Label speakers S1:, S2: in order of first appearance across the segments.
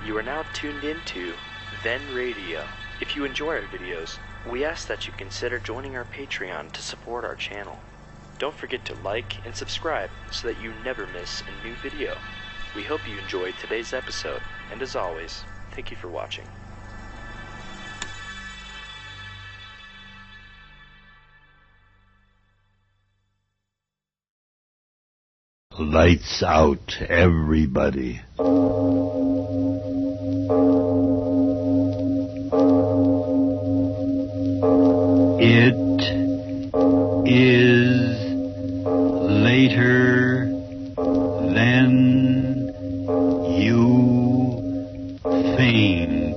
S1: You are now tuned into Then Radio. If you enjoy our videos, we ask that you consider joining our Patreon to support our channel. Don't forget to like and subscribe so that you never miss a new video. We hope you enjoyed today's episode, and as always, thank you for watching.
S2: Lights out, everybody. It is later than you think.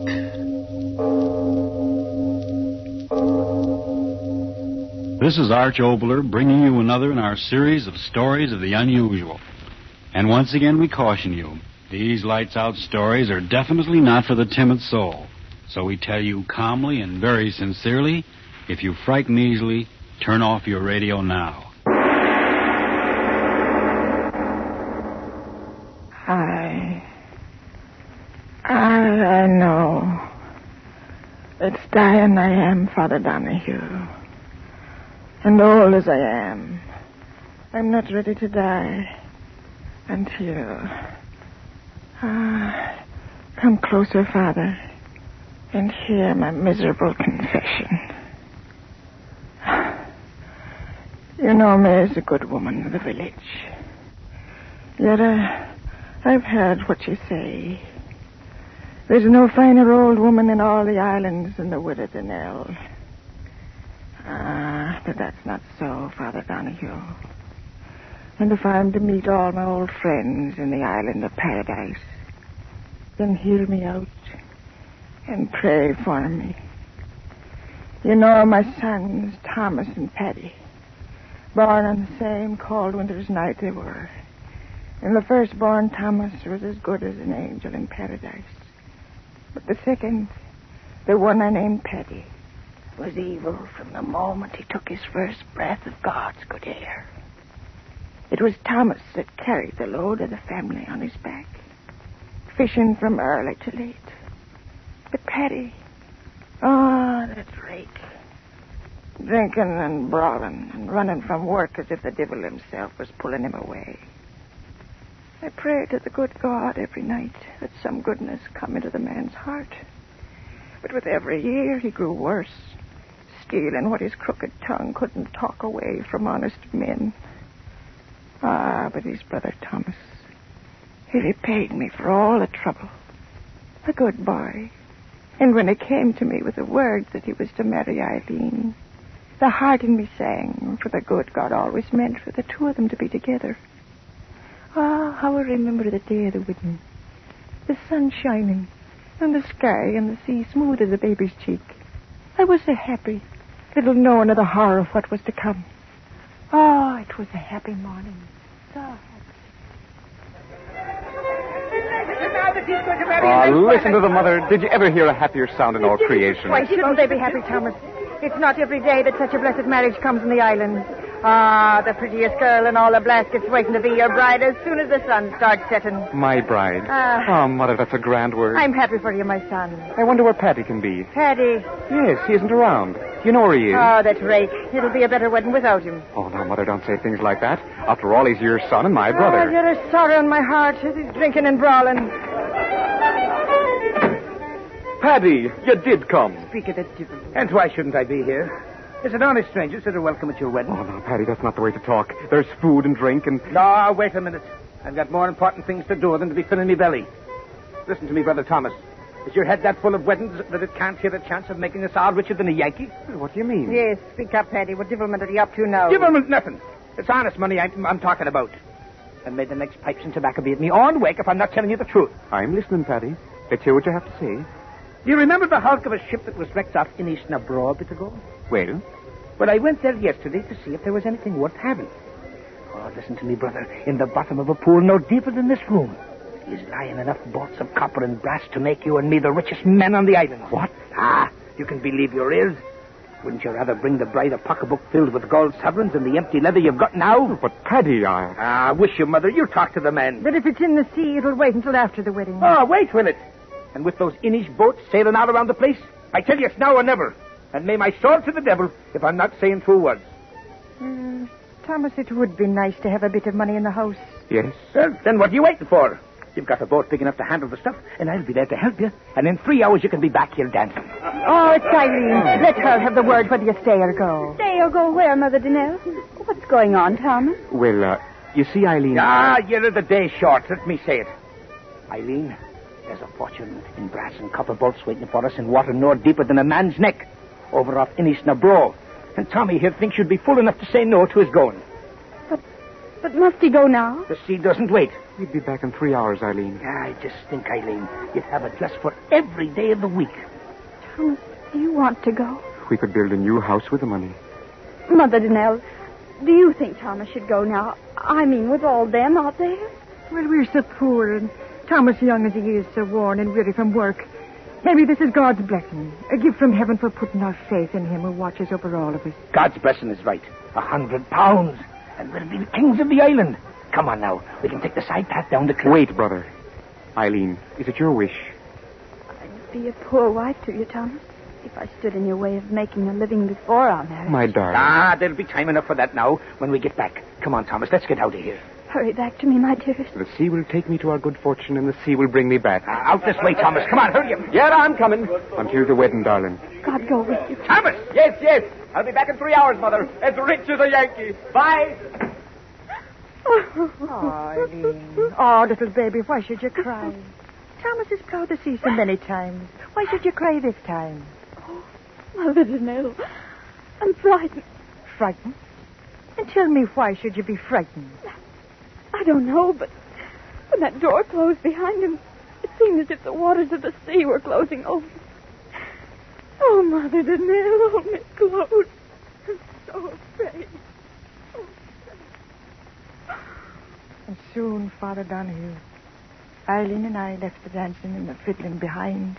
S3: This is Arch Obler bringing you another in our series of stories of the unusual. And once again we caution you, these lights out stories are definitely not for the timid soul. So we tell you calmly and very sincerely, if you frighten easily, turn off your radio now.
S4: I know. It's dying I am, Father Donahue. And old as I am, I'm not ready to die until... come closer, Father, and hear my miserable confession. You know me as a good woman of the village. Yet I've heard what you say. There's no finer old woman in all the islands than the widow Danelle. But that's not so, Father Donahue. And if I'm to meet all my old friends in the island of paradise, then hear me out and pray for me. You know my sons, Thomas and Paddy, born on the same cold winter's night they were. And the firstborn, Thomas, was as good as an angel in paradise. But the second, the one I named Paddy, was evil from the moment he took his first breath of God's good air. It was Thomas that carried the load of the family on his back, fishing from early to late. But Paddy, that rake, drinking and brawling and running from work as if the devil himself was pulling him away. I prayed to the good God every night that some goodness come into the man's heart. But with every year he grew worse, stealing what his crooked tongue couldn't talk away from honest men. But his brother Thomas, he repaid me for all the trouble. A good boy. And when he came to me with the word that he was to marry Eileen, the heart in me sang for the good God always meant for the two of them to be together. How I remember the day of the wedding. The sun shining, and the sky and the sea smooth as a baby's cheek. I was so happy, little knowing of the horror of what was to come. It was a happy morning. So happy.
S5: Listen to the mother. Did you ever hear a happier sound in all creation?
S4: Why shouldn't they be happy, Thomas? It's not every day that such a blessed marriage comes in the island. The prettiest girl in all the Blaskets waiting to be your bride as soon as the sun starts setting.
S5: My bride. Mother, that's a grand word.
S4: I'm happy for you, my son.
S5: I wonder where Paddy can be.
S4: Paddy?
S5: Yes, he isn't around. You know where he is?
S4: That rake. It'll be a better wedding without him.
S5: Oh, now, Mother, don't say things like that. After all, he's your son and my brother.
S4: You're a sorrow in my heart as he's drinking and brawling.
S5: Paddy, you did come.
S4: Speak of the devil.
S6: And why shouldn't I be here? Is it honest strangers that are welcome at your wedding?
S5: Oh, no, Paddy, that's not the way to talk. There's food and drink and...
S6: No, wait a minute. I've got more important things to do than to be filling me belly. Listen to me, Brother Thomas. Is your head that full of weddings that it can't hear a chance of making us all richer than a Yankee?
S5: What do you mean?
S4: Yes, speak up, Paddy. What devilment are you up to now?
S6: Devilment nothing. It's honest money I'm talking about. And may the next pipes and tobacco be at me on wake if I'm not telling you the truth.
S5: I'm listening, Paddy. Let's hear what you have to say.
S6: Do you remember the hulk of a ship that was wrecked off Inisna Bro a bit ago?
S5: Well?
S6: Well, I went there yesterday to see if there was anything worth having. Listen to me, brother. In the bottom of a pool no deeper than this room is lying enough bolts of copper and brass to make you and me the richest men on the island.
S5: What?
S6: You can believe your ears. Wouldn't you rather bring the bride a pocketbook filled with gold sovereigns than the empty leather you've got now?
S5: But, Paddy,
S6: wish you, Mother. You talk to the men.
S4: But if it's in the sea, it'll wait until after the wedding.
S6: Wait, will it? And with those Inish boats sailing all around the place, I tell you it's now or never. And may my sword to the devil if I'm not saying true words.
S4: Thomas, it would be nice to have a bit of money in the house.
S6: Yes? Well, then what are you waiting for? You've got a boat big enough to handle the stuff, and I'll be there to help you. And in 3 hours you can be back here dancing.
S4: Oh, it's Eileen. Let her have the word whether you stay or go.
S7: Stay or go where, Mother Dinell? What's going on, Thomas?
S5: Well, you see, Eileen...
S6: You're the day short. Let me say it. Eileen, there's a fortune in brass and copper bolts waiting for us in water no deeper than a man's neck, over off Innisnabro. And Tommy here thinks you'd be fool enough to say no to his going.
S7: But must he go now?
S6: The sea doesn't wait.
S5: We'd be back in 3 hours, Eileen.
S6: I just think, Eileen, you'd have a dress for every day of the week.
S7: Thomas, do you want to go?
S5: We could build a new house with the money.
S7: Mother Dinell, do you think Thomas should go now? I mean, with all them out there?
S4: Well, we're so poor, and Thomas, young as he is, so worn and weary from work. Maybe this is God's blessing, a gift from heaven for putting our faith in him who watches over all of us.
S6: God's blessing is right. £100. And we'll be the kings of the island. Come on now. We can take the side path down the cliff.
S5: Wait, brother. Eileen, is it your wish?
S7: I'd be a poor wife to you, Thomas, if I stood in your way of making a living before our marriage.
S5: My darling.
S6: There'll be time enough for that now when we get back. Come on, Thomas. Let's get out of here.
S7: Hurry back to me, my dearest.
S5: The sea will take me to our good fortune, and the sea will bring me back.
S6: Out this way, Thomas. Come on, hurry up.
S5: Yeah, I'm coming. Until the wedding, darling.
S7: God go with you.
S6: Thomas!
S5: Yes. I'll be back in 3 hours, Mother. As rich as a Yankee. Bye.
S4: Oh, Eileen. Oh, little baby, why should you cry? Thomas has plowed the sea so many times. Why should you cry this time?
S7: Oh, Mother Dinell, I'm frightened.
S4: Frightened? And tell me, why should you be frightened?
S7: I don't know, but when that door closed behind him, it seemed as if the waters of the sea were closing over. Oh, Mother Dinell, hold me close. I'm so afraid.
S4: And soon, Father Donahue, Eileen and I left the dancing and the fiddling behind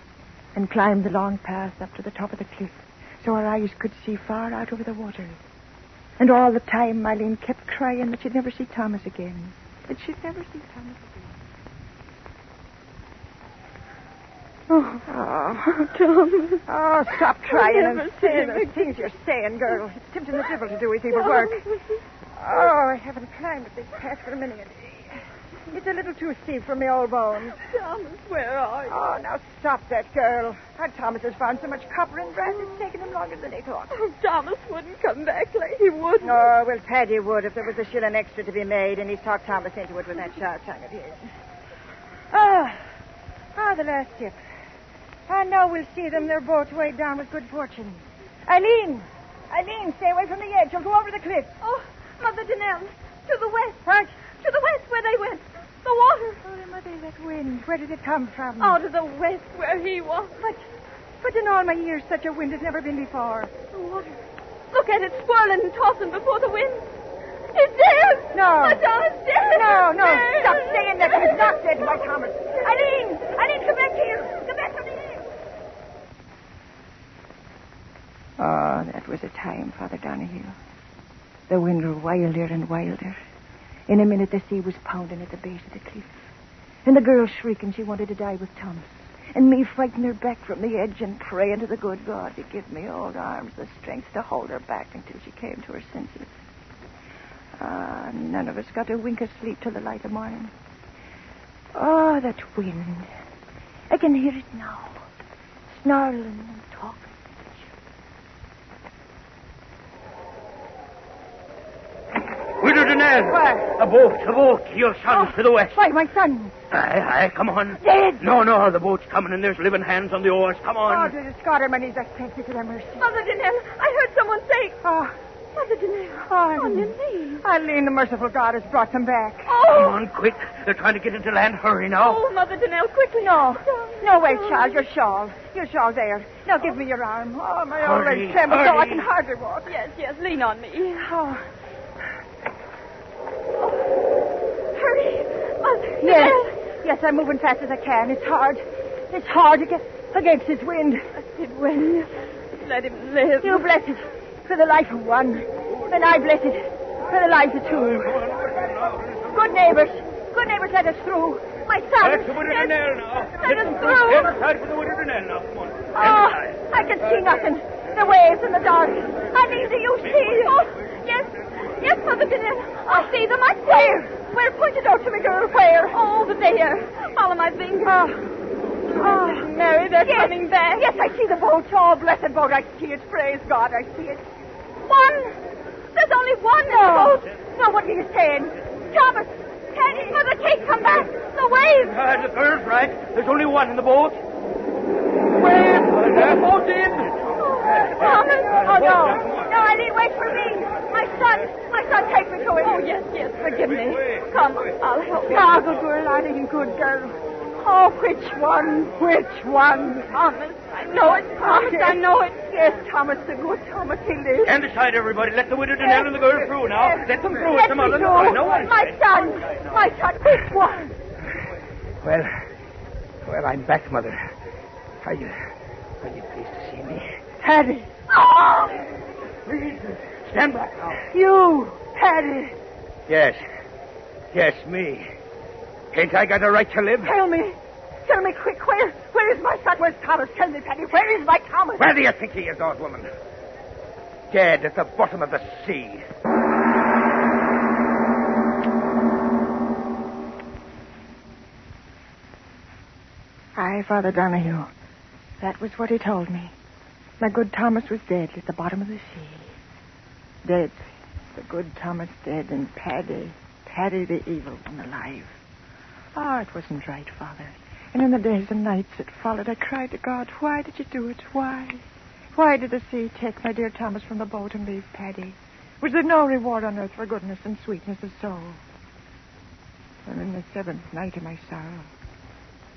S4: and climbed the long path up to the top of the cliff so our eyes could see far out over the water. And all the time, Eileen kept crying that she'd never see Thomas again. That she'd never see Thomas again. Oh, Thomas. Oh, stop crying and saying those things you're saying, girl. It's tempting the devil to do his evil work. Oh, I haven't climbed up this path for a minute. It's a little too steep for me old bones.
S7: Thomas, where are you?
S4: Oh, now stop that, girl. Our Thomas has found so much copper and brass, it's taken him longer than he thought.
S7: Oh, Thomas wouldn't come back, he wouldn't.
S4: Oh, well, Paddy would if there was a shilling extra to be made, and he's talked Thomas into it with that sharp tongue of his. The last tip. Now we'll see them. They're both weighed down with good fortune. Eileen, stay away from the edge. You'll go over the cliff.
S7: Oh, Mother Dinell, to the west.
S4: What?
S7: To the west where they went. The water.
S4: Oh, Mother, that wind. Where did it come from?
S7: Out of the west where he was.
S4: But in all my years, such a wind has never been before.
S7: The water. Look at it swirling and tossing before the wind. It's dead.
S4: No.
S7: My Thomas dead.
S4: No.
S7: Dead.
S4: Stop saying that. He's not dead, my Thomas. Eileen, come back here. Come back from here. Oh, that was a time, Father Donahue. The wind grew wilder and wilder. In a minute, the sea was pounding at the base of the cliff. And the girl shrieking she wanted to die with Thomas. And me fighting her back from the edge and praying to the good God to give me old arms the strength to hold her back until she came to her senses. None of us got a wink of sleep till the light of morning. Oh, that wind. I can hear it now. Snarling and talking.
S6: Widow Dinell!
S4: What?
S6: A boat. Your son's to the west.
S4: Why, my son?
S6: Aye, come on.
S4: Dead?
S6: No, the boat's coming and there's living hands on the oars. Come on.
S4: Oh, to the Scotterman, he's a thank you to their mercy.
S7: Mother Dinell, I heard someone say...
S4: Oh,
S7: Mother Dinell,
S4: Oh,
S7: on your knees.
S4: Eileen, the merciful God has brought them back.
S6: Come
S7: Oh,
S6: on, quick. They're trying to get into land. Hurry now.
S7: oh, Mother Dinell, quickly.
S4: No, wait, child, your shawl. Your shawl's there. Now give me your arm. Oh, my old
S6: Hurry,
S4: leg trembles so I
S6: hurry.
S4: can hardly walk.
S7: Yes, lean on me.
S4: Oh,
S7: Hurry, Mother
S4: yes.
S7: Dinell.
S4: Yes, I'm moving fast as I can. It's hard. It's hard against this wind.
S7: It will. Let him live.
S4: You bless it for the life of one. And I bless it for the lives of two. Good neighbors, let us through.
S7: My son.
S5: That's the Widow Danelle now.
S7: Let us through.
S5: Inside for the Widow Danelle now. Come on.
S7: Oh, I can see nothing. The waves in the dark. Anita, you see? Oh, yes. Yes, Mother Danelle. I see them. I see. Where? Point it out to me, girl. Where? Oh, over there. Follow my finger. Oh, Mary, they're coming back. Yes, I see the boat. Oh, blessed boat. I see it. Praise God, I see it. One. There's only one in the boat. No, what are you saying? Thomas, Teddy, Mother Kate, come back. The waves.
S5: The girl's right. There's only one in the boat. Wave! The boat's in.
S7: Thomas. Oh, no. No, Eileen, wait for me. My son, take me to him. Oh, yes, forgive me. Come, I'll help you. Ah, good girl, Eileen, good girl. Oh, which one? Thomas, I know it, Thomas, I know it. Yes, Thomas, the good Thomas, he lives.
S5: Stand aside, everybody. Let the Widow Danelle and the girl through now. Let them through. It's the mother. No one.
S7: My son, which one?
S6: Well, I'm back, Mother. Are you pleased to see me?
S7: Teddy. Oh!
S5: Please, stand back now.
S7: You, Teddy.
S6: Yes, me. Ain't I got a right to live?
S7: Tell me quick, where is my son? Where's Thomas? Tell me, Teddy, where is my Thomas?
S6: Where do you think he is, old woman? Dead at the bottom of the sea.
S4: Aye, Father Donahue. That was what he told me. My good Thomas was dead at the bottom of the sea. Dead. The good Thomas dead, and Paddy the evil one, alive. Oh, it wasn't right, Father. And in the days and nights that followed, I cried to God, why did you do it? Why? Why did the sea take my dear Thomas from the boat and leave Paddy? Was there no reward on earth for goodness and sweetness of soul? And in the seventh night of my sorrow,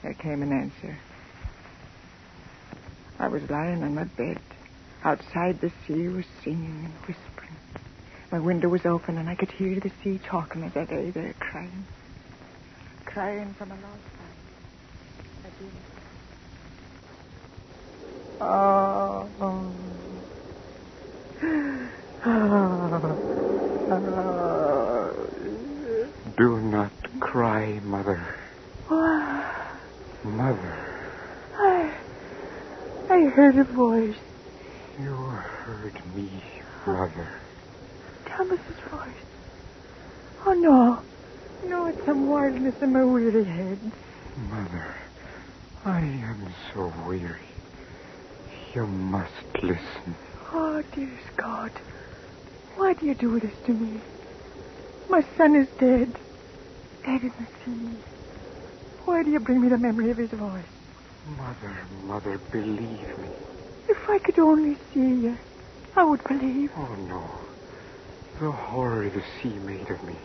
S4: there came an answer. I was lying on my bed. Outside, the sea was singing and whispering. My window was open, and I could hear the sea talking as I lay there crying. Crying from a lost life. I did.
S8: Do not cry, Mother. Mother.
S4: I heard a voice.
S8: You heard me, Mother.
S4: Thomas's voice. Oh, no. No, it's some wildness in my weary head.
S8: Mother, I am so weary. You must listen.
S4: Oh, dearest God. Why do you do this to me? My son is dead. Dead in the sea. Why do you bring me the memory of his voice?
S8: Mother, believe me.
S4: If I could only see you, I would believe.
S8: Oh, no. The horror the sea made of me.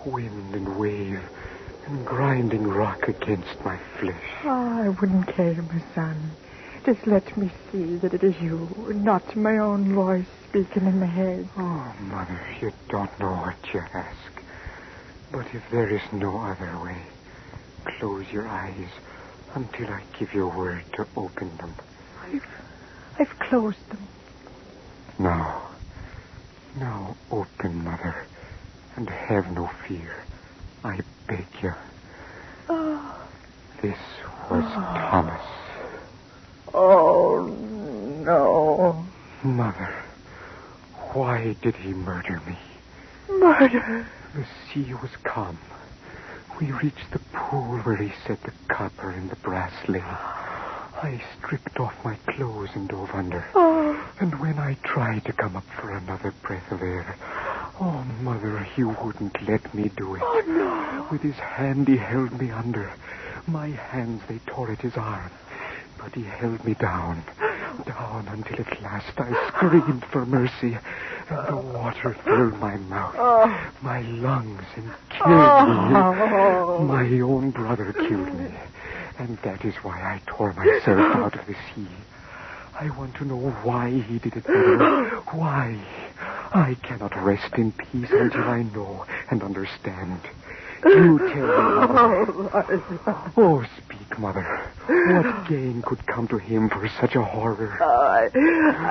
S8: Wind and wave and grinding rock against my flesh.
S4: Oh, I wouldn't care, my son. Just let me see that it is you, not my own voice speaking in my head.
S8: Oh, Mother, you don't know what you ask. But if there is no other way, close your eyes until I give you word to open them.
S4: I've closed them.
S8: Now open, Mother, and have no fear. I beg you.
S4: Oh.
S8: This was Thomas.
S4: Oh, no.
S8: Mother, why did he murder me?
S4: Murder?
S8: The sea was calm. We reached the pool where he set the copper in the brass lay. I stripped off my clothes and dove under.
S4: Oh.
S8: And when I tried to come up for another breath of air, oh, Mother, he wouldn't let me do it.
S4: Oh, no.
S8: With his hand, he held me under. My hands, they tore at his arm. But he held me down until at last I screamed for mercy, and the water filled my mouth, my lungs, and killed me. My own brother killed me, and that is why I tore myself out of the sea. I want to know why he did it, Mother. Why? I cannot rest in peace until I know and understand. You tell me, Mother. Oh, speak, Mother. What gain could come to him for such a horror?
S4: I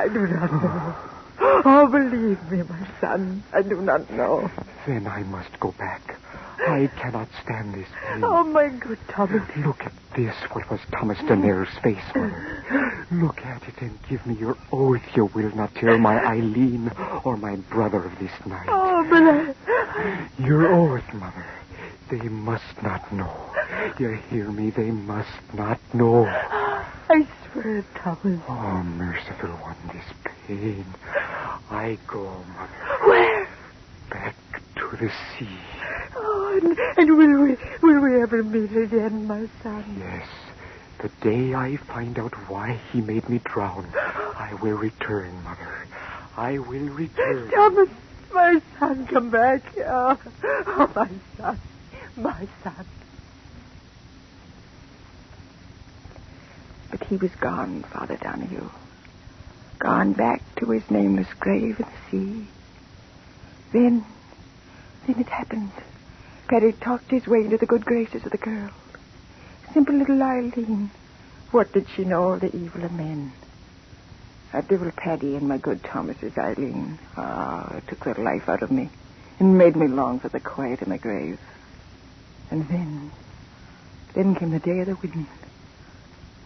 S4: do not know. Oh, believe me, my son. I do not know.
S8: Then I must go back. I cannot stand this pain.
S4: Oh, my good Thomas.
S8: Look at this, what was Thomas Denare's face, Mother. Look at it and give me your oath you will not tell my Eileen or my brother of this night.
S4: Oh, but
S8: Your oath, Mother. They must not know. You hear me? They must not know.
S4: I swear, Thomas.
S8: Oh, merciful one, this pain. I go, Mother.
S4: Where?
S8: Back to the sea.
S4: Oh, and will we ever meet again, my son?
S8: Yes. The day I find out why he made me drown, I will return, Mother. I will return.
S4: Thomas, my son, come back. Oh, my son. My son. But he was gone, Father Donahue. Gone back to his nameless grave in the sea. Then it happened. Paddy talked his way into the good graces of the girl. Simple little Eileen. What did she know of the evil of men? That devil Paddy and my good Thomas's Eileen. It took their life out of me and made me long for the quiet of my grave. And then came the day of the wedding.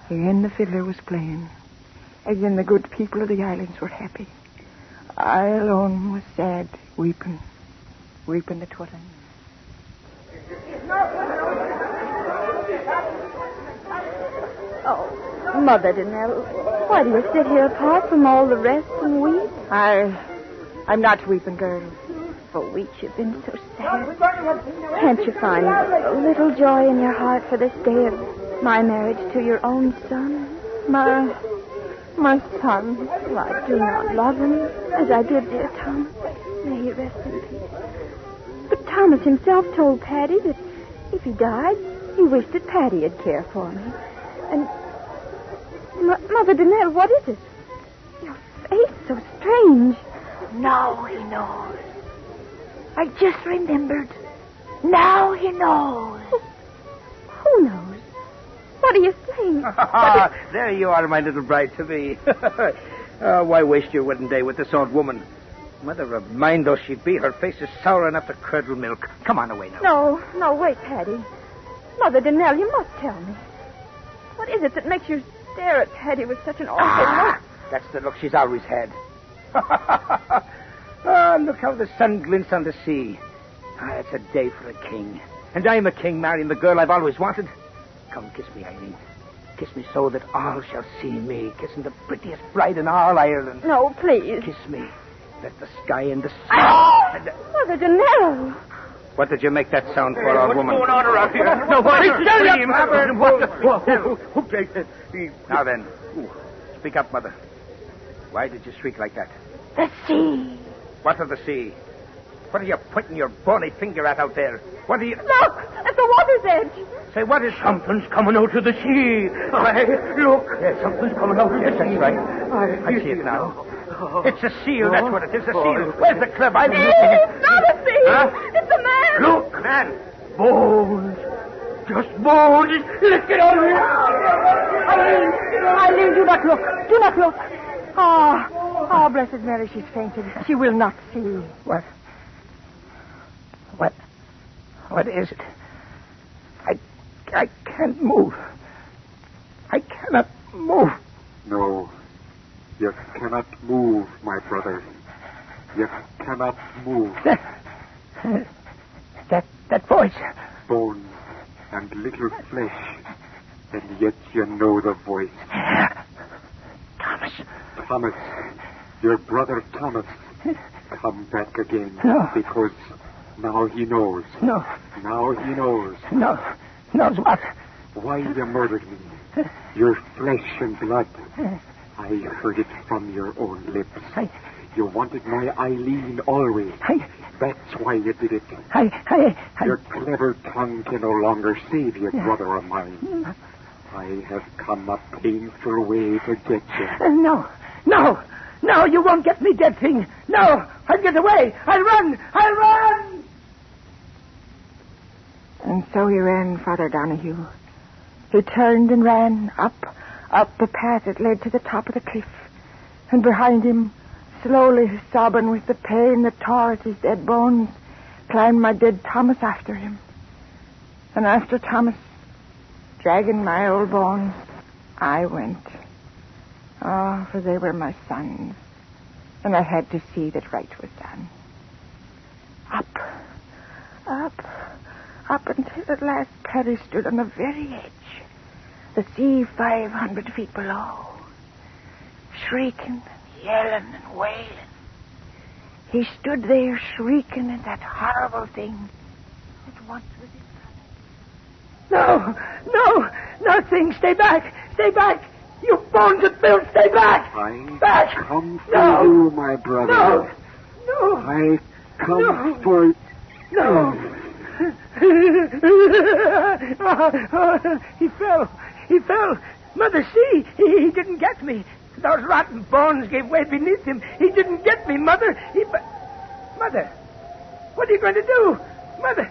S4: Again the fiddler was playing. Again the good people of the islands were happy. I alone was sad, weeping the twaddling.
S7: Oh, Mother Danelle, why do you sit here apart from all the rest and weep?
S4: I'm not weeping, girl.
S7: For weeks you've been so sad. Can't you find a little joy in your heart for this day of my marriage to your own son?
S4: My son.
S7: Well, I do not love him as I did dear Thomas. May he rest in peace. But Thomas himself told Paddy that if he died, he wished that Paddy'd care for me. And, Mother Danelle, what is it? Your face so strange.
S4: Now he knows. I just remembered. Now he knows.
S7: Who knows? What are you saying?
S6: There you are, my little bride-to-be. Why waste your wedding day with this old woman? Mother of mine, though she be, her face is sour enough to curdle milk. Come on away now.
S7: No, wait, Paddy. Mother Danelle, you must tell me. What is it that makes you stare at Paddy with such an awful look?
S6: That's the look she's always had. Look how the sun glints on the sea. It's a day for a king. And I'm a king marrying the girl I've always wanted. Come, kiss me, Eileen. Kiss me so that all shall see me kissing the prettiest bride in all Ireland.
S7: No, please.
S6: Kiss me. Let the sky and the sea...
S7: Mother Danelle!
S6: What did you make that sound for, old woman?
S5: What's going on around here?
S6: Now then, speak up, Mother. Why did you shriek like that?
S4: The sea.
S6: What of the sea? What are you pointing your bony finger at out there? What are you...
S7: Look! At the water's edge!
S6: Say, what is...
S5: Something's coming out of the sea. Look.
S6: Yes, something's coming out of the sea. Yes, that's right. I see it now. It's a seal, that's what it is, a seal. Where's the club? I'm looking at...
S7: It's not a sea!
S6: Huh?
S7: It's a man!
S6: Look, man.
S5: Bones. Just bones. Let's get out of here.
S4: Eileen, do not look. Do not look. Oh, Blessed Mary, she's fainted. She will not see.
S6: What is it? I can't move. I cannot move.
S8: No, you cannot move, my brother. You cannot move.
S6: That voice.
S8: Bones and little flesh, and yet you know the voice. Thomas, your brother Thomas, come back again.
S6: No.
S8: Because now he knows.
S6: No.
S8: Now he knows.
S6: No. Knows what?
S8: Why you murdered me. Your flesh and blood. I heard it from your own lips. You wanted my Eileen always. That's why you did it. Your clever tongue can no longer save you, brother of mine. I have come a painful way to get you.
S6: No, you won't get me, dead thing. No, I'll get away. I'll run.
S4: And so he ran, Father Donahue. He turned and ran up the path that led to the top of the cliff. And behind him, slowly sobbing with the pain that tore at his dead bones, climbed my dead Thomas after him. And after Thomas, dragging my old bones, I went. Oh, for they were my sons, and I had to see that right was done. Up until at last Paddy stood on the very edge, the sea 500 feet below, shrieking and yelling and wailing. He stood there shrieking at that horrible thing that once was his brother. No, nothing. Stay back. You bones of filth, stay back. Back.
S8: Come for you, my brother.
S4: No.
S8: I come for you.
S4: No. He fell. Mother, see, he didn't get me. Those rotten bones gave way beneath him. He didn't get me, Mother. Mother, what are you going to do? Mother!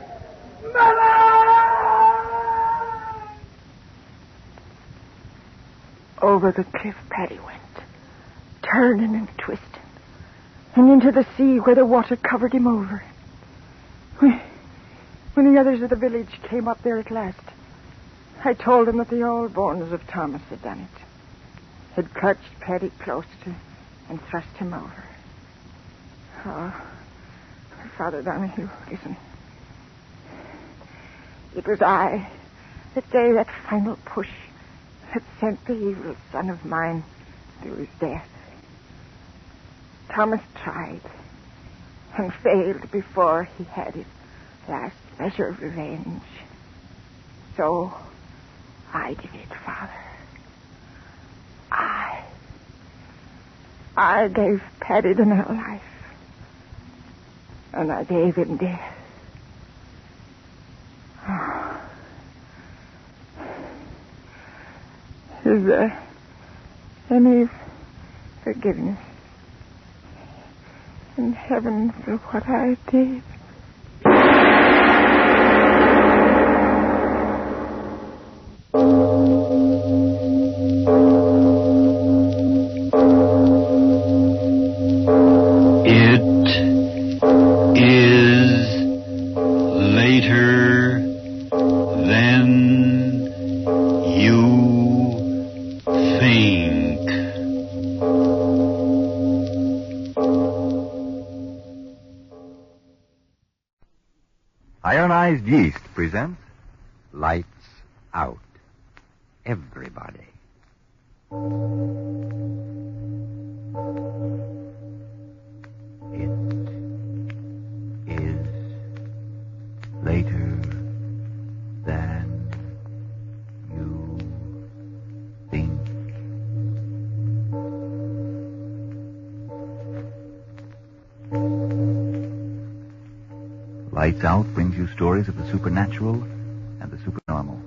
S4: Over the cliff Paddy went, turning and twisting, and into the sea where the water covered him over. When the others of the village came up there at last, I told them that the old bones of Thomas had done it. Had clutched Paddy close to and thrust him over. Oh, Father Donahue, listen. It was I that gave that final push that sent the evil son of mine to his death. Thomas tried and failed before he had his last measure of revenge. So I did it, Father. I gave Paddy the new life, and I gave him death. Oh. Is there any forgiveness in heaven for what I did?
S9: Ironized Yeast presents Lights Out, Everybody. It is later than you think. Lights Out brings you stories of the supernatural and the supernormal,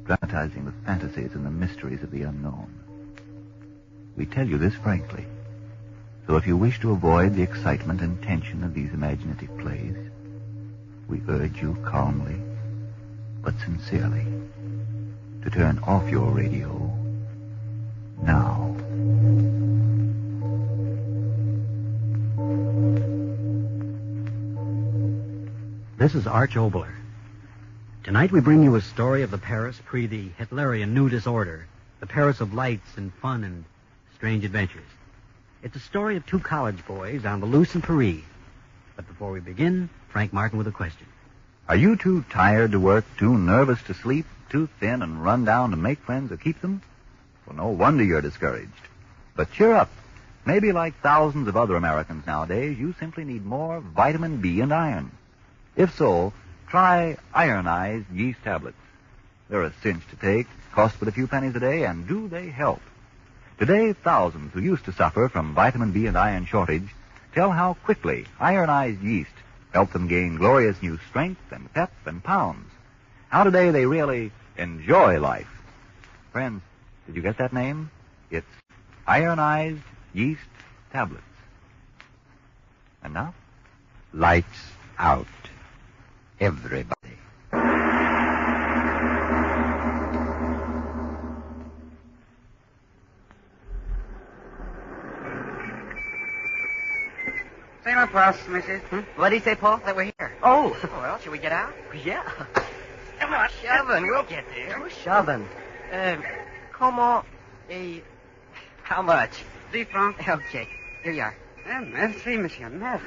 S9: dramatizing the fantasies and the mysteries of the unknown. We tell you this frankly, so if you wish to avoid the excitement and tension of these imaginative plays, we urge you calmly, but sincerely, to turn off your radio now.
S10: This is Arch Obler. Tonight we bring you a story of the Paris pre the Hitlerian new disorder, the Paris of lights and fun and strange adventures. It's a story of two college boys on the loose in Paris. But before we begin, Frank Martin with a question.
S9: Are you too tired to work, too nervous to sleep, too thin and run down to make friends or keep them? Well, no wonder you're discouraged. But cheer up. Maybe like thousands of other Americans nowadays, you simply need more vitamin B and iron. If so, try ironized yeast tablets. They're a cinch to take, cost but a few pennies a day, and do they help? Today, thousands who used to suffer from vitamin B and iron shortage tell how quickly ironized yeast helped them gain glorious new strength and pep and pounds. How today they really enjoy life. Friends, did you get that name? It's ironized yeast tablets. And now, lights out. Everybody.
S11: Same for us, Mrs. What did he say, Paul? That we're here. Oh, well, shall we get out?
S10: Yeah.
S11: Come on, shoving. We'll get there.
S10: Who's shoving?
S11: Comment? How much?
S12: 10 francs.
S11: Okay. Here you are.
S12: Merci, monsieur. Merci.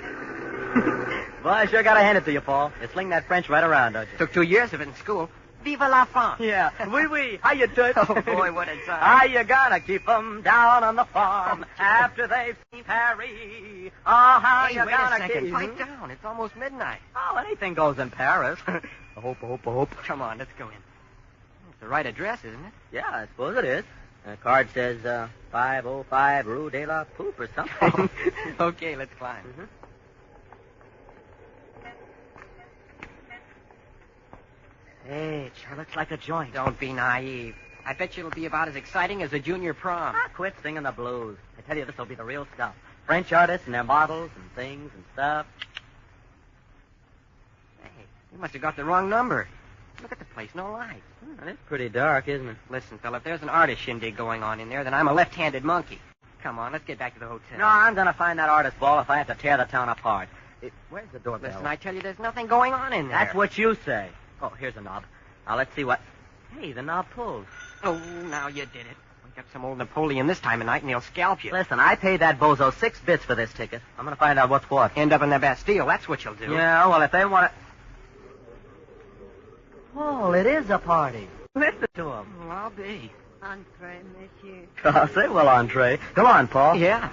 S10: Well, I sure gotta hand it to you, Paul. You sling that French right around, don't you?
S11: Took 2 years of it in school. Vive la France.
S10: Yeah. Oui, oui. How you doing?
S11: Oh, boy, what a time.
S10: How you gonna keep 'em down on the farm after they've seen Paris? Oh, how
S11: Hey,
S10: you
S11: wait a
S10: gonna
S11: second.
S10: keep...
S11: Pipe down. It's almost midnight.
S10: Oh, anything goes in Paris. Hope.
S11: Come on, let's go in. It's the right address, isn't it?
S10: Yeah, I suppose it is. The card says 505 Rue de la Poupe or something.
S11: Okay, let's climb.
S10: Mm-hmm. Hey, it sure looks like a joint.
S11: Don't be naive. I bet you it'll be about as exciting as a junior prom.
S10: Quit singing the blues. I tell you, this will be the real stuff. French artists and their models and things and stuff.
S11: Hey, you must have got the wrong number. Look at the place, no lights.
S10: It's pretty dark, isn't it?
S11: Listen, fella, if there's an artist shindig going on in there, then I'm a left-handed monkey. Come on, let's get back to the hotel.
S10: No, I'm going to find that artist ball if I have to tear the town apart. Where's the doorbell?
S11: Listen, I tell you, there's nothing going on in there.
S10: That's what you say. Oh, here's a knob. Now, let's see what... Hey, the knob pulls.
S11: Oh, now you did it. Wake up some old Napoleon this time of night and they'll scalp you.
S10: Listen, I paid that bozo 6 bits for this ticket. I'm going to find out what's what.
S11: End up in the Bastille, that's what you'll do.
S10: Yeah, well, if they want to... Oh, it is a party. Listen to him.
S11: Well, I'll be.
S7: Entree, monsieur.
S10: I'll say well, entree. Come on, Paul.
S11: Yeah.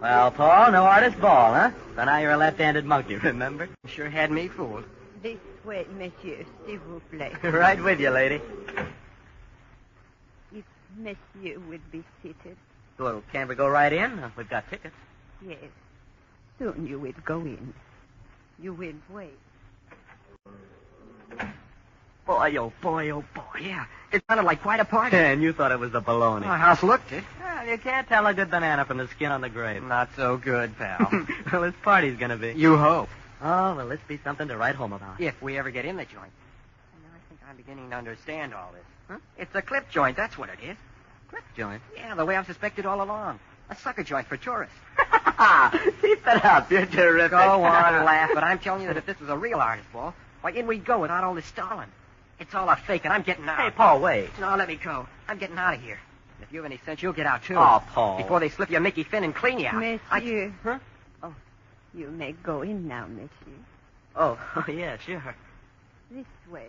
S10: Well, Paul, no artist ball, huh? So now you're a left-handed monkey, remember?
S11: Sure had me fooled.
S7: This way, monsieur, s'il vous plaît.
S10: Right with you, lady.
S7: If monsieur would be seated.
S10: Well, can't we go right in? We've got tickets.
S7: Yes. Soon you will go in. You will wait.
S10: Boy, oh boy.
S11: Yeah, it sounded like quite a party.
S10: And you thought it was the baloney.
S11: My house looked it.
S10: Well, you can't tell a good banana from the skin on the grape.
S11: Not so good, pal.
S10: Well, this party's going to be.
S11: You hope.
S10: Oh, well, this be something to write home about.
S11: If we ever get in the joint. Now, I think I'm beginning to understand all this. Huh? It's a clip joint, that's what it is.
S10: Clip joint?
S11: Yeah, the way I've suspected all along. A sucker joint for tourists.
S10: Keep it up. You're terrific.
S11: Go on, laugh, but I'm telling you that if this was a real artist ball, why, in we'd go without all this stalling. It's all a fake, and I'm getting out.
S10: Hey, Paul, wait.
S11: No, let me go. I'm getting out of here. And if you have any sense, you'll get out, too.
S10: Oh, Paul.
S11: Before they slip you a Mickey Finn and clean you out.
S7: Monsieur.
S11: Huh?
S7: Oh, you may go in now, monsieur.
S10: Oh, yeah, sure.
S7: This way,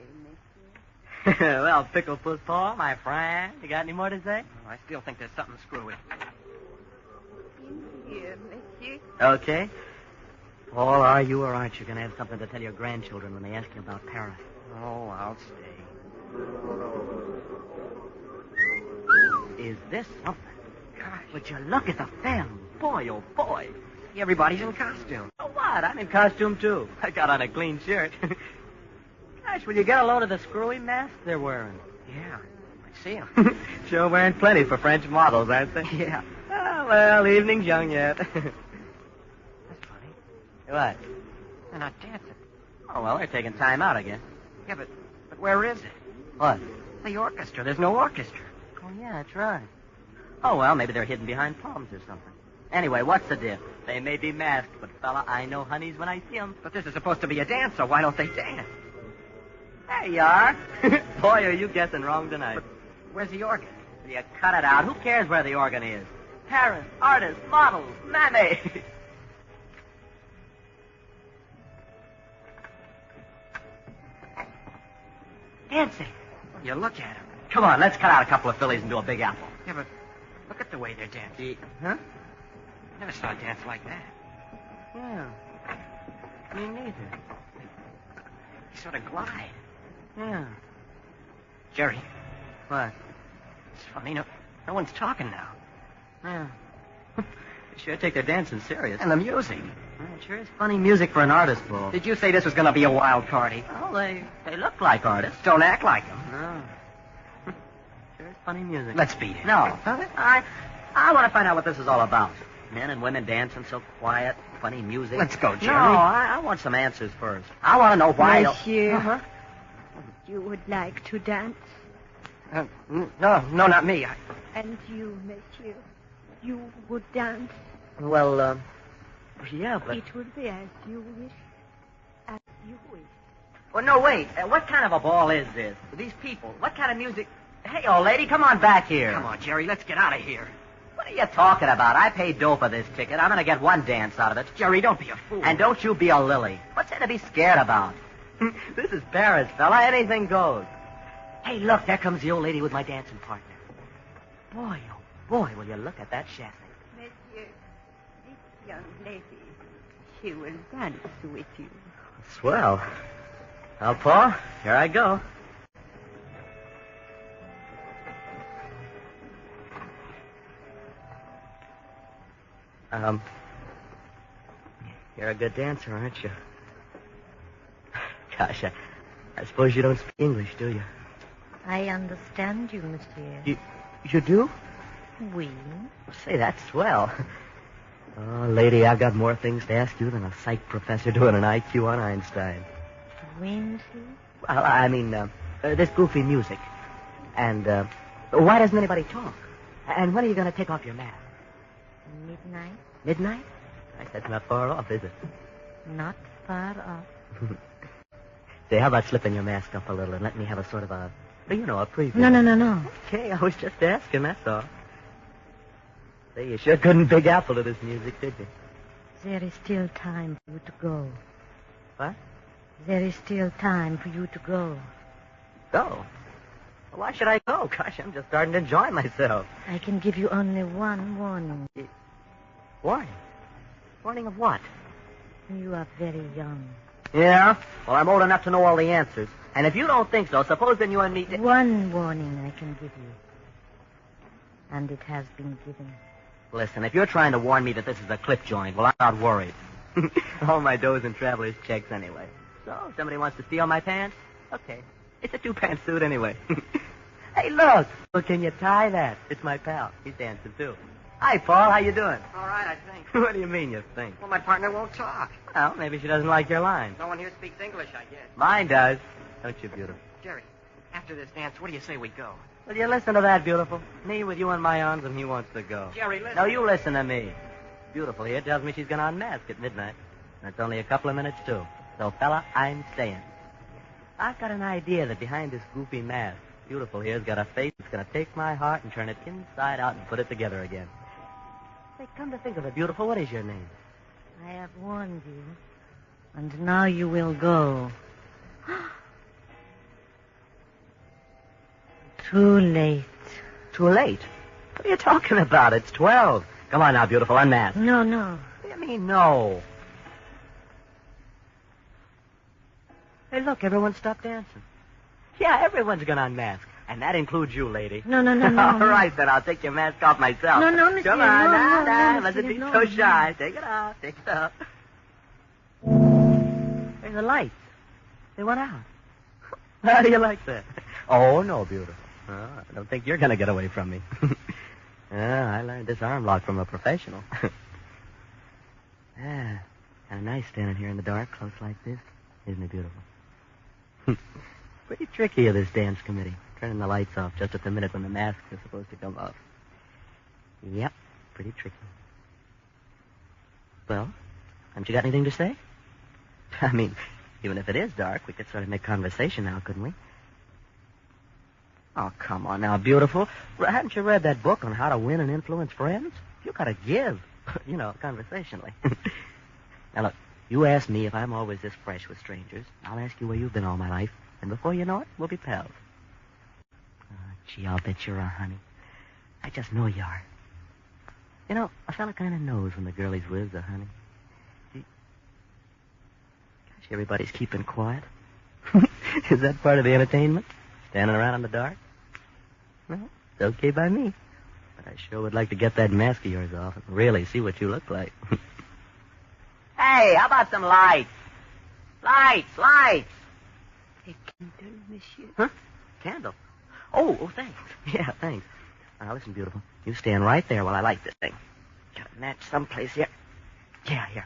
S7: monsieur.
S10: Well, Pickle Puss Paul, my friend, you got any more to say?
S11: Oh, I still think there's something screwy.
S7: In here, monsieur.
S10: Okay. Paul, are you or aren't you going to have something to tell your grandchildren when they ask you about Paris?
S11: Oh, I'll stay.
S10: Is this something? Gosh, would you look at the film? Boy, oh, boy.
S11: Everybody's in costume.
S10: Oh, what? I'm in costume, too. I got on a clean shirt. Gosh, will you get a load of the screwy mask they're wearing?
S11: Yeah, I see them.
S10: Sure wearing plenty for French models, aren't they?
S11: Yeah.
S10: Oh, well, evening's young yet.
S11: That's funny.
S10: What?
S11: They're not dancing.
S10: Oh, well, they're taking time out, I guess.
S11: Yeah, but where is it?
S10: What?
S11: The orchestra. There's no orchestra.
S10: Oh, yeah, that's right. Oh, well, maybe they're hidden behind palms or something. Anyway, what's the diff? They may be masked, but, fella, I know honeys when I see them.
S11: But this is supposed to be a dance, so why don't they dance?
S10: There you are. Boy, are you guessing wrong tonight.
S11: But where's the organ?
S10: Will you cut it out? Who cares where the organ is? Paris, artists, models, mammy.
S11: Dancing. You look at them.
S10: Come on, let's cut out a couple of fillies and do a big apple.
S11: Yeah, but look at the way they're dancing.
S10: Huh?
S11: Never saw a dance like that.
S10: Yeah. Me neither.
S11: They sort of glide.
S10: Yeah.
S11: Jerry.
S10: What?
S11: It's funny. No one's talking now.
S10: Yeah. They sure take their dancing serious.
S11: And the music.
S10: It sure is funny music for an artist ball.
S11: Did you say this was going to be a wild party?
S10: Well, they look like artists.
S11: Don't act like them.
S10: No. Sure is funny music.
S11: Let's beat it.
S10: No. I want to find out what this is all about. Men and women dancing so quiet, funny music.
S11: Let's go, Jerry.
S10: No, I want some answers first. I want to know why...
S7: Monsieur,
S10: Uh-huh.
S7: you would like to dance?
S11: No, not me.
S7: And you, monsieur, you would dance?
S10: Well,
S11: Yeah, but...
S13: It will be as you wish. As you wish.
S11: Well, no, wait. What kind of a ball is this? These people, what kind of music... Hey, old lady, come on back here.
S12: Come on, Jerry, let's get out of here.
S11: What are you talking about? I paid dough for this ticket. I'm going to get one dance out of it.
S12: Jerry, don't be a fool.
S11: And don't you be a lily. What's there to be scared about? This is Paris, fella. Anything goes. Hey, look, there comes the old lady with my dancing partner. Boy, oh boy, will you look at that chassis.
S13: Monsieur, this young lady, she will dance with you.
S11: Swell. Well, Paul, here I go. You're a good dancer, aren't you? Gosh, I suppose you don't speak English, do you?
S13: I understand you, monsieur.
S11: You do?
S13: Oui.
S11: Say, that's swell. Oh, lady, I've got more things to ask you than a psych professor doing an IQ on Einstein.
S13: Wincy?
S11: Well, I mean, this goofy music. And, why doesn't anybody talk? And when are you going to take off your mask?
S13: Midnight?
S11: Midnight? That's not far off, is it?
S13: Not far off.
S11: Say, how about slipping your mask up a little and let me have a sort of a preview?
S13: No.
S11: Okay, I was just asking, that's all. Say, you sure couldn't Big Apple to this music, did you?
S13: There is still time for you to go.
S11: What?
S13: There is still time for you to go.
S11: Go? Well, why should I go? Gosh, I'm just starting to enjoy myself.
S13: I can give you only one warning.
S11: Warning? Warning of what?
S13: You are very young.
S11: Yeah? Well, I'm old enough to know all the answers. And if you don't think so, suppose then you and me...
S13: One warning I can give you. And it has been given.
S11: Listen, if you're trying to warn me that this is a clip joint, well, I'm not worried. All my dough's in traveler's checks anyway. So, if somebody wants to steal my pants, okay. It's a two-pants suit anyway. Hey, look! Well, can you tie that? It's my pal. He's dancing, too. Hi, Paul. How you doing?
S12: All right, I think.
S11: What do you mean, you think?
S12: Well, my partner won't talk.
S11: Well, maybe she doesn't like your line.
S12: No one here speaks English, I guess.
S11: Mine does. Don't you, beautiful?
S12: Jerry, after this dance, what do you say we go?
S11: Will you listen to that, beautiful? Me with you in my arms and he wants to go.
S12: Jerry, listen.
S11: No, you listen to me. Beautiful here tells me she's going to unmask at midnight. And it's only a couple of minutes, too. So, fella, I'm staying. I've got an idea that behind this goofy mask, beautiful here's got a face that's going to take my heart and turn it inside out and put it together again. Say, come to think of it, beautiful, what is your name?
S13: I have warned you. And now you will go. Too late.
S11: Too late? What are you talking about? It's 12. Come on now, beautiful, unmask.
S13: No.
S11: What do you mean, no? Hey, look, everyone stopped dancing. Yeah, everyone's going to unmask. And that includes you, lady.
S13: No.
S11: All right, then I'll take your mask off myself.
S13: No, monsieur.
S11: Come on,
S13: no,
S11: now. Mustn't be
S13: no.
S11: so shy. Take it off. Hey, the lights. They went out. How do you like that? Oh, no, beautiful. Oh, I don't think you're going to get away from me. I learned this arm lock from a professional. Kind of nice standing here in the dark, close like this. Isn't it beautiful? Pretty tricky of this dance committee. Turning the lights off just at the minute when the mask is supposed to come off. Yep, pretty tricky. Well, haven't you got anything to say? I mean, even if it is dark, we could sort of make conversation now, couldn't we? Oh, come on now, beautiful. Haven't you read that book on how to win and influence friends? You gotta give, conversationally. Now, look, you ask me if I'm always this fresh with strangers. I'll ask you where you've been all my life. And before you know it, we'll be pals. Oh, gee, I'll bet you're a honey. I just know you are. A fella kind of knows when the girl he's with is a honey. Gosh, everybody's keeping quiet. Is that part of the entertainment? Standing around in the dark? Well, it's okay by me. But I sure would like to get that mask of yours off and really see what you look like. Hey, how about some lights? Lights!
S13: A candle, monsieur.
S11: Huh? Candle? Oh, thanks. Yeah, thanks. Now, listen, beautiful. You stand right there while I light this thing. Got a match someplace here. Yeah, here.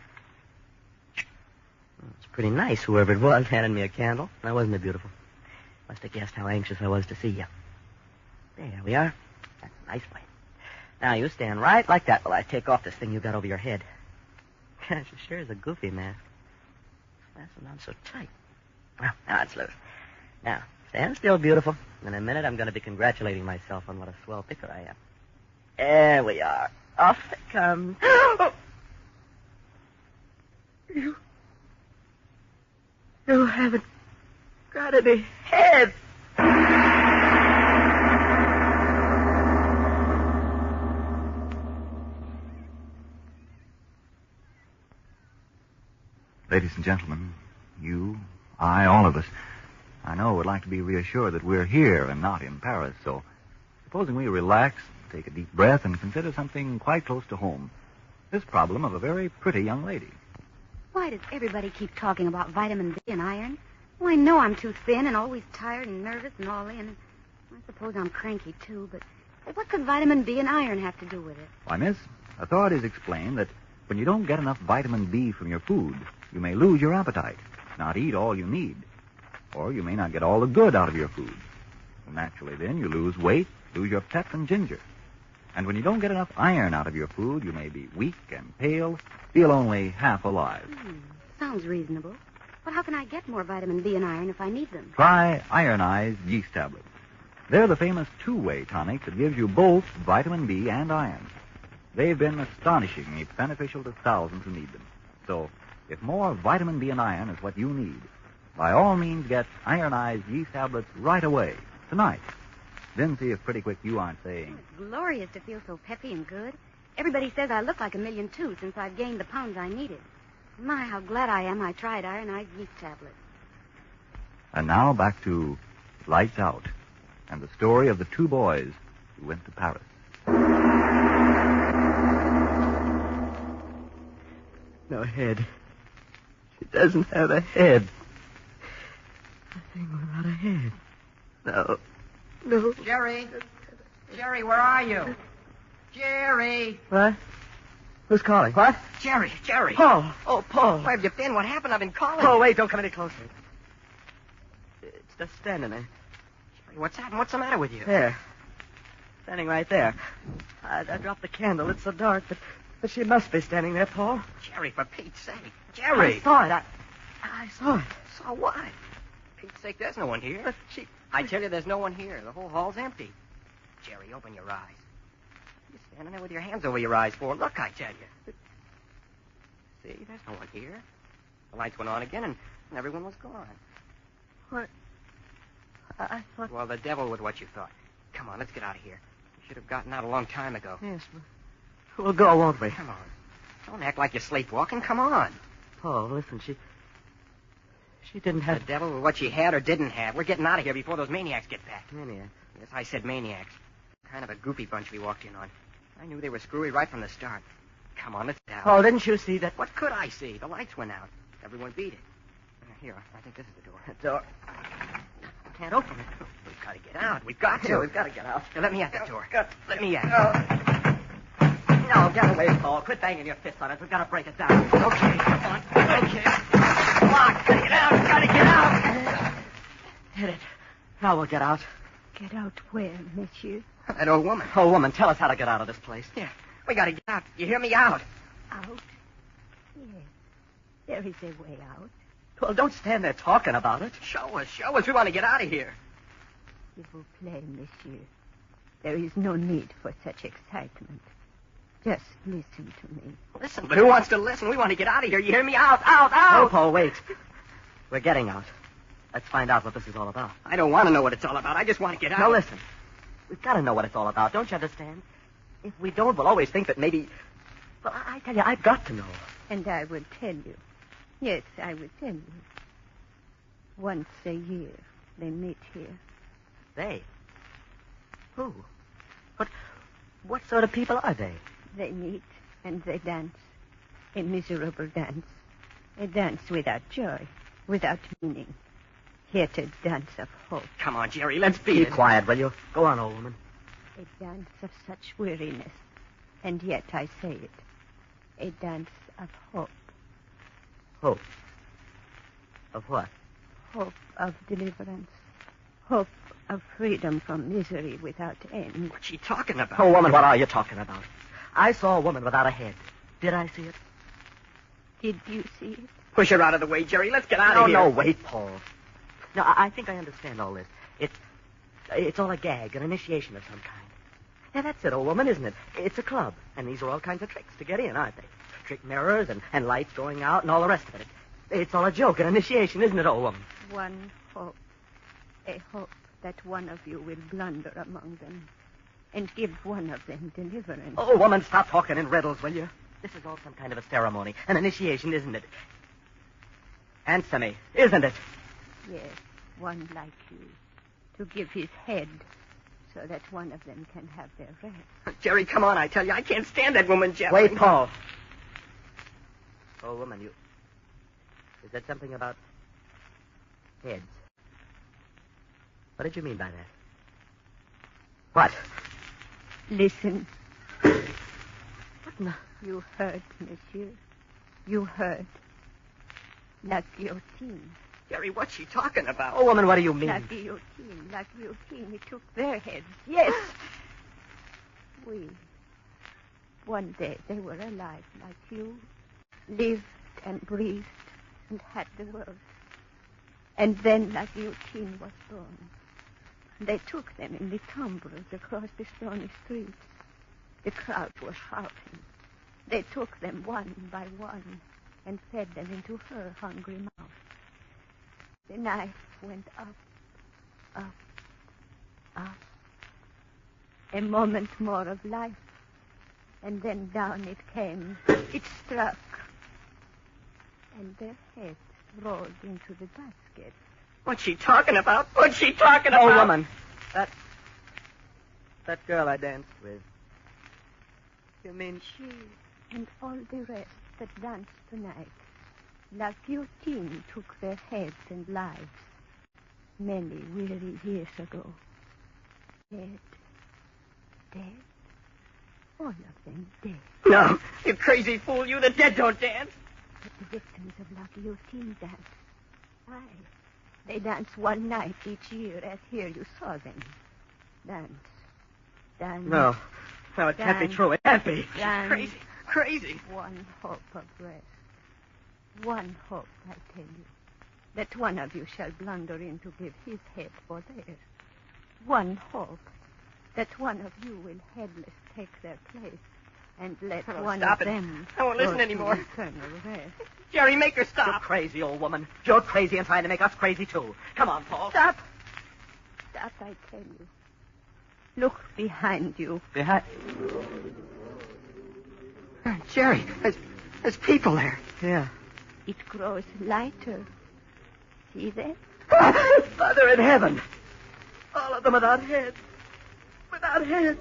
S11: It's pretty nice, whoever it was handed me a candle. Now, wasn't it beautiful? Must have guessed how anxious I was to see you. There we are. That's a nice way. Now, you stand right like that while I take off this thing you got over your head. Gosh, it sure is a goofy mask. Fastened on so tight. Well, now it's loose. Now, stand still, beautiful. In a minute, I'm going to be congratulating myself on what a swell picker I am. There we are. Off it comes. You haven't got any head.
S9: Ladies and gentlemen, you, I, all of us, I know would like to be reassured that we're here and not in Paris, so supposing we relax, take a deep breath, and consider something quite close to home. This problem of a very pretty young lady.
S14: Why does everybody keep talking about vitamin B and iron? Well, I know I'm too thin and always tired and nervous and all in. And I suppose I'm cranky, too, but what could vitamin B and iron have to do with it?
S9: Why, miss, authorities explain that when you don't get enough vitamin B from your food, you may lose your appetite, not eat all you need. Or you may not get all the good out of your food. And naturally, then, you lose weight, lose your pep and ginger. And when you don't get enough iron out of your food, you may be weak and pale, feel only half alive.
S14: Sounds reasonable. But how can I get more vitamin B and iron if I need them?
S9: Try ironized yeast tablets. They're the famous two-way tonic that gives you both vitamin B and iron. They've been astonishingly beneficial to thousands who need them. So, if more vitamin B and iron is what you need, by all means get ironized yeast tablets right away, tonight. Then see if pretty quick you aren't saying...
S14: It's glorious to feel so peppy and good. Everybody says I look like 1,000,000 too since I've gained the pounds I needed. My, how glad I am I tried ironized yeast tablets.
S9: And now back to Lights Out and the story of the two boys who went to Paris.
S11: No head. She doesn't have a head. A thing without a head. No. No.
S12: Jerry! Jerry, where are you? Jerry!
S11: What? Who's calling? What?
S12: Jerry!
S11: Paul! Oh, Paul.
S12: Where have you been? What happened? I've been calling.
S11: Oh, wait, don't come any closer. It's just standing there.
S12: Jerry, what's happened? What's the matter with you?
S11: There. Standing right there. I dropped the candle. It's so dark, but she must be standing there, Paul.
S12: Jerry, for Pete's sake. Jerry!
S11: I saw it. I saw it.
S12: Saw what? For Pete's sake, there's no one here.
S11: But
S12: I tell you, there's no one here. The whole hall's empty. Jerry, open your eyes. You're standing there with your hands over your eyes for. Look, I tell you. See, there's no one here. The lights went on again, and everyone was gone.
S11: What? I thought...
S12: Well, the devil with what you thought. Come on, let's get out of here. We should have gotten out a long time ago.
S11: Yes, we'll go, won't we?
S12: Come on. Don't act like you're sleepwalking. Come on.
S11: Paul, listen, she didn't have...
S12: The devil with what she had or didn't have. We're getting out of here before those maniacs get back.
S11: Maniacs?
S12: Yes, I said maniacs. Kind of a goofy bunch we walked in on. I knew they were screwy right from the start. Come on, let's get out.
S11: Oh, didn't you see that?
S12: What could I see? The lights went out. Everyone beat it. Here, I think this is the door.
S11: The door.
S12: Can't open it. We've got to get out. We've got to.
S11: We've got to get out.
S12: Now, let me at the door. Let me at
S11: it. No, get away, Paul. Quit banging your fist on it. We've got to break it down.
S12: Okay, come on. Okay. Come on, gotta get out. Gotta get out.
S11: Hit it. Now we'll get out.
S13: Get out where, monsieur?
S12: That old woman.
S11: Oh, woman, tell us how to get out of this place.
S12: Yeah, we gotta get out. You hear me? Out.
S13: Out? Yes. There is a way out.
S11: Well, don't stand there talking about it.
S12: Show us. We want to get out of here.
S13: S'il vous plaît, monsieur. There is no need for such excitement. Just listen to me.
S12: Listen, but who wants to listen? We want to get out of here. You hear me? Out.
S11: No, Paul, wait. We're getting out. Let's find out what this is all about.
S12: I don't want to know what it's all about. I just want to get out.
S11: Now, listen. We've got to know what it's all about. Don't you understand? If we don't, we'll always think that maybe... Well, I tell you, I've got to know.
S13: And I will tell you. Yes, I will tell you. Once a year, they meet here.
S11: They? Who? What sort of people are they?
S13: They meet and they dance. A miserable dance. A dance without joy, without meaning. Yet a dance of hope.
S12: Come on, Jerry, let's beat
S11: Be
S12: it.
S11: quiet, will you? Go on, old woman.
S13: A dance of such weariness. And yet I say it. A dance of hope.
S11: Hope? Of what?
S13: Hope of deliverance. Hope of freedom from misery without end.
S12: What's she talking about?
S11: Oh, woman, what are you talking about? I saw a woman without a head. Did I see it?
S13: Did you see it?
S12: Push her out of the way, Jerry. Let's get out of here.
S11: No, wait, Paul. No, I think I understand all this. It's all a gag, an initiation of some kind. Yeah, that's it, old woman, isn't it? It's a club, and these are all kinds of tricks to get in, aren't they? Trick mirrors and lights going out and all the rest of it. It's all a joke, an initiation, isn't it, old woman?
S13: One hope. A hope that one of you will blunder among them and give one of them deliverance.
S11: Oh, woman, stop talking in riddles, will you? This is all some kind of a ceremony, an initiation, isn't it? Answer me, isn't it?
S13: Yes, one like you. To give his head so that one of them can have their rest.
S12: Jerry, come on, I tell you. I can't stand that woman, Jerry.
S11: Wait, Paul. Oh, woman, you said something about heads. What did you mean by that? What?
S13: Listen.
S11: What in the...
S13: You heard, monsieur. You heard. La guillotine.
S12: Jerry, what's she talking about?
S11: Oh, woman, what do you mean?
S13: La guillotine. La guillotine. He took their heads. Yes. One day they were alive like you. Lived and breathed and had the world. And then La guillotine was born. They took them in the tumbrels across the stony streets. The crowd was shouting. They took them one by one and fed them into her hungry mouth. The knife went up, up, up. A moment more of life, and then down it came. It struck, and their heads rolled into the basket.
S12: What's she talking about? What's she talking about?
S11: Oh, woman. That girl I danced with. You mean...
S13: She and all the rest that danced tonight. La guillotine took their heads and lives many weary years ago. Dead. All of them dead.
S12: No, you crazy fool. You, the dead don't dance.
S13: But the victims of La guillotine dance. Aye. They dance one night each year, as here you saw them. Dance.
S11: No, it can't be true. It can't be.
S12: She's crazy.
S13: One hope of rest. One hope, I tell you. That one of you shall blunder in to give his head for theirs. One hope. That one of you will headless take their place and let one
S12: stop
S13: of
S12: it.
S13: them...
S12: I won't listen anymore.
S13: Eternal rest.
S12: Jerry, make her stop.
S11: You're crazy, old woman. You're crazy and trying to make us crazy, too. Come on, Paul.
S13: Stop, I tell you. Look behind you.
S11: Behind...
S12: Jerry, there's people there.
S11: Yeah.
S13: It grows lighter. See that?
S11: Father in heaven. All of them without heads. Without heads.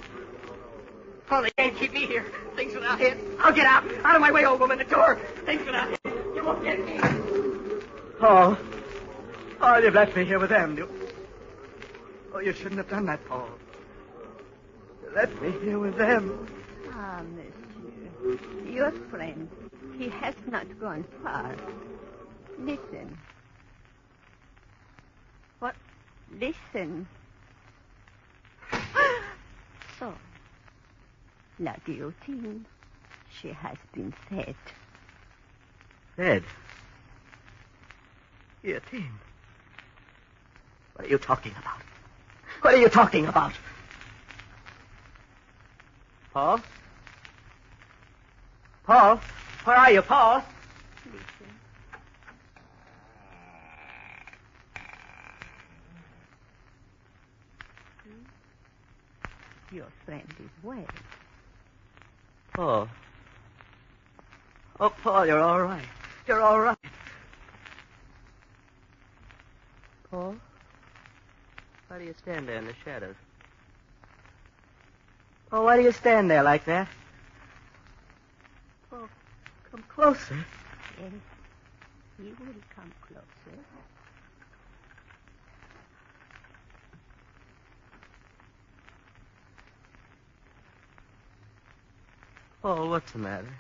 S12: Oh, they can't keep me here. Things without heads. I'll get out. Out of my way, old woman. The door. Things without heads. You won't get me.
S11: Paul. Paul, you've left me here with them. You shouldn't have done that, Paul. You left me here with them.
S13: Ah, monsieur. Your friend. He has not gone far. Listen.
S11: What?
S13: Listen. So, La guillotine, she has been fed.
S11: Fed? Guillotine? What are you talking about? What are you talking about? Paul? Paul? Where are you, Paul?
S13: Listen. Your friend is well.
S11: Paul. Oh, Paul, you're all right. You're all right. Paul? Why do you stand there in the shadows? Paul, why do you stand there like that? Paul, come closer.
S13: Yes, he will come closer.
S11: Paul, what's the matter?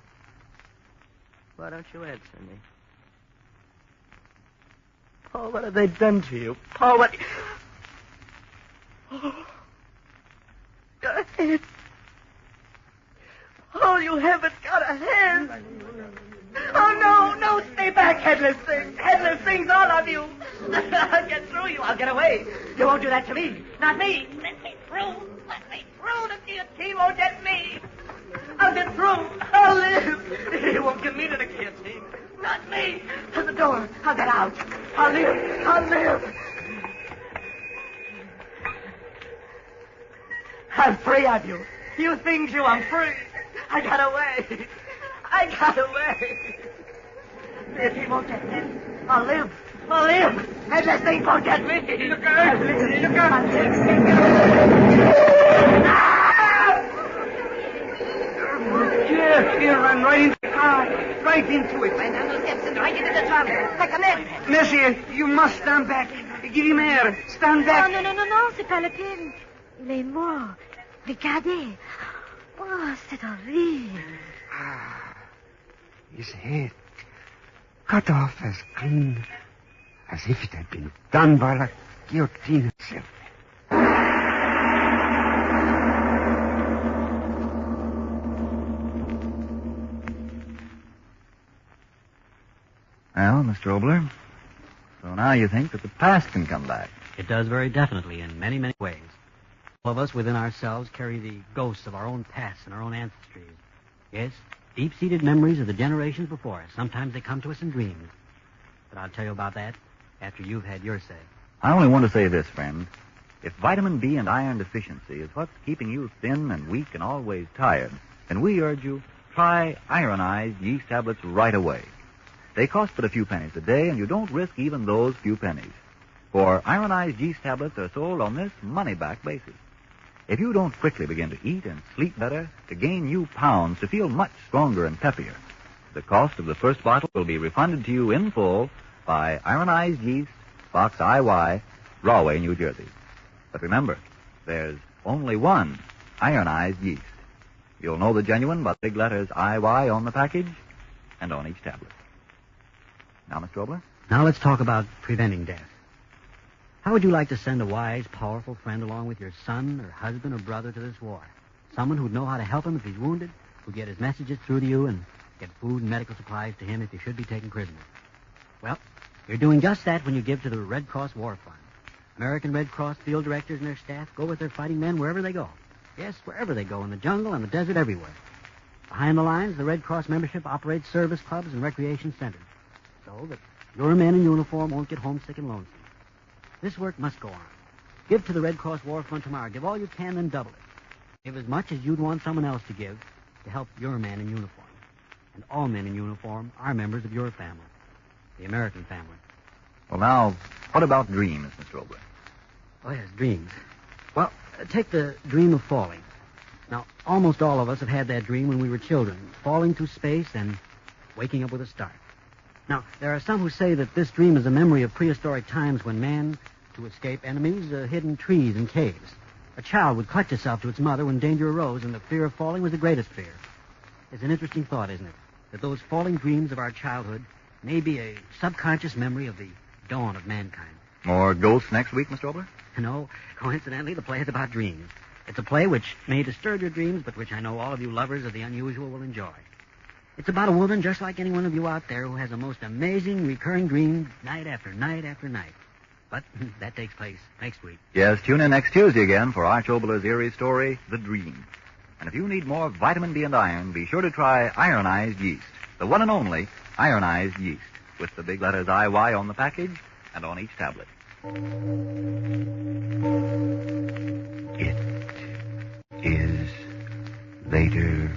S11: Why don't you answer me? Paul, what have they done to you? Paul, what... Oh, your head. Paul, you haven't got a hand. Oh, no,
S12: back, headless things. Headless things, all of you. I'll get through you. I'll get away. You won't do that to me. Not me. Let me through. Let me through. The guillotine won't get me. I'll get through. I'll live. You won't get me to the guillotine. Not me. To the door. I'll get out. I'll live. I'll live. I'm free of you. You things, you, I'm free. I got away. I got away. If he won't get me, I'll live. I'll live. And this thing won't get me. Look out. Look out.
S6: Yes, here, run right into the car. Right into it.
S12: Right down those steps and right into the drum. Like a madman.
S6: Monsieur, you must stand back. Give him air. Stand back.
S14: Non, non, non, non, c'est pas la peine. Il est mort. Regardez. Oh, c'est horrible.
S8: His head cut off as clean as if it had been done by the guillotine itself.
S9: Well, Mr. Obler, so now you think that the past can come back.
S10: It does very definitely in many, many ways. All of us within ourselves carry the ghosts of our own past and our own ancestries. Yes, deep-seated memories of the generations before us. Sometimes they come to us in dreams. But I'll tell you about that after you've had your say.
S9: I only want to say this, friend. If vitamin B and iron deficiency is what's keeping you thin and weak and always tired, then we urge you, try ironized yeast tablets right away. They cost but a few pennies a day, and you don't risk even those few pennies. For ironized yeast tablets are sold on this money-back basis. If you don't quickly begin to eat and sleep better, to gain new pounds, to feel much stronger and peppier, the cost of the first bottle will be refunded to you in full by Ironized Yeast, Box IY, Rahway, New Jersey. But remember, there's only one ironized yeast. You'll know the genuine by the big letters IY on the package and on each tablet. Now, Mr. Obler?
S10: Now let's talk about preventing death. How would you like to send a wise, powerful friend along with your son or husband or brother to this war? Someone who'd know how to help him if he's wounded, who'd get his messages through to you and get food and medical supplies to him if he should be taken prisoner. Well, you're doing just that when you give to the Red Cross War Fund. American Red Cross field directors and their staff go with their fighting men wherever they go. Yes, wherever they go, in the jungle, in the desert, everywhere. Behind the lines, the Red Cross membership operates service clubs and recreation centers so that your men in uniform won't get homesick and lonesome. This work must go on. Give to the Red Cross War Fund tomorrow. Give all you can, then double it. Give as much as you'd want someone else to give to help your man in uniform. And all men in uniform are members of your family, the American family.
S9: Well, now, what about dreams, Mr. Obler?
S10: Oh, yes, dreams. Well, take the dream of falling. Now, almost all of us have had that dream when we were children, falling through space and waking up with a start. Now, there are some who say that this dream is a memory of prehistoric times when man, to escape enemies, hid in trees and caves. A child would clutch itself to its mother when danger arose, and the fear of falling was the greatest fear. It's an interesting thought, isn't it? That those falling dreams of our childhood may be a subconscious memory of the dawn of mankind.
S9: More ghosts next week, Mr. Obler?
S10: No, coincidentally, the play is about dreams. It's a play which may disturb your dreams, but which I know all of you lovers of the unusual will enjoy. It's about a woman just like any one of you out there who has a most amazing recurring dream night after night after night. But that takes place next week.
S9: Yes, tune in next Tuesday again for Arch Obler's eerie story, The Dream. And if you need more vitamin B and iron, be sure to try ironized yeast, the one and only ironized yeast, with the big letters IY on the package and on each tablet.
S8: It is later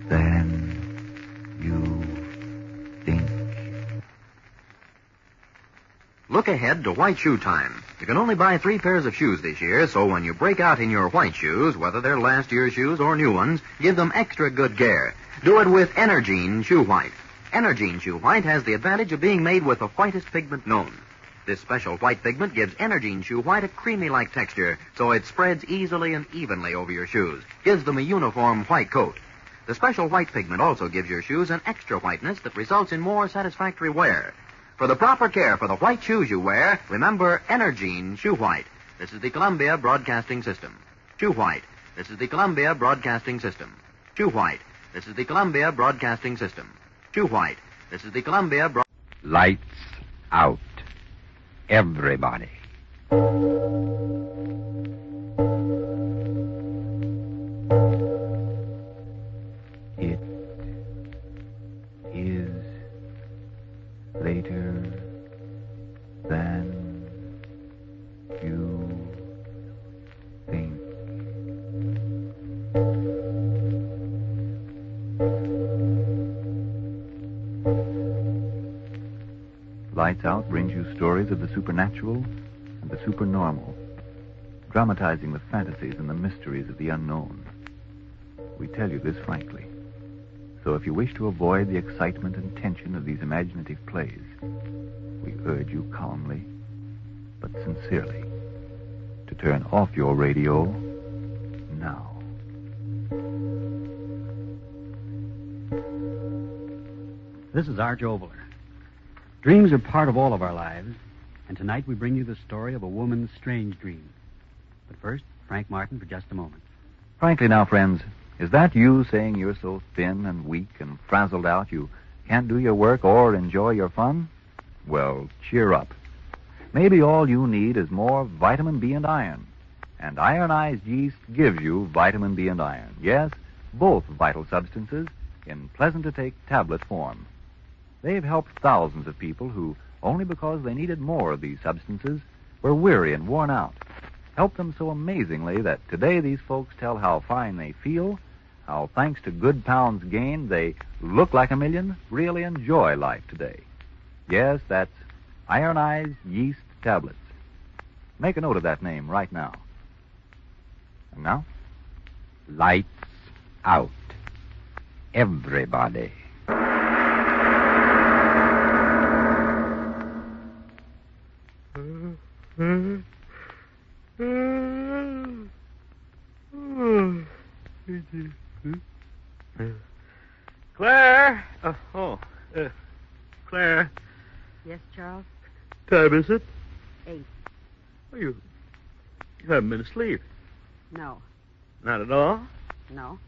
S8: than you think.
S15: Look ahead to white shoe time. You can only buy 3 pairs of shoes this year, so when you break out in your white shoes, whether they're last year's shoes or new ones, give them extra good care. Do it with Energine Shoe White. Energine Shoe White has the advantage of being made with the whitest pigment known. This special white pigment gives Energine Shoe White a creamy-like texture, so it spreads easily and evenly over your shoes, gives them a uniform white coat. The special white pigment also gives your shoes an extra whiteness that results in more satisfactory wear. For the proper care for the white shoes you wear, remember Energine Shoe White. This is the Columbia Broadcasting System. Shoe White. This is the Columbia Broadcasting System. Shoe White. This is the Columbia Broadcasting System. Shoe White. This is the Columbia Broadcasting
S2: Lights out. Everybody. It is later than you think. Lights Out brings you stories of the supernatural and the supernormal, dramatizing the fantasies and the mysteries of the unknown. We tell you this frankly. So if you wish to avoid the excitement and tension of these imaginative plays, we urge you calmly, but sincerely, to turn off your radio now.
S10: This is Arch Obler. Dreams are part of all of our lives, and tonight we bring you the story of a woman's strange dream. But first, Frank Martin for just a moment.
S9: Frankly now, friends, is that you saying you're so thin and weak and frazzled out you can't do your work or enjoy your fun? Well, cheer up. Maybe all you need is more vitamin B and iron. And ironized yeast gives you vitamin B and iron. Yes, both vital substances in pleasant-to-take tablet form. They've helped thousands of people who, only because they needed more of these substances, were weary and worn out. Helped them so amazingly that today these folks tell how fine they feel, how thanks to good pounds gained, they look like a million, really enjoy life today. Yes, that's ironized yeast tablets. Make a note of that name right now. And now?
S2: Lights out. Everybody.
S5: Claire! Claire.
S7: Yes, Charles?
S5: Time is it?
S7: 8.
S5: Oh, you haven't been asleep.
S7: No.
S5: Not at all?
S7: No.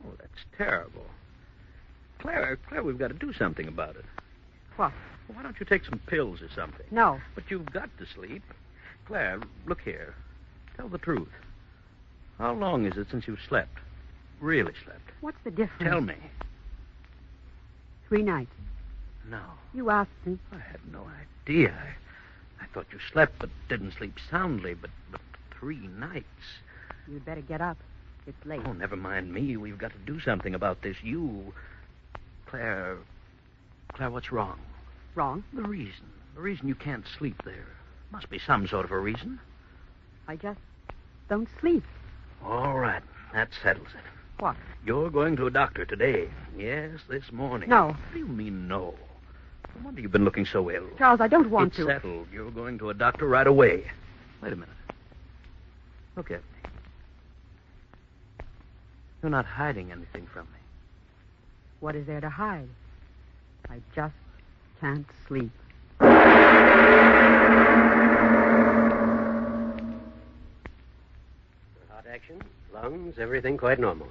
S5: Oh, that's terrible. Claire, we've got to do something about it.
S7: What?
S5: Why don't you take some pills or something?
S7: No.
S5: But you've got to sleep. Claire, look here. Tell the truth. How long is it since you've slept? Really slept?
S7: What's the difference?
S5: Tell me.
S7: 3 nights.
S5: No.
S7: You asked me.
S5: I had no idea. I thought you slept but didn't sleep soundly, but 3 nights.
S7: You'd better get up. It's late.
S5: Oh, never mind me. We've got to do something about this. Claire, what's wrong?
S7: Wrong?
S5: The reason you can't sleep there. Must be some sort of a reason.
S7: I just don't sleep.
S5: All right. That settles it.
S7: What?
S5: You're going to a doctor today. Yes, this morning.
S7: No.
S5: What do you mean, no? No wonder you've been looking so ill.
S7: Charles, I don't want to.
S5: It's settled. You're going to a doctor right away. Wait a minute. Look at me. You're not hiding anything from me.
S7: What is there to hide? I just can't sleep.
S16: Heart action, lungs, everything quite normal.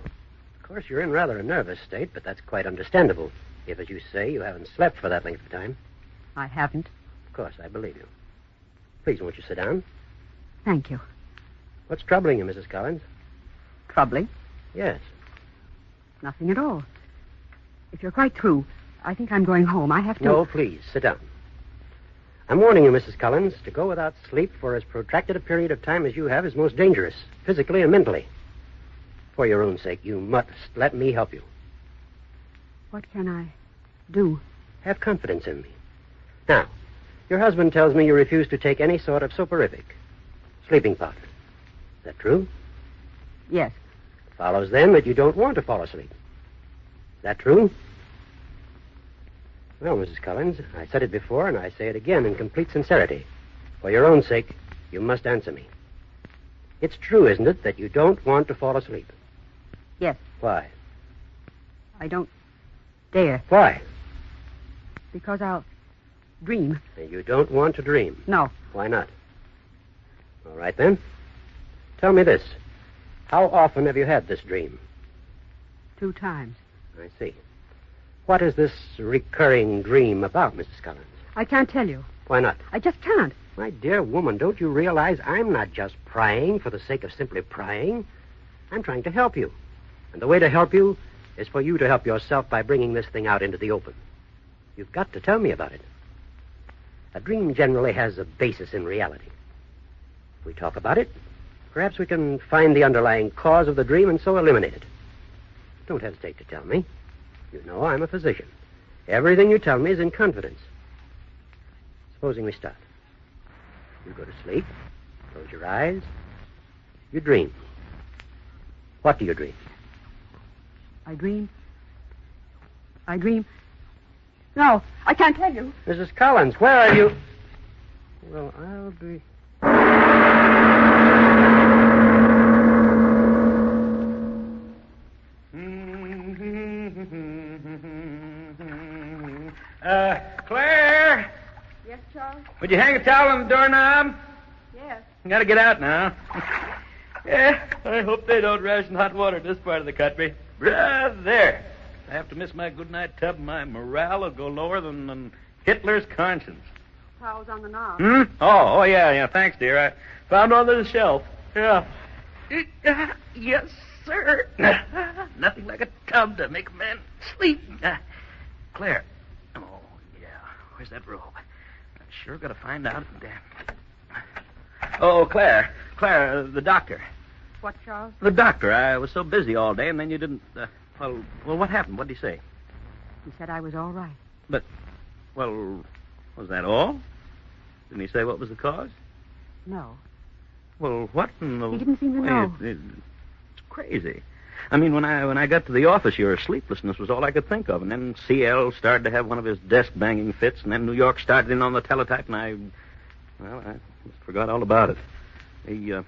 S16: Of course, you're in rather a nervous state, but that's quite understandable. If, as you say, you haven't slept for that length of time.
S7: I haven't.
S16: Of course, I believe you. Please, won't you sit down?
S7: Thank you.
S16: What's troubling you, Mrs. Collins?
S7: Troubling?
S16: Yes.
S7: Nothing at all. If you're quite through, I think I'm going home. I have to...
S16: No, please, sit down. I'm warning you, Mrs. Collins, to go without sleep for as protracted a period of time as you have is most dangerous, physically and mentally. For your own sake, you must let me help you.
S7: What can I do?
S16: Have confidence in me. Now, your husband tells me you refuse to take any sort of soporific, sleeping powder. Is that true?
S7: Yes.
S16: Follows then that you don't want to fall asleep. Is that true? Well, Mrs. Collins, I said it before, and I say it again in complete sincerity. For your own sake, you must answer me. It's true, isn't it, that you don't want to fall asleep?
S7: Yes.
S16: Why?
S7: I don't dare.
S16: Why?
S7: Because I'll dream.
S16: You don't want to dream?
S7: No.
S16: Why not? All right, then. Tell me this. How often have you had this dream?
S7: 2 times.
S16: I see. What is this recurring dream about, Mrs. Collins?
S17: I can't tell you.
S16: Why not?
S17: I just can't.
S16: My dear woman, don't you realize I'm not just prying for the sake of simply prying? I'm trying to help you. And the way to help you is for you to help yourself by bringing this thing out into the open. You've got to tell me about it. A dream generally has a basis in reality. If we talk about it, perhaps we can find the underlying cause of the dream and so eliminate it. Don't hesitate to tell me. You know I'm a physician. Everything you tell me is in confidence. Supposing we start. You go to sleep, close your eyes, you dream. What do you dream?
S17: I dream. No, I can't tell you.
S16: Mrs. Collins, where are you? Well, I'll be...
S5: Claire?
S7: Yes, Charles?
S5: Would you hang a towel on the doorknob?
S7: Yes.
S5: Gotta get out now. Yeah, I hope they don't ration hot water in this part of the country. There. I have to miss my goodnight tub, my morale will go lower than Hitler's conscience.
S7: Towels on the knob.
S5: Oh, yeah. Thanks, dear. I found one on the shelf. Yeah. Yes, sir. Nothing like a tub to make a man sleep. Claire. Oh, yeah. Where's that robe? I'm sure got to find out. Oh, Claire. Claire, the doctor.
S7: What, Charles?
S5: The doctor. I was so busy all day, and then you didn't... Well, what happened? What did he say?
S17: He said I was all right.
S5: But, well, was that all? Didn't he say what was the cause?
S17: No.
S5: Well, what in the...
S17: He didn't seem to know.
S5: It's crazy. I mean, when I got to the office, your sleeplessness was all I could think of. And then CL started to have one of his desk-banging fits, and then New York started in on the teletype, and I just forgot all about it. The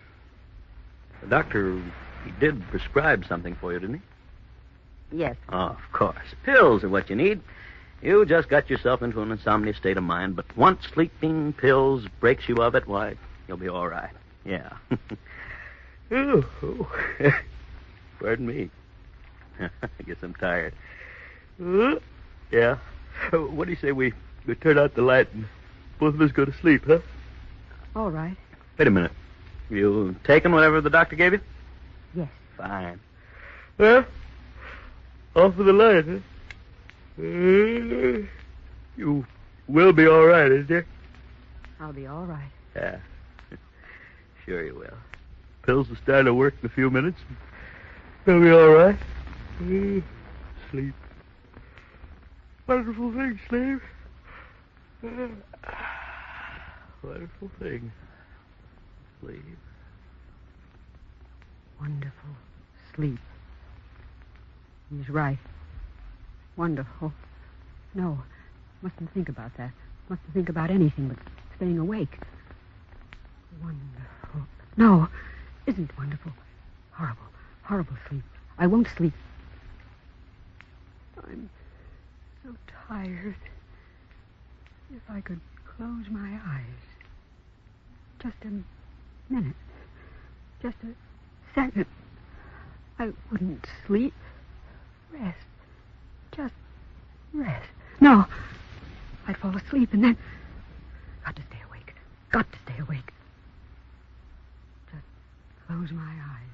S5: doctor, he did prescribe something for you, didn't he?
S17: Yes.
S5: Oh, of course. Pills are what you need. You just got yourself into an insomnia state of mind, but once sleeping pills breaks you of it, why, you'll be all right. Yeah. Oh. Pardon me. I guess I'm tired. Yeah. What do you say we turn out the light and both of us go to sleep, huh?
S17: All right.
S5: Wait a minute. You taken whatever the doctor gave you?
S17: Yes.
S5: Fine. Well, off with the light, huh? You will be all right, isn't you?
S17: I'll be all right.
S5: Yeah. Sure you will. Pills will start to work in a few minutes. You'll be all right. Sleep. Wonderful thing, sleep. Wonderful thing. Sleep.
S17: Wonderful sleep. He's right. Wonderful. No, mustn't think about that. Mustn't think about anything but staying awake. Wonderful. No, isn't wonderful. Horrible, horrible sleep. I won't sleep. I'm so tired. If I could close my eyes. Just a minute. Just a second. I wouldn't sleep. Rest. Just rest. No. I'd fall asleep and then... Got to stay awake. Got to stay awake. Just close my eyes.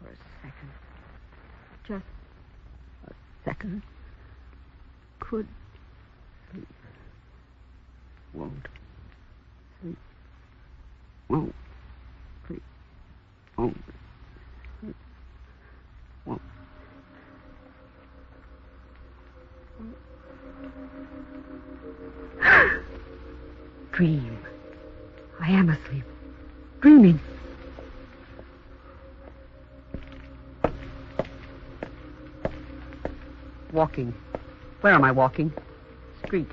S17: For a second. Just a second. Could sleep. Won't sleep. Won't sleep. Won't sleep. Won't. Dream. I am asleep. Dreaming. Walking. Where am I walking? Street.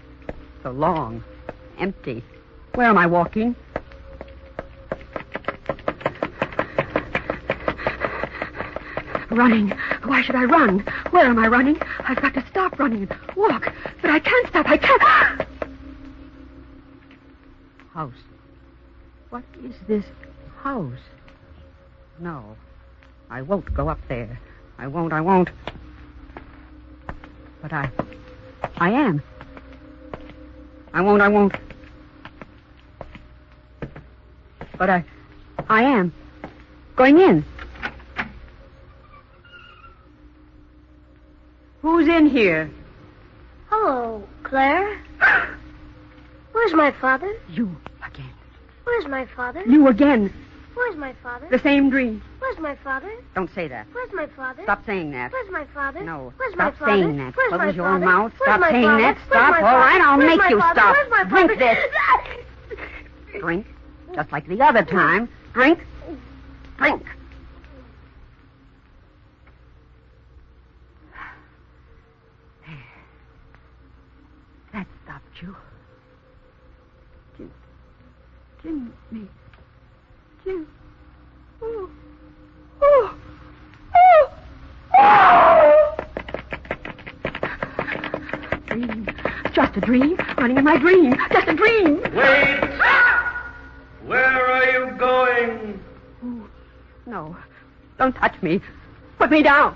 S17: So long. Empty. Where am I walking? Running. Why should I run? Where am I running? I've got to stop running and walk. But I can't stop. I can't. House. What is this house? No. I won't go up there. I won't. But I am. I won't. But I am. Going in. Who's in here?
S18: Hello, Claire. Where's my father?
S17: You again.
S18: Where's my father?
S17: You again.
S18: Where's my father?
S17: The same dream.
S18: Where's my father?
S17: Don't say that.
S18: Where's my father?
S17: Stop saying that.
S18: Where's my father?
S17: No.
S18: Where's
S17: Stop
S18: my father?
S17: saying that.
S18: Where's my
S17: Close your
S18: father?
S17: mouth.
S18: Where's
S17: Stop
S18: my
S17: saying
S18: father?
S17: that.
S18: Where's
S17: Stop.
S18: my
S17: All right, I'll
S18: Where's
S17: make
S18: my
S17: you
S18: father?
S17: stop.
S18: Where's my
S17: Drink
S18: father?
S17: this. Drink. Just like the other time. Drink. Drink. That stopped you. Jimmy. Jim. Oh. Oh. Oh. Oh. Dream. Just a dream. Running in my dream. Just a dream.
S5: Wait! Where are you going?
S17: Oh. No. Don't touch me. Put me down.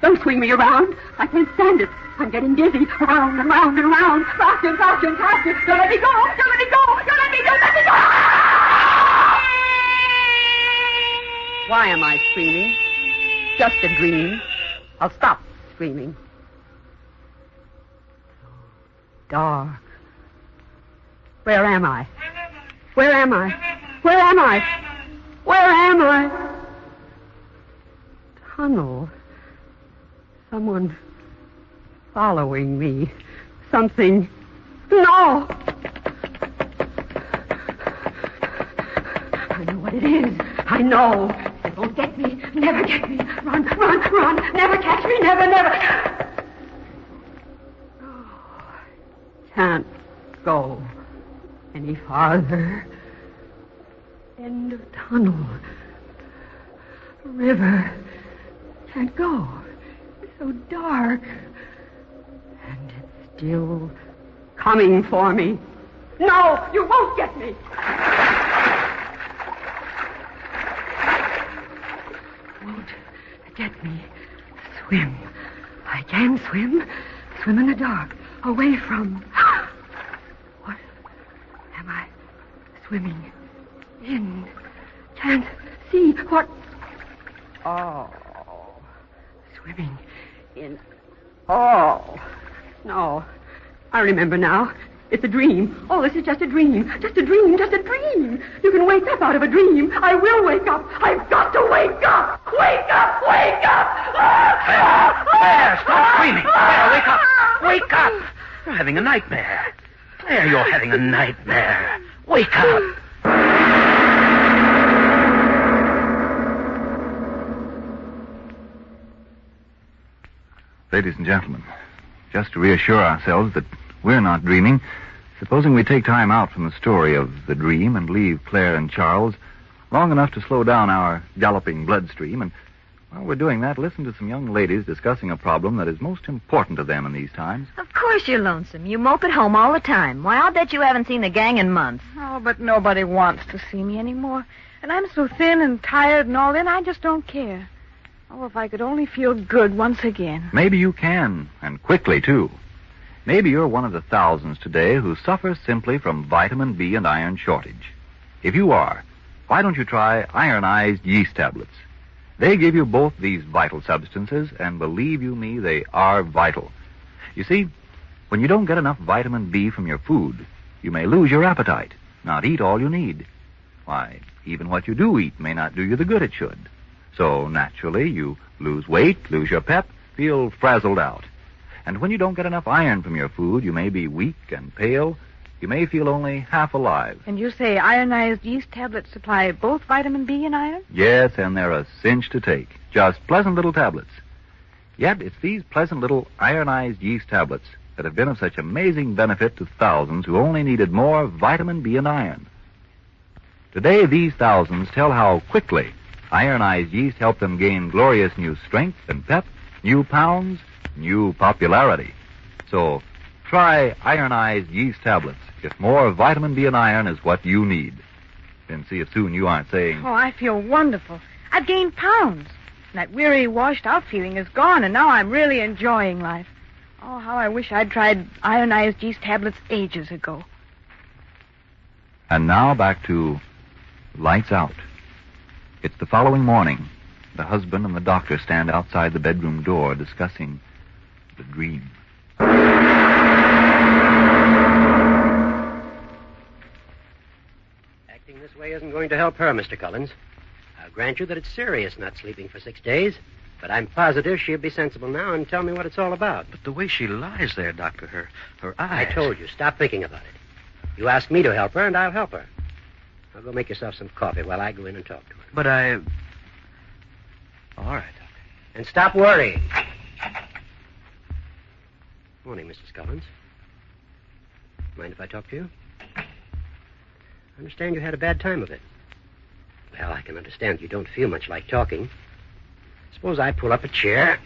S17: Don't swing me around. I can't stand it. I'm getting dizzy. Round and round and round. Faster and faster and faster. Don't let me go. Don't let me go. Don't let me go. Let me go. Why am I screaming? Just a dream. I'll stop screaming. Dark. Where am I? Where am I? Where am I? Where am I? Tunnel. Someone following me. Something. No! I know what it is. I know. It won't get me. Never get me. Run, run, run. Never catch me. Never, never. Oh, can't go any farther. End of tunnel. River. Can't go. It's so dark. And it's still coming for me. No, you won't get me. Won't get me. Swim. I can swim. Swim in the dark. Away from... What am I swimming in? Can't see what... Oh. Swimming in... Oh. No. I remember now. It's a dream. Oh, this is just a dream. Just a dream. Just a dream. You can wake up out of a dream. I will wake up. I've got to wake up. Wake up. Wake up.
S5: Claire, stop screaming. Claire, wake up. Wake up. You're having a nightmare. Claire, you're having a nightmare. Wake up.
S2: Ladies and gentlemen, just to reassure ourselves that we're not dreaming, supposing we take time out from the story of the dream and leave Claire and Charles long enough to slow down our galloping bloodstream, and while we're doing that, listen to some young ladies discussing a problem that is most important to them in these times.
S19: Of course you're lonesome. You mope at home all the time. Why, I'll bet you haven't seen the gang in months.
S4: Oh, but nobody wants to see me anymore. And I'm so thin and tired and all in, I just don't care. Oh, if I could only feel good once again.
S2: Maybe you can, and quickly, too. Maybe you're one of the thousands today who suffer simply from vitamin B and iron shortage. If you are, why don't you try ironized yeast tablets? They give you both these vital substances, and believe you me, they are vital. You see, when you don't get enough vitamin B from your food, you may lose your appetite, not eat all you need. Why, even what you do eat may not do you the good it should. So, naturally, you lose weight, lose your pep, feel frazzled out. And when you don't get enough iron from your food, you may be weak and pale. You may feel only half alive.
S4: And you say ironized yeast tablets supply both vitamin B and iron?
S2: Yes, and they're a cinch to take. Just pleasant little tablets. Yet it's these pleasant little ironized yeast tablets that have been of such amazing benefit to thousands who only needed more vitamin B and iron. Today, these thousands tell how quickly ironized yeast helped them gain glorious new strength and pep, new pounds, new popularity. So, try ironized yeast tablets if more vitamin B and iron is what you need. Then see if soon you aren't saying...
S4: Oh, I feel wonderful. I've gained pounds. And that weary, washed-out feeling is gone, and now I'm really enjoying life.
S7: Oh, how I wish I'd tried ionized yeast tablets ages ago.
S2: And now back to Lights Out. It's the following morning. The husband and the doctor stand outside the bedroom door discussing the dream.
S16: Acting this way isn't going to help her, Mr. Collins. I'll grant you that it's serious not sleeping for 6 days, but I'm positive she'll be sensible now and tell me what it's all about.
S5: But the way she lies there, Doctor, her eyes...
S16: I told you, stop thinking about it. You ask me to help her, and I'll help her. Now go make yourself some coffee while I go in and talk to her.
S5: But I... All right, Doctor.
S16: And stop worrying. Morning, Mrs. Collins. Mind if I talk to you? I understand you had a bad time of it. Well, I can understand you don't feel much like talking. Suppose I pull up a chair,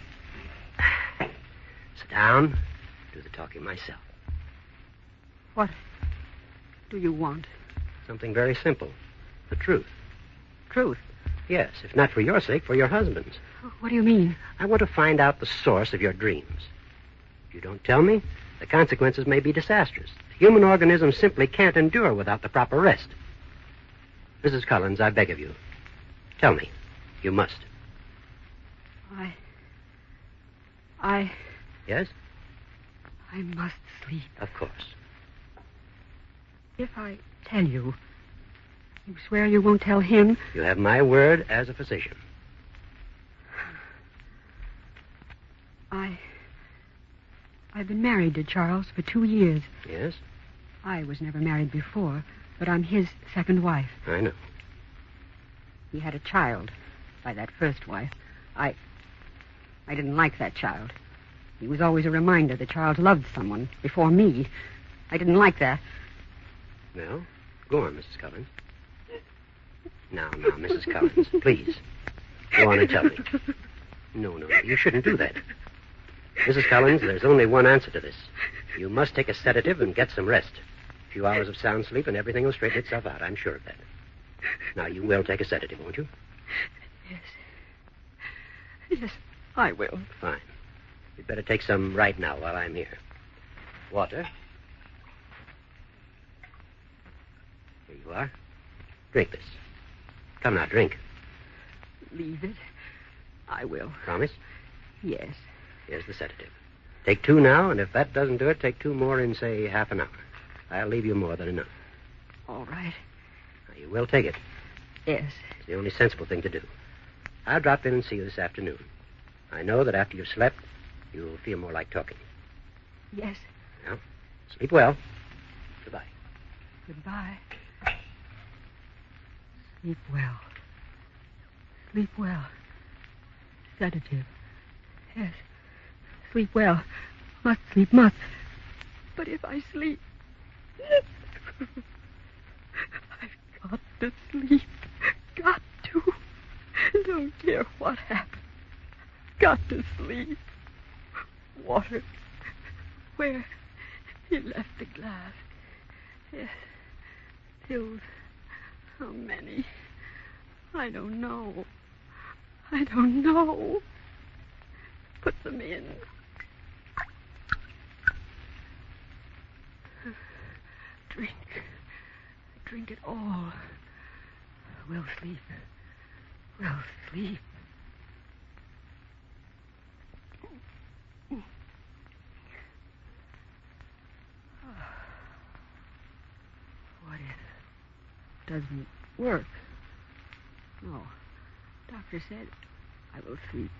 S16: sit down, do the talking myself.
S17: What do you want?
S16: Something very simple. The truth.
S17: Truth?
S16: Yes, if not for your sake, for your husband's.
S17: What do you mean?
S16: I want to find out the source of your dreams. If you don't tell me, the consequences may be disastrous. The human organism simply can't endure without the proper rest. Mrs. Collins, I beg of you, tell me. You must. Yes?
S17: I must sleep.
S16: Of course.
S17: If I tell you, you swear you won't tell him?
S16: You have my word as a physician.
S17: I've been married to Charles for 2 years.
S16: Yes?
S17: I was never married before, but I'm his second wife.
S16: I know.
S17: He had a child by that first wife. I didn't like that child. He was always a reminder the child loved someone before me. I didn't like that.
S16: Well, go on, Mrs. Collins. Now, Mrs. Collins, please. Go on and tell me. No, you shouldn't do that. Mrs. Collins, there's only one answer to this. You must take a sedative and get some rest. A few hours of sound sleep and everything will straighten itself out. I'm sure of that. Now, you will take a sedative, won't you?
S17: Yes, I will.
S16: Fine. You'd better take some right now while I'm here. Water. Here you are. Drink this. Come now, drink.
S17: Leave it. I will.
S16: Promise?
S17: Yes.
S16: Here's the sedative. Take 2 now, and if that doesn't do it, take 2 more in, say, half an hour. I'll leave you more than enough.
S17: All right.
S16: Now, you will take it.
S17: Yes.
S16: It's the only sensible thing to do. I'll drop in and see you this afternoon. I know that after you've slept, you'll feel more like talking.
S17: Yes.
S16: Now, sleep well. Goodbye.
S17: Goodbye. Sleep well. Sleep well. Sedative. Yes. Sleep well. Must sleep, must. But if I sleep... I've got to sleep. Got to. Don't care what happens. Got to sleep. Water. Where? He left the glass. Yes. Pills. How many? I don't know. I don't know. Put them in. Drink. Drink it all. We'll sleep. We'll sleep. What if it doesn't work? No. Doctor said I will sleep.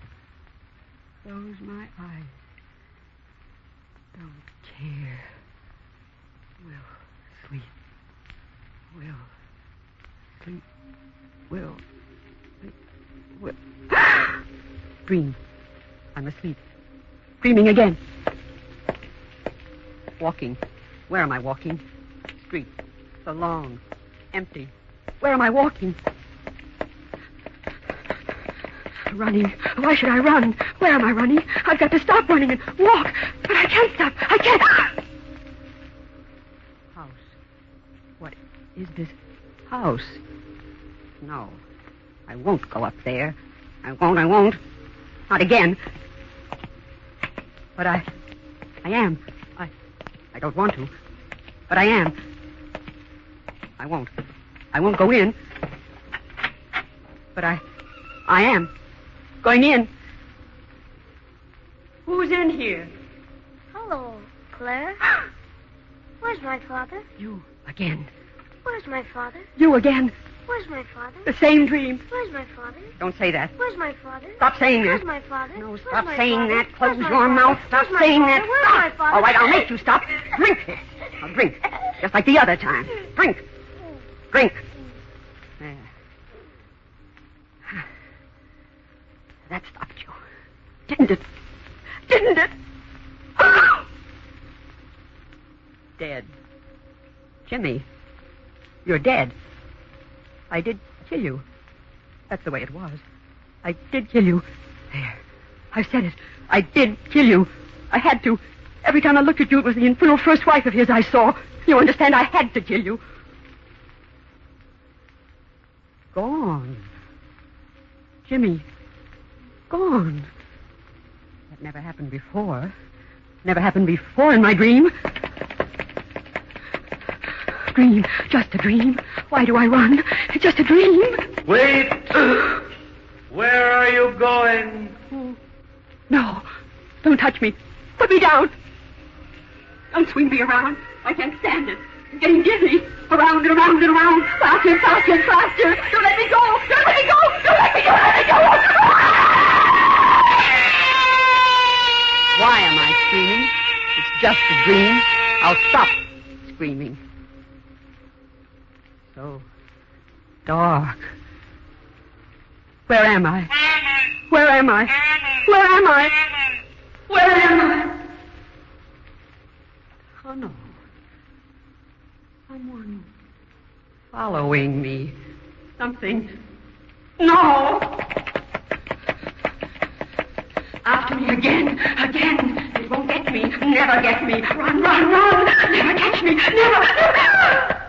S17: Close my eyes. Don't care. We'll sleep. We'll sleep. We'll sleep. We'll... Dream. I'm asleep. Dreaming again. Walking. Where am I walking? Street. So long. Empty. Where am I walking? Running. Why should I run? Where am I running? I've got to stop running and walk. But I can't stop. I can't. House. What is this house? No. I won't go up there. I won't. Not again. But I am. I don't want to, but I am. I won't go in, but I am going in. Who's in here?
S18: Hello, Claire. Where's my father?
S17: You again.
S18: Where's my father?
S17: You again.
S18: Where's my father?
S17: The same dream.
S18: Where's my father?
S17: Don't say that.
S18: Where's my father?
S17: Stop saying that.
S18: Where's my father?
S17: No, stop
S18: Where's my
S17: saying
S18: father?
S17: that. Close
S18: Where's my
S17: your
S18: father?
S17: mouth. Stop
S18: Where's my
S17: saying
S18: father?
S17: that.
S18: Where's
S17: Stop.
S18: my father?
S17: All right, I'll make you stop. Drink this. Now drink. Just like the other time. Drink. Drink. There. That stopped you. Didn't it? Didn't it? Dead. Jimmy, you're dead. I did kill you. That's the way it was. I did kill you. There. I've said it. I did kill you. I had to. Every time I looked at you, it was the infernal first wife of his I saw. You understand? I had to kill you. Gone. Jimmy. Gone. That never happened before. Never happened before in my dream. Dream. Just a dream. Why do I run? It's just a dream.
S20: Wait. Where are you going?
S17: No. Don't touch me. Put me down. Don't swing me around. I can't stand it. I'm getting dizzy. Around and around and around. Faster and faster and faster. Don't let me go. Don't let me go. Don't let me go. Let me go. Why am I screaming? It's just a dream. I'll stop screaming. So dark. Where am I? Where am I? Where am I? Where am I? Tunnel. Someone following me. Something. No! After me again. Again. It won't get me. Never get me. Run, run, run. Never catch me. Never.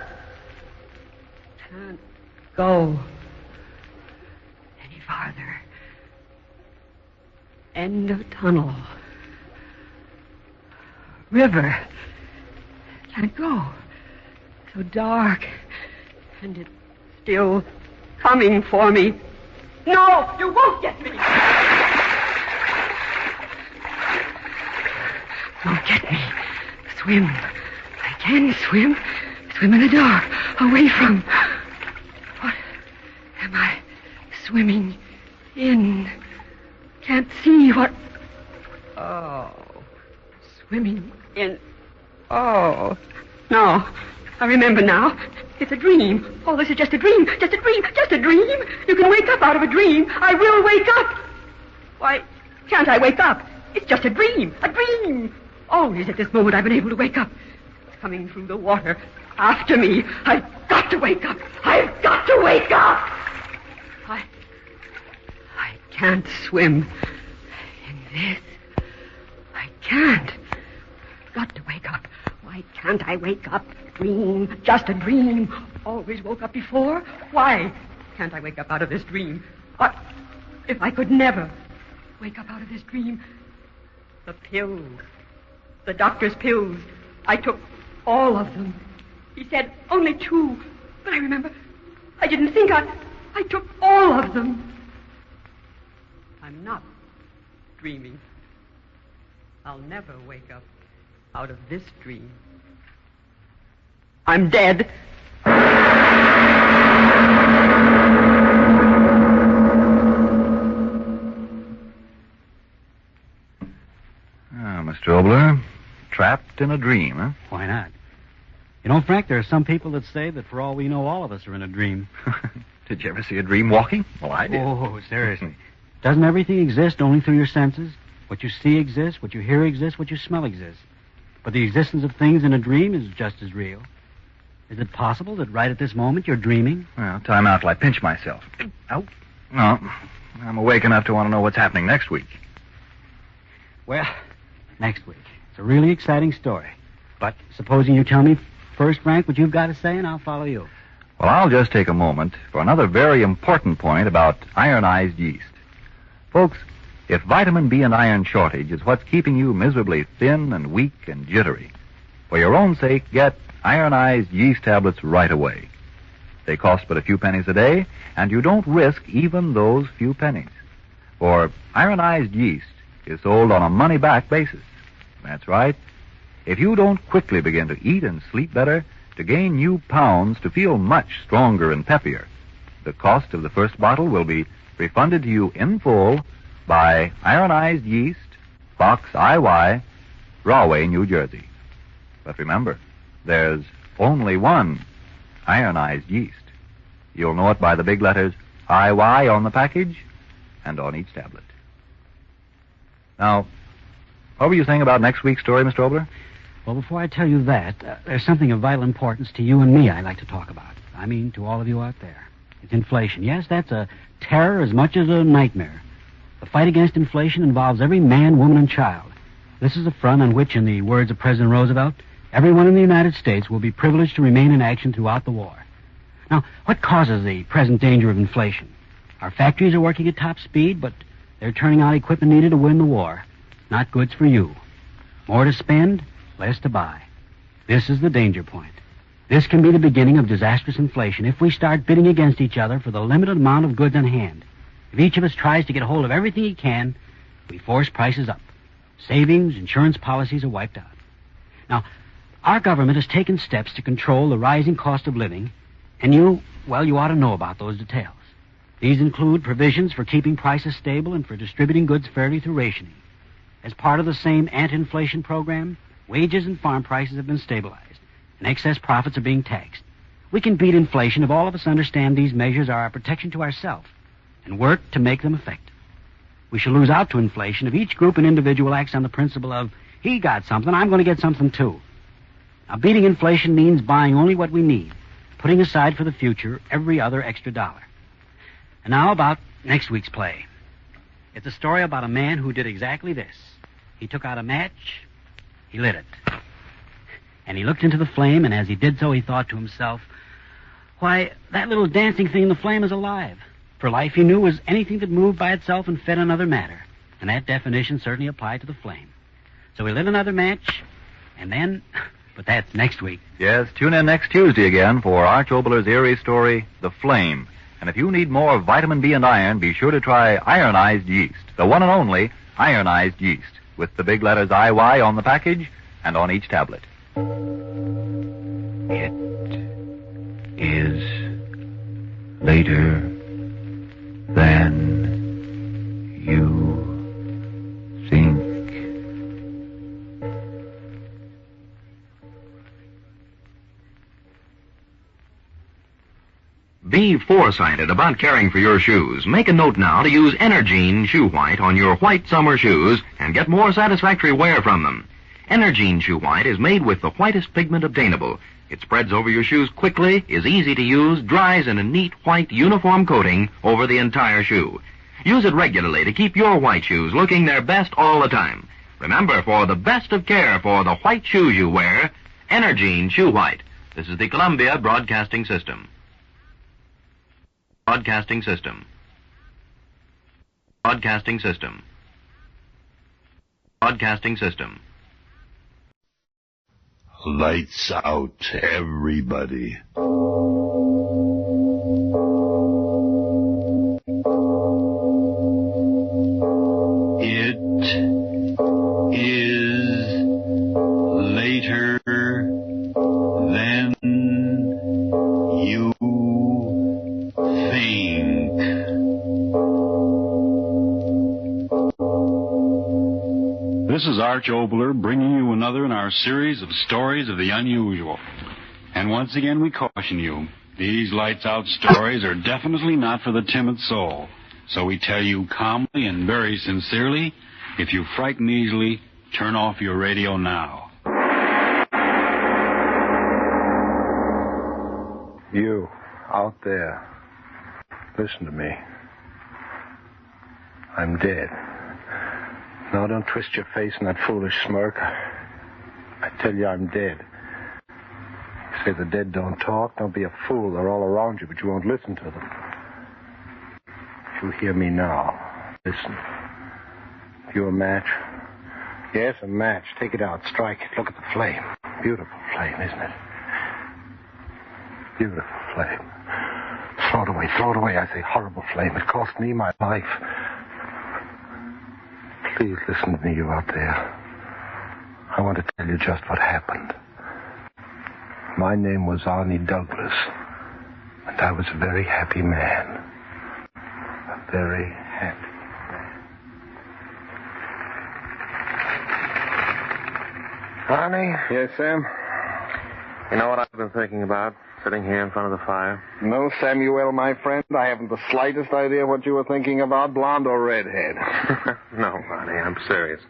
S17: Can't go any farther. End of tunnel. River. Can't go. So dark. And it's still coming for me. No, you won't get me. Don't get me. Swim. I can swim. Swim in the dark. Away from. What am I swimming in? Can't see what. Oh. Swimming in. Oh. No. I remember now. It's a dream. Oh, this is just a dream. Just a dream. Just a dream. You can wake up out of a dream. I will wake up. Why can't I wake up? It's just a dream. A dream. Always at this moment I've been able to wake up. It's coming through the water. After me. I've got to wake up. I've got to wake up. I can't swim in this. I can't. Got to wake up. Why can't I wake up? Dream. Just a dream. Always woke up before. Why can't I wake up out of this dream? What if I could never wake up out of this dream? The pills. The doctor's pills. I took all of them. He said only 2. But I remember. I didn't think I took all of them. I'm not dreaming. I'll never wake up out of this dream. I'm dead.
S9: Mr. Obler, trapped in a dream, huh?
S3: Why not? You know, Frank, there are some people that say that for all we know, all of us are in a dream.
S9: Did you ever see a dream walking? Well, I did.
S3: Oh, seriously. Doesn't everything exist only through your senses? What you see exists, what you hear exists, what you smell exists. But the existence of things in a dream is just as real. Is it possible that right at this moment you're dreaming?
S9: Well, time out till I pinch myself. Out? No. I'm awake enough to want to know what's happening next week.
S3: Well, next week. It's a really exciting story. But supposing you tell me first, Frank, what you've got to say, and I'll follow you.
S9: Well, I'll just take a moment for another very important point about ironized yeast. Folks,
S2: If vitamin B and iron shortage is what's keeping you miserably thin and weak and jittery, for your own sake, get ironized yeast tablets right away. They cost but a few pennies a day, and you don't risk even those few pennies. For ironized yeast is sold on a money-back basis. That's right. If you don't quickly begin to eat and sleep better, to gain new pounds, to feel much stronger and peppier, the cost of the first bottle will be refunded to you in full by Ironized Yeast, Box IY, Rahway, New Jersey. But remember, there's only one ironized yeast. You'll know it by the big letters IY on the package and on each tablet. Now, what were you saying about next week's story, Mr. Obler?
S10: Well, before I tell you that, there's something of vital importance to you and me I'd like to talk about. I mean, to all of you out there. It's inflation. Yes, that's a terror as much as a nightmare. The fight against inflation involves every man, woman, and child. This is a front on which, in the words of President Roosevelt, everyone in the United States will be privileged to remain in action throughout the war. Now, what causes the present danger of inflation? Our factories are working at top speed, but they're turning out equipment needed to win the war. Not goods for you. More to spend, less to buy. This is the danger point. This can be the beginning of disastrous inflation if we start bidding against each other for the limited amount of goods on hand. If each of us tries to get hold of everything he can, we force prices up. Savings, insurance policies are wiped out. Now, our government has taken steps to control the rising cost of living, and you ought to know about those details. These include provisions for keeping prices stable and for distributing goods fairly through rationing. As part of the same anti-inflation program, wages and farm prices have been stabilized, and excess profits are being taxed. We can beat inflation if all of us understand these measures are a protection to ourselves and work to make them effective. We shall lose out to inflation if each group and individual acts on the principle of, he got something, I'm going to get something too. Now, beating inflation means buying only what we need, putting aside for the future every other extra dollar. And now about next week's play. It's a story about a man who did exactly this. He took out a match, he lit it. And he looked into the flame, and as he did so, he thought to himself, why, that little dancing thing in the flame is alive. For life, he knew, was anything that moved by itself and fed another matter. And that definition certainly applied to the flame. So he lit another match, and then... But that's next week.
S2: Yes, tune in next Tuesday again for Arch Obler's eerie story, The Flame. And if you need more vitamin B and iron, be sure to try ironized yeast, the one and only ironized yeast, with the big letters IY on the package and on each tablet.
S8: It is later than you think.
S15: Be foresighted about caring for your shoes. Make a note now to use Energine Shoe White on your white summer shoes and get more satisfactory wear from them. Energine Shoe White is made with the whitest pigment obtainable. It spreads over your shoes quickly, is easy to use, dries in a neat white uniform coating over the entire shoe. Use it regularly to keep your white shoes looking their best all the time. Remember, for the best of care for the white shoes you wear, Energine Shoe White. This is the Columbia Broadcasting System. Broadcasting System. Broadcasting System. Broadcasting System.
S21: Lights out, everybody. It is later than you think.
S3: This is Arch Obler bringing you another in our series of stories of the unusual. And once again we caution you, these lights-out stories are definitely not for the timid soul. So we tell you calmly and very sincerely, if you frighten easily, turn off your radio now.
S8: You, out there, listen to me. I'm dead. Now, don't twist your face in that foolish smirk. I tell you, I'm dead. You say the dead don't talk. Don't be a fool. They're all around you, but you won't listen to them. You hear me now. Listen.
S6: You a match? Yes, a match. Take it out. Strike it. Look at the flame. Beautiful flame, isn't it? Beautiful flame. Throw it away. Throw it away. I say horrible flame. It cost me my life. Please listen to me, you out there. I want to tell you just what happened. My name was Arnie Douglas, and I was a very happy man. A very happy man.
S1: Arnie?
S6: Yes, Sam?
S1: You know what I've been thinking about, sitting here in front of the fire?
S6: No, Samuel, my friend. I haven't the slightest idea what you were thinking about, blonde or redhead.
S1: No, Arnie, I'm serious.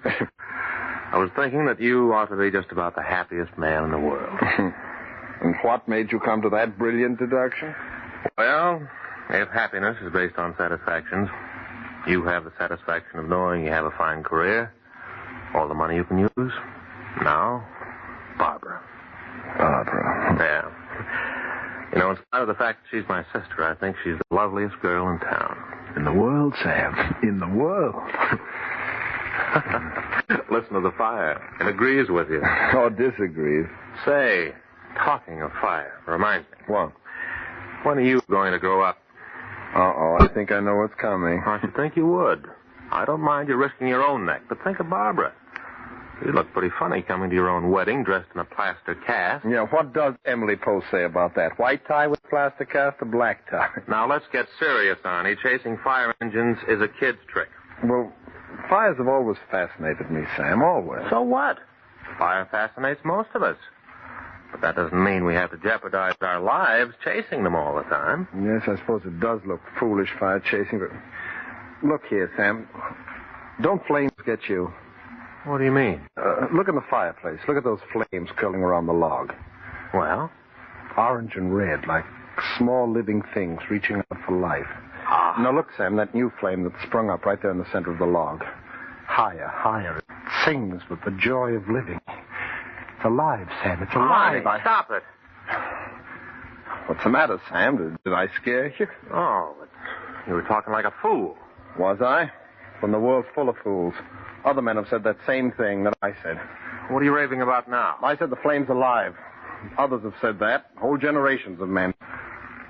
S1: I was thinking that you ought to be just about the happiest man in the world.
S6: And what made you come to that brilliant deduction?
S1: Well, if happiness is based on satisfactions, you have the satisfaction of knowing you have a fine career, all the money you can use. Now, Barbara.
S6: Barbara.
S1: Yeah. You know, in spite of the fact that she's my sister, I think she's the loveliest girl in town.
S6: In the world, Sam. In the world.
S1: Listen to the fire. It agrees with you.
S6: Or disagrees.
S1: Say, talking of fire reminds me.
S6: What?
S1: When are you going to grow up?
S6: Uh-oh, I think I know what's coming.
S1: I should think you would. I don't mind you risking your own neck, but think of Barbara. You look pretty funny coming to your own wedding dressed in a plaster cast.
S6: Yeah, what does Emily Post say about that? White tie with plaster cast or black tie?
S1: Now, let's get serious, Arnie. Chasing fire engines is a kid's trick.
S6: Well, fires have always fascinated me, Sam, always.
S1: So what? Fire fascinates most of us. But that doesn't mean we have to jeopardize our lives chasing them all the time.
S6: Yes, I suppose it does look foolish, fire chasing, but... Look here, Sam. Don't flames get you?
S1: What do you mean?
S6: Look in the fireplace. Look at those flames curling around the log.
S1: Well?
S6: Orange and red, like small living things reaching out for life.
S1: Ah.
S6: Now look, Sam, that new flame that sprung up right there in the center of the log. Higher, higher. It sings with the joy of living. It's alive, Sam. It's alive.
S1: Arnie, stop it.
S6: What's the matter, Sam? Did I scare you?
S1: Oh, but you were talking like a fool.
S6: Was I? When the world's full of fools. Other men have said that same thing that I said.
S1: What are you raving about now?
S6: I said the flame's alive. Others have said that. Whole generations of men.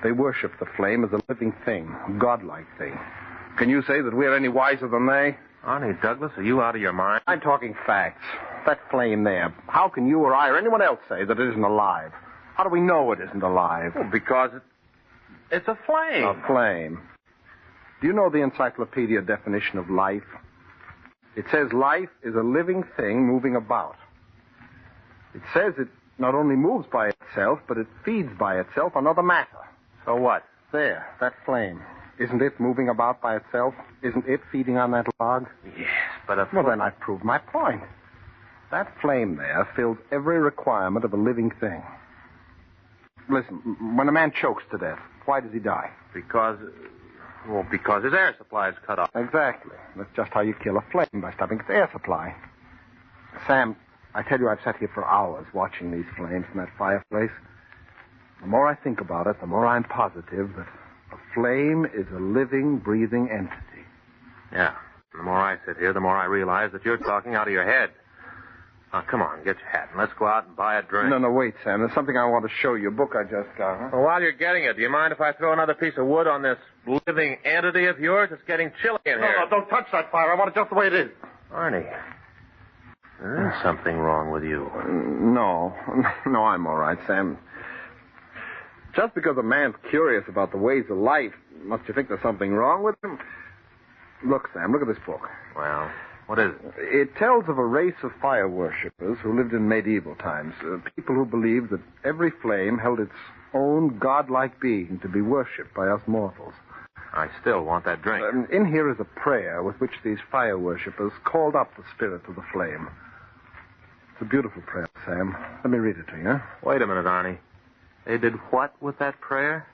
S6: They worship the flame as a living thing, a godlike thing. Can you say that we're any wiser than they?
S1: Arnie Douglas, are you out of your mind?
S6: I'm talking facts. That flame there. How can you or I or anyone else say that it isn't alive? How do we know it isn't alive?
S1: Well, because it's a flame.
S6: A flame. Do you know the encyclopedia definition of life? It says life is a living thing moving about. It says it not only moves by itself, but it feeds by itself on other matter.
S1: So what?
S6: There, that flame. Isn't it moving about by itself? Isn't it feeding on that log?
S1: Yes, but
S6: Well, then I've proved my point. That flame there fills every requirement of a living thing. Listen, when a man chokes to death, why does he die?
S1: Because his air supply is cut off.
S6: Exactly. That's just how you kill a flame, by stopping its air supply. Sam, I tell you, I've sat here for hours watching these flames in that fireplace. The more I think about it, the more I'm positive that a flame is a living, breathing entity.
S1: Yeah. The more I sit here, the more I realize that you're talking out of your head. Now, come on, get your hat, and let's go out and buy a drink.
S6: No, wait, Sam. There's something I want to show you. A book I just got, huh?
S1: Well, while you're getting it, do you mind if I throw another piece of wood on this living entity of yours? It's getting chilly in here.
S6: No, don't touch that fire. I want it just the way it is.
S1: Arnie, there is something wrong with you.
S6: No, I'm all right, Sam. Just because a man's curious about the ways of life, must you think there's something wrong with him? Look, Sam, look at this book.
S1: Well, what is it?
S6: It tells of a race of fire worshippers who lived in medieval times. People who believed that every flame held its own godlike being to be worshipped by us mortals.
S1: I still want that drink.
S6: In here is a prayer with which these fire worshippers called up the spirit of the flame. It's a beautiful prayer, Sam. Let me read it to you.
S1: Wait a minute, Arnie. They did what with that prayer?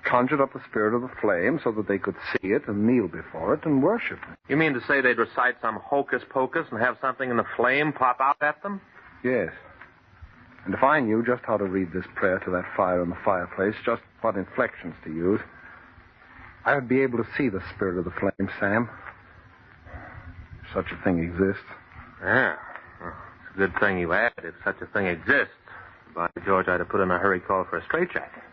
S6: Conjured up the spirit of the flame so that they could see it and kneel before it and worship it.
S1: You mean to say they'd recite some hocus-pocus and have something in the flame pop out at them?
S6: Yes. And if I knew just how to read this prayer to that fire in the fireplace, just what inflections to use, I would be able to see the spirit of the flame, Sam.
S13: such a thing exists.
S1: Yeah. Well, it's a good thing you asked if such a thing exists. By George, I'd have put in a hurry call for a straitjacket.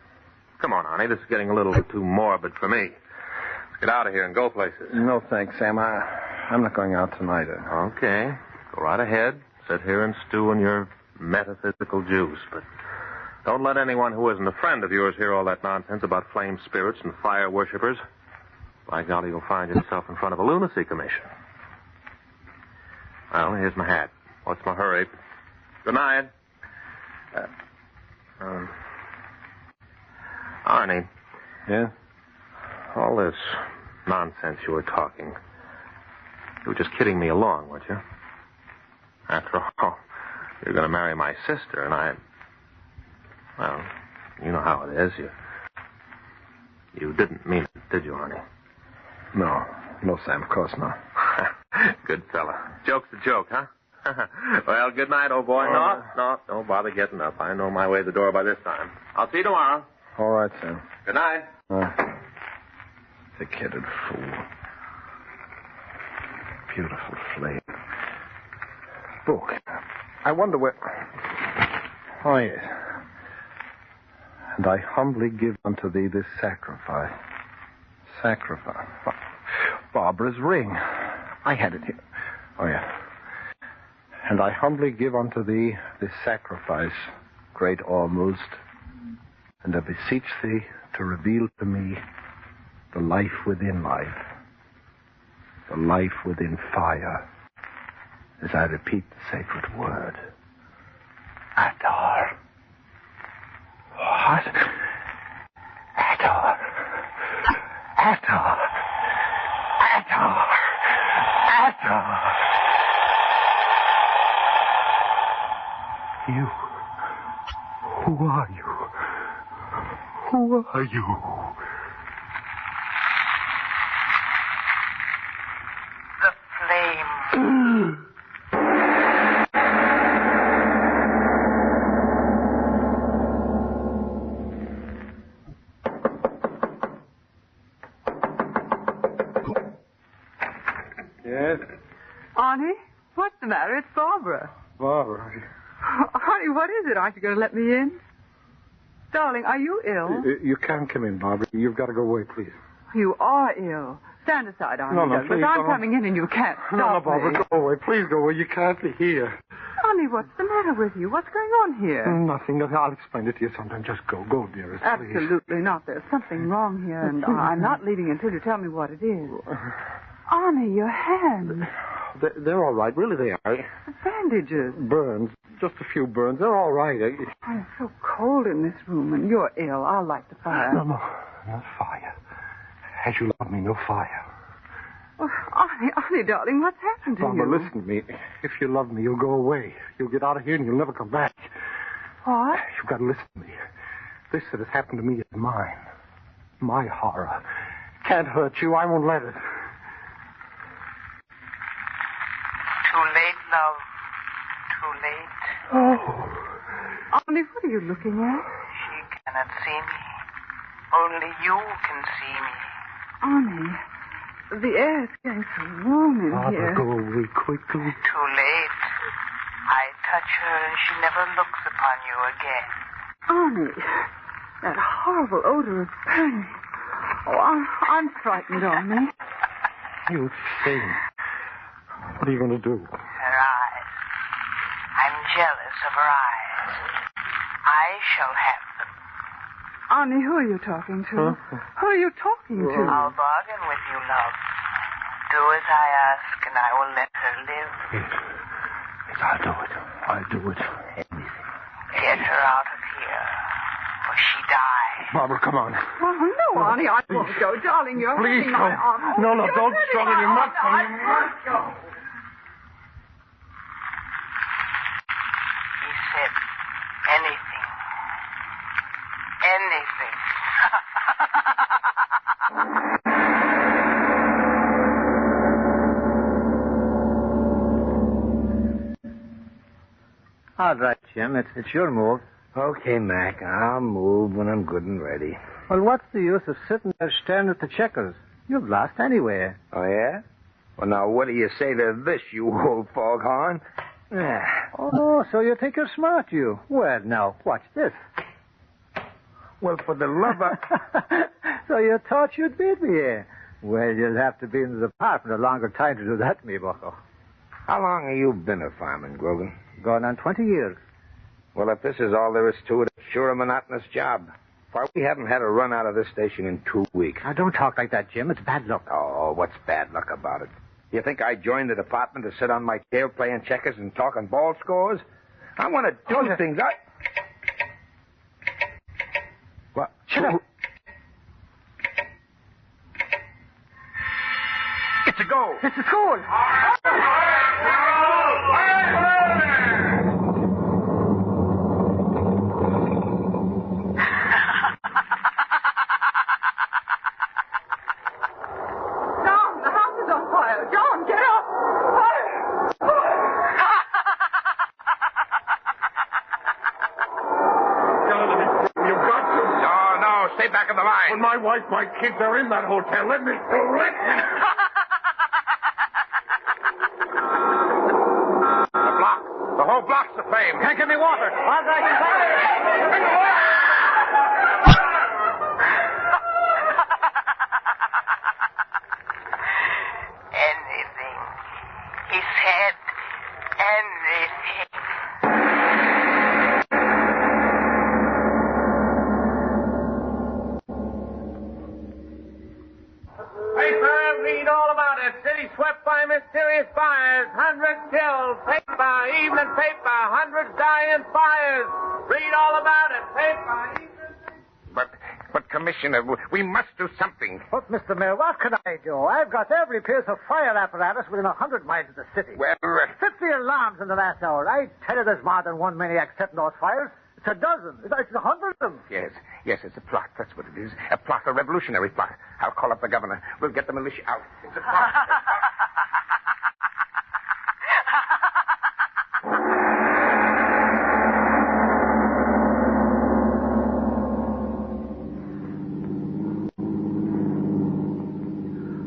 S1: Come on, Arnie. This is getting a little too morbid for me. Let's get out of here and go places.
S13: No, thanks, Sam. I'm not going out tonight.
S1: Okay. Go right ahead. Sit here and stew in your metaphysical juice. But don't let anyone who isn't a friend of yours hear all that nonsense about flame spirits and fire worshippers. By golly, you'll find yourself in front of a lunacy commission. Well, here's my hat. What's my hurry? Good night. Arnie.
S13: Yeah?
S1: All this nonsense you were talking, you were just kidding me along, weren't you? After all, you're going to marry my sister, and well, you know how it is. You didn't mean it, did you, Arnie?
S13: No, Sam, of course not.
S1: Good fella. Joke's a joke, huh? Well, good night, old boy. No, don't bother getting up. I know my way to the door by this time. I'll see you tomorrow.
S13: All right, Sam.
S1: Good night.
S13: Thick-headed fool. Beautiful flame. Book. I wonder where... Oh, yes. And I humbly give unto thee this sacrifice. Sacrifice. Barbara's ring. I had it here. Oh, yeah. And I humbly give unto thee this sacrifice, great Almost, and I beseech thee to reveal to me the life within life, the life within fire, as I repeat the sacred word. Adar. What? Adar. Adar. Adar. Adar. You. Who are you? Who are you?
S22: The flame.
S13: Yes?
S23: Arnie, what's the matter? It's Barbara.
S13: Barbara.
S23: Arnie, what is it? Aren't you going to let me in? Darling, are you ill?
S13: You can't come in, Barbara. You've got to go away, please.
S23: You are ill. Stand aside, Arnie.
S13: No,
S23: Douglas.
S13: please,
S23: I'm
S13: no.
S23: coming in and you can't stop
S13: Barbara,
S23: me.
S13: go away. Please go away. You can't be here.
S23: Arnie, what's the matter with you? What's going on here?
S13: Nothing. I'll explain it to you sometime. Just go. Go, dearest, please.
S23: Absolutely not. There's something wrong here, and I'm not leaving until you tell me what it is. Arnie, your hands.
S13: They're all right. Really, they are.
S23: Bandages.
S13: Burns. Just a few burns. They're all right.
S23: I'm so cold in this room, and you're ill. I'll light the fire.
S13: No, not fire. As you love me, no fire.
S23: Oh, Arnie, darling, what's happened to
S13: Barbara,
S23: you?
S13: listen to me. If you love me, you'll go away. You'll get out of here and you'll never come back.
S23: What?
S13: You've got to listen to me. This that has happened to me is mine. My horror. Can't hurt you. I won't let it.
S22: Too late, love. Too late.
S23: Oh. Arnie, what are you looking at?
S22: She cannot see me. Only you can see me.
S23: Arnie, the air is getting so warm in
S13: Barbara,
S23: here.
S13: go away quickly.
S22: Too late. I touch her and she never looks upon you again.
S23: Arnie, that horrible odor of pain. Oh, I'm frightened, Arnie.
S13: You thing. What are you going to do?
S22: Her eyes. I'm jealous of her eyes. I shall have them.
S23: Arnie, who are you talking to? Who are you talking to?
S22: I'll bargain with you, love. Do as I ask, and I will let her live.
S13: Yes, I'll do it. I'll do it.
S22: Get her out of here, or she dies.
S13: Barbara, come on.
S23: Oh, no, Arnie, I won't go. Darling, you're
S13: Please
S23: hurting
S13: go.
S23: my arm. Oh,
S13: No,
S23: you're
S13: don't
S23: hurting
S13: struggle.
S23: my
S13: You
S23: arm.
S13: must come.
S23: I
S13: You
S23: must go.
S22: He said anything. Anything.
S6: All right, Jim. It's your move. Okay, Mac. I'll move when I'm good and ready. Well, what's the use of sitting there staring at the checkers? You've lost anyway. Oh, yeah? Well, now, what do you say to this, you old foghorn?
S11: Oh, so you think you're smart, you? Well, now, watch this.
S6: Well, for the love of...
S11: So you thought you'd beat me here? Well, you'll have to be in the department a longer time to do that, me bucko.
S6: How long have you been a fireman, Grogan?
S11: Going on 20 years.
S6: Well, if this is all there is to it, it's sure a monotonous job. Why, we haven't had a run out of this station in 2 weeks.
S11: Now, don't talk like that, Jim. It's bad luck.
S6: Oh, what's bad luck about it? You think I joined the department to sit on my tail playing checkers and talking ball scores? I want to do things. What?
S11: Shut up.
S6: It's a go.
S11: It's a school.
S6: Back of the line.
S12: When my wife, my kids are in that hotel, let me...
S6: The block. The whole block's aflame.
S11: Can't give me water.
S14: Anything. He said anything.
S20: City swept by mysterious fires, hundreds killed. Paper, evening paper, hundreds die in fires. Read all about it. Paper, evening paper.
S6: But, Commissioner, we must do something.
S11: But, Mr. Mayor, what can I do? I've got every piece of fire apparatus within 100 miles of the city.
S6: Well,
S11: 50 alarms in the last hour. I tell you there's more than one maniac setting those fires. It's a dozen. It's 100 of them.
S6: Yes, it's a plot. That's what it is. A plot, a revolutionary plot. I'll call up the governor. We'll get the militia out. It's a plot.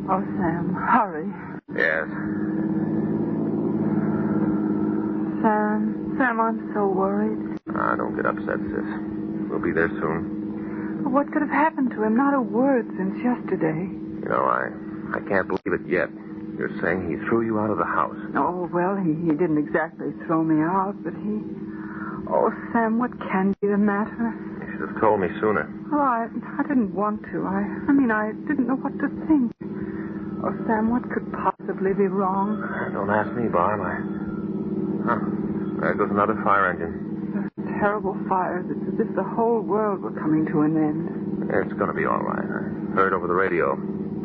S23: Oh, Sam, hurry.
S1: Yes.
S23: Sam, I'm so worried.
S1: Don't get upset, sis. We'll be there soon.
S23: What could have happened to him? Not a word since yesterday.
S1: You know, I can't believe it yet. You're saying he threw you out of the house.
S23: Oh, well, he didn't exactly throw me out, but he... Oh, Sam, what can be the matter?
S1: You should have told me sooner.
S23: Oh, I didn't want to. I mean, I didn't know what to think. Oh, Sam, what could possibly be wrong?
S1: Don't ask me, Barb. There goes another fire engine.
S23: Those terrible fires. It's as if the whole world were coming to an end.
S1: It's going to be all right. I heard over the radio.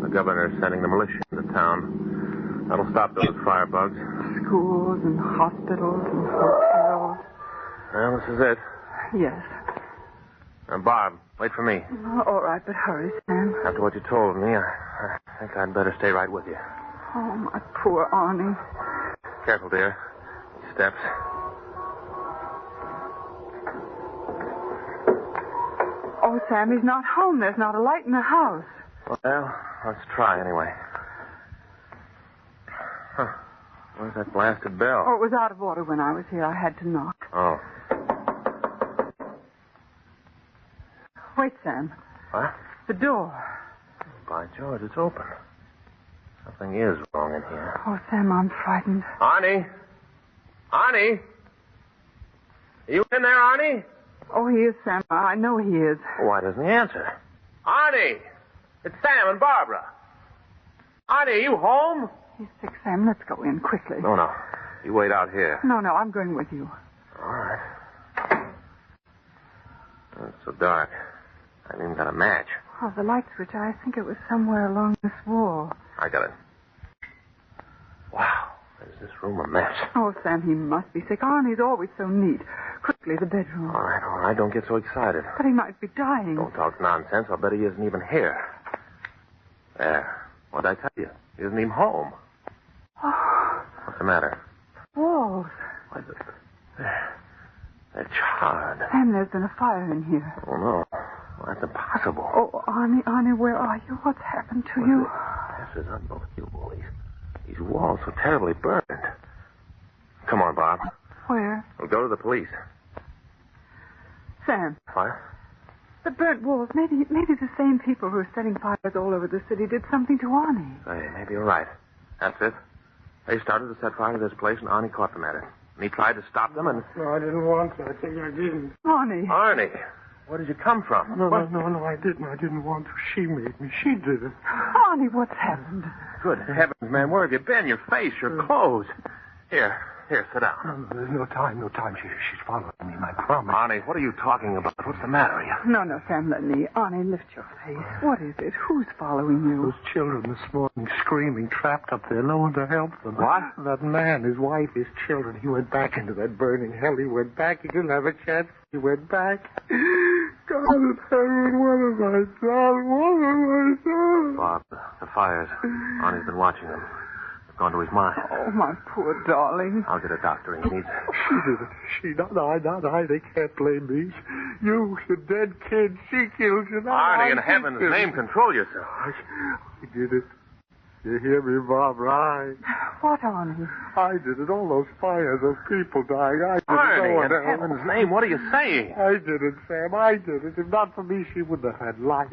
S1: The governor's sending the militia into town. That'll stop those firebugs.
S23: Schools and hospitals and hotels.
S1: Well, this is it.
S23: Yes.
S1: Barb, wait for me.
S23: Oh, all right, but hurry, Sam.
S1: After what you told me, I think I'd better stay right with you.
S23: Oh, my poor Arnie.
S1: Careful, dear. These steps.
S23: Oh, Sam, he's not home. There's not a light in the house.
S1: Well, let's try anyway. Huh. Where's that blasted bell?
S23: Oh, it was out of order when I was here. I had to knock.
S1: Oh.
S23: Wait, Sam.
S1: What?
S23: The door.
S1: By George, it's open. Something is wrong in here.
S23: Oh, Sam, I'm frightened.
S1: Arnie? Arnie? Are you in there, Arnie?
S23: Oh, he is, Sam. I know he is.
S1: Why doesn't he answer? Arnie! It's Sam and Barbara. Arnie, are you home?
S23: He's sick, Sam. Let's go in quickly.
S1: No. You wait out here.
S23: No, I'm going with you.
S1: All right. Oh, it's so dark. I haven't even got a match.
S23: Oh, the light switch. I think it was somewhere along this wall.
S1: I got it. Wow. Is this room a mess?
S23: Oh, Sam, he must be sick. Arnie's always so neat. Quickly, the bedroom.
S1: All right. Don't get so excited.
S23: But he might be dying.
S1: Don't talk nonsense. I'll bet he isn't even here. There. What'd I tell you? He isn't even home.
S23: Oh.
S1: What's the matter?
S23: Walls.
S1: Why, they're charred.
S23: Sam, there's been a fire in here.
S1: Oh, no. Well, that's impossible.
S23: Oh, Arnie, where are you? What's happened to you?
S1: This is unbelievable. These walls so terribly burned. Come on, Bob.
S23: Where?
S1: We'll go to the police.
S23: Sam,
S1: What?
S23: the burnt walls. Maybe the same people who are setting fires all over the city did something to Arnie.
S1: Hey, maybe you're right. That's it. They started to set fire to this place, and Arnie caught them at it. And he tried to stop them, and...
S12: No, I didn't want to. I think I didn't.
S23: Arnie.
S1: Arnie, where did you come from?
S12: No, I didn't. I didn't want to. She made me. She did it.
S23: Arnie, what's happened?
S1: Good heavens, man, where have you been? Your face, your clothes. Here, sit down.
S12: No, there's no time. She's following me, I promise.
S1: Arnie, what are you talking about? What's the matter with you?
S23: No, Sam, let me. Arnie, lift your face. What is it? Who's following you?
S12: Those children this morning screaming, trapped up there, no one to help them.
S1: What?
S12: That man, his wife, his children, he went back into that burning hell. He went back. He didn't have a chance. He went back. God in heaven, what have I done? What have I done?
S1: Bob, the fires. Arnie's been watching them. It's gone to his mind.
S23: Oh, my poor darling.
S1: I'll get a doctor he needs.
S12: She did it. She, not I. They can't blame me. You, the dead kid. She killed you.
S1: Arnie, in heaven's name, control yourself.
S12: I did it. You hear me, Barbara?
S23: What, Arnie?
S12: I did it. All those fires, those people dying. I did it.
S1: Arnie, in
S12: No one else.
S1: heaven's name, what are you saying?
S12: I did it, Sam. I did it. If not for me, she wouldn't have had life.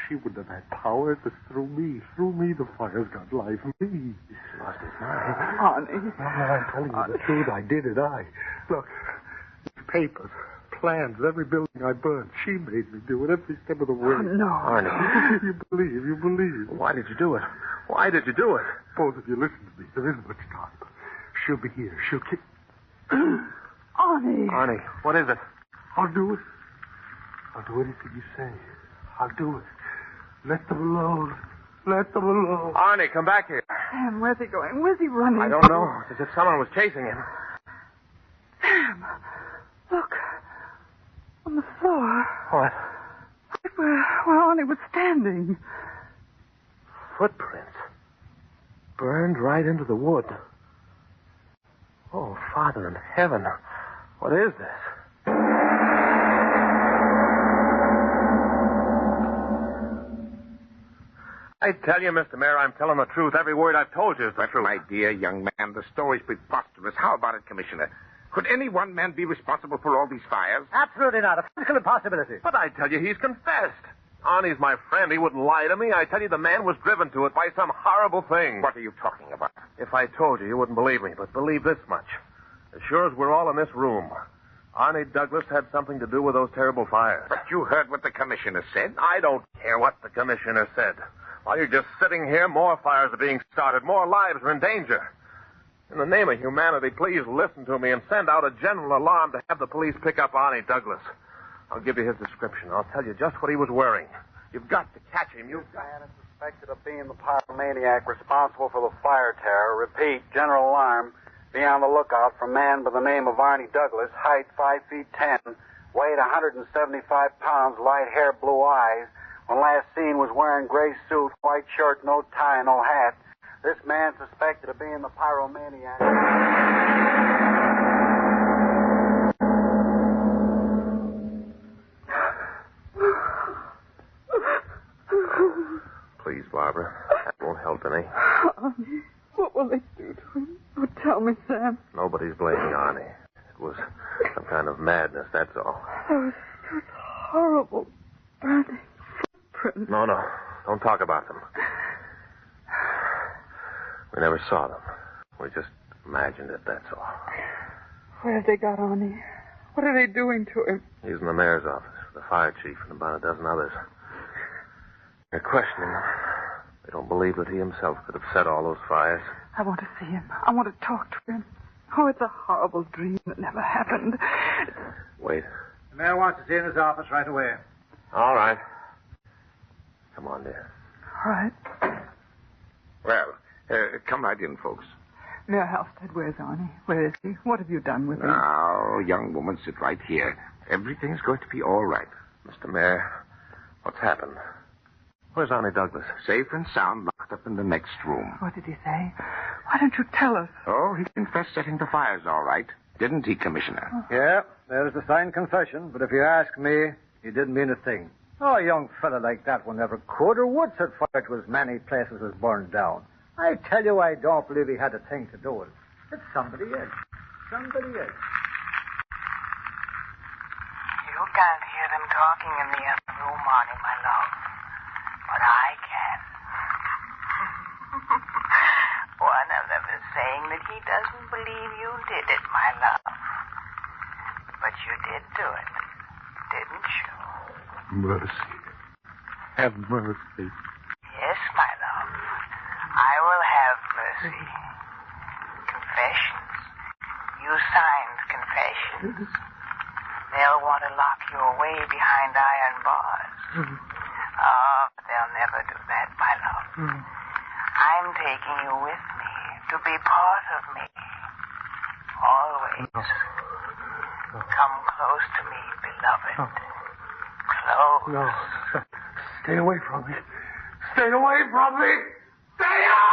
S12: She wouldn't have had power. It was through me. Through me, the fires got life. Me.
S1: He's lost his mind.
S23: Arnie.
S12: No, I'm telling you the truth. I did it. Look, papers, plans, every building I burned. She made me do it every step of the way.
S23: Oh, no.
S1: Arnie.
S12: You believe.
S1: Why did you do it? Why did you do it?
S12: Both of you, listen to me. There isn't much time. She'll be here. She'll kick...
S23: Arnie.
S1: Arnie, what is it?
S12: I'll do it. I'll do anything you say. I'll do it. Let them alone. Let them alone.
S1: Arnie, come back here.
S23: Sam, where's he going? Where's he running?
S1: I don't know. It's as if someone was chasing him.
S23: Sam, look. On the floor.
S1: What?
S23: Right where Arnie was standing.
S1: Footprints. Burned right into the wood. Oh, Father in heaven. What is this? I tell you, Mr. Mayor, I'm telling the truth. Every word I've told you is the truth.
S4: My dear young man, the story's preposterous. How about it, Commissioner? Could any one man be responsible for all these fires?
S11: Absolutely not. A physical impossibility.
S1: But I tell you, he's confessed. Arnie's my friend. He wouldn't lie to me. I tell you, the man was driven to it by some horrible thing.
S4: What are you talking about?
S1: If I told you, you wouldn't believe me. But believe this much. As sure as we're all in this room, Arnie Douglas had something to do with those terrible fires.
S4: But you heard what the Commissioner said.
S1: I don't care what the Commissioner said. While you're just sitting here, more fires are being started. More lives are in danger. In the name of humanity, please listen to me and send out a general alarm to have the police pick up Arnie Douglas. I'll give you his description. I'll tell you just what he was wearing. You've got to catch him. You've got...
S7: Man is suspected of being the pyromaniac responsible for the fire terror. Repeat, general alarm. Be on the lookout for a man by the name of Arnie Douglas, height 5 feet 10, weight 175 pounds, light hair, blue eyes. When last seen was wearing gray suit, white shirt, no tie, no hat. This man suspected of being the pyromaniac.
S1: Please, Barbara. That won't help any.
S23: Arnie, what will they do to him? Oh, tell me, Sam.
S1: Nobody's blaming Arnie. It was some kind of madness, that's all.
S23: Those horrible burning footprints.
S1: No. Don't talk about them. We never saw them. We just imagined it, that's all.
S23: Where have they got Arnie? What are they doing to him?
S1: He's in the mayor's office, the fire chief, and about a dozen others. They're questioning him. They don't believe that he himself could have set all those fires.
S23: I want to see him. I want to talk to him. Oh, it's a horrible dream that never happened.
S1: Wait.
S11: The mayor wants to see you in his office right away.
S1: All right. Come on, dear.
S23: All right.
S4: Well, come right in, folks.
S23: Mayor Halstead, where's Arnie? Where is he? What have you done with him?
S4: Now, young woman, sit right here. Everything's going to be all right.
S1: Mr. Mayor, what's happened? Where's Arnie Douglas?
S4: Safe and sound, locked up in the next room.
S23: What did he say? Why don't you tell us?
S4: Oh, he confessed setting the fires all right. Didn't he, Commissioner?
S11: Yeah, there's the signed confession, but if you ask me, he didn't mean a thing. Oh, a young fella like that one never could or would set fire to as many places as burned down. I tell you, I don't believe he had a thing to do with it. It's somebody else. Somebody else.
S14: You can't hear them talking in the other room, Arnie, my love. But I can. One of them is saying that he doesn't believe you did it, my love. But you did do it, didn't you?
S12: Mercy. Have mercy.
S14: Yes, my love. I will have mercy. Confessions. You signed confessions. They'll want to lock you away behind iron bars. Oh, but they'll never do that, my love. I'm taking you with me to be part of me. Always. Come close to me, beloved. Close.
S12: No. Stay away from me. Stay away from me. Stay away!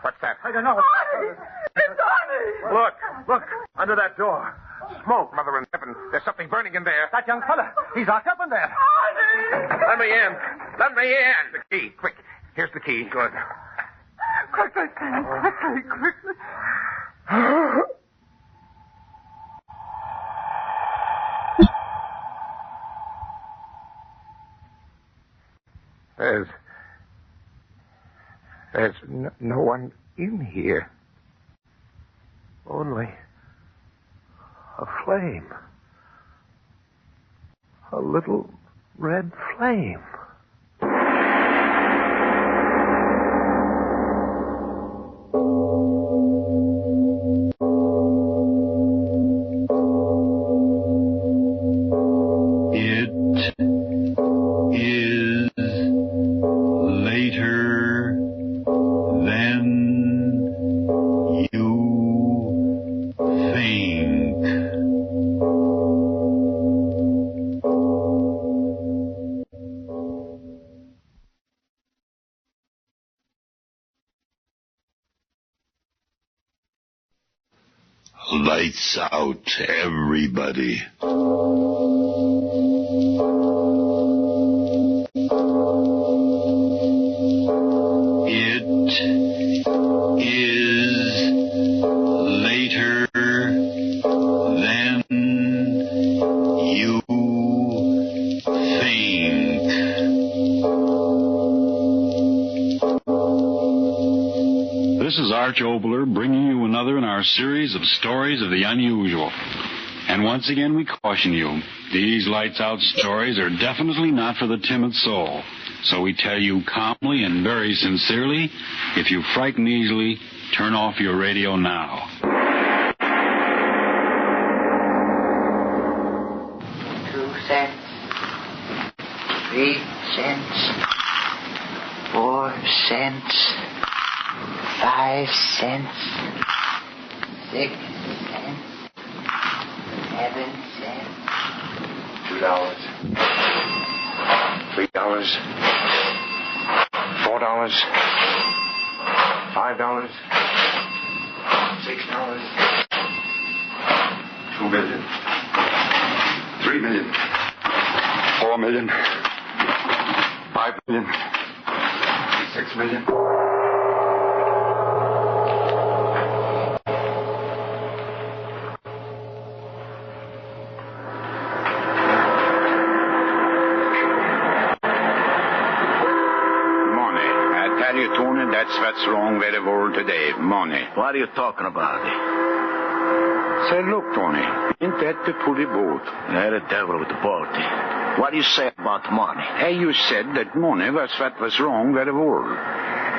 S4: What's that?
S11: I don't know.
S23: Arnie! It's Arnie!
S4: Look, under that door. Smoke, Mother in heaven. There's something burning in there.
S11: That young fella. He's locked up in there.
S23: Arnie!
S4: Let me in. Let me in. The key. Quick. Here's the key. Good.
S23: Quickly, Sam. Quickly.
S4: There's no one in here.
S13: Only a flame. A little red flame.
S22: Lights out, everybody. It is later than you think.
S3: This is Arch Obler bringing you another in our series of stories of the unusual. And once again, we caution you, these lights-out stories are definitely not for the timid soul. So we tell you calmly and very sincerely, if you frighten easily, turn off your radio now.
S14: 2 cents. 3 cents. 4 cents. 5 cents. 6 cents. 7 cents. $2. $3. $4. $5. $6. $2 million. $3 million. $4 million. $5 million. $6 million.
S22: That's what's wrong with the world today. Money.
S5: What are you talking about?
S22: Say, look, Tony. Ain't that the pretty boat?
S5: Yeah, the devil with the boat. What do you say about money?
S22: Hey, you said that money was what was wrong with the world.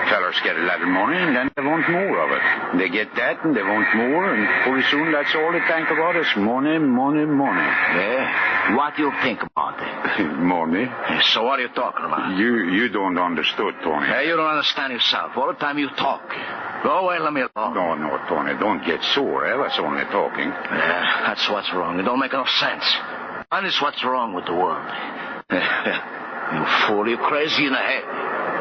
S22: Fellas get a little money, and then they want more of it. They get that, and they want more, and pretty soon that's all they think about is money, money, money.
S5: Yeah? What do you think about it?
S22: Money.
S5: So what are you talking about?
S22: You don't understand, Tony.
S5: Hey, you don't understand yourself. All the time you talk. Go away, let me alone.
S22: No, Tony, don't get sore. I was only talking.
S5: Yeah, that's what's wrong. It don't make no sense. That is what's wrong with the world. You fool, you crazy in the head.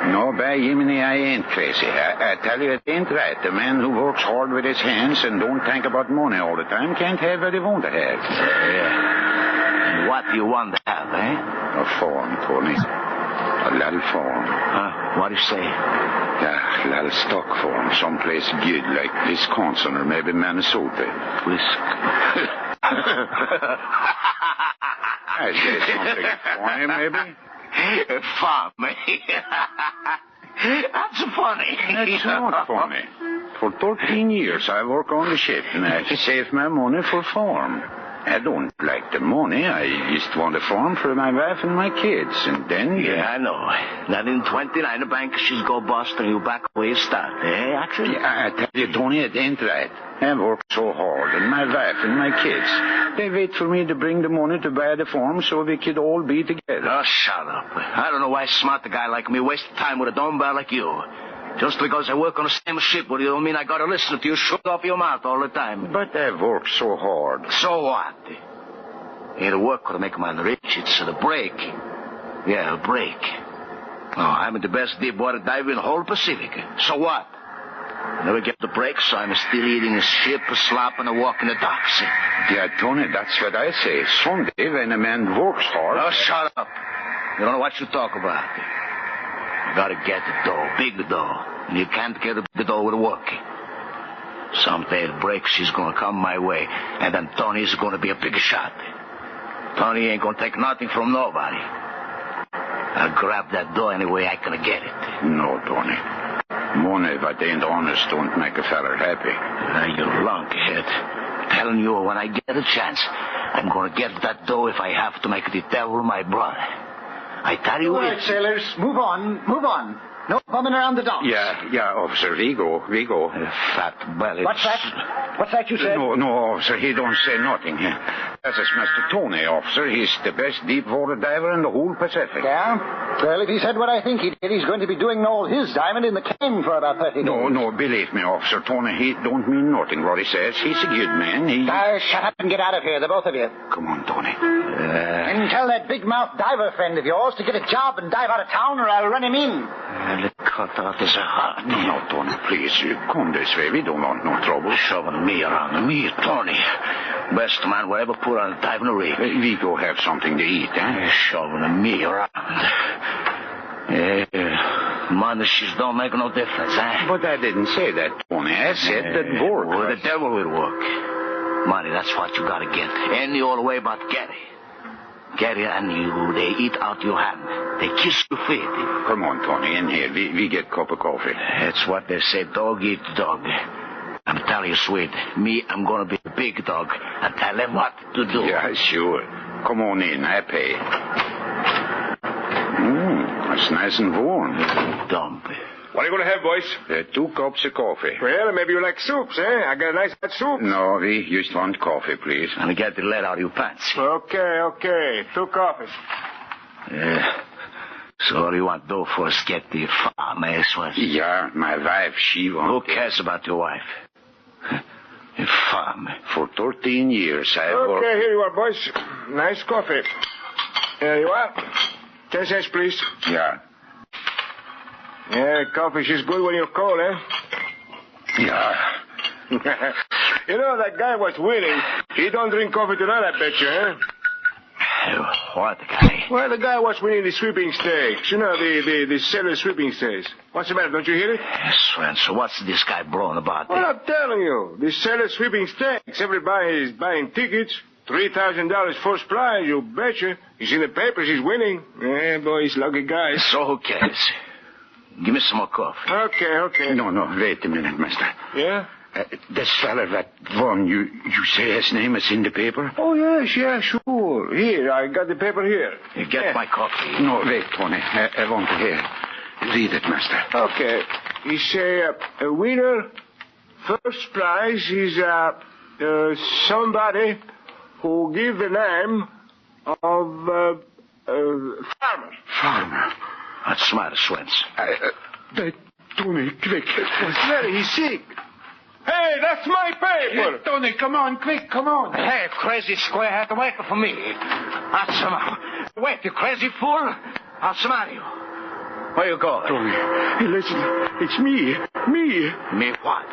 S22: No, by Jiminy, I ain't crazy. I tell you, it ain't right. The man who works hard with his hands and don't think about money all the time can't have what he want to have.
S5: Yeah. What do you want to have, eh?
S22: A farm, Tony. A little farm.
S5: What do you say?
S22: Yeah, a little stock farm, someplace good like Wisconsin or maybe Minnesota. I say something funny, maybe?
S5: Farm. That's funny.
S22: That's not funny. For 13 years I work on the ship and I save my money for farm. I don't like the money. I just want a farm for my wife and my kids. And then...
S5: Yeah, I know. Then in 29, the bank she's go bust and you back where you start. Eh, actually?
S22: Yeah, I tell you, Tony, it ain't right. I work so hard, and my wife and my kids, they wait for me to bring the money to buy the farm so we could all be together.
S5: Oh, shut up. I don't know why a smart guy like me wastes time with a dumb guy like you. Just because I work on the same ship with you don't mean I gotta listen to you shoot off your mouth all the time.
S22: But I work so hard.
S5: So what? Ain't the work gonna make a man rich, it's the break. Yeah, a break. Oh, I'm the best deep water diver in the whole Pacific. So what? Never get the break, so I'm still eating a ship, a slop, and a walk in the docks.
S22: Yeah, Tony, that's what I say. Someday when a man works hard...
S5: Oh, shut up. You don't know what you talk about. You gotta get the dough, big dough. And you can't get the dough with work. Someday the break, she's gonna come my way, and then Tony's gonna be a big shot. Tony ain't gonna take nothing from nobody. I'll grab that dough any way I can get it.
S22: No, Tony. Money that ain't honest don't make a feller happy.
S5: You lunkhead. Telling you, when I get a chance, I'm gonna get that dough if I have to make the devil my brother. I tell you...
S11: All right, sailors, move on. No bumming around the docks.
S22: Yeah, officer, we go.
S5: Fat belly.
S11: What's that? What's that you said?
S22: No, officer, he don't say nothing. That is Mr. Tony, officer. He's the best deep water diver in the whole Pacific.
S11: Yeah? Well, if he said what I think he did, he's going to be doing all his diamond in the cane for about 30 days.
S22: No, believe me, officer. Tony, he don't mean nothing what he says. He's a good man.
S11: Shut up and get out of here, the both of you.
S22: Come on, Tony.
S11: And tell that big-mouth diver friend of yours to get a job and dive out of town or I'll run him in.
S5: Cut out his heart.
S22: No, Tony, please. Come this way. We don't want no trouble.
S5: Shoving me around. Me, Tony. Best man we ever put on a diving rig.
S22: We go have something to eat, eh?
S5: Shoving me around. Money don't make no difference, eh?
S22: But I didn't say that, Tony. I said that work.
S5: Well, the devil will work. Money, that's what you gotta get. Any old way but get it. Gary and you, they eat out your hand. They kiss your feet.
S22: Come on, Tony, in here. We get a cup of coffee.
S5: That's what they say, dog eat dog. I'm telling you, sweet, me, I'm going to be a big dog and tell them what to do.
S22: Yeah, sure. Come on in, I pay. It's nice and warm.
S5: Dump.
S16: What are you going to have, boys?
S22: 2 cups of coffee.
S16: Well, maybe you like soups, eh? I got a nice hot soup.
S22: No, we just want coffee, please.
S5: And get the lead out of your pants.
S16: Okay. 2 coffees.
S5: Yeah. So all you want to do for is get the farm, eh, Swanson?
S22: Yeah, my wife, she wants...
S5: Who cares about your wife? The farm.
S22: For 13 years, I worked...
S16: Okay, here you are, boys. Nice coffee. Here you are. 10 cents, please.
S22: Yeah.
S16: Yeah, coffee is good when you're cold, eh?
S22: Yeah.
S16: You know, that guy was winning. He don't drink coffee tonight, I bet you, eh?
S5: What guy?
S16: Well, the guy was winning the sweeping stakes. You know, the sailor sweeping stakes. What's the matter? Don't you hear it?
S5: Swanson, what's this guy blowing about?
S16: Well, I'm telling you. The sailor sweeping stakes. Everybody is buying tickets. $3,000 first prize, you betcha. He's in the papers. He's winning. Yeah, boy, he's a lucky guy.
S5: So who cares? Give me some more coffee.
S16: Okay.
S22: No, wait a minute, mister.
S16: Yeah?
S22: This fella that won, you say his name is in the paper?
S16: Oh, yes, sure. Here, I got the paper here.
S5: You get my coffee.
S22: No, wait, Tony. I want to hear. Read it, master.
S16: Okay. He say, a winner, first prize is somebody who give the name of farmer.
S22: Farmer?
S5: That's smart, Swanson.
S22: Tony, quick.
S16: What's the matter? He's sick. Hey, that's my paper.
S22: Hey, Tony, come on, quick, come on.
S5: Hey, crazy square hat, wait for me. Wait, you crazy fool. I'll smell you. Where you going?
S22: Tony, hey, listen, it's me.
S5: Me what?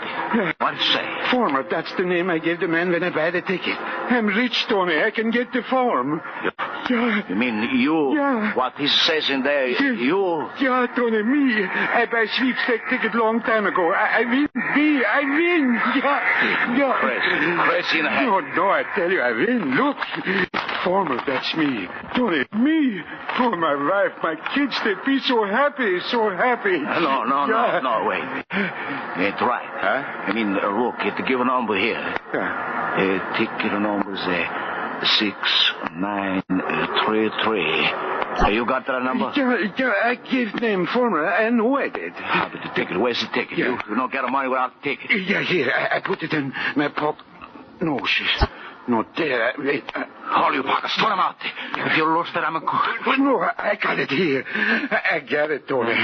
S5: What'd you say?
S22: Farmer, that's the name I gave the man when I buy the ticket. I'm rich, Tony. I can get the farm.
S12: Yeah.
S5: You mean you?
S12: Yeah.
S5: What he says in there, you?
S12: Yeah, Tony, me. I buy sweepstake ticket long time ago. I win. I win. Yeah.
S5: Crazy in the head.
S12: No, I tell you, I win. Look. Former, that's me. Tony, me. Oh, my wife, my kids, they'd be so happy, so happy.
S5: No, wait. Ain't right.
S12: Huh?
S5: I mean, look, you have to give a number here.
S12: Yeah.
S5: Ticket number is 6933. You got that number?
S12: Yeah, I gave name former. I know I did.
S5: How about the ticket? Where's the ticket?
S12: Yeah.
S5: You don't get the money without the ticket.
S12: Yeah, here. I put it in my pocket. No, she's not there. Wait.
S5: All you pockets, throw them out. If you lost it, I'm a good.
S12: No, I got it here. I got it, Tony.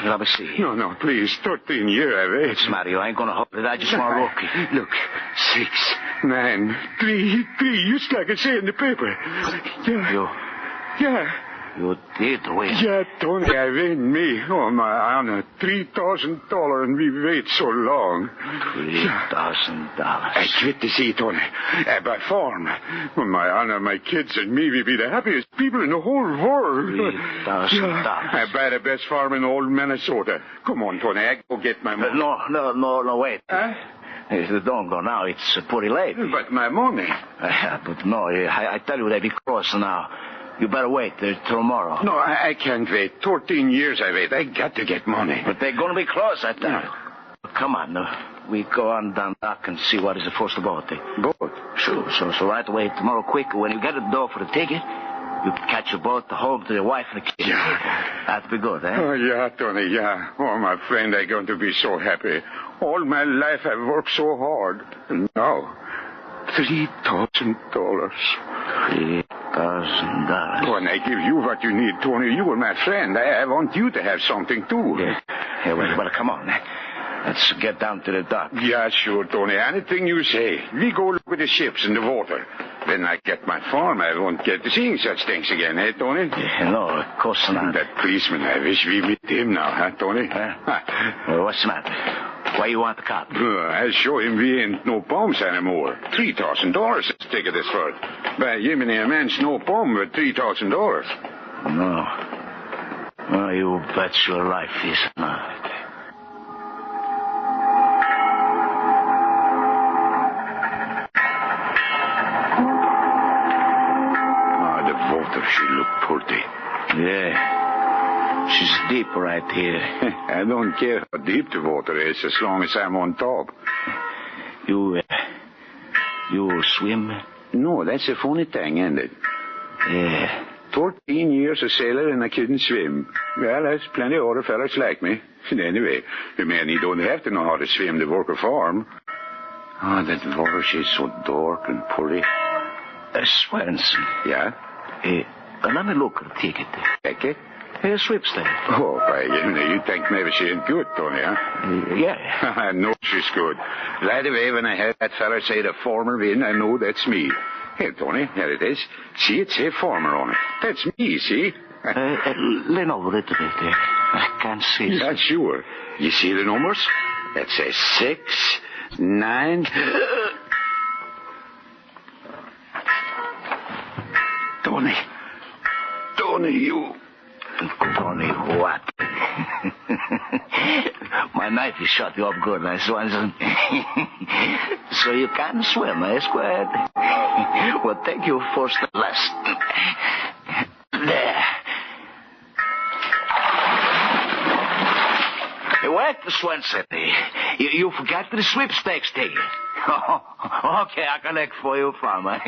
S5: Let me see.
S12: No, please. 13 years, I wait.
S5: What's the matter? You ain't going to hold it. I just want to look.
S12: Look. 6, 9, 3, just like it say in the paper. Yeah.
S5: You did win.
S12: Yeah, Tony, I win me. Oh, my honor. $3,000 and we wait so long.
S5: $3,000.
S12: I quit the sea, Tony. I buy farm. Oh, my honor, my kids and me, we be the happiest people in the whole world.
S5: $3,000.
S12: I buy the best farm in all Minnesota. Come on, Tony, I go get my money.
S5: No, wait.
S12: Huh?
S5: Don't go now. It's pretty late.
S12: But my money.
S5: But no, I tell you, they be crossing now. You better wait till tomorrow.
S12: No, I can't wait. 14 years I wait. I got to get money.
S5: But they're going to be close, I tell you. Come on, we go on down dock and see what is the first about it.
S12: Boat?
S5: Sure. So right away tomorrow quick, when you get at the door for the ticket, you can catch a boat home to your wife and the kids.
S12: Yeah.
S5: That'd be good, eh?
S12: Oh, yeah, Tony, yeah. Oh, my friend, I'm going to be so happy. All my life I've worked so hard. And now, $3,000.
S5: $3,000.
S12: Oh, and I give you what you need, Tony. You are my friend. I want you to have something, too.
S5: Yeah, well, come on. Let's get down to the dock.
S12: Yeah, sure, Tony. Anything you say. We go look at the ships in the water. When I get my farm, I won't get to seeing such things again, eh, Tony?
S5: Yeah, no, of course not.
S12: That policeman, I wish we meet him now, huh, Tony?
S5: Well, what's the matter? Why you want the cop?
S12: I'll show him we ain't no bombs anymore. $3,000 his ticket is for. By Jiminy, a man's no bomb with $3,000.
S5: No. Well, you bet your life is not.
S12: She looked pretty.
S5: Yeah. She's deep right here.
S12: I don't care how deep the water is as long as I'm on top.
S5: You swim?
S12: No, that's a funny thing, isn't it?
S5: Yeah.
S12: 14 years a sailor and I couldn't swim. Well, there's plenty of other fellas like me. Anyway, the man, he don't have to know how to swim to work a farm. Oh, that water, she's so dark and pretty.
S5: Swenson.
S12: Yeah?
S5: Let me look at the ticket.
S12: Ticket?
S5: Sweepstake.
S12: Oh, why, you think maybe she ain't good, Tony, huh?
S5: Yeah.
S12: I know she's good. Right away, when I heard that fella say the former win, I know that's me. Here, Tony, there it is. See, it say former on it. That's me, see?
S5: Lean over a little bit there. I can't see.
S12: Yeah, sure. You see the numbers? That says 6, 9... Tony, you...
S5: Tony, what? My knife is shot you up good, my Swanson. So you can swim, eh, Squared? Well, take you first and last. There. Hey, wait, Swanson. You forgot the sweepstakes ticket. Okay, I collect for you, farmer.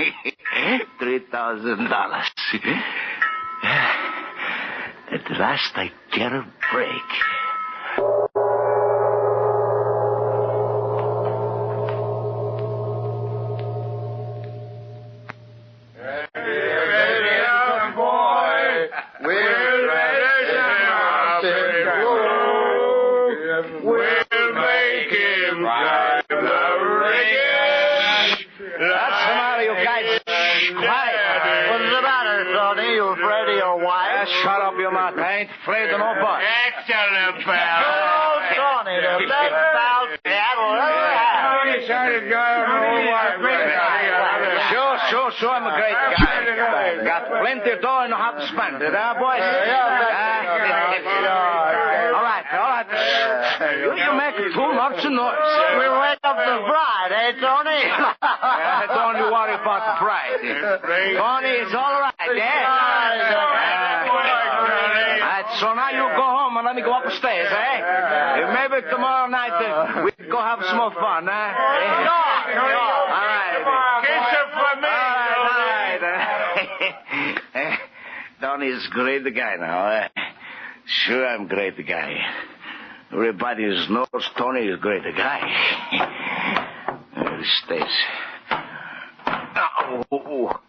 S5: $3,000. At last I get a break.
S20: Shut up, you mouth. I ain't afraid of no bus. Excellent, pal.
S11: Oh, Tony, the best pal
S5: sure I'm a great guy. Got plenty of dough and know how to spend it, huh, boys? All right. You make too much noise.
S11: We wake up the bride, eh, Tony?
S5: Don't you worry about the price. Tony, it's all right, eh? So now you go home and let me go upstairs, eh? Maybe tomorrow night we can go have some more fun, eh? All right. All right. Tony's a great guy now, eh? Sure, I'm a great guy. Everybody knows Tony is a great guy. There he stays. Oh.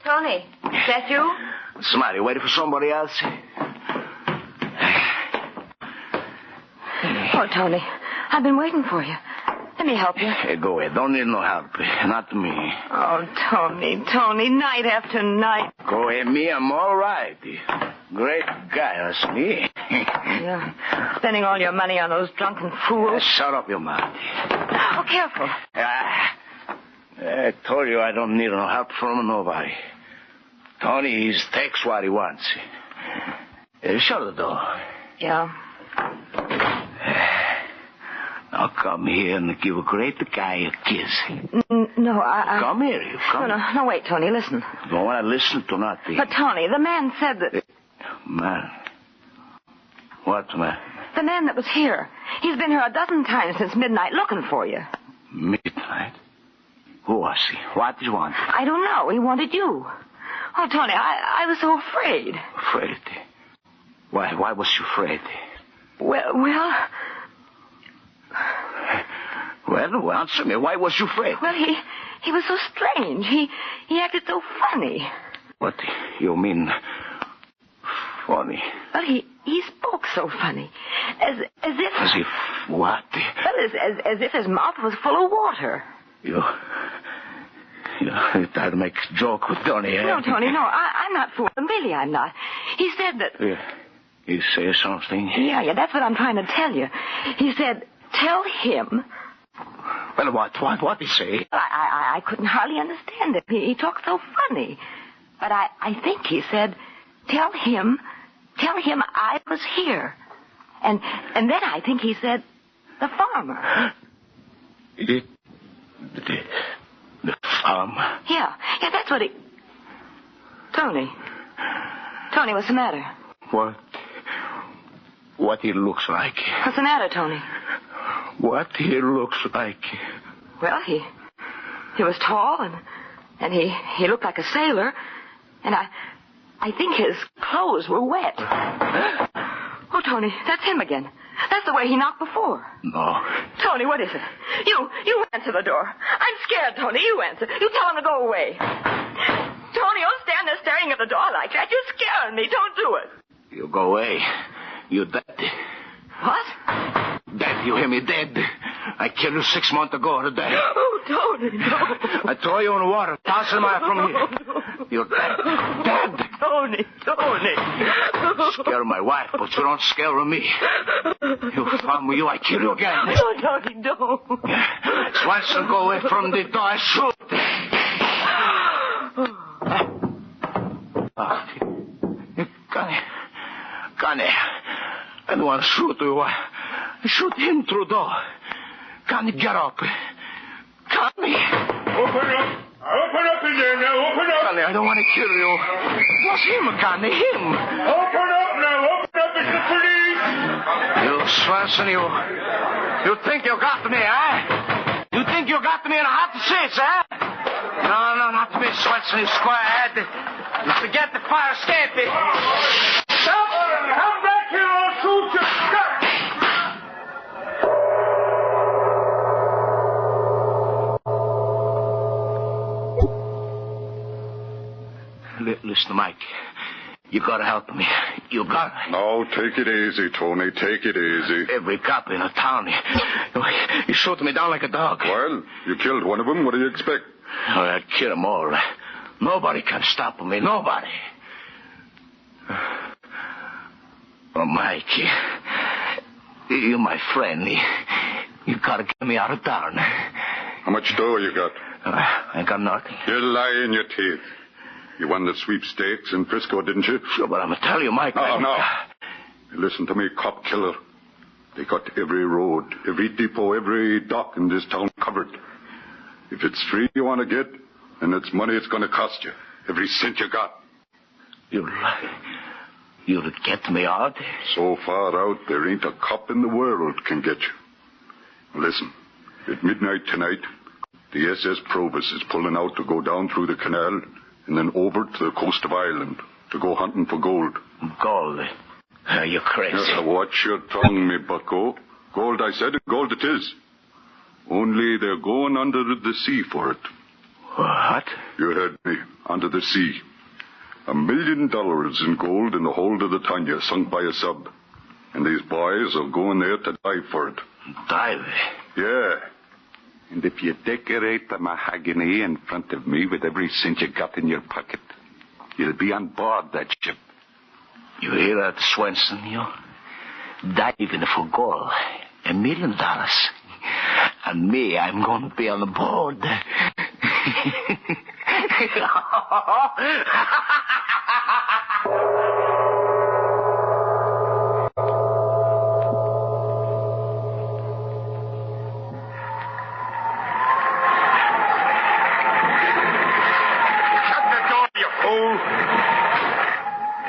S17: Tony, is that you?
S5: What's the matter? You waiting for somebody else?
S17: Oh, Tony, I've been waiting for you. Let me help you.
S5: Hey, go ahead. Don't need no help. Not me.
S17: Oh, Tony, night after night.
S5: Go ahead, me. I'm all right. Great guy, that's me.
S17: Yeah, spending all your money on those drunken fools.
S5: Shut up your mouth.
S17: Oh, careful.
S5: I told you I don't need no help from nobody. Tony, he takes what he wants. Shut the door.
S17: Yeah.
S5: Now come here and give a great guy a kiss.
S17: No, I...
S5: Come here, you come.
S17: No, wait, Tony, listen.
S5: Don't want to listen to nothing.
S17: But, Tony, the man said that...
S5: Man? What man?
S17: The man that was here. He's been here a dozen times since midnight looking for you.
S5: Midnight? Who was he? What did you want?
S17: I don't know. He wanted you. Oh, Tony, I was so afraid.
S5: Afraid? Why was you afraid? Well, answer me. Why was you afraid?
S17: Well, he was so strange. He acted so funny.
S5: What? You mean funny?
S17: Well, he spoke so funny. As if...
S5: As if what?
S17: Well, as if his mouth was full of water.
S5: You tried to make a joke with Tony, eh?
S17: No, Tony, no. I'm not fooling. Really, I'm not. He said that...
S5: You say something?
S17: Yeah, that's what I'm trying to tell you. He said, tell him...
S5: Well, what did he say?
S17: I couldn't hardly understand it. He talked so funny. But I think he said, tell him I was here. And then I think he said, the farmer.
S5: The farmer?
S17: Yeah, that's what he... Tony, what's the matter?
S5: What he looks like.
S17: What's the matter, Tony?
S5: What he looks like.
S17: Well, he was tall, and he looked like a sailor, and I think his clothes were wet. Oh, Tony, that's him again. That's the way he knocked before.
S5: No.
S17: Tony, what is it? You answer the door. I'm scared, Tony. You answer. You tell him to go away. Tony, don't stand there staring at the door like that. You're scaring me. Don't do it.
S5: You go away. You dead.
S17: What?
S5: Dead. You hear me? Dead. I killed you 6 months ago today.
S17: Oh, Tony, no.
S5: I throw you in the water 1,000 miles from here.
S17: No.
S5: You're dead. Dead.
S17: Tony.
S5: You scare my wife, but you don't scare me. You found me, I kill you again.
S17: No, Tony, don't.
S5: Swanson, go away from the door. I shoot. Connie, I don't want to shoot you. I shoot him through the door. Connie, get up. Connie.
S16: Open up in there now. Open up.
S5: Connie, I don't want to kill you. What's him, Connie? Him.
S16: Open up now. Open up. It's the police.
S5: You, Swanson, you think you got me, eh? You think you got me in a hot seat, eh? No, not me, Swanson, you squarehead. You forget the fire escape.
S16: Stop! Come back here, I'll shoot you.
S5: Listen, Mike. You gotta help me. You got it.
S18: No, take it easy, Tony. Take it easy.
S5: Every cop in the town, he shot me down like a dog.
S18: Well, you killed one of them. What do you expect?
S5: Oh, I killed them all. Nobody can stop me. Nobody. Oh, Mike, you're my friend. You gotta get me out of town.
S18: How much dough you got?
S5: I got nothing.
S18: You lie in your teeth. You won the sweepstakes in Frisco, didn't you?
S5: Sure, but I'm going to tell you, Mike.
S18: No. Listen to me, cop killer. They got every road, every depot, every dock in this town covered. If it's free you want to get, then it's money it's going to cost you. Every cent you got.
S5: You'll get me out?
S18: So far out, there ain't a cop in the world can get you. Listen, at midnight tonight, the SS Probus is pulling out to go down through the canal and then over to the coast of Ireland to go hunting for gold.
S5: Gold? Are you crazy?
S18: Watch your tongue, me bucko. Gold, I said, and gold it is. Only they're going under the sea for it.
S5: What?
S18: You heard me. Under the sea. $1 million in gold in the hold of the Tanya, sunk by a sub. And these boys are going there to dive for it.
S5: Dive?
S18: Yeah. And if you decorate the mahogany in front of me with every cent you got in your pocket, you'll be on board that ship.
S5: You hear that, Swenson? You diving for gold. $1 million. And me, I'm going to be on the board.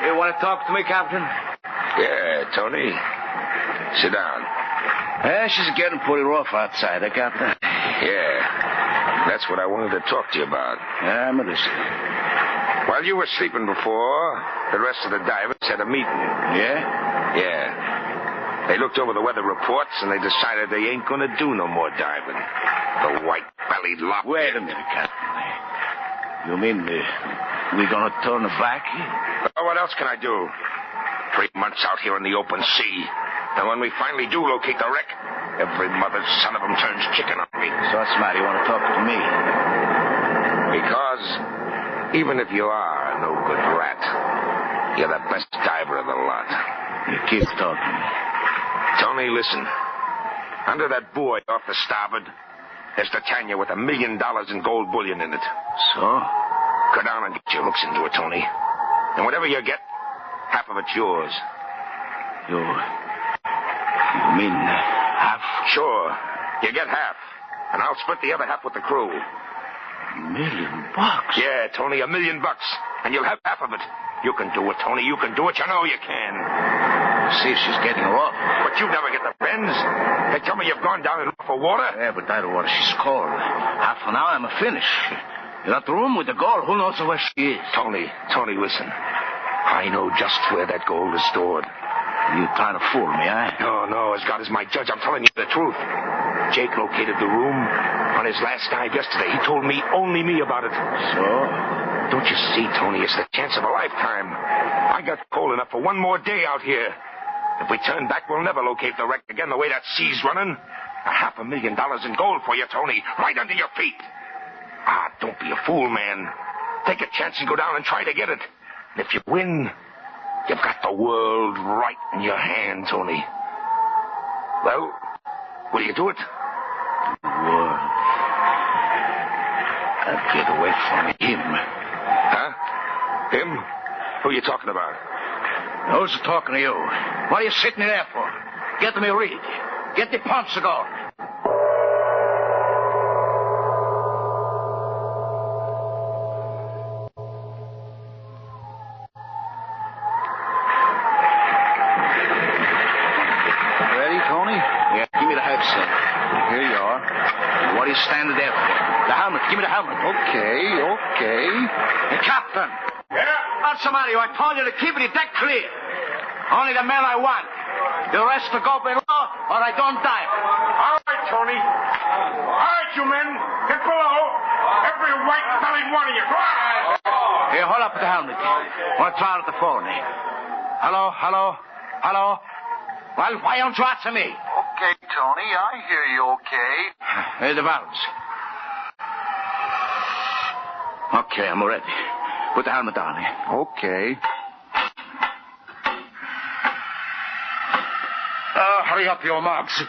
S5: You want to talk to me, Captain?
S9: Yeah, Tony. Sit down.
S5: She's getting pretty rough outside, Captain?
S9: Yeah. That's what I wanted to talk to you about.
S5: I'm listening.
S9: While you were sleeping before, the rest of the divers had a meeting.
S5: Yeah?
S9: Yeah. They looked over the weather reports, and they decided they ain't going to do no more diving. The white-bellied lot.
S5: Wait a minute, Captain. You mean we're going to turn back?
S9: Well, what else can I do? 3 months out here in the open sea. And when we finally do locate the wreck, every mother's son of them turns chicken on me.
S5: So what's the matter? You want to talk to me?
S9: Because even if you are a no-good rat, you're the best diver of the lot.
S5: You keep talking.
S9: Tony, listen. Under that buoy off the starboard, there's the Tanya with $1 million in gold bullion in it.
S5: So?
S9: Go down and get your hooks into it, Tony. And whatever you get, half of it's yours.
S5: You mean half?
S9: Sure. You get half. And I'll split the other half with the crew.
S5: $1 million?
S9: Yeah, Tony, $1 million. And you'll have half of it. You can do it, Tony. You can do it. You know you can.
S5: See, she's getting rough.
S9: But you never get the bends. They tell me you've gone down in rougher water.
S5: Yeah, but I don't want she's cold. Half an hour, I'm finished. You got the room with the gold. Who knows where she is?
S9: Tony, listen. I know just where that gold is stored.
S5: You trying to fool me, eh?
S9: No. As God is my judge, I'm telling you the truth. Jake located the room on his last dive yesterday. He told me, only me about it.
S5: So?
S9: Don't you see, Tony? It's the chance of a lifetime. I got cold enough for one more day out here. If we turn back, we'll never locate the wreck again the way that sea's running. $500,000 in gold for you, Tony. Right under your feet. Don't be a fool, man. Take a chance and go down and try to get it. And if you win, you've got the world right in your hand, Tony. Well, will you do it?
S5: World. I'll get away from him.
S9: Huh? Him? Who are you talking about?
S5: Who's talking to you? What are you sitting there for? Get me a read. Get the pumps going. Here you are. What are you standing there for? The helmet. Give me the helmet.
S13: Okay.
S5: Hey, Captain.
S9: Yeah?
S5: What's the matter? I told you to keep the deck clear. Only the men I want. The rest to go below, or I don't dive.
S9: All right, Tony. All right, you men. Get below. Every white-bellied one of you. Go on.
S5: Here, hold up the helmet. Want to try out the phone. Hello? Well, why don't you answer me?
S7: Okay, Tony, I hear you okay.
S5: Here's the valves. Okay, I'm ready. Put the helmet on.
S13: Okay.
S5: Hurry up, you mugs.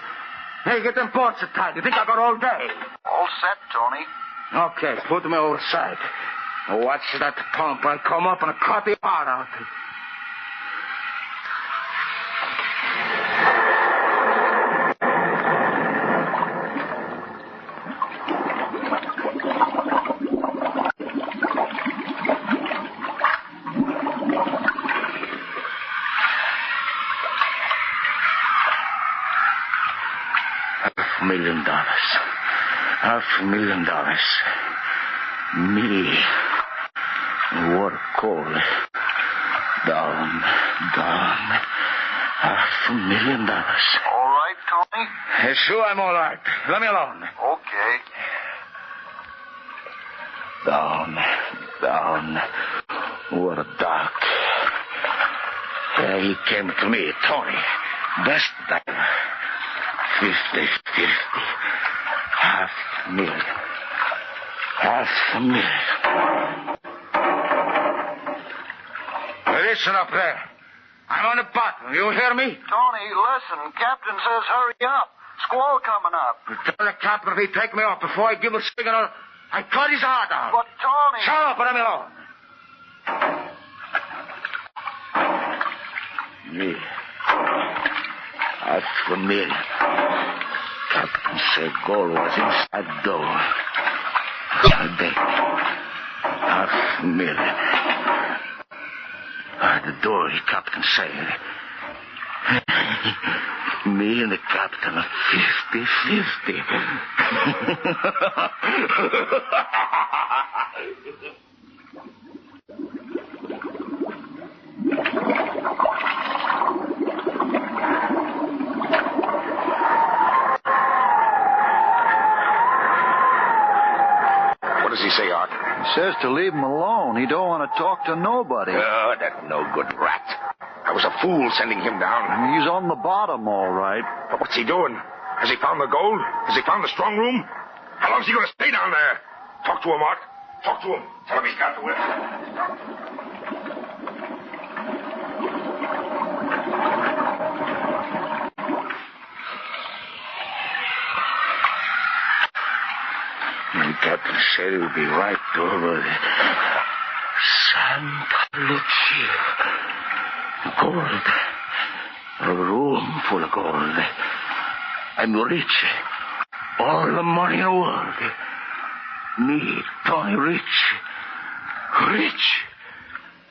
S5: Hey, get them ports tight. You think I got all day?
S7: All set, Tony.
S5: Okay, put me outside. Watch that pump. I come up and cut the heart out. $500,000. Me. Work coal. Down. $500,000.
S2: All right, Tony?
S5: Sure, I'm all right. Let me alone.
S2: Okay.
S5: Down. What a dark. He came to me, Tony. Best diver. 50. $500,000. Listen up there. I'm on the bottom. You hear me?
S2: Tony, listen. Captain says hurry up. Squall coming up.
S5: Tell the captain if he take me off before I give a signal, I cut his heart out.
S2: But, Tony...
S5: Shut up and let me alone. Me. $500,000. Captain said gold was inside the door. I bet. $500,000. The door, the captain said. Me and the captain are 50-50.
S2: What does he say, Art? He says to leave him alone. He don't want to talk to nobody.
S9: Oh, that no-good rat. I was a fool sending him down.
S2: He's on the bottom, all right.
S9: But what's he doing? Has he found the gold? Has he found the strong room? How long's he going to stay down there? Talk to him, Art. Talk to him. Tell him he's got to win.
S5: The captain said he would be right over the Santa Lucia. Gold. A room full of gold. I'm rich. All the money in the world. Me, Tony, rich.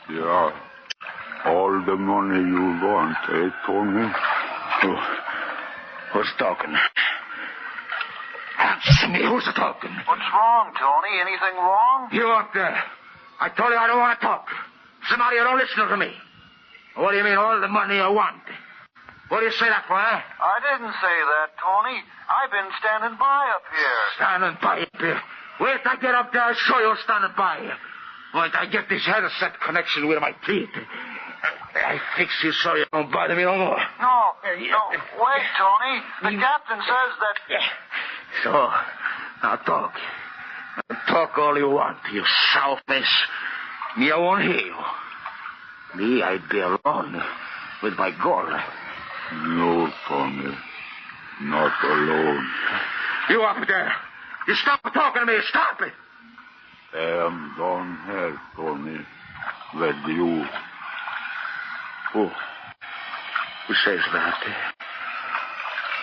S18: Yeah. All the money you want, Tony?
S5: Who's talking? Answer me, who's talking?
S2: What's wrong, Tony? Anything wrong?
S5: You up there. I told you I don't want to talk. Somebody, you don't listen to me. What do you mean, all the money I want? What do you say that for, eh?
S2: I didn't say that, Tony. I've been standing by up here.
S5: Standing by up here? Wait till I get up there, I'll show you standing by. Wait till I get this headset connection with my teeth. I fix you so you don't bother me no more.
S2: No. Wait, Tony. The captain says that...
S5: So, now talk. Talk all you want, you sour-face. Me, I won't hear you. Me, I'd be alone with my gold.
S18: No, Tony. Not alone.
S5: You up there. You stop talking to me. Stop it.
S18: I am down here, Tony. With you.
S5: Who says that?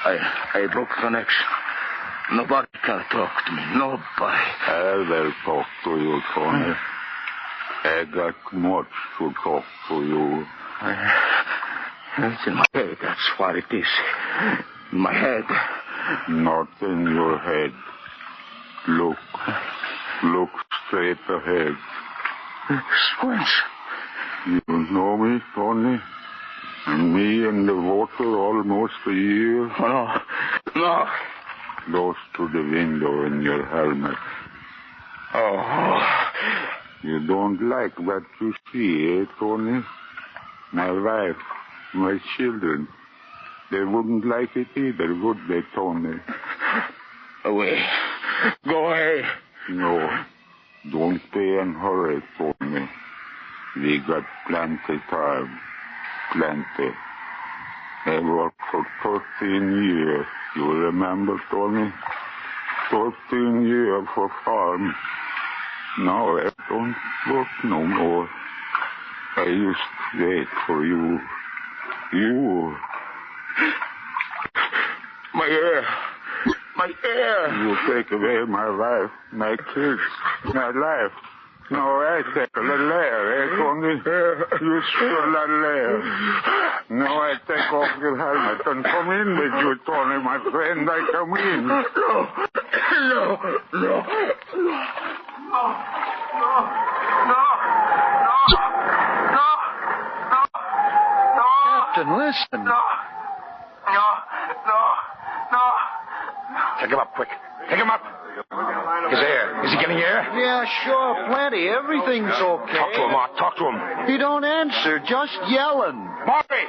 S5: I broke the connection. Nobody can talk to me. Nobody.
S18: I will talk to you, Tony. I got much to talk to you.
S5: It's in my head. That's what it is. In my head.
S18: Not in your head. Look straight ahead.
S5: Squinch.
S18: You know me, Tony? Me in the water almost a year.
S5: No.
S18: Close to the window in your helmet.
S5: Oh.
S18: You don't like what you see, Tony? My wife, my children. They wouldn't like it either, would they, Tony?
S5: Away. Go away.
S18: No. Don't be in a hurry, Tony. We got plenty time. Plenty. I worked for 13 years. You remember, Tony?
S10: 14 years for farm. Now I don't work no more. I used to wait for you. You.
S9: My hair. My hair.
S10: You take away my wife, my kids, my life. Now I take a little hair, eh, Tony? You steal that hair. Now I take off your helmet and come in with you, Tony, my friend. I come in.
S9: No.
S2: Captain, listen.
S9: No. Take him up, quick. Take him up. His air. Is he getting air?
S2: Yeah, sure, plenty. Everything's okay.
S9: Talk to him, Mark. Talk to him.
S2: He don't answer, just yelling.
S9: Marty,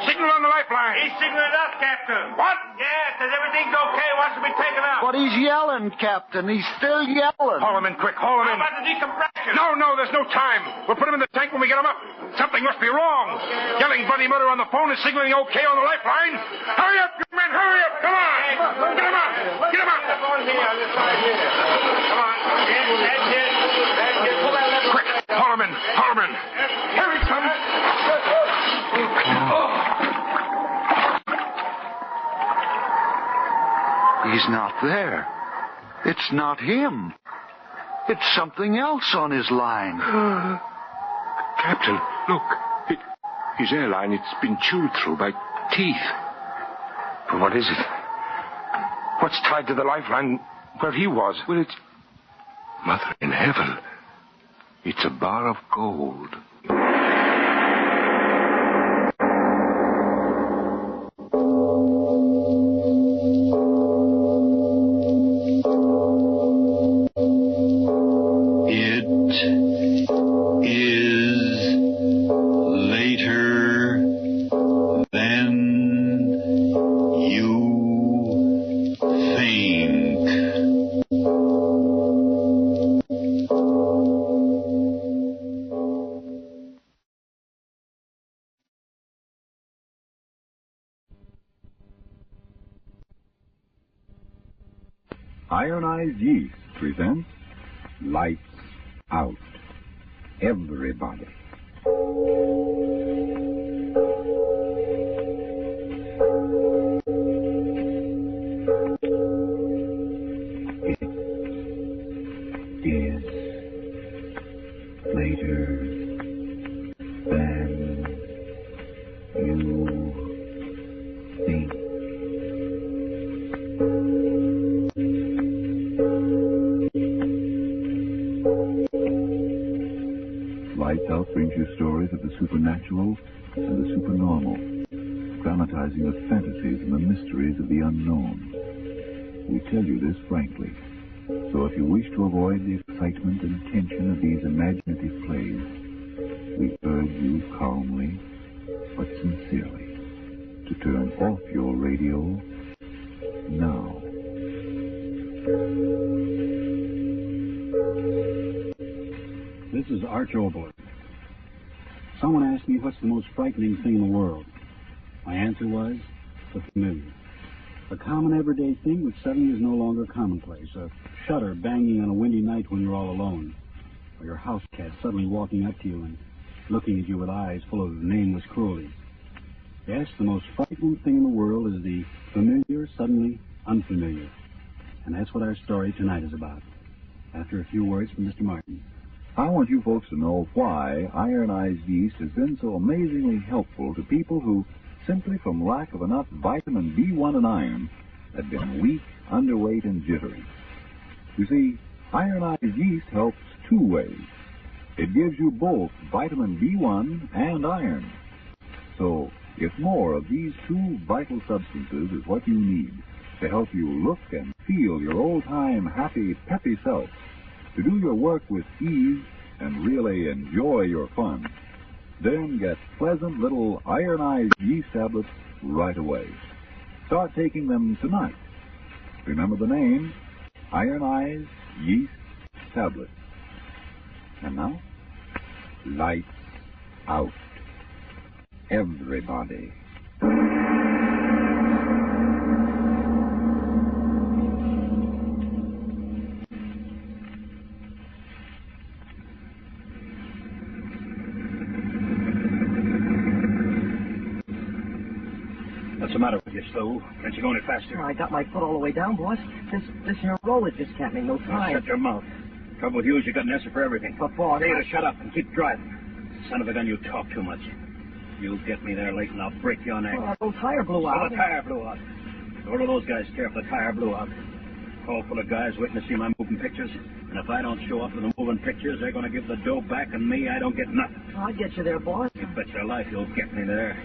S9: signal on the lifeline.
S20: He's signaling us, Captain.
S9: What?
S20: Yeah, says everything's okay. Wants to be taken out.
S2: But he's yelling, Captain. He's still yelling.
S9: Haul him in, quick. Haul him in.
S20: How about the decompression?
S9: No, there's no time. We'll put him in the tank when we get him up. Something must be wrong. Yelling bloody murder on the phone and signaling okay on the lifeline. Hurry up, you men. Hurry up. Come on. Get him up. Get him up.
S20: Come on. That's it. Pull that lever.
S9: Quick. Haul him in. Here he comes.
S2: He's not there. It's not him. It's something else on his line.
S9: Captain, look. His airline, it's been chewed through by teeth. But what is it? What's tied to the lifeline where he was? Well, it's... Mother in heaven. It's a bar of gold.
S15: Ironized Yeast presents Lights Out. Everybody. It is later than you think. Lights Out brings you stories of the supernatural and the supernormal, dramatizing the fantasies and the mysteries of the unknown. We tell you this frankly, so if you wish to avoid the excitement and tension of these imaginative plays, we urge you calmly but sincerely to turn off your radio now.
S3: This is Arch Obler. Someone asked me what's the most frightening thing in the world. My answer was the familiar. A common everyday thing which suddenly is no longer commonplace. A shutter banging on a windy night when you're all alone. Or your house cat suddenly walking up to you and looking at you with eyes full of nameless cruelty. Yes, the most frightening thing in the world is the familiar suddenly unfamiliar. And that's what our story tonight is about. After a few words from Mr. Martin.
S15: I want you folks to know why ironized yeast has been so amazingly helpful to people who, simply from lack of enough vitamin B1 and iron, have been weak, underweight, and jittery. You see, ironized yeast helps two ways. It gives you both vitamin B1 and iron. So, if more of these two vital substances is what you need to help you look and feel your old-time, happy, peppy self, to do your work with ease and really enjoy your fun, then get pleasant little ironized yeast tablets right away. Start taking them tonight. Remember the name, ironized yeast tablets. And now, lights out. Everybody.
S8: you, Slow. Can't you go any faster?
S19: I got my foot all the way down, boss. This here roller just can't make no time.
S8: Shut your mouth. Trouble with you is you got an answer for everything.
S19: But, boss...
S8: Tell you to shut up and keep driving. Son of a gun, you talk too much. You'll get me there late and I'll break your neck.
S19: Well, that tire blew out.
S8: Oh, the tire blew out. All of those guys care if the tire blew out. Hall full of guys waiting to see my moving pictures. And if I don't show up for the moving pictures, they're going to give the dough back, and me, I don't get nothing.
S19: I'll get you there, boss.
S8: You bet your life you'll get me there.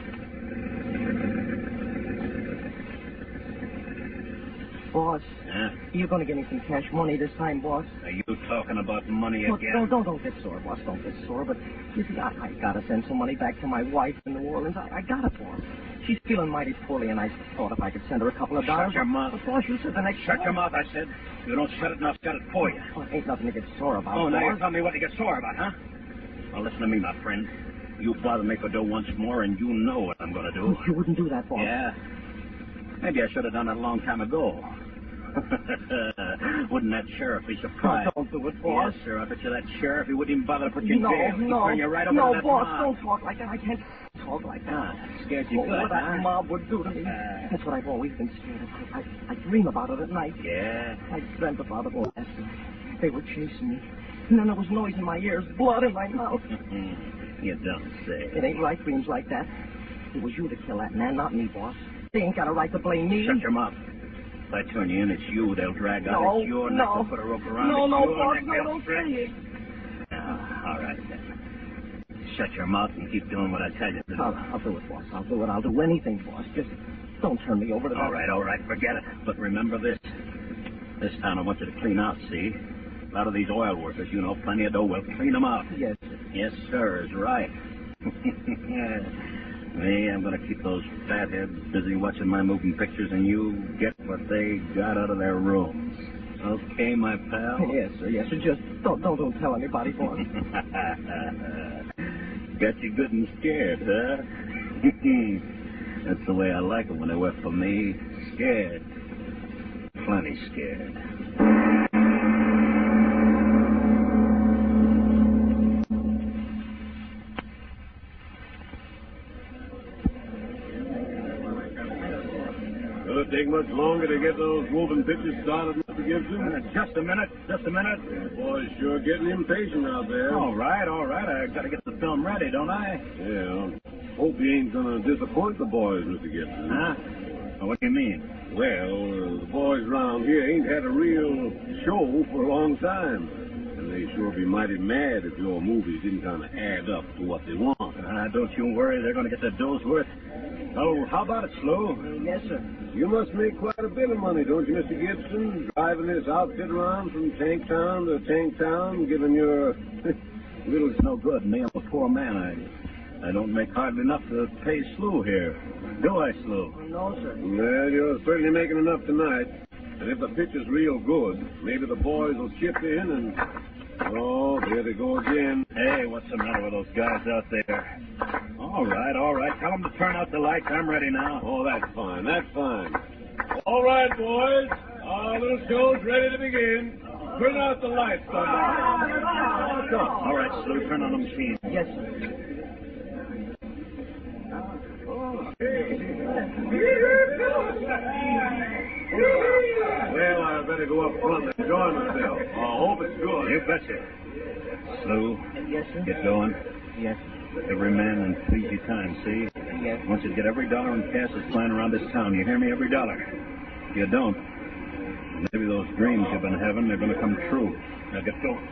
S19: Boss,
S8: Huh?
S19: you're going to give me some cash money this time, boss.
S8: Are you talking about money
S19: Look,
S8: again?
S19: don't get sore, boss. Don't get sore. But, you see, I got to send some money back to my wife in New Orleans. I got it, boss. She's feeling mighty poorly, and I thought if I could send her a couple of dollars...
S8: Shut your mouth.
S19: But, boss, you said the next...
S8: Shut your mouth, I said. If you don't shut it, and I'll shut it for you.
S19: Well, ain't nothing to get sore about,
S8: Oh, now
S19: boss.
S8: you're telling me what to get sore about, huh? Well, listen to me, my friend. You bother me for dough once more, and you know what I'm going to do.
S19: You wouldn't do that, boss.
S8: Yeah. Maybe I should have done it a long time ago. Wouldn't that sheriff be surprised?
S19: Don't do it, boss.
S8: Yes, sir. I bet you that sheriff, he wouldn't even bother to put you in jail. He'd
S19: No,
S8: turn you right over
S19: no,
S8: to that
S19: boss,
S8: mob.
S19: don't talk like that. I can't talk like that.
S8: Scared you
S19: What
S8: good,
S19: that
S8: huh?
S19: mob would do to me. That's what I've always been scared of. I dream about it at night.
S8: Yeah?
S19: I dreamt about it last night. They were chasing me. And then there was noise in my ears, blood in my mouth.
S8: You don't say.
S19: It ain't right dreams like that. It was you to kill that man, not me, boss. They ain't got a right to blame me.
S8: Shut your mouth. If I turn you in, it's you they'll drag out.
S19: No,
S8: It's your neck
S19: no.
S8: to put a rope around.
S19: No,
S8: It's
S19: no,
S8: your
S19: boss,
S8: neck
S19: no,
S8: they'll
S19: don't
S8: stretch.
S19: say it.
S8: All right, then. Shut your mouth and keep doing what I tell you to do.
S19: I'll do it, boss. I'll do it. I'll do anything, boss. Just don't turn me over to that.
S8: All right, forget it. But remember this. This town I want you to clean out, see? A lot of these oil workers, you know, plenty of dough. We'll clean them out.
S19: Yes, sir.
S8: Yes, sir, is right. Me, I'm going to keep those fatheads busy watching my moving pictures, and you get what they got out of their rooms. Okay, my pal?
S19: Yes, sir. Yes, sir. Just don't tell anybody, boss.
S8: Got you good and scared, huh? That's the way I like it when they work for me. Scared. Plenty scared.
S21: Will it take much longer to get those moving pictures started, Mr. Gibson?
S8: Just a minute.
S21: The boys sure getting impatient out there.
S8: All right. I got to get the film ready, don't I?
S21: Yeah. Hope you ain't gonna disappoint the boys, Mr. Gibson.
S8: Huh? Well, what do you mean?
S21: Well, the boys round here ain't had a real show for a long time. And they sure be mighty mad if your movies didn't kind of add up to what they want.
S8: Don't you worry. They're going to get their doug's worth. Oh, how about it, Slow?
S19: Yes, sir.
S21: You must make quite a bit of money, don't you, Mr. Gibson? Driving this outfit around from tank town to tank town, giving your
S8: Little is no good. Me, I'm a poor man. I don't make hardly enough to pay Slew here. Do I, Slew?
S19: No, sir.
S21: Well, you're certainly making enough tonight. And if the picture's real good, maybe the boys will chip in and... Oh, there they go again.
S8: Hey, what's the matter with those guys out there? All right. Tell them to turn out the lights. I'm ready now.
S21: Oh, that's fine. All right, boys. Our little show's ready to begin. Turn out the lights, somebody.
S8: All right, Slew, turn on the machine.
S19: Yes, sir.
S21: Well, I better go up front and enjoy myself. I hope it's good.
S8: You betcha. Slew,
S19: Yes, sir.
S8: get going.
S19: Yes.
S8: Every man in pleasy time, see?
S19: Yes.
S8: I want you to get every dollar in cash that's flying around this town. You hear me? Every dollar. If you don't, maybe those dreams you've been having, they're going to come true. Now get going.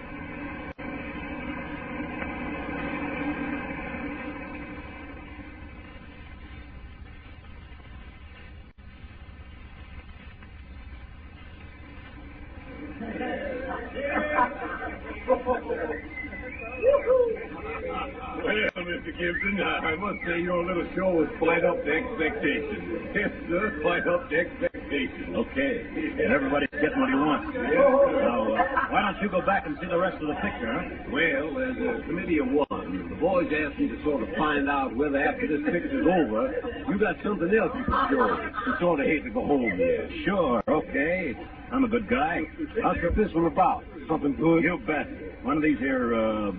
S21: Well, Mr. Gibson, I must say your little show was quite up to expectation. Yes, sir, quite up to expectation.
S8: Okay. And everybody's getting what he wants. Now, why don't you go back and see the rest of the picture, huh?
S21: Well, as a committee of one, the boys asked me to sort of find out whether after this picture's over, you got something else you can show. You sort of hate to go home yet.
S8: Sure. Okay, I'm a good guy.
S21: How's this one about? Something good?
S8: You bet. One of these here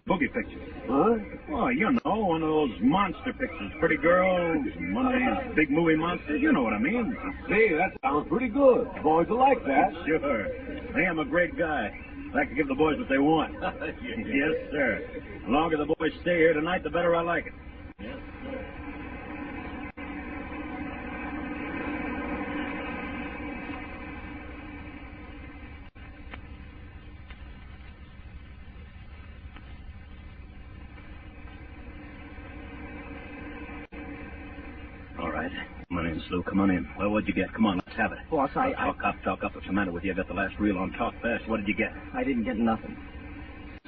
S8: boogie pictures.
S21: Huh?
S8: Well, you know, one of those monster pictures. Pretty girls, one of these big movie monsters. You know what I mean.
S21: Say, that sounds pretty good. Boys will like that.
S8: Sure. I am a great guy. I like to give the boys what they want. Yes, sir. The longer the boys stay here tonight, the better I like it. Yes, sir. Come on in, Slew. Come on in. Well, what'd you get? Come on, let's have it.
S19: Boss,
S8: Talk up. What's the matter with you? I got the last reel on. Talk fast. What did you get?
S19: I didn't get nothing.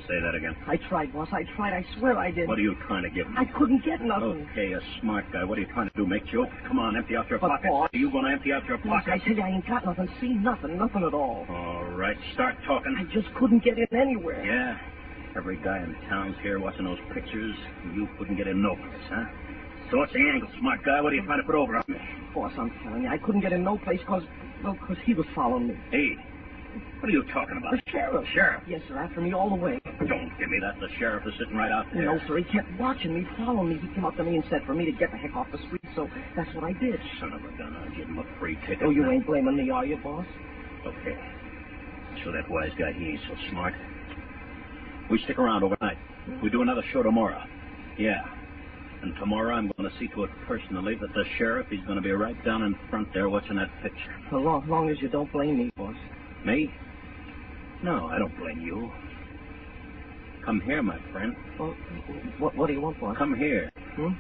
S8: Say that again.
S19: I tried, boss. I tried. I swear I did.
S8: What are you trying to give me?
S19: I couldn't get nothing.
S8: Okay, a smart guy. What are you trying to do? Make jokes? Come on, empty out your
S19: But
S8: pockets.
S19: boss,
S8: Are you going to empty out your
S19: Boss,
S8: pockets?
S19: I tell you, I ain't got nothing. See, nothing at all.
S8: All right, start talking.
S19: I just couldn't get in anywhere.
S8: Yeah? Every guy in town's here watching those pictures, and you couldn't get in no place, huh? So what's the angle, smart guy? What are you trying to put over on me?
S19: Boss, I'm telling you, I couldn't get in no place because he was following me.
S8: Hey, what are you talking about?
S19: The sheriff.
S8: Sheriff?
S19: Yes, sir, after me all the way.
S8: Don't give me that. The sheriff is sitting right out there.
S19: No, sir, he kept watching me, following me. He came up to me and said for me to get the heck off the street, so that's what I did.
S8: Son of a gun, I'll give him a free ticket.
S19: Oh, you ain't blaming me, are you, boss?
S8: Okay. So that wise guy, he ain't so smart. We stick around overnight. We do another show tomorrow. Yeah. And tomorrow I'm going to see to it personally that the sheriff, he's going to be right down in front there watching that picture.
S19: As long as you don't blame me, boss.
S8: Me? No, I don't blame you. Come here, my friend.
S19: Well, what do you want, boss?
S8: Come here.
S19: Hmm?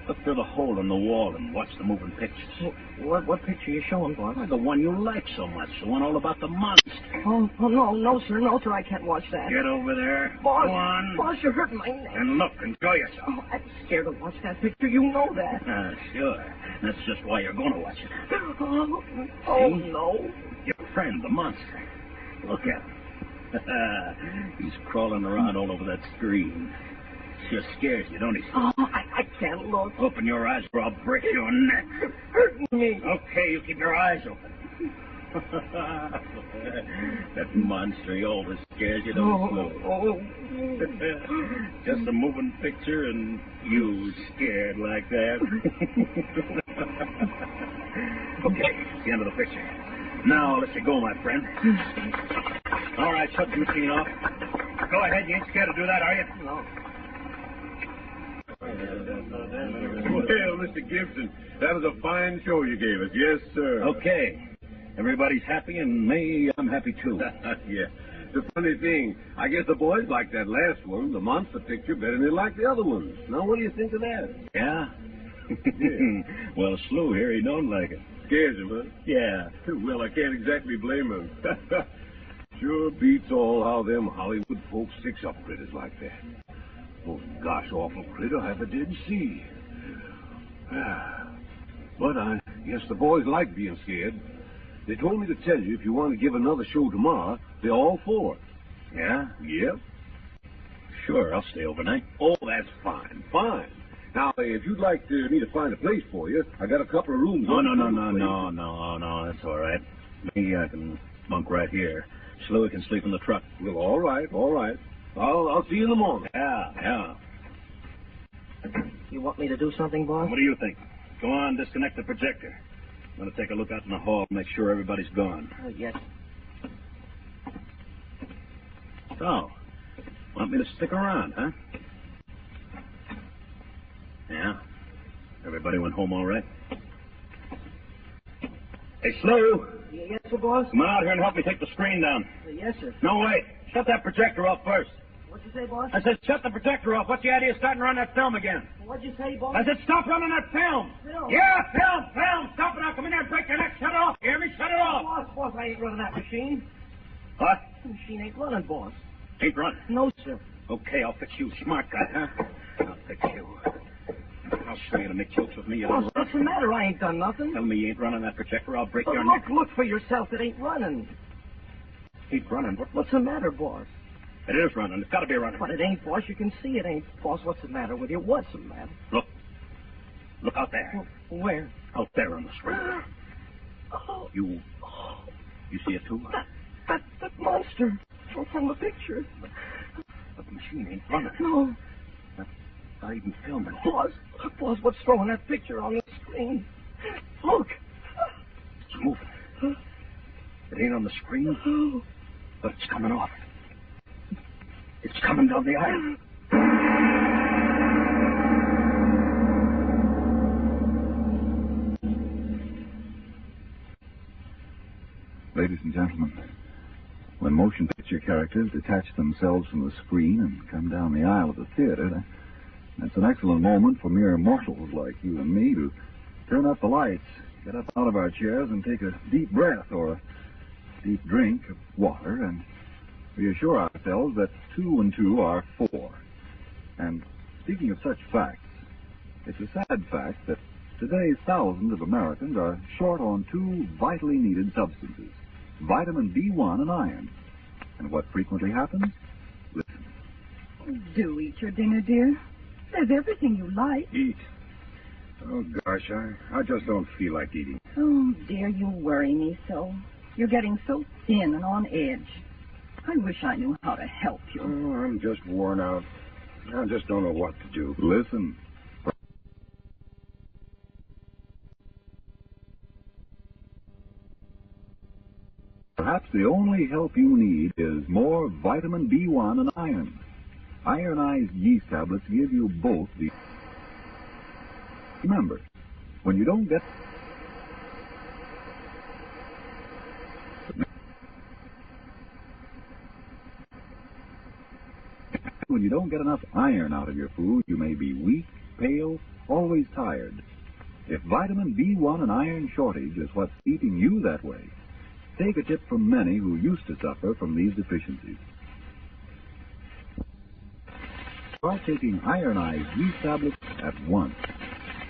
S8: Look through the hole in the wall and watch the moving pictures.
S19: What picture are you showing, boss?
S8: The one you like so much. The one all about the monster.
S19: Oh, no, sir, I can't watch that.
S8: Get over there.
S19: Boss,
S8: Go on.
S19: Boss, you're hurting my neck.
S8: And look, enjoy yourself.
S19: Oh, I'm scared to watch that picture. You know that.
S8: Sure. That's just why you're going to watch it.
S19: Oh,
S8: See?
S19: no.
S8: Your friend, the monster. Look at him. He's crawling around all over that screen. Sure scares you, don't he?
S19: Oh, I can't look.
S8: Open your eyes or I'll break your neck.
S19: It's hurting me.
S8: Okay, you keep your eyes open. That monster, he always scares you, don't he? Just a moving picture and you scared like that. Okay, it's the end of the picture. Now, let you go, my friend. All right, shut the machine off. Go ahead, you ain't scared to do that, are you?
S19: No.
S21: Well, Mr. Gibson, that was a fine show you gave us. Yes, sir.
S8: Okay. Everybody's happy, and me, I'm happy, too.
S21: Yeah. The funny thing, I guess the boys liked that last one, the monster picture, better than they liked the other ones. Now, what do you think of that?
S8: Yeah? Well, Slew here, he don't like it.
S21: Scares him, huh?
S8: Yeah.
S21: Well, I can't exactly blame him. Sure beats all how them Hollywood folks fix up critters like that. Most gosh awful critter I ever did see. But I guess the boys like being scared. They told me to tell you if you want to give another show tomorrow, they're all for it.
S8: Yeah?
S21: Yep.
S8: Sure, I'll stay overnight.
S21: Oh, that's fine. Fine. Now, if you'd like me to find a place for you, I got a couple of rooms.
S8: No, that's all right. Me, I can bunk right here. Slewy can sleep in the truck.
S21: Well, all right. I'll see you in the morning.
S8: Yeah.
S19: You want me to do something, boss?
S8: What do you think? Go on, disconnect the projector. I'm going to take a look out in the hall, make sure everybody's gone.
S19: Yes.
S8: So, want me to stick around, huh? Yeah? Everybody went home all right? Hey, Slew!
S19: Yes, sir, boss?
S8: Come on out here and help me take the screen down.
S19: Yes, sir.
S8: No, wait. Shut that projector off first.
S19: What'd you say, boss?
S8: I said shut the projector off. What's the idea of starting to run that film again?
S19: What'd you say, boss?
S8: I said stop running that film.
S19: Film?
S8: Yeah, film. Stop it now. Come in here and break your neck. Shut it off. You hear me? Shut it off.
S19: Boss, I ain't running that machine.
S8: What?
S19: The machine ain't running, boss.
S8: Ain't running?
S19: No, sir.
S8: Okay, I'll fix you. Smart guy, huh? I'll fix you. I'll show you to make jokes with me. You
S19: Boss, what's the matter? I ain't done nothing.
S8: Tell me you ain't running that projector. I'll break your
S19: Look,
S8: neck.
S19: Look for yourself. It ain't running.
S8: Ain't running?
S19: What's the matter, boss?
S8: It is running. It's got to be running.
S19: But it ain't, boss. You can see it ain't. Boss, what's the matter with you? What's the matter?
S8: Look out there.
S19: Where?
S8: Out there on the screen.
S19: Oh.
S8: You You see it too?
S19: That monster from the picture.
S8: But the machine ain't running.
S19: No.
S8: Not even filming.
S19: Boss, what's throwing that picture on the screen? Look.
S8: It's moving. It ain't on the screen, but it's coming off. It's coming down the aisle.
S15: Ladies and gentlemen, when motion picture characters detach themselves from the screen and come down the aisle of the theater, that's an excellent moment for mere mortals like you and me to turn up the lights, get up out of our chairs and take a deep breath or a deep drink of water and reassure ourselves that 2 and 2 are 4. And speaking of such facts, it's a sad fact that today thousands of Americans are short on 2 vitally needed substances, vitamin B1 and iron. And what frequently happens? Listen.
S1: Do eat your dinner, dear. There's everything you like.
S21: Eat? Oh, gosh, I just don't feel like eating.
S1: Oh, dear, you worry me so. You're getting so thin and on edge. I wish I knew how to help you.
S21: Oh, I'm just worn out. I just don't know what to do.
S15: Listen. Perhaps the only help you need is more vitamin B1 and iron. Ironized yeast tablets give you both the... Remember, when you don't get... When you don't get enough iron out of your food, you may be weak, pale, always tired. If vitamin B1 and iron shortage is what's keeping you that way, take a tip from many who used to suffer from these deficiencies. Start taking ironized yeast tablets at once.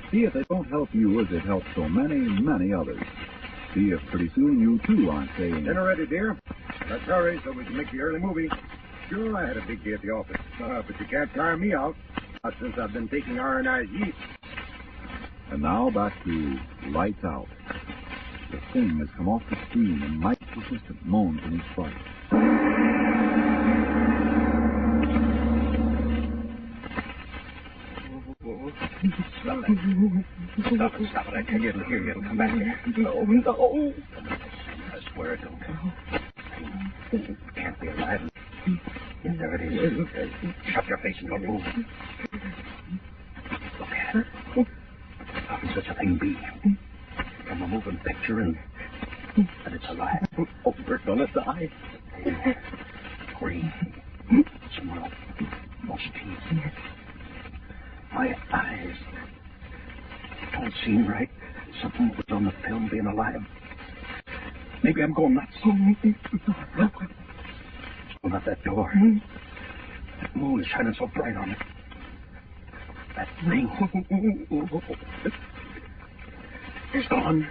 S15: See if they don't help you as it helps so many, many others. See if pretty soon you too aren't saying...
S21: Dinner ready, dear? Let's hurry so we can make the early movie. Sure, I had a big day at the office, but you can't tire me out. Not since I've been taking ironized yeast.
S15: And now back to Lights Out. The thing has come off the screen and Mike's assistant moans in his fright.
S8: Stop it. I tell you, it'll hear you. It'll come back here.
S19: No.
S8: I swear it don't. It can't be alive. Yes, there it is. Shut your face and don't move. Look at it. How can such a thing be? From a moving picture and it's alive.
S19: Over on its eye.
S8: Green. Small. Most teeth. My eyes don't seem right. Something was on the film being alive. Maybe I'm going nuts. Look. It's not that door. That moon is shining so bright on it. That thing. It's gone.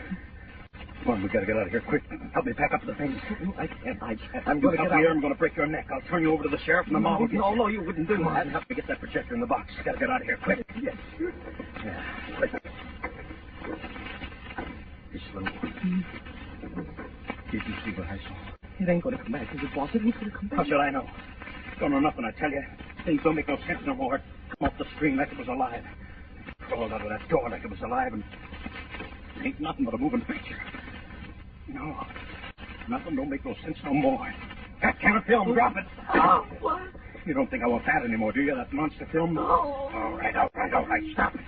S8: Come on, we gotta get out of here quick. Help me pack up the things.
S19: I can't. I'm going to get out
S8: here. I'm going to break your neck. I'll turn you over to the sheriff and the mob will get you.
S19: No, you wouldn't do that.
S8: Help me get that projector in the box. Gotta get out of here quick.
S19: Yes.
S8: Yeah, quick. Be slow. Did you see what I saw?
S19: It ain't going to come back, is it, boss? It ain't going to come back.
S8: How should I know? Don't know nothing, I tell you. Things don't make no sense no more. Come off the screen like it was alive. Crawled out of that door like it was alive, and it ain't nothing but a moving picture. No, nothing don't make no sense no more. That kind of film, drop it.
S19: Oh, what?
S8: You don't think I want that anymore, do you? That monster film?
S19: No.
S8: All right, stop it.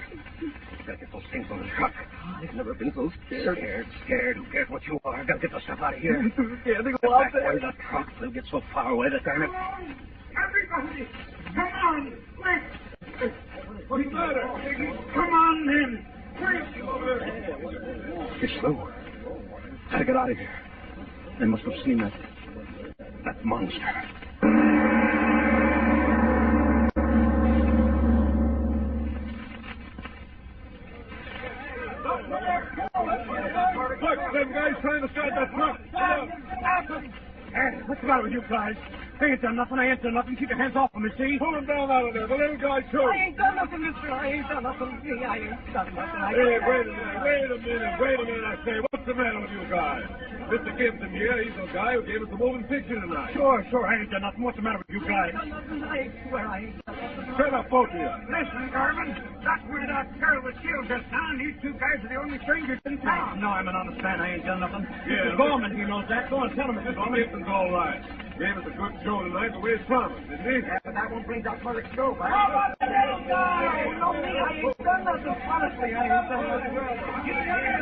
S8: Gotta get those things on the truck.
S19: I've never been so scared.
S8: Scared. Who cares what you are? Gotta get the stuff out of here.
S19: Yeah, they go out there.
S8: The truck. They'll get so far away that they're...
S20: Everybody, come on, quick. What's the matter? Come on, then.
S8: You're slow. Gotta get out of here. They must have seen that monster.
S21: Look, them guys trying to start that truck. Hey, what's the matter with you guys? I ain't done nothing. Keep your hands off of me, see? Pull him down out of there. The little guy, too.
S19: I ain't done nothing, mister. I ain't done nothing. I ain't done nothing.
S21: Hey, wait a minute, I say. What's the matter with you guys? Mr. Gibson here, he's the guy who gave us the moving picture tonight. Sure, I ain't done nothing. What's the matter with you guys?
S19: I swear I ain't done nothing.
S21: Shut up, both of you.
S4: Listen, Garvin, that's where that girl was killed just now, and these two guys are the only strangers in town.
S21: No, I'm an honest man. I ain't done nothing. Yeah. Mr. Gorman, he knows that. Go on, tell him, Mr. Gorman. Gibson's all right. Gave us a good show tonight the way he promised, didn't he?
S4: Yeah, but that won't bring that mother show back.
S19: How about the little guy? No, me, I ain't done nothing. Honestly, I ain't done nothing.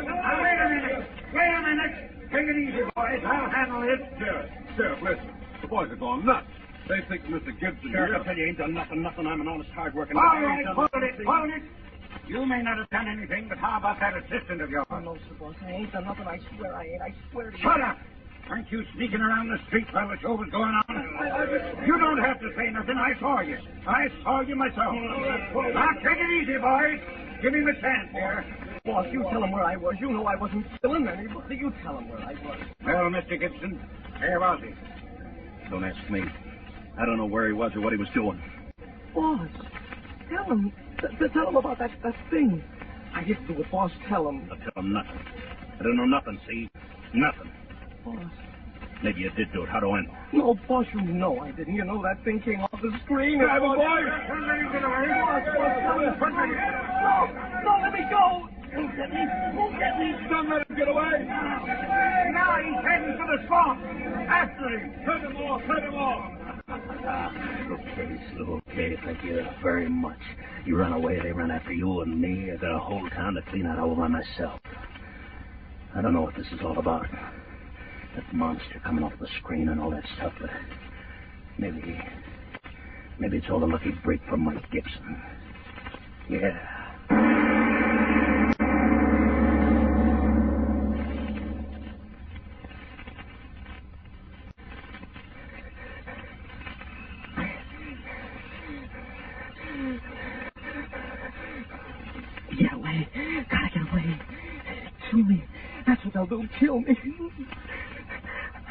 S4: Now, wait a minute. Take it easy, boys. I'll handle it.
S21: Sheriff, listen. The boys are going nuts. They think Mr. Gibson
S4: Sheriff,
S21: here.
S4: I tell you, ain't done nothing. I'm an honest, hard-working man.
S21: All right,
S4: hold it. You may not have done anything, but how about that assistant of yours?
S19: No, sir, boss. I ain't done nothing. I swear I ain't. I swear to you.
S4: Shut up! Aren't you sneaking around the street while the show was going on? You don't have to say nothing. I saw you. I saw you myself. Now, take it easy, boys. Give him a chance here.
S19: Boss, you tell him where I was. You know I wasn't killing anybody. You tell him where I was.
S4: Well, Mr. Gibson, where was he?
S8: Don't ask me. I don't know where he was or what he was doing.
S19: Boss, tell him. Tell him about that thing. I didn't do it, boss. Tell him.
S8: I'll tell him nothing. I don't know nothing, see? Nothing.
S19: Boss.
S8: Maybe you did do it. How do I know?
S19: No, boss, you know I didn't. You know that thing came off the screen.
S21: Grab him, boy!
S19: No, let me go! Don't get me.
S21: Don't let him get away!
S4: Now he's heading for the swamp. After him.
S21: Cut him off!
S8: Okay. Thank you very much. You run away, they run after you and me. I got a whole town to clean out all by myself. I don't know what this is all about. That monster coming off the screen and all that stuff, but maybe it's all a lucky break for Mike Gibson. Yeah.
S19: Get away. Gotta get away. Kill me. That's what they'll do. Kill me.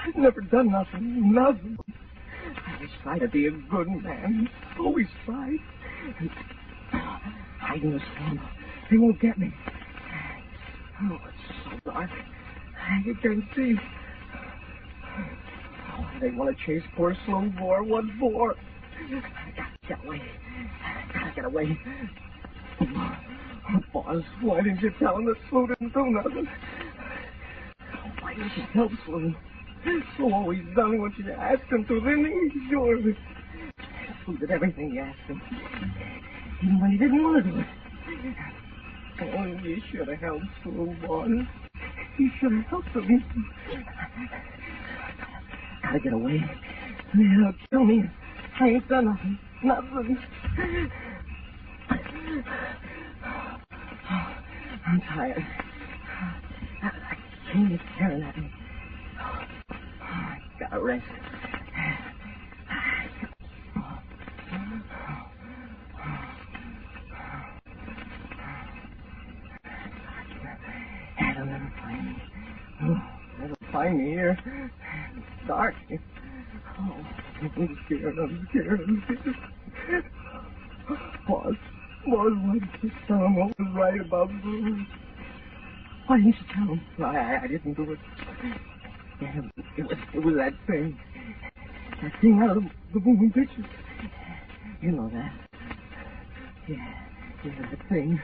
S19: I've never done nothing. I always try to be a good man. Always tried. And hiding in the swamp. They won't get me. Oh, it's so dark. You can't see. Oh, they want to chase poor slow boar. What for? I gotta get away. Gotta get away. Oh, boss, why didn't you tell him that Slow didn't do nothing? Why didn't you help Slow? Slow always done what you asked him to, didn't he? Sure. Slow did everything you asked him. Even when he didn't want to do it. Oh, you should have helped Slow, boss. You should have helped him. Gotta get away. They'll kill me. I ain't done nothing. Nothing. I'm tired. I can't be staring at me. I gotta rest. They'll never find me. They'll find me here. It's dark. Oh, I'm scared. Boss, why didn't you tell him what was right about Bruce? Why didn't you tell him? I didn't do it. Yeah, it was that thing. That thing out of the moving pictures. You know that. Yeah, that thing.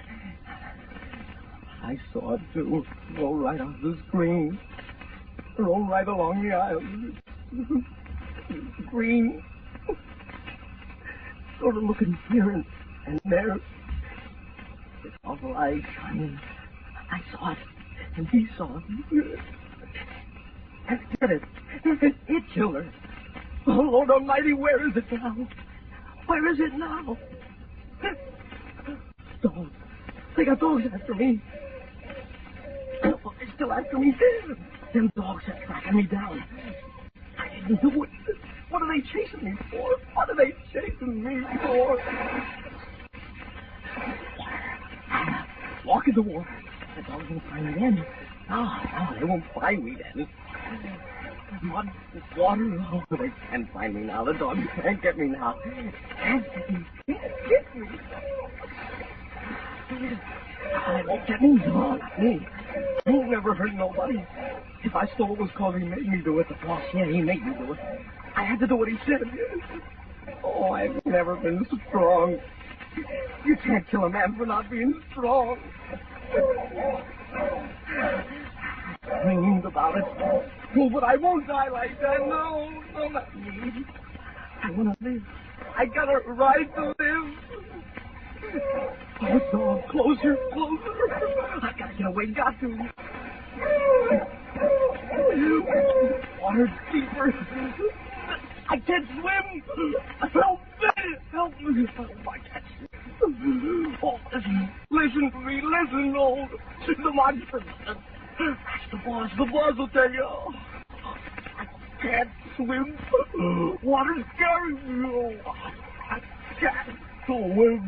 S19: I saw it too. Roll right off the screen. Roll right along the aisle. Green. Sort of looking here and there. This awful eye shining. I saw it, and he saw it. And it killed her. Oh, Lord Almighty, where is it now? Where is it now? Dogs. They got dogs after me. Oh, they're still after me. Them dogs are tracking me down. I didn't do it. What are they chasing me for? What are they chasing me for? Walk in the water. The dogs won't find me then. No, they won't find me then. mud, this water. Oh, they can't find me now. The dogs can't get me now. Can't get me. Can't get me. They won't get me. No, not me. I ain't never hurt nobody. If I stole, it was because he made me do it. The boss, yeah, he made me do it. I had to do what he said. Oh, I've never been strong. You can't kill a man for not being strong. I dreamed about it. Oh, but I won't die like that. No, not me. I want to live. I got a right to live. Oh, dog, closer. I gotta get away, got to. Water's deeper. I can't swim. Help me. Oh, I can't swim. Oh, listen to me. Listen, no. The monster. The boss will tell you. I can't swim. Water's carrying me. Oh, I can't swim.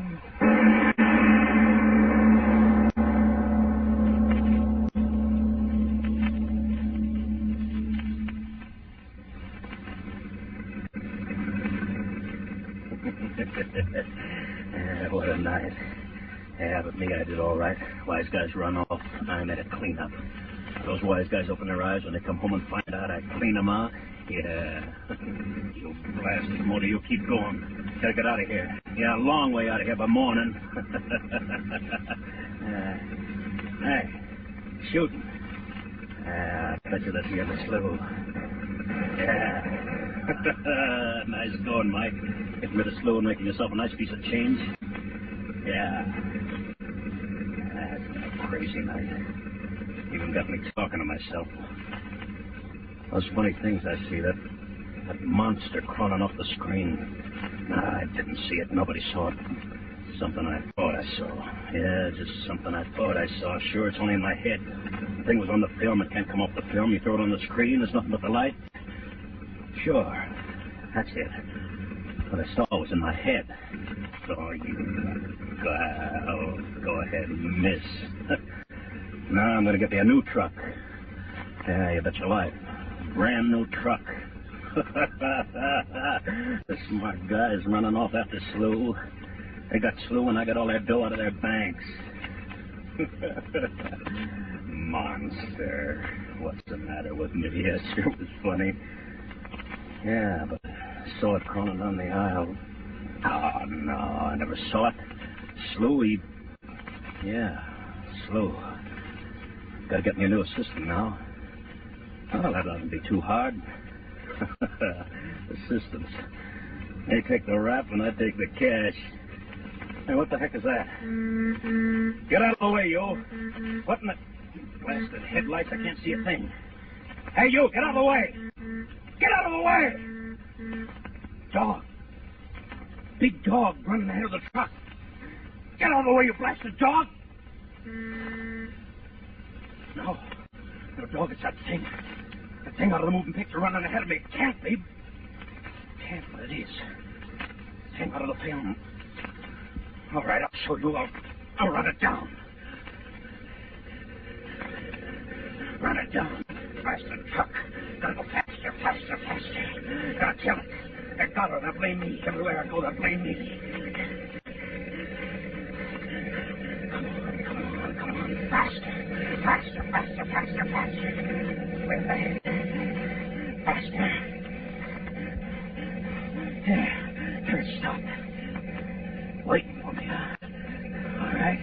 S8: What a night. Yeah, but me, I did all right. Wise guys run off. I made a cleanup. Those wise guys open their eyes when they come home and find out I clean them out. Yeah. You blasted motor, you keep going. Gotta get out of here. Yeah, a long way out of here by morning. Hey, shooting. I bet you that's the other slough. Yeah. Nice going, Mike. Getting rid of slough and making yourself a nice piece of change. Yeah. That's been a crazy night. Even got me talking to myself. Those funny things I see, that monster crawling off the screen. I didn't see it. Nobody saw it. Something I thought I saw. Yeah, just something I thought I saw. Sure, it's only in my head. The thing was on the film. It can't come off the film. You throw it on the screen. There's nothing but the light. Sure. That's it. What I saw was in my head. So go ahead and miss. Now I'm going to get me a new truck. Yeah, you bet your life. Brand new truck. The smart guys running off after slough. They got slough and I got all their dough out of their banks. Monster. What's the matter with me? Yes, sure was funny. Yeah, but I saw it crawling down the aisle. Oh, no, I never saw it. Slough, slough. Gotta get me a new assistant now. Oh, that doesn't be too hard. Assistants. They take the rap and I take the cash. Hey, what the heck is that? Get out of the way, you. What in the... Blasted headlights, I can't see a thing. Hey, you, get out of the way. Get out of the way! Dog. Big dog running ahead of the truck. Get out of the way, you blasted dog! No, dog, it's that thing. That thing out of the moving picture running ahead of me. It can't be. It can't, but it is. The thing out of the film. All right, I'll show you. I'll run it down. Run it down. Blasted truck. Gotta go faster. Gotta kill it. They got her. They blame me. Everywhere I go, they blame me. Come on. Faster. Where's the head? Faster. There it stopped. Waiting for me, huh? All right.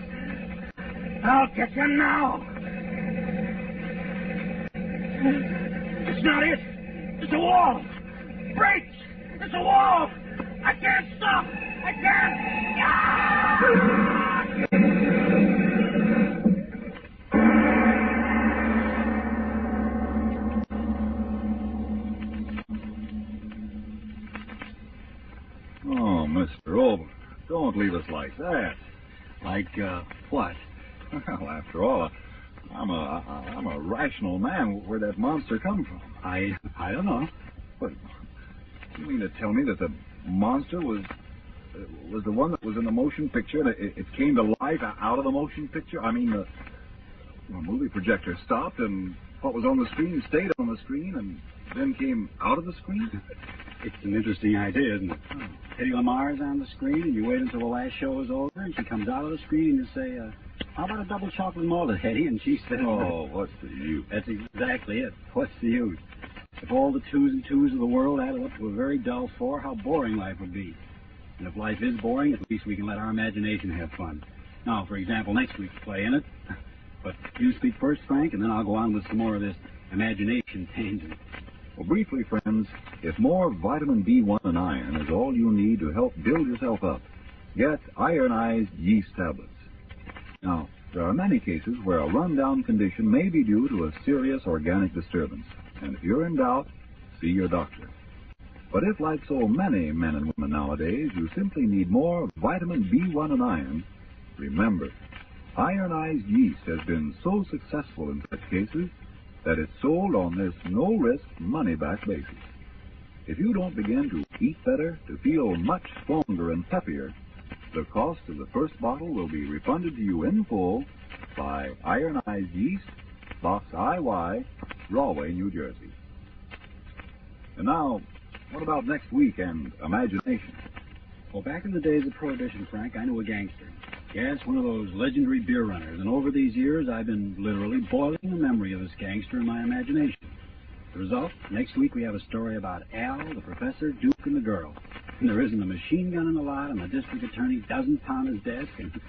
S8: I'll get you now. It's not it. It's a wall. Brakes. It's a wall. I can't stop. I can't.
S15: Oh, Mr. Oldham, don't leave us like that. Like, what? Well, after all, I'm a rational man. Where'd that monster come from? I don't know. But you mean to tell me that the monster was the one that was in the motion picture? And it came to life out of the motion picture? I mean, the movie projector stopped, and what was on the screen stayed on the screen, and then came out of the screen?
S3: It's an interesting idea, isn't it? Eddie Lamar's on the screen, and you wait until the last show is over, and she comes out of the screen, and you say, how about a double chocolate malted, Eddie? And she says,
S15: oh, what's the use?
S3: That's exactly it. What's the use? If all the twos and twos of the world added up to a very dull four, how boring life would be. And if life is boring, at least we can let our imagination have fun. Now, for example, next week's play, in it. But you speak first, Frank, and then I'll go on with some more of this imagination tangent.
S15: Well, briefly, friends, if more vitamin B1 and iron is all you need to help build yourself up, get ironized yeast tablets. Now, there are many cases where a rundown condition may be due to a serious organic disturbance, and if you're in doubt, see your doctor. But if, like so many men and women nowadays, you simply need more vitamin B1 and iron, remember, ironized yeast has been so successful in such cases that it's sold on this no-risk, money-back basis. If you don't begin to eat better, to feel much stronger and peppier, the cost of the first bottle will be refunded to you in full by Ironized Yeast, Box IY, Rahway, New Jersey. And now, what about next week and imagination?
S3: Well, back in the days of Prohibition, Frank, I knew a gangster. Yes, one of those legendary beer runners. And over these years, I've been literally boiling the memory of this gangster in my imagination. The result, next week we have a story about Al, the professor, Duke, and the girl. And there isn't a machine gun in the lot, and the district attorney doesn't pound his desk. And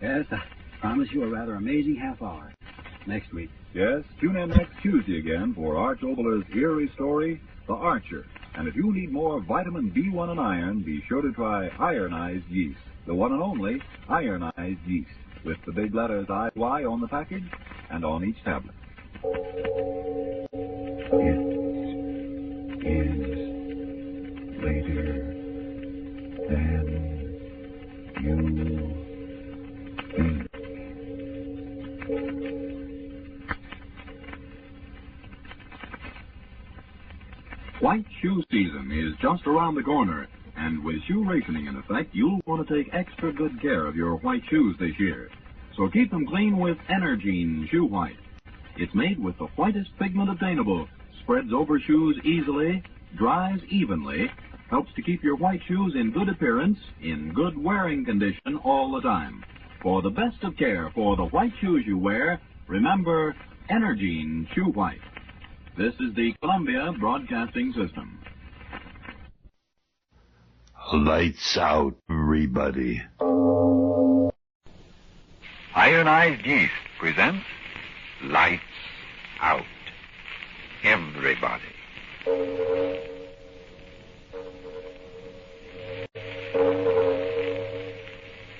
S3: yes, I promise you a rather amazing half hour next week.
S15: Yes, tune in next Tuesday again for Arch Obler's eerie story, The Archer. And if you need more vitamin B1 and iron, be sure to try ironized yeast, the one and only ironized yeast, with the big letters IY on the package and on each tablet.
S6: It is later than you think.
S15: White shoe season is just around the corner, and with shoe rationing in effect, you'll want to take extra good care of your white shoes this year. So keep them clean with Energine Shoe White. It's made with the whitest pigment obtainable, spreads over shoes easily, dries evenly, helps to keep your white shoes in good appearance, in good wearing condition all the time. For the best of care for the white shoes you wear, remember Energine Shoe White. This is the Columbia Broadcasting System.
S2: Lights out, everybody.
S14: Ironized Yeast presents Lights Out, everybody.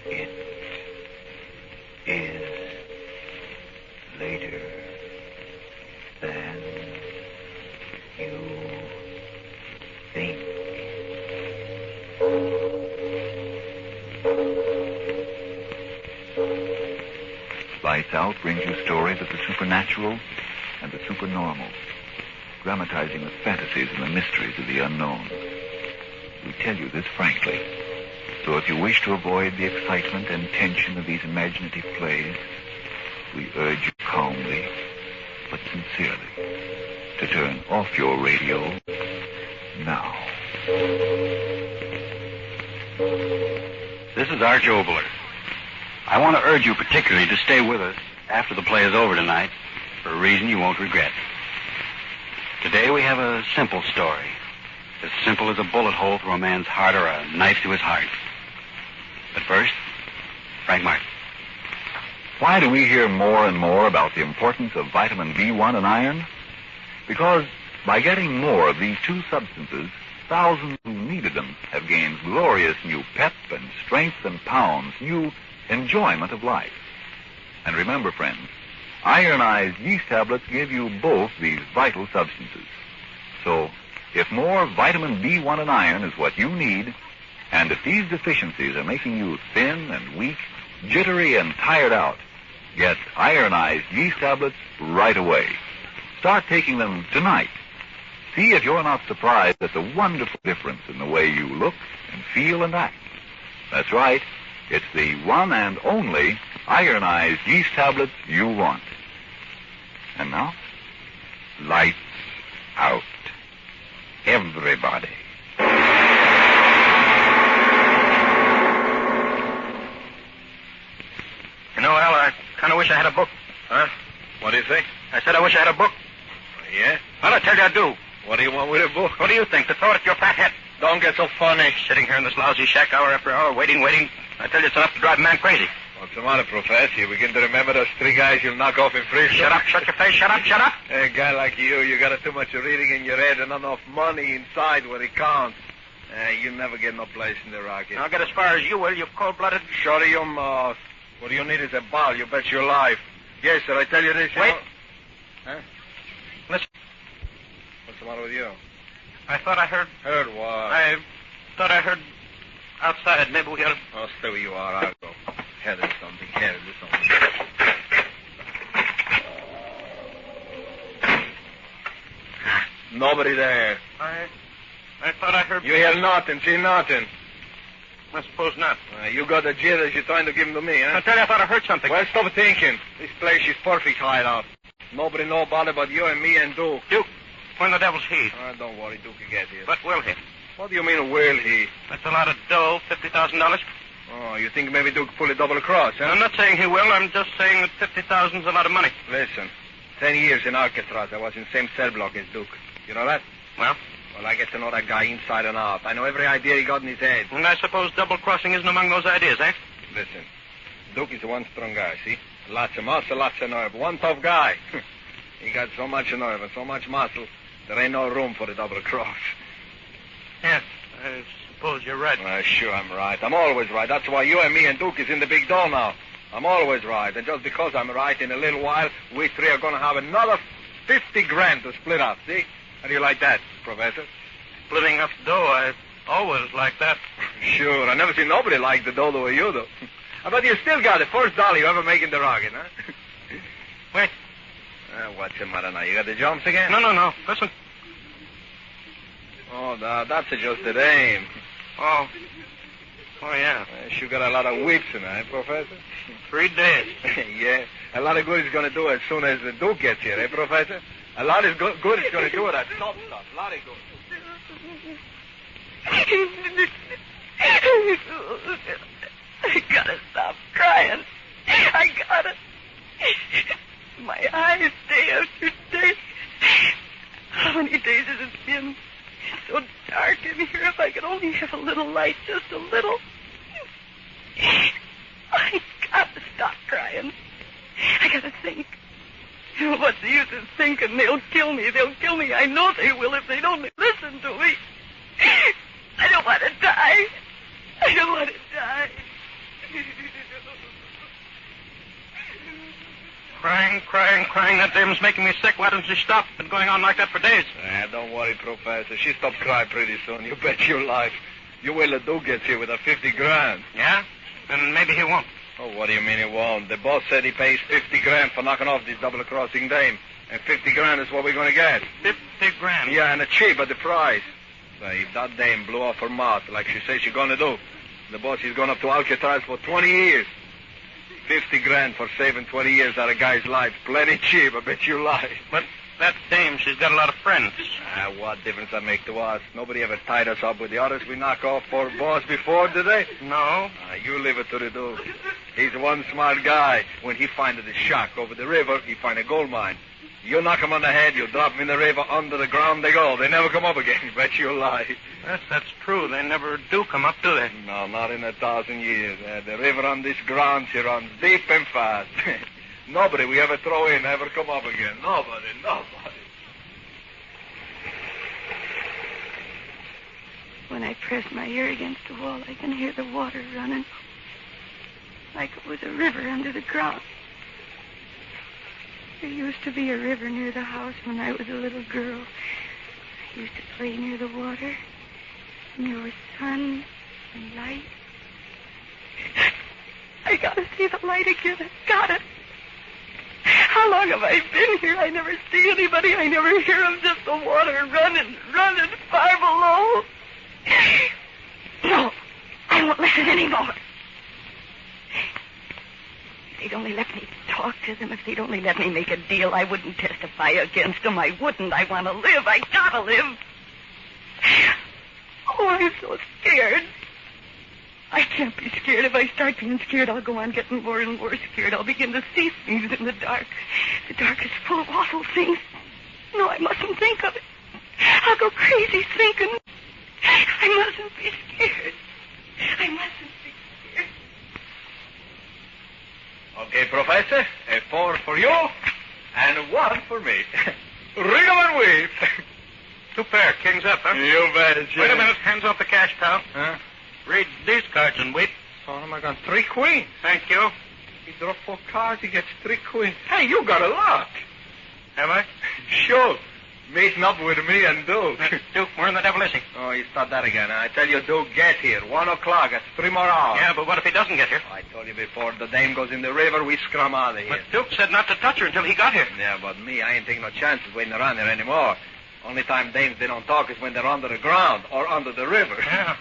S14: It is later than you think. Lights Out brings you stories of the supernatural and the supernormal, dramatizing the fantasies and the mysteries of the unknown. We tell you this frankly, so if you wish to avoid the excitement and tension of these imaginative plays, we urge you calmly but sincerely to turn off your radio now.
S3: This is Arch Obler. I want to urge you particularly to stay with us after the play is over tonight for a reason you won't regret. Today we have a simple story, as simple as a bullet hole through a man's heart or a knife to his heart. But first, Frank Martin.
S14: Why do we hear more and more about the importance of vitamin B1 and iron? Because by getting more of these two substances, thousands who needed them have gained glorious new pep and strength and pounds, new enjoyment of life. And remember, friends, ironized yeast tablets give you both these vital substances. So, if more vitamin B1 and iron is what you need, and if these deficiencies are making you thin and weak, jittery and tired out, get ironized yeast tablets right away. Start taking them tonight. See if you're not surprised at the wonderful difference in the way you look and feel and act. That's right. It's the one and only ironized yeast tablets you want. And now, Lights Out.
S9: I had a book.
S13: Huh? What do you say?
S9: I said I wish I had a book.
S13: Yeah?
S9: Well, I tell you I do.
S13: What do you want with a book?
S9: What do you think? To throw it at your fat head.
S13: Don't get so funny.
S9: Sitting here in this lousy shack hour after hour, waiting. I tell you, it's enough to drive a man crazy.
S13: What's the matter, Professor? You begin to remember those 3 guys you'll knock off in Frisco?
S9: Shut up, shut your face, shut up.
S13: A guy like you got too much reading in your head and not enough money inside where it counts. You never get no place in the Rockies.
S9: I'll get as far as you will, you cold-blooded.
S13: Shut your mouth. What you need is a ball. You bet your life. Yes, sir, I tell you this.
S9: Wait.
S13: Huh?
S9: Listen.
S13: What's the matter with you?
S9: I thought I heard...
S13: Heard what?
S9: I thought I heard outside. Maybe we ought to...
S13: Oh, stay where you are. I'll go. Hear this something. Nobody there.
S9: I thought I heard...
S13: You hear nothing, see nothing.
S9: I suppose not.
S13: You got the jitters. You're trying to give them to me, huh?
S9: I tell you, I thought I heard something.
S13: Well, stop thinking. This place is perfect hideout. Nobody know about it but you and me and Duke.
S9: Duke? When the devil's he?
S13: Don't worry, Duke will get here.
S9: But will he?
S13: What do you mean, will he?
S9: That's a lot of dough, $50,000.
S13: Oh, you think maybe Duke pull a double cross, huh?
S9: I'm not saying he will. I'm just saying that 50,000's a lot of money.
S13: Listen, 10 years in Alcatraz. I was in the same cell block as Duke. You know that?
S9: Well,
S13: I get to know that guy inside and out. I know every idea he got in his head.
S9: And I suppose double-crossing isn't among those ideas, eh?
S13: Listen, Duke is one strong guy, see? Lots of muscle, lots of nerve. One tough guy. He got so much nerve and so much muscle, there ain't no room for the double cross.
S9: Yes, I suppose you're right.
S13: Sure I'm right. I'm always right. That's why you and me and Duke is in the big dough now. I'm always right. And just because I'm right, in a little while, we 3 are going to have another 50 grand to split up, see? How do you like that, Professor?
S9: Splitting up dough, I always like that.
S13: Sure. I never seen nobody like the dough the way you do. But you still got the first dollar you ever make in the rocket, huh?
S9: Wait.
S13: What's the matter now? You got the jumps again?
S9: No. Listen.
S13: Oh, that's just the aim.
S9: Oh, yeah.
S13: You got a lot of weeks in it, Professor?
S9: 3 days.
S13: Yeah. A lot of good is going to do as soon as the Duke gets here, Professor? A lot of good is going to do it at top stuff. A lot of good.
S17: I gotta stop crying. I gotta. My eyes, day after day. How many days has it been? It's so dark in here. If I could only have a little light, just a little. I gotta stop crying. I gotta think. What's the use of thinking? They'll kill me. I know they will if they'd only listen to me. I don't want to die.
S9: Crying. That dame's making me sick. Why doesn't she stop? Been going on like that for days.
S13: Don't worry, Professor. She stopped crying pretty soon. You bet your life. You wait till Duke gets here with a 50 grand.
S9: Yeah? Then maybe he won't.
S13: Oh, what do you mean he won't? The boss said he pays 50 grand for knocking off this double-crossing dame. And 50 grand is what we're going to get.
S9: 50 grand?
S13: Yeah, and a cheap at the price. So if that dame blew off her mouth like she says she's going to do, the boss is going up to Alcatraz for 20 years. 50 grand for saving 20 years out of a guy's life. Plenty cheap, I bet you lie.
S9: But that dame, she's got a lot of friends.
S13: What difference that make to us? Nobody ever tied us up with the others we knock off for boss before, did they?
S9: No.
S13: You leave it to the Duke. He's one smart guy. When he finds the shack over the river, he find a gold mine. You knock him on the head, you drop him in the river, under the ground they go. They never come up again. Bet you lie.
S9: Yes, that's true. They never do come up, do they?
S13: No, not in 1,000 years. The river on this ground, she runs deep and fast. Nobody we ever throw in ever come up again. Nobody.
S17: When I press my ear against the wall, I can hear the water running. Like it was a river under the ground. There used to be a river near the house when I was a little girl. I used to play near the water. And there was sun and light. I gotta see the light again. I gotta. How long have I been here? I never see anybody. I never hear of just the water running far below. No, I won't listen anymore. If they'd only let me talk to them, if they'd only let me make a deal, I wouldn't testify against them. I wouldn't. I want to live. I gotta live. Oh, I'm so scared.
S1: I can't be scared. If I start being scared, I'll go on getting more and more scared. I'll begin to see things in the dark. The dark is full of awful things. No, I mustn't think of it. I'll go crazy thinking. I mustn't be scared. I mustn't be scared.
S12: Okay, Professor. 4 for you and 1 for me. Ring 'em and weep.
S9: 2 pair. King's up, huh?
S12: You bet.
S9: Wait a minute. Hands off the cash, pal.
S12: Huh?
S9: Read these cards and wait.
S12: Oh, my God. 3 queens.
S9: Thank you.
S12: He draws 4 cards. He gets 3 queens. Hey, you got a lot.
S9: Have I?
S12: Sure. Meeting up with me and Duke.
S9: Duke, where in the devil is he?
S12: Oh, you start that again. I tell you, Duke, get here. 1 o'clock. That's 3 more hours.
S9: Yeah, but what if he doesn't get here?
S12: I told you before. The dame goes in the river, we scrum out of here.
S9: But Duke said not to touch her until he got here.
S12: Yeah, but me, I ain't taking no chances waiting around here anymore. Only time dames they don't talk is when they're under the ground or under the river.
S9: Yeah.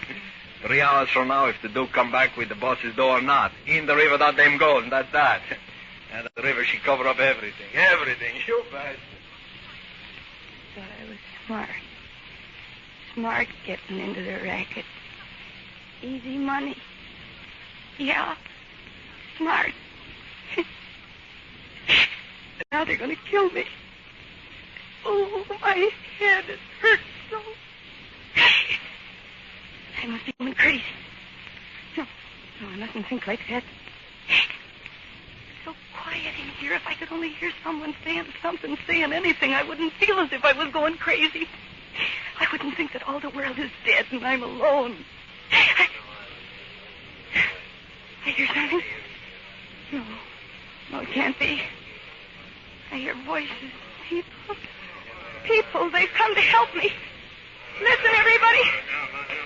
S12: 3 hours from now, if the Duke come back with the boss's door or not, in the river that dame goes, and that's that. And the river, she cover up everything. Everything. You bet.
S1: Thought I was smart. Smart getting into the racket. Easy money. Yeah. Smart. Now they're going to kill me. Oh, my head, it hurts so. I must be going crazy. No, I mustn't think like that. It's so quiet in here. If I could only hear someone saying something, saying anything, I wouldn't feel as if I was going crazy. I wouldn't think that all the world is dead and I'm alone. I hear something. No, it can't be. I hear voices. People, they've come to help me. Listen, everybody.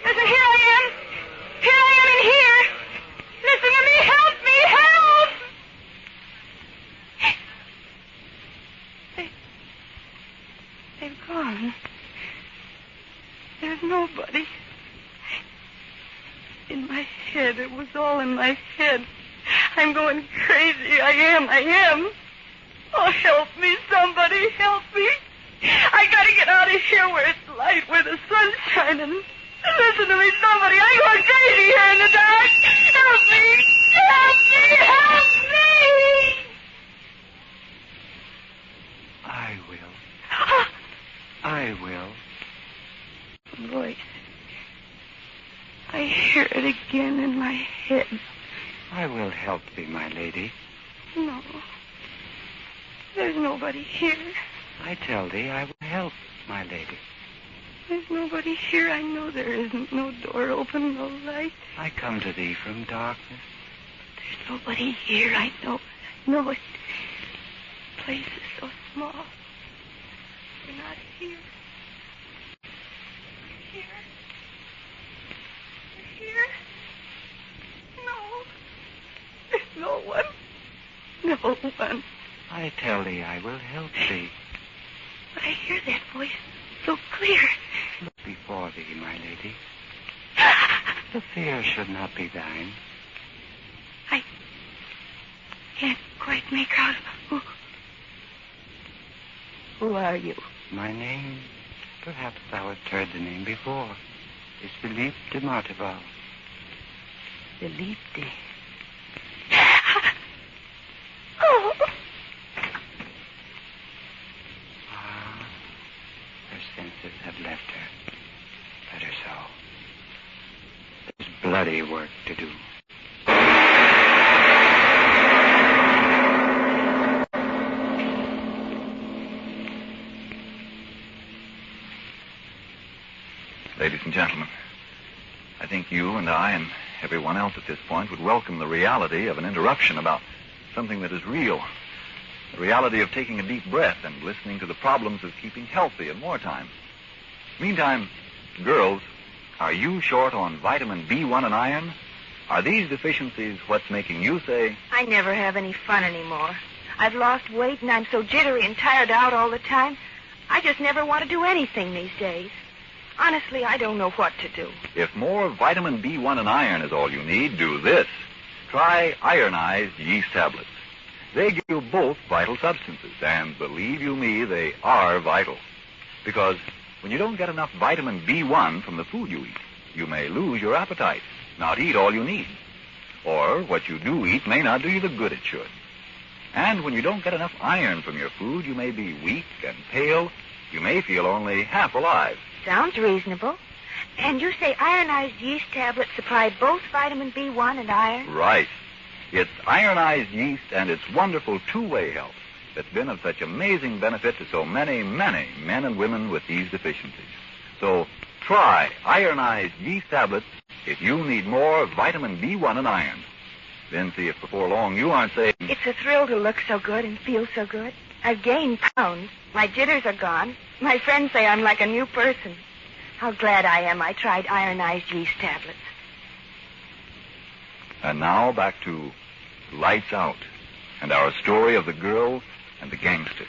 S1: Listen, here I am. Here I am in here. Listen to me. Help me. Help! They've gone. There's nobody. In my head. It was all in my head. I'm going crazy. I am. Oh, help me, somebody. Help me. I gotta get out of here where it's light, where the sun's shining. Listen to me, somebody. I'm going crazy here in the dark. Help me. Help me. Help me.
S2: I will.
S1: Voice. I hear it again in my head.
S2: I will help thee, my lady.
S1: No. There's nobody here.
S2: I tell thee, I will help, my lady.
S1: There's nobody here. I know there isn't. No door open, no light.
S2: I come to thee from darkness.
S1: There's nobody here. I know it. The place is so small. You're not here. You're here. No. There's no one. No one.
S2: I tell thee, I will help thee.
S1: But I hear that voice so clear.
S2: Look before thee, my lady. The fear should not be thine.
S1: I can't quite make out who are you?
S2: My name, perhaps thou hast heard the name before, is Philippe de Martival.
S1: Philippe de... Oh!
S2: Her senses have left her. Better so. There's bloody work to do.
S14: Ladies and gentlemen, I think you and I and everyone else at this point would welcome the reality of an interruption about something that is real. The reality of taking a deep breath and listening to the problems of keeping healthy in wartime. Meantime, girls, are you short on vitamin B1 and iron? Are these deficiencies what's making you say...
S17: I never have any fun anymore. I've lost weight and I'm so jittery and tired out all the time. I just never want to do anything these days. Honestly, I don't know what to do.
S14: If more vitamin B1 and iron is all you need, do this. Try ironized yeast tablets. They give you both vital substances, and believe you me, they are vital. Because when you don't get enough vitamin B1 from the food you eat, you may lose your appetite. not eat all you need. Or what you do eat may not do you the good it should. And when you don't get enough iron from your food, you may be weak and pale. You may feel only half alive.
S11: Sounds reasonable. And you say ironized yeast tablets supply both vitamin B1 and iron?
S14: Right. It's ironized yeast and its wonderful two-way help that's been of such amazing benefit to so many, many men and women with these deficiencies. So try ironized yeast tablets if you need more vitamin B1 and iron. Then see if before long you aren't saying...
S11: It's a thrill to look so good and feel so good. I've gained pounds. My jitters are gone. My friends say I'm like a new person. How glad I am I tried ironized yeast tablets.
S14: And now back to Lights Out and our story of the girl and the gangster.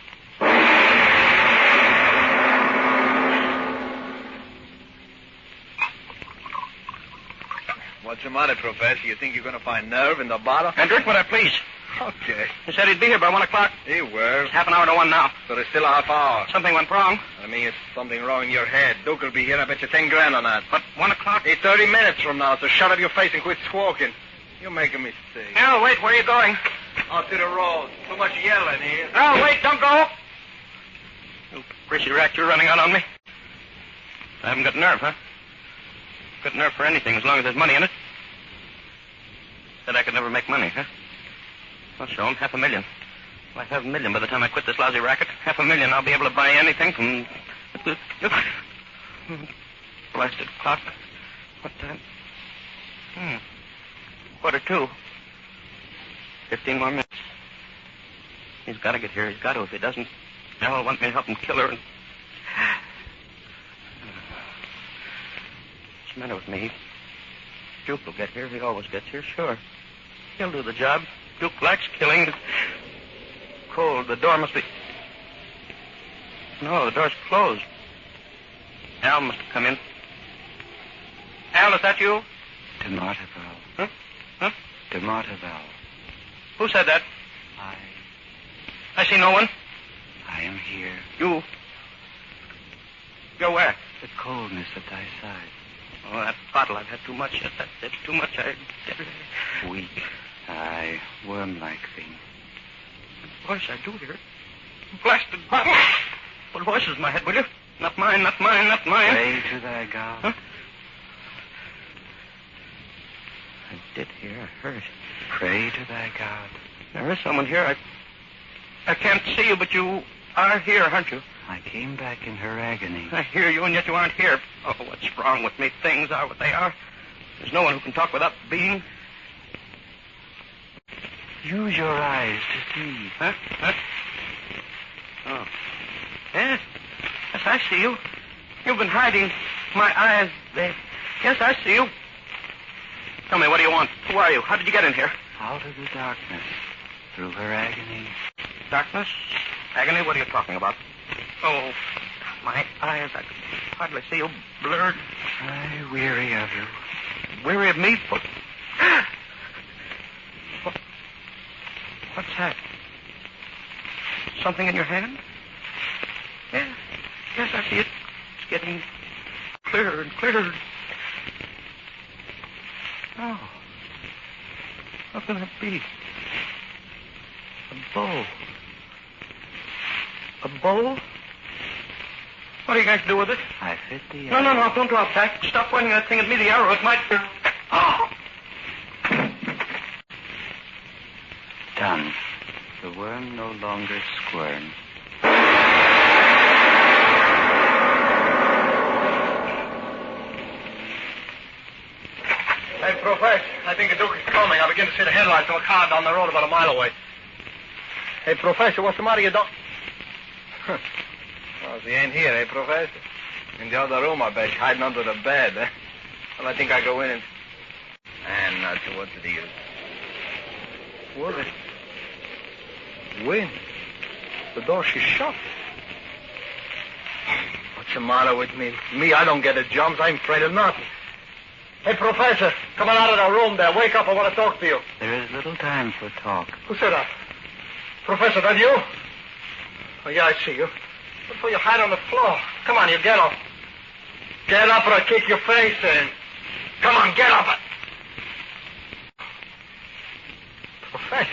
S12: What's the matter, Professor? You think you're going to find nerve in the bottle?
S22: And drink with it, please.
S12: Okay.
S22: He said he'd be here by 1 o'clock.
S12: He will.
S22: It's half an hour to 1 now.
S12: So there's still a half hour.
S22: Something went wrong.
S12: I mean, it's something wrong in your head. Duke will be here. I bet you 10 grand on that.
S22: But 1 o'clock?
S12: It's 30 minutes from now, so shut up your face and quit squawking. You're making me mistake.
S22: No, wait, where are you going?
S12: Out to the road. Too much yelling here.
S22: No, wait, don't go. You greasy rat, you're running out on me. I haven't got nerve, huh? Got nerve for anything as long as there's money in it. Said I could never make money, huh? I'll show him $500,000. Well, $500,000 by the time I quit this lousy racket. $500,000, I'll be able to buy anything from... Blasted clock. What time? 1:45. 15 more minutes. He's got to get here. He's got to. If he doesn't, Al will want me to help him kill her. And... What's the matter with me? Duke will get here. He always gets here, sure. He'll do the job. Duke likes killing. It's cold. The door must be... No, the door's closed. Al must have come in. Al, is that you?
S23: Demartival.
S22: Huh? Huh?
S23: Demartival.
S22: Who said that? I see no one.
S23: I am here.
S22: You? You're where?
S23: The coldness at thy side.
S22: Oh, that bottle. I've had too much. That's too much.
S23: Weak. Aye, worm-like thing.
S22: Voice, I do hear it. Blasted bottle. Put voices in my head, will you? Not mine, not mine, not mine.
S23: Pray to thy God.
S22: Huh? I did hear. I heard.
S23: Pray to thy God.
S22: There is someone here. I can't see you, but you are here, aren't you?
S23: I came back in her agony.
S22: I hear you, and yet you aren't here. Oh, what's wrong with me? Things are what they are. There's no one who can talk without being.
S23: Use your eyes to see.
S22: Huh? Oh. Yes. Yes, I see you. You've been hiding my eyes. Yes, I see you. Tell me, what do you want? Who are you? How did you get in here?
S23: Out of the darkness. Through her agony.
S22: Darkness? Agony? What are you talking about? Oh, my eyes. I can hardly see you. Blurred.
S23: I weary of you.
S22: Weary of me? What's that? Something in your hand? Yeah. Yes, I see it. It's getting clearer and clearer. Oh. What can that be? A bow. A bow? What are you going to do with it?
S23: I fit the
S22: arrow. No, don't drop that. Stop pointing that thing at me, the arrow. It might... Oh!
S23: Done. The worm no longer squirms.
S22: Hey, Professor, I think the Duke is coming. I begin to see the headlights of a car down the road about a mile away. Hey, Professor, what's the matter? You don't... Well, he ain't here, eh, Professor? In the other room, I bet, hiding under the bed, eh? Well, I think I go in and... And not to what's the use? What? Wind. The door, she's shut. What's the matter with me? Me, I don't get the jumps. I'm afraid of nothing. Hey, Professor, come on out of the room there. Wake up. I want to talk to you.
S23: There is little time for talk.
S22: Who said that? Professor, that you? Oh, yeah, I see you. What for you hide on the floor? Come on, you get up. Get up or I'll kick your face in. Come on, get up.
S12: Hey.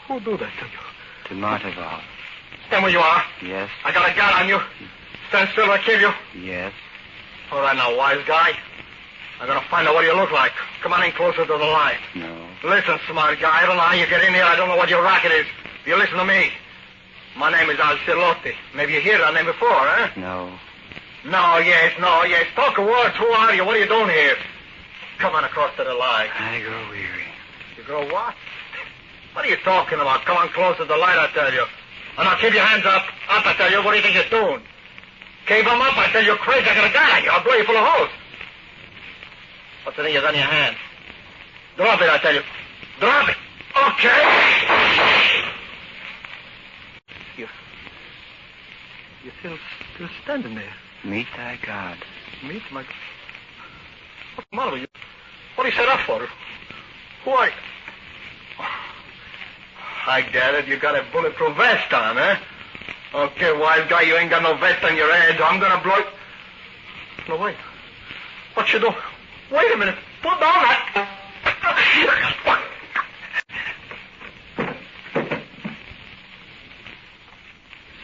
S12: Who do that to you?
S23: Demartival.
S12: Stand where you are.
S23: Yes.
S12: I got a gun on you. Stand still or I kill you.
S23: Yes.
S12: All right now, wise guy. I'm going to find out what you look like. Come on in closer to the light.
S23: No.
S12: Listen, smart guy. I don't know how you get in here. I don't know what your racket is. You listen to me. My name is Alcilotti. Maybe you heard that name before, huh?
S23: No.
S12: No, yes. Talk a word. Who are you? What are you doing here? Come on across to the light.
S23: I grow weary.
S12: You grow what? What are you talking about? Come on close to the light, I tell you. And now keep your hands up. Up, I tell you. What do you think you're doing? Keep them up, I tell you. You're crazy. I got a gun on you. I'll blow you full of holes. What's the thing you got in your hand? Drop it, I tell you. Drop it. Okay. You're still standing there.
S23: Meet thy God.
S12: Meet my... What's the matter with you? What are you set up for? Who are you? I get it. You got a bulletproof vest on, huh? Okay, wise guy, you ain't got no vest on your head. I'm gonna blow you. No, wait. What you do? Wait a minute. Put down that...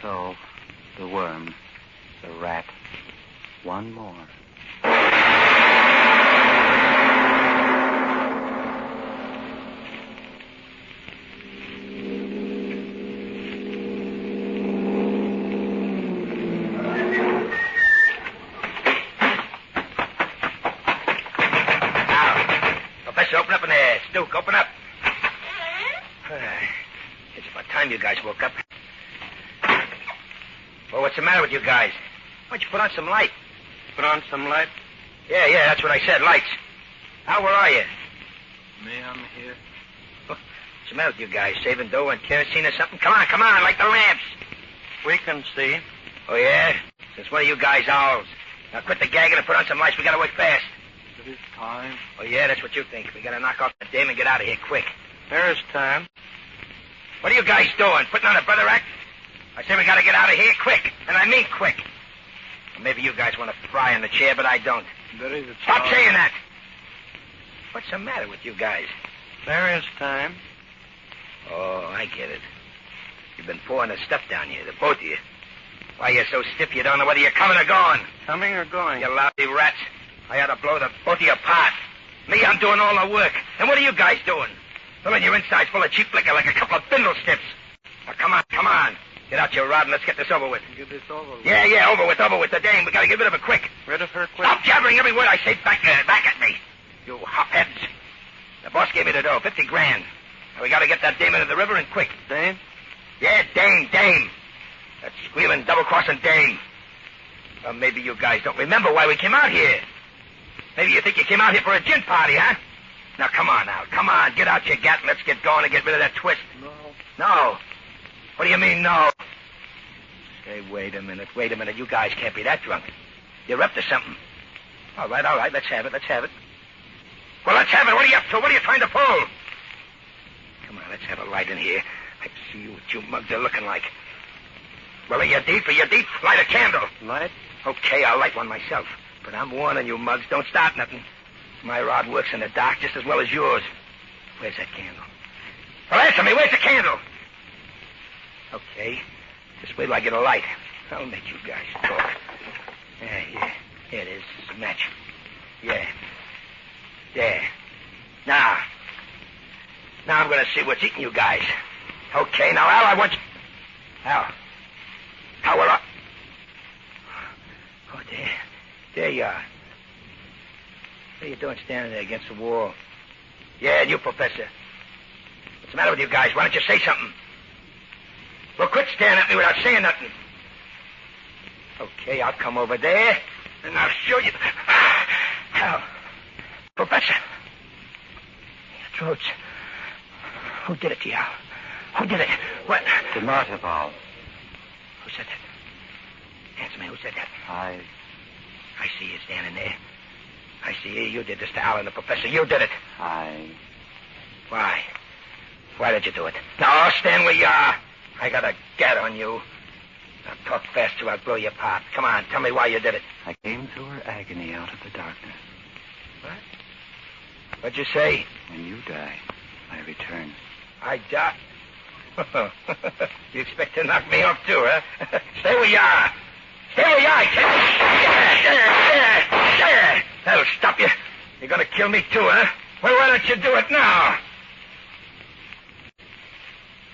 S23: So, the worm, the rat, one more.
S9: Open up in there. Duke, open up. It's about time you guys woke up. Well, what's the matter with you guys? Why don't you put on some light?
S22: Put on some light?
S9: Yeah, that's what I said, lights. Al, where are you?
S12: Me, I'm here.
S9: What's the matter with you guys? Saving dough and kerosene or something? Come on, light the lamps.
S22: We can see.
S9: Oh, yeah? Since one of you guys owls. Now quit the gagging and put on some lights. We gotta work fast.
S12: It is time.
S9: Oh, yeah, that's what you think. We gotta knock off the dame and get out of here quick.
S22: There is time.
S9: What are you guys doing? Putting on a brother act? I say we gotta get out of here quick. And I mean quick. Well, maybe you guys want to fry in the chair, but I don't.
S12: There is a
S9: Stop saying that. What's the matter with you guys?
S22: There is time.
S9: Oh, I get it. You've been pouring the stuff down here, the both of you. Why, you're so stiff you don't know whether you're coming or going.
S22: Coming or going?
S9: You lousy rats. I ought to blow the both of you apart. Me, I'm doing all the work. And what are you guys doing? Filling your insides full of cheap liquor like a couple of bindle snips. Now, come on. Get out your rod and let's get this over with.
S12: Get this over with?
S9: Yeah, over with the dame. We gotta get rid of her quick.
S22: Rid of her quick?
S9: Stop jabbering every word I say back at me. You hopheads. The boss gave me the dough, 50 grand. Now, we gotta get that dame into the river and quick.
S22: Dame?
S9: Yeah, dame. That squealing, double-crossing dame. Well, maybe you guys don't remember why we came out here. Maybe you think you came out here for a gin party, huh? Now, come on. Get out your gat and let's get going and get rid of that twist. No. What do you mean, no? Say, wait a minute. You guys can't be that drunk. You're up to something. All right. Let's have it. Well, let's have it. What are you up to? What are you trying to pull? Come on, let's have a light in here. I see what you mugs are looking like. Well, are you deep? Light a candle.
S22: Light?
S9: Okay, I'll light one myself. But I'm warning you, mugs, don't start nothing. My rod works in the dark just as well as yours. Where's that candle? Well, answer me, where's the candle? Okay, just wait till I get a light. I'll make you guys talk. Yeah, it is. It's a match. Yeah. Now I'm going to see what's eating you guys. Okay, now, Al, I want you... Al, will I... Oh, there you are. What are you doing standing there against the wall? Yeah, and you, Professor. What's the matter with you guys? Why don't you say something? Well, quit staring at me without saying nothing. Okay, I'll come over there, and I'll show you... Al. Professor. Your throats. Who did it to you, Al? Who did it? What?
S23: Demartival.
S9: Who said that? Answer me, who said that?
S23: I
S9: see you standing there. I see you. You did this to Al and the professor. You did it. Why? Why did you do it? Now, stand where you are. I got a gat on you. Now, talk faster or I'll blow you apart. Come on, tell me why you did it.
S23: I came through her agony out of the darkness.
S9: What? What'd you say?
S23: When you die, I return.
S12: I die. You expect to knock me off, too, huh? Stay where you are. Stay where you are, kid. There. That'll stop you. You're going to kill me, too, huh? Well, why don't you do it now?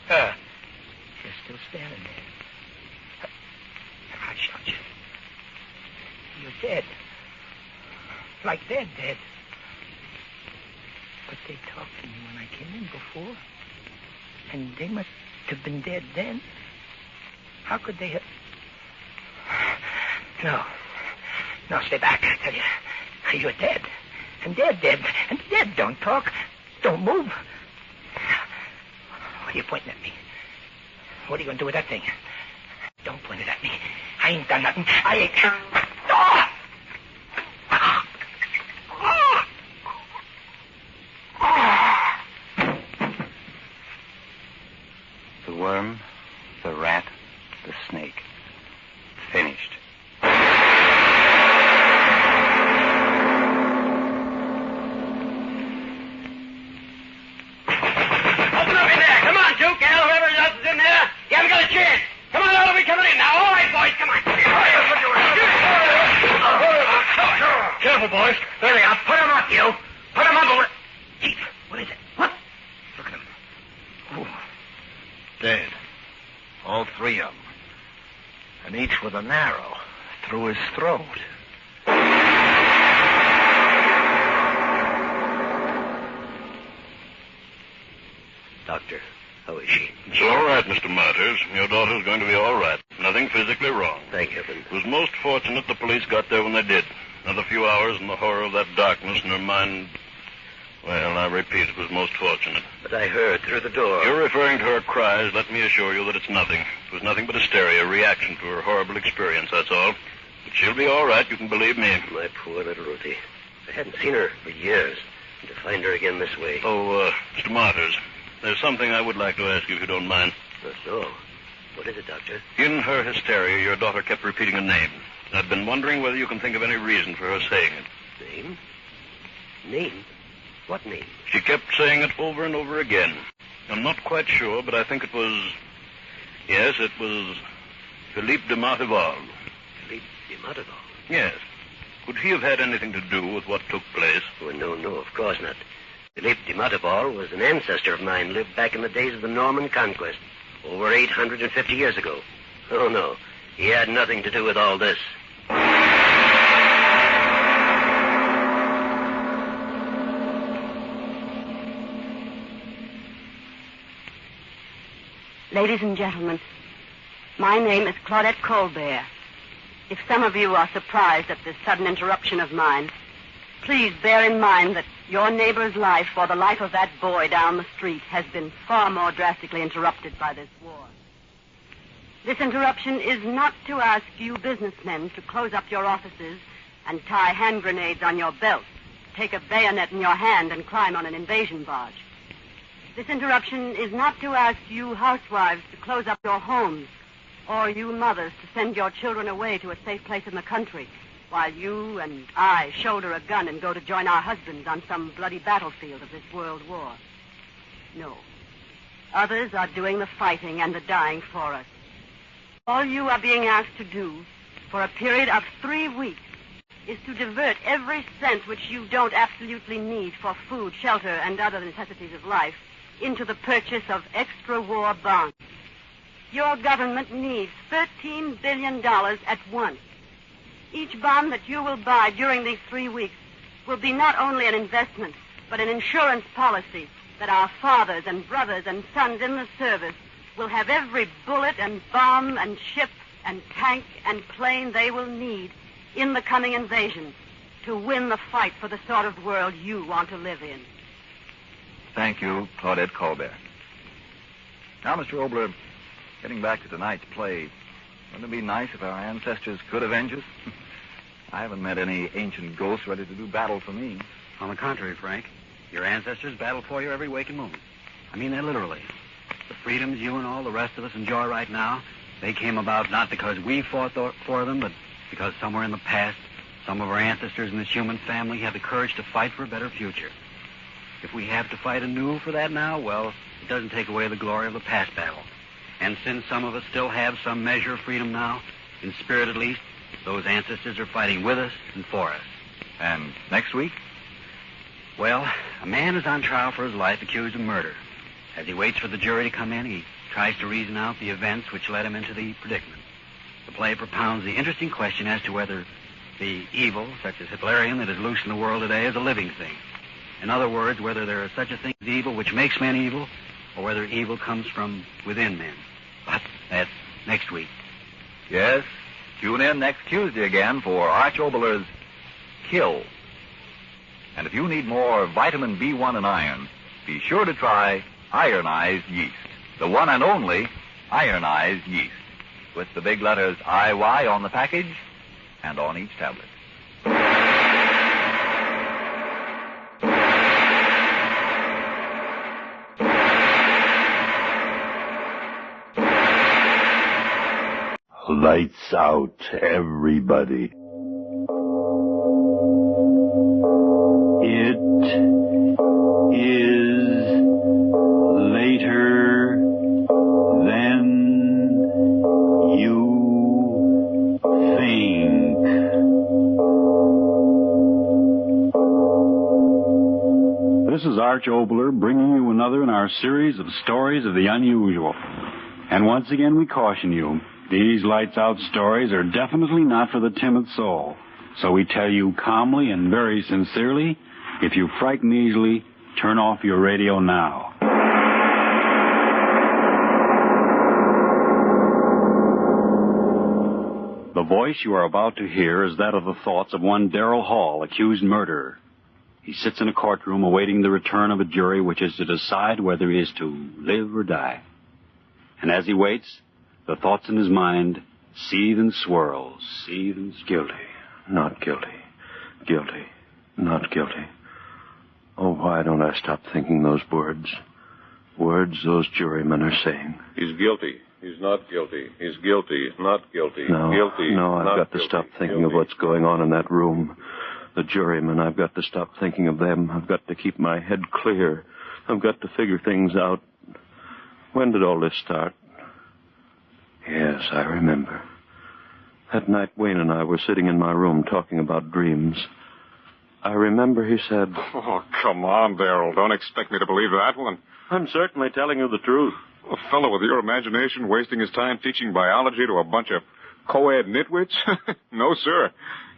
S12: You're still standing there. I shot you. You're dead. Like they're dead. But they talked to me when I came in before. And they must have been dead then. How could they have... No, stay back, I tell you. You're dead. And they're dead. And the dead don't talk. Don't move. What are you pointing at me? What are you going to do with that thing? Don't point it at me. I ain't done nothing. I ain't...
S23: The worm, the rat, the snake. Finished.
S12: Open up in there. Come on, Duke. Whoever else is in there. You haven't got a chance. Come on, I'll be coming in now. All right, boys, come on. Careful, boys. There they are. Put them up, you. Put them up over... Chief, what is it? What? Look at them. Ooh. Dead. All three of them. And each with an arrow through his throat. Doctor, how is she?
S5: It's all right, Mr. Martyrs. Your daughter's going to be all right. Nothing physically wrong.
S12: Thank heaven.
S5: It was most fortunate the police got there when they did. Another few hours and the horror of that darkness in her mind... Well, I repeat, it was most fortunate.
S12: But I heard through the door.
S5: You're referring to her cries. Let me assure you that it's nothing. It was nothing but hysteria, a reaction to her horrible experience, that's all. But she'll be all right, you can believe me.
S12: My poor little Ruthie. I hadn't seen her for years. And to find her again this way.
S5: Oh, Mr. Martyrs, there's something I would like to ask you if you don't mind.
S12: So? What is it, Doctor?
S5: In her hysteria, your daughter kept repeating a name. I've been wondering whether you can think of any reason for her saying it.
S12: Name? Name? What name?
S5: She kept saying it over and over again. I'm not quite sure, but I think it was... Yes, it was Philippe de Martival.
S12: Philippe de Martival?
S5: Yes. Could he have had anything to do with what took place?
S12: Oh, no, of course not. Philippe de Martival was an ancestor of mine, lived back in the days of the Norman Conquest, over 850 years ago. Oh, no. He had nothing to do with all this.
S7: Ladies and gentlemen, my name is Claudette Colbert. If some of you are surprised at this sudden interruption of mine, please bear in mind that your neighbor's life or the life of that boy down the street has been far more drastically interrupted by this war. This interruption is not to ask you businessmen to close up your offices and tie hand grenades on your belts, take a bayonet in your hand and climb on an invasion barge. This interruption is not to ask you housewives to close up your homes or you mothers to send your children away to a safe place in the country while you and I shoulder a gun and go to join our husbands on some bloody battlefield of this world war. No. Others are doing the fighting and the dying for us. All you are being asked to do for a period of 3 weeks is to divert every cent which you don't absolutely need for food, shelter, and other necessities of life into the purchase of extra war bonds. Your government needs $13 billion at once. Each bond that you will buy during these 3 weeks will be not only an investment, but an insurance policy that our fathers and brothers and sons in the service will have every bullet and bomb and ship and tank and plane they will need in the coming invasion to win the fight for the sort of world you want to live in.
S14: Thank you, Claudette Colbert. Now, Mr. Obler, getting back to tonight's play, wouldn't it be nice if our ancestors could avenge us? I haven't met any ancient ghosts ready to do battle for me.
S3: On the contrary, Frank, your ancestors battled for you every waking moment. I mean that literally. The freedoms you and all the rest of us enjoy right now, they came about not because we fought for them, but because somewhere in the past, some of our ancestors in this human family had the courage to fight for a better future. If we have to fight anew for that now, well, it doesn't take away the glory of the past battle. And since some of us still have some measure of freedom now, in spirit at least, those ancestors are fighting with us and for us.
S14: And next week?
S3: Well, a man is on trial for his life accused of murder. As he waits for the jury to come in, he tries to reason out the events which led him into the predicament. The play propounds the interesting question as to whether the evil, such as Hitlerian, that is loose in the world today is a living thing. In other words, whether there is such a thing as evil which makes men evil, or whether evil comes from within men. But that's next week.
S14: Yes, tune in next Tuesday again for Arch Obler's Kill. And if you need more vitamin B1 and iron, be sure to try ironized yeast, the one and only ironized yeast, with the big letters IY on the package and on each tablet.
S6: Lights out, everybody.
S3: It is later than you think. This is Arch Obler bringing you another in our series of stories of the unusual. And once again we caution you, these lights-out stories are definitely not for the timid soul. So we tell you calmly and very sincerely, if you frighten easily, turn off your radio now. The voice you are about to hear is that of the thoughts of one Darrell Hall, accused murderer. He sits in a courtroom awaiting the return of a jury which is to decide whether he is to live or die. And as he waits, the thoughts in his mind seethe and swirl,
S13: Guilty, not guilty. Guilty, not guilty. Oh, why don't I stop thinking those words? Words those jurymen are saying.
S21: He's guilty. He's not guilty. He's guilty. He's not guilty.
S13: No,
S21: Guilty.
S13: no, I've
S21: not
S13: got to
S21: guilty.
S13: stop thinking
S21: Guilty.
S13: of what's going on in that room. The jurymen, I've got to stop thinking of them. I've got to keep my head clear. I've got to figure things out. When did all this start? Yes, I remember. That night Wayne and I were sitting in my room talking about dreams. I remember he said...
S10: Oh, come on, Darrell. Don't expect me to believe that one.
S13: I'm certainly telling you the truth.
S10: A fellow with your imagination wasting his time teaching biology to a bunch of co-ed nitwits? No, sir.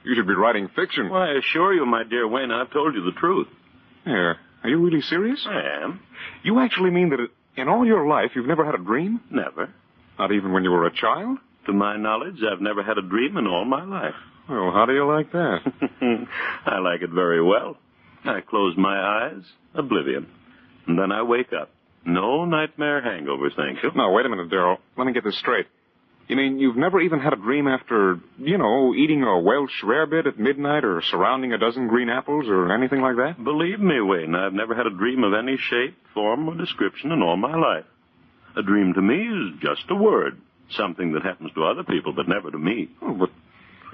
S10: You should be writing fiction.
S13: Well, I assure you, my dear Wayne, I've told you the truth.
S10: Yeah. Are you really serious?
S13: I am.
S10: You actually mean that in all your life you've never had a dream?
S13: Never.
S10: Not even when you were a child?
S13: To my knowledge, I've never had a dream in all my life.
S10: Well, how do you like that?
S13: I like it very well. I close my eyes, oblivion. And then I wake up. No nightmare hangovers, thank you.
S10: No, wait a minute, Darrell. Let me get this straight. You mean you've never even had a dream after, eating a Welsh rarebit at midnight or surrounding a dozen green apples or anything like that?
S13: Believe me, Wayne, I've never had a dream of any shape, form, or description in all my life. A dream to me is just a word. Something that happens to other people, but never to me.
S10: Oh, but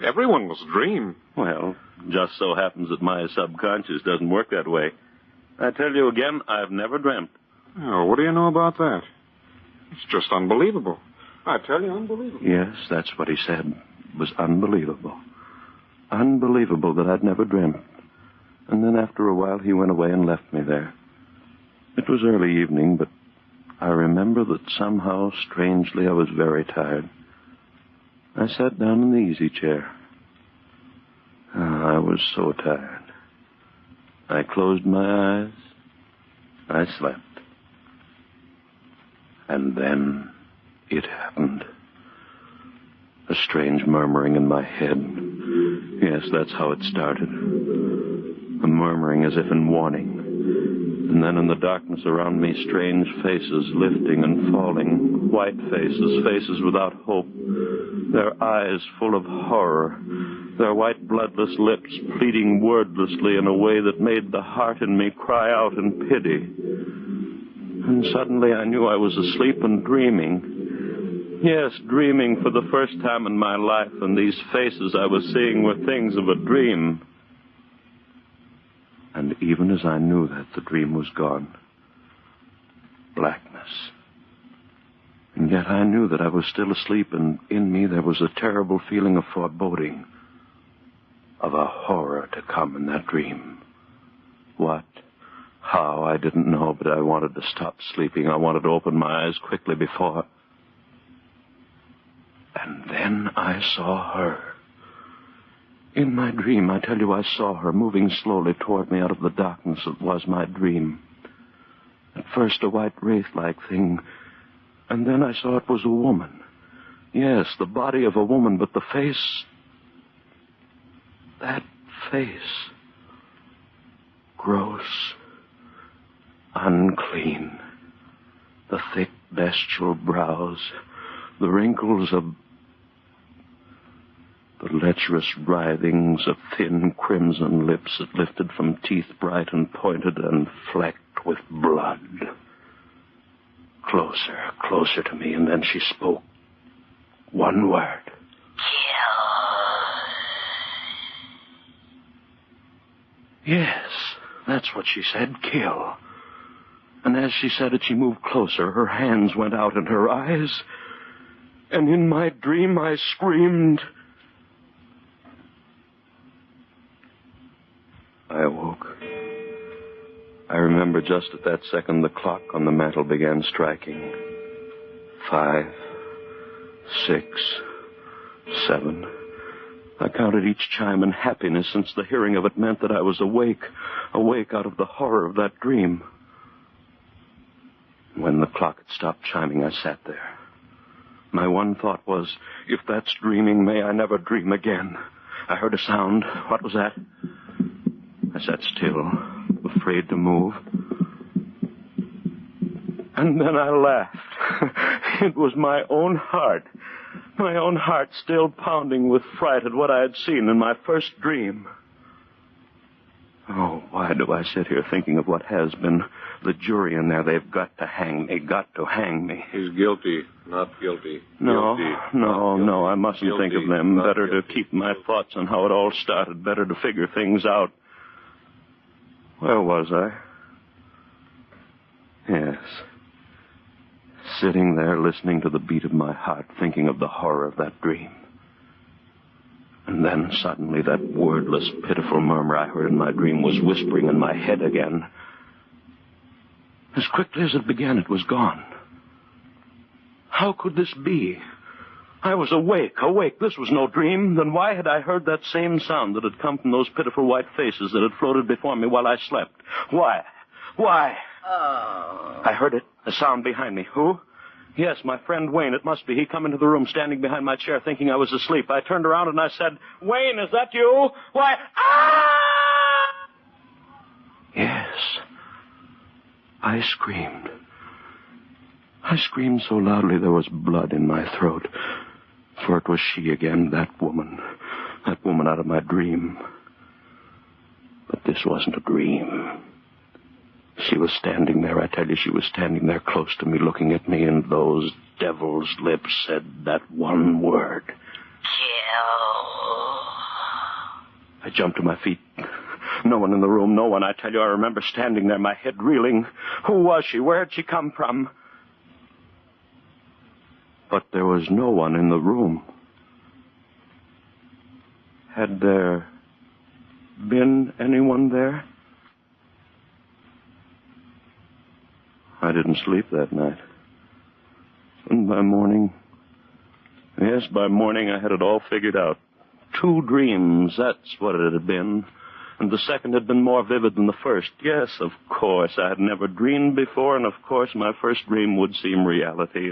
S10: everyone must dream.
S13: Well, just so happens that my subconscious doesn't work that way. I tell you again, I've never dreamt.
S10: Oh, what do you know about that? It's just unbelievable. I tell you, unbelievable.
S13: Yes, that's what he said. It was unbelievable. Unbelievable that I'd never dreamt. And then after a while, he went away and left me there. It was early evening, but I remember that somehow, strangely, I was very tired. I sat down in the easy chair. I was so tired. I closed my eyes. I slept. And then it happened. A strange murmuring in my head. Yes, that's how it started. A murmuring as if in warning. And then in the darkness around me, strange faces lifting and falling. White faces, faces without hope. Their eyes full of horror. Their white bloodless lips pleading wordlessly in a way that made the heart in me cry out in pity. And suddenly I knew I was asleep and dreaming. Yes, dreaming for the first time in my life, and these faces I was seeing were things of a dream.
S2: And even as I knew that, the dream was gone. Blackness. And yet I knew that I was still asleep, and in me there was a terrible feeling of foreboding, of a horror to come in that dream. What? How? I didn't know, but I wanted to stop sleeping. I wanted to open my eyes quickly before... And then I saw her. In my dream, I tell you, I saw her moving slowly toward me out of the darkness that was my dream. At first, a white wraith-like thing, and then I saw it was a woman. Yes, the body of a woman, but the face... That face... Gross. Unclean. The thick, bestial brows, the wrinkles of... The lecherous writhings of thin crimson lips that lifted from teeth bright and pointed and flecked with blood. Closer, closer to me, and then she spoke. One word. Kill. Yes, that's what she said, kill. And as she said it, she moved closer. Her hands went out and her eyes. And in my dream, I screamed... I awoke. I remember just at that second the clock on the mantel began striking. 5, 6, 7. I counted each chime in happiness, since the hearing of it meant that I was awake out of the horror of that dream. When the clock had stopped chiming, I sat there. My one thought was, if that's dreaming, may I never dream again. I heard a sound. What was that? I sat still, afraid to move. And then I laughed. It was my own heart still pounding with fright at what I had seen in my first dream. Oh, why do I sit here thinking of what has been? The jury in there, they've got to hang me,
S21: He's guilty, not guilty.
S2: No,
S21: guilty,
S2: no, I mustn't
S21: guilty,
S2: think of them. Better
S21: guilty.
S2: to keep my thoughts on how it all started. Better to figure things out. Where was I? Yes. Sitting there, listening to the beat of my heart, thinking of the horror of that dream. And then suddenly that wordless, pitiful murmur I heard in my dream was whispering in my head again. As quickly as it began, it was gone. How could this be? I was awake. This was no dream. Then why had I heard that same sound that had come from those pitiful white faces that had floated before me while I slept? Why?
S17: Oh.
S2: I heard it, a sound behind me. Who? Yes, my friend Wayne. It must be. He come into the room standing behind my chair thinking I was asleep. I turned around and I said, Wayne, is that you? Why? Ah! Yes. I screamed. I screamed so loudly there was blood in my throat. For it was she again, that woman out of my dream. But this wasn't a dream. She was standing there, I tell you, she was standing there close to me, looking at me, and those devil's lips said that one word. Kill. I jumped to my feet. No one in the room, no one. I tell you, I remember standing there, my head reeling. Who was she? Where had she come from? But there was no one in the room. Had there been anyone there? I didn't sleep that night. And by morning I had it all figured out. 2 dreams, that's what it had been. And the second had been more vivid than the first. Yes, of course, I had never dreamed before, and of course my first dream would seem reality.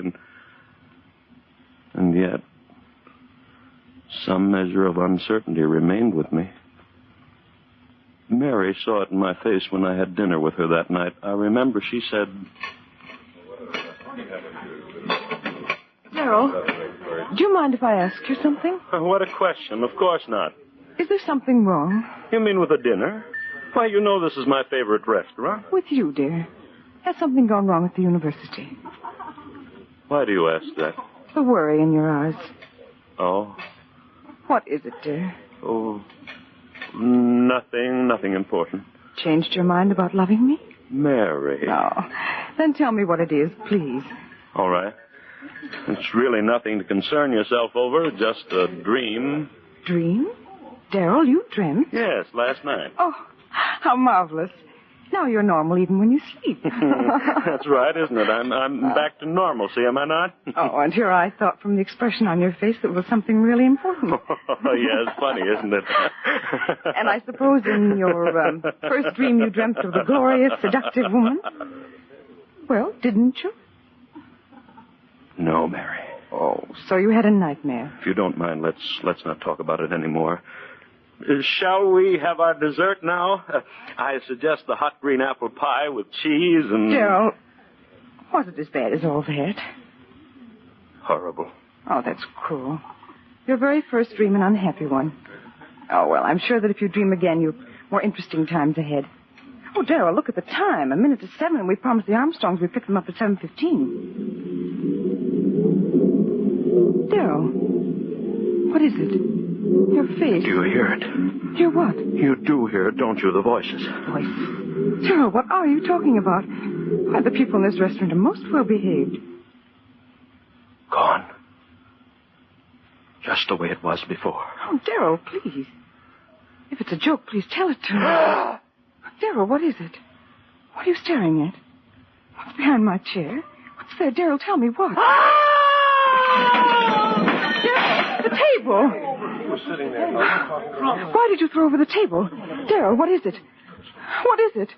S2: And yet, some measure of uncertainty remained with me. Mary saw it in my face when I had dinner with her that night. I remember she said...
S16: Darrell, do you mind if I ask you something?
S2: What a question. Of course not.
S16: Is there something wrong?
S2: You mean with the dinner? Why, you know this is my favorite restaurant.
S16: With you, dear. Has something gone wrong at the university?
S2: Why do you ask that?
S16: The worry in your eyes.
S2: Oh?
S16: What is it, dear?
S2: Oh, nothing important.
S16: changed your mind about loving me?
S2: Mary.
S16: No. Then tell me what it is, please.
S2: All right. It's really nothing to concern yourself over, just a dream.
S16: Dream? Daryl, you dreamt?
S2: Yes, last night.
S16: Oh, how marvelous. Now you're normal even when you sleep.
S2: That's right, isn't it? I'm back to normalcy, am I not?
S16: Oh, and here I thought from the expression on your face that it was something really important.
S2: Yeah, it's funny, isn't it?
S16: And I suppose in your first dream you dreamt of the glorious, seductive woman? Well, didn't you?
S2: No, Mary.
S16: Oh, so you had a nightmare.
S2: If you don't mind, let's not talk about it anymore. Shall we have our dessert now? I suggest the hot green apple pie with cheese and...
S16: Daryl, was it as bad as all that?
S2: Horrible.
S16: Oh, that's cruel. Your very first dream, an unhappy one. Oh, well, I'm sure that if you dream again, you've more interesting times ahead. Oh, Daryl, look at the time. 7:05, and we promised the Armstrongs we'd pick them up at 7:15. Daryl, what is it? Your face.
S2: Do you hear it?
S16: Hear what?
S2: You do hear it, don't you? The voices.
S16: Voices? Daryl, what are you talking about? Why, the people in this restaurant are most well behaved.
S2: Gone. Just the way it was before.
S16: Oh, Daryl, please. If it's a joke, please tell it to me. Daryl, what is it? What are you staring at? What's behind my chair? What's there? Daryl, tell me what. Daryl, the table.
S13: He was sitting there.
S16: Why did you throw over the table? Daryl, what is it? What is it?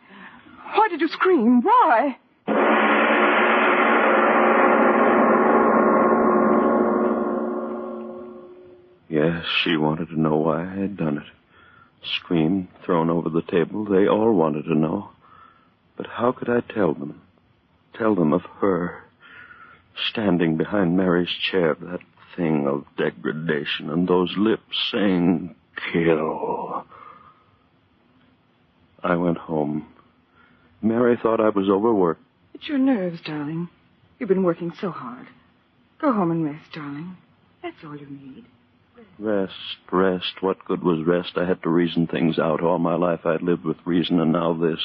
S16: Why did you scream? Why?
S2: Yes, she wanted to know why I had done it. Scream, thrown over the table. They all wanted to know. But how could I tell them? Tell them of her, standing behind Mary's chair, that thing of degradation, and those lips saying, kill. I went home. Mary thought I was overworked.
S16: It's your nerves, darling. You've been working so hard. Go home and rest, darling. That's all you need.
S2: Rest. What good was rest? I had to reason things out. All my life I'd lived with reason, and now this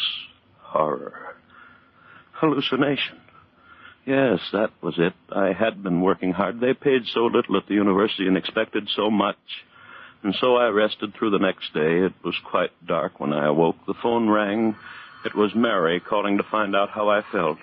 S2: horror. Hallucination. Yes, that was it. I had been working hard. They paid so little at the university and expected so much. And so I rested through the next day. It was quite dark when I awoke. The phone rang. It was Mary calling to find out how I felt.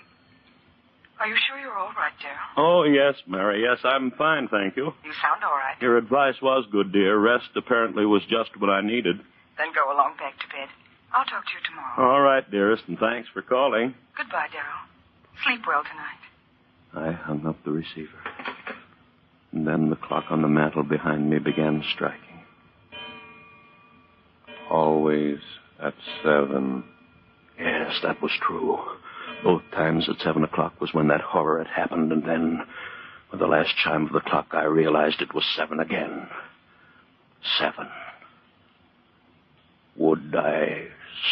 S16: Are you sure you're all right, Daryl?
S2: Oh, yes, Mary. Yes, I'm fine, thank you.
S16: You sound all right.
S2: Your advice was good, dear. Rest apparently was just what I needed.
S16: Then go along back to bed. I'll talk to you tomorrow.
S2: All right, dearest, and thanks for calling.
S16: Goodbye, Daryl. Sleep well tonight.
S2: I hung up the receiver. And then the clock on the mantel behind me began striking.
S6: Always at 7.
S2: Yes, that was true. Both times at 7 o'clock was when that horror had happened, and then, with the last chime of the clock, I realized it was 7 again. 7. Would I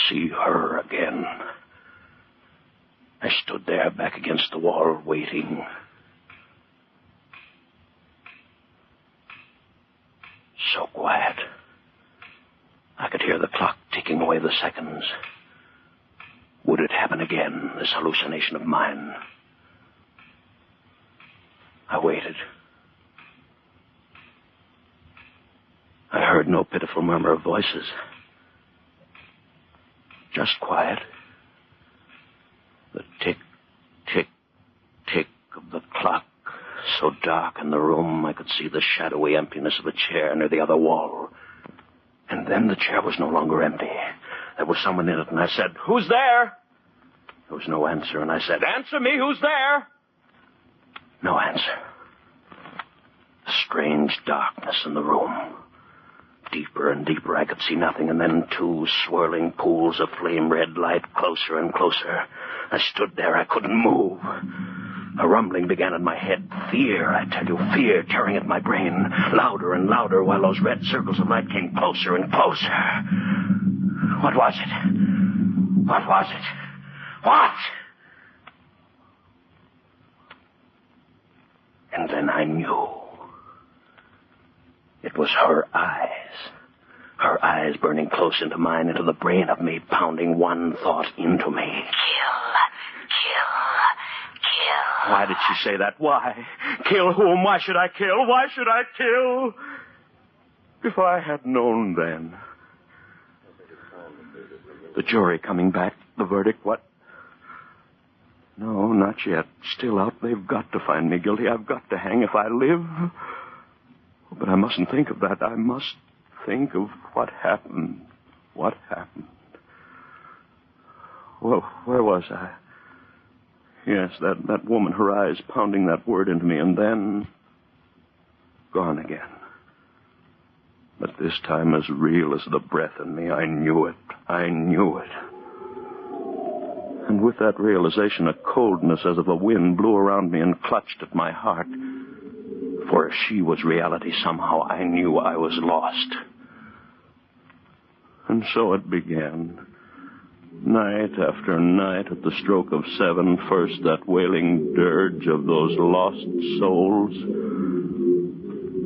S2: see her again? I stood there back against the wall, waiting. So quiet. I could hear the clock ticking away the seconds. Would it happen again, this hallucination of mine? I waited. I heard no pitiful murmur of voices. Just quiet. The tick, tick, tick of the clock. So dark in the room, I could see the shadowy emptiness of a chair near the other wall. And then the chair was no longer empty. There was someone in it, and I said, "Who's there?" There was no answer, and I said, "Answer me, who's there?" No answer. A strange darkness in the room. Deeper and deeper, I could see nothing, and then 2 swirling pools of flame-red light, closer and closer. I stood there, I couldn't move. A rumbling began in my head. Fear, I tell you, fear tearing at my brain. Louder and louder, while those red circles of light came closer and closer. What was it? What was it? What? And then I knew. It was her eyes. Her eyes burning close into mine, into the brain of me, pounding one thought into me.
S17: Kill.
S2: Why did she say that? Why? Kill whom? Why should I kill? Why should I kill? If I had known then. The jury coming back, the verdict, what? No, not yet. Still out. They've got to find me guilty. I've got to hang if I live. But I mustn't think of that. I must think of what happened. What happened? Well, where was I? Yes, that woman, her eyes pounding that word into me, and then gone again. But this time as real as the breath in me. I knew it. I knew it. And with that realization, a coldness as of a wind blew around me and clutched at my heart. For if she was reality, somehow I knew I was lost. And so it began. Night after night at the stroke of 7, first that wailing dirge of those lost souls,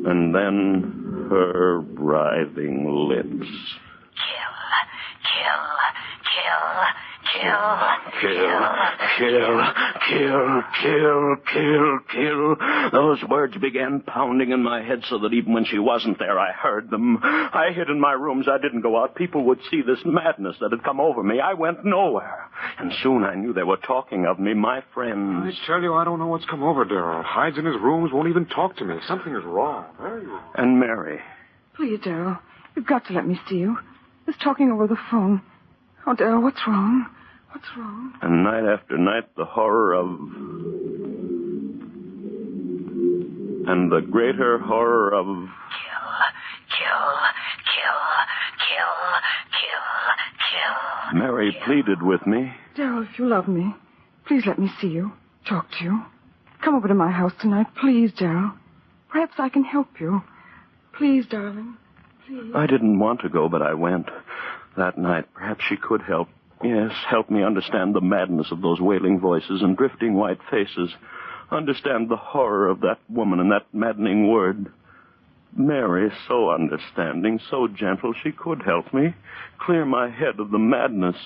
S2: and then her writhing lips. Kill. Those words began pounding in my head so that even when she wasn't there, I heard them. I hid in my rooms. I didn't go out. People would see this madness that had come over me. I went nowhere. And soon I knew they were talking of me, my friends.
S10: I tell you, I don't know what's come over Darryl. Hides in his rooms, won't even talk to me. Something is wrong.
S2: And Mary.
S16: Please, Darryl, you've got to let me see you. This talking over the phone. Oh, Darryl, what's wrong? What's wrong?
S2: And night after night, the horror of... And the greater horror of... Kill. Mary pleaded with me.
S16: Darryl, if you love me, please let me see you, talk to you. Come over to my house tonight, please, Darryl. Perhaps I can help you. Please, darling, please.
S2: I didn't want to go, but I went. That night, perhaps she could help. Yes, help me understand the madness of those wailing voices and drifting white faces. Understand the horror of that woman and that maddening word. Mary, so understanding, so gentle, she could help me. Clear my head of the madness.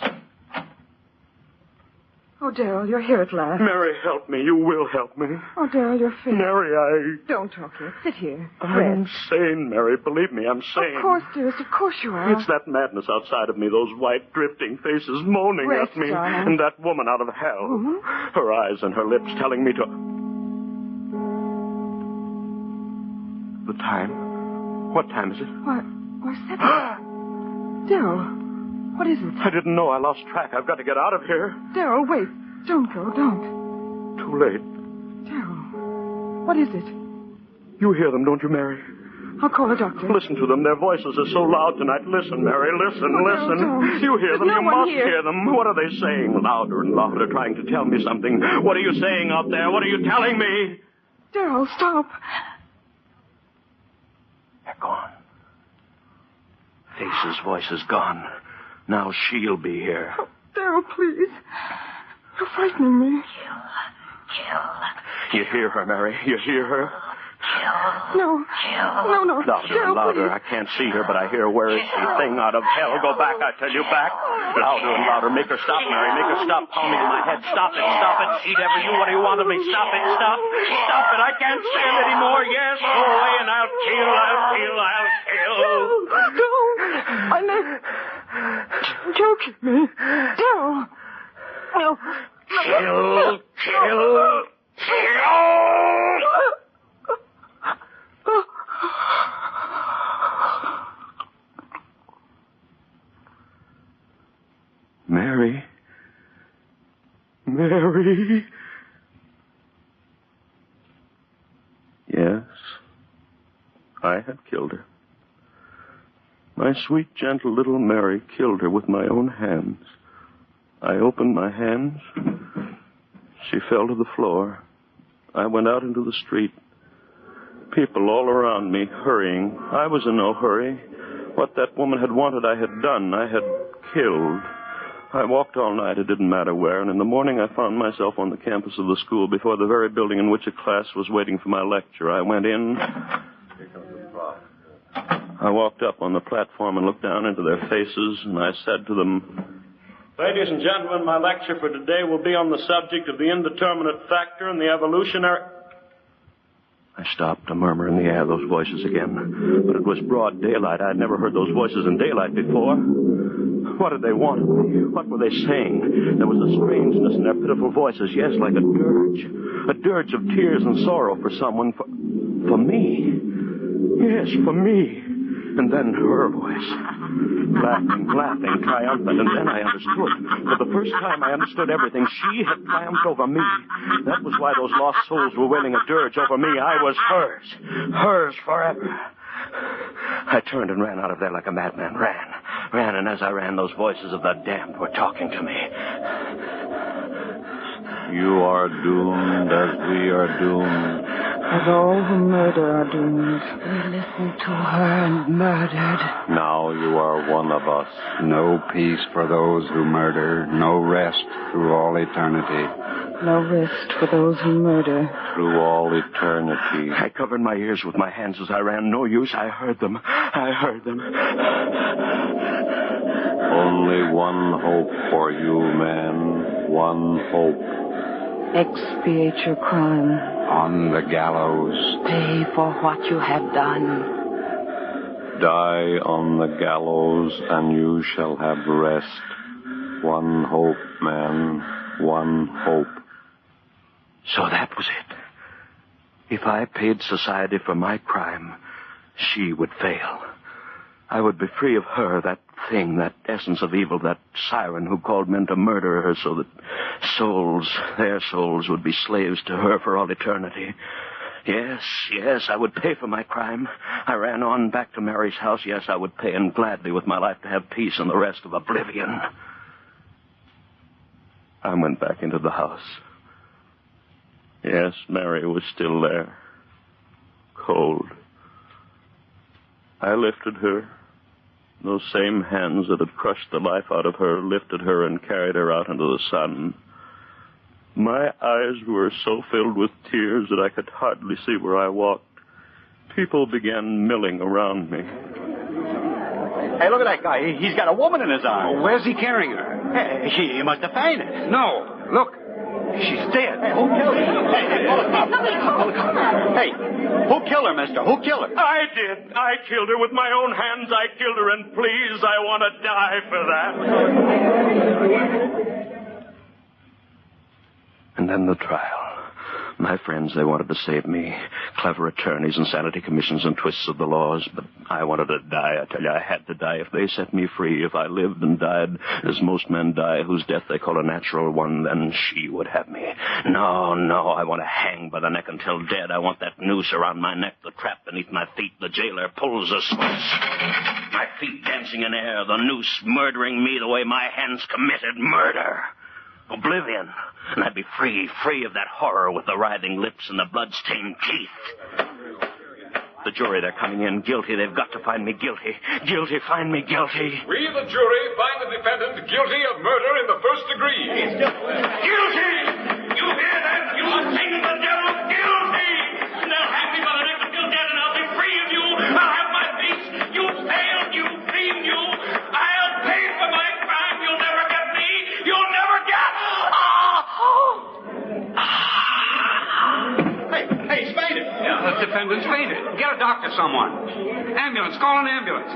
S16: Oh, Darryl, you're here at last.
S2: Mary, help me. You will help me.
S16: Oh, Darryl, you're fit.
S2: Mary,
S16: Don't talk here. Sit here.
S2: I'm sane, Mary. Believe me, I'm sane.
S16: Of course, dearest. Of course you are.
S2: It's that madness outside of me, those white, drifting faces moaning at me.
S16: Darling.
S2: And that woman out of hell.
S16: Mm-hmm.
S2: Her eyes and her lips telling me to... The time? What time is it?
S16: Why, 7. Darryl, what is it?
S2: I didn't know. I lost track. I've got to get out of here.
S16: Darryl, wait. Don't go. Don't.
S2: Too late.
S16: Darryl, what is it?
S2: You hear them, don't you, Mary?
S16: I'll call a doctor.
S2: Listen to them. Their voices are so loud tonight. Listen, Mary. Listen.
S16: Don't.
S2: You hear them.
S16: There's
S2: You
S16: no one
S2: must
S16: here.
S2: hear them. What are they saying? Louder and louder, trying to tell me something. What are you saying out there? What are you telling me?
S16: Darryl, stop.
S2: They're gone. Faces, voices gone. Now she'll be here.
S16: Oh, Darryl, please. You're frightening me.
S2: You hear her, Mary? You hear her?
S16: No. No.
S2: Louder
S16: Darryl,
S2: and louder.
S16: please.
S2: I can't see her, but I hear. Where is she? Thing out of hell. Go back, I tell you, back. Louder and louder. Make her stop, Mary. Make her stop pounding in my head. Stop it. She'd ever you. What do you want of me? Stop it. Stop it. I can't stand it anymore. Yes, go away and I'll kill.
S16: Don't. I never... Don't kill me. Darryl. No.
S2: Kill. Mary. Yes, I had killed her. My sweet, gentle little Mary killed her with my own hands. I opened my hands. She fell to the floor. I went out into the street. People all around me hurrying. I was in no hurry. What that woman had wanted, I had done. I had killed. I walked all night, it didn't matter where, and in the morning I found myself on the campus of the school before the very building in which a class was waiting for my lecture. I went in. I walked up on the platform and looked down into their faces, and I said to them, "Ladies and gentlemen, my lecture for today will be on the subject of the indeterminate factor and the evolutionary..." I stopped, a murmur in the air, those voices again. But it was broad daylight. I had never heard those voices in daylight before. What did they want of me? What were they saying? There was a strangeness in their pitiful voices, yes, like a dirge of tears and sorrow for someone, for me. Yes, for me. And then her voice, laughing, triumphant, and then I understood. For the first time I understood everything. She had triumphed over me. That was why those lost souls were wailing a dirge over me. I was hers forever. I turned and ran out of there like a madman. Ran, and as I ran, those voices of the damned were talking to me.
S6: You are doomed as we are doomed.
S16: As all who murder are doomed. We listened to her and murdered.
S6: Now you are one of us.
S3: No peace for those who murder. No rest through all eternity.
S16: No rest for those who murder.
S6: Through all eternity.
S2: I covered my ears with my hands as I ran. No use. I heard them.
S6: Only one hope for you, man. One hope.
S16: Expiate your crime.
S3: On the gallows.
S16: Pay for what you have done.
S6: Die on the gallows, and you shall have rest. One hope, man. One hope.
S2: So that was it. If I paid society for my crime, she would fail. I would be free of her, that thing, that essence of evil, that siren who called men to murder her so that their souls would be slaves to her for all eternity. Yes, I would pay for my crime. I ran on back to Mary's house. Yes, I would pay, and gladly with my life to have peace and the rest of oblivion. I went back into the house. Yes, Mary was still there. Cold. I lifted her. Those same hands that had crushed the life out of her lifted her and carried her out into the sun. My eyes were so filled with tears that I could hardly see where I walked. People began milling around me.
S4: Hey, look at that guy. He's got a woman in his arms.
S3: Where's he carrying her?
S4: Hey, he must have fainted.
S3: No, look. She's dead.
S4: Hey, who killed her? Hey, call the cops. Hey, who killed her, mister? Who killed her?
S2: I did. I killed her with my own hands. I killed her, and please, I want to die for that. And then the trial. My friends, they wanted to save me. Clever attorneys and sanity commissions and twists of the laws. But I wanted to die. I tell you, I had to die. If they set me free, if I lived and died as most men die, whose death they call a natural one, then she would have me. No, I want to hang by the neck until dead. I want that noose around my neck, the trap beneath my feet. The jailer pulls the switch. My feet dancing in air, the noose murdering me the way my hands committed murder. Oblivion. And I'd be free of that horror with the writhing lips and the blood-stained teeth. The jury, they're coming in. Guilty. They've got to find me guilty. Guilty, find me guilty.
S18: We, the jury, find the defendant guilty of murder in the first degree.
S2: Guilty! You hear that? You sing the devil guilty! And they'll have me by the neck until dead, and I'll be free of you. I'll have my peace. You failed. You dreamed. I'll pay for my crime. You'll never get me. You'll never get...
S3: Hey, he's fainted. Yeah, the defendant's fainted. Get a doctor, someone. Ambulance, call an ambulance.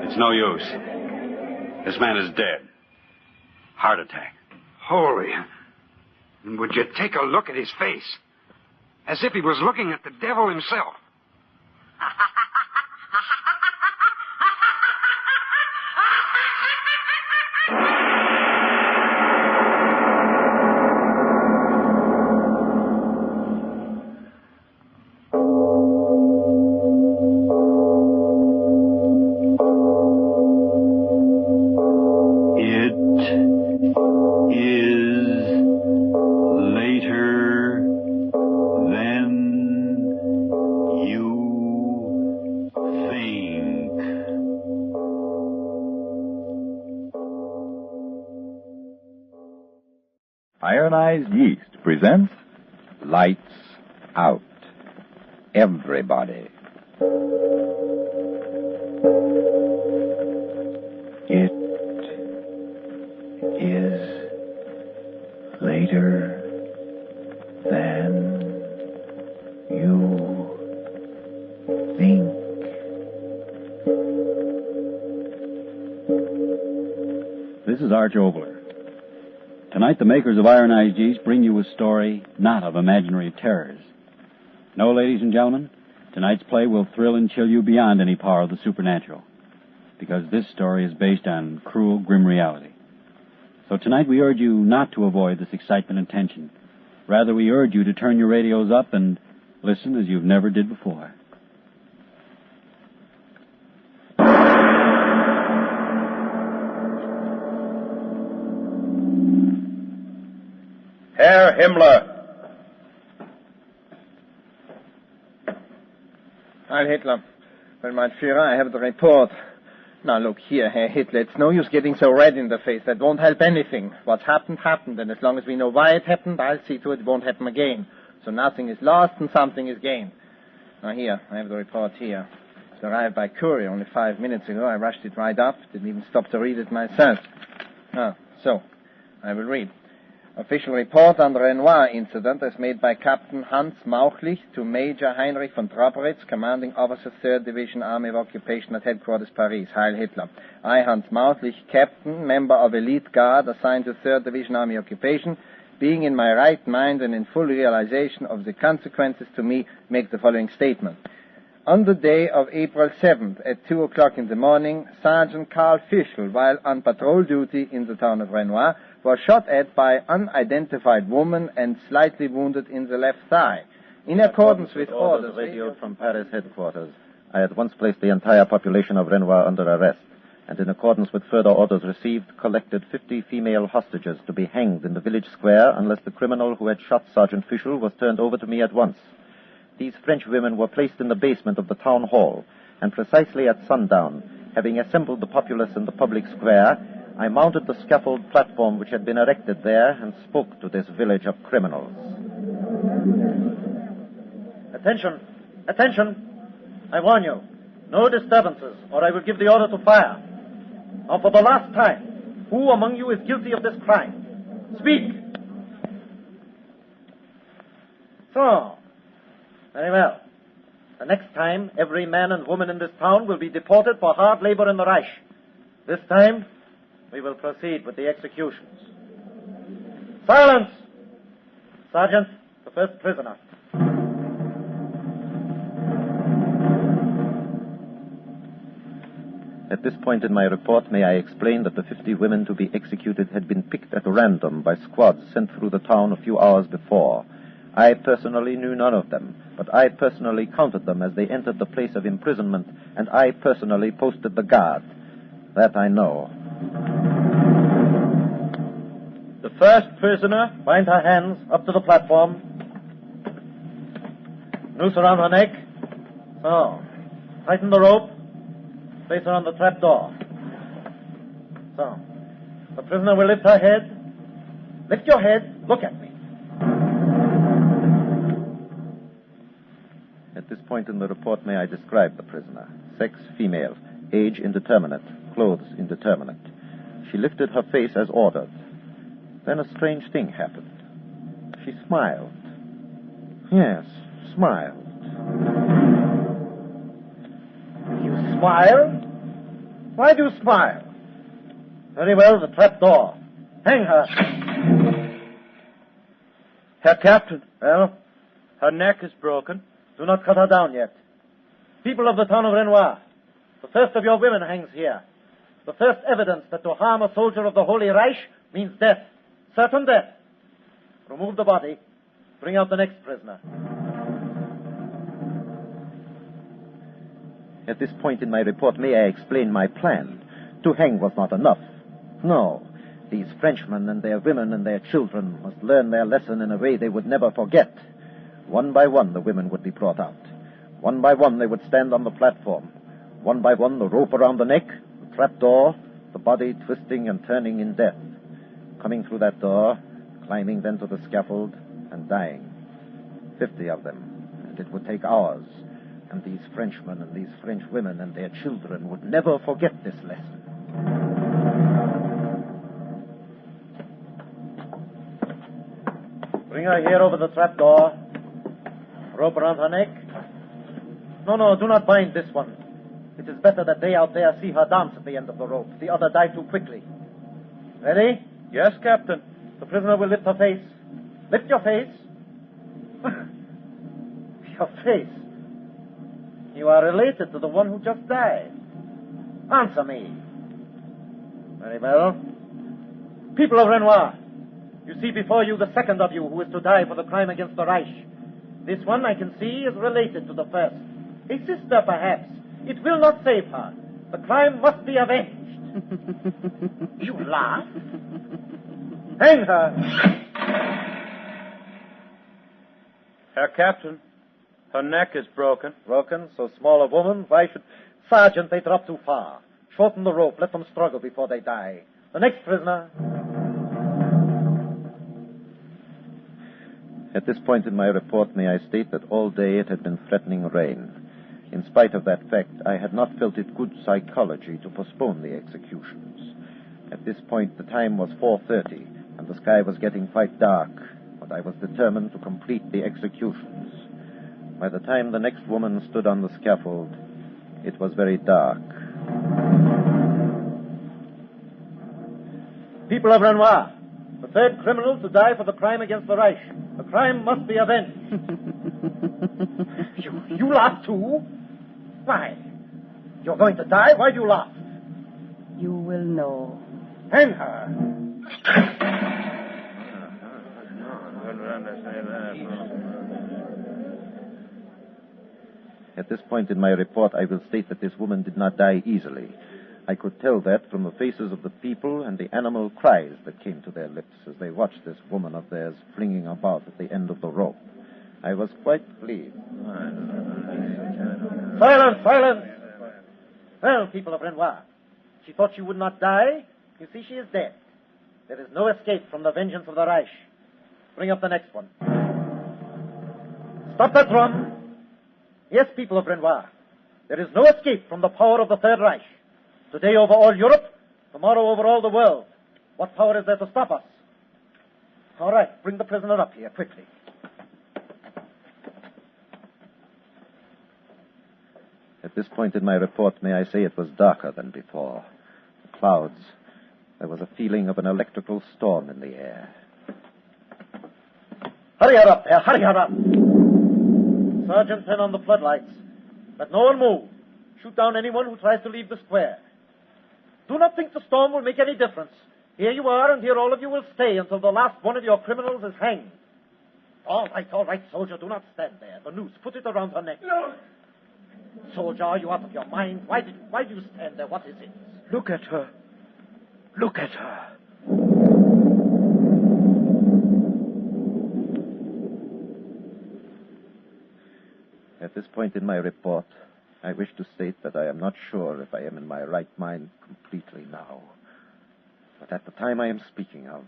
S3: It's no use. This man is dead. Heart attack. Holy. Would you take a look at his face? As if he was looking at the devil himself.
S15: Ironized Yeast presents Lights Out. Everybody.
S3: This is Arch Obler. Tonight, the makers of Ironized Yeast bring you a story not of imaginary terrors. No, ladies and gentlemen, tonight's play will thrill and chill you beyond any power of the supernatural, because this story is based on cruel, grim reality. So tonight we urge you not to avoid this excitement and tension. Rather, we urge you to turn your radios up and listen as you've never did before.
S8: Herr Himmler.
S19: Heil Hitler. Well, mein Führer, I have the report. Now, look here, Herr Hitler. It's no use getting so red in the face. That won't help anything. What's happened, happened. And as long as we know why it happened, I'll see to it won't happen again. So nothing is lost and something is gained. Now, here, I have the report here. It arrived by courier only 5 minutes ago. I rushed it right up. Didn't even stop to read it myself. So, I will read. Official report on the Renoir incident as made by Captain Hans Mauchlich to Major Heinrich von Trobberitz, commanding officer 3rd Division Army of Occupation at headquarters Paris. Heil Hitler. I, Hans Mauchlich, captain, member of elite guard assigned to 3rd Division Army Occupation, being in my right mind and in full realization of the consequences to me, make the following statement. On the day of April 7th at 2 o'clock in the morning, Sergeant Karl Fischl, while on patrol duty in the town of Renoir, was shot at by unidentified woman and slightly wounded in the left thigh. In accordance with orders
S20: radioed from Paris headquarters, I at once placed the entire population of Renoir under arrest, and in accordance with further orders received, collected 50 female hostages to be hanged in the village square unless the criminal who had shot Sergeant Fischl was turned over to me at once. These French women were placed in the basement of the town hall, and precisely at sundown, having assembled the populace in the public square, I mounted the scaffold platform which had been erected there and spoke to this village of criminals. Attention! Attention! I warn you, no disturbances, or I will give the order to fire. Now, for the last time, who among you is guilty of this crime? Speak! So, very well. The next time, every man and woman in this town will be deported for hard labor in the Reich. This time, we will proceed with the executions. Silence! Sergeant, the first prisoner. At this point in my report, may I explain that the 50 women to be executed had been picked at random by squads sent through the town a few hours before. I personally knew none of them, but I personally counted them as they entered the place of imprisonment, and I personally posted the guard. That I know. The first prisoner, bind her hands up to the platform. Noose around her neck. So, tighten the rope. Place her on the trap door. So, the prisoner will lift her head. Lift your head. Look at me. At this point in the report, may I describe the prisoner? Sex, female. Age, indeterminate. Clothes, indeterminate. She lifted her face as ordered. Then a strange thing happened. She smiled. Yes, smiled. You smile? Why do you smile? Very well, the trap door. Hang her.
S2: Herr Captain, well, her neck is broken. Do not cut her down yet.
S20: People of the town of Renoir, the first of your women hangs here. The first evidence that to harm a soldier of the Holy Reich means death. Certain death. Remove the body. Bring out the next prisoner. At this point in my report, may I explain my plan? To hang was not enough. No. These Frenchmen and their women and their children must learn their lesson in a way they would never forget. One by one, the women would be brought out. One by one, they would stand on the platform. One by one, the rope around the neck, the trap door, the body twisting and turning in death. Coming through that door, climbing then to the scaffold, and dying. 50 of them. And it would take hours. And these Frenchmen and these French women and their children would never forget this lesson. Bring her here over the trap door. Rope around her neck. No, do not bind this one. It is better that they out there see her dance at the end of the rope. The other die too quickly.
S19: Ready?
S2: Yes, Captain.
S19: The prisoner will lift her face. Lift your face. Your face. You are related to the one who just died. Answer me. Very well. People of Renoir, you see before you the second of you who is to die for the crime against the Reich. This one, I can see, is related to the first. A sister, perhaps. It will not save her. The crime must be avenged. You laugh? Hang her.
S2: Herr Captain, her neck is broken.
S19: Broken? So small a woman? Why should... Sergeant, they drop too far. Shorten the rope. Let them struggle before they die. The next prisoner.
S20: At this point in my report, may I state that all day it had been threatening rain. In spite of that fact, I had not felt it good psychology to postpone the executions. At this point, the time was 4:30, and the sky was getting quite dark, but I was determined to complete the executions. By the time the next woman stood on the scaffold, it was very dark.
S19: People of Renoir, the third criminal to die for the crime against the Reich. The crime must be avenged. You laugh too? Why? You're going to die? Why do you laugh?
S16: You will know.
S19: Hang her.
S20: At this point in my report, I will state that this woman did not die easily. I could tell that from the faces of the people and the animal cries that came to their lips as they watched this woman of theirs flinging about at the end of the rope. I was quite pleased.
S19: Silence, silence! Well, people of Renoir, she thought she would not die. You see, she is dead. There is no escape from the vengeance of the Reich. Bring up the next one. Stop that drum. Yes, people of Renoir, there is no escape from the power of the Third Reich. Today over all Europe, tomorrow over all the world. What power is there to stop us? All right, bring the prisoner up here, quickly.
S20: At this point in my report, may I say it was darker than before. The clouds. There was a feeling of an electrical storm in the air.
S19: Hurry her up there, hurry her up. Sergeant, turn on the floodlights. Let no one move. Shoot down anyone who tries to leave the square. Do not think the storm will make any difference. Here you are, and here all of you will stay until the last one of your criminals is hanged. All right, soldier, do not stand there. The noose, put it around her neck. No. Soldier, are you out of your mind? Why do you stand there? What is it?
S2: Look at her. Look at her.
S20: At this point in my report, I wish to state that I am not sure if I am in my right mind completely now. But at the time I am speaking of,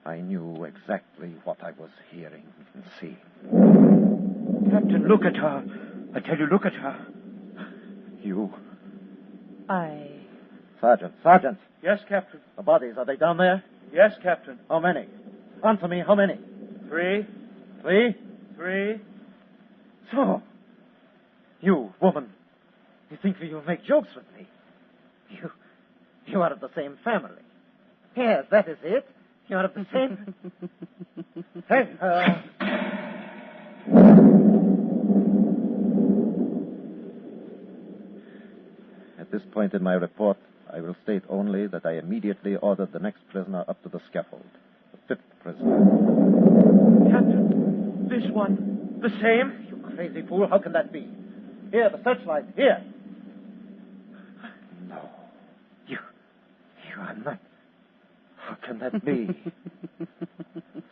S20: I knew exactly what I was hearing and seeing.
S2: Captain, look at her. I tell you, look at her.
S20: You?
S19: Sergeant.
S2: Yes, Captain.
S19: The bodies, are they down there?
S2: Yes, Captain.
S19: How many? Answer me, how many?
S2: 3.
S19: 3?
S2: 3.
S19: So, you, woman, you think you'll make jokes with me? You are of the same family. Yes, that is it. You are of the same... Hey,
S20: At this point in my report, I will state only that I immediately ordered the next prisoner up to the scaffold. The 5th prisoner.
S19: Captain, this one, the same? You crazy fool, how can that be? Here, the searchlight, here.
S20: No. You are not... How can that be?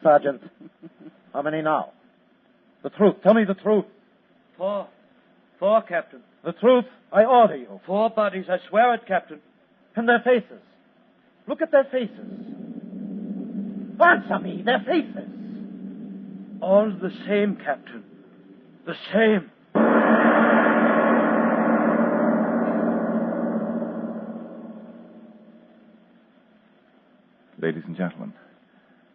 S19: Sergeant, how many now? The truth, tell me the truth.
S2: 4. 4, Captain.
S19: The truth, I order you.
S2: 4 bodies, I swear it, Captain.
S19: And their faces. Look at their faces. Answer me, their faces.
S2: All the same, Captain. The same.
S14: Ladies and gentlemen,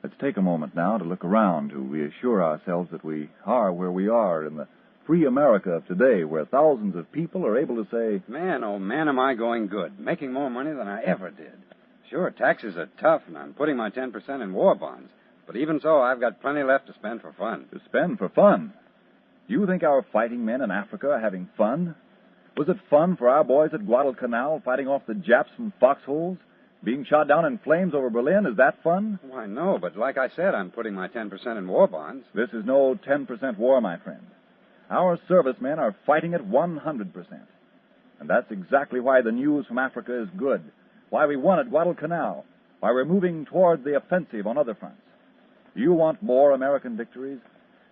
S14: let's take a moment now to look around to reassure ourselves that we are where we are in the free America of today, where thousands of people are able to say,
S3: Man, oh man, am I going good. Making more money than I ever did.
S1: Sure, taxes are tough, and I'm putting my 10% in war bonds. But even so, I've got plenty left to spend for fun.
S8: To spend for fun? You think our fighting men in Africa are having fun? Was it fun for our boys at Guadalcanal fighting off the Japs from foxholes? Being shot down in flames over Berlin? Is that fun?
S1: Why, no, but like I said, I'm putting my 10% in war bonds.
S8: This is no 10% war, my friend. Our servicemen are fighting at 100%. And that's exactly why the news from Africa is good. Why we won at Guadalcanal. Why we're moving toward the offensive on other fronts. You want more American victories?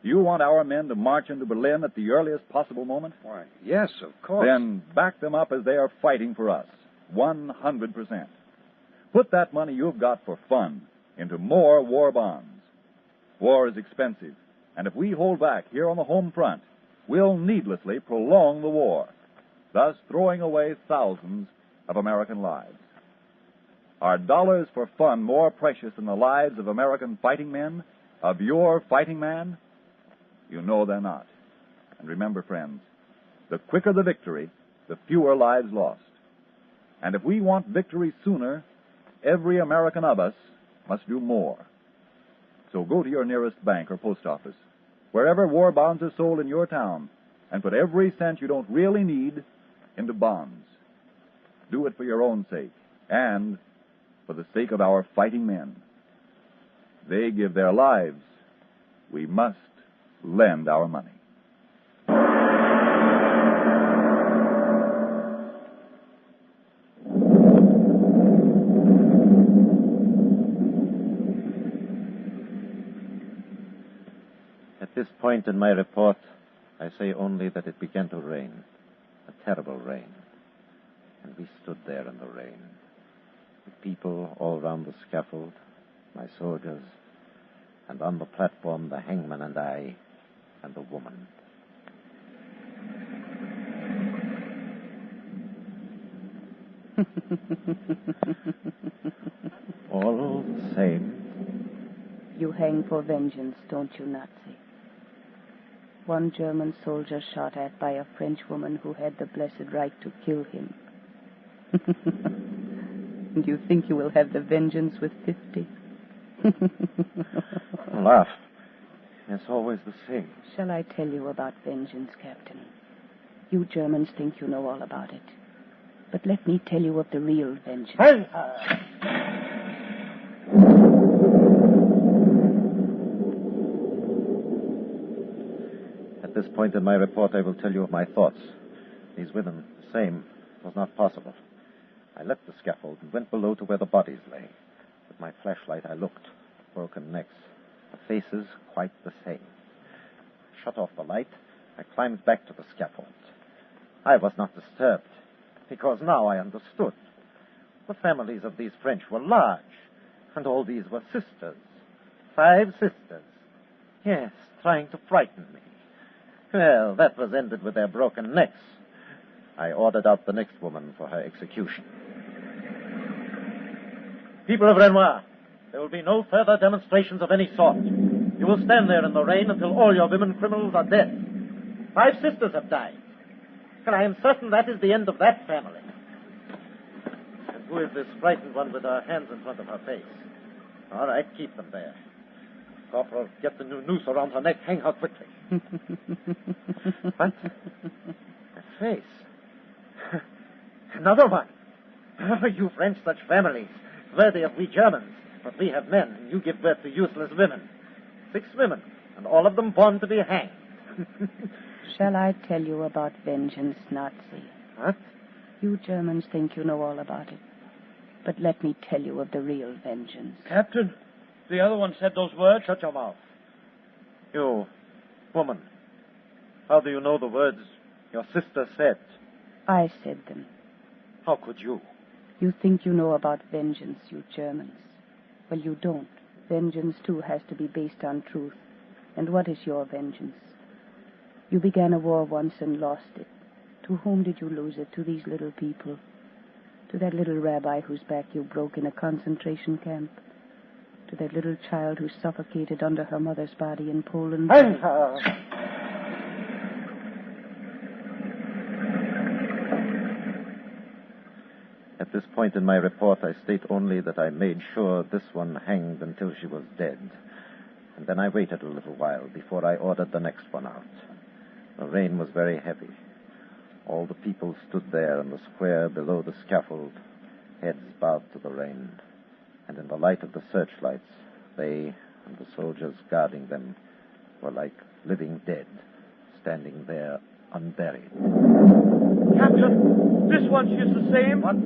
S8: You want our men to march into Berlin at the earliest possible moment?
S1: Why, yes, of course.
S8: Then back them up as they are fighting for us. 100%. Put that money you've got for fun into more war bonds. War is expensive, and if we hold back here on the home front, we'll needlessly prolong the war, thus throwing away thousands of American lives. Are dollars for fun more precious than the lives of American fighting men, of your fighting man? You know they're not. And remember, friends, the quicker the victory, the fewer lives lost. And if we want victory sooner, every American of us must do more. So go to your nearest bank or post office, wherever war bonds are sold in your town, and put every cent you don't really need into bonds. Do it for your own sake, and for the sake of our fighting men. They give their lives. We must lend our money.
S20: At this point in my report, I say only that it began to rain, a terrible rain. And we stood there in the rain. The people all round the scaffold, my soldiers, and on the platform the hangman and I, and the woman. All the same.
S11: You hang for vengeance, don't you, Nazi? One German soldier shot at by a French woman who had the blessed right to kill him. And you think you will have the vengeance with 50?
S20: Laugh. It's always the same.
S11: Shall I tell you about vengeance, Captain? You Germans think you know all about it. But let me tell you of the real vengeance.
S20: At this point in my report, I will tell you of my thoughts. These women, the same. It was not possible. I left the scaffold and went below to where the bodies lay. With my flashlight, I looked. Broken necks. The faces quite the same. I shut off the light. I climbed back to the scaffold. I was not disturbed, because now I understood. The families of these French were large, and all these were sisters. 5 sisters. Yes, trying to frighten me. Well, that was ended with their broken necks. I ordered out the next woman for her execution. People of Renoir, there will be no further demonstrations of any sort. You will stand there in the rain until all your women criminals are dead. 5 sisters have died. And I am certain that is the end of that family. And who is this frightened one with her hands in front of her face? All right, keep them there. Corporal, get the new noose around her neck. Hang her quickly. What? That face. Another one. Oh, you French, such families. Worthy of we Germans. But we have men, and you give birth to useless women. 6 women, and all of them born to be hanged.
S11: Shall I tell you about vengeance, Nazi?
S20: What?
S11: You Germans think you know all about it. But let me tell you of the real vengeance.
S2: Captain, the other one said those words.
S20: Shut your mouth. You, woman, how do you know the words your sister said?
S11: I said them.
S20: How could you?
S11: You think you know about vengeance, you Germans. Well, you don't. Vengeance, too, has to be based on truth. And what is your vengeance? You began a war once and lost it. To whom did you lose it? To these little people? To that little rabbi whose back you broke in a concentration camp? To that little child who suffocated under her mother's body in Poland?
S20: At this point in my report, I state only that I made sure this one hanged until she was dead. And then I waited a little while before I ordered the next one out. The rain was very heavy. All the people stood there in the square below the scaffold, heads bowed to the rain. And in the light of the searchlights, they and the soldiers guarding them were like living dead, standing there unburied.
S9: Captain, this one, she's the same.
S20: What?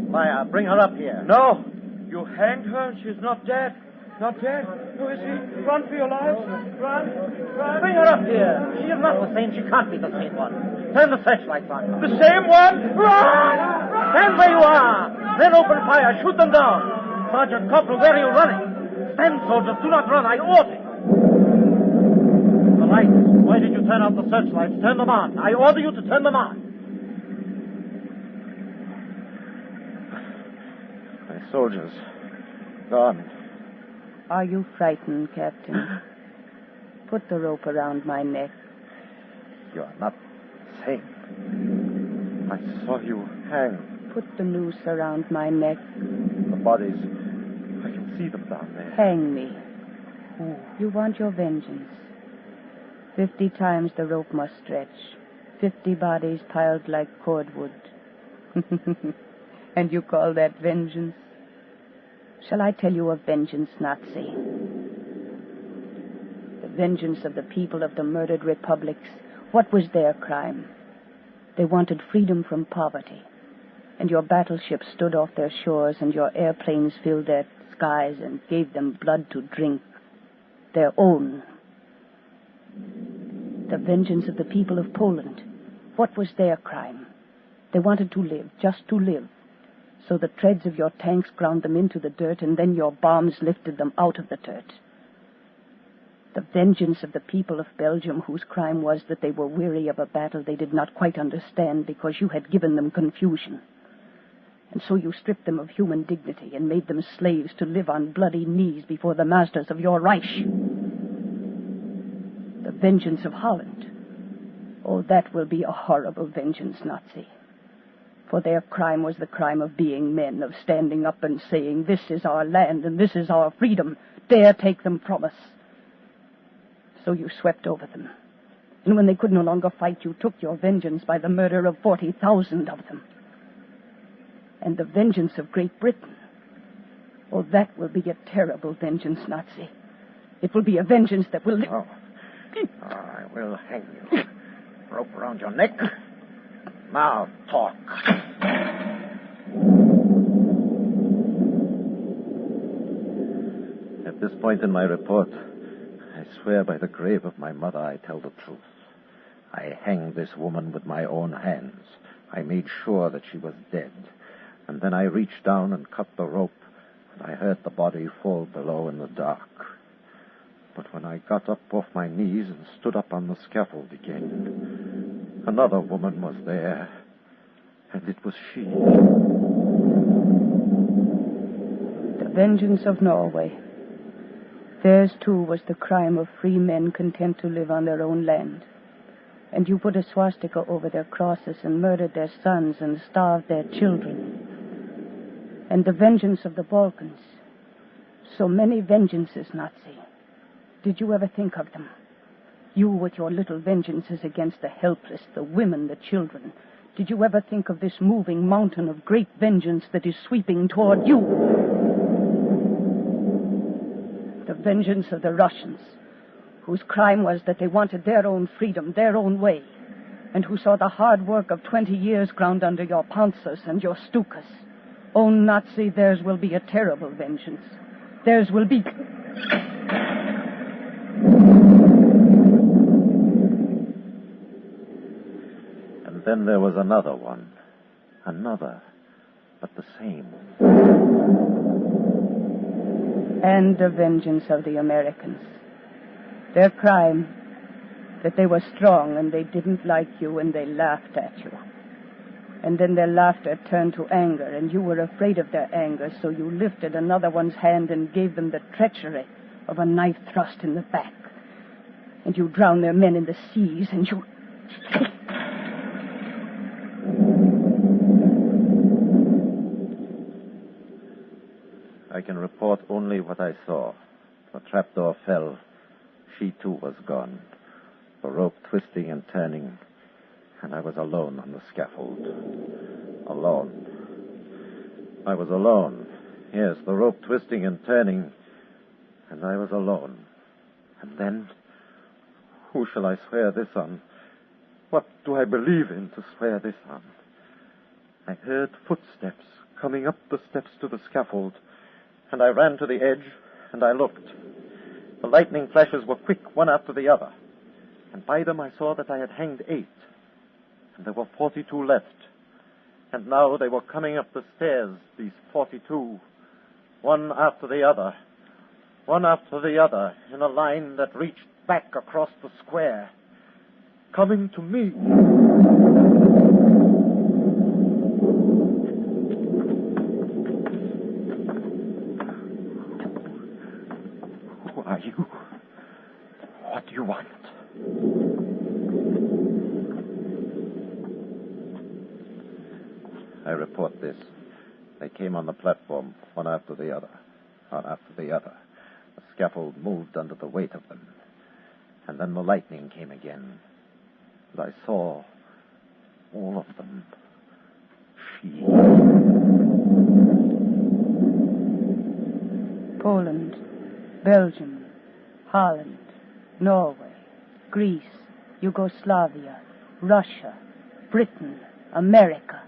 S20: Maya, bring her up here.
S9: No, you hanged her. She's not dead. Not dead. Who is he? Run for your lives. Run.
S20: Bring her up here. She is not the same. She can't be the same one. Turn the searchlights on.
S9: The same one?
S20: Run! Stand where you are. Then open fire. Shoot them down. Sergeant Corporal, where are you running? Stand, soldiers. Do not run. I order. The lights. Why did you turn out the searchlights? Turn them on. I order you to turn them on. My soldiers. Gone.
S11: Are you frightened, Captain? Put the rope around my neck.
S20: You are not sane. I saw you hang.
S11: Put the noose around my neck.
S20: The bodies. I can see them down there.
S11: Hang me. You want your vengeance. 50 times the rope must stretch. 50 bodies piled like cordwood. And you call that vengeance? Shall I tell you of vengeance, Nazi? The vengeance of the people of the murdered republics. What was their crime? They wanted freedom from poverty. And your battleships stood off their shores, and your airplanes filled their skies and gave them blood to drink. Their own. The vengeance of the people of Poland. What was their crime? They wanted to live, just to live. So the treads of your tanks ground them into the dirt, and then your bombs lifted them out of the dirt. The vengeance of the people of Belgium, whose crime was that they were weary of a battle they did not quite understand because you had given them confusion. And so you stripped them of human dignity and made them slaves to live on bloody knees before the masters of your Reich. The vengeance of Holland. Oh, that will be a horrible vengeance, Nazi. For their crime was the crime of being men, of standing up and saying, this is our land and this is our freedom. Dare take them from us. So you swept over them. And when they could no longer fight, you took your vengeance by the murder of 40,000 of them. And the vengeance of Great Britain. Oh, that will be a terrible vengeance, Nazi. It will be a vengeance that will...
S20: Oh, I will hang you. Rope around your neck. Now, talk. At this point in my report, I swear by the grave of my mother I tell the truth. I hanged this woman with my own hands. I made sure that she was dead. And then I reached down and cut the rope, and I heard the body fall below in the dark. But when I got up off my knees and stood up on the scaffold again, another woman was there, and it was she.
S11: The vengeance of Norway. Theirs, too, was the crime of free men content to live on their own land. And you put a swastika over their crosses and murdered their sons and starved their children. And the vengeance of the Balkans. So many vengeances, Nazi. Did you ever think of them? You with your little vengeances against the helpless, the women, the children. Did you ever think of this moving mountain of great vengeance that is sweeping toward you? The vengeance of the Russians, whose crime was that they wanted their own freedom, their own way, and who saw the hard work of 20 years ground under your Panzers and your Stukas. Oh, Nazi, theirs will be a terrible vengeance. Theirs will be...
S20: And then there was another one. Another, but the same.
S11: And the vengeance of the Americans. Their crime, that they were strong and they didn't like you and they laughed at you. And then their laughter turned to anger, and you were afraid of their anger, so you lifted another one's hand and gave them the treachery of a knife thrust in the back. And you drowned their men in the seas, and you...
S20: I can report only what I saw. The trapdoor fell. She, too, was gone. The rope twisting and turning, and I was alone on the scaffold. Alone. I was alone. Yes, the rope twisting and turning, and I was alone. And then, who shall I swear this on? What do I believe in to swear this on? I heard footsteps coming up the steps to the scaffold, and I ran to the edge, and I looked. The lightning flashes were quick, one after the other, and by them I saw that I had hanged 8, and there were 42 left. And now they were coming up the stairs, these 42, one after the other, in a line that reached back across the square, coming to me. Who are you? What do you want? I report this. They came on the platform, one after the other. The scaffold moved under the weight of them. And then the lightning came again. And I saw all of them.
S11: Poland, Belgium, Holland, Norway, Greece, Yugoslavia, Russia, Britain, America.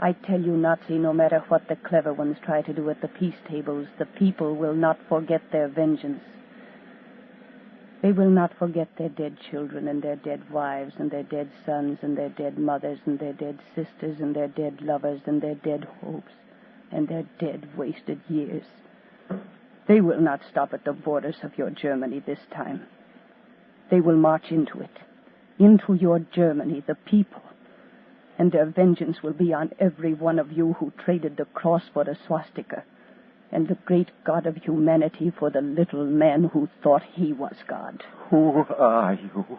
S11: I tell you, Nazi, no matter what the clever ones try to do at the peace tables, the people will not forget their vengeance. They will not forget their dead children and their dead wives and their dead sons and their dead mothers and their dead sisters and their dead lovers and their dead hopes and their dead wasted years. They will not stop at the borders of your Germany this time. They will march into it, into your Germany, the people. And their vengeance will be on every one of you who traded the cross for the swastika, and the great God of humanity for the little man who thought he was God.
S20: Who are you?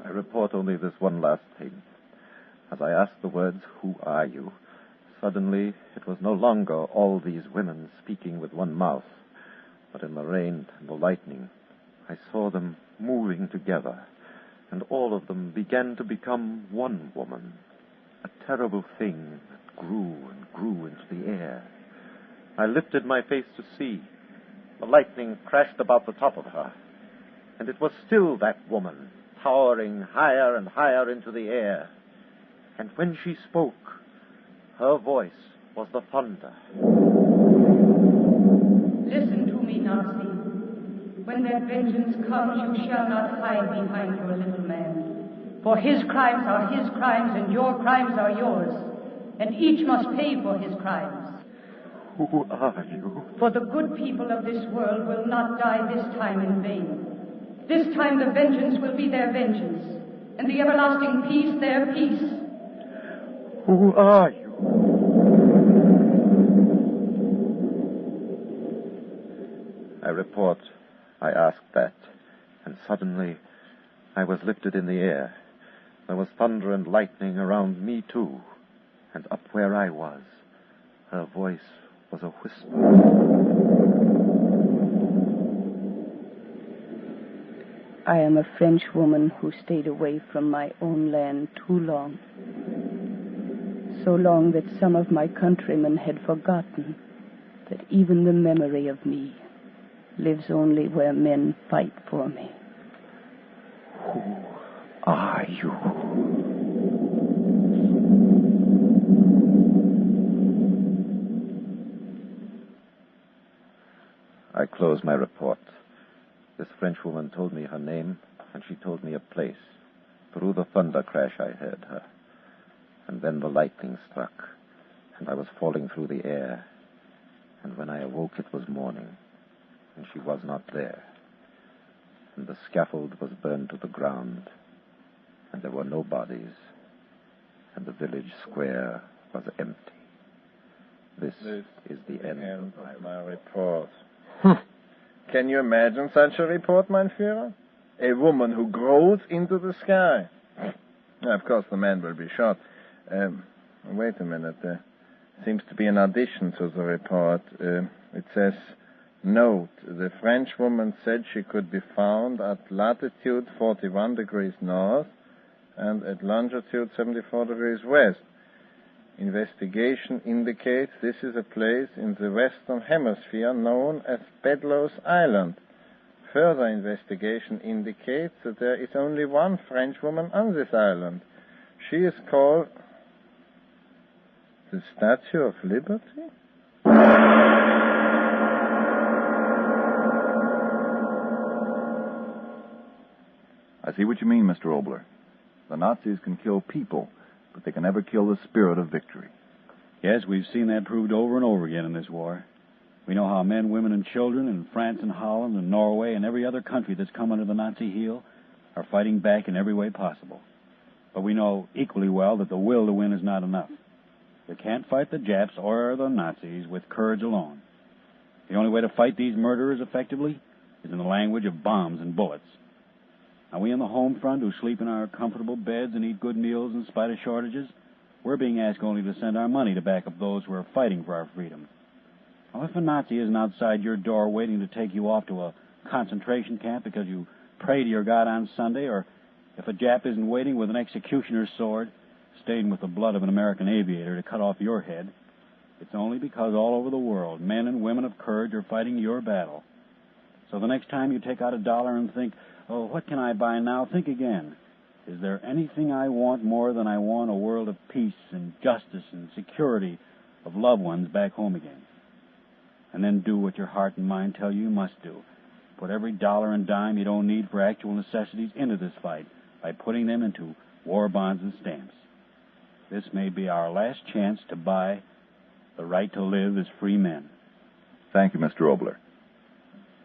S20: I report only this one last thing. As I asked the words, who are you? Suddenly, it was no longer all these women speaking with one mouth, but in the rain and the lightning, I saw them moving together, and all of them began to become one woman, a terrible thing that grew and grew into the air. I lifted my face to see. The lightning crashed about the top of her, and it was still that woman, towering higher and higher into the air. And when she spoke, her voice was the thunder.
S11: Listen to me, Nazi. When that vengeance comes, you shall not hide behind your little man. For his crimes are his crimes, and your crimes are yours. And each must pay for his crimes.
S20: Who are you?
S11: For the good people of this world will not die this time in vain. This time the vengeance will be their vengeance, and the everlasting peace their peace.
S20: Who are you? I report. I asked that, and suddenly I was lifted in the air. There was thunder and lightning around me, too, and up where I was, her voice was a whisper.
S11: I am a French woman who stayed away from my own land too long. So long that some of my countrymen had forgotten that even the memory of me lives only where men fight for me.
S20: Who are you? I closed my report. This Frenchwoman told me her name, and she told me a place. Through the thunder crash I heard her. And then the lightning struck, and I was falling through the air. And when I awoke, it was morning, and she was not there. And the scaffold was burned to the ground, and there were no bodies, and the village square was empty. This is the end
S19: of my report. Can you imagine such a report, mein Führer? A woman who grows into the sky. Yeah, of course, the man will be shot. Wait a minute. There seems to be an addition to the report. It says, note, the Frenchwoman said she could be found at latitude 41 degrees north and at longitude 74 degrees west. Investigation indicates this is a place in the Western Hemisphere known as Bedloes Island. Further investigation indicates that there is only one Frenchwoman on this island. She is called the Statue of Liberty?
S8: I see what you mean, Mr. Obler. The Nazis can kill people, but they can never kill the spirit of victory.
S3: Yes, we've seen that proved over and over again in this war. We know how men, women, and children in France and Holland and Norway and every other country that's come under the Nazi heel are fighting back in every way possible. But we know equally well that the will to win is not enough. You can't fight the Japs or the Nazis with courage alone. The only way to fight these murderers effectively is in the language of bombs and bullets. Now, we on the home front who sleep in our comfortable beds and eat good meals in spite of shortages, we're being asked only to send our money to back up those who are fighting for our freedom. Well, if a Nazi isn't outside your door waiting to take you off to a concentration camp because you pray to your God on Sunday, or if a Jap isn't waiting with an executioner's sword, stained with the blood of an American aviator, to cut off your head, it's only because all over the world, men and women of courage are fighting your battle. So the next time you take out $1 and think, oh, what can I buy now? Think again. Is there anything I want more than I want a world of peace and justice and security of loved ones back home again? And then do what your heart and mind tell you must do. Put every dollar and dime you don't need for actual necessities into this fight by putting them into war bonds and stamps. This may be our last chance to buy the right to live as free men.
S8: Thank you, Mr. Obler.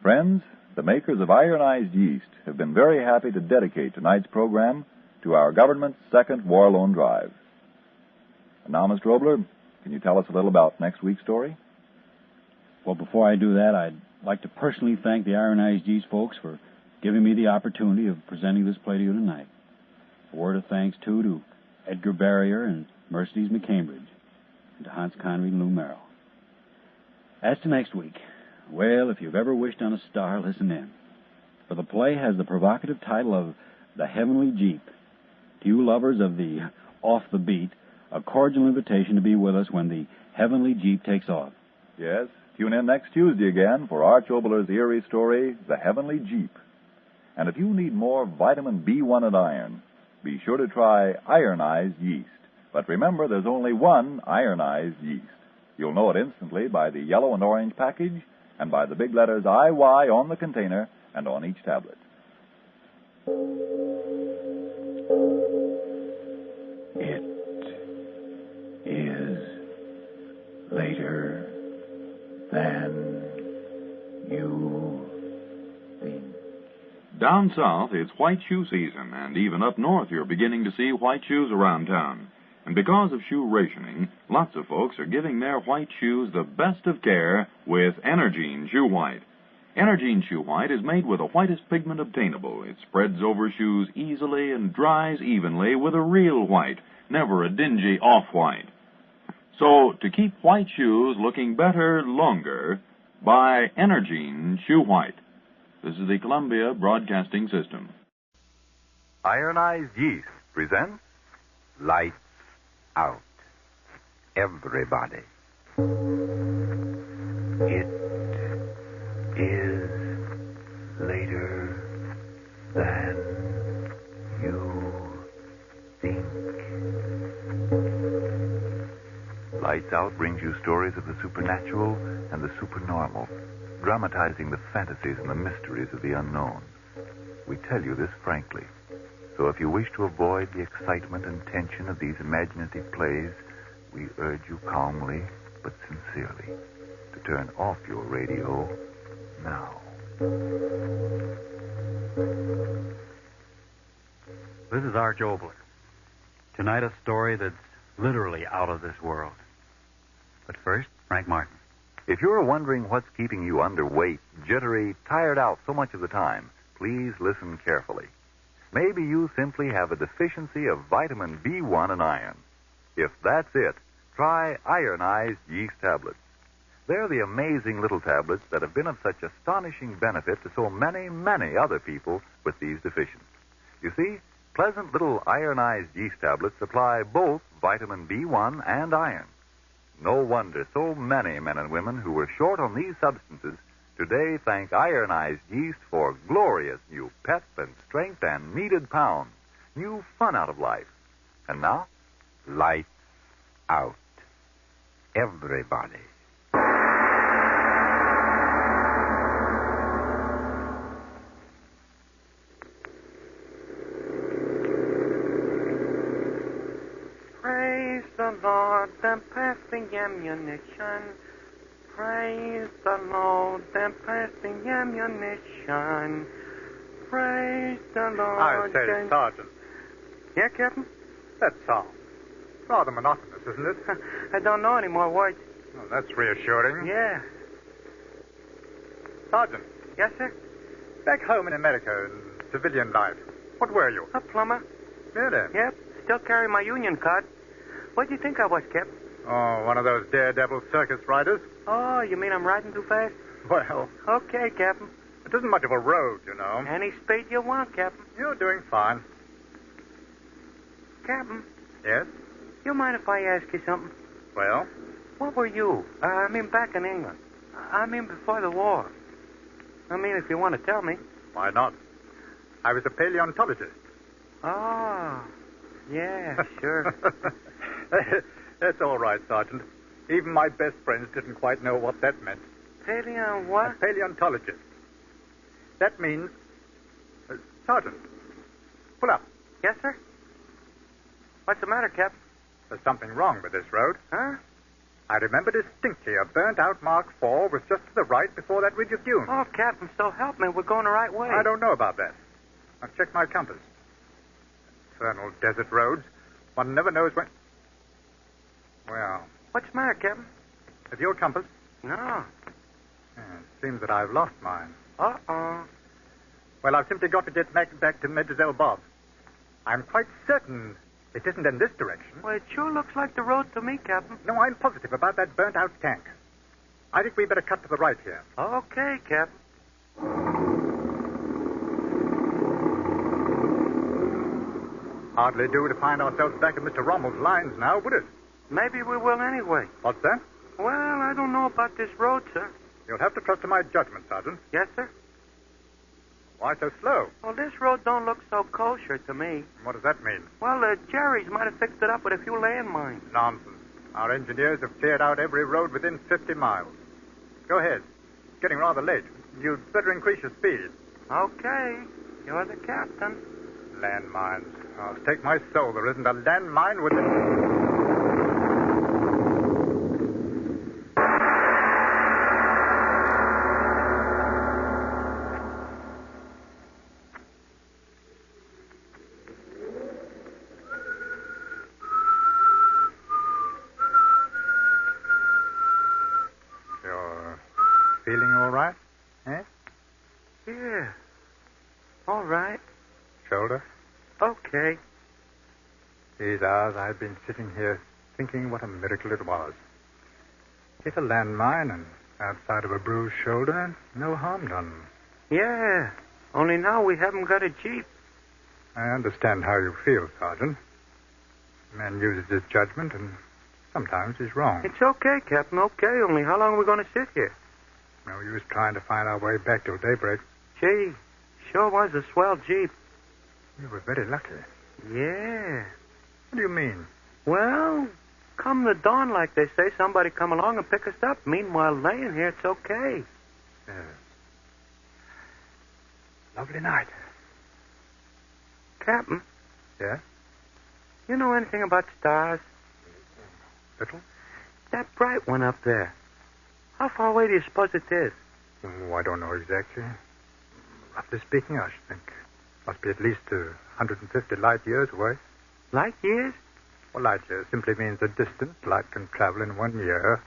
S8: Friends, the makers of ironized yeast have been very happy to dedicate tonight's program to our government's second war loan drive. And now, Mr. Obler, can you tell us a little about next week's story?
S3: Well, before I do that, I'd like to personally thank the Ironized Yeast folks for giving me the opportunity of presenting this play to you tonight. A word of thanks, too, to Edgar Barrier and Mercedes McCambridge, and to Hans Conried and Lou Merrill. As to next week, well, if you've ever wished on a star, listen in. For the play has the provocative title of The Heavenly Jeep. To you lovers of the off the beat, a cordial invitation to be with us when the Heavenly Jeep takes off.
S8: Yes, tune in next Tuesday again for Arch Obler's eerie story, The Heavenly Jeep. And if you need more vitamin B1 and iron, be sure to try ironized yeast. But remember, there's only one ironized yeast. You'll know it instantly by the yellow and orange package and by the big letters IY on the container and on each tablet.
S15: It is later than you think.
S10: Down south, it's white shoe season, and even up north, you're beginning to see white shoes around town. And because of shoe rationing, lots of folks are giving their white shoes the best of care with Energine Shoe White. Energine Shoe White is made with the whitest pigment obtainable. It spreads over shoes easily and dries evenly with a real white, never a dingy off-white. So, to keep white shoes looking better longer, buy Energine Shoe White. This is the Columbia Broadcasting System.
S5: Ironized Yeast presents Lights Out. Everybody. It is later than you think. Lights Out brings you stories of the supernatural and the supernormal, dramatizing the fantasies and the mysteries of the unknown. We tell you this frankly. So if you wish to avoid the excitement and tension of these imaginative plays, we urge you calmly but sincerely to turn off your radio now.
S3: This is Arch Obler. Tonight, a story that's literally out of this world. But first, Frank Martin.
S5: If you're wondering what's keeping you underweight, jittery, tired out so much of the time, please listen carefully. Maybe you simply have a deficiency of vitamin B1 and iron. If that's it, try ironized yeast tablets. They're the amazing little tablets that have been of such astonishing benefit to so many, many other people with these deficiencies. You see, pleasant little ironized yeast tablets supply both vitamin B1 and iron. No wonder so many men and women who were short on these substances today thank ironized yeast for glorious new pep and strength and needed pounds, new fun out of life. And now,
S12: lights out. Everybody.
S9: Praise the Lord, and pass the ammunition. Praise the Lord, and pass the ammunition. Praise the Lord.
S22: I say, Sergeant.
S9: Yeah, Captain?
S22: That's all. Rather monotonous, isn't it?
S9: I don't know any more words.
S22: Oh, that's reassuring.
S9: Yeah.
S22: Sergeant.
S9: Yes, sir?
S22: Back home in America, in civilian life, what were you?
S9: A plumber.
S22: Really?
S9: Yep. Still carry my union card. What do you think I was, Cap?
S22: Oh, one of those daredevil circus riders?
S9: Oh, you mean I'm riding too fast?
S22: Well,
S9: Okay, Captain.
S22: it isn't much of a road, you know.
S9: Any speed you want, Captain.
S22: You're doing fine.
S9: Captain,
S22: Yes?
S9: you mind if I ask you something?
S22: Well?
S9: What were you? Back in England. Before the war. If you want to tell me.
S22: Why not? I was a paleontologist.
S9: Oh, yeah, sure.
S22: That's all right, Sergeant. Even my best friends didn't quite know what that meant.
S9: Paleo what?
S22: A paleontologist. That means... Sergeant, pull up.
S9: Yes, sir? What's the matter, Captain?
S22: There's something wrong with this road.
S9: Huh?
S22: I remember distinctly a burnt-out Mark IV was just to the right before that ridge of dunes.
S9: Oh, Captain, so help me. We're going the right way.
S22: I don't know about that. I've checked my compass. Infernal desert roads. One never knows when... Well...
S9: What's the matter, Captain?
S22: Have your compass?
S9: No.
S22: Yeah, it seems that I've lost mine.
S9: Uh-oh.
S22: Well, I've simply got to get back to Medjazelle Bob. I'm quite certain it isn't in this direction.
S9: Well, it sure looks like the road to me, Captain.
S22: No, I'm positive about that burnt-out tank. I think we better cut to the right here.
S9: Okay, Captain.
S22: Hardly do to find ourselves back in Mr. Rommel's lines now, would it?
S9: Maybe we will anyway.
S22: What's that?
S9: Well, I don't know about this road, sir.
S22: You'll have to trust to my judgment, Sergeant.
S9: Yes, sir?
S22: Why so slow?
S9: Well, this road don't look so kosher to me.
S22: What does that mean?
S9: Well, Jerry's might have fixed it up with a few landmines.
S22: Nonsense. Our engineers have cleared out every road within 50 miles. Go ahead. It's getting rather late. You'd better increase your speed.
S9: Okay. You're the captain.
S22: Landmines. Oh, stake my soul, there isn't a landmine within... Feeling all right? Eh?
S9: Yeah. All right.
S22: Shoulder?
S9: Okay.
S22: These hours I've been sitting here thinking what a miracle it was. Hit a landmine and outside of a bruised shoulder, no harm done.
S9: Yeah. Only now we haven't got a jeep.
S22: I understand how you feel, Sergeant. A man uses his judgment and sometimes he's wrong.
S9: It's okay, Captain, okay. Only how long are we going to sit here?
S22: No use trying to find our way back till daybreak.
S9: Gee, sure was a swell jeep.
S22: You were very lucky.
S9: Yeah.
S22: What do you mean?
S9: Well, come the dawn, like they say, somebody come along and pick us up. Meanwhile, laying here, it's okay.
S22: Yeah. Lovely night.
S9: Captain.
S22: Yeah?
S9: You know anything about stars?
S22: Little?
S9: That bright one up there. How far away do you suppose it is?
S22: Oh, I don't know exactly. Roughly speaking, I should think. Must be at least 150 light years away.
S9: Light years?
S22: Well, light years simply means the distance light can travel in 1 year,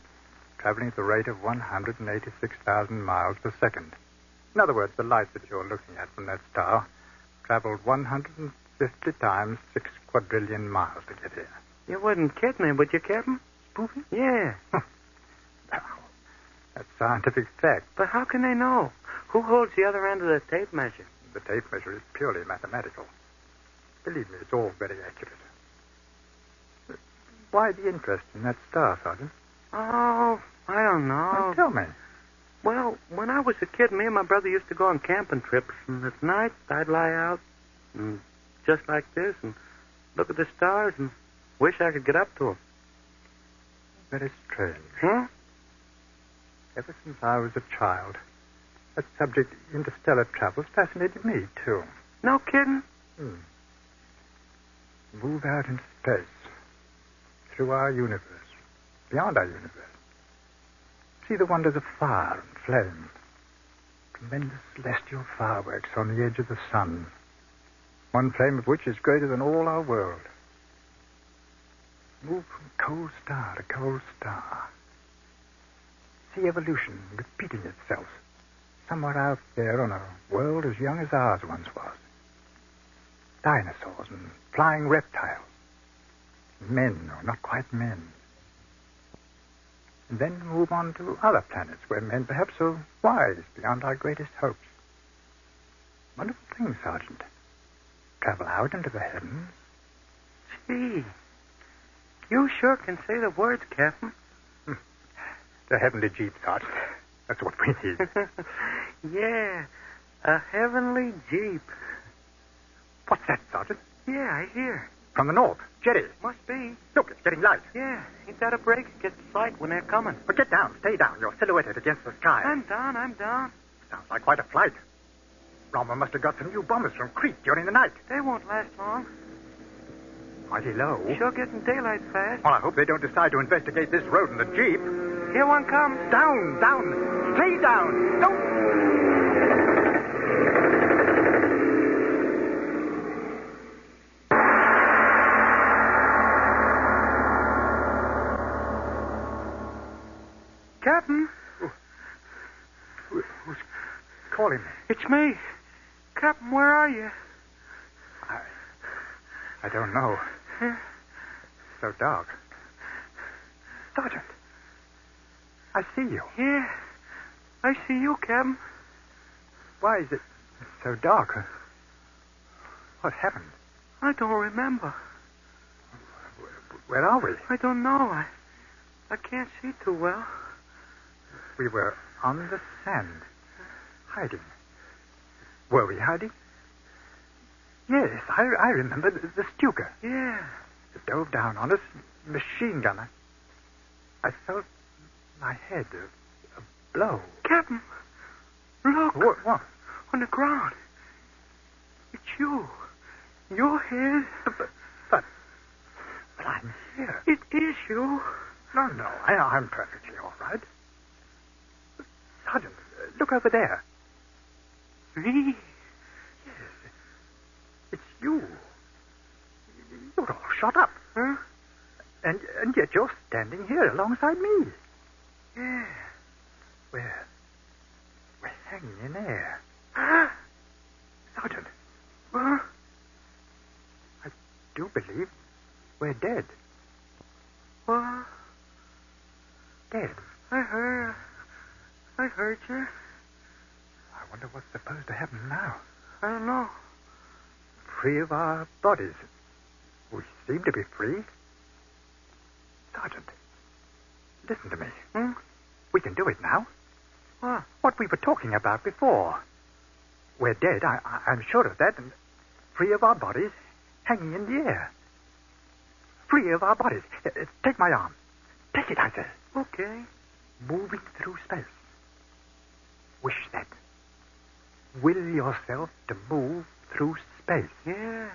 S22: traveling at the rate of 186,000 miles per second. In other words, the light that you're looking at from that star traveled 150 times 6 quadrillion miles to get here.
S9: You wouldn't kid me, would you, Captain?
S22: Spoofing?
S9: Yeah.
S22: That's scientific fact.
S9: But how can they know? Who holds the other end of the tape measure?
S22: The tape measure is purely mathematical. Believe me, it's all very accurate. Why the interest in that star, Sergeant?
S9: Oh, I don't know.
S22: Well, tell me.
S9: Well, when I was a kid, me and my brother used to go on camping trips, and at night I'd lie out, and just like this, and look at the stars, and wish I could get up to them.
S22: Very strange.
S9: Huh?
S22: Ever since I was a child, that subject, interstellar travels, fascinated me, too.
S9: No kidding?
S22: Move out in space, through our universe, beyond our universe. See the wonders of fire and flame. Tremendous celestial fireworks on the edge of the sun. One flame of which is greater than all our world. Move from cold star to cold star. See evolution repeating itself somewhere out there on a world as young as ours once was. Dinosaurs and flying reptiles. Men, or not quite men. And then move on to other planets where men perhaps are wise beyond our greatest hopes. Wonderful thing, Sergeant. Travel out into the heavens.
S9: Gee, you sure can say the words, Captain.
S22: The heavenly jeep, Sergeant. That's what we need.
S9: Yeah, a heavenly jeep.
S22: What's that, Sergeant?
S9: Yeah, I hear.
S22: From the north. Jetty.
S9: Must be.
S22: Look, it's getting light.
S9: Yeah, ain't that a break? It gets light when they're coming.
S22: But get down. Stay down. You're silhouetted against the sky.
S9: I'm down.
S22: Sounds like quite a flight. Romer must have got some new bombers from Crete during the night.
S9: They won't last long.
S22: Mighty low.
S9: Sure getting daylight fast.
S22: Well, I hope they don't decide to investigate this road in the jeep.
S9: Here one comes.
S22: Down. Stay down. Don't...
S9: Captain?
S22: Who's calling me?
S9: It's me. Captain, where are you?
S22: I don't know.
S9: Huh?
S22: So dark. Sergeant, I see you.
S9: Yeah, I see you, Captain.
S22: Why is it so dark? What happened?
S9: I don't remember.
S22: Where are we?
S9: I don't know. I can't see too well.
S22: We were on the sand, hiding. Were we hiding? Yes, I remember the Stuka.
S9: Yeah.
S22: It dove down on us, machine gunner. I felt my head, a blow.
S9: Captain, look.
S22: What?
S9: On the ground. It's you. Your head.
S22: But I'm here.
S9: It is you.
S22: No, I'm perfectly all right. Sergeant, look over there.
S9: Me?
S22: Yes. It's you. You're all shot up.
S9: Huh?
S22: And yet you're standing here alongside me.
S9: Yeah.
S22: We're hanging in air. Sergeant.
S9: Huh?
S22: I do believe we're dead.
S9: What?
S22: Dead.
S9: I heard you.
S22: I wonder what's supposed to happen now.
S9: I don't know.
S22: Free of our bodies. We seem to be free. Sergeant, listen to me. We can do it now.
S9: What?
S22: What we were talking about before. We're dead, I'm sure of that, and free of our bodies, hanging in the air. Free of our bodies. Take my arm. Take it, I say.
S9: Okay.
S22: Moving through space. Wish that. Will yourself to move through space.
S9: Yeah.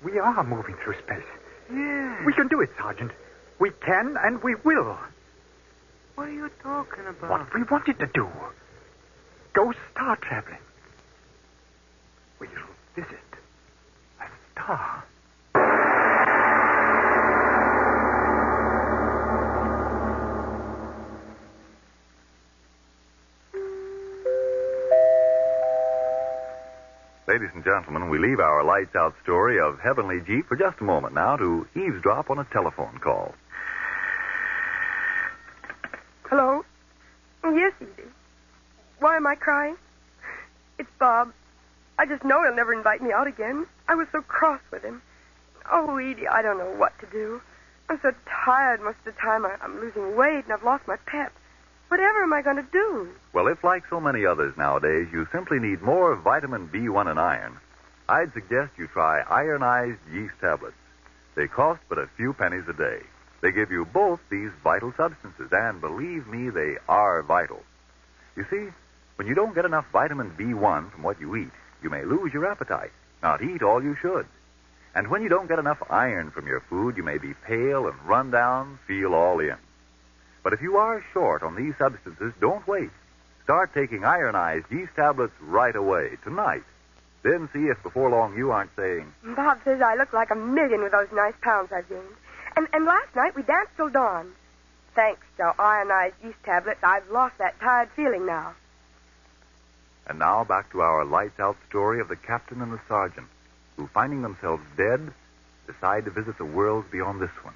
S22: We are moving through space.
S9: Yeah.
S22: We can do it, Sergeant. We can and we will.
S9: What are you talking about?
S22: What we wanted to do. Go star traveling. We'll visit a star.
S5: and gentlemen, we leave our lights out story of Heavenly Jeep for just a moment now to eavesdrop on a telephone call.
S7: Hello? Yes, Edie. Why am I crying? It's Bob. I just know he'll never invite me out again. I was so cross with him. Oh, Edie, I don't know what to do. I'm so tired most of the time. I'm losing weight and I've lost my pep. Whatever am I going to do?
S5: Well, if like so many others nowadays, you simply need more vitamin B1 and iron, I'd suggest you try ironized yeast tablets. They cost but a few pennies a day. They give you both these vital substances, and believe me, they are vital. You see, when you don't get enough vitamin B1 from what you eat, you may lose your appetite, not eat all you should. And when you don't get enough iron from your food, you may be pale and run down, feel all in. But if you are short on these substances, don't wait. Start taking ironized yeast tablets right away, tonight. Then see if before long you aren't saying,
S7: Bob says I look like a million with those nice pounds I've gained. And last night we danced till dawn. Thanks to ionized yeast tablets, I've lost that tired feeling now.
S5: And now back to our lights-out story of the captain and the sergeant, who, finding themselves dead, decide to visit the worlds beyond this one.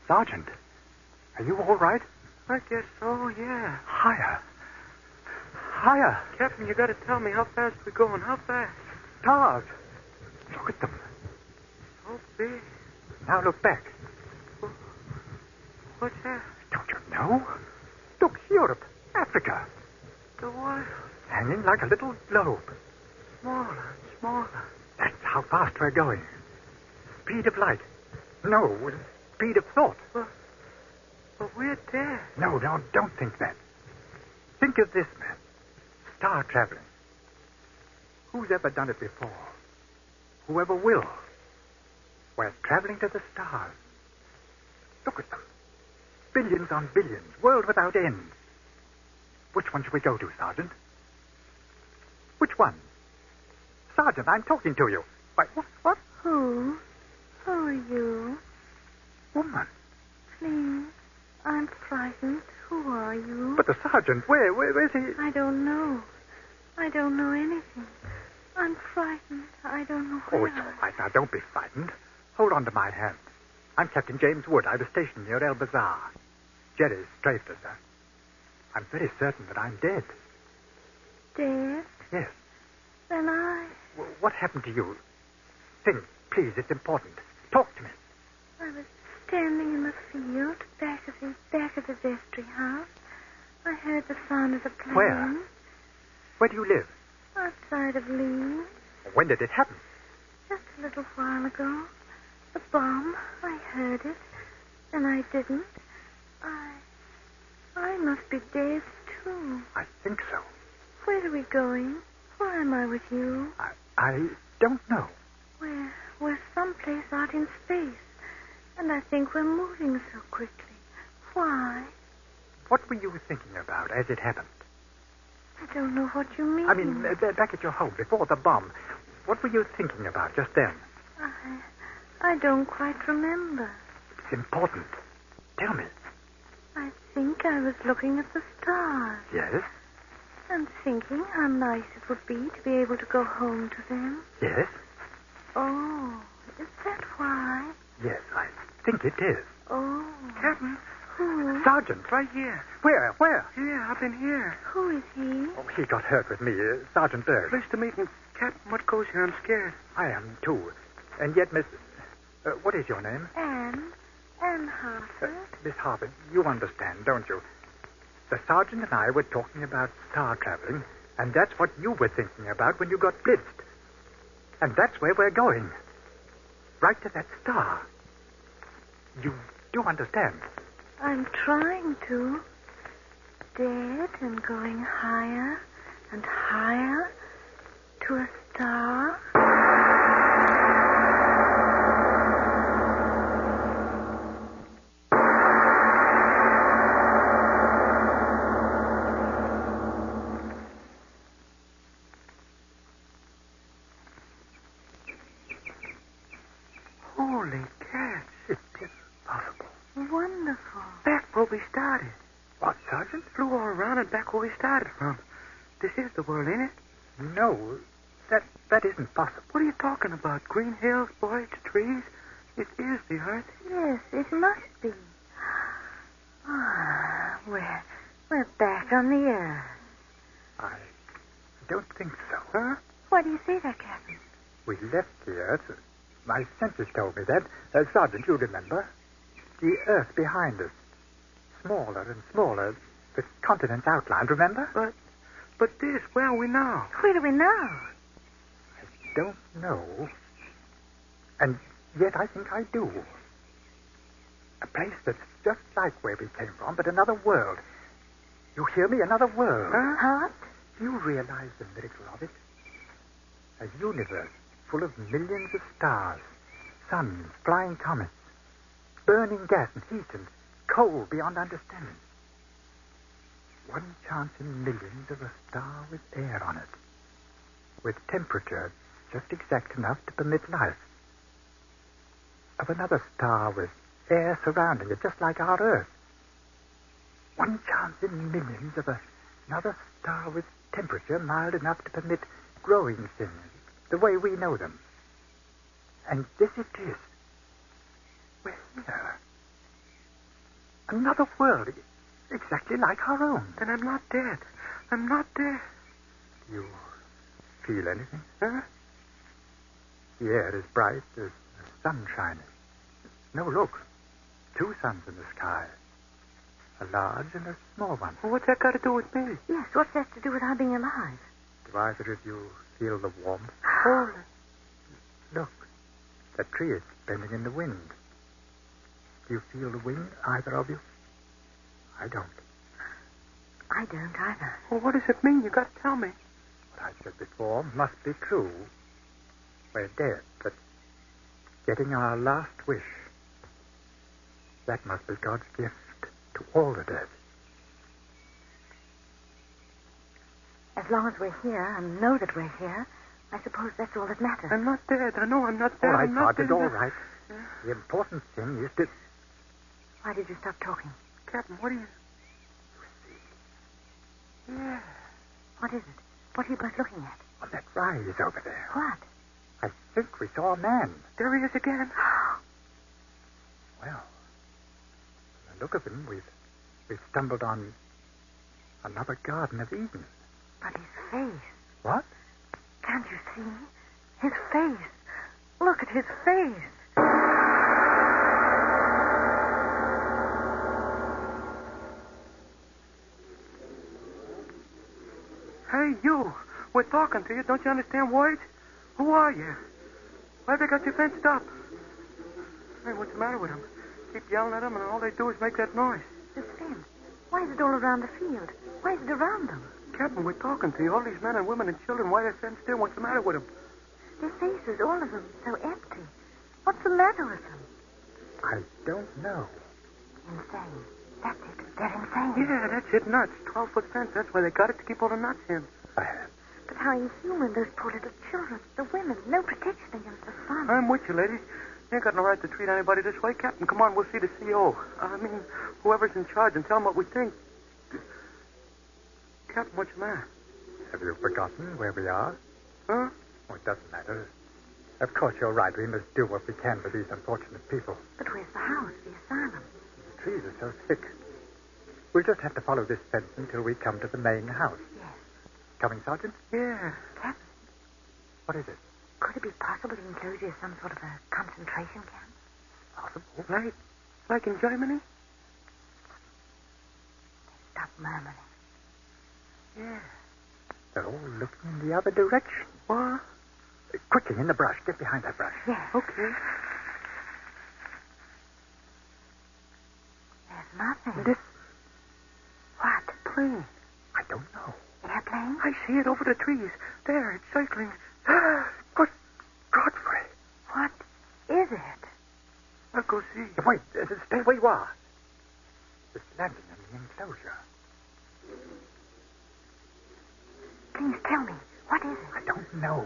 S22: Sergeant, are you all right?
S9: I guess so, yeah.
S22: Higher. Higher.
S9: Captain, you got to tell me how fast we're going. How fast?
S22: Stars. Look at them.
S9: So big.
S22: Now look back.
S9: What's that?
S22: Don't you know? Look, Europe, Africa.
S9: The what?
S22: Hanging like a little globe.
S9: Smaller, smaller.
S22: That's how fast we're going. Speed of light. No, speed of thought.
S9: But we're dead.
S22: No, don't think that. Think of this, man. Star traveling. Who's ever done it before? Whoever will. We're traveling to the stars. Look at them. Billions on billions. World without end. Which one should we go to, Sergeant? Which one? Sergeant, I'm talking to you. Why, what?
S21: Who? Who are you?
S22: Woman.
S21: Please. I'm frightened. Who are you?
S22: But the sergeant, where's he?
S21: I don't know. I don't know anything. I'm frightened. I don't know where.
S22: Oh, it's all right. Now, don't be frightened. Hold on to my hand. I'm Captain James Wood. I was stationed near El Bazaar. Jerry's strafed us, sir. I'm very certain that I'm dead.
S21: Dead?
S22: Yes.
S21: Then
S22: What happened to you? Think, please. It's important. Talk to me.
S21: I was standing in the field back of the vestry house. I heard the sound of a plane.
S22: Where? Where do you live?
S21: Outside of Lee.
S22: When did it happen?
S21: Just a little while ago. The bomb. I heard it. And I didn't. I must be dead, too.
S22: I think so.
S21: Where are we going? Why am I with you?
S22: I don't know.
S21: We're someplace out in space. And I think we're moving so quickly. Why?
S22: What were you thinking about as it happened?
S21: I don't know what you mean.
S22: I mean, back at your home, before the bomb. What were you thinking about just then?
S21: I don't quite remember.
S22: It's important. Tell me.
S21: I think I was looking at the stars.
S22: Yes?
S21: And thinking how nice it would be to be able to go home to them.
S22: Yes?
S21: Oh, is that why?
S22: Yes, I think it is.
S21: Oh.
S9: Captain.
S21: Who?
S22: Sergeant.
S9: Right here.
S22: Where?
S9: Here, up in here.
S21: Who is he?
S22: Oh, he got hurt with me, Sergeant Berg.
S9: Pleased to meet you. Captain, what goes here? I'm scared.
S22: I am, too. And yet, Miss... what is your name?
S21: Anne Harford.
S22: Miss Harford, you understand, don't you? The sergeant and I were talking about star traveling, and that's what you were thinking about when you got blitzed. And that's where we're going. Right to that star. You do understand?
S21: I'm trying to. Dead and going higher and higher to a star.
S9: Holy cats.
S22: It's impossible.
S9: where we started.
S22: What, Sergeant?
S9: Flew all around and back where we started from. This is the world, ain't it?
S22: No, that isn't possible.
S9: What are you talking about? Green hills, boys, trees? It is the Earth.
S21: Yes, it must be. Ah, we're back on the Earth.
S22: I don't think so.
S9: Huh?
S21: Why do you say that, Captain?
S22: We left the Earth. My senses told me that. Sergeant, you remember? The Earth behind us. Smaller and smaller. The continents outlined, remember?
S9: But this, where are we now?
S21: Where do we know?
S22: I don't know. And yet I think I do. A place that's just like where we came from, but another world. You hear me? Another world.
S21: Huh?
S22: Do you realize the miracle of it? A universe full of millions of stars, suns, flying comets, burning gas and heat and coal beyond understanding. One chance in millions of a star with air on it, with temperature just exact enough to permit life. Of another star with air surrounding it, just like our Earth. One chance in millions of another star with temperature mild enough to permit growing things the way we know them. And this it is. We're here. Another world, exactly like our own.
S9: Then I'm not dead. I'm not dead.
S22: Do you feel anything?
S9: Huh?
S22: The air is bright, there's the sun shining. No, look. 2 suns in the sky. A large and a small one.
S9: Well, what's that got to do with me?
S21: Yes, what's that to do with our being alive?
S22: Do either of you feel the warmth?
S9: Oh,
S22: look. That tree is bending in the wind. Do you feel the wind, either of you? I don't.
S21: I don't either.
S9: Well, what does it mean? You got to tell me.
S22: What I said before must be true. We're dead, but getting our last wish. That must be God's gift to all the dead.
S21: As long as we're here and know that we're here, I suppose that's all that matters.
S9: I'm not dead. I know I'm not dead.
S22: All right,
S9: I'm not
S22: Sergeant,
S9: dead.
S22: all right. The important thing is to...
S21: Why did you stop talking?
S9: Captain, what are you... Yeah.
S21: What is it? What are you both looking at?
S22: On that rise over there.
S21: What?
S22: I think we saw a man.
S9: There he is again.
S22: Well, from the look of him, we've stumbled on another Garden of Eden.
S21: But his face.
S22: What?
S21: Can't you see? His face. Look at his face.
S9: Hey, you. We're talking to you. Don't you understand words? Who are you? Why they got you fenced up? Hey, what's the matter with them? Keep yelling at them, and all they do is make that noise.
S21: This fence. Why is it all around the field? Why is it around them?
S9: Captain, we're talking to you. All these men and women and children, why they're fenced in? What's the matter with them?
S21: Their faces, all of them, so empty. What's the matter with them?
S22: I don't know.
S21: Insane. That's it. They're insane.
S9: Yeah, that's it. Nuts. 12-foot fence. That's why they got it, to keep all the nuts in.
S21: But how inhuman, those poor little children. The women. No protection against the sun.
S9: I'm with you, lady. You ain't got no right to treat anybody this way. Captain, come on. We'll see the CO. I mean, whoever's in charge, and tell him what we think. Captain, what's the matter?
S22: Have you forgotten where we are?
S9: Huh?
S22: Oh, it doesn't matter. Of course, you're right. We must do what we can for these unfortunate people.
S21: But where's the house, the asylum?
S22: The trees are so thick. We'll just have to follow this fence until we come to the main house.
S21: Yes.
S22: Coming, Sergeant?
S9: Yeah.
S21: Captain,
S22: what is it?
S21: could it be possible the enclosure is some sort of a concentration camp?
S22: Possible.
S9: Like in Germany?
S21: Stop murmuring.
S9: Yeah.
S22: They're all looking in the other direction.
S9: What?
S22: Quickly, in the brush. Get behind that brush.
S21: Yeah.
S9: Okay.
S21: There's nothing.
S9: This...
S21: What?
S9: Plane.
S22: I don't know.
S21: Airplane?
S9: I see it over the trees. There, it's circling.
S22: Good Godfrey.
S21: What is it?
S9: I'll go see.
S22: Wait, stay where you are. It's landing in the enclosure.
S21: Please tell me. What is it?
S22: I don't know.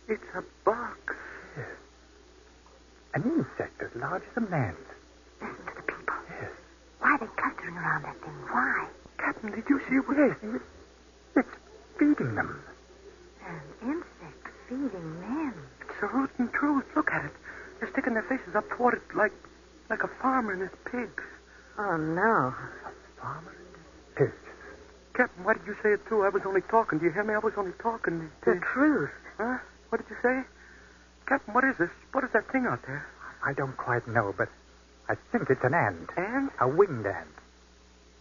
S9: It's a bug.
S22: Yes. An insect as large as a man.
S21: Listen to Why are they clustering around that thing? Why?
S22: Captain, did you see what it is? It's feeding them.
S21: An insect feeding men.
S9: It's the root and truth. Look at it. They're sticking their faces up toward it like a farmer and his pigs.
S21: Oh, no.
S22: Farmer and his pigs.
S9: Captain, why did you say it too? I was only talking. Do you hear me? I was only talking.
S21: The truth.
S9: Huh? What did you say? Captain, what is this? What is that thing out there?
S22: I don't quite know, but I think it's an ant.
S9: Ant?
S22: A winged ant.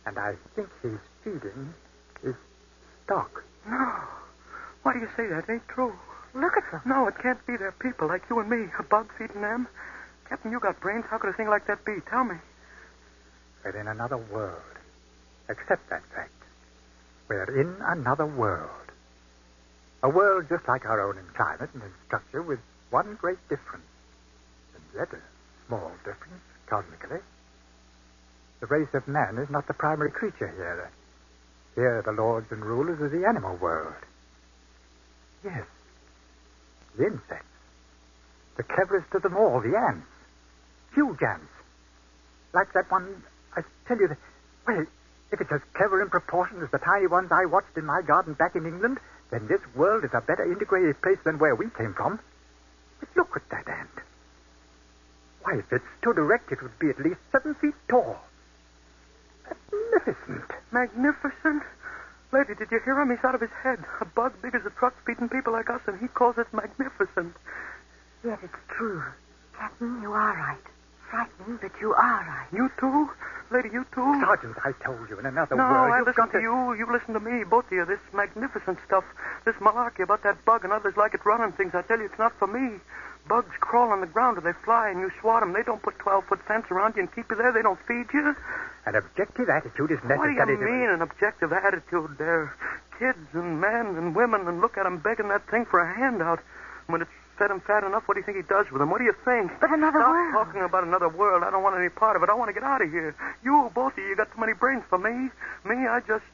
S22: And I think he's feeding his stock.
S9: No. Why do you say that? It ain't true.
S21: Look at them.
S9: No, it can't be. They're people like you and me. A bug feeding them. Captain, you got brains. How could a thing like that be? Tell me.
S22: We're in another world. Accept that fact. We're in another world. A world just like our own in climate and in structure, with one great difference. And yet a small difference, cosmically. The race of man is not the primary creature here. Here the lords and rulers of the animal world. Yes, the insects. The cleverest of them all, the ants. Huge ants. Like that one, I tell you, well, if it's as clever in proportion as the tiny ones I watched in my garden back in England, then this world is a better integrated place than where we came from. But look at that ant. Why, if it stood erect, it would be at least 7 feet tall. Magnificent.
S9: Magnificent? Lady, did you hear him? He's out of his head. A bug big as a truck feeding people like us, and he calls it magnificent.
S21: Yes, it's true. Captain, you are right. Frightening, but you are right.
S9: You too? Lady, you too?
S22: Sergeant, I told you, in another
S9: no,
S22: world...
S9: I listen to you. You listen to me, both of you. This magnificent stuff, this malarkey about that bug and others like it running things, I tell you, it's not for me. Bugs crawl on the ground or they fly and you swat them. They don't put 12-foot fence around you and keep you there. They don't feed you.
S22: An objective attitude is necessary.
S9: What do you mean, an objective attitude? They're kids and men and women, and look at them begging that thing for a handout. When it's fed him fat enough, what do you think he does with them? What do you think?
S21: But another world.
S9: Stop talking about another world. I don't want any part of it. I want to get out of here. You, both of you, got too many brains for me. Me, I just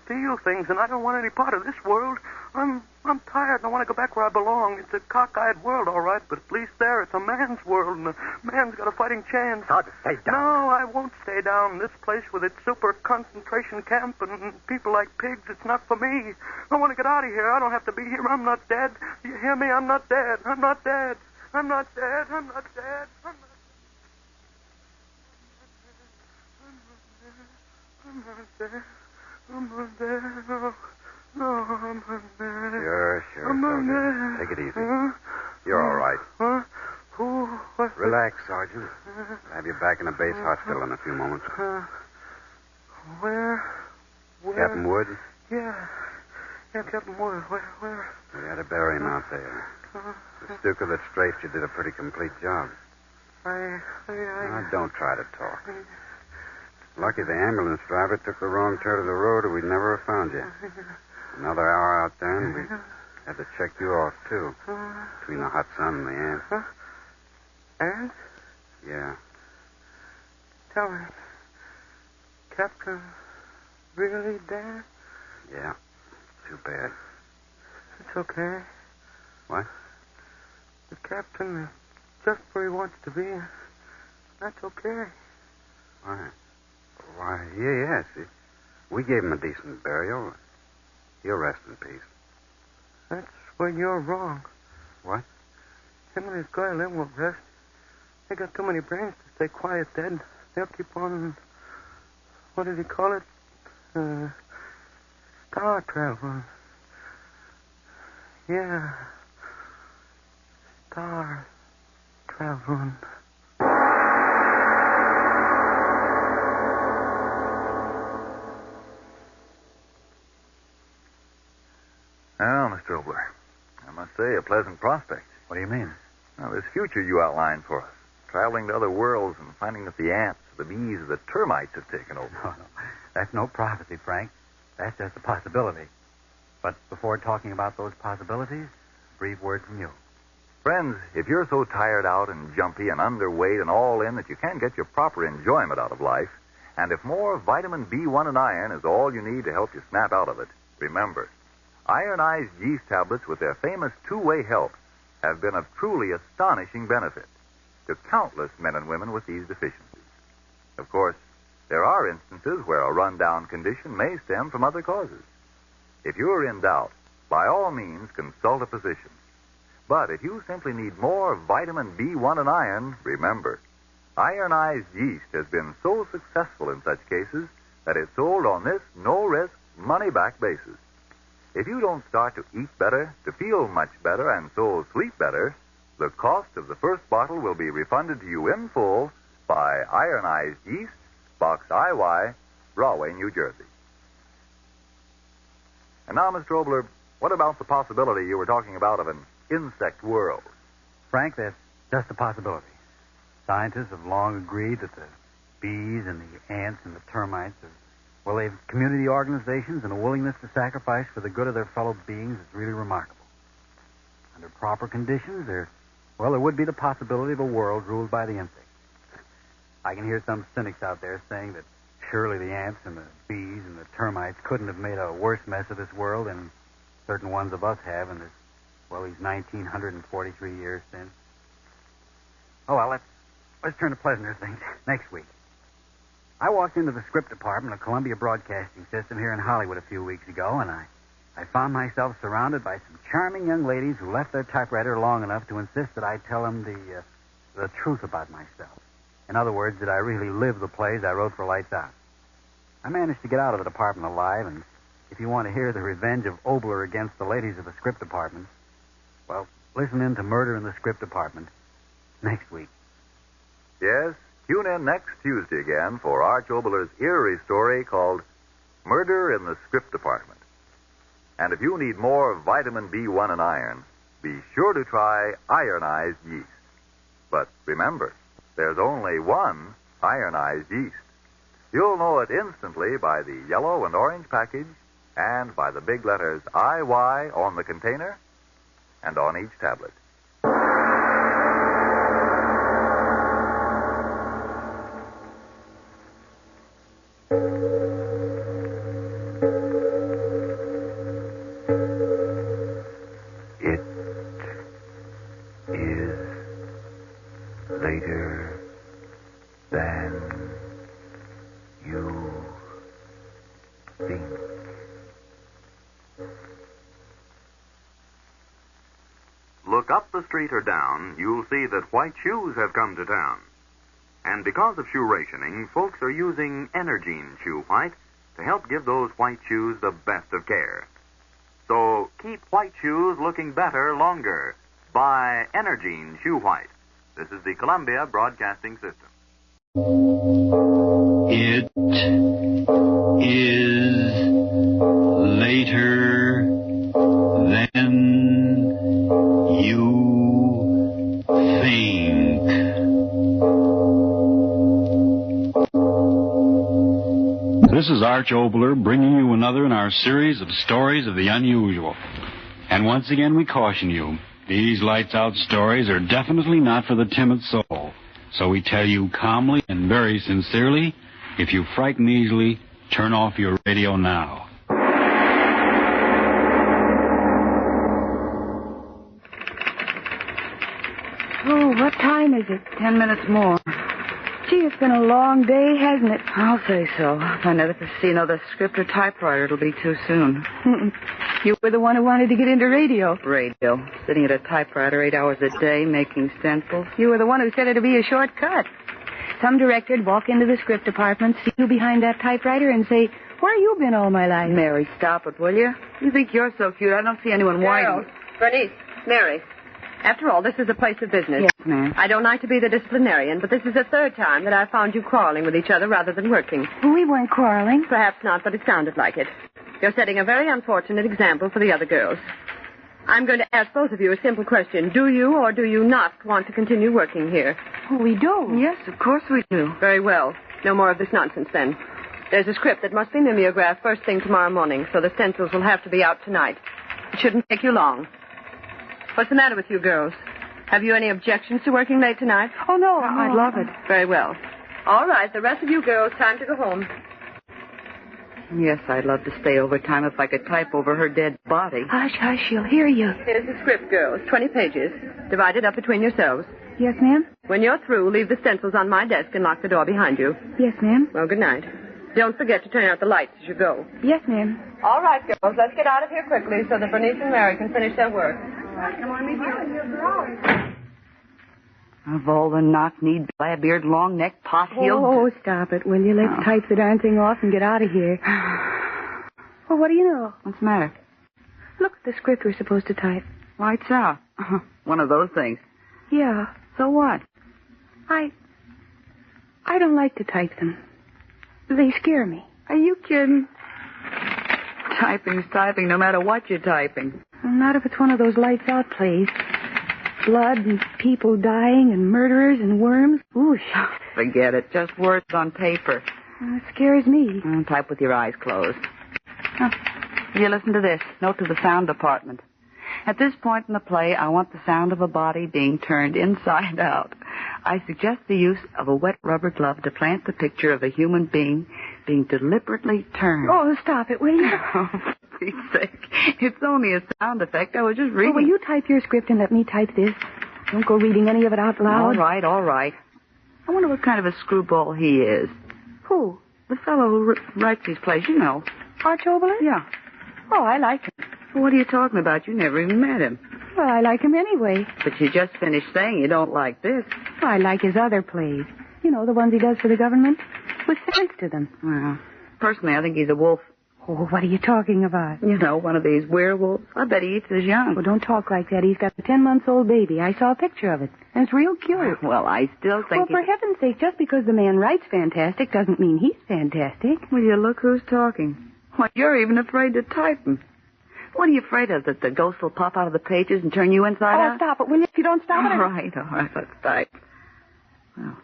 S9: feel things, and I don't want any part of this world. I'm tired, and I want to go back where I belong. It's a cockeyed world, all right, but at least there it's a man's world, and a man's got a fighting chance.
S22: Stay down.
S9: No, I won't stay down. This place with its super concentration camp and people like pigs, it's not for me. I want to get out of here. I don't have to be here. I'm not dead. You hear me? I'm not dead. I'm not dead. I'm not dead. I'm not dead. I'm not dead. I'm not dead. No, I'm not dead.
S13: Sure,
S9: I'm not
S13: Sergeant.
S9: dead.
S13: Take it easy. You're all right.
S9: Huh? Who?
S13: Relax, Sergeant. I'll have you back in the base hospital in a few moments.
S9: Where?
S13: Captain Wood?
S9: Yeah, Captain Wood. Where?
S13: We had to bury him out there. The stuka that strafed you did a pretty complete job. Now, don't try to talk. Lucky the ambulance driver took the wrong turn of the road or we'd never have found you. Another hour out there and we'd have to check you off, too. Between the hot sun and the ants.
S9: Huh? Ants?
S13: Yeah.
S9: Tell me, Captain really dead?
S13: Yeah. Too bad.
S9: It's okay.
S13: What?
S9: The captain is just where he wants to be. That's okay.
S13: Why, yes. We gave him a decent burial. He'll rest in peace.
S9: That's where you're wrong.
S13: What?
S9: Him and his guy Lem won't rest. They got too many brains to stay quiet dead. They'll keep on... What did he call it? Star travel. Yeah. Star traveling.
S5: Well, Mr. Obler, I must say, a pleasant prospect.
S3: What do you mean?
S5: Now, this future you outlined for us, traveling to other worlds and finding that the ants, the bees, the termites have taken over.
S3: No. That's no prophecy, Frank. That's just a possibility. But before talking about those possibilities, a brief word from you.
S5: Friends, if you're so tired out and jumpy and underweight and all in that you can't get your proper enjoyment out of life, and if more vitamin B1 and iron is all you need to help you snap out of it, remember, ironized yeast tablets with their famous two-way help have been of truly astonishing benefit to countless men and women with these deficiencies. Of course, There are instances where a rundown condition may stem from other causes. If you're in doubt, by all means consult a physician. But if you simply need more vitamin B1 and iron, remember, ironized yeast has been so successful in such cases that it's sold on this no-risk, money-back basis. If you don't start to eat better, to feel much better, and so sleep better, the cost of the first bottle will be refunded to you in full by ironized yeast, Box IY, Rahway, New Jersey. And now, Mr. Obler, what about the possibility you were talking about of an insect world?
S6: Frank, that's just a possibility. Scientists have long agreed that the bees and the ants and the termites they've community organizations and a willingness to sacrifice for the good of their fellow beings is really remarkable. Under proper conditions, there would be the possibility of a world ruled by the insects. I can hear some cynics out there saying that surely the ants and the bees and the termites couldn't have made a worse mess of this world than certain ones of us have in these 1943 years since. Oh, well, let's turn to pleasanter things. Next week, I walked into the script department of Columbia Broadcasting System here in Hollywood a few weeks ago, and I found myself surrounded by some charming young ladies who left their typewriter long enough to insist that I tell them the truth about myself. In other words, that I really live the plays I wrote for Lights Out. I managed to get out of the department alive, and if you want to hear the revenge of Obler against the ladies of the script department, well, listen in to Murder in the Script Department next week.
S5: Yes, tune in next Tuesday again for Arch Obler's eerie story called Murder in the Script Department. And if you need more vitamin B1 and iron, be sure to try ironized yeast. But remember, there's only one ironized yeast. You'll know it instantly by the yellow and orange package and by the big letters IY on the container and on each tablet.
S12: It is later than you think.
S5: Look up the street or down, you'll see that white shoes have come to town. And because of shoe rationing, folks are using Energine Shoe White to help give those white shoes the best of care. So keep white shoes looking better longer. Buy Energine Shoe White. This is the Columbia Broadcasting System.
S3: It is later than you think. This is Arch Obler bringing you another in our series of stories of the unusual. And once again we caution you, these lights out stories are definitely not for the timid soul. So we tell you calmly and very sincerely, if you frighten easily, turn off your radio now.
S11: Oh, what time is it? 10 minutes more. Gee, it's been a long day, hasn't it? I'll say so. If I never see another script or typewriter, it'll be too soon. You were the one who wanted to get into radio. Radio. Sitting at a typewriter 8 hours a day, making stencils. You were the one who said it'd be a shortcut. Some director'd walk into the script department, see you behind that typewriter, and say, where you been all my life? Mary, stop it, will you? You think you're so cute, I don't see anyone whining.
S17: Bernice, Mary. After all, this is a place of business.
S11: Yes, ma'am.
S17: I don't like to be the disciplinarian, but this is the third time that I've found you quarreling with each other rather than working.
S11: We weren't quarreling.
S17: Perhaps not, but it sounded like it. You're setting a very unfortunate example for the other girls. I'm going to ask both of you a simple question. Do you or do you not want to continue working here?
S11: Oh, we do.
S17: Yes, of course we do. Very well. No more of this nonsense, then. There's a script that must be mimeographed first thing tomorrow morning, so the stencils will have to be out tonight. It shouldn't take you long. What's the matter with you girls? Have you any objections to working late tonight?
S11: Oh, no, I'd love it.
S17: Very well. All right, the rest of you girls, time to go home.
S11: Yes, I'd love to stay overtime if I could type over her dead body.
S17: Hush, hush, she'll hear you. Here's the script, girls. 20 pages. Divided up between yourselves.
S11: Yes, ma'am?
S17: When you're through, leave the stencils on my desk and lock the door behind you.
S11: Yes, ma'am.
S17: Well, good night. Don't forget to turn out the lights as you go.
S11: Yes, ma'am.
S17: All right, girls, let's get out of here quickly so that Bernice and Mary can finish their work.
S11: All right, come on, meet you.
S4: Of all the knock-kneed, blab-eared, long-necked, pot-heeled...
S11: Oh, stop it, will you? Let's type the darn thing off and get out of here. Well, what do you know?
S4: What's the matter?
S11: Look at the script we're supposed to type.
S4: Lights out. One of those things.
S11: Yeah.
S4: So what?
S11: I don't like to type them. They scare me.
S4: Are you kidding? Typing's typing no matter what you're typing.
S11: Not if it's one of those lights-out plays. Blood and people dying and murderers and worms. Ooh,
S4: Forget it. Just words on paper.
S11: It scares me.
S4: Type with your eyes closed. You listen to this. Note to the sound department. At this point in the play, I want the sound of a body being turned inside out. I suggest the use of a wet rubber glove to plant the picture of a human being being deliberately turned.
S11: Oh, stop it, will you?
S4: Oh, for Pete's sake. It's only a sound effect. I was just reading.
S11: Oh, will you type your script and let me type this? Don't go reading any of it out loud.
S4: All right. I wonder what kind of a screwball he is.
S11: Who?
S4: The fellow who writes these plays, you know.
S11: Arch Oboler?
S4: Yeah.
S11: Oh, I like him.
S4: Well, what are you talking about? You never even met him.
S11: Well, I like him anyway.
S4: But you just finished saying you don't like this.
S11: Well, I like his other plays. You know, the ones he does for the government. With sense to them.
S4: Well, personally, I think he's a wolf.
S11: Oh, what are you talking about?
S4: You know, one of these werewolves. I bet he eats his young.
S11: Well, don't talk like that. He's got a 10-month-old baby. I saw a picture of it. And it's real cute.
S4: Well, I still think...
S11: Well, for heaven's sake, just because the man writes fantastic doesn't mean he's fantastic.
S4: Will you look who's talking? Why, you're even afraid to type him. What are you afraid of? That the ghost will pop out of the pages and turn you inside out?
S11: Oh, stop it, will you? If you don't stop it...
S4: All right, let's type. Well,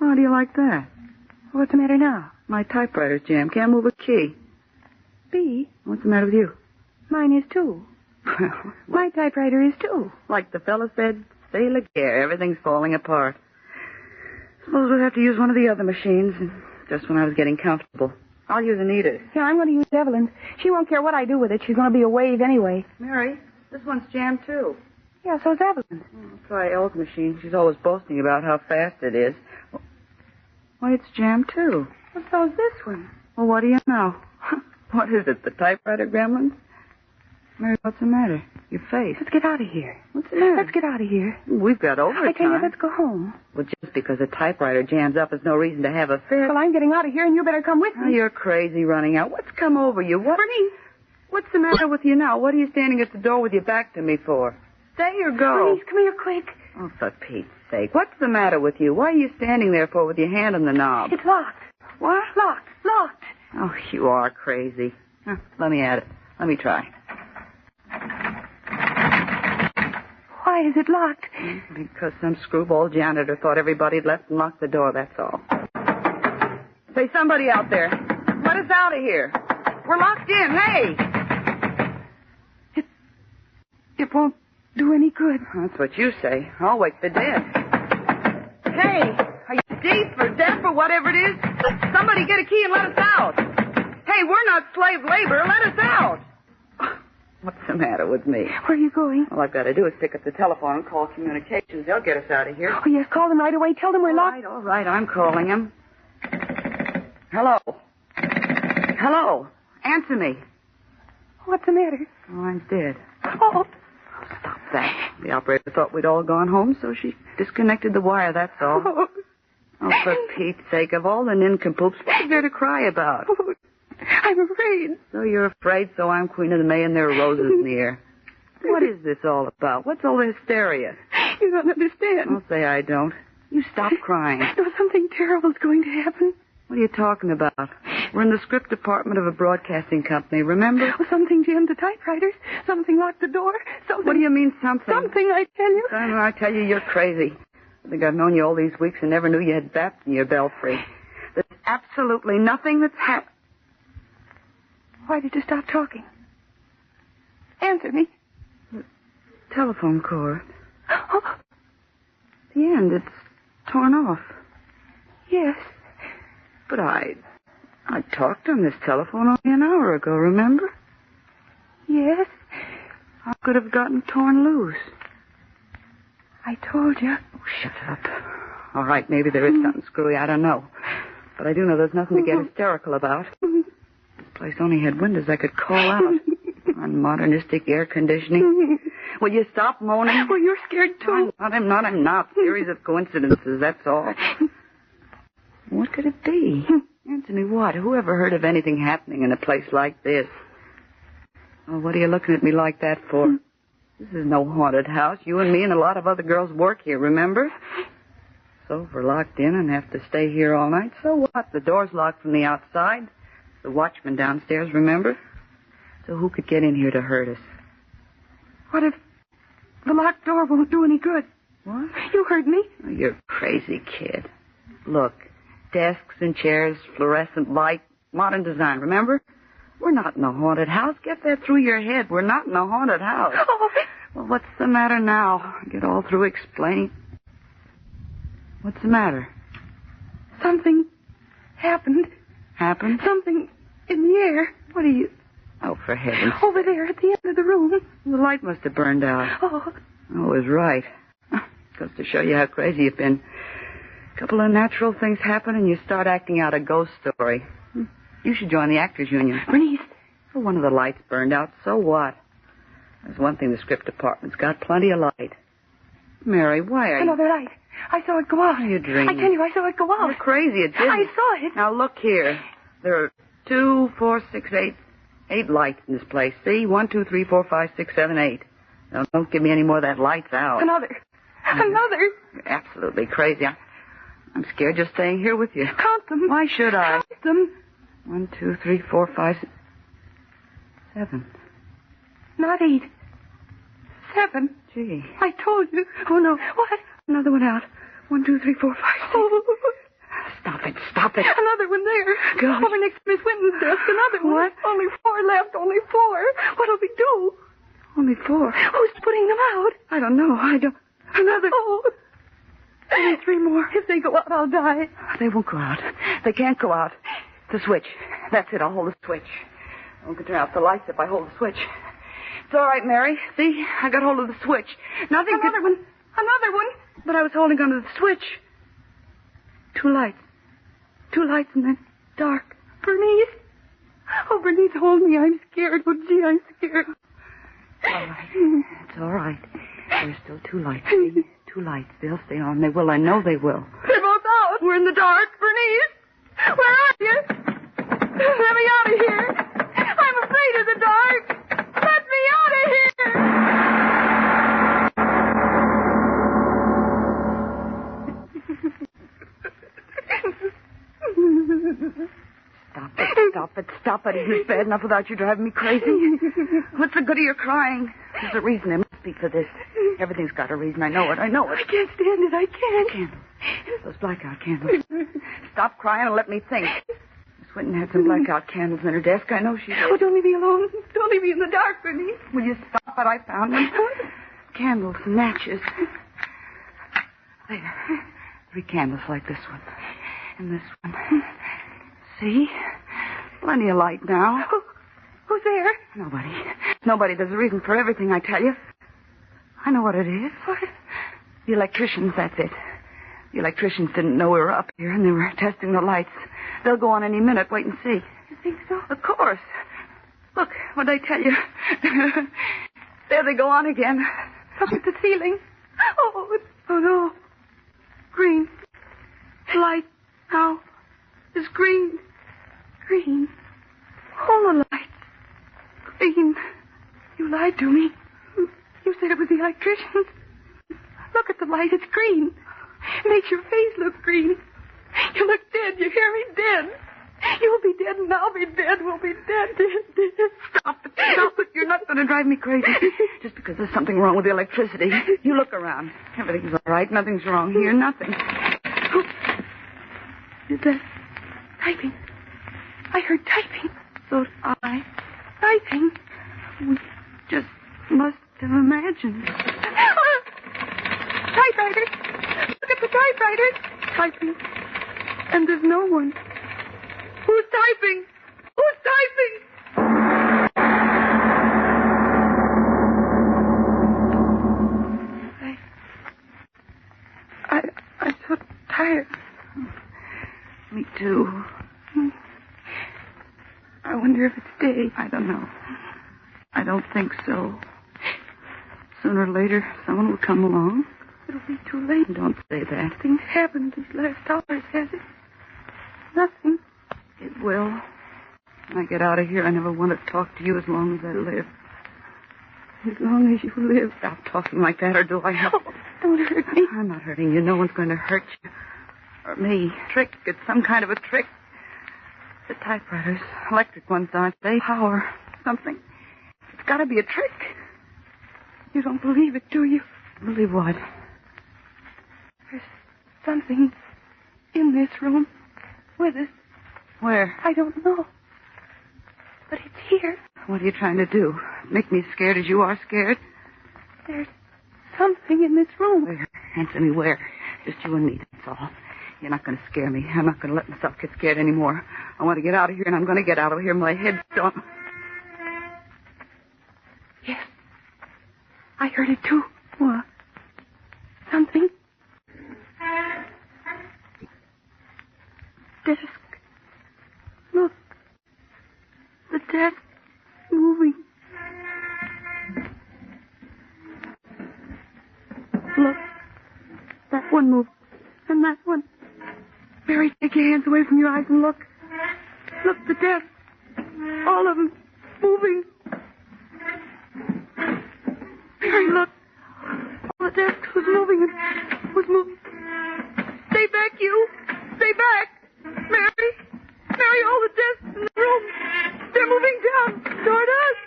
S4: how do you like that?
S11: What's the matter now?
S4: My typewriter's jammed. Can't move a key.
S11: B?
S4: What's the matter with you?
S11: Mine is, too. My typewriter is, too.
S4: Like the fella said, c'est la guerre. Everything's falling apart. Suppose we'll have to use one of the other machines, just when I was getting comfortable. I'll use Anita's.
S11: Yeah, I'm going to use Evelyn's. She won't care what I do with it. She's going to be a wave anyway.
S4: Mary, this one's jammed, too.
S11: Yeah, so's Evelyn's.
S4: I'll try Elle's machine. She's always boasting about how fast it is. Why, it's jammed, too.
S11: Well, so's this one.
S4: Well, what do you know? What is it, the typewriter gremlins? Mary, what's the matter? Your face.
S11: Let's get out of here.
S4: What's the matter?
S11: Let's get out of here.
S4: We've got overtime.
S11: I tell you, let's go home.
S4: Well, just because a typewriter jams up is no reason to have a fit.
S11: Well, I'm getting out of here, and you better come with me.
S4: Oh, you're crazy running out. What's come over you? What?
S11: Bernice!
S4: What's the matter with you now? What are you standing at the door with your back to me for? Stay or go?
S11: Bernice, come here quick.
S4: Oh, for Pete's sake. What's the matter with you? What are you standing there for with your hand on the knob?
S11: It's locked.
S4: What?
S11: Locked.
S4: Oh, you are crazy. Let me at it. Let me try.
S11: Why is it locked?
S4: Because some screwball janitor thought everybody had left and locked the door, that's all. Say, somebody out there, let us out of here. We're locked in. Hey!
S11: It won't do any good.
S4: That's what you say. I'll wake the dead. Hey! Are you deaf or deaf or whatever it is? Somebody get a key and let us out. Hey, we're not slave labor. Let us out. What's the matter with me?
S11: Where are you going?
S4: All I've got to do is pick up the telephone and call communications. They'll get us out of here.
S11: Oh, yes, call them right away. Tell them we're locked.
S4: All right, I'm calling them. Hello. Answer me.
S11: What's the matter?
S4: The line's dead.
S11: Oh.
S4: Stop that. The operator thought we'd all gone home, so she disconnected the wire, that's all. Oh, for Pete's sake, of all the nincompoops, what's there to cry about?
S11: Oh, I'm afraid.
S4: So you're afraid, so I'm Queen of the May and there are roses in the air. What is this all about? What's all the hysteria?
S11: You don't understand.
S4: Don't say I don't. You stop crying.
S11: No, something terrible's going to happen.
S4: What are you talking about? We're in the script department of a broadcasting company, remember?
S11: Oh, something jammed the typewriters. Something locked the door. Something...
S4: What do you mean, something?
S11: Something, I tell you.
S4: I tell you, you're crazy. I think I've known you all these weeks and never knew you had baps in your belfry. There's absolutely nothing that's happened.
S11: Why did you stop talking? Answer me.
S4: The telephone cord.
S11: Oh.
S4: The end, it's torn off.
S11: Yes.
S4: But I talked on this telephone only an hour ago, remember?
S11: Yes.
S4: I could have gotten torn loose.
S21: I told you.
S4: Oh, shut up. All right, maybe there is something screwy. I don't know. But I do know there's nothing to get hysterical about. This place only had windows I could call out. On modernistic air conditioning. Will you stop moaning?
S21: Well, you're scared, too.
S4: I'm not. Series of coincidences, that's all. What could it be? Anthony, what? Who ever heard of anything happening in a place like this? Well, what are you looking at me like that for? This is no haunted house. You and me and a lot of other girls work here, remember? So if we're locked in and have to stay here all night, so what? The door's locked from the outside. The watchman downstairs, remember? So who could get in here to hurt us?
S21: What if the locked door won't do any good?
S4: What?
S21: You heard me.
S4: Oh, you're a crazy kid. Look, desks and chairs, fluorescent light, modern design, remember? We're not in a haunted house. Get that through your head. We're not in a haunted house.
S21: Oh.
S4: Well, what's the matter now? Get all through explaining. What's the matter?
S21: Something happened.
S4: Happened?
S21: Something in the air.
S4: What are you... Oh, for heaven's sake.
S21: Over there at the end of the room.
S4: The light must have burned out.
S21: Oh.
S4: I was right. Goes to show you how crazy you've been. A couple of natural things happen and you start acting out a ghost story. You should join the Actors Union.
S21: Bernice.
S4: Well, one of the lights burned out. So what? There's one thing the script department's got. Plenty of light. Mary, why are you...
S21: Another light. I saw it go out.
S4: Are you dreaming?
S21: I tell you, I saw it go out.
S4: You're crazy. It didn't.
S21: I saw it.
S4: Now, look here. There are 2, 4, 6, 8 lights in this place. See? 1, 2, 3, 4, 5, 6, 7, 8. Now, don't give me any more of that lights out.
S21: Another.
S4: You're absolutely crazy. I'm scared just staying here with you.
S21: Count them.
S4: Why should I?
S21: Count them.
S4: 1, 2, 3, 4, 5, 6, 7.
S21: Not 8. 7.
S4: Gee.
S21: I told you. Oh, no. What?
S4: Another one out. 1, 2, 3, 4, 5, 6.
S21: Oh.
S4: Stop it.
S21: Another one there.
S4: Gosh.
S21: Over next to Miss Winton's desk. Another one.
S4: What?
S21: Only 4 left. Only 4. What'll we do?
S4: Only 4.
S21: Who's putting them out?
S4: I don't know. Another.
S21: Oh. Only 3 more. If they go out, I'll die.
S4: They won't go out. They can't go out. The switch. That's it. I'll hold the switch. I won't turn out the lights if I hold the switch. It's all right, Mary. See? I got hold of the switch.
S21: Another one.
S4: But I was holding onto the switch. 2 lights. 2 lights in the dark.
S21: Bernice. Oh, Bernice, hold me. I'm scared. Oh, gee, I'm scared.
S4: All right. It's all right. There's still 2 lights. See? 2 lights. They'll stay on. They will. I know they will.
S21: They're both out. We're in the dark. Bernice. Where are you? Let me out of here. I'm afraid of the dark. Let me out of here.
S4: Stop it. Isn't it bad enough without you driving me crazy? What's the good of your crying? There's a reason. There must be for this. Everything's got a reason. I know it.
S21: I can't stand it. I can't.
S4: Candles. Those blackout candles. Stop crying and let me think. Miss Winton had some blackout candles in her desk. I know she did.
S21: Oh, don't leave me alone. Don't leave me in the dark, Bernice.
S4: Will you stop it? I found them. Candles, matches. There. 3 candles like this one. And this one. See? Plenty of light now.
S21: Who's there?
S4: Nobody. There's a reason for everything, I tell you. I know what it is.
S21: What?
S4: The electricians, that's it. The electricians didn't know we were up here, and they were testing the lights. They'll go on any minute. Wait and see.
S21: You think so?
S4: Of course. Look, what'd I tell you? There they go on again.
S21: Up at the ceiling. Oh, no. Green. Light now is green. Green. All the lights. Green. You lied to me. You said it was the electricians. Look at the light. It's green. It makes your face look green. You look dead. You hear me? Dead. You'll be dead and I'll be dead. We'll be dead.
S4: Stop it. You're not going to drive me crazy. Just because there's something wrong with the electricity. You look around. Everything's all right. Nothing's wrong here. Nothing.
S21: Is that typing? I heard typing.
S4: So did I.
S21: Typing?
S4: We just must have imagined.
S21: Typewriter. Look at the typewriter. Typing. And there's no one. Who's typing? Who's typing? tired.
S4: Me too.
S21: I wonder if it's day.
S4: I don't know. I don't think so. Sooner or later, someone will come along.
S21: It'll be too late.
S4: Don't say that.
S21: Nothing's happened these last hours, has it? Nothing.
S4: It will. When I get out of here, I never want to talk to you as long as I live.
S21: As long as you live.
S4: Stop talking like that, or do I have...
S21: Oh, don't hurt me.
S4: I'm not hurting you. No one's going to hurt you. Or me. Trick. It's some kind of a trick. The typewriters, electric ones, aren't they? Power. Something. It's got to be a trick.
S21: You don't believe it, do you?
S4: Believe what?
S21: There's something in this room with us.
S4: Where?
S21: I don't know. But it's here.
S4: What are you trying to do? Make me scared as you are scared?
S21: There's something in this room.
S4: Where? Answer me where. Just you and me, that's all. You're not going to scare me. I'm not going to let myself get scared anymore. I want to get out of here, and I'm going to get out of here. My head's done.
S21: Yes. I heard it, too.
S4: What?
S21: Something. Desk. Look. The desk moving. Look. That one moved. And that one. Mary, take your hands away from your eyes and look. Look, the desk. All of them moving. Mary, look. All the desk was moving and was moving. Stay back, you. Stay back. Mary. Mary, all the desks in the room. They're moving down toward us.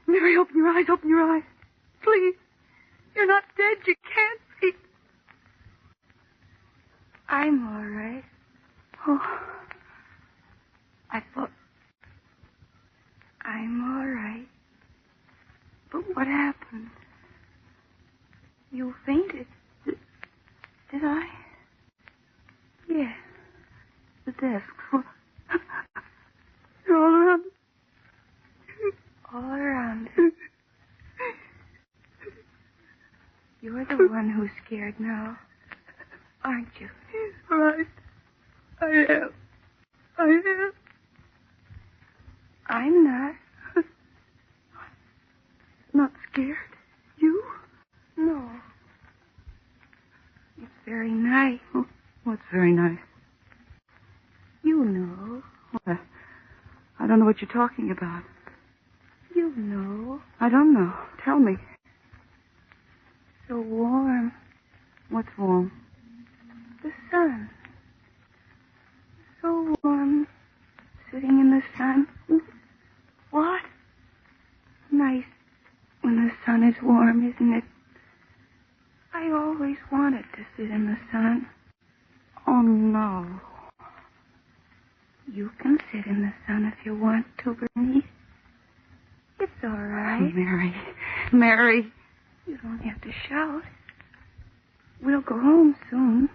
S21: Mary, open your eyes, open your eyes. Please. You're not dead. You can't see. I'm all right. Oh. I thought... I'm all right. But what happened? You fainted. Did I? Yes.
S4: The desk.
S21: They're all around. All around. You're the one who's scared now, aren't you? Right. I am. I am. I'm not. Not scared? You? No. It's very nice.
S4: Oh, what's very nice?
S21: You know.
S4: What? I don't know what you're talking about.
S21: You know.
S4: I don't know. Tell me.
S21: So warm.
S4: What's warm?
S21: The sun. So warm. Sitting in the sun. What? Nice when the sun is warm, isn't it? I always wanted to sit in the sun.
S4: Oh, no.
S21: You can sit in the sun if you want to, Bernice. It's all right.
S4: Mary. Mary.
S21: You don't have to shout. We'll go home soon.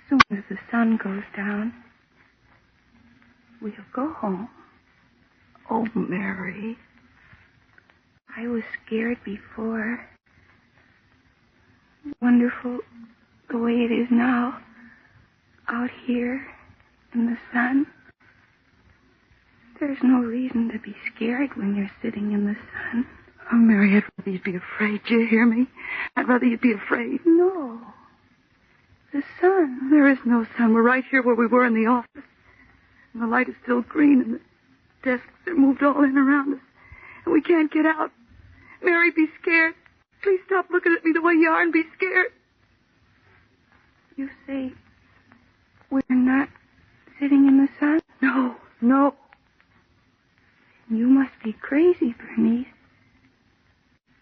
S21: Soon as the sun goes down. We'll go home.
S4: Oh, Mary.
S21: I was scared before. Wonderful the way it is now. Out here in the sun. There's no reason to be scared when you're sitting in the sun.
S4: Oh, Mary, I'd rather you'd be afraid. Do you hear me? I'd rather you'd be afraid.
S21: No. The sun.
S4: There is no sun. We're right here where we were in the office. And the light is still green, and the desks are moved all in around us. And we can't get out. Mary, be scared. Please stop looking at me the way you are and be scared.
S21: You say we're not sitting in the sun?
S4: No, no.
S21: You must be crazy, Bernice.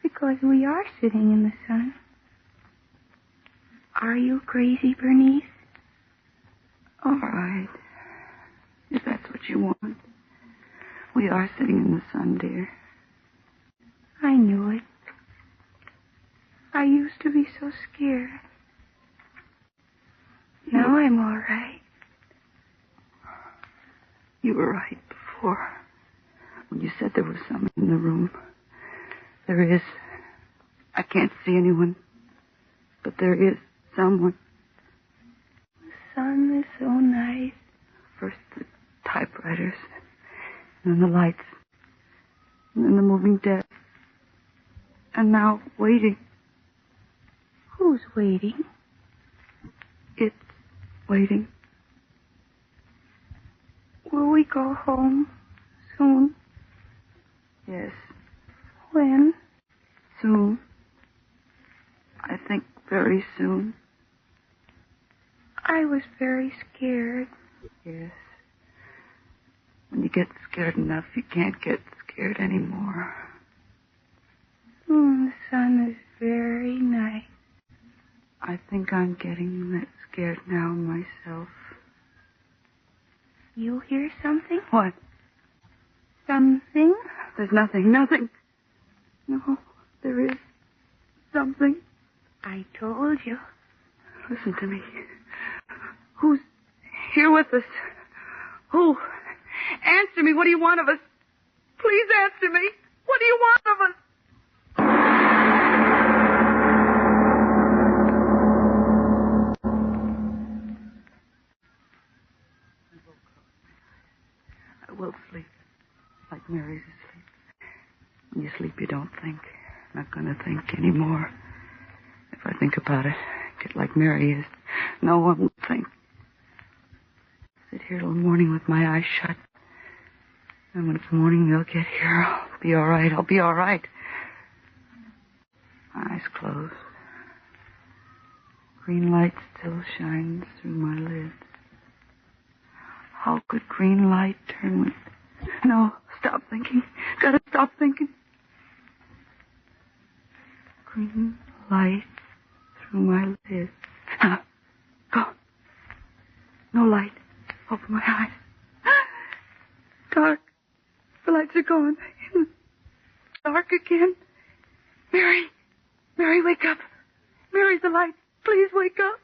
S21: Because we are sitting in the sun. Are you crazy, Bernice?
S4: All right. If that's what you want. We are sitting in the sun, dear.
S21: I knew it. I used to be so scared. Now I'm all right.
S4: You were right before. When you said there was someone in the room. There is. I can't see anyone. But there is someone.
S21: The sun is so nice.
S4: First the typewriters. And then the lights. And then the moving desk. And now waiting.
S21: Who's waiting?
S4: It's waiting.
S21: Will we go home soon?
S4: Yes.
S21: When?
S4: Soon. I think very soon.
S21: I was very scared.
S4: Yes. When you get scared enough, you can't get scared anymore.
S21: The sun is very nice.
S4: I think I'm getting that scared now myself.
S21: You hear something?
S4: What?
S21: Something?
S4: There's nothing. No, there is something.
S21: I told you.
S4: Listen to me. Who's here with us? Who? Answer me. What do you want of us? Please answer me. What do you want of us? I will sleep. Like Mary's asleep. When you sleep, you don't think. Not gonna think anymore. If I think about it, get like Mary is. No one will think. Sit here till morning with my eyes shut. And when it's morning, they'll get here. I'll be all right. I'll be all right. Eyes closed. Green light still shines through my lids. How could green light turn with... No, stop thinking. Gotta stop thinking. Green light through my lids. Go. No light. Open my eyes. Dark. The lights are gone. Dark again. Mary, wake up. Mary's the light. Please wake up.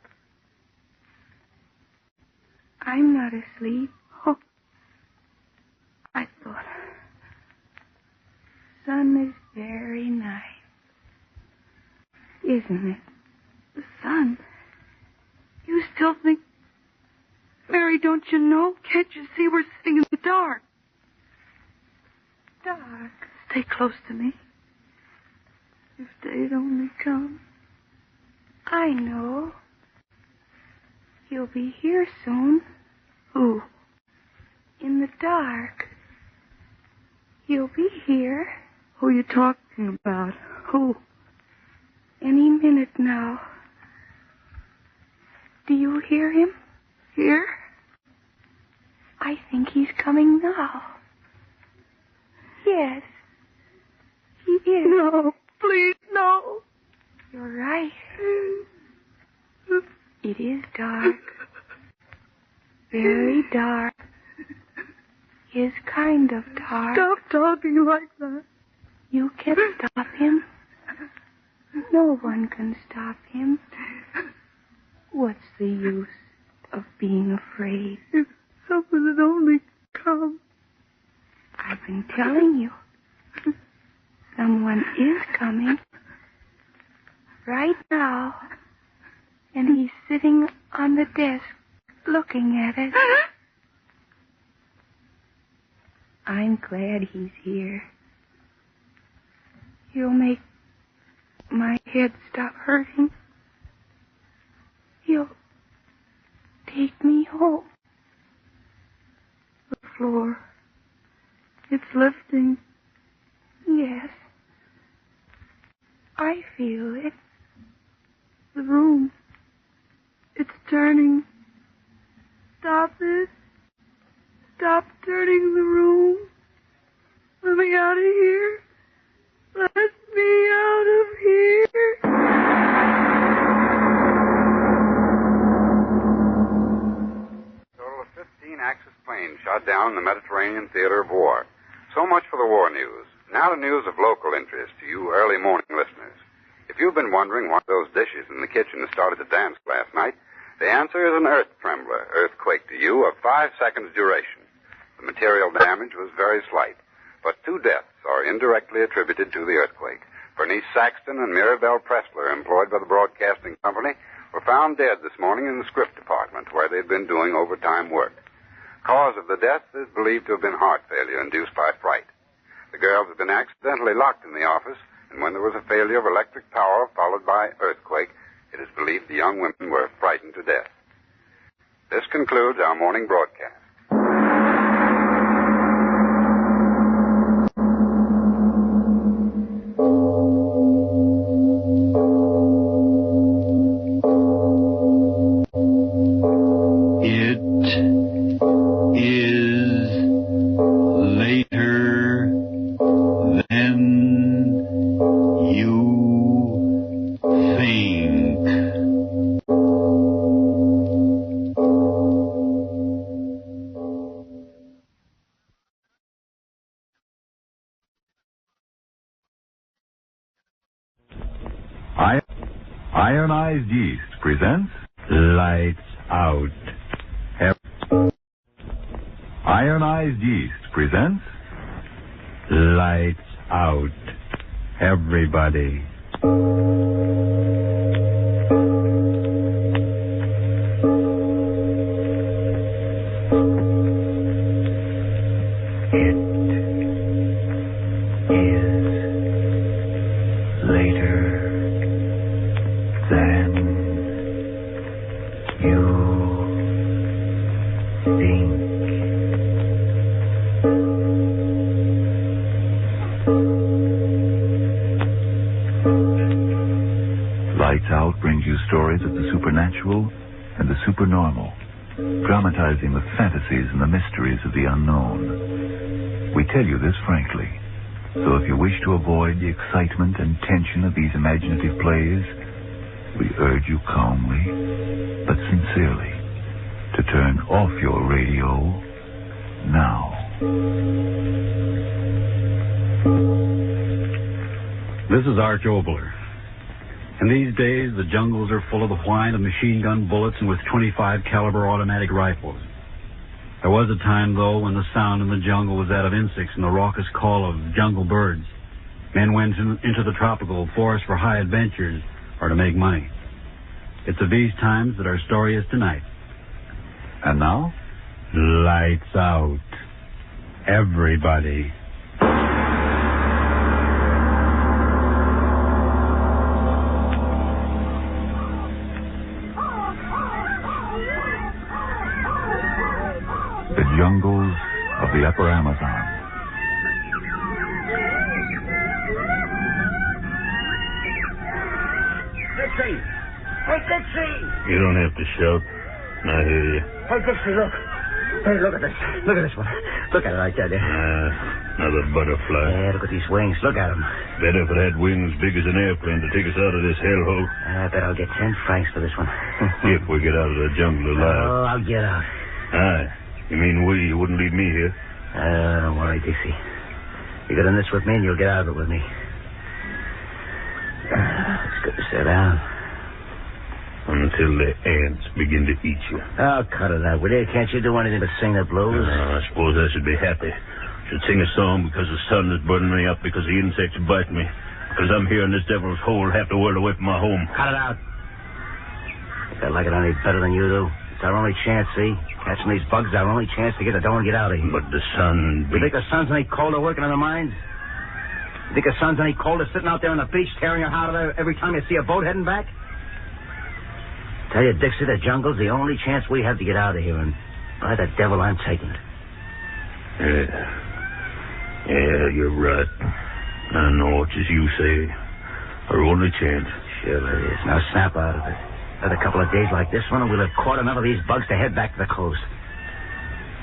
S21: I'm not asleep.
S4: Oh. I thought.
S21: Sun is very nice. Isn't it?
S4: The sun. You still think... Mary, don't you know? Can't you see we're sitting in the dark?
S21: Dark.
S4: Stay close to me. If day'd only come.
S21: I know. He'll be here soon.
S4: Who?
S21: In the dark. He'll be here.
S4: Who are you talking about? Who?
S21: Any minute now. Do you hear him?
S4: Here?
S21: I think he's coming now. Yes. He is.
S4: No, please, no.
S21: You're right. It is dark. Very dark. His kind of dark.
S4: Stop talking like that.
S21: You can't stop him. No one can stop him. What's the use of being afraid?
S4: If someone had only come.
S21: I've been telling you. Someone is coming. Right now. And he's sitting on the desk looking at it. I'm glad he's here. He'll make my head stop hurting. He'll take me home.
S4: The floor. It's lifting.
S21: Yes. I feel it.
S4: The room. It's turning. Stop it. Stop turning the room. Let me out of here. Let me out of here.
S13: Total of 15 Axis planes shot down in the Mediterranean theater of war. So much for the war news. Now the news of local interest to you early morning listeners. If you've been wondering why those dishes in the kitchen started to dance last night, the answer is an earth trembler, earthquake to you of 5 seconds duration.
S16: The material damage was very slight, but 2 deaths are indirectly attributed to the earthquake. Bernice Saxton and Mirabelle Pressler, employed by the broadcasting company, were found dead this morning in the script department where they'd been doing overtime work. Cause of the death is believed to have been heart failure induced by fright. The girls had been accidentally locked in the office, and when there was a failure of electric power followed by earthquake, it is believed the young women were frightened to death. This concludes our morning broadcast.
S15: Ionized Yeast presents Lights Out. Ionized Yeast presents Lights Out. Everybody. Lights Out brings you stories of the supernatural and the supernormal, dramatizing the fantasies and the mysteries of the unknown. We tell you this frankly, so if you wish to avoid the excitement and tension of these imaginative plays, we urge you calmly, but sincerely, to turn off your radio now.
S3: This is Arch Obler. In these days, the jungles are full of the whine of machine gun bullets and with 25 caliber automatic rifles. There was a time, though, when the sound in the jungle was that of insects and the raucous call of jungle birds. Men went into the tropical forest for high adventures or to make money. It's of these times that our story is tonight.
S15: And now,
S3: Lights Out. Everybody.
S15: The jungles of the upper Amazon.
S18: Dixie! Hey, Dixie!
S2: You don't have to shout. I hear you.
S18: Hey, Dixie, look. Hey, look at this. Look at this one. Look at it, I tell you.
S2: Another butterfly.
S18: Yeah, look at these wings. Look at them.
S2: Better if it had wings big as an airplane to take us out of this hellhole.
S18: I bet I'll get 10 francs for this one.
S2: If we get out of the jungle alive.
S18: Oh, I'll get out.
S2: Aye. You mean we? You wouldn't leave me here?
S18: Don't worry, Dixie. You get in this with me and you'll get out of it with me. It's good to sit down.
S2: Until the ants begin to eat you.
S18: Oh, cut it out, will you? Can't you do anything but sing the blues?
S2: I suppose I should be happy. Should sing a song because the sun is burning me up, because the insects bite me, because I'm here in this devil's hole half the world away from my home.
S18: Cut it out. Think I like it any better than you do? It's our only chance, see? Catching these bugs is our only chance to get the door and get out of here.
S2: But the sun...
S18: You think the sun's any colder working in the mines? You think the sun's any colder sitting out there on the beach tearing your heart out every time you see a boat heading back? Tell you, Dixie, the jungle's the only chance we have to get out of here, and by the devil, I'm taking it.
S2: Yeah, you're right. I know it's as you say. Our only chance.
S18: Sure it is. Now snap out of it. Another couple of days like this one, and we'll have caught enough of these bugs to head back to the coast.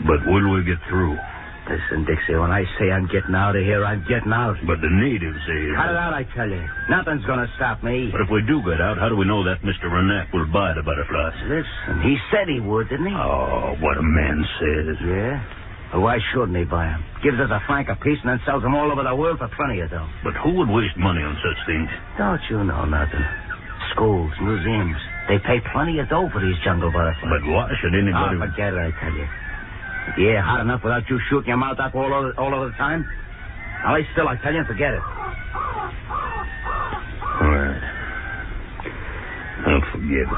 S2: But will we get through?
S18: Listen, Dixie, when I say I'm getting out of here, I'm getting out.
S2: But the natives say...
S18: Cut it out, I tell you. Nothing's going to stop me.
S2: But if we do get out, how do we know that Mr. Renack will buy the butterflies?
S18: Listen, he said he would, didn't he?
S2: Oh, what a man says.
S18: Yeah? Well, why shouldn't he buy them? Gives us a franc a piece and then sells them all over the world for plenty of dough.
S2: But who would waste money on such things?
S18: Don't you know nothing? Schools, museums. They pay plenty of dough for these jungle butterflies.
S2: But why should anybody...
S18: Oh, forget it, I tell you. The air hot enough without you shooting your mouth up all over the time? Now lay still, I tell you, and forget it.
S12: All right. I'll forget it.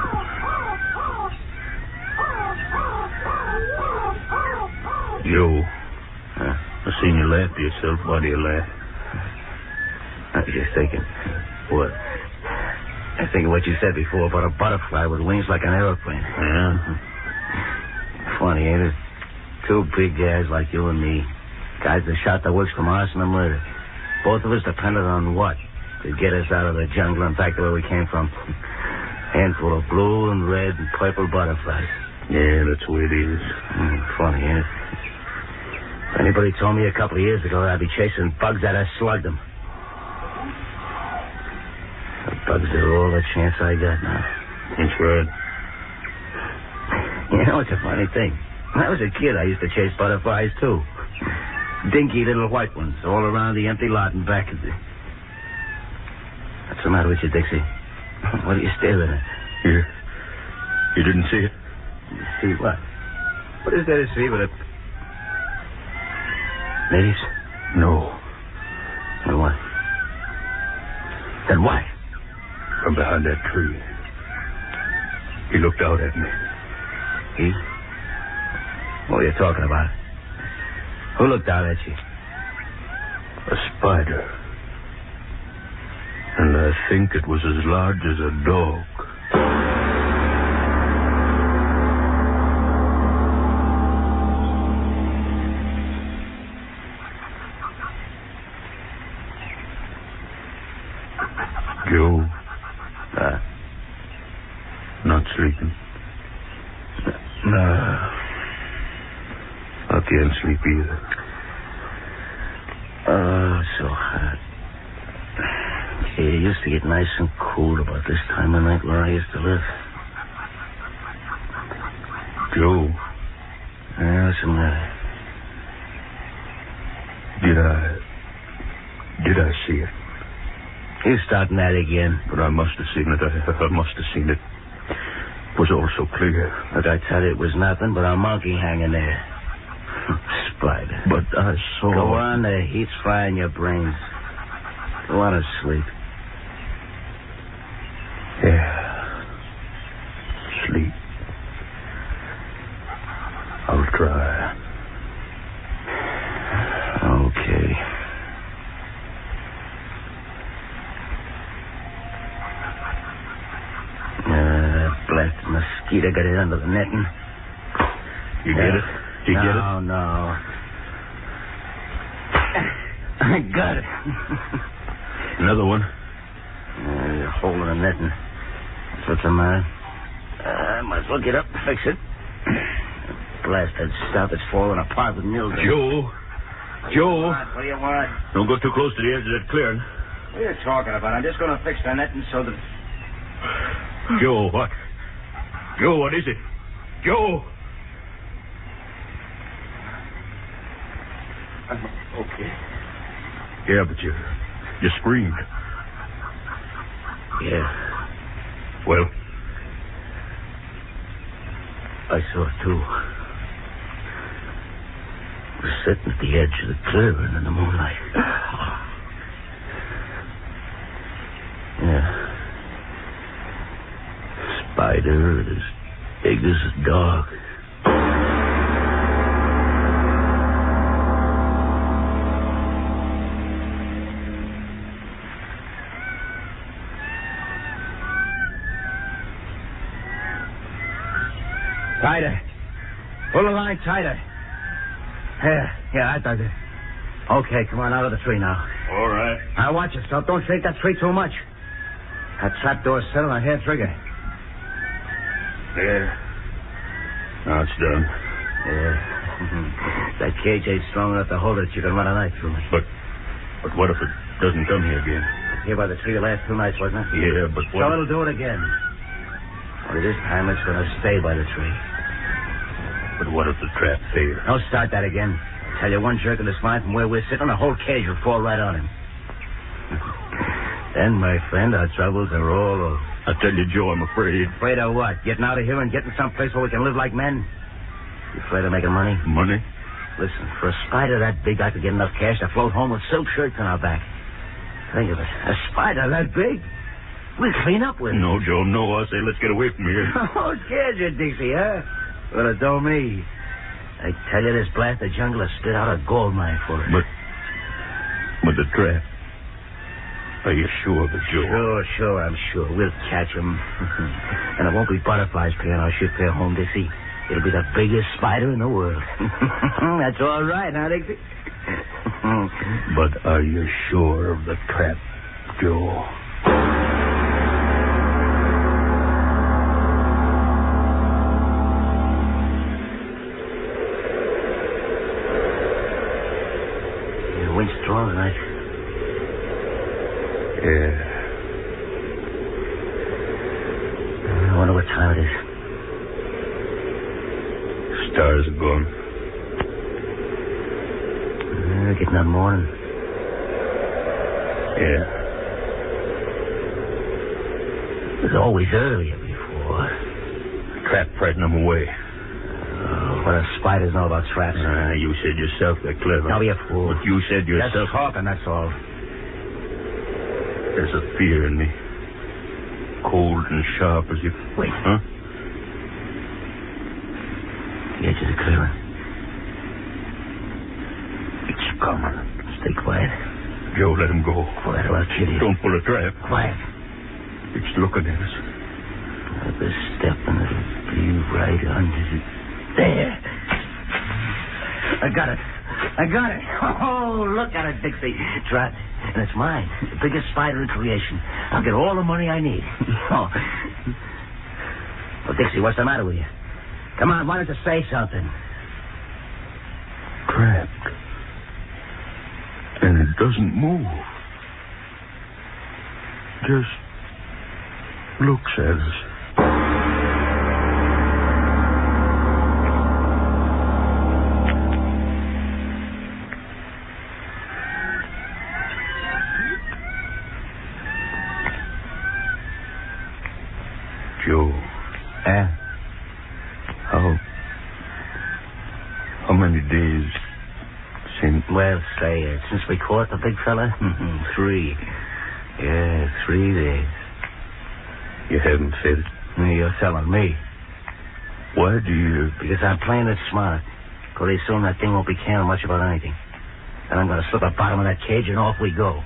S12: Joe, I seen you laugh to yourself. Why do you laugh?
S18: I was just thinking. What? I was thinking what you said before about a butterfly with wings like an aeroplane.
S12: Yeah?
S18: Funny, ain't it? Two big guys like you and me. Guys that shot the works from arson and murder. Both of us depended on what? To get us out of the jungle and back to where we came from. Handful of blue and red and purple butterflies.
S12: Yeah, that's the way it is.
S18: Funny, ain't it? If anybody told me a couple of years ago that I'd be chasing bugs, I'd have slugged them. The bugs are all the chance I got now.
S12: That's right.
S18: You know, it's a funny thing. When I was a kid, I used to chase butterflies, too. Dinky little white ones all around the empty lot and back of the... What's the matter with you, Dixie? What are you staring at?
S12: You didn't see it?
S18: See what? What is there to see but a... Ladies?
S12: No.
S18: Then what? Then what?
S12: From behind that tree. He looked out at me.
S18: He? What are you talking about? Who looked out at you?
S12: A spider. And I think it was as large as a dog. Joe. Not sleeping. No. I can't sleep either.
S18: Oh, so hot. Yeah, it used to get nice and cool about this time of night where I used to live.
S12: Joe.
S18: Yeah, what's the matter?
S12: Did I see it?
S18: You're starting that again.
S12: But I must have seen it. I must have seen it. It was all so clear.
S18: Look, I tell you, it was nothing but a monkey hanging there. Spider.
S12: But I saw...
S18: Go on, the heat's frying your brains. Go on to sleep.
S12: Yeah. Sleep. I'll try.
S18: Okay. Blasted mosquito got it under the netting.
S12: You get it? You get it?
S18: No. I got it.
S12: Another one?
S18: You're holding the netting. That's what's the matter. I might as well get up and fix it. Blasted stuff is falling apart with mildew.
S12: Joe.
S18: What do you want?
S12: Don't go too close to the edge of that clearing.
S18: What are you talking about? I'm just going to fix the netting so that...
S12: Joe, what? Joe, what is it? Joe!
S18: I'm okay.
S12: Yeah, but you screamed.
S18: Yeah.
S12: Well?
S18: I saw it, too. I was sitting at the edge of the clearing in the moonlight. Yeah. Spider as big as a dog. Tighter. Pull the line tighter. Yeah, I dug it. Okay, come on out of the tree now.
S12: All right.
S18: Now watch yourself. Don't shake that tree too much. That trapdoor's set on a hair trigger.
S12: There. Now it's done.
S18: Yeah. That cage ain't strong enough to hold it. You can run a knife through it.
S12: But what if it doesn't come here again?
S18: Here by the tree the last 2 nights, wasn't it?
S12: Yeah, but what...
S18: So it'll do it again. Only this time it's going to stay by the tree.
S12: But what if the trap fails?
S18: Don't start that again. I tell you, one jerk of this line from where we're sitting, the whole cage will fall right on him. Then, my friend, our troubles are all over.
S12: I tell you, Joe, I'm afraid.
S18: Afraid of what? Getting out of here and getting someplace where we can live like men? You afraid of making money?
S12: Money?
S18: Listen, for a spider that big, I could get enough cash to float home with silk shirts on our back. Think of it. A spider that big? We'll clean up with it.
S12: No, Joe, no. I say let's get away from here.
S18: Oh, scared you, Dixie, huh? Well, it don't me. I tell you, this blast of jungle has spit out a gold mine for us.
S12: But the trap. Are you sure of it, Joe?
S18: Sure, I'm sure. We'll catch him. And it won't be butterflies paying our ship fare home, Dixie. It'll be the biggest spider in the world. That's all right, huh, Dixie?
S12: But are you sure of the trap, Joe?
S18: The wind's strong tonight.
S12: Yeah.
S18: I wonder what time it is.
S12: Stars are gone.
S18: Getting on morning.
S12: Yeah.
S18: It was always earlier before.
S12: Trap frightened them away.
S18: What do spiders know about traps?
S12: You said yourself they're clever.
S18: Don't be a fool.
S12: But you said yourself...
S18: Just talking, that's all.
S12: There's a fear in me. Cold and sharp as if...
S18: Wait.
S12: Huh?
S18: The edge of the clearing.
S12: It's coming.
S18: Stay quiet.
S12: Joe, let him go.
S18: Quiet or I'll kill you.
S12: Don't pull a trap.
S18: Quiet.
S12: It's looking at us.
S18: Another step and it'll be right under it. There. I got it. Oh, look at it, Dixie. Trap. And it's mine. The biggest spider in creation. I'll get all the money I need. Oh. Well, Dixie, what's the matter with you? Come on, why don't you say something?
S12: Trapped. And it doesn't move. Just looks at us. Joe. How many days since...
S18: Well, say it. Since we caught the big fella? 3. Yeah, 3 days.
S12: You haven't fed it?
S18: You're telling me.
S12: Why do you...
S18: Because I'm playing it smart. Pretty soon that thing won't be caring much about anything. Then I'm going to slip the bottom of that cage and off we go.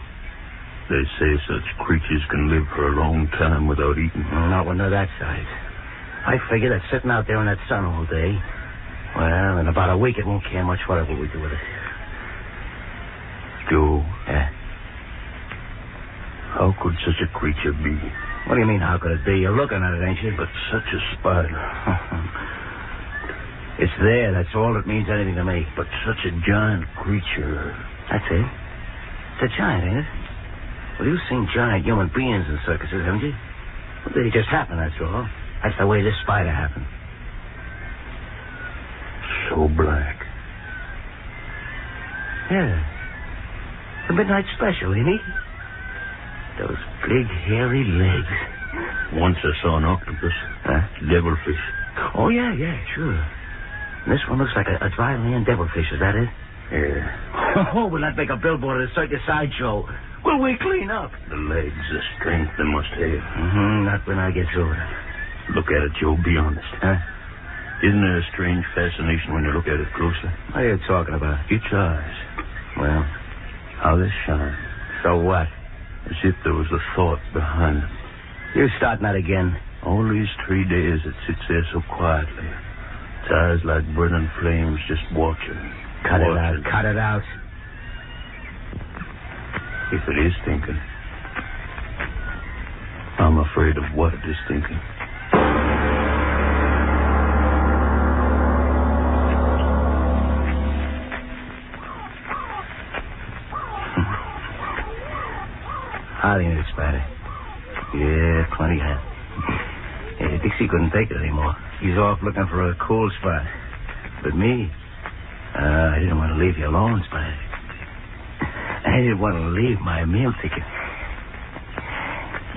S12: They say such creatures can live for a long time without eating.
S18: Not when they're that size. I figure that sitting out there in that sun all day, well, in about a week it won't care much whatever we do with it.
S12: Joe.
S18: Yeah?
S12: How could such a creature be?
S18: What do you mean, how could it be? You're looking at it, ain't you?
S12: But such a spider.
S18: It's there, that's all that means anything to me.
S12: But such a giant creature.
S18: That's it. It's a giant, ain't it? Well, you've seen giant human beings in circuses, haven't you? Well, they just happen, that's all. That's the way this spider happened.
S12: So black.
S18: Yeah. The midnight special, ain't he? Those big, hairy legs.
S12: Once I saw an octopus.
S18: Huh?
S12: Devilfish.
S18: Oh, yeah, sure. And this one looks like a dry land devilfish, is that it?
S12: Yeah.
S18: Oh, will that make a billboard at a circus sideshow? Will we clean up?
S12: The legs, the strength they must have.
S18: Not when I get through it.
S12: Look at it, Joe. Be honest.
S18: Huh?
S12: Isn't there a strange fascination when you look at it closely?
S18: What are you talking about?
S12: Its eyes.
S18: Well,
S12: how they shine.
S18: So what?
S12: As if there was a thought behind them.
S18: You starting that again?
S12: All these 3 days it sits there so quietly. Its eyes like burning flames just watching.
S18: Cut it out.
S12: If it is thinking, I'm afraid of what it is thinking.
S18: Howdy, Miss Spider. Yeah, plenty hot. Hey, Dixie couldn't take it anymore. He's off looking for a cool spot. But me, I didn't want to leave you alone, Spider. I didn't want to leave my meal ticket.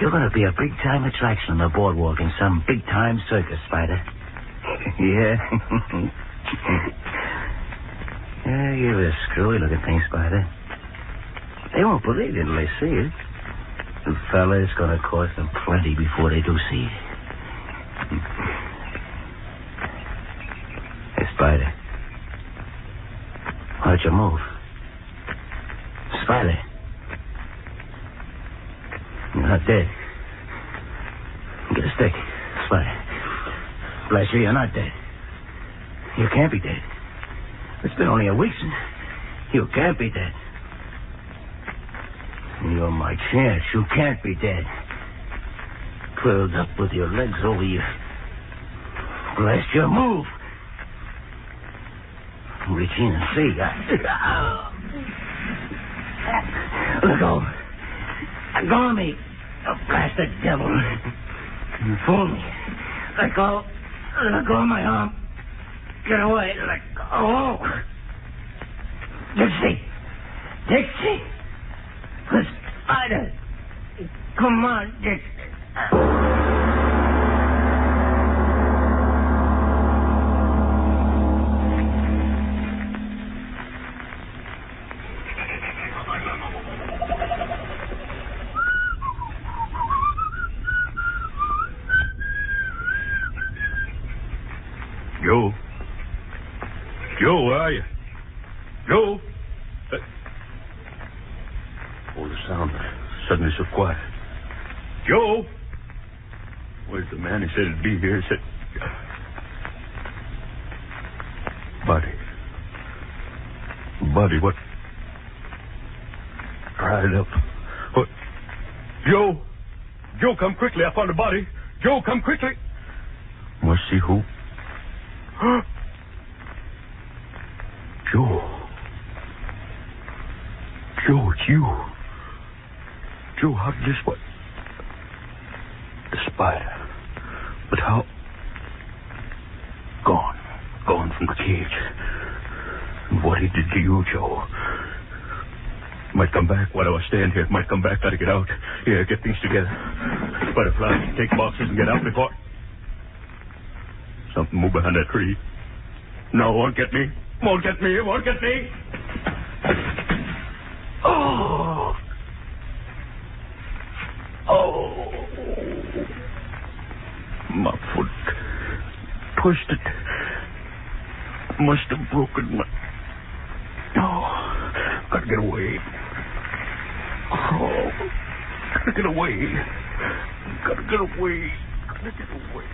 S18: You're going to be a big-time attraction on the boardwalk in some big-time circus, Spider. Yeah. Yeah, you're a screwy-looking thing, Spider. They won't believe it until they see it. The fella, it's going to cost them plenty before they do see it. Hey, Spider. Why'd you move? Spider. You're not dead. Get a stick. Spider. Bless you, you're not dead. You can't be dead. It's been only a week since... You can't be dead. You're my chance. You can't be dead. Curled up with your legs over you. Bless you, move. Reach in and see. Let go. Let go of me. Oh, blasted devil. You fooled me. Let go. Let go of my arm. Get away. Let go. Dixie. Dixie. The spider. Come on, Dixie.
S12: Joe, where are you? Joe? Oh, the sound suddenly so quiet. Joe? Where's the man? He said he'd be here. He said... Buddy, what? Dried up. What? Joe? Joe, come quickly. I found a body. Joe, come quickly. Must see who? Joe, it's you. Joe, how did this... What? The spider. But how... Gone from the cage. What he did to you, Joe. Might come back while I was staying here. Might come back. Gotta get out. Yeah, get things together. Butterfly, take boxes and get out before... Something move behind that tree. No, won't get me. Won't get me. Won't get me. Oh. My foot pushed it. Must have broken my... Oh, gotta get away. Oh, gotta get away. Gotta get away. Gotta get away.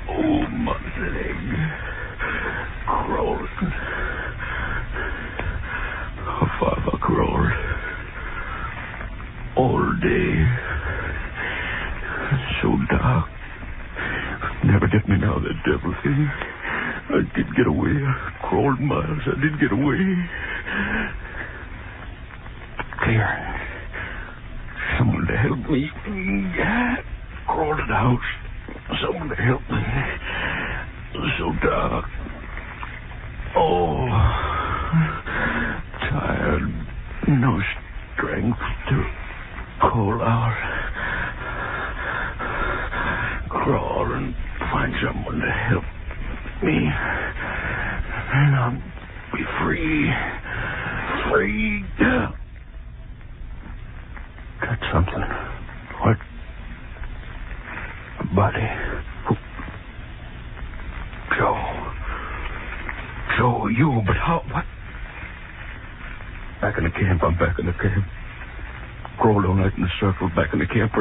S12: Oh, my leg. Crawling. How far have I crawled? All day. So dark. Never get me now, that devil thing. I did get away. I crawled miles. I did get away. Clear. Someone to help me. Crawled to the house. Someone to help me. So dark. Oh. Tired. No strength to call out. Crawl and find someone to help me. And I'll be free. Free. Got something. What? A body. Joe, you, but how? What? Back in the camp. I'm back in the camp. Crawled all night in a circle back in the camp.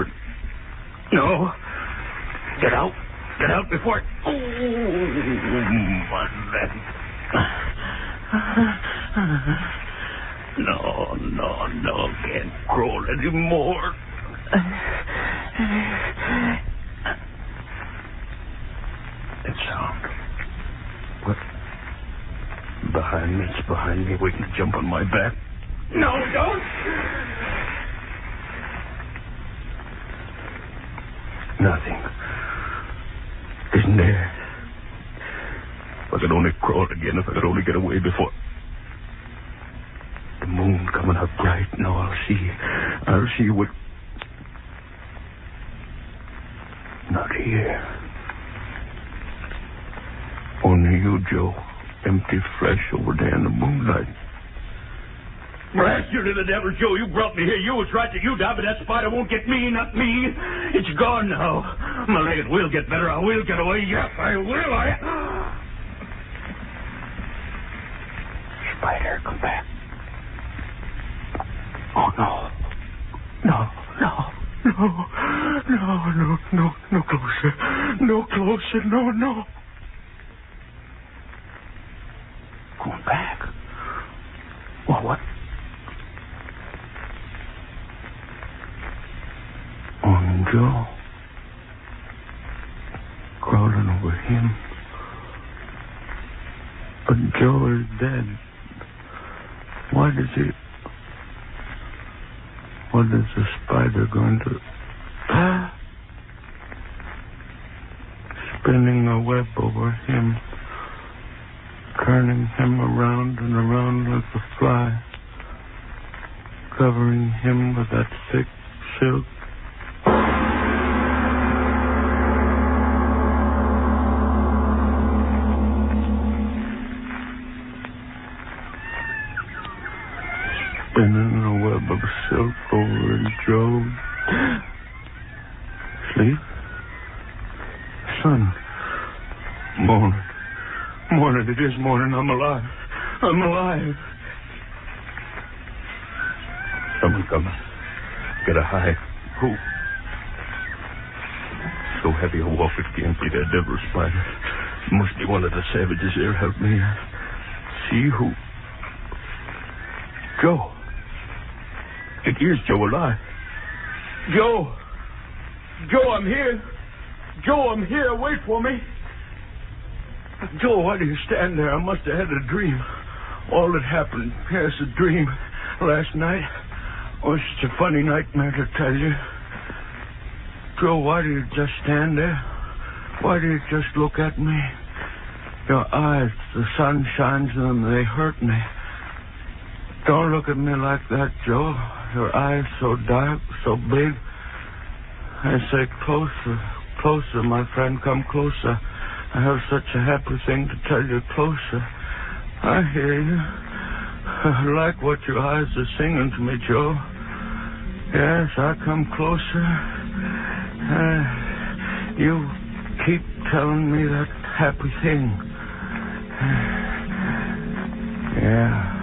S12: No. Get out. Get out before... Oh, my leg. No. Can't crawl anymore. That sound. What? Behind me. It's behind me, waiting to jump on my back. No, don't! Nothing. Isn't there? If I could only crawl again, if I could only get away before... The moon coming up bright. Wait, no, I'll see. I'll see what... Not here. Only you, Joe. Empty flesh over there in the moonlight. Blast you to the devil, Joe. You brought me here. You was right that you died, but that spider won't get me, not me. It's gone now. My leg will get better. I will get away. Yes, I will. Spider, come back. Oh, no. No closer. No closer. No. Going back. Well, what? On Joe. Crawling over him. But Joe is dead. What is the spider going to... Spinning a web over him. Turning him around and around like a fly. Covering him with that thick silk. Spinning a web of silk over Joe. Sleep? Sun. Morning. It is morning. I'm alive. Someone coming. Get a hide. Who? So heavy a wolf it can't be that devil spider. Must be one of the savages here. Help me. See who? Joe. It is Joe alive. Joe, I'm here. Joe, I'm here. Wait for me. Joe, why do you stand there? I must have had a dream. All that happened, yes, a dream last night. Oh, it's such a funny nightmare to tell you. Joe, why do you just stand there? Why do you just look at me? Your eyes, the sun shines in them, they hurt me. Don't look at me like that, Joe. Your eyes so dark, so big. I say closer, my friend, come closer. I have such a happy thing to tell you. Closer. I hear you. I like what your eyes are singing to me, Joe. Yes, I come closer. You keep telling me that happy thing. Yeah.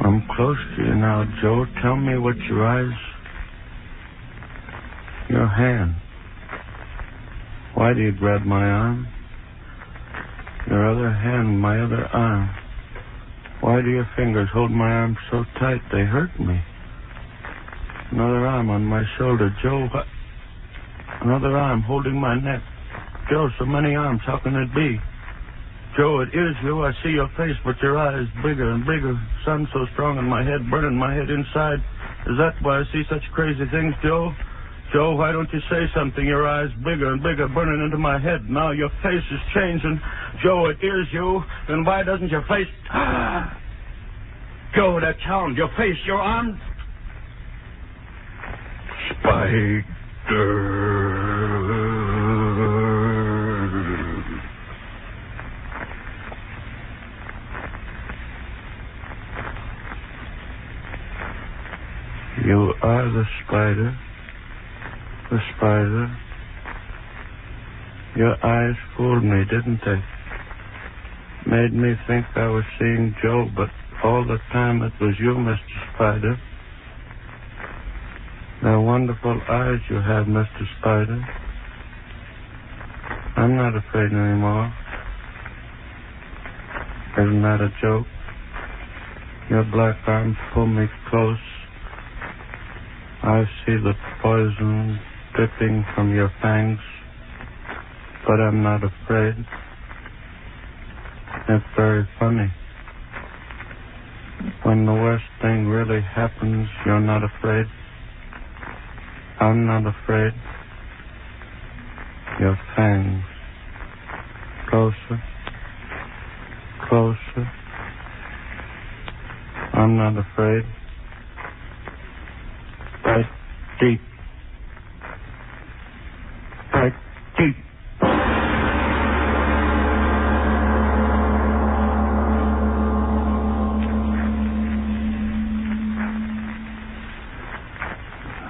S12: I'm close to you now, Joe. Tell me what your eyes... Your hand. Why do you grab my arm? Your other hand, my other arm. Why do your fingers hold my arm so tight they hurt me? Another arm on my shoulder. Joe, another arm holding my neck. Joe, so many arms, how can it be? Joe, it is you. I see your face, but your eyes bigger and bigger. Sun so strong in my head, burning my head inside. Is that why I see such crazy things, Joe? Joe, why don't you say something? Your eyes bigger and bigger, burning into my head. Now your face is changing. Joe, it is you. Then why doesn't your face... Joe, that sound, your face, your arms... Spider... You are the spider. The spider. Your eyes fooled me, didn't they? Made me think I was seeing Joe, but all the time it was you, Mr. Spider. The wonderful eyes you have, Mr. Spider. I'm not afraid anymore. Isn't that a joke? Your black arms pull me close. I see the poison dripping from your fangs, but I'm not afraid. It's very funny. When the worst thing really happens, you're not afraid. I'm not afraid. Your fangs. Closer. Closer. I'm not afraid. Right deep. Right deep.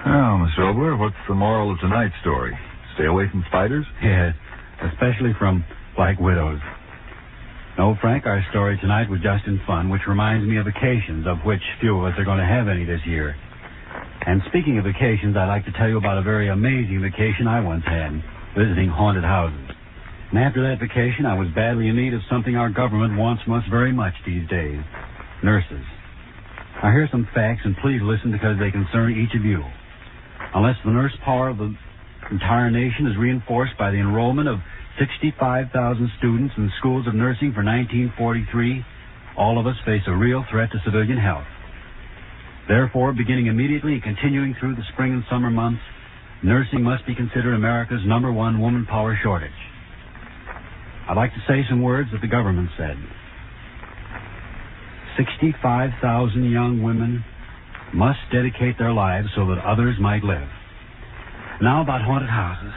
S8: Well, Mr. Obler, what's the moral of tonight's story? Stay away from spiders?
S3: Yes, especially from black widows. No, Frank, our story tonight was just in fun, which reminds me of vacations, of which few of us are going to have any this year. And speaking of vacations, I'd like to tell you about a very amazing vacation I once had, visiting haunted houses. And after that vacation, I was badly in need of something our government wants from us very much these days: nurses. Now, here's some facts, and please listen because they concern each of you. Unless the nurse power of the entire nation is reinforced by the enrollment of 65,000 students in schools of nursing for 1943, all of us face a real threat to civilian health. Therefore, beginning immediately and continuing through the spring and summer months, nursing must be considered America's #1 woman power shortage. I'd like to say some words that the government said. 65,000 young women must dedicate their lives so that others might live. Now about haunted houses.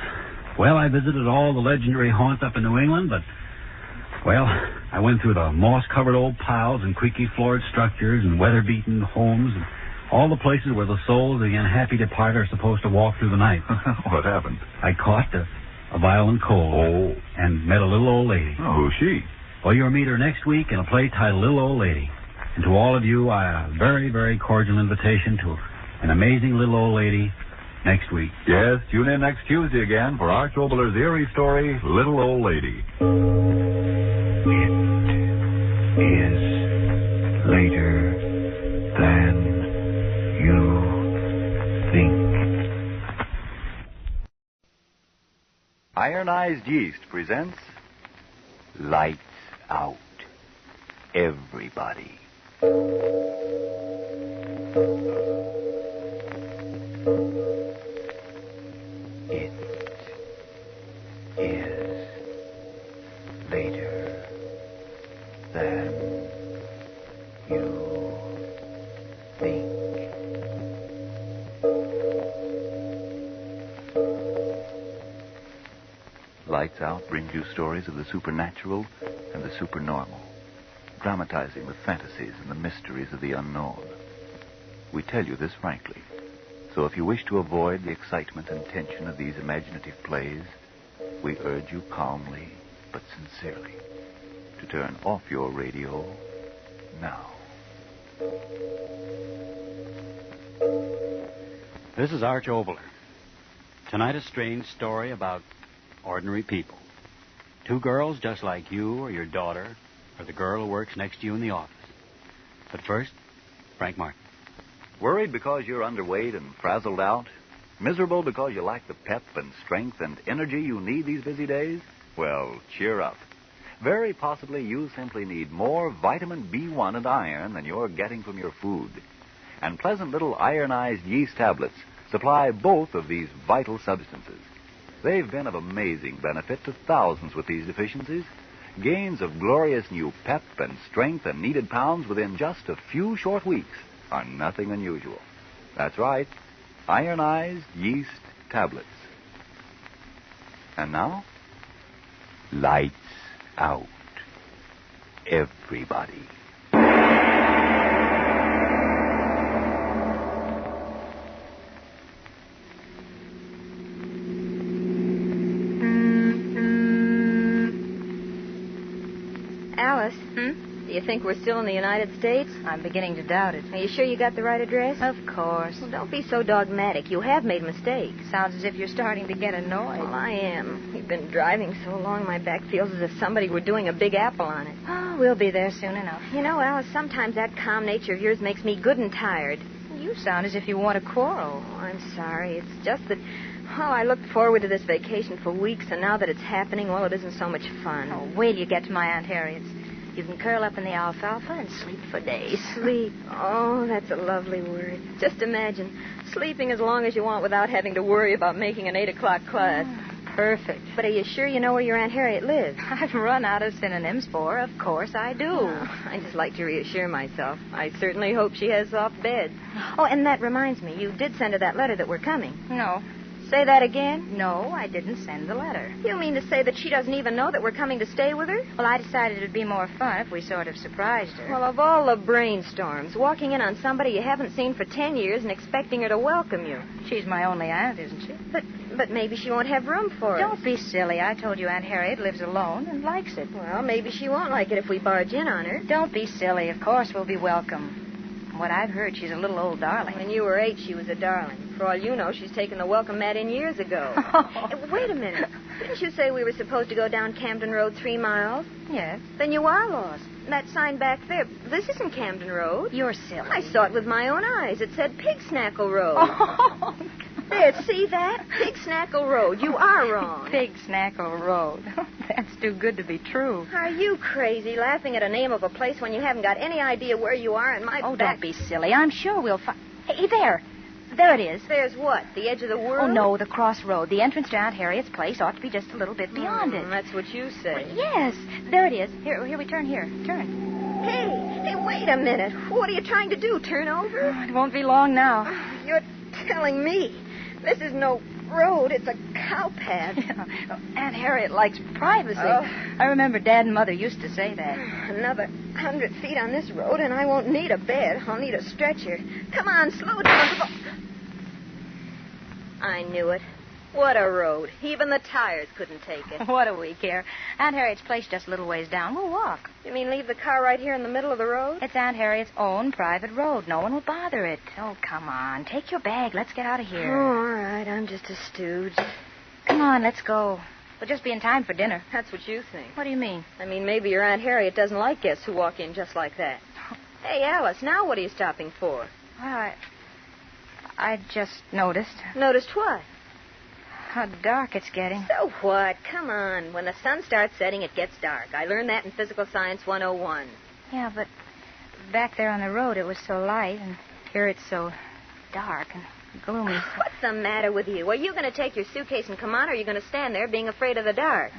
S3: Well, I visited all the legendary haunts up in New England, but, well, I went through the moss-covered old piles and creaky-floored structures and weather-beaten homes and all the places where the souls of the unhappy departed are supposed to walk through the night.
S8: What happened?
S3: I caught a violent cold and met a little old lady.
S8: Oh, who's she?
S3: Well, you'll meet her next week in a play titled Little Old Lady. And to all of you, a very, very cordial invitation to an amazing little old lady next week.
S8: Yes, tune in next Tuesday again for Arch Obler's eerie story, Little Old Lady.
S12: It is later than you think.
S5: Ironized Yeast presents Lights Out. Everybody. It is later than you think. Lights Out brings you stories of the supernatural and the supernormal, dramatizing the fantasies and the mysteries of the unknown. We tell you this frankly, so if you wish to avoid the excitement and tension of these imaginative plays, we urge you calmly but sincerely to turn off your radio now.
S3: This is Arch Obler. Tonight, a strange story about ordinary people. Two girls just like you or your daughter or the girl who works next to you in the office. But first, Frank Martin.
S5: Worried because you're underweight and frazzled out? Miserable because you lack the pep and strength and energy you need these busy days? Well, cheer up. Very possibly you simply need more vitamin B1 and iron than you're getting from your food. And pleasant little ironized yeast tablets supply both of these vital substances. They've been of amazing benefit to thousands with these deficiencies. Gains of glorious new pep and strength and needed pounds within just a few short weeks are nothing unusual. That's right, ironized yeast tablets. And now, lights out. Everybody.
S1: Alice, do you think we're still in the United States?
S14: I'm beginning to doubt it.
S1: Are you sure you got the right address?
S14: Of course.
S1: Well, don't be so dogmatic. You have made mistakes.
S14: Sounds as if you're starting to get annoyed.
S1: Well, I am. We've been driving so long, my back feels as if somebody were doing a big apple on it.
S14: Oh, we'll be there soon enough.
S1: You know, Alice, sometimes that calm nature of yours makes me good and tired.
S14: You sound as if you want to quarrel.
S1: Oh, I'm sorry. It's just that, I looked forward to this vacation for weeks, and now that it's happening, well, it isn't so much fun.
S14: Oh, wait till you get to my Aunt Harriet's. You can curl up in the alfalfa and sleep for days.
S1: Sleep. Oh, that's a lovely word. Just imagine, sleeping as long as you want without having to worry about making an 8 o'clock class. Perfect. But are you sure you know where your Aunt Harriet lives?
S14: I've run out of synonyms for her. Of course I do.
S1: I just like to reassure myself. I certainly hope she has soft beds. Oh, and that reminds me, you did send her that letter that we're coming.
S14: No.
S1: Say that again?
S14: No, I didn't send the letter.
S1: You mean to say that she doesn't even know that we're coming to stay with her?
S14: Well, I decided it would be more fun if we sort of surprised her.
S1: Well, of all the brainstorms, walking in on somebody you haven't seen for 10 years and expecting her to welcome you.
S14: She's my only aunt, isn't she?
S1: But maybe she won't have room for us.
S14: Don't be silly. I told you Aunt Harriet lives alone and likes it.
S1: Well, maybe she won't like it if we barge in on her.
S14: Don't be silly. Of course we'll be welcome. From what I've heard, she's a little old darling.
S1: When you were 8, she was a darling. For all you know, she's taken the welcome mat in years ago. Wait a minute. Didn't you say we were supposed to go down Camden Road 3 miles?
S14: Yes.
S1: Then you are lost. That sign back there, this isn't Camden Road.
S14: You're silly.
S1: I saw it with my own eyes. It said Pig Snackle Road. Oh, there, see that? Pig Snackle Road. You are wrong.
S14: Pig Snackle Road. That's too good to be true.
S1: Are you crazy, laughing at a name of a place when you haven't got any idea where you are and my
S14: Oh,
S1: back...
S14: don't be silly. I'm sure we'll find... Hey, there. There it is.
S1: There's what? The edge of the world?
S14: Oh, no, the crossroad. The entrance to Aunt Harriet's place ought to be just a little bit beyond it.
S1: That's what you say.
S14: Well, yes. There it is. Here we turn here. Turn.
S1: Hey, wait a minute. What are you trying to do, turn over?
S14: Oh, it won't be long now.
S1: You're telling me. This is no road. It's a cow path.
S14: Yeah. Aunt Harriet likes privacy. I remember Dad and Mother used to say that.
S1: Another 100 feet on this road, and I won't need a bed. I'll need a stretcher. Come on, slow down. I knew it. What a road. Even the tires couldn't take it.
S14: What do we care? Aunt Harriet's place just a little ways down. We'll walk.
S1: You mean leave the car right here in the middle of the road?
S14: It's Aunt Harriet's own private road. No one will bother it. Oh, come on. Take your bag. Let's get out of here.
S1: Oh, all right. I'm just a stooge.
S14: Come on, let's go. We'll just be in time for dinner.
S1: That's what you think.
S14: What do you mean?
S1: I mean, maybe your Aunt Harriet doesn't like guests who walk in just like that. Hey, Alice, now what are you stopping for?
S14: Well, I just noticed.
S1: Noticed what?
S14: How dark it's getting.
S1: So what? Come on. When the sun starts setting, it gets dark. I learned that in Physical Science 101.
S14: Yeah, but back there on the road it was so light, and here it's so dark and gloomy.
S1: What's the matter with you? Are you going to take your suitcase and come on, or are you going to stand there being afraid of the dark?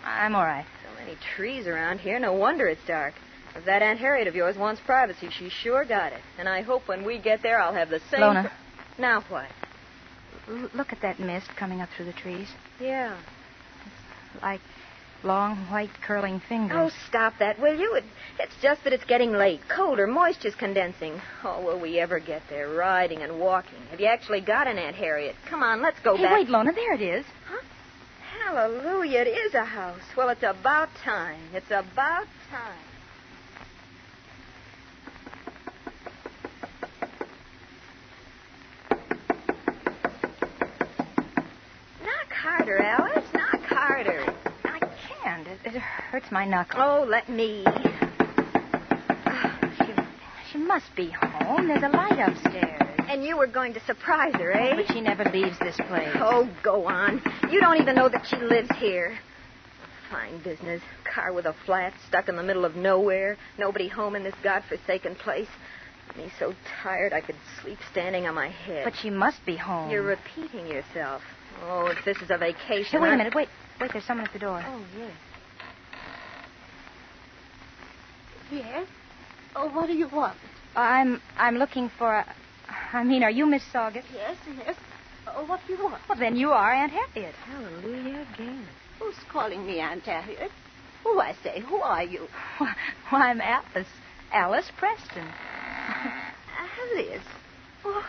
S14: I'm all right.
S1: So many trees around here. No wonder it's dark. If that Aunt Harriet of yours wants privacy, she sure got it. And I hope when we get there, I'll have the same...
S14: Lona.
S1: Now what?
S14: Look at that mist coming up through the trees.
S1: Yeah.
S14: It's like long, white, curling fingers.
S1: Oh, stop that, will you? It's just that it's getting late. Colder. Moisture's condensing. Oh, will we ever get there, riding and walking? Have you actually got an Aunt Harriet? Come on, let's go back.
S14: Hey, wait, Lona, there it is.
S1: Huh? Hallelujah, it is a house. Well, it's about time. It's about time. Harder, Alice. Knock harder.
S14: I can't. It hurts my knuckle.
S1: Oh, let me.
S14: She must be home. There's a light upstairs.
S1: And you were going to surprise her, eh?
S14: Oh, but she never leaves this place.
S1: Oh, go on. You don't even know that she lives here. Fine business. Car with a flat, stuck in the middle of nowhere. Nobody home in this godforsaken place. Me so tired I could sleep standing on my head.
S14: But she must be home.
S1: You're repeating yourself. Oh, if this is a vacation...
S14: Hey, wait a minute. Wait, there's someone at the door.
S1: Oh, yes.
S21: Yes? Oh, what do you want?
S14: I'm looking for are you Miss Saugus?
S21: Yes. Oh, what do you want?
S14: Well, then you are Aunt Harriet.
S1: Hallelujah again.
S21: Who's calling me Aunt Harriet? Oh, I say, who are you?
S14: Well, I'm Alice Preston.
S21: Alice? Oh,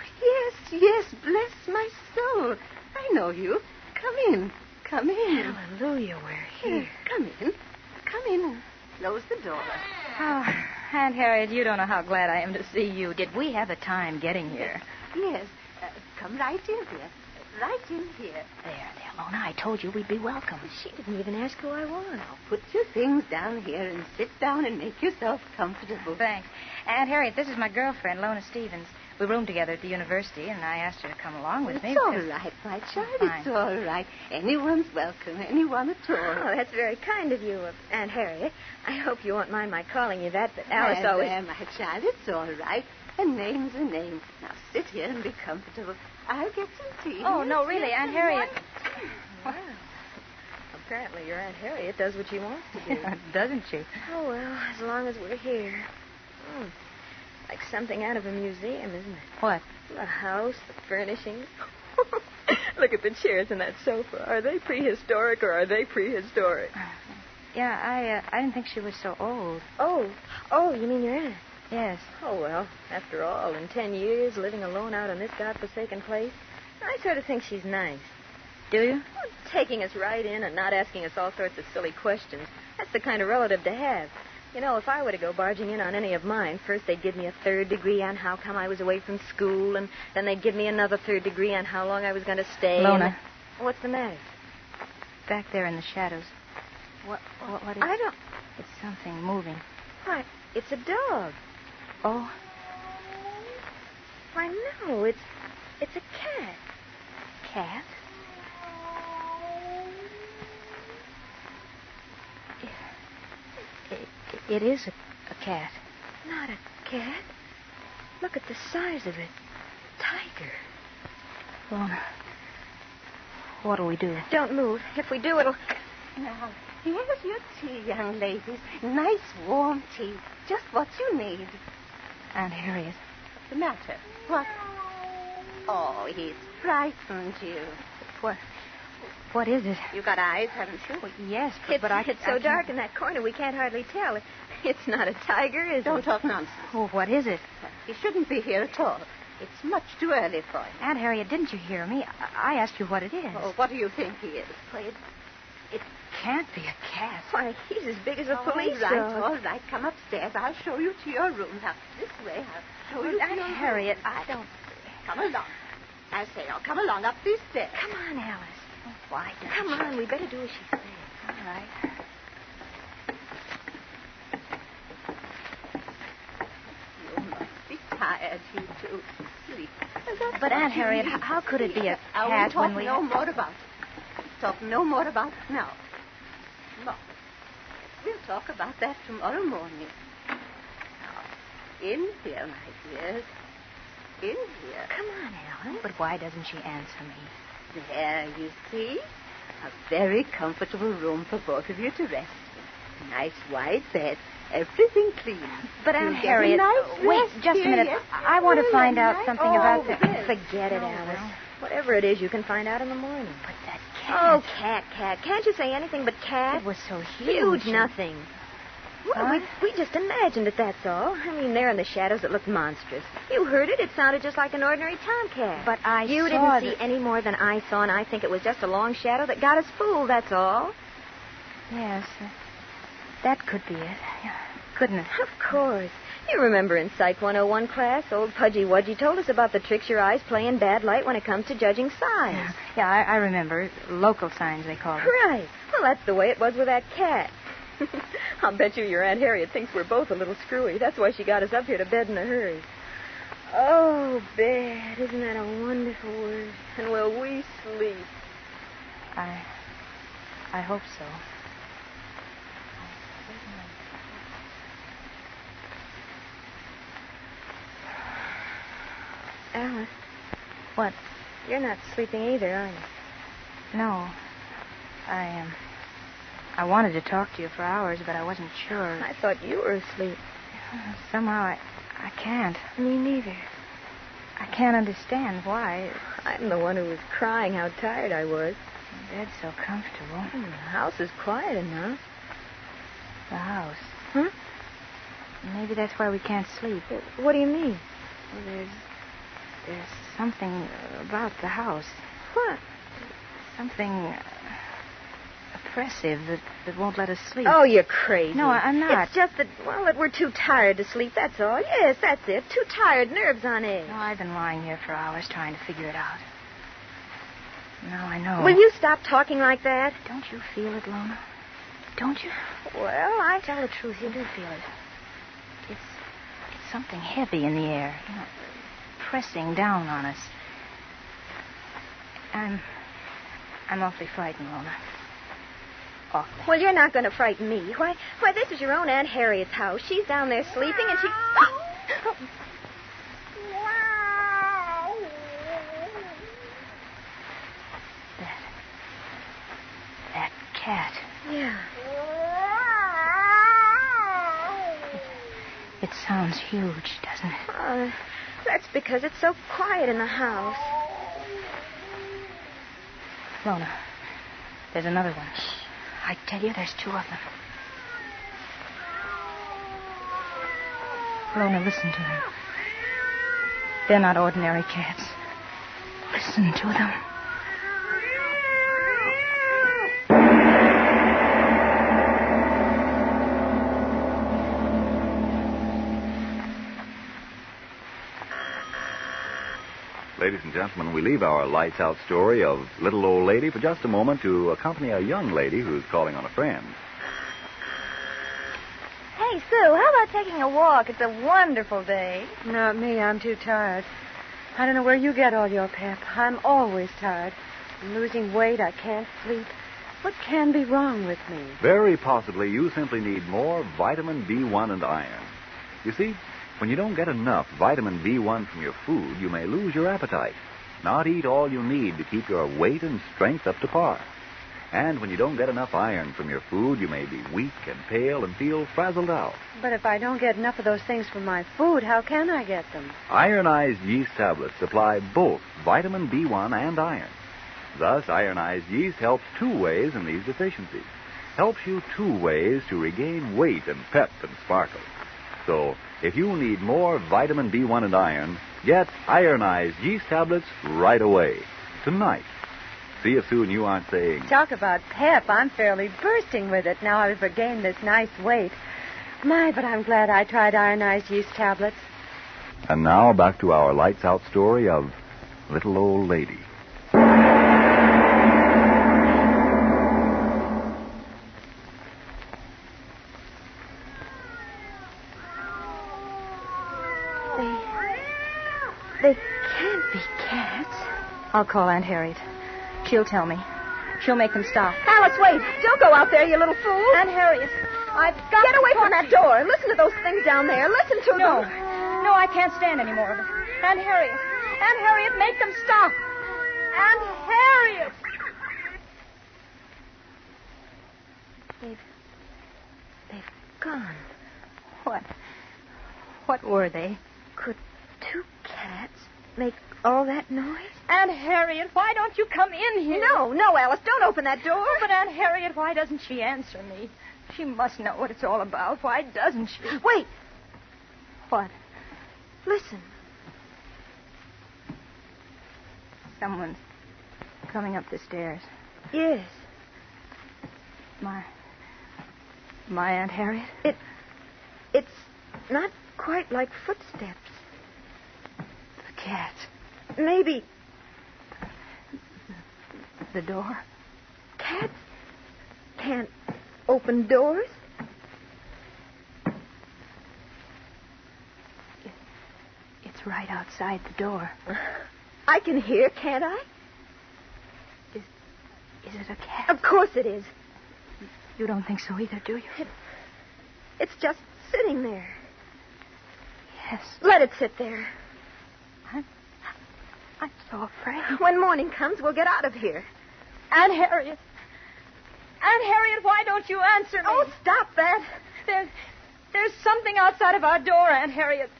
S21: yes, bless my soul. I know you. Come in.
S1: Hallelujah, we're here.
S21: Come in and close the door.
S14: Oh, Aunt Harriet, you don't know how glad I am to see you. Did we have a time getting here?
S21: Yes. Come right in here. Right in here.
S14: There, Lona. I told you we'd be welcome.
S21: She didn't even ask who I was. Now, put your things down here and sit down and make yourself comfortable.
S14: Thanks. Aunt Harriet, this is my girlfriend, Lona Stevens. We roomed together at the university, and I asked her to come along with me.
S21: It's all right, my child. It's all right. Anyone's welcome. Anyone at all.
S1: Oh, that's very kind of you, Aunt Harriet. I hope you won't mind my calling you that, but Alice always...
S21: There, my child. It's all right. A name's a name. Now, sit here and be comfortable. I'll get some tea.
S14: Oh, no, really, Aunt Harriet.
S1: Apparently your Aunt Harriet does what she wants to do.
S11: Doesn't she?
S1: Oh, well, as long as we're here. Like something out of a museum, isn't it?
S11: What?
S1: The house, the furnishings. Look at the chairs and that sofa. Are they prehistoric or are they prehistoric?
S14: Yeah, I didn't think she was so old.
S1: Oh, you mean your aunt?
S14: Yes.
S1: Oh, well, after all, in 10 years, living alone out in this godforsaken place, I sort of think she's nice.
S14: Do you?
S1: Well, taking us right in and not asking us all sorts of silly questions. That's the kind of relative to have. You know, if I were to go barging in on any of mine, first they'd give me a 3rd degree on how come I was away from school, and then they'd give me another 3rd degree on how long I was going to stay.
S14: Lona.
S1: What's the matter?
S14: Back there in the shadows. What is...
S1: I don't...
S14: It's something moving.
S1: Why, it's a dog.
S14: Oh?
S1: Why, no, it's a cat.
S14: Cat? It is a cat.
S1: Not a cat. Look at the size of it. Tiger.
S14: Lona, what do we do?
S1: Don't move. If we do, it'll...
S19: Now, here's your tea, young ladies. Nice, warm tea. Just what you need.
S14: Aunt Harriet.
S19: What's the matter? What? Oh, he's frightened you.
S14: What is it?
S19: You got eyes, haven't you?
S14: Well, yes,
S1: It's so
S14: I
S1: dark in that corner we can't hardly tell. It's not a tiger, is it?
S19: Don't talk nonsense.
S14: Oh, what is it?
S19: He shouldn't be here at all. It's much too early for him.
S14: Aunt Harriet, didn't you hear me? I asked you what it is.
S19: Oh, what do you think he is?
S14: Well, it can't be a cat.
S1: Why, he's as big as a police dog.
S19: All right. Come upstairs. I'll show you to your room. Now, this way. I'll show you to
S14: Aunt
S19: your
S14: Harriet,
S19: room.
S14: I don't...
S19: Come along. I say, come along up these stairs.
S1: Come on, Alice.
S14: Oh, why don't
S1: Come
S14: you?
S1: on, we better do as she says.
S14: All right.
S19: You must be tired, you two. Sleep.
S14: But, Aunt Harriet, how could it be a cat
S19: We'll
S14: when
S19: talk
S14: we...
S19: no more about it. Talk no more about it now. No. We'll talk about that tomorrow morning. Now, in here, my dears. In here.
S1: Come on, Alice.
S14: But why doesn't she answer me?
S19: There, you see. A very comfortable room for both of you to rest in. Nice wide bed. Everything clean.
S14: But, Aunt
S19: You'll get a
S14: Harriet,
S19: nice
S14: wait
S19: rest
S14: just a
S19: here,
S14: minute.
S19: yes?
S14: I want to find out something about the...
S1: Forget it, Alice. Whatever it is, you can find out in the morning.
S14: But that cat...
S1: Oh, cat. Can't you say anything but cat?
S14: It was so huge.
S1: Nothing. Well, we just imagined it, that's all. I mean, there in the shadows, it looked monstrous. You heard it. It sounded just like an ordinary tomcat.
S14: But
S1: You didn't see any more than I saw, and I think it was just a long shadow that got us fooled, that's all.
S14: Yes, that could be it. Couldn't it?
S1: Of course. You remember in Psych 101 class, old Pudgy Wudgy told us about the tricks your eyes play in bad light when it comes to judging signs.
S14: Yeah, I remember. Local signs, they called it.
S1: Right. Well, that's the way it was with that cat. I'll bet you your Aunt Harriet thinks we're both a little screwy. That's why she got us up here to bed in a hurry. Oh, bed. Isn't that a wonderful word? And will we sleep?
S14: I hope so.
S1: Alice.
S14: What?
S1: You're not sleeping either, are you?
S14: No. I wanted to talk to you for hours, but I wasn't sure.
S1: I thought you were asleep.
S14: Somehow I can't.
S1: Me neither.
S14: I can't understand why.
S1: I'm the one who was crying how tired I was.
S14: The bed's so comfortable.
S1: The house is quiet enough.
S14: The house.
S1: Huh?
S14: Maybe that's why we can't sleep.
S1: What do you mean?
S14: Well, there's something about the house.
S1: What?
S14: Something oppressive that won't let us sleep.
S1: Oh, you're crazy.
S14: No, I'm not.
S1: It's just that we're too tired to sleep, that's all. Yes, that's it. Too tired, nerves on edge.
S14: No, I've been lying here for hours trying to figure it out. Now I know.
S1: Will you stop talking like that?
S14: Don't you feel it, Lona? Don't you?
S1: Well, I
S14: tell the truth. You do feel it. It's something heavy in the air. You know, pressing down on us. I'm awfully frightened, Lona. Awfully.
S1: Well, you're not going to frighten me. Why, this is your own Aunt Harriet's house. She's down there sleeping, and she...
S14: That cat.
S1: Yeah.
S14: It sounds huge, doesn't it?
S1: That's because it's so quiet in the house.
S14: Lona, there's another one. I tell you, there's two of them. Lona, listen to them. They're not ordinary cats. Listen to them.
S8: Ladies and gentlemen, we leave our lights out story of Little Old Lady for just a moment to accompany a young lady who's calling on a friend.
S10: Hey, Sue, how about taking a walk? It's a wonderful day.
S20: Not me. I'm too tired. I don't know where you get all your pep. I'm always tired. I'm losing weight. I can't sleep. What can be wrong with me?
S8: Very possibly you simply need more vitamin B1 and iron. You see, when you don't get enough vitamin B1 from your food, you may lose your appetite, not eat all you need to keep your weight and strength up to par. And when you don't get enough iron from your food, you may be weak and pale and feel frazzled out.
S20: But if I don't get enough of those things from my food, how can I get them?
S8: Ironized yeast tablets supply both vitamin B1 and iron. Thus, ironized yeast helps two ways in these deficiencies. Helps you two ways to regain weight and pep and sparkle. So, if you need more vitamin B1 and iron, get ironized yeast tablets right away. Tonight. See if Sue and you aren't saying...
S20: Talk about pep. I'm fairly bursting with it now I've regained this nice weight. My, but I'm glad I tried ironized yeast tablets.
S8: And now back to our lights out story of Little Old Lady.
S1: They can't be cats.
S14: I'll call Aunt Harriet. She'll tell me. She'll make them stop.
S1: Alice, wait. Don't go out there, you little fool.
S14: Aunt Harriet, I've got
S1: Get away from that door. Listen to those things down there. Listen to
S14: No.
S1: them.
S14: No, I can't stand any more of it. Aunt Harriet. Aunt Harriet, make them stop. Aunt Harriet!
S1: They've gone.
S14: What were they?
S1: Could two cats make all that noise?
S14: Aunt Harriet, why don't you come in here?
S1: No, Alice, don't open that door.
S14: Oh, but Aunt Harriet, why doesn't she answer me? She must know what it's all about. Why doesn't she?
S1: Wait.
S14: What?
S1: Listen.
S14: Someone's coming up the stairs.
S1: Yes.
S14: My Aunt Harriet?
S1: It's not quite like footsteps.
S14: The cat.
S1: Maybe.
S14: The door?
S1: Cats can't open doors.
S14: It's right outside the door.
S1: I can hear, can't I?
S14: Is it a cat?
S1: Of course it is.
S14: You don't think so either, do you?
S1: It's just sitting there.
S14: Yes.
S1: Let it sit there.
S14: I'm so afraid.
S1: When morning comes, we'll get out of here.
S14: Aunt Harriet. Aunt Harriet, why don't you answer me?
S1: Oh, stop that.
S14: There's something outside of our door, Aunt Harriet.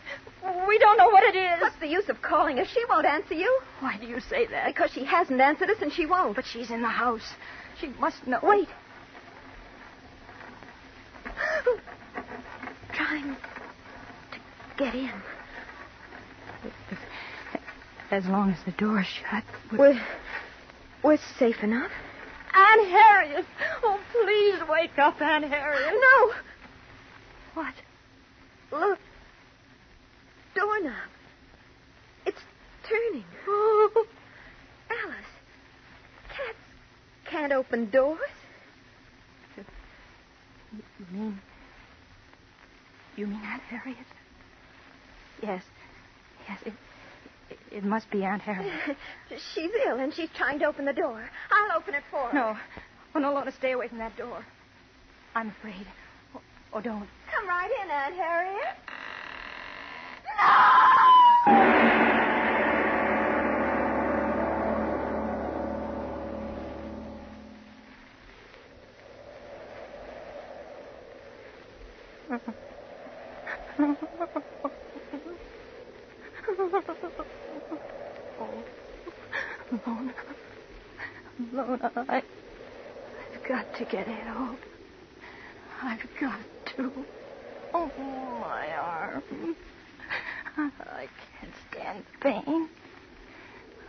S14: We don't know what it is.
S1: What's the use of calling her? She won't answer you.
S14: Why do you say that?
S1: Because she hasn't answered us and she won't.
S14: But she's in the house. She must know.
S1: Wait. Trying to get in.
S14: As long as the door's shut.
S1: We're safe enough.
S14: Aunt Harriet! Oh, please wake up, Aunt Harriet.
S1: No!
S14: What?
S1: Look. Doorknob. It's turning.
S14: Oh.
S1: Alice. Cats can't open doors.
S14: You mean Aunt Harriet? Yes. It must be Aunt Harriet.
S1: She's ill and she's trying to open the door. I'll open it for her.
S14: No. Oh, no, Lona, stay away from that door. I'm afraid. Oh, don't.
S1: Come right in, Aunt Harriet.
S21: Lona. Lona, I've got to get help. I've got to. Oh, my arm. I can't stand pain.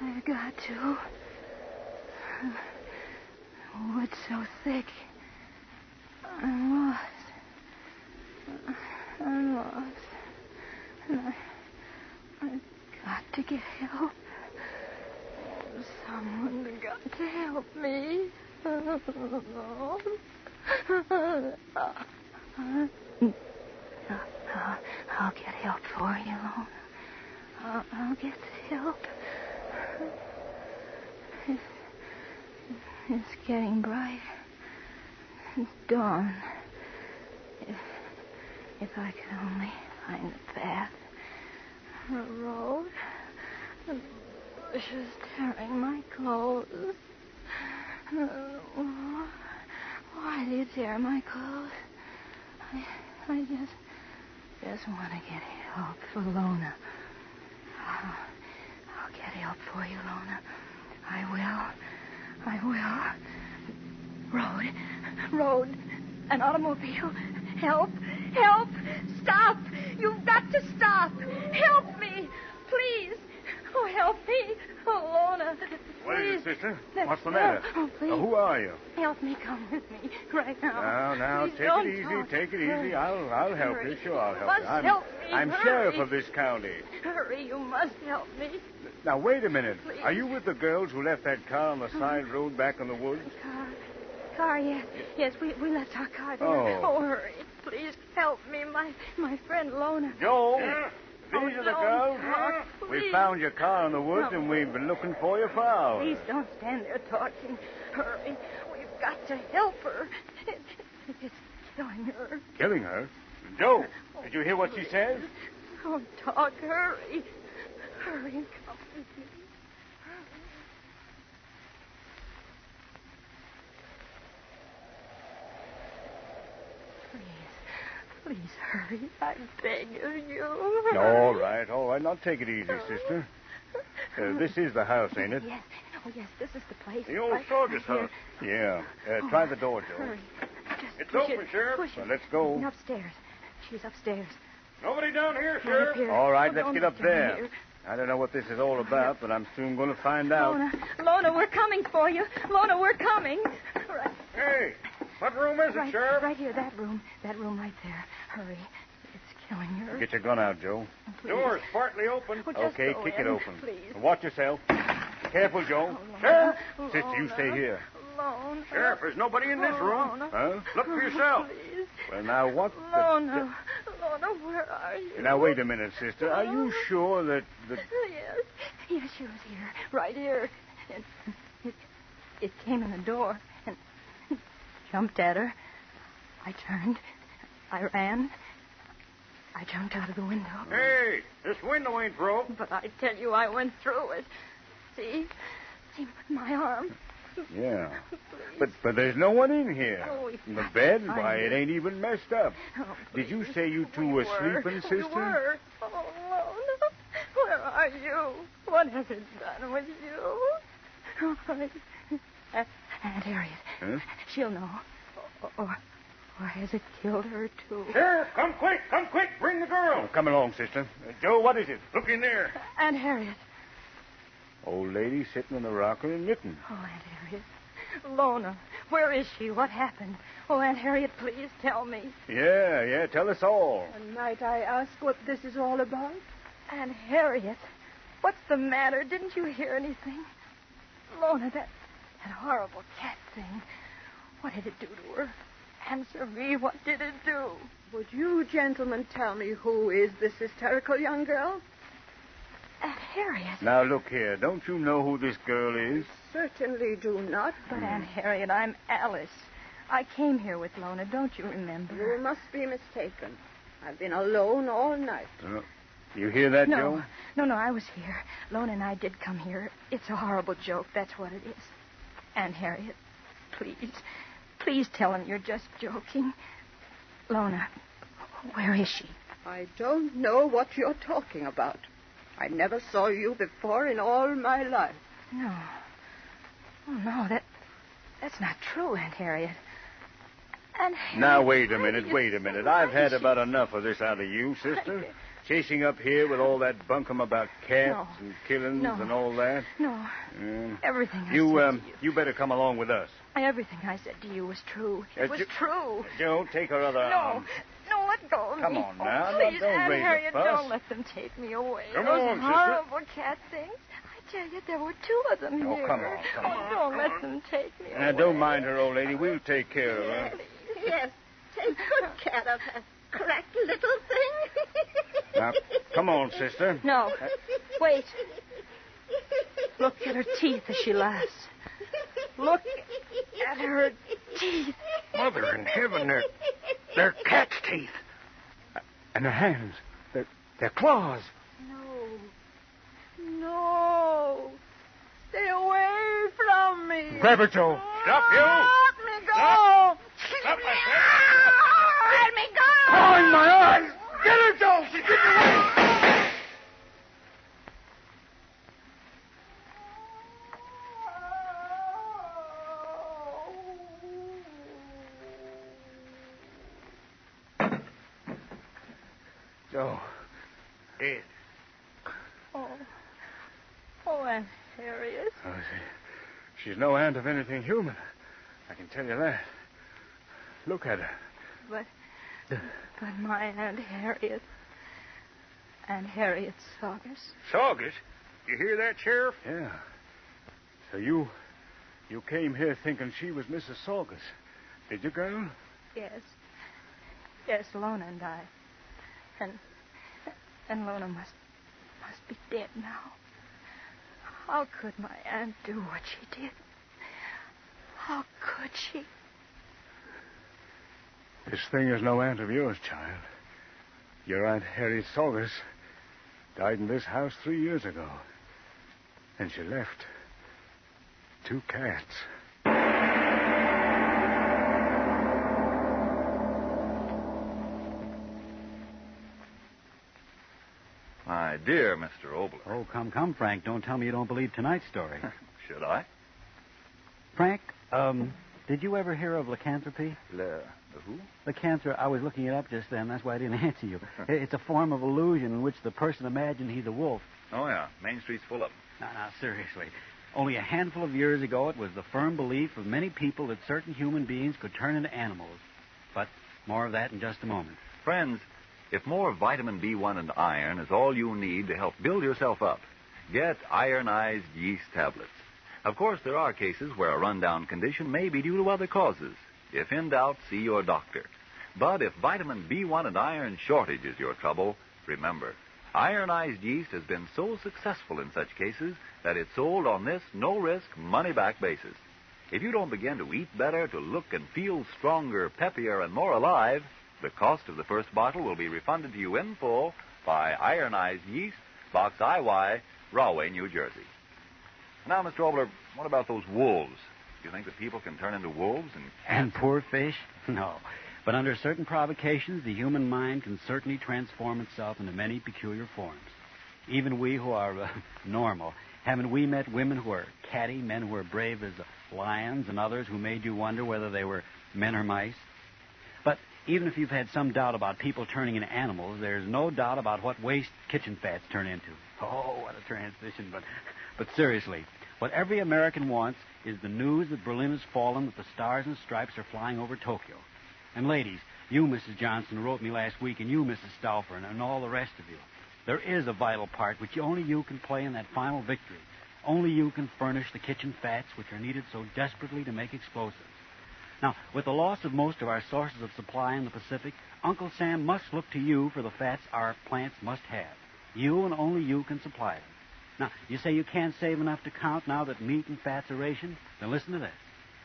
S21: I've got to. Oh, it's so thick. I'm lost. I'm lost. And I've got to get help. Someone's got to help me. I'll get help for you, Lona. I'll get the help. It's getting bright. It's dawn. If I could only find the path, the road, the bushes tearing my clothes. Why do you tear my clothes? I just want to get help for Lona. I'll get help for you, Lona. I will. Road. An automobile. Help. Stop. You've got to stop. Help me. Please. Oh, help me. Oh, Lona.
S7: What is it,
S21: Please.
S7: sister? What's the matter?
S21: Oh, please.
S7: Who are you?
S21: Help me. Come with me right now.
S7: Now,
S21: Please
S7: take
S21: don't
S7: it easy.
S21: talk.
S7: Take it easy.
S21: Hurry.
S7: I'll help
S21: Hurry.
S7: you. Sure, I'll
S21: You
S7: help you.
S21: must help me.
S7: I'm
S21: Hurry.
S7: sheriff of this county.
S21: Hurry. You must help me.
S7: Now, wait a minute.
S21: Please.
S7: Are you with the girls who left that car on the side road back in the woods?
S21: Car, yes. Yes, we left our car there.
S7: Oh.
S21: Hurry. Please help me. My friend Lona.
S7: Joe,
S21: Oh,
S7: these are the
S21: don't
S7: girls.
S21: talk,
S7: We
S21: please.
S7: found your car in the woods, and we've been looking for you for hours.
S21: Please don't stand there talking. Hurry. We've got to help her. It's killing her.
S7: Killing her? Joe, did you hear what she said?
S21: Don't talk. Hurry. Hurry and come with me. Please hurry. I beg of you.
S7: All right. Now take it easy, sister. This is the house, ain't it?
S21: Yes. Oh, yes, this is the place.
S7: The old soldier's house. Yeah. Try the door, Joe.
S21: Hurry.
S7: It's
S21: push
S7: open,
S21: it.
S7: Sheriff.
S21: Push it.
S7: Well, let's go.
S21: And upstairs. She's upstairs.
S7: Nobody down here,
S21: Right
S7: Sheriff.
S21: up here.
S7: All right,
S21: Oh,
S7: let's
S21: don't
S7: get up
S21: look down
S7: there.
S21: here.
S7: I don't know what this is all about, but I'm soon going to find out.
S21: Lona, we're coming for you. Lona, we're coming. Right.
S7: Hey, what room is it, Sheriff?
S21: Right here, that room. That room right there. Hurry. It's killing her.
S7: Get your gun out, Joe.
S21: Please.
S7: Door's partly open.
S21: Oh, just
S7: Okay,
S21: go
S7: kick
S21: in,
S7: it open.
S21: please.
S7: Watch yourself. Be careful, Joe.
S21: Lona.
S7: Sister, you stay here.
S21: Lona.
S7: Sheriff, there's nobody in this room.
S21: Lona.
S7: Huh? Look for yourself.
S21: Please.
S7: Well, now, what
S21: Lona. Lona, where are you?
S7: Now, wait a minute, sister. Are you sure that...
S21: Yes. Yes, she was here. Right here. And it came in the door and jumped at her. I turned. I ran. I jumped out of the window.
S7: Hey, this window ain't broke.
S21: But I tell you, I went through it. See, my arm.
S7: Yeah. But there's no one in here.
S21: Oh,
S7: The bed,
S21: I
S7: why, it
S21: know.
S7: ain't even messed up.
S21: Oh,
S7: Did you say you two were sleeping, sister?
S21: We were. Oh, Lona, where are you? What has it done with you? Aunt Harriet.
S7: Huh?
S21: She'll know. Or has it killed her, too?
S7: Sheriff, come quick, bring the girl. Oh, come along, sister. Joe, what is it? Look in there.
S21: Aunt Harriet.
S7: Old lady sitting in the rocker and knitting.
S21: Oh, Aunt Harriet. Lona, where is she? What happened? Oh, Aunt Harriet, please tell me.
S7: Yeah, tell us all.
S21: And might I ask what this is all about? Aunt Harriet, what's the matter? Didn't you hear anything? Lona, that horrible cat thing. What did it do to her? Answer me, what did it do?
S22: Would you gentlemen tell me who is this hysterical young girl?
S21: Aunt Harriet.
S7: Now, look here. Don't you know who this girl is?
S22: Certainly do not.
S21: But, Aunt Harriet, I'm Alice. I came here with Lona. Don't you remember?
S22: You must be mistaken. I've been alone all night.
S7: You hear that, Joe?
S21: No, I was here. Lona and I did come here. It's a horrible joke. That's what it is. Aunt Harriet, please tell him you're just joking. Lona,
S14: Where is she?
S22: I don't know what you're talking about. I never saw you before in all my life.
S14: No. Oh, no, that's not true, Aunt Harriet. Aunt Harriet...
S7: Now, wait a minute. I've had about enough of this out of you, sister. Chasing up here with all that bunkum about cats and killings and all that.
S14: No. Everything I said to you.
S7: You better come along with us.
S14: Everything I said to you was true. It was true.
S7: Don't take her other arm.
S14: No, let go of me.
S7: Come on now.
S14: Please,
S7: don't
S14: Aunt
S7: raise
S14: Harriet,
S7: a fuss.
S14: don't let them take me away.
S7: Come
S14: Those
S7: on, sister.
S14: horrible cat things. I tell you, there were 2 of them
S7: Oh,
S14: here.
S7: come on.
S14: Don't let them take me
S7: Now,
S14: away.
S7: don't mind her, old lady. We'll take care of her.
S22: Yes, take good care of that cracked little thing.
S7: Now, come on, sister.
S14: No. Wait. Look at her teeth as she laughs. Look at her teeth.
S7: Mother in heaven, they're cat's teeth. And their hands, they're claws.
S22: No. Stay away from me.
S7: Grab her, Joe. Stop, you.
S22: Let me go.
S7: Stop,
S22: Let me go.
S7: Oh, in my eyes. Get her, Joe. She's getting away. Joe. Dead.
S14: Oh, Aunt Harriet.
S7: Oh, she's no aunt of anything human. I can tell you that. Look at her.
S14: But my Aunt Harriet Saugus.
S7: Saugus? You hear that, Sheriff? Yeah. So you came here thinking she was Mrs. Saugus. Did you, girl?
S14: Yes. Yes, Lona and I. And Lona must be dead now. How could my aunt do what she did? How could she?
S7: This thing is no aunt of yours, child. Your Aunt Harriet Saugus died in this house 3 years ago. And she left 2 cats.
S5: My dear Mr. Obler.
S3: Oh, come, Frank. Don't tell me you don't believe tonight's story.
S5: Should I?
S3: Frank, did you ever hear of lycanthropy?
S5: The who?
S3: Lycanthropy. I was looking it up just then. That's why I didn't answer you. It's a form of illusion in which the person imagines he's a wolf.
S5: Oh, yeah. Main Street's full of them.
S3: No, seriously. Only a handful of years ago, it was the firm belief of many people that certain human beings could turn into animals. But more of that in just a moment.
S5: Friends, if more vitamin B1 and iron is all you need to help build yourself up, get ironized yeast tablets. Of course, there are cases where a rundown condition may be due to other causes. If in doubt, see your doctor. But if vitamin B1 and iron shortage is your trouble, remember, ironized yeast has been so successful in such cases that it's sold on this no-risk, money-back basis. If you don't begin to eat better, to look and feel stronger, peppier, and more alive, the cost of the first bottle will be refunded to you in full by ironized yeast, Box IY, Rahway, New Jersey. Now, Mr. Obler, what about those wolves? Do you think that people can turn into wolves and cats?
S3: And poor fish? No. But under certain provocations, the human mind can certainly transform itself into many peculiar forms. Even we who are normal, haven't we met women who are catty, men who are brave as lions, and others who made you wonder whether they were men or mice? But even if you've had some doubt about people turning into animals, there's no doubt about what waste kitchen fats turn into. Oh, what a transition. But seriously, what every American wants is the news that Berlin has fallen, that the stars and stripes are flying over Tokyo. And ladies, you, Mrs. Johnson, wrote me last week, and you, Mrs. Stauffer, and all the rest of you. There is a vital part which only you can play in that final victory. Only you can furnish the kitchen fats which are needed so desperately to make explosives. Now, with the loss of most of our sources of supply in the Pacific, Uncle Sam must look to you for the fats our plants must have. You and only you can supply them. Now, you say you can't save enough to count now that meat and fats are rationed? Then listen to this.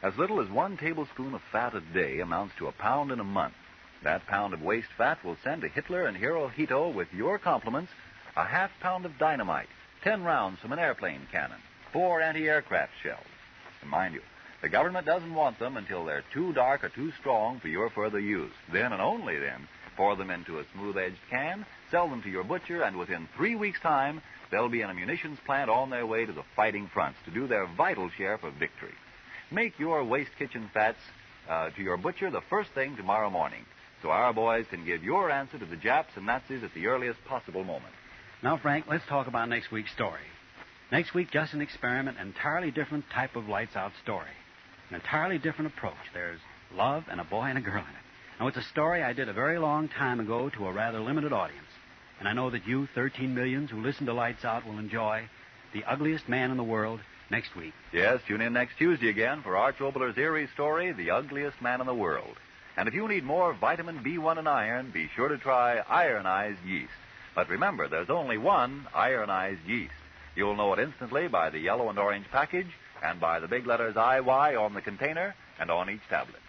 S5: As little as 1 tablespoon of fat a day amounts to a pound in a month. That pound of waste fat will send to Hitler and Hirohito with your compliments a half pound of dynamite, 10 rounds from an airplane cannon, 4 anti-aircraft shells. And mind you, the government doesn't want them until they're too dark or too strong for your further use. Then and only then
S8: pour them into a smooth-edged can, sell them to your butcher, and within 3 weeks' time, they'll be in a munitions plant on their way to the fighting fronts to do their vital share for victory. Make your waste kitchen fats to your butcher the first thing tomorrow morning, so our boys can give your answer to the Japs and Nazis at the earliest possible moment.
S3: Now, Frank, let's talk about next week's story. Next week, just an experiment, entirely different type of lights-out story. An entirely different approach. There's love and a boy and a girl in it. Now, it's a story I did a very long time ago to a rather limited audience. And I know that you, 13 millions who listen to Lights Out, will enjoy The Ugliest Man in the World next week.
S8: Yes, tune in next Tuesday again for Arch Obler's eerie story, The Ugliest Man in the World. And if you need more vitamin B1 and iron, be sure to try ironized yeast. But remember, there's only one ironized yeast. You'll know it instantly by the yellow and orange package and by the big letters IY on the container and on each tablet.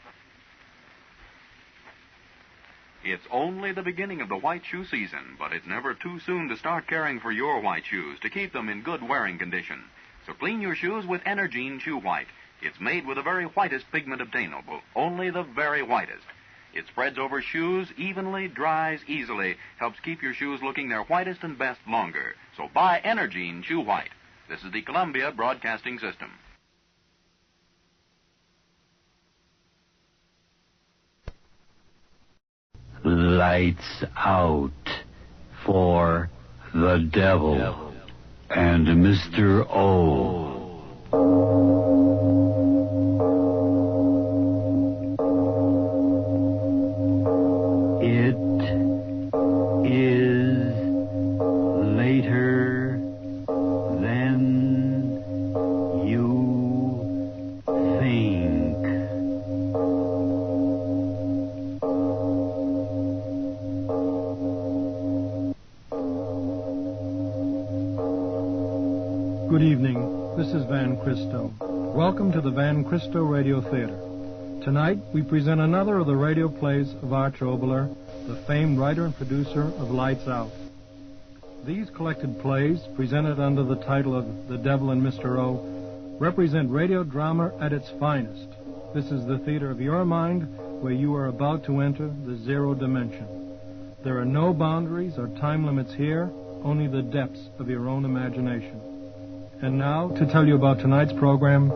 S6: It's only the beginning of the white shoe season, but it's never too soon to start caring for your white shoes to keep them in good wearing condition. So clean your shoes with Energine Shoe White. It's made with the very whitest pigment obtainable, only the very whitest. It spreads over shoes evenly, dries easily, helps keep your shoes looking their whitest and best longer. So buy Energine Shoe White. This is the Columbia Broadcasting System.
S3: Lights out for the devil and Mr. O. It is later than you think.
S9: Good evening. This is Van Christo. Welcome to the Van Christo Radio Theater. Tonight, we present another of the radio plays of Arch Obler, the famed writer and producer of Lights Out. These collected plays, presented under the title of The Devil and Mr. O, represent radio drama at its finest. This is the theater of your mind, where you are about to enter the zero dimension. There are no boundaries or time limits here, only the depths of your own imagination. And now, to tell you about tonight's program,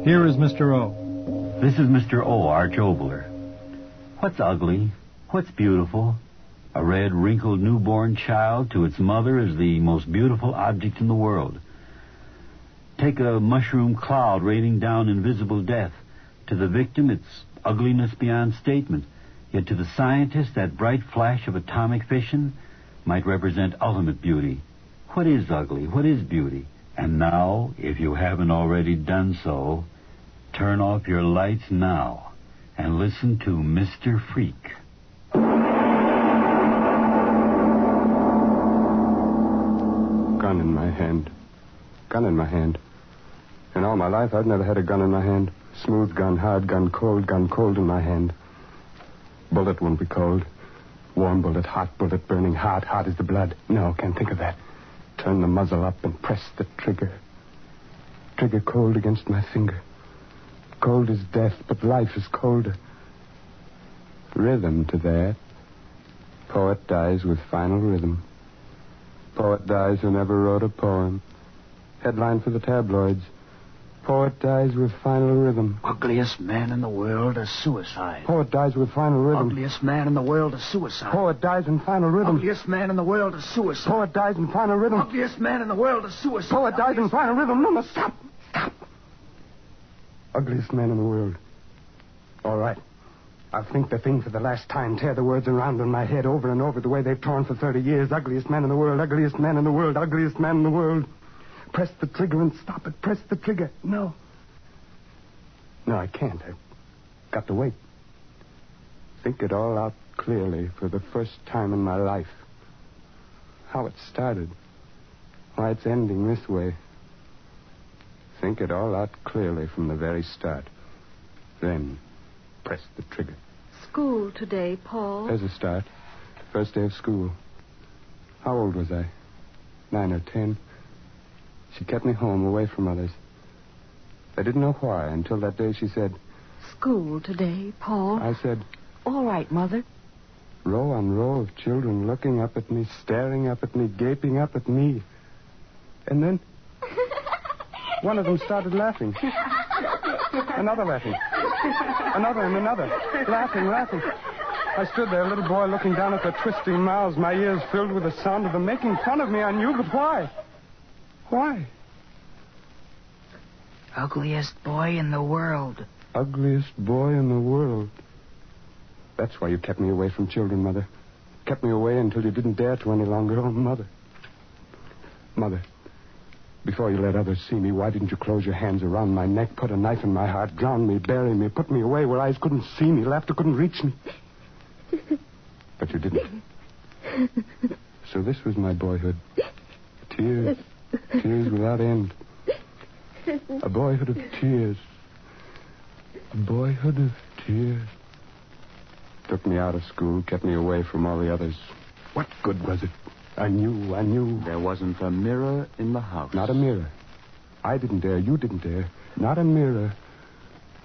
S9: here is Mr. O.
S3: This is Mr. O, Arch Obler. What's ugly? What's beautiful? A red, wrinkled newborn child to its mother is the most beautiful object in the world. Take a mushroom cloud raining down invisible death. To the victim, it's ugliness beyond statement. Yet to the scientist, that bright flash of atomic fission might represent ultimate beauty. What is ugly? What is beauty? And now, if you haven't already done so, turn off your lights now and listen to Mr. Freak.
S23: Gun in my hand. Gun in my hand. In all my life, I've never had a gun in my hand. Smooth gun, hard gun, cold in my hand. Bullet won't be cold. Warm bullet, hot bullet, burning hot, hot as the blood. No, can't think of that. Turn the muzzle up and press the trigger. Trigger cold against my finger. Cold as death, but life is colder. Rhythm to that. Poet dies with final rhythm. Poet dies who never wrote a poem. Headline for the tabloids. Poet dies with final rhythm.
S18: Ugliest man in the world, a suicide.
S23: Poet dies with final rhythm.
S18: Ugliest man in the world, a suicide.
S23: Poet dies in final rhythm.
S18: Ugliest man in the world, a suicide.
S23: Poet dies in final rhythm.
S18: Ugliest man in the world, a suicide.
S23: Poet dies in final rhythm. No, stop. Stop. Ugliest man in the world. All right. I'll think the thing for the last time. Tear the words around in my head over and over the way they've torn for 30 years. Ugliest man in the world. Ugliest man in the world. Ugliest man in the world. Press the trigger and stop it. Press the trigger. No. No, I can't. I've got to wait. Think it all out clearly for the first time in my life. How it started. Why it's ending this way. Think it all out clearly from the very start. Then press the trigger.
S1: School today, Paul.
S23: There's a start. First day of school. How old was I? 9 or 10. She kept me home away from others. I didn't know why until that day she said...
S1: School today, Paul.
S23: I said...
S4: All right, Mother.
S23: Row on row of children looking up at me, staring up at me, gaping up at me. And then one of them started laughing. Another laughing. Another and another. Laughing. I stood there, a little boy, looking down at their twisting mouths, my ears filled with the sound of them making fun of me. I knew, but why? Why?
S13: Ugliest boy in the world.
S23: Ugliest boy in the world. That's why you kept me away from children, Mother. Kept me away until you didn't dare to any longer. Oh, Mother. Mother, before you let others see me, why didn't you close your hands around my neck, put a knife in my heart, drown me, bury me, put me away where eyes couldn't see me, laughter couldn't reach me? But you didn't. So this was my boyhood. Tears. Tears without end. A boyhood of tears. A boyhood of tears. Took me out of school, kept me away from all the others. What good was it? I knew.
S15: There wasn't a mirror in the house.
S23: Not a mirror. I didn't dare. You didn't dare. Not a mirror.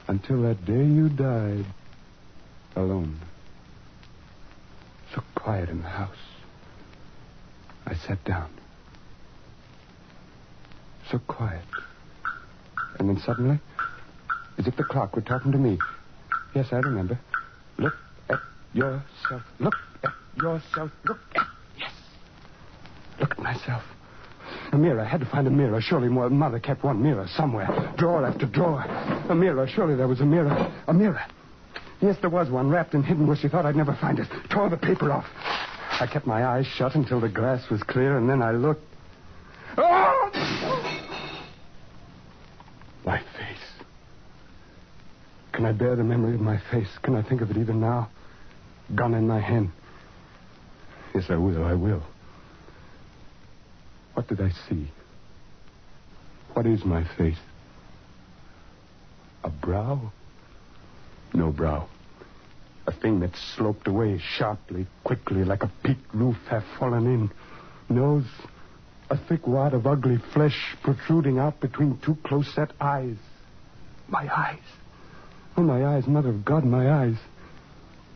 S23: Until that day you died. Alone. So quiet in the house. I sat down. So quiet. And then suddenly, as if the clock were talking to me. Yes, I remember. Look at yourself. Look at yourself. Look at... Yes. Look at myself. A mirror. I had to find a mirror. Surely Mother kept one mirror somewhere. Drawer after drawer. A mirror. Surely there was a mirror. A mirror. Yes, there was one, wrapped and hidden where she thought I'd never find it. Tore the paper off. I kept my eyes shut until the glass was clear, and then I looked. Oh! My face. Can I bear the memory of my face? Can I think of it even now? Gun in my hand. Yes, I will. What did I see? What is my face? A brow? No brow. A thing that sloped away sharply, quickly, like a peaked roof half fallen in. Nose, a thick wad of ugly flesh protruding out between two close-set eyes. My eyes. Oh, my eyes, Mother of God, my eyes.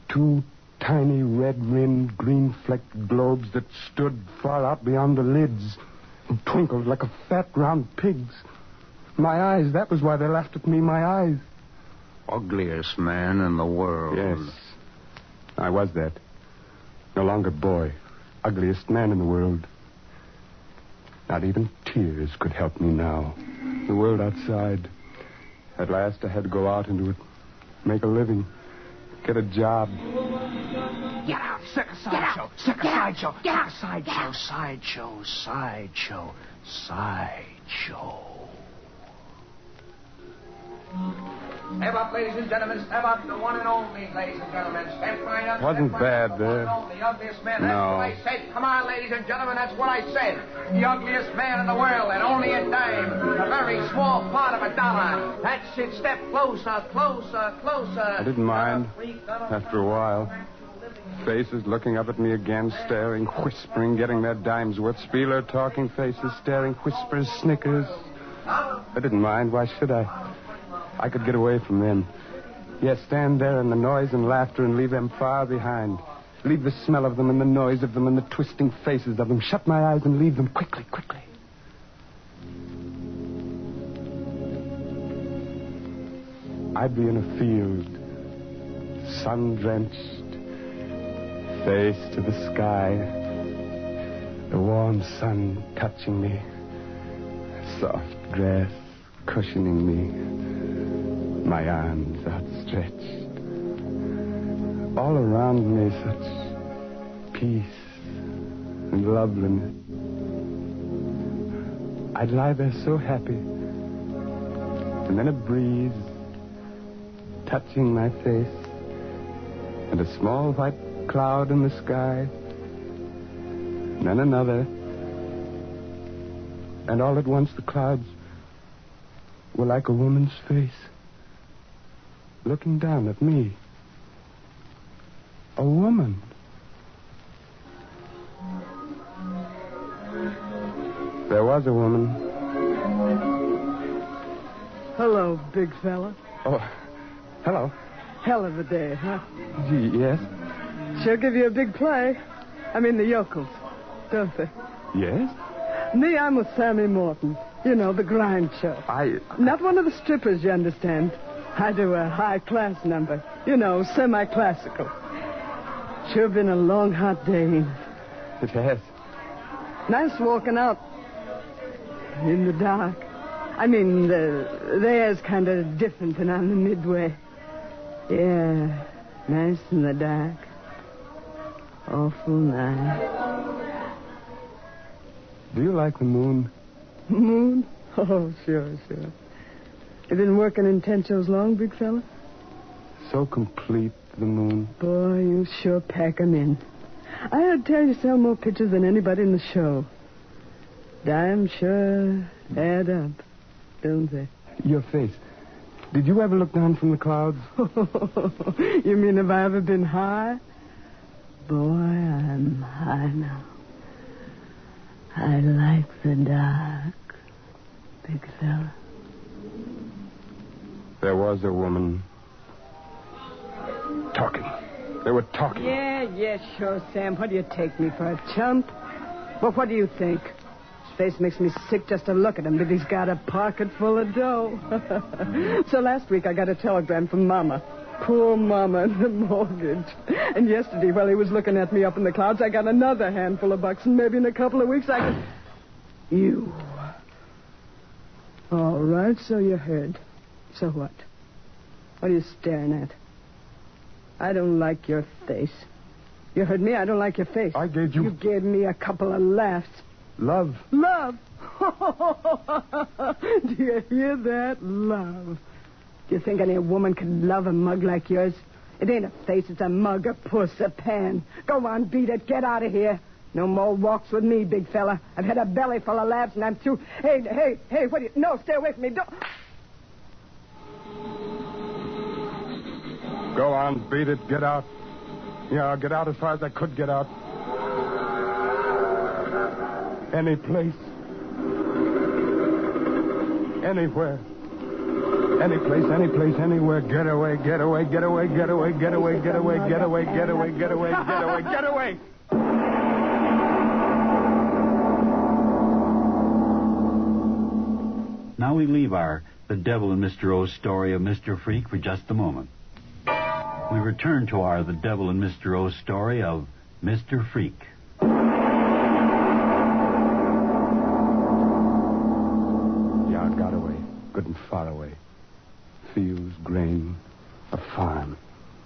S23: Two tiny red-rimmed, green-flecked globes that stood far out beyond the lids and twinkled like a fat, round pig's. My eyes, that was why they laughed at me, my eyes.
S15: Ugliest man in the world.
S23: Yes, I was that. No longer boy. Ugliest man in the world. Not even tears could help me now. The world outside. At last I had to go out into it. Make a living. Get a job.
S13: Get out. Circus sideshow. Circus sideshow. Sideshow. Step up, ladies and gentlemen. Step up. The one and only, ladies and gentlemen. Step right up.
S23: Wasn't bad,
S13: The one and only ugliest man. That's
S23: No.
S13: what I said. Come on, ladies and gentlemen. That's what I said. The ugliest man in the world, and only a dime. A very small part of $1. That's it. Step closer.
S23: I didn't mind. After a while. Faces looking up at me again, staring, whispering, getting their dimes worth. Spieler talking, faces staring, whispers, snickers. I didn't mind. Why should I? I could get away from them. Yes, stand there in the noise and laughter and leave them far behind. Leave the smell of them and the noise of them and the twisting faces of them. Shut my eyes and leave them quickly. I'd be in a field, sun-drenched, face to the sky, the warm sun touching me, soft grass cushioning me, my arms outstretched. All around me such peace and loveliness. I'd lie there so happy. And then a breeze touching my face, and a small white cloud in the sky, and then another, and all at once the clouds were like a woman's face, looking down at me. A woman. There was a woman.
S16: Hello, big fella.
S23: Oh, hello.
S16: Hell of a day, huh?
S23: Yes.
S16: Sure give you a big play. I mean, the yokels, don't they?
S23: Yes?
S16: Me, I'm with Sammy Morton. You know, the grind show. Not one of the strippers, you understand. I do a high-class number. You know, semi-classical. Sure been a long, hot day, ain't it?
S23: It has.
S16: Nice walking out in the dark. I mean, the air's kind of different than on the Midway. Yeah, nice in the dark. Awful nice.
S23: Do you like the moon?
S16: Moon? Oh, sure. You been working in tent shows long, big fella?
S23: So complete, the moon.
S16: Boy, you sure pack 'em in. I heard tell you sell more pictures than anybody in the show. Dimes sure add up, don't they?
S23: Your face. Did you ever look down from the clouds?
S16: You mean have I ever been high? Boy, I'm high now. I like the dark, big fella.
S23: There was a woman talking. They were talking.
S16: Yeah, sure, Sam. What do you take me for, a chump? Well, what do you think? His face makes me sick just to look at him, but he's got a pocket full of dough. So last week I got a telegram from Mama. Poor Mama and the mortgage. And yesterday, while he was looking at me up in the clouds, I got another handful of bucks, and maybe in a couple of weeks I could... You. All right, so you heard. So what? What are you staring at? I don't like your face. You heard me? I don't like your face.
S23: I gave you...
S16: You gave me a couple of laughs.
S23: Love.
S16: Love? Do you hear that? Love. Do you think any woman could love a mug like yours? It ain't a face, it's a mug, a puss, a pan. Go on, beat it. Get out of here. No more walks with me, big fella. I've had a belly full of laughs and I'm through. Hey, what do you... No, stay away from me. Don't...
S23: Go on, beat it. Get out. Yeah, I'll get out as far as I could get out. Any place. Anywhere. Any place, anywhere. Get away.
S3: Now we leave our The Devil and Mr. O's story of Mr. Freak for just a moment. We return to our The Devil and Mr. O's story of Mr. Freak.
S23: Yeah, got away. Good and far away. Fields, grain, a farm.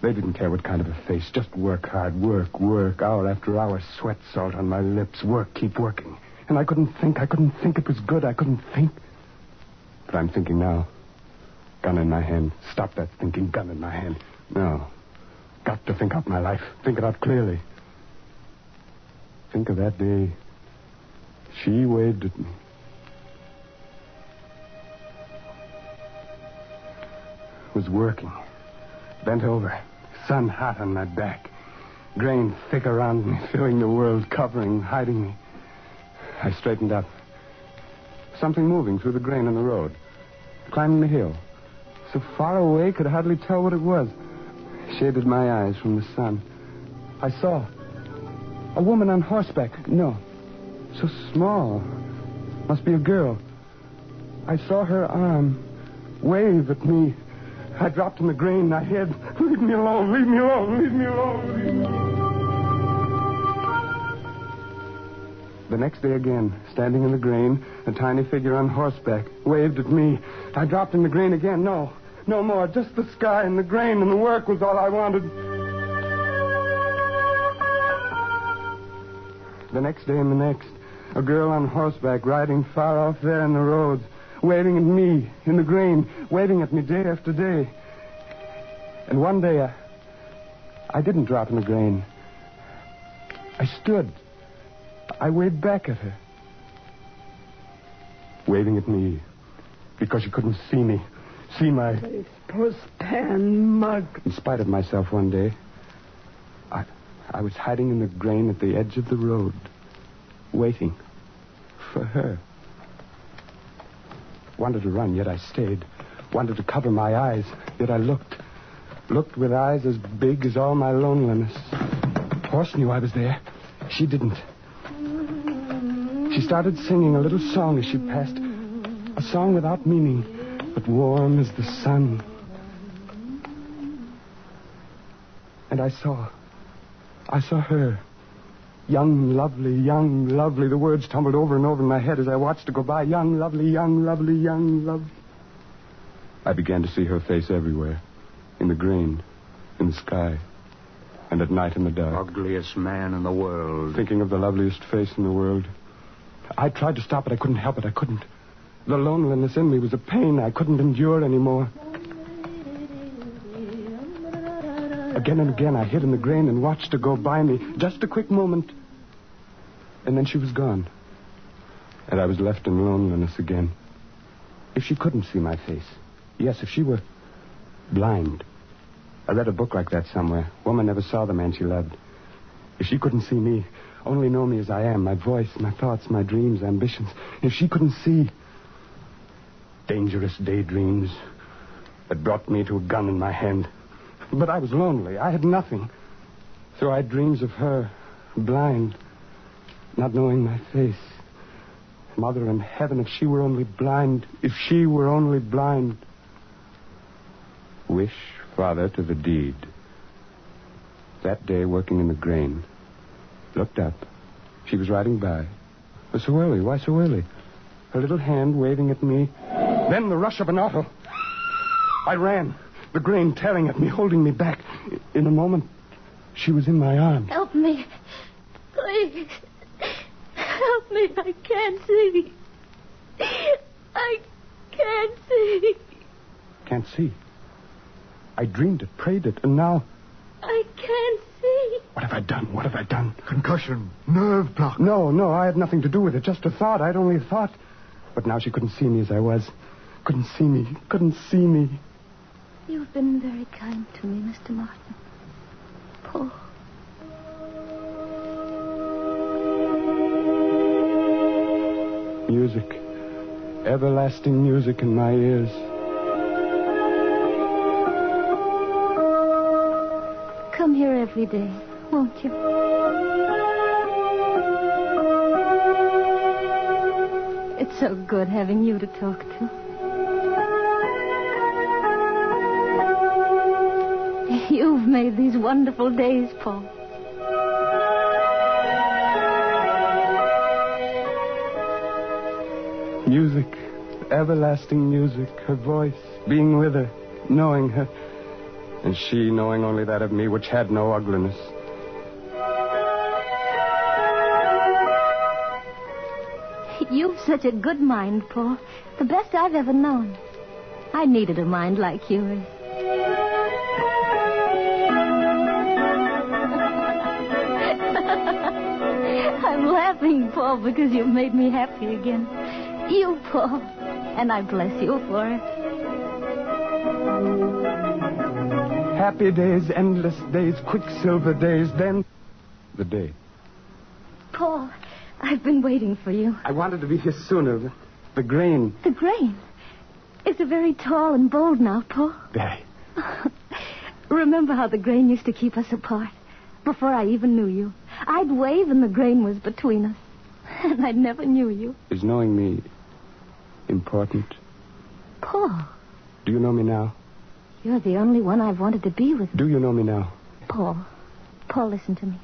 S23: They didn't care what kind of a face. Just work hard. Work. Hour after hour. Sweat, salt on my lips. Work. Keep working. And I couldn't think. It was good. I couldn't think. But I'm thinking now. Gun in my hand. Stop that thinking. Gun in my hand. No. Got to think out my life. Think it out clearly. Think of that day. She waved at me. Was working. Bent over. Sun hot on my back. Grain thick around me, filling the world, covering, hiding me. I straightened up. Something moving through the grain on the road. Climbing the hill. So far away, could hardly tell what it was. Shaded my eyes from the sun. I saw a woman on horseback. No, so small. Must be a girl. I saw her arm wave at me. I dropped in the grain. I hid. Leave me alone. The next day again, standing in the grain, a tiny figure on horseback waved at me. I dropped in the grain again. No more. Just the sky and the grain and the work was all I wanted. The next day and the next, a girl on horseback riding far off there in the roads, waving at me in the grain, waving at me day after day. And one day, I didn't drop in the grain. I stood. I waved back at her. Waving at me because she couldn't see me. See my...
S16: Face, puss, pan, mug.
S23: In spite of myself one day, I was hiding in the grain at the edge of the road, waiting for her. Wanted to run, yet I stayed. Wanted to cover my eyes, yet I looked. Looked with eyes as big as all my loneliness. horse knew I was there. She didn't. She started singing a little song as she passed. A song without meaning, but warm as the sun. And I saw her. Young, lovely. The words tumbled over and over in my head as I watched her go by. Young, lovely, young, lovely, young, lovely. I began to see her face everywhere. In the grain, in the sky, and at night in the dark.
S18: Ugliest man in the world.
S23: Thinking of the loveliest face in the world. I tried to stop it. I couldn't help it. I couldn't. The loneliness in me was a pain I couldn't endure anymore. Again and again, I hid in the grain and watched her go by me. Just a quick moment. And then she was gone. And I was left in loneliness again. If she couldn't see my face. Yes, if she were blind. I read a book like that somewhere. Woman never saw the man she loved. If she couldn't see me, only know me as I am, my voice, my thoughts, my dreams, ambitions. If she couldn't see dangerous daydreams that brought me to a gun in my hand. But I was lonely. I had nothing. So I had dreams of her, blind, not knowing my face. Mother in heaven, if she were only blind, if she were only blind. Wish, Father, to the deed. That day, working in the grain, looked up. She was riding by. So early? Why so early? Her little hand waving at me. Then the rush of an auto. I ran. The grain tearing at me, holding me back. In a moment, she was in my arms.
S21: Help me. Please. Help me. I can't see. I can't see.
S23: Can't see? I dreamed it, prayed it, and now...
S21: I can't see.
S23: What have I done? What have I done?
S7: Concussion. Nerve block.
S23: No, I had nothing to do with it. Just a thought. I'd only thought. But now she couldn't see me as I was. Couldn't see me.
S21: You've been very kind to me, Mr. Martin. Paul.
S23: Music. Everlasting music in my ears.
S21: Come here every day, won't you? It's so good having you to talk to. You've made these wonderful days, Paul.
S23: Music, everlasting music, her voice, being with her, knowing her, and she knowing only that of me which had no ugliness.
S21: You've such a good mind, Paul. The best I've ever known. I needed a mind like yours. I'm laughing, Paul, because you've made me happy again. You, Paul. And I bless you for it.
S23: Happy days, endless days, quicksilver days, then the day.
S21: Paul, I've been waiting for you.
S23: I wanted to be here sooner. The grain.
S21: The grain? It's very tall and bold now, Paul.
S23: Very.
S21: Remember how the grain used to keep us apart? Before I even knew you. I'd wave and the grain was between us. And I never knew you.
S23: Is knowing me important?
S21: Paul.
S23: Do you know me now?
S21: You're the only one I've wanted to be with.
S23: Do you know me now?
S21: Paul, listen to me.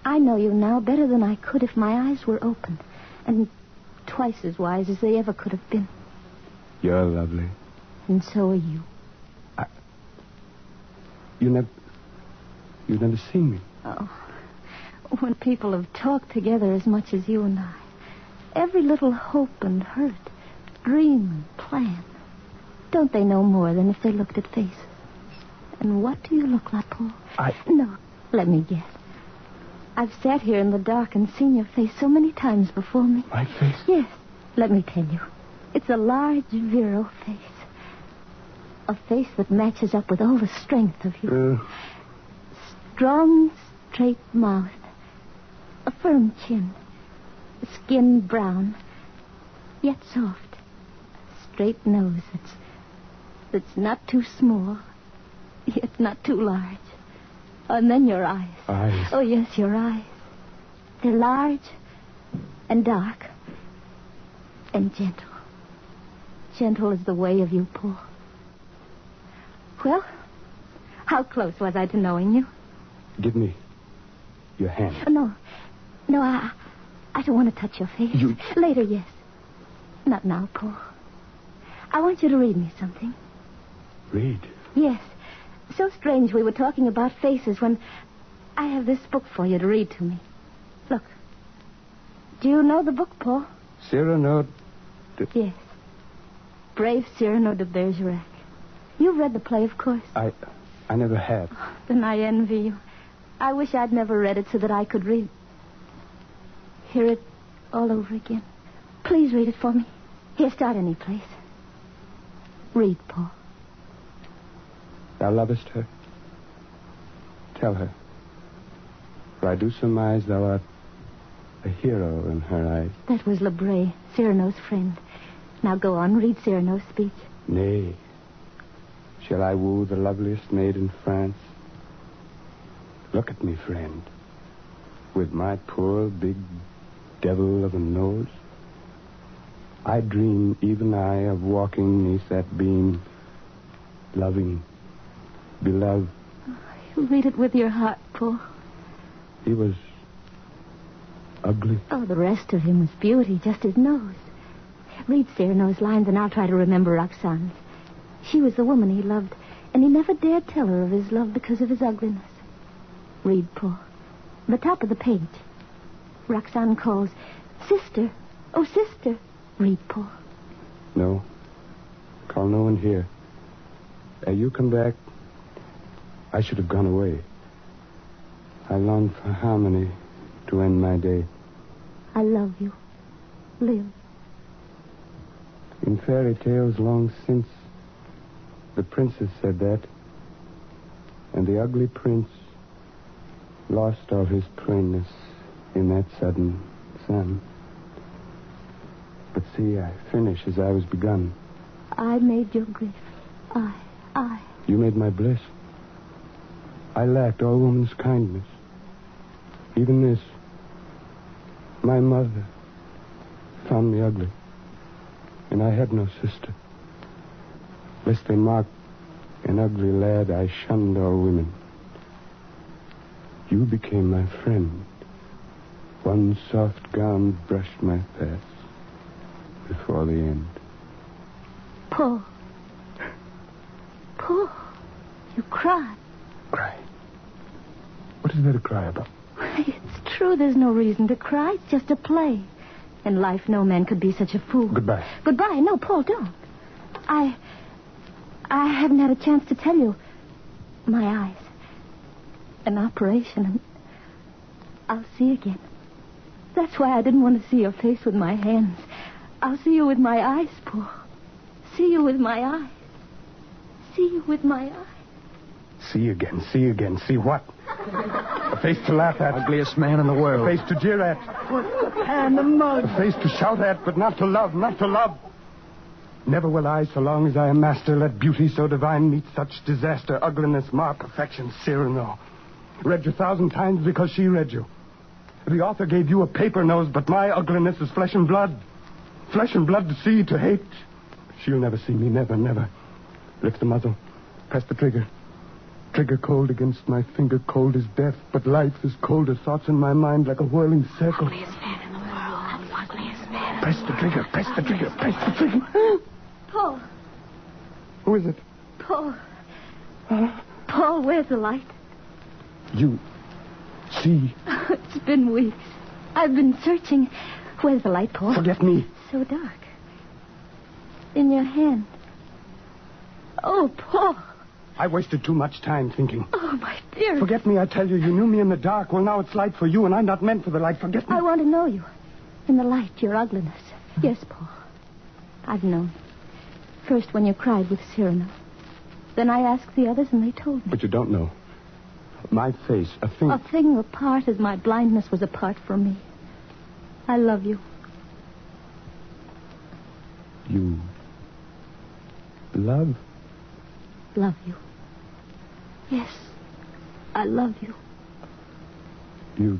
S21: I know you now better than I could if my eyes were open. And twice as wise as they ever could have been.
S23: You're lovely.
S21: And so are you.
S23: You've never seen me.
S21: Oh. When people have talked together as much as you and I, every little hope and hurt, dream and plan, don't they know more than if they looked at faces? And what do you look like, Paul? No, let me guess. I've sat here in the dark and seen your face so many times before me.
S23: My face?
S21: Yes. Let me tell you. It's a large, virile face. A face that matches up with all the strength of you. Strong, straight mouth. A firm chin. Skin brown. Yet soft. A straight nose that's not too small. Yet not too large.
S2: And then your eyes.
S23: Eyes?
S2: Oh, yes, your eyes. They're large and dark and gentle. Gentle as the way of you, Paul. Well, how close was I to knowing you?
S23: Give me your hand.
S2: No, I don't want to touch your face. Later, yes. Not now, Paul. I want you to read me something.
S23: Read?
S2: Yes. So strange we were talking about faces when I have this book for you to read to me. Look. Do you know the book, Paul?
S23: Cyrano
S2: Yes. Brave Cyrano de Bergerac. You've read the play, of course.
S23: I never have.
S2: Then I envy you. I wish I'd never read it so that I could hear it all over again. Please read it for me. Here, start any place. Read, Paul.
S23: Thou lovest her? Tell her. For I do surmise thou art a hero in her eyes.
S2: That was Lebray, Cyrano's friend. Now go on, read Cyrano's speech.
S23: Nay. Shall I woo the loveliest maid in France? Look at me, friend. With my poor big devil of a nose. I dream, even I, of walking neath that beam, loving, beloved.
S2: You read it with your heart, Paul.
S23: He was ugly.
S2: Oh, the rest of him was beauty, just his nose. Read Cyrano's lines, and I'll try to remember Roxane's. She was the woman he loved, and he never dared tell her of his love because of his ugliness. Read, Paul. The top of the page. Roxane calls, "Sister, oh, sister." Read, Paul.
S23: No. Call no one here. You come back. I should have gone away. I long for harmony to end my day.
S2: I love you. Live.
S23: In fairy tales long since, the princess said that, and the ugly prince lost all his plainness in that sudden sun. But see, I finish as I was begun.
S2: I made your grief. I.
S23: You made my bliss. I lacked all woman's kindness. Even this. My mother found me ugly. And I had no sister. Lest they marked an ugly lad, I shunned all women. You became my friend. One soft gown brushed my path before the end.
S2: Paul. Paul, you cried.
S23: Cry? What is there to cry about?
S2: It's true there's no reason to cry. It's just a play. In life, no man could be such a fool.
S23: Goodbye.
S2: Goodbye. No, Paul, don't. I haven't had a chance to tell you. My eyes. An operation, and I'll see again. That's why I didn't want to see your face with my hands. I'll see you with my eyes, Paul. See you with my eyes. See you with my eyes.
S23: See again, see again. See what? A face to laugh at.
S12: Ugliest man in the world.
S23: A face to jeer at.
S16: Put the pan the mug.
S23: A face to shout at, but not to love, not to love. Never will I, so long as I am master, let beauty so divine meet such disaster. Ugliness, mark, affection, Cyrano. Read you 1,000 times because she read you. The author gave you a paper nose, but my ugliness is flesh and blood. Flesh and blood to see, to hate. She'll never see me, never, never. Lift the muzzle. Press the trigger. Trigger cold against my finger, cold as death. But life is colder. Thoughts in my mind like a whirling circle.
S14: Ugliest man in the world. Ugliest man.
S23: Press the trigger, press the trigger, press the trigger.
S2: Paul.
S23: Who is it?
S2: Paul. Paul, where's the light?
S23: You see.
S2: It's been weeks. I've been searching. Where's the light, Paul?
S23: Forget me.
S2: So dark. In your hand. Oh, Paul.
S23: I wasted too much time thinking.
S2: Oh, my dear.
S23: Forget me, I tell you. You knew me in the dark. Well, now it's light for you, and I'm not meant for the light. Forget me.
S2: I want to know you. In the light, your ugliness. Yes, Paul. I've known. First when you cried with Cyrano. Then I asked the others, and they told me.
S23: But you don't know. My face, a thing...
S2: A thing apart as my blindness was apart from me. I love you.
S23: You... love?
S2: Love you. Yes, I love you.
S23: You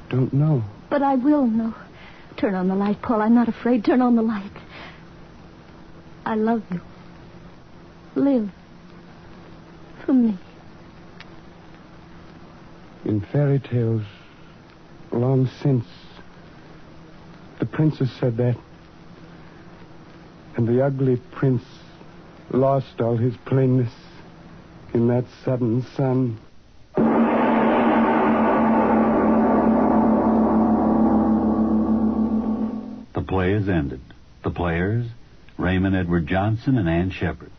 S23: don't know.
S2: But I will know. Turn on the light, Paul. I'm not afraid. Turn on the light. I love you. Live. For me.
S23: In fairy tales, long since, the princess said that. And the ugly prince lost all his plainness in that sudden sun.
S3: The play is ended. The players, Raymond Edward Johnson and Ann Shepard.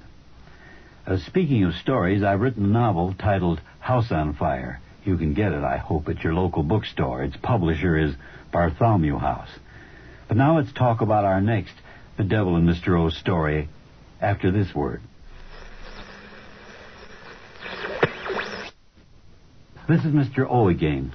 S3: Speaking of stories, I've written a novel titled House on Fire. You can get it, I hope, at your local bookstore. Its publisher is Bartholomew House. But now let's talk about our next The Devil and Mr. O's story after this word. This is Mr. O again.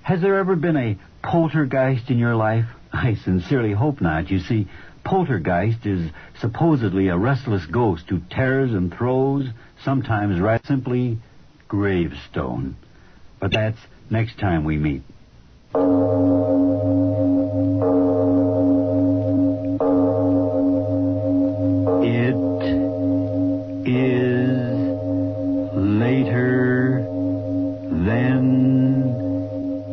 S3: Has there ever been a poltergeist in your life? I sincerely hope not. You see, poltergeist is supposedly a restless ghost who tears and throws, sometimes right simply gravestone. But that's next time we meet. It is later than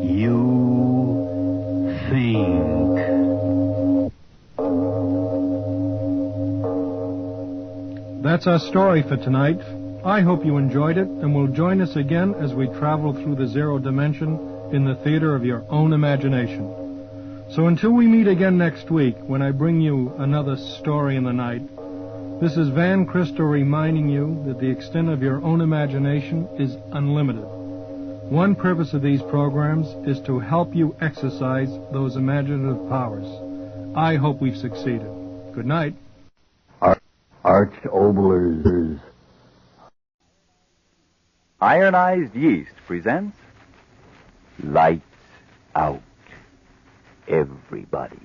S3: you think.
S9: That's our story for tonight. I hope you enjoyed it and will join us again as we travel through the zero dimension in the theater of your own imagination. So until we meet again next week, when I bring you another story in the night, this is Van Christo reminding you that the extent of your own imagination is unlimited. One purpose of these programs is to help you exercise those imaginative powers. I hope we've succeeded. Good night.
S5: Arch Oboler's Ironized Yeast presents Lights Out, Everybody.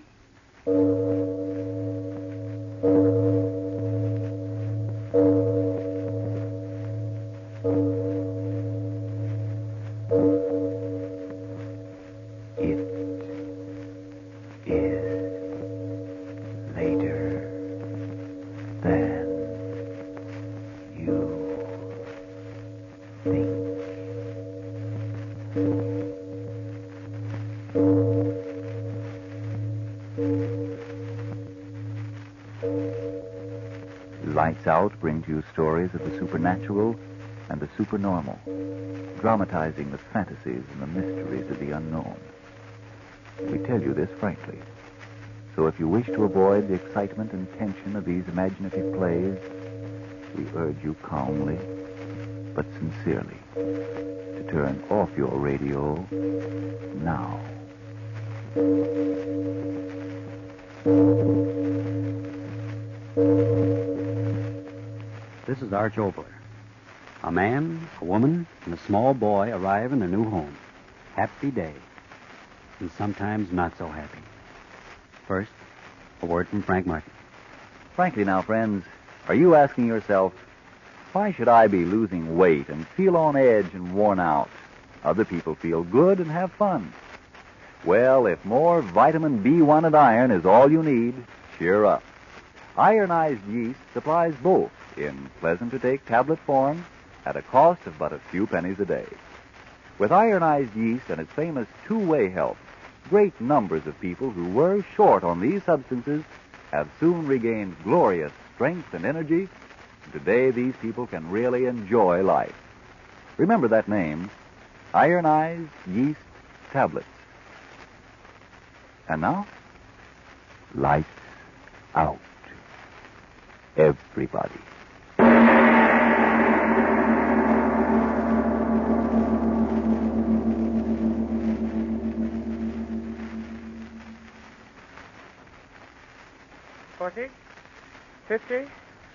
S5: It is later than you think. Lights Out brings you stories of the supernatural and the supernormal, dramatizing the fantasies and the mysteries of the unknown. We tell you this frankly. So if you wish to avoid the excitement and tension of these imaginative plays, we urge you calmly, but sincerely, to turn off your radio now.
S11: This is Arch Obler. A man, a woman, and a small boy arrive in their new home. Happy day. And sometimes not so happy. First, a word from Frank Martin.
S5: Frankly now, friends, are you asking yourself, why should I be losing weight and feel on edge and worn out? Other people feel good and have fun. Well, if more vitamin B1 and iron is all you need, cheer up. Ironized Yeast supplies both in pleasant-to-take tablet form at a cost of but a few pennies a day. With ironized yeast and its famous two-way help, great numbers of people who were short on these substances have soon regained glorious strength and energy. Today, these people can really enjoy life. Remember that name, Ironized Yeast Tablets. And now, lights out. Everybody.
S12: $40, $50,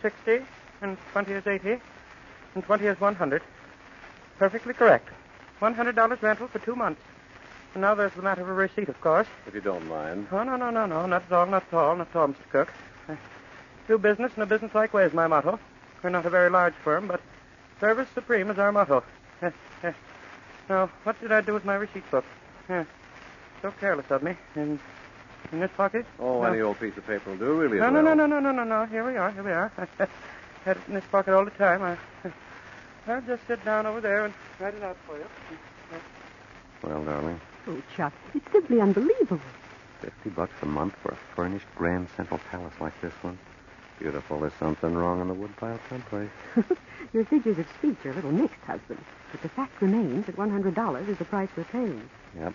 S12: $60, and 20 is 80, and 20 is 100. Perfectly correct. $100 rental for 2 months. And now there's the matter of a receipt, of course.
S17: If you don't mind.
S12: Oh, no, not at all, Mr. Cook. Do business in a businesslike way is my motto. We're not a very large firm, but service supreme is our motto. Now, what did I do with my receipt book? So careless of me. In this pocket?
S10: Oh,
S12: No.
S10: any old piece of paper will do, really.
S12: No,
S10: as
S12: no,
S10: well.
S12: no. Here we are. I had it in this pocket all the time. I'll just sit down over there and write it out for you.
S10: Well, darling,
S17: Oh, Chuck, it's simply unbelievable.
S10: $50 a month for a furnished Grand Central Palace like this one. Beautiful. There's something wrong in the woodpile someplace.
S17: Your figures of speech are a little mixed, husband. But the fact remains that $100 is the price we're paying.
S10: Yep.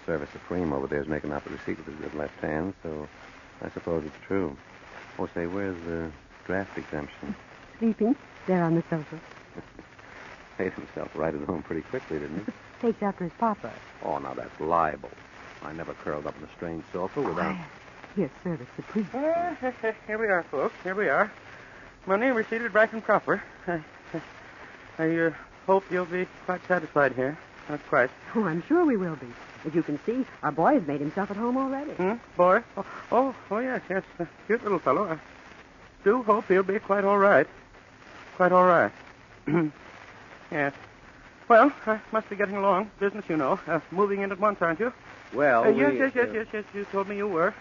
S10: Service Supreme over there is making out the receipt with his good left hand, so I suppose it's true. Oh, say, where's the draft exemption?
S17: Sleeping there on the sofa.
S10: Made himself right at home pretty quickly, didn't he?
S17: Takes after his papa.
S10: Oh, now that's libel. I never curled up in a strange sofa without...
S17: Here's Service Supreme.
S12: Here we are, folks. Here we are. Money receipted right and proper. I hope you'll be quite satisfied here. Not quite.
S17: Oh, I'm sure we will be. As you can see, our boy has made himself at home already.
S12: Boy? Oh, yes. A cute little fellow. I do hope he'll be quite all right. Quite all right. Yes. Well, I must be getting along. Business, you know. Moving in at once, aren't you?
S10: Well,
S12: yes. You told me you were.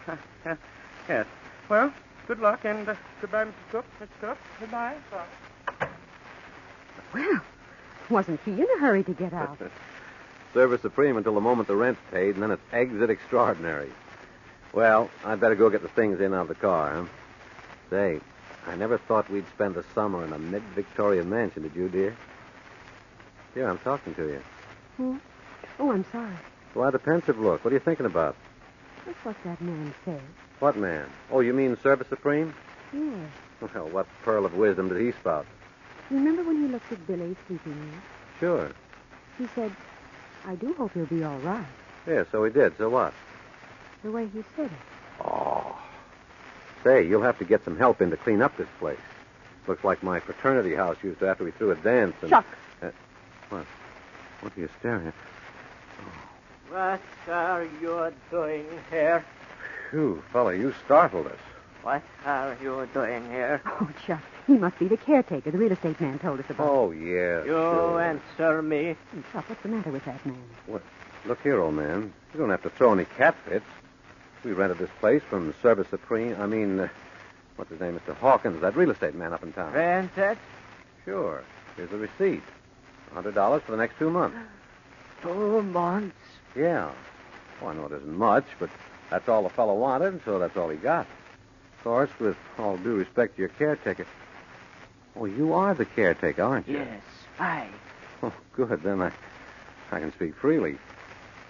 S12: Yes. Well, good luck, and goodbye, Mrs. Cook. Mr. Cook, goodbye. Bye.
S17: Well, wasn't he in a hurry to get out?
S10: Service Supreme until the moment the rent's paid, and then it's exit extraordinary. Well, I'd better go get the things in out of the car, huh? Say, I never thought we'd spend the summer in a mid-Victorian mansion, did you, dear? Dear, I'm talking to you.
S17: Oh, I'm sorry.
S10: Why the pensive look? What are you thinking about?
S17: That's what that man said.
S10: What man? Oh, you mean Service Supreme?
S17: Yes.
S10: Well, what pearl of wisdom did he spout?
S17: Remember when he looked at Billy sleeping there?
S10: Sure.
S17: He said, I do hope he'll be all right.
S10: Yeah, so he did. So what?
S17: The way he said it.
S10: Oh. Say, you'll have to get some help in to clean up this place. Looks like my fraternity house used to after we threw a dance and...
S17: Chuck!
S10: What? What are you staring at?
S19: What are you doing here?
S10: Phew, fella, you startled us.
S19: What are you doing here?
S17: Oh, Chuck, he must be the caretaker the real estate man told us about.
S10: Oh, yeah.
S19: You
S10: sure.
S19: answer me.
S17: Chuck, what's the matter with that man?
S10: What? Look here, old man. You don't have to throw any cat fits. We rented this place from Service Supreme. What's his name? Mr. Hawkins, that real estate man up in town.
S19: Rented?
S10: Sure. Here's the receipt. $100 for the next 2 months.
S19: 2 months?
S10: Yeah. Well, I know it isn't much, but that's all the fellow wanted, and so that's all he got. Of course, with all due respect to your caretaker. Oh, you are the caretaker, aren't you?
S19: Yes, I.
S10: Oh, good. Then I can speak freely.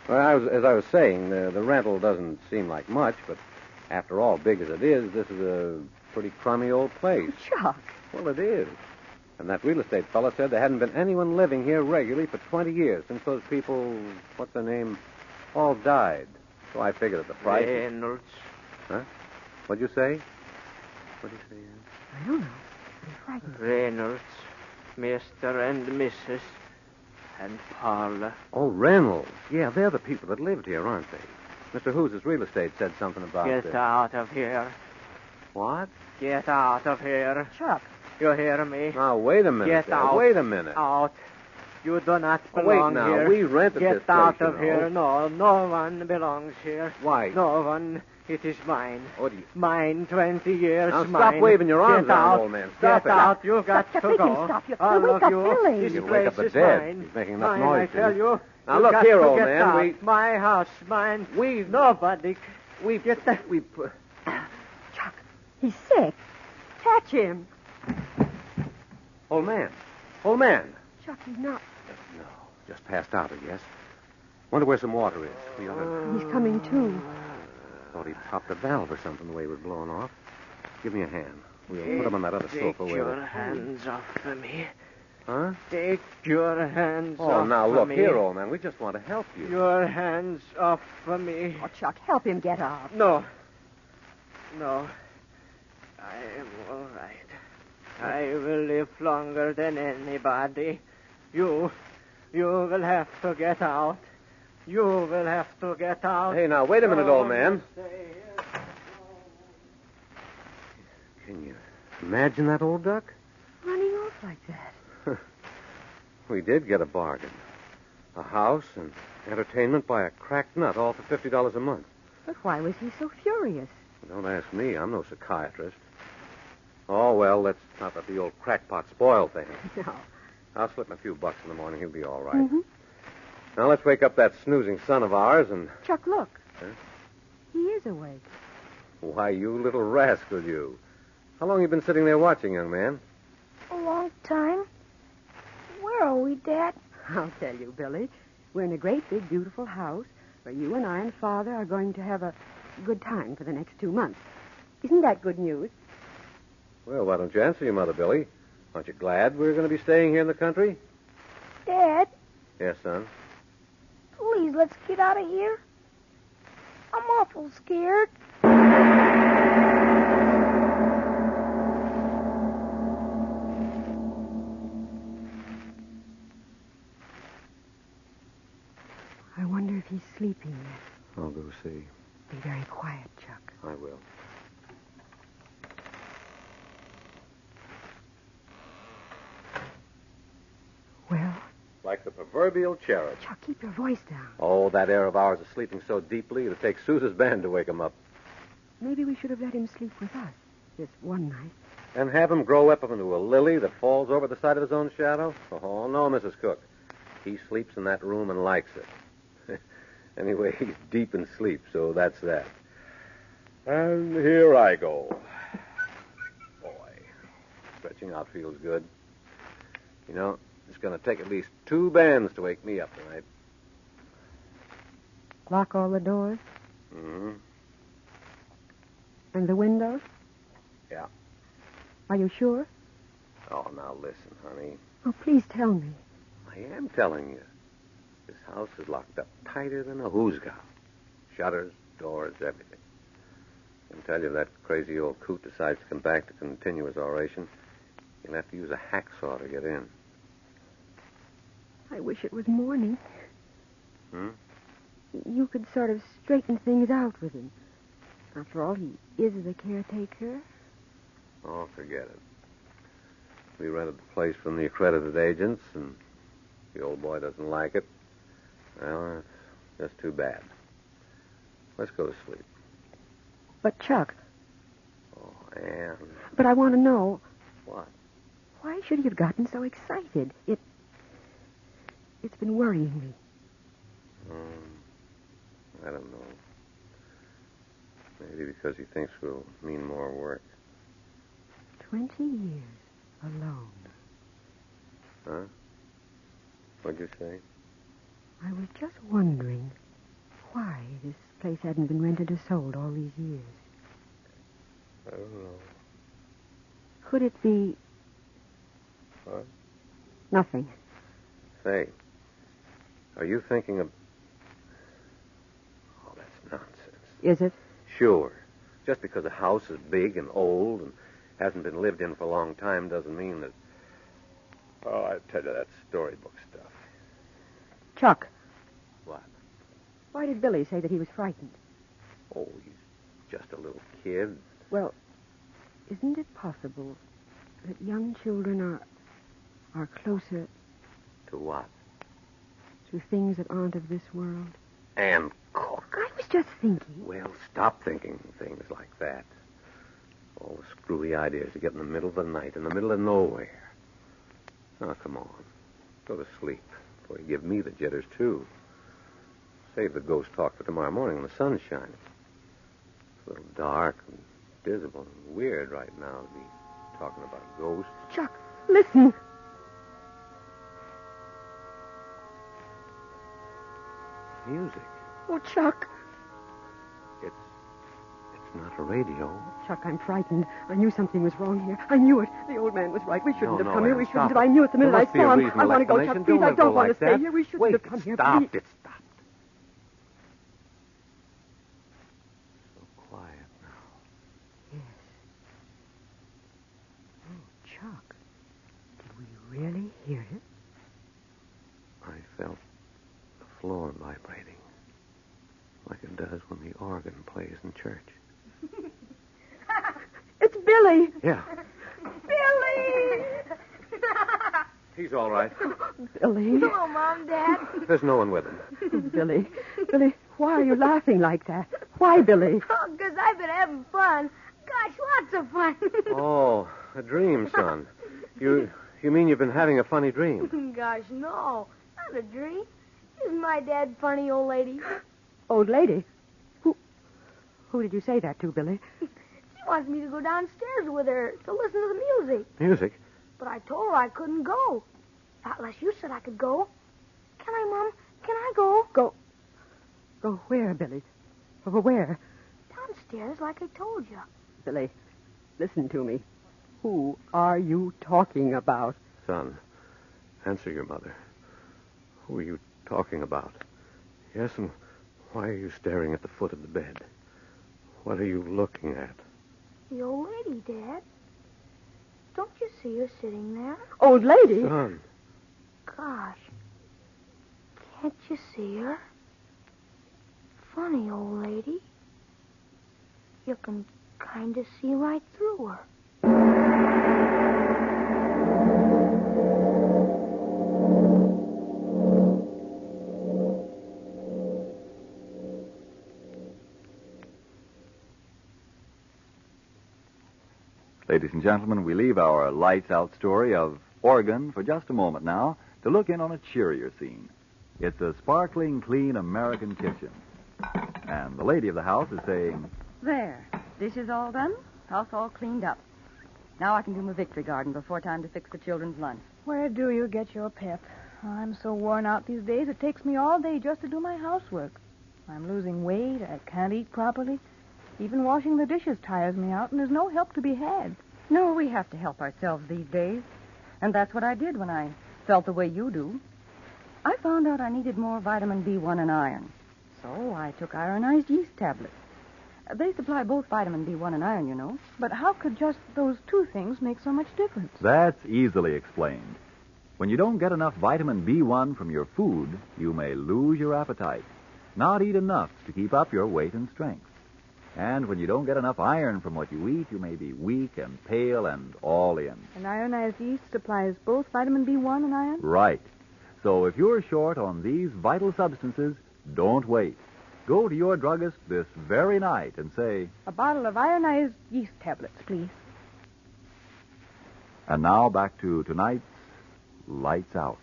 S10: Well, as I was saying, the rental doesn't seem like much, but after all, big as it is, this is a pretty crummy old place.
S17: Chuck.
S10: Well, it is. And that real estate fellow said there hadn't been anyone living here regularly for 20 years since those people, what's their name, all died. So I figured at the price...
S19: Reynolds.
S10: Huh? What'd you say? What'd you say, Ann?
S17: I don't know. I'm frightened.
S19: Reynolds, Mr. and Mrs. and Paula.
S10: Oh, Reynolds. Yeah, they're the people that lived here, aren't they? Mr. Who's real estate said something about
S19: Get out of here.
S10: What?
S19: Get out of here.
S17: Chuck.
S19: You hear me?
S10: Now, wait a minute.
S19: Get out.
S10: Wait a minute.
S19: Out. You do not belong
S10: wait now.
S19: here.
S10: We rented
S19: Get
S10: this place,
S19: out of
S10: you know.
S19: here. No one belongs here.
S10: Why?
S19: No one. It is mine.
S10: What do you...
S19: Mine, 20 years,
S10: Now,
S19: mine.
S10: stop waving your arms
S19: Get
S10: around,
S19: out.
S10: old man. Stop
S19: Get
S10: it.
S19: out. You've got to
S17: make
S19: go.
S17: him stop you.
S19: All
S17: Wake
S19: of
S17: up
S19: you.
S17: Billy.
S19: This
S10: You'll
S19: place
S10: wake up the
S19: is
S10: dead.
S19: mine.
S10: He's making enough
S19: Mine,
S10: noise.
S19: I tell you.
S10: Now,
S19: You've
S10: look
S19: got
S10: here,
S19: to
S10: old
S19: get
S10: man.
S19: out. My house, mine. Nobody.
S17: Get the... Chuck, he's sick. Catch him.
S10: Old man. Old man.
S17: Chuck, he's not...
S10: No, just passed out, I guess. Wonder where some water is. We ought to...
S17: He's coming to.
S10: Thought he popped a valve or something the way it was blowing off. Give me a hand. We'll put him on that other sofa.
S19: Take your hands off of me.
S10: Huh?
S19: Take your hands off
S10: Oh, now,
S19: of
S10: look
S19: me.
S10: here, old man. We just want to help you.
S19: Your hands off of me.
S17: Oh, Chuck, help him get up.
S19: No. I am all right. I will live longer than anybody. You will have to get out. You will have to get out.
S10: Hey, now, wait a minute, old man. Can you imagine that old duck?
S17: Running off like that.
S10: We did get a bargain. A house and entertainment by a cracked nut, all for $50 a month.
S17: But why was he so furious?
S10: Don't ask me. I'm no psychiatrist. Oh, well, let's not let the old crackpot spoil things.
S17: No.
S10: I'll slip him a few bucks in the morning. He'll be all right.
S17: Mm-hmm.
S10: Now, let's wake up that snoozing son of ours and...
S17: Chuck, look.
S10: Huh?
S17: He is awake.
S10: Why, you little rascal, you. How long you been sitting there watching, young man?
S2: A long time. Where are we, Dad?
S17: I'll tell you, Billy. We're in a great, big, beautiful house where you and I and Father are going to have a good time for the next 2 months. Isn't that good news?
S10: Well, why don't you answer your mother, Billy? Aren't you glad we're going to be staying here in the country?
S2: Dad,
S10: Yes, son.
S2: please, let's get out of here. I'm awful scared.
S17: I wonder if he's sleeping yet.
S10: I'll go see.
S17: Be very quiet, Chuck.
S10: I will.
S17: Well?
S10: Like the proverbial cherub.
S17: Chuck, keep your voice down.
S10: Oh, that air of ours is sleeping so deeply it'll take Sousa's band to wake him up.
S17: Maybe we should have let him sleep with us this one night.
S10: And have him grow up into a lily that falls over the side of his own shadow? Oh, no, Mrs. Cook. He sleeps in that room and likes it. Anyway, he's deep in sleep, so that's that. And here I go. Boy, stretching out feels good. You know, it's going to take at least 2 bands to wake me up tonight.
S17: Lock all the doors?
S10: Mm-hmm.
S17: And the windows?
S10: Yeah.
S17: Are you sure?
S10: Oh, now listen, honey.
S17: Oh, please tell me.
S10: I am telling you. This house is locked up tighter than a hoosgow. Shutters, doors, everything. I can tell you if that crazy old coot decides to come back to continue his oration, you'll have to use a hacksaw to get in.
S17: I wish it was morning.
S10: Hmm?
S17: You could sort of straighten things out with him. After all, he is the caretaker.
S10: Oh, forget it. We rented the place from the accredited agents, and the old boy doesn't like it. Well, it's just too bad. Let's go to sleep.
S17: But, Chuck...
S10: Oh, Anne.
S17: But I want to know...
S10: What?
S17: Why should he have gotten so excited? It's been worrying me.
S10: I don't know. Maybe because he thinks we'll mean more work.
S17: 20 years alone.
S10: Huh? What'd you say?
S17: I was just wondering why this place hadn't been rented or sold all these years.
S10: I don't know.
S17: Could it be...
S10: What?
S17: Nothing.
S10: Say, are you thinking of... Oh, that's nonsense.
S17: Is it?
S10: Sure. Just because a house is big and old and hasn't been lived in for a long time doesn't mean that... Oh, I tell you, that storybook stuff.
S17: Chuck.
S10: What?
S17: Why did Billy say that he was frightened?
S10: Oh, he's just a little kid.
S17: Well, isn't it possible that young children are closer...
S10: To what?
S17: To things that aren't of this world?
S10: And Cook.
S17: I was just thinking...
S10: Well, stop thinking things like that. All the screwy ideas you get in the middle of the night, in the middle of nowhere. Now, come on. Go to sleep before you give me the jitters, too. Save the ghost talk for tomorrow morning when the sun's shining. It's a little dark and dismal and weird right now to be talking about ghosts.
S17: Chuck, listen.
S10: Music.
S17: Oh, Chuck.
S10: It's not a radio.
S17: Chuck, I'm frightened. I knew something was wrong here. I knew it. The old man was right. We shouldn't have come here. We shouldn't have. I knew it the minute I saw him. I want to go, Chuck. Please, I don't want to stay here. We shouldn't have come here.
S10: Stop it. Stop. So quiet now.
S17: Yes. Oh, Chuck. Did we really hear it?
S10: I felt the floor vibrating. Like it does when the organ plays in church.
S17: It's Billy.
S10: Yeah.
S21: Billy!
S10: He's all right.
S17: Billy.
S1: Hello, Mom, Dad.
S10: There's no one with him.
S17: Billy, why are you laughing like that? Why, Billy?
S21: Oh, because I've been having fun. Gosh, lots of fun.
S10: Oh, a dream, son. You mean you've been having a funny dream?
S21: Gosh, no. Not a dream. Isn't my dad funny, old lady?
S17: Old lady? Who did you say that to, Billy?
S21: She wants me to go downstairs with her to listen to the music.
S10: Music?
S21: But I told her I couldn't go. Not unless you said I could go. Can I, Mom? Can I go?
S17: Go where, Billy? Over where?
S21: Downstairs, like I told you.
S17: Billy, listen to me. Who are you talking about?
S10: Son, answer your mother. Who are you talking about? Yes, and why are you staring at the foot of the bed? What are you looking at?
S21: The old lady, Dad. Don't you see her sitting there?
S17: Old lady?
S10: Son.
S21: Gosh. Can't you see her? Funny old lady. You can kind of see right through her.
S5: Ladies and gentlemen, we leave our lights-out story of Oregon for just a moment now to look in on a cheerier scene. It's a sparkling, clean American kitchen. And the lady of the house is saying,
S8: There. Dishes all done. House all cleaned up. Now I can do my victory garden before time to fix the children's lunch.
S14: Where do you get your pep? I'm so worn out these days, it takes me all day just to do my housework. I'm losing weight, I can't eat properly. Even washing the dishes tires me out, and there's no help to be had.
S8: No, we have to help ourselves these days. And that's what I did when I felt the way you do. I found out I needed more vitamin B1 and iron. So I took ironized yeast tablets. They supply both vitamin B1 and iron, you know.
S14: But how could just those two things make so much difference?
S5: That's easily explained. When you don't get enough vitamin B1 from your food, you may lose your appetite, not eat enough to keep up your weight and strength. And when you don't get enough iron from what you eat, you may be weak and pale and all in.
S14: And ironized yeast supplies both vitamin B1 and iron?
S5: Right. So if you're short on these vital substances, don't wait. Go to your druggist this very night and say,
S14: A bottle of ironized yeast tablets, please.
S5: And now back to tonight's Lights Out.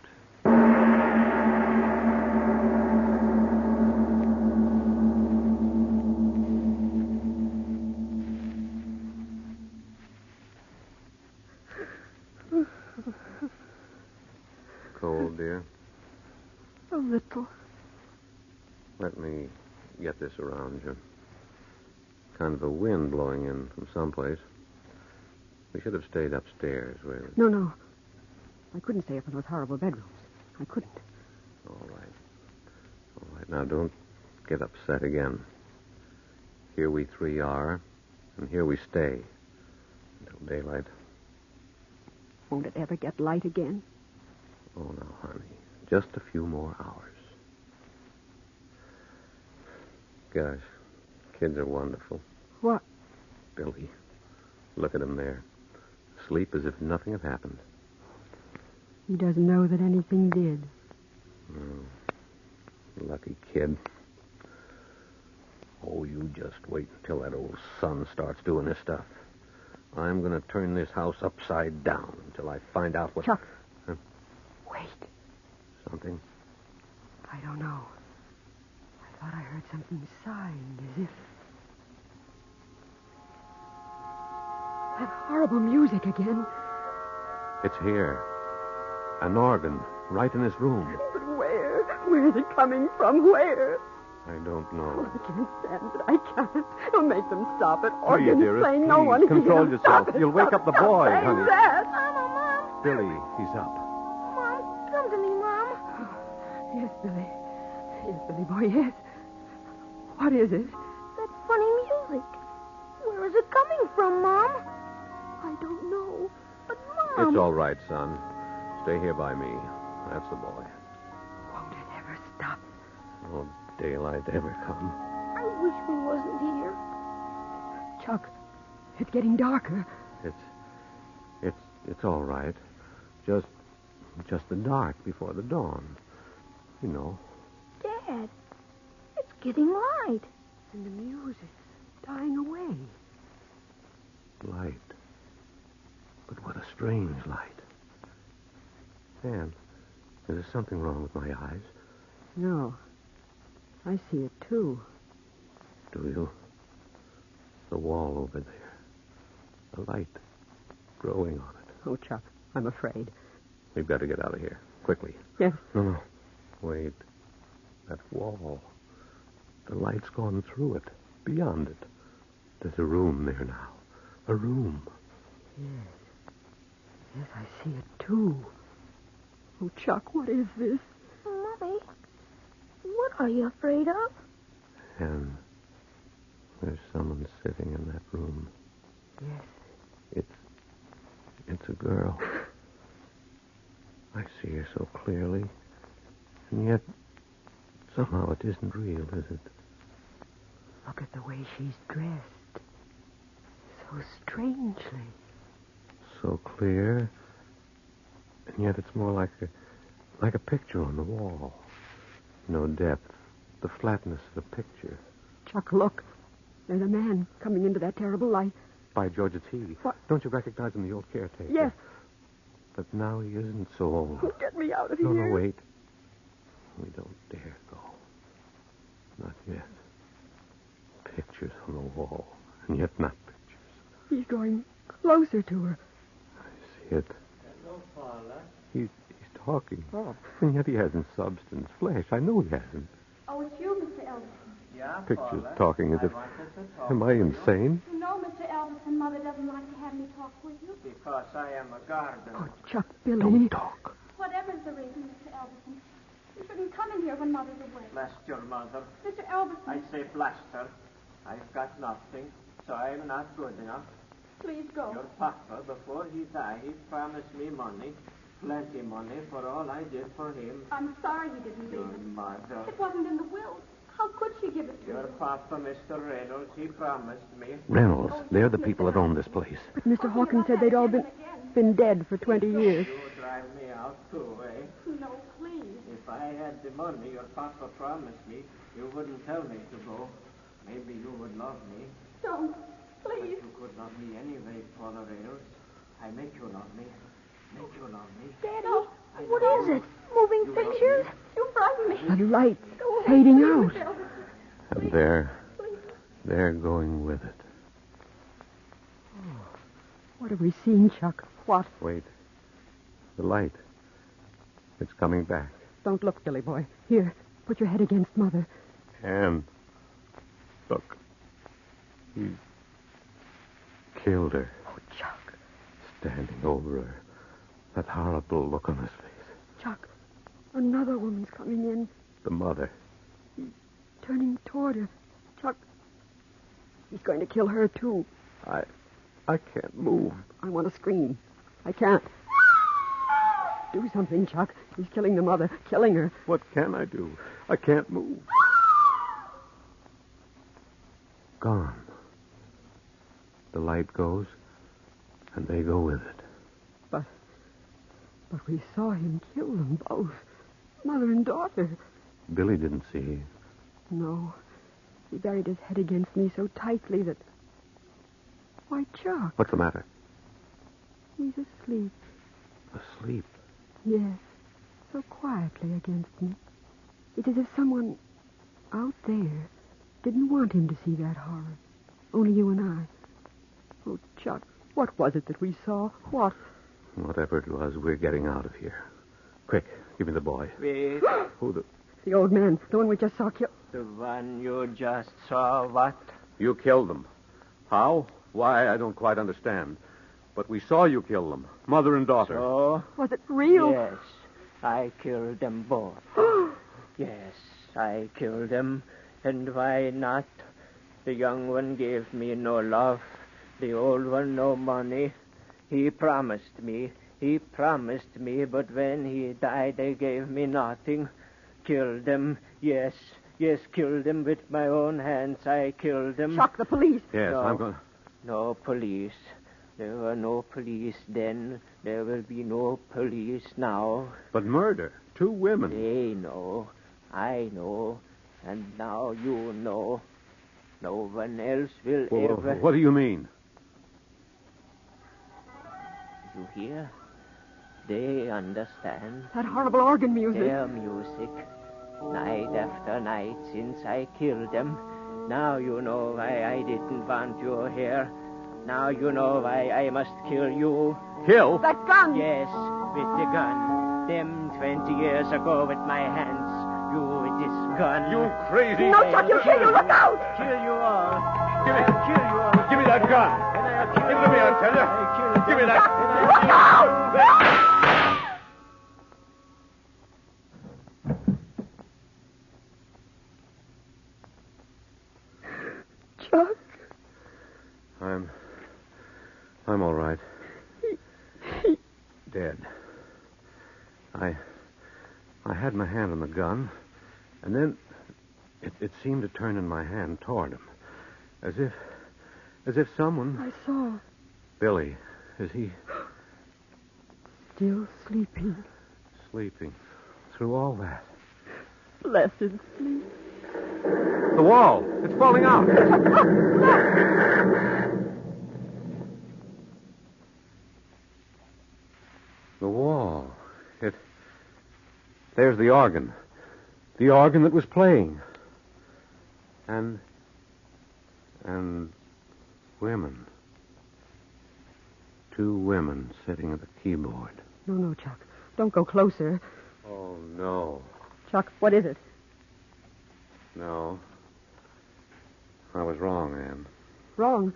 S10: Cold, dear?
S21: A little.
S10: Let me get this around you. Kind of a wind blowing in from someplace. We should have stayed upstairs.
S17: No. I couldn't stay up in those horrible bedrooms. I couldn't.
S10: All right. Now, don't get upset again. Here we three are, and here we stay until daylight.
S17: Won't it ever get light again?
S10: Oh, no, honey. Just a few more hours. Gosh, kids are wonderful.
S17: What?
S10: Billy. Look at him there. Sleep as if nothing had happened.
S17: He doesn't know that anything did.
S10: Oh, lucky kid. Oh, you just wait until that old son starts doing this stuff. I'm going to turn this house upside down until I find out what...
S17: Chuck.
S10: Huh?
S17: Wait.
S10: Something?
S17: I don't know. I thought I heard something sighing as if... That horrible music again.
S10: It's here. An organ, right in this room.
S17: But where? Where is it coming from? Where?
S10: I don't know.
S17: Oh, I can't stand it. I can't. Don't make them stop it.
S10: Here,
S17: Organs
S10: dearest,
S17: playing.
S10: please.
S17: No one can
S10: Control
S17: hear.
S10: yourself.
S17: Stop it.
S10: You'll wake up the boy,
S17: Stop
S10: honey.
S17: saying that.
S21: Mom.
S10: Billy, he's up.
S21: Mom, come to me, Mom.
S17: Yes, Billy. Yes, Billy boy, yes. What is it?
S21: That funny music. Where is it coming from, Mom? I don't know. But, Mom...
S10: It's all right, son. Stay here by me. That's the boy.
S17: Won't it ever stop?
S10: Won't daylight ever come?
S21: I wish we wasn't here.
S17: Chuck, it's getting darker.
S10: It's all right. Just Just the dark before the dawn. You know.
S21: Dad, it's getting light.
S17: And the music's dying away.
S10: Light. But what a strange light. Anne, is there something wrong with my eyes?
S17: No. I see it, too.
S10: Do you? The wall over there. The light growing on it.
S17: Oh, Chuck, I'm afraid.
S10: We've got to get out of here. Quickly.
S17: Yes.
S10: No. Wait. That wall. The light's gone through it. Beyond it. There's a room there now. A room.
S17: Yes. Yes, I see it, too. Oh, Chuck, what is this?
S21: Mommy, what are you afraid of?
S10: And there's someone sitting in that room.
S17: Yes.
S10: It's a girl. I see her so clearly. And yet, somehow it isn't real, is it?
S17: Look at the way she's dressed. So strangely.
S10: So clear. And yet it's more like a picture on the wall. No depth. The flatness of a picture.
S17: Chuck, look. There's a man coming into that terrible light.
S10: By George, it's he.
S17: What?
S10: Don't you recognize him, the old caretaker?
S17: Yes.
S10: But now he isn't so old.
S17: Oh, get me out of here.
S10: No, wait. We don't dare go. Not yet. Pictures on the wall, and yet not pictures.
S17: He's going closer to her.
S10: I see it.
S19: Hello, Paula.
S10: He's talking.
S17: Oh.
S10: And yet he hasn't substance, flesh. I know he hasn't.
S21: Oh, it's you, Mr. Elvis.
S19: Yeah,
S10: Pictures
S19: Paula.
S10: talking as if... Am I insane?
S21: You know, Mr. Elvis, Mother doesn't like to have me talk with you.
S19: Because I am a gardener.
S17: Oh, Chuck, Billy.
S10: Don't talk.
S21: Whatever's the reason, Mr. Elvis, you shouldn't come in here when Mother's away.
S19: Bless your mother.
S21: Mr. Elvis,
S19: I say blast her. I've got nothing, so I'm not good enough.
S21: please go.
S19: Your papa, before he died, he promised me money. Plenty money for all I did for him.
S21: I'm sorry he didn't
S19: Your
S21: leave it.
S19: mother.
S21: It wasn't in the will. How could she give it to
S19: Your
S21: you?
S19: papa, Mr. Reynolds, he promised me.
S10: Reynolds, they're the people that own this place.
S17: But Mr. Hawkins said they'd all been dead for 20 years.
S19: You drive me out too, eh?
S21: No, please.
S19: If I had the money your papa promised me, you wouldn't tell me to go. Maybe you would love me.
S21: Don't.
S19: But
S21: Please.
S19: you could love me anyway, Paula Reynolds. I make you love me. Make you love me.
S21: Daddy, what is it? Moving pictures? You frighten me.
S17: The light fading out.
S10: And they're going with it.
S17: Oh, what have we seen, Chuck? What?
S10: Wait. The light. It's coming back.
S17: Don't look, Billy boy. Here, put your head against Mother.
S10: Anne. Look. He killed her.
S17: Oh, Chuck.
S10: Standing over her. That horrible look on his face.
S17: Chuck, another woman's coming in.
S10: The mother.
S17: He's turning toward her. Chuck, he's going to kill her, too.
S10: I can't move.
S17: I want to scream. I can't. Do something, Chuck. He's killing the mother, killing her.
S10: What can I do? I can't move. Gone. The light goes, and they go with it.
S17: But we saw him kill them both. Mother and daughter.
S10: Billy didn't see.
S17: No. He buried his head against me so tightly that... Why, Chuck.
S10: What's the matter?
S17: He's asleep.
S10: Asleep?
S17: Yes. So quietly against me. It's as if someone out there didn't want him to see that horror. Only you and I. Oh, Chuck, what was it that we saw? What?
S10: Whatever it was, we're getting out of here. Quick, give me the boy.
S19: Wait.
S10: Who the...
S17: The old man, the one we just saw kill...
S19: The one you just saw, what?
S10: You killed them. How? Why, I don't quite understand. But we saw you kill them. Mother and daughter.
S19: So?
S17: Was it real?
S19: Yes. I killed them both. Yes, I killed them. And why not? The young one gave me no love. The old one no money. He promised me, but when he died, they gave me nothing. Killed them, yes, killed them with my own hands. I killed them.
S17: Chuck, the police.
S10: Yes,
S19: no,
S10: I'm going...
S19: No police. There were no police then. There will be no police now.
S10: But murder. 2 women.
S19: They know. I know. And now you know. No one else will ever...
S10: What do you mean?
S19: You hear? They understand.
S17: That horrible organ music.
S19: Their music. Night after night since I killed them. Now you know why I didn't want your hair. Now you know why I must kill you.
S10: Kill?
S17: That gun!
S19: Yes, with the gun. Them 20 years ago with my hands. You with this gun.
S10: You crazy...
S17: No, Chuck, you'll kill you. Look out!
S19: Kill you all.
S10: I'll
S19: kill you all.
S10: Give me that gun. Give it to me, I'll tell you. Give me that.
S17: Look out! Chuck.
S10: I'm all right. Dead. I had my hand on the gun, and then it seemed to turn in my hand toward him. As if someone...
S17: I saw.
S10: Billy, is he...
S17: Still sleeping.
S10: Sleeping. Through all that.
S17: Blessed sleep.
S10: The wall. It's falling out. The wall. There's the organ. The organ that was playing. And women. 2 women sitting at the keyboard.
S17: No, Chuck. Don't go closer.
S10: Oh, no.
S17: Chuck, what is it?
S10: No. I was wrong, Anne.
S17: Wrong.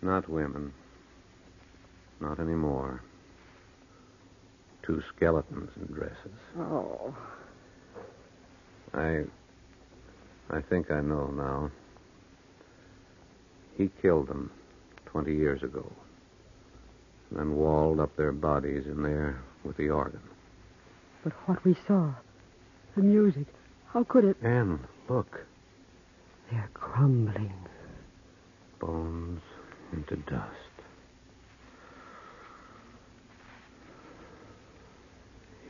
S10: Not women. Not anymore. 2 skeletons in dresses.
S17: Oh.
S10: I think I know now. He killed them 20 years ago. And then walled up their bodies in there with the organ.
S17: But what we saw, the music, how could it...
S10: Anne, look.
S17: They're crumbling.
S10: Bones into dust.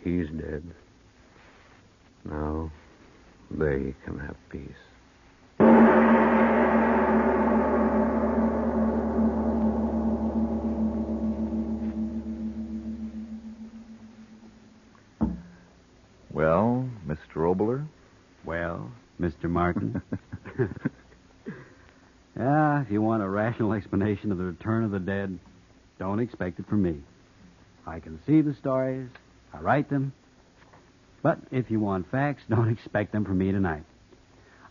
S10: He's dead. Now they can have peace.
S5: Well, Mr. Obler?
S11: Well, Mr. Martin? If you want a rational explanation of the return of the dead, don't expect it from me. I conceive the stories, I write them, but if you want facts, don't expect them from me tonight.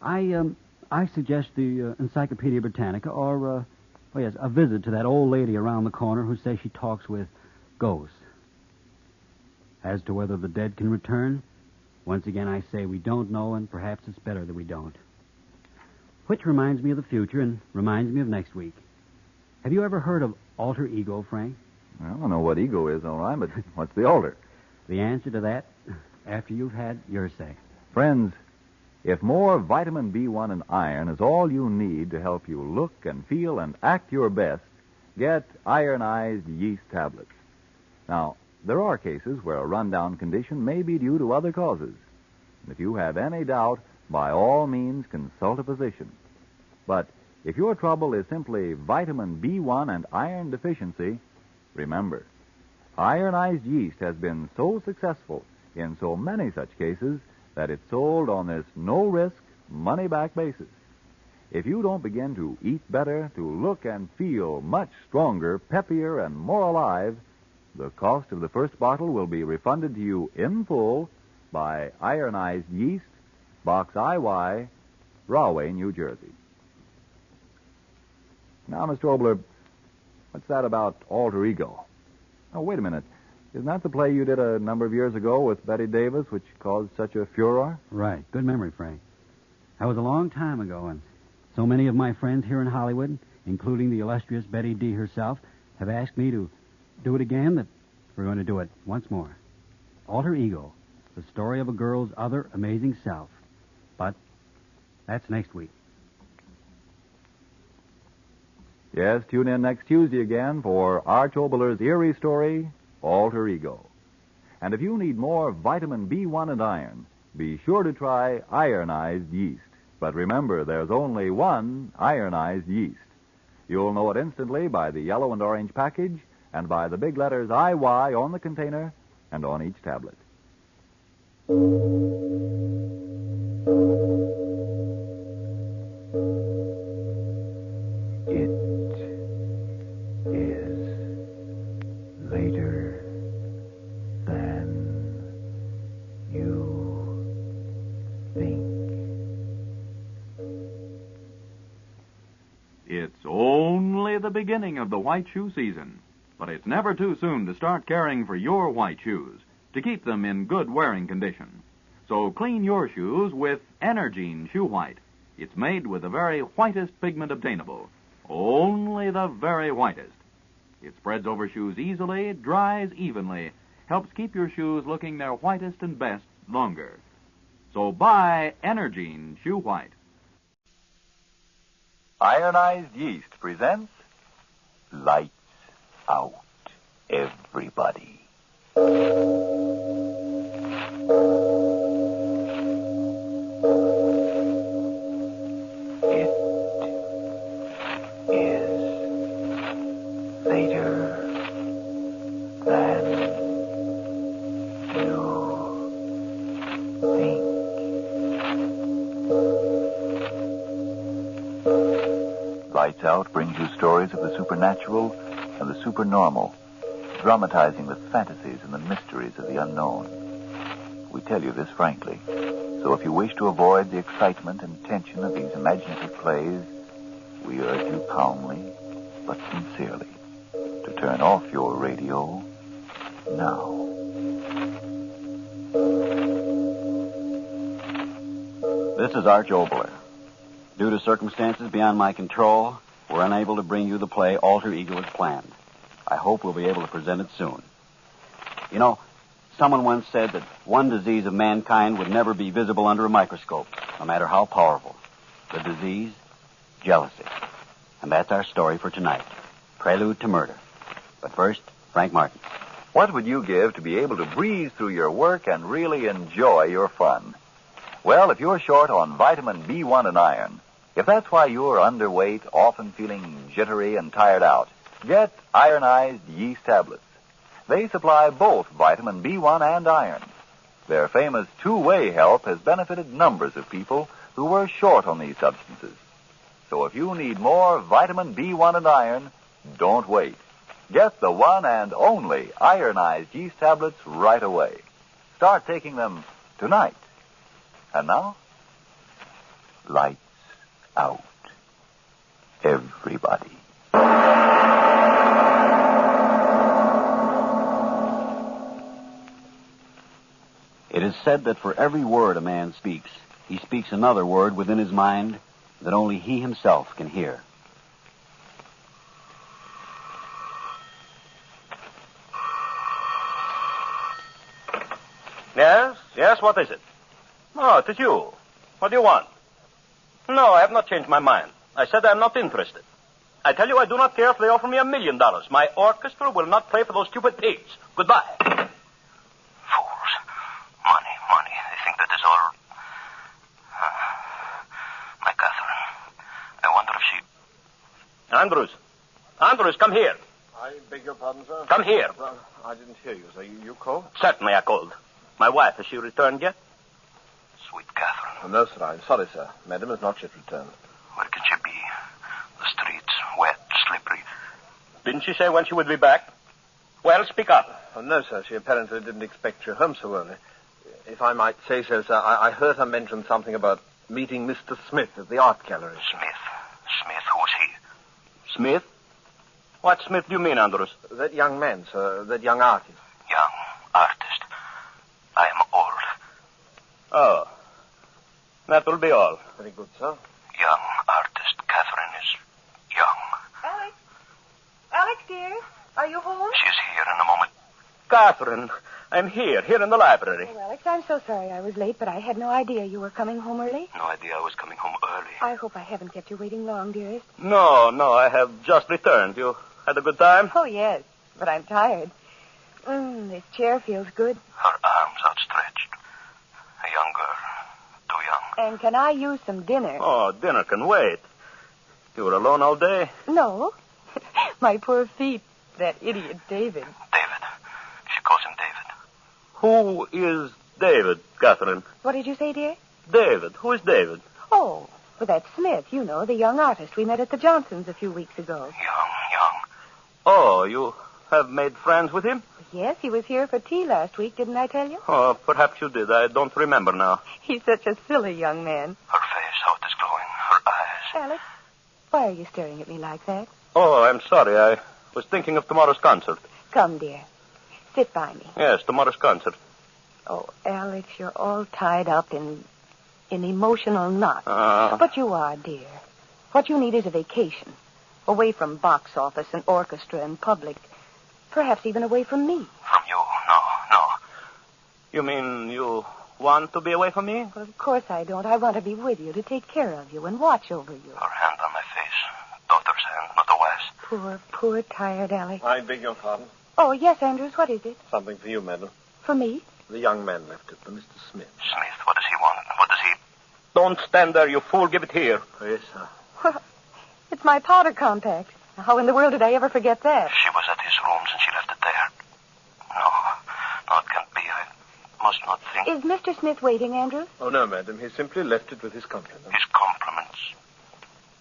S11: I suggest the Encyclopedia Britannica or, a visit to that old lady around the corner who says she talks with ghosts. As to whether the dead can return, once again I say we don't know, and perhaps it's better that we don't. Which reminds me of the future and reminds me of next week. Have you ever heard of alter ego, Frank?
S5: I don't know what ego is, all right, but what's the alter?
S11: The answer to that, after you've had your say.
S5: Friends, if more vitamin B1 and iron is all you need to help you look and feel and act your best, get ironized yeast tablets. Now, there are cases where a rundown condition may be due to other causes. If you have any doubt, by all means consult a physician. But if your trouble is simply vitamin B1 and iron deficiency, remember, ironized yeast has been so successful in so many such cases that it's sold on this no-risk, money-back basis. If you don't begin to eat better, to look and feel much stronger, peppier, and more alive, the cost of the first bottle will be refunded to you in full by ironized yeast, Box IY, Rahway, New Jersey. Now, Mr. Obler, what's that about alter ego? Oh, wait a minute. Isn't that the play you did a number of years ago with Betty Davis, which caused such a furor?
S11: Right. Good memory, Frank. That was a long time ago, and so many of my friends here in Hollywood, including the illustrious Betty D. herself, have asked me to do it again, that we're going to do it once more. Alter Ego, the story of a girl's other amazing self. But that's next week.
S5: Yes, tune in next Tuesday again for Arch Obler's eerie story, Alter Ego. And if you need more vitamin B1 and iron, be sure to try ironized yeast. But remember, there's only one ironized yeast. You'll know it instantly by the yellow and orange package and by the big letters IY on the container and on each tablet.
S15: It is later than you think.
S6: It's only the beginning of the white shoe season, but it's never too soon to start caring for your white shoes to keep them in good wearing condition. So clean your shoes with Energine Shoe White. It's made with the very whitest pigment obtainable, only the very whitest. It spreads over shoes easily, dries evenly, helps keep your shoes looking their whitest and best longer. So buy Energine Shoe White.
S5: Ironized Yeast presents Lights Out, Everybody. Lights Out brings you stories of the supernatural and the supernormal, dramatizing the fantasies and the mysteries of the unknown. We tell you this frankly, so if you wish to avoid the excitement and tension of these imaginative plays, we urge you calmly but sincerely to turn off your radio now.
S11: This is Arch Obler. Due to circumstances beyond my control, we're unable to bring you the play Alter Ego as planned. I hope we'll be able to present it soon. You know, someone once said that one disease of mankind would never be visible under a microscope, no matter how powerful. The disease, jealousy. And that's our story for tonight. Prelude to Murder. But first, Frank Martin.
S5: What would you give to be able to breeze through your work and really enjoy your fun? Well, if you're short on vitamin B1 and iron, if that's why you're underweight, often feeling jittery and tired out, get ironized yeast tablets. They supply both vitamin B1 and iron. Their famous two-way help has benefited numbers of people who were short on these substances. So if you need more vitamin B1 and iron, don't wait. Get the one and only ironized yeast tablets right away. Start taking them tonight. And now, lights out, everybody.
S11: It is said that for every word a man speaks, he speaks another word within his mind that only he himself can hear.
S20: Yes, what is it? Oh, it is you. What do you want? No, I have not changed my mind. I said I am not interested. I tell you, I do not care if they offer me $1 million. My orchestra will not play for those stupid pigs. Goodbye.
S18: Fools. Money. They think that is all... My Catherine. I wonder if she...
S20: Andrews, come here.
S22: I beg your pardon, sir?
S20: Come here.
S22: Well, I didn't hear you, sir. You called?
S20: Certainly I called. My wife, has she returned yet?
S18: Sweet Catherine.
S22: Oh, no, sir. I'm sorry, sir. Madam has not yet returned.
S18: Where can she be? The streets, wet, slippery.
S20: Didn't she say when she would be back? Well, speak up.
S22: Oh, no, sir. She apparently didn't expect you home so early. If I might say so, sir, I heard her mention something about meeting Mr. Smith at the art gallery.
S18: Smith, who's he?
S20: Smith? What Smith do you mean, Andrews?
S22: That young man, sir. That young artist.
S18: Young artist. I am old.
S20: Oh. That will be all.
S22: Very good, sir.
S18: Young artist. Catherine is young.
S1: Alex, dear, are you home?
S18: She's here in a moment.
S20: Catherine, I'm here in the library.
S4: Oh, Alex, I'm so sorry I was late, but I had no idea you were coming home early.
S20: No idea I was coming home early.
S4: I hope I haven't kept you waiting long, dearest.
S20: No, I have just returned. You had a good time?
S4: Oh, yes, but I'm tired. This chair feels good.
S20: Her arms outstretched. A young girl. Too young.
S4: And can I use some dinner?
S20: Oh, dinner can wait. You were alone all day?
S4: No. My poor feet. That idiot David.
S20: David. She calls him David. Who is David, Catherine?
S4: What did you say, dear?
S20: David. Who is David?
S4: Oh, well, that's Smith, you know, the young artist we met at the Johnsons a few weeks ago.
S20: Young. Oh, you have made friends with him?
S4: Yes, he was here for tea last week, didn't I tell you?
S20: Oh, perhaps you did. I don't remember now.
S4: He's such a silly young man.
S20: Her face, how it is glowing. Her eyes.
S4: Alex, why are you staring at me like that?
S20: Oh, I'm sorry. I was thinking of tomorrow's concert.
S4: Come, dear. Sit by me.
S20: Yes, tomorrow's concert.
S4: Oh, Alex, you're all tied up in emotional knots. But you are, dear. What you need is a vacation. Away from box office and orchestra and public. Perhaps even away from me.
S20: From you? No. You mean you want to be away from me?
S4: Well, of course I don't. I want to be with you, to take care of you and watch over you.
S20: Her hand on my face. Daughter's hand, not a wife's.
S4: Poor, tired Alex.
S22: I beg your pardon.
S4: Oh, yes, Andrews, what is it?
S22: Something for you, madam.
S4: For me?
S22: The young man left it, for Mr. Smith.
S20: Smith, what does he want? What does he... Don't stand there, you fool. Give it here.
S22: Yes, sir.
S4: Well, it's my powder compact. How in the world did I ever forget that?
S20: She was at his rooms and she left it there. No, it can't be. I must not think.
S4: Is Mr. Smith waiting, Andrews?
S22: Oh, no, madam. He simply left it with his compliments.
S20: His compliments.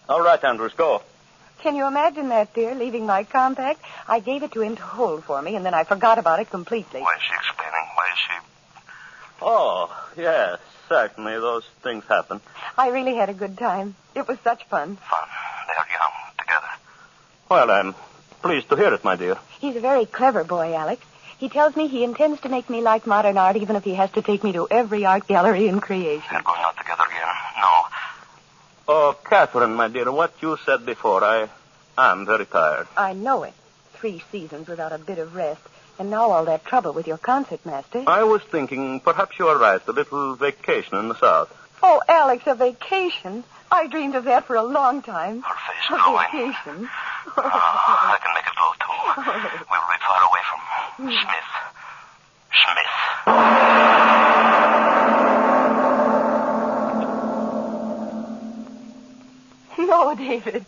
S20: All right, Andrews, go.
S4: Can you imagine that, dear, leaving my compact? I gave it to him to hold for me, and then I forgot about it completely.
S20: Why is she explaining? Why is she... Oh, yes, certainly. Those things happen.
S4: I really had a good time. It was such fun.
S20: Fun. They're young, together. Well, I'm pleased to hear it, my dear.
S4: He's a very clever boy, Alex. He tells me he intends to make me like modern art, even if he has to take me to every art gallery in creation.
S20: They're going out together again. No. Oh, Catherine, my dear, what you said before, I am very tired.
S4: I know it. 3 seasons without a bit of rest. And now all that trouble with your concertmaster.
S20: I was thinking perhaps you are right. A little vacation in the South.
S4: Oh, Alex, a vacation? I dreamed of that for a long time.
S20: Her face glowing.
S4: Vacation.
S20: I can make it glow, too. We'll be far away from Smith.
S4: No, David.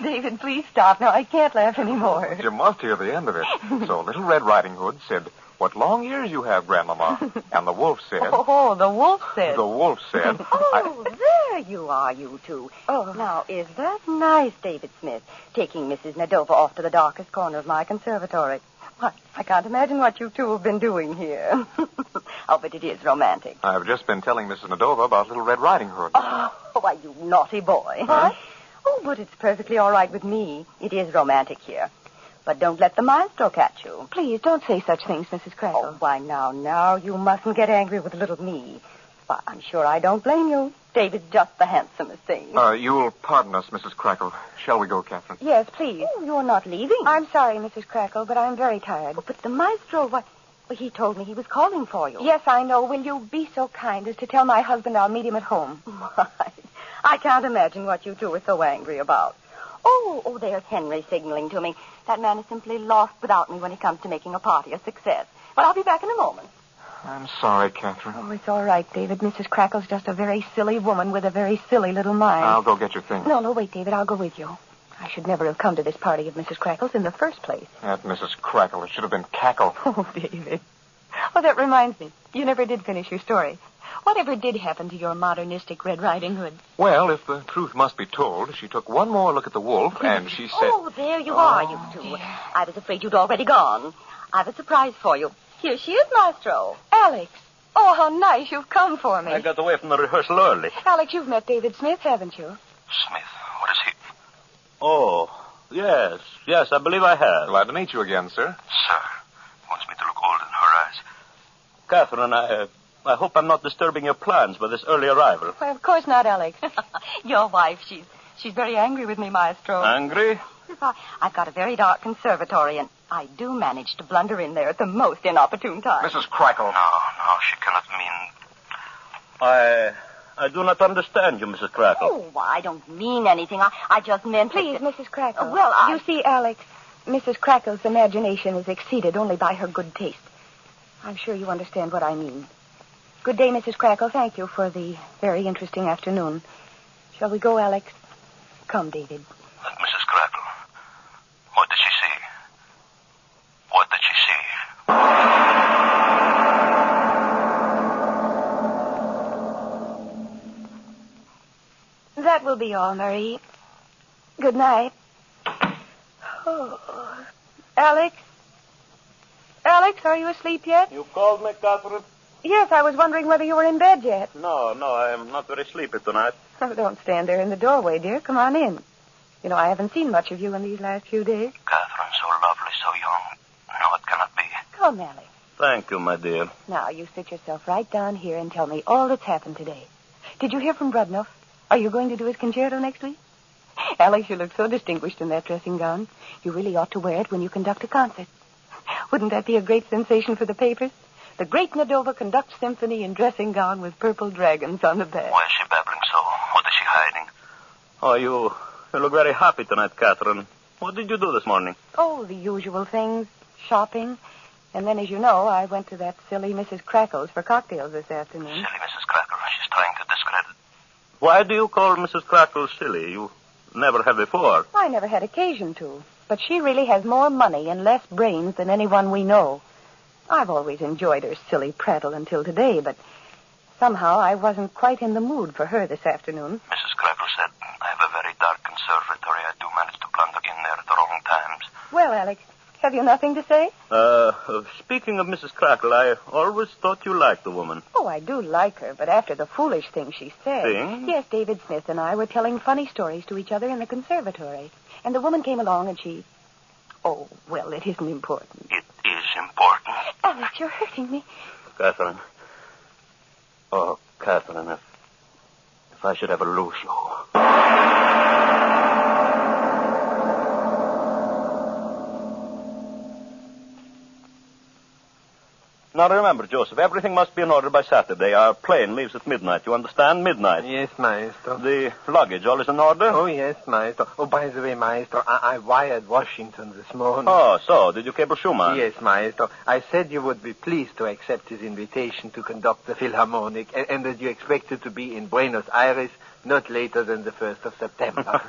S4: David, please stop. Now, I can't laugh anymore.
S7: You must hear the end of it. So Little Red Riding Hood said, "What long ears you have, Grandmama." And the wolf said...
S4: Oh, the wolf said.
S7: The wolf said...
S13: Oh, there you are, you two.
S4: Oh.
S13: Now, is that nice, David Smith, taking Mrs. Nadova off to the darkest corner of my conservatory?
S4: Why, I can't imagine what you two have been doing here.
S13: Oh, but it is romantic.
S7: I've just been telling Mrs. Nadova about Little Red Riding Hood.
S13: Oh, why, you naughty boy.
S4: What?
S13: Oh, but it's perfectly all right with me. It is romantic here. But don't let the maestro catch you.
S4: Please, don't say such things, Mrs. Crackle.
S13: Oh, why, now, you mustn't get angry with little me. Why, I'm sure I don't blame you. David's just the handsomest thing.
S7: You'll pardon us, Mrs. Crackle. Shall we go, Catherine?
S4: Yes, please.
S13: Oh, you're not leaving.
S4: I'm sorry, Mrs. Crackle, but I'm very tired.
S13: Oh, but the maestro, what? Well, he told me he was calling for you.
S4: Yes, I know. Will you be so kind as to tell my husband I'll meet him at home?
S13: My, I can't imagine what you two are so angry about. Oh, there's Henry signaling to me. That man is simply lost without me when it comes to making a party a success. But I'll be back in a moment.
S7: I'm sorry, Catherine.
S4: Oh, it's all right, David. Mrs. Crackle's just a very silly woman with a very silly little mind.
S7: I'll go get your things.
S4: No, wait, David. I'll go with you. I should never have come to this party of Mrs. Crackle's in the first place.
S7: That Mrs. Crackle. It should have been Cackle.
S4: Oh, David. Oh, that reminds me. You never did finish your story. Whatever did happen to your modernistic Red Riding Hood?
S7: Well, if the truth must be told, she took one more look at the wolf, and she said...
S13: Oh, there you are, you two.
S4: Dear.
S13: I was afraid you'd already gone. I've a surprise for you. Here she is, Maestro.
S4: Alex. Oh, how nice you've come for me.
S20: I got away from the rehearsal early.
S4: Alex, you've met David Smith, haven't you?
S20: Smith? What is he? Oh, yes, I believe I have.
S7: Glad to meet you again, sir.
S20: Sir. Wants me to look old in her eyes. Catherine, I hope I'm not disturbing your plans by this early arrival.
S4: Why, of course not, Alex.
S13: Your wife, she's very angry with me, Maestro.
S20: Angry?
S13: I've got a very dark conservatory, and I do manage to blunder in there at the most inopportune time.
S7: Mrs. Crackle.
S20: No, she cannot mean... I do not understand you, Mrs. Crackle.
S13: Oh, I don't mean anything. I just meant...
S4: Please, Mrs. Crackle.
S13: Well,
S4: You see, Alex, Mrs. Crackle's imagination is exceeded only by her good taste. I'm sure you understand what I mean. Good day, Mrs. Crackle. Thank you for the very interesting afternoon. Shall we go, Alex? Come, David.
S20: But Mrs. Crackle, what did she see? What did she see?
S4: That will be all, Marie. Good night. Oh. Alex? Alex, are you asleep yet?
S20: You called me, Catherine?
S4: Yes, I was wondering whether you were in bed yet.
S20: No, I am not very sleepy tonight.
S4: Oh, don't stand there in the doorway, dear. Come on in. You know, I haven't seen much of you in these last few days.
S20: Catherine, so lovely, so young. No, it cannot be.
S4: Come, Alex.
S20: Thank you, my dear.
S4: Now, you sit yourself right down here and tell me all that's happened today. Did you hear from Brudnoff? Are you going to do his concerto next week? Alex, you look so distinguished in that dressing gown. You really ought to wear it when you conduct a concert. Wouldn't that be a great sensation for the papers? The great Nadova conducts symphony in dressing gown with purple dragons on the back.
S20: Why is she babbling so? What is she hiding? Oh, you look very happy tonight, Catherine. What did you do this morning?
S4: Oh, the usual things. Shopping. And then, as you know, I went to that silly Mrs. Crackle's for cocktails this afternoon.
S20: Silly Mrs. Crackle. She's trying to discredit. Why do you call Mrs. Crackle silly? You never have before.
S4: I never had occasion to. But she really has more money and less brains than anyone we know. I've always enjoyed her silly prattle until today, but somehow I wasn't quite in the mood for her this afternoon.
S20: Mrs. Crackle said, I have a very dark conservatory. I do manage to blunder in there at the wrong times.
S4: Well, Alex, have you nothing to say?
S20: Speaking of Mrs. Crackle, I always thought you liked the woman.
S4: Oh, I do like her, but after the foolish thing she said...
S20: Thing?
S4: Yes, David Smith and I were telling funny stories to each other in the conservatory. And the woman came along and she... Oh, well, it isn't important.
S20: It is important.
S4: Alex, you're hurting me.
S20: Catherine. Oh, Catherine, if I should ever lose you... Now remember, Joseph, everything must be in order by Saturday. Our plane leaves at midnight. You understand? Midnight.
S22: Yes, Maestro.
S20: The luggage, all is in order?
S22: Oh, yes, Maestro. Oh, by the way, Maestro, I wired Washington this morning.
S20: Oh, so? Did you cable Schumann?
S22: Yes, Maestro. I said you would be pleased to accept his invitation to conduct the Philharmonic and that you expected to be in Buenos Aires not later than the 1st of September.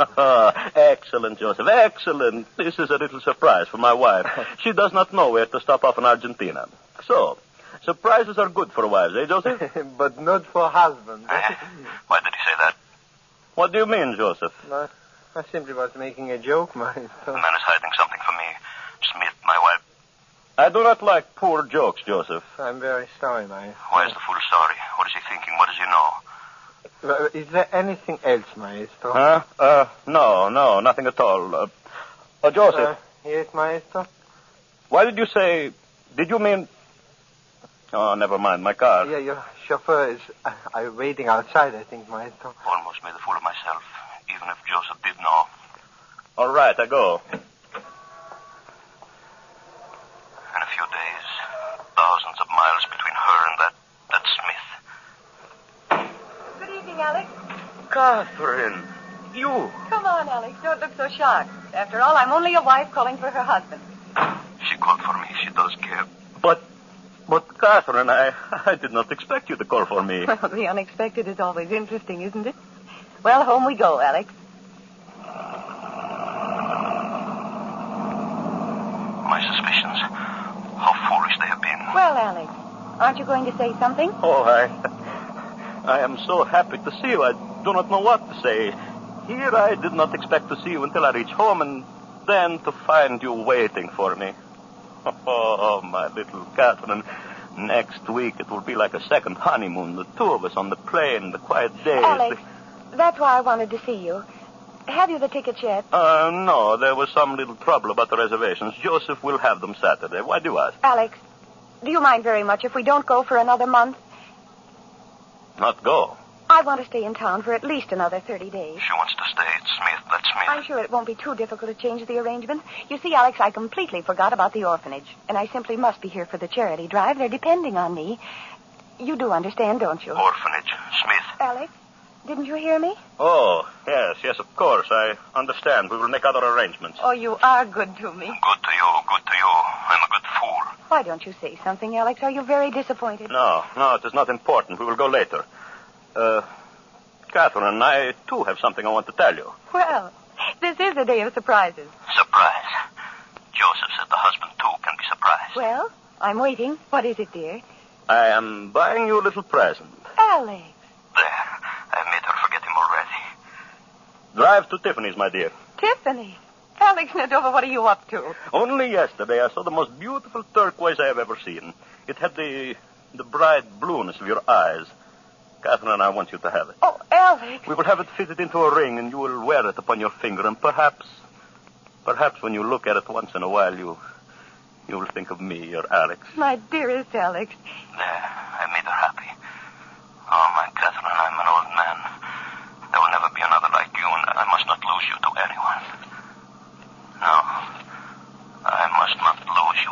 S20: Excellent, Joseph. Excellent. This is a little surprise for my wife. She does not know where to stop off in Argentina. So, surprises are good for wives, eh, Joseph?
S22: But not for husbands.
S20: Why did he say that? What do you mean, Joseph?
S22: No, I simply was making a joke, Maestro.
S20: The man is hiding something from me. Smith, my wife. I do not like poor jokes, Joseph.
S22: I'm very sorry, Maestro.
S20: Why is the fool sorry? What is he thinking? What does he know?
S22: Is there anything else, Maestro?
S20: Huh? No, nothing at all. Joseph.
S22: Yes, Maestro?
S20: Why did you say... Did you mean... Oh, never mind, my car.
S22: Yeah, your chauffeur is waiting outside, I think, Maestro.
S20: Almost made a fool of myself, even if Joseph did know. All right, I go. In a few days, thousands of miles between her and that Smith.
S4: Good evening, Alex.
S20: Catherine, you.
S4: Come on, Alex. Don't look so shocked. After all, I'm only a wife calling for her husband.
S20: She called for me. She does care. But Catherine, I did not expect you to call for me.
S4: Well, the unexpected is always interesting, isn't it? Well, home we go, Alex.
S20: My suspicions. How foolish they have been.
S4: Well, Alex, aren't you going to say something?
S20: Oh, I am so happy to see you. I do not know what to say. Here I did not expect to see you until I reach home, and then to find you waiting for me. Oh, my little Catherine. Next week it will be like a second honeymoon. The two of us on the plane, the quiet days.
S4: Alex, that's why I wanted to see you. Have you the tickets yet?
S20: No. There was some little trouble about the reservations. Joseph will have them Saturday. Why do you ask?
S4: Alex, do you mind very much if we don't go for another month?
S20: Not go?
S4: I want to stay in town for at least another 30 days.
S3: She wants to stay at Smith. That's Smith.
S4: I'm sure it won't be too difficult to change the arrangements. You see, Alex, I completely forgot about the orphanage, and I simply must be here for the charity drive. They're depending on me. You do understand, don't you?
S3: Orphanage. Smith.
S4: Alex, didn't you hear me?
S20: Oh, yes, of course. I understand. We will make other arrangements.
S4: Oh, you are good to me.
S3: Good to you. I'm a good fool.
S4: Why don't you say something, Alex? Are you very disappointed?
S20: No, it is not important. We will go later. Catherine, I, too, have something I want to tell you.
S4: Well, this is a day of surprises.
S3: Surprise. Joseph said the husband, too, can be surprised.
S4: Well, I'm waiting. What is it, dear?
S20: I am buying you a little present.
S4: Alex.
S3: There. I've made her forget him already.
S20: Drive to Tiffany's, my dear.
S4: Tiffany. Alex Nadova, what are you up to?
S20: Only yesterday I saw the most beautiful turquoise I have ever seen. It had the bright blueness of your eyes. Catherine and I want you to have it.
S4: Oh, Alex.
S20: We will have it fitted into a ring, and you will wear it upon your finger, and perhaps when you look at it once in a while, you will think of me, your Alex.
S4: My dearest Alex.
S3: There. I made her happy. Oh, my Catherine, I'm an old man. There will never be another like you, and I must not lose you to anyone. No, I must not lose you.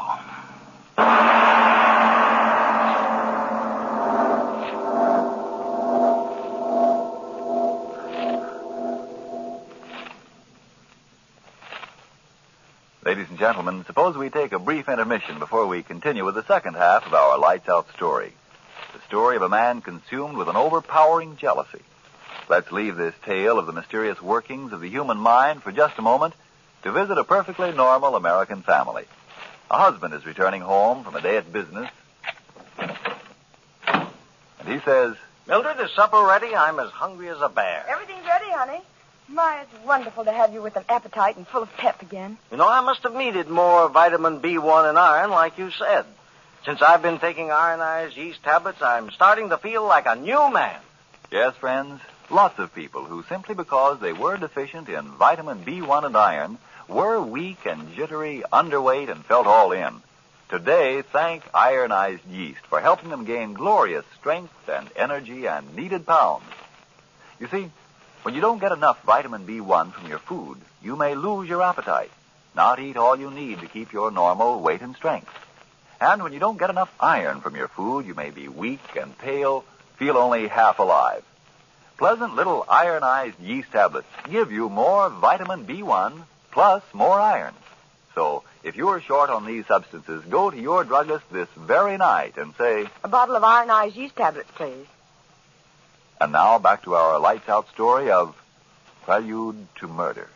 S5: Ladies and gentlemen, suppose we take a brief intermission before we continue with the second half of our Lights Out story. The story of a man consumed with an overpowering jealousy. Let's leave this tale of the mysterious workings of the human mind for just a moment to visit a perfectly normal American family. A husband is returning home from a day at business, and he says,
S16: Mildred, is supper ready? I'm as hungry as a bear.
S4: Everything's ready, honey. My, it's wonderful to have you with an appetite and full of pep again.
S16: You know, I must have needed more vitamin B1 and iron, like you said. Since I've been taking ironized yeast tablets, I'm starting to feel like a new man.
S5: Yes, friends, lots of people who, simply because they were deficient in vitamin B1 and iron, were weak and jittery, underweight, and felt all in. Today, thank ironized yeast for helping them gain glorious strength and energy and needed pounds. You see, when you don't get enough vitamin B1 from your food, you may lose your appetite, not eat all you need to keep your normal weight and strength. And when you don't get enough iron from your food, you may be weak and pale, feel only half alive. Pleasant little ironized yeast tablets give you more vitamin B1 plus more iron. So, if you're short on these substances, go to your druggist this very night and say,
S4: a bottle of ironized yeast tablets, please.
S5: And now back to our Lights Out story of Prelude to Murder.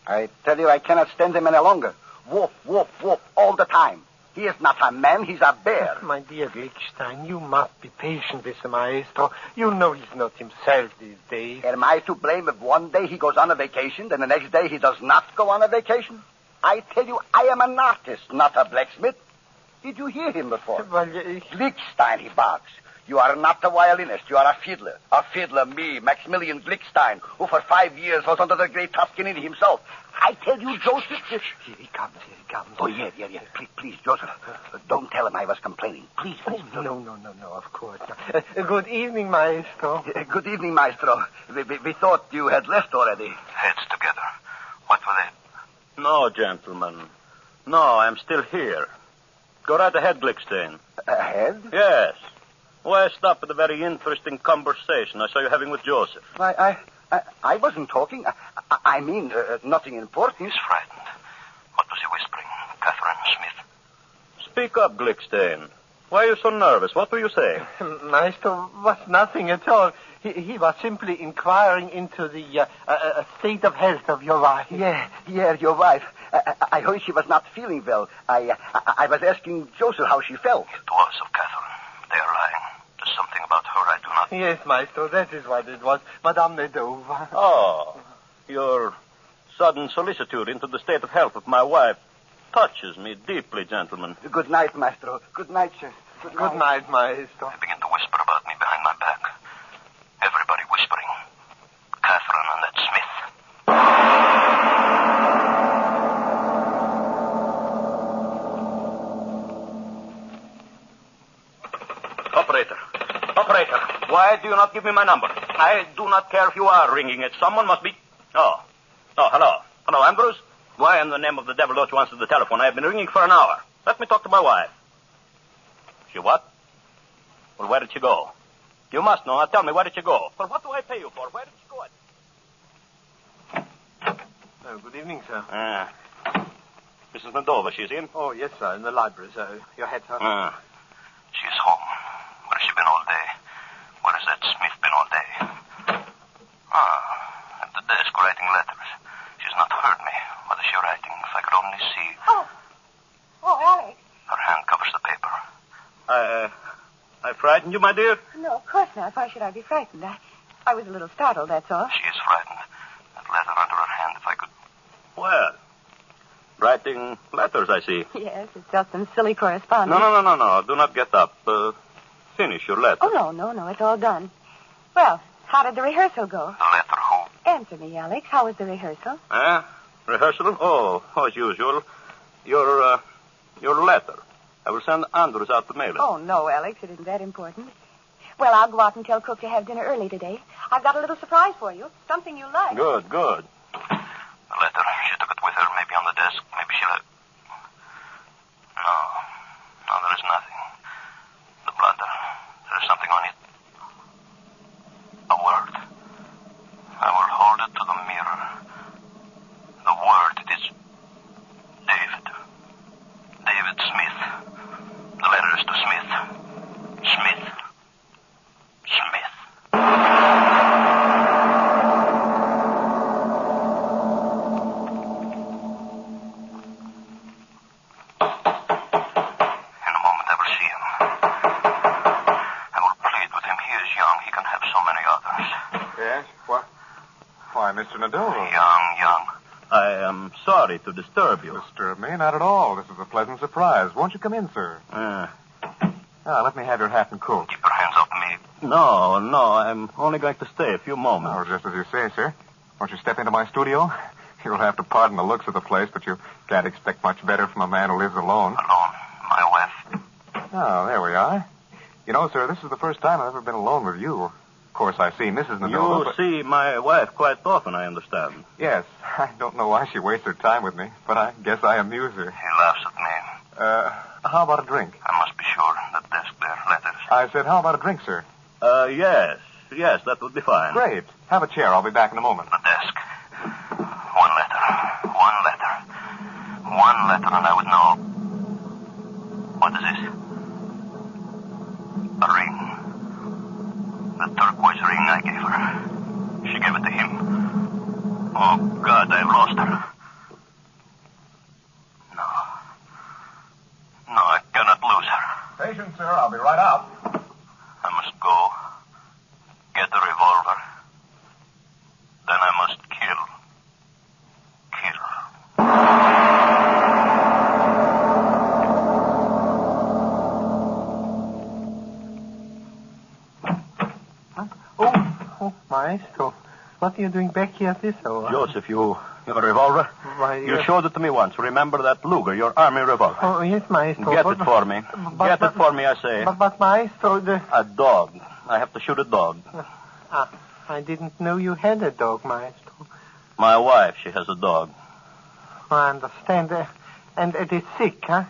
S18: I tell you, I cannot stand him any longer. Woof, woof, woof, all the time. He is not a man, he's a bear.
S22: My dear Glickstein, you must be patient with the maestro. You know he's not himself these days.
S18: Am I to blame if one day he goes on a vacation, then the next day he does not go on a vacation? I tell you, I am an artist, not a blacksmith. Did you hear him before?
S22: Well,
S18: Glickstein, he barks. You are not a violinist, you are a fiddler. A fiddler, me, Maximilian Glickstein, who for 5 years was under the great Toscanini himself. I tell you, Joseph...
S22: Here he comes.
S18: Oh, yeah. Please, Joseph, don't tell him I was complaining. Please.
S22: No, of course not. Good evening, maestro.
S18: Good evening, maestro. We thought you had left already.
S3: Heads together. What for that?
S20: No, gentlemen. No, I'm still here. Go right ahead, Glickstein.
S18: Ahead?
S20: Yes. Why stop at the very interesting conversation I saw you having with Joseph?
S18: I wasn't talking. I mean, nothing important.
S3: He's frightened. What was he whispering? Catherine Smith.
S20: Speak up, Glickstein. Why are you so nervous? What were you saying?
S22: Maestro was nothing at all. He was simply inquiring into the state of health of your wife.
S18: Yeah, your wife. I heard she was not feeling well. I was asking Joseph how she felt.
S3: It was of Catherine. They are lying. There's something about her I do not...
S22: Yes, maestro, that is what it was. Madame Nedova.
S20: Oh, your sudden solicitude into the state of health of my wife touches me deeply, gentlemen.
S18: Good night, maestro. Good night, sir.
S22: Good night, maestro.
S3: They begin to whisper about me behind my back. Everybody whispering. Catherine and that Smith.
S20: Why do you not give me my number? I do not care if you are ringing it. Someone must be... Oh, hello. Hello, Ambrose. Why in the name of the devil don't you answer the telephone? I have been ringing for an hour. Let me talk to my wife. She what? Well, where did she go? You must know. Now tell me, where did she go? For what do I pay you for? Where did she go?
S22: Oh, good evening, sir.
S20: Mrs. Nadova, she's in?
S22: Oh, yes, sir, in the library, sir. Your head, sir?
S3: She's home. Where has she been all day? Where has that Smith been all day? At the desk writing letters. She's not heard me. What is she writing? If I could only see.
S13: Oh, Alex.
S3: Her hand covers the paper.
S20: I frightened you, my dear?
S13: No, of course not. Why should I be frightened? I was a little startled, that's all.
S3: She is frightened. That letter under her hand, if I could...
S20: Well, writing letters, I see.
S13: Yes, it's just some silly correspondence.
S20: No. Do not get up. Finish your letter.
S13: Oh, no. It's all done. Well, how did the rehearsal go?
S3: The letter who?
S13: Answer me, Alex. How was the rehearsal?
S20: Rehearsal? Oh, as usual. Your letter. I will send Andrews out to mail it.
S13: Oh, no, Alex. It isn't that important. Well, I'll go out and tell Cook to have dinner early today. I've got a little surprise for you. Something you like.
S20: Good.
S3: The letter. She took it with her, maybe on the desk. Maybe she left... No, there is nothing. The blotter. There is something on it. A word. I will hold it to the mirror. The word, it is David. David Smith. The letter is to Smith. Smith.
S7: Mr. Nadova.
S3: Young.
S20: I am sorry to disturb you.
S7: Disturb me? Not at all. This is a pleasant surprise. Won't you come in, sir? Let me have your hat and coat.
S3: Keep your hands off me.
S20: No. I'm only going to stay a few moments.
S7: Oh, just as you say, sir. Won't you step into my studio? You'll have to pardon the looks of the place, but you can't expect much better from a man who lives alone.
S3: Alone? My wife.
S7: Oh, there we are. You know, sir, this is the first time I've ever been alone with you. Of course, I see Mrs. Nadova.
S20: You see my wife quite often, I understand.
S7: Yes. I don't know why she wastes her time with me, but I guess I amuse her.
S3: She laughs at me.
S7: How about a drink?
S3: I must be sure. The desk there, letters.
S7: I said, how about a drink, sir?
S20: Yes, that would be fine.
S7: Great. Have a chair. I'll be back in a moment.
S3: The desk. One letter, and I would know. What is this? A ring. The turquoise ring I gave her. She gave it to him. Oh, God, I've lost her. No, I cannot lose her.
S7: Patience, sir. I'll be right out.
S3: I must go. Get the revolver. Then I must kill.
S22: Oh, Maestro. What are you doing back here at this hour?
S20: Joseph, you have a revolver?
S22: Why,
S20: You showed it to me once. Remember that Luger, your army revolver?
S22: Oh, yes, Maestro.
S20: Get it for me. Get it for me, I say.
S22: But Maestro,
S20: A dog. I have to shoot a dog.
S22: I didn't know you had a dog, Maestro.
S20: My wife, she has a dog.
S22: I understand. And it is sick, huh?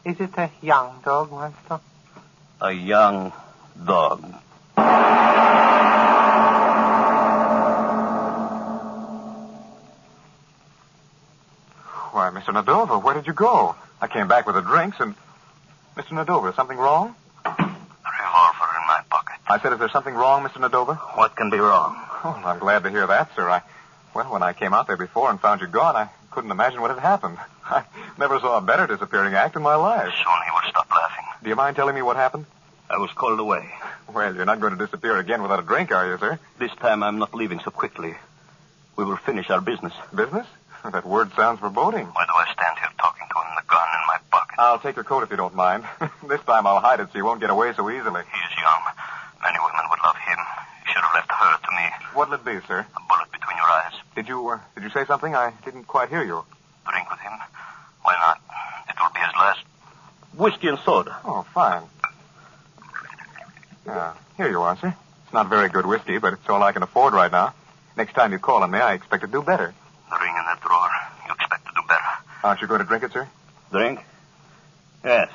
S22: Is it a young dog, Maestro?
S20: A young dog.
S7: Why, Mr. Nadova, where did you go? I came back with the drinks and... Mr. Nadova, is something wrong?
S3: A revolver in my pocket.
S7: I said, is there something wrong, Mr. Nadova?
S20: What can be wrong?
S7: Oh, I'm glad to hear that, sir. When I came out there before and found you gone, I couldn't imagine what had happened. I never saw a better disappearing act in my life.
S3: Soon he will stop laughing.
S7: Do you mind telling me what happened?
S20: I was called away.
S7: Well, you're not going to disappear again without a drink, are you, sir?
S20: This time I'm not leaving so quickly. We will finish our business.
S7: Business? That word sounds foreboding.
S3: Why do I stand here talking to him, the gun in my pocket?
S7: I'll take your coat if you don't mind. This time I'll hide it so you won't get away so easily.
S3: He is young. Many women would love him. You should have left her to me.
S7: What'll it be, sir?
S3: A bullet between your eyes.
S7: Did you say something? I didn't quite hear you.
S3: Drink with him? Why not? It will be his last.
S20: Whiskey and soda.
S7: Oh, fine. Yeah. Here you are, sir. It's not very good whiskey, but it's all I can afford right now. Next time you call on me, I expect to do better.
S3: The ring in that drawer. You expect to do better.
S7: Aren't you going to drink it, sir?
S20: Drink? Yes.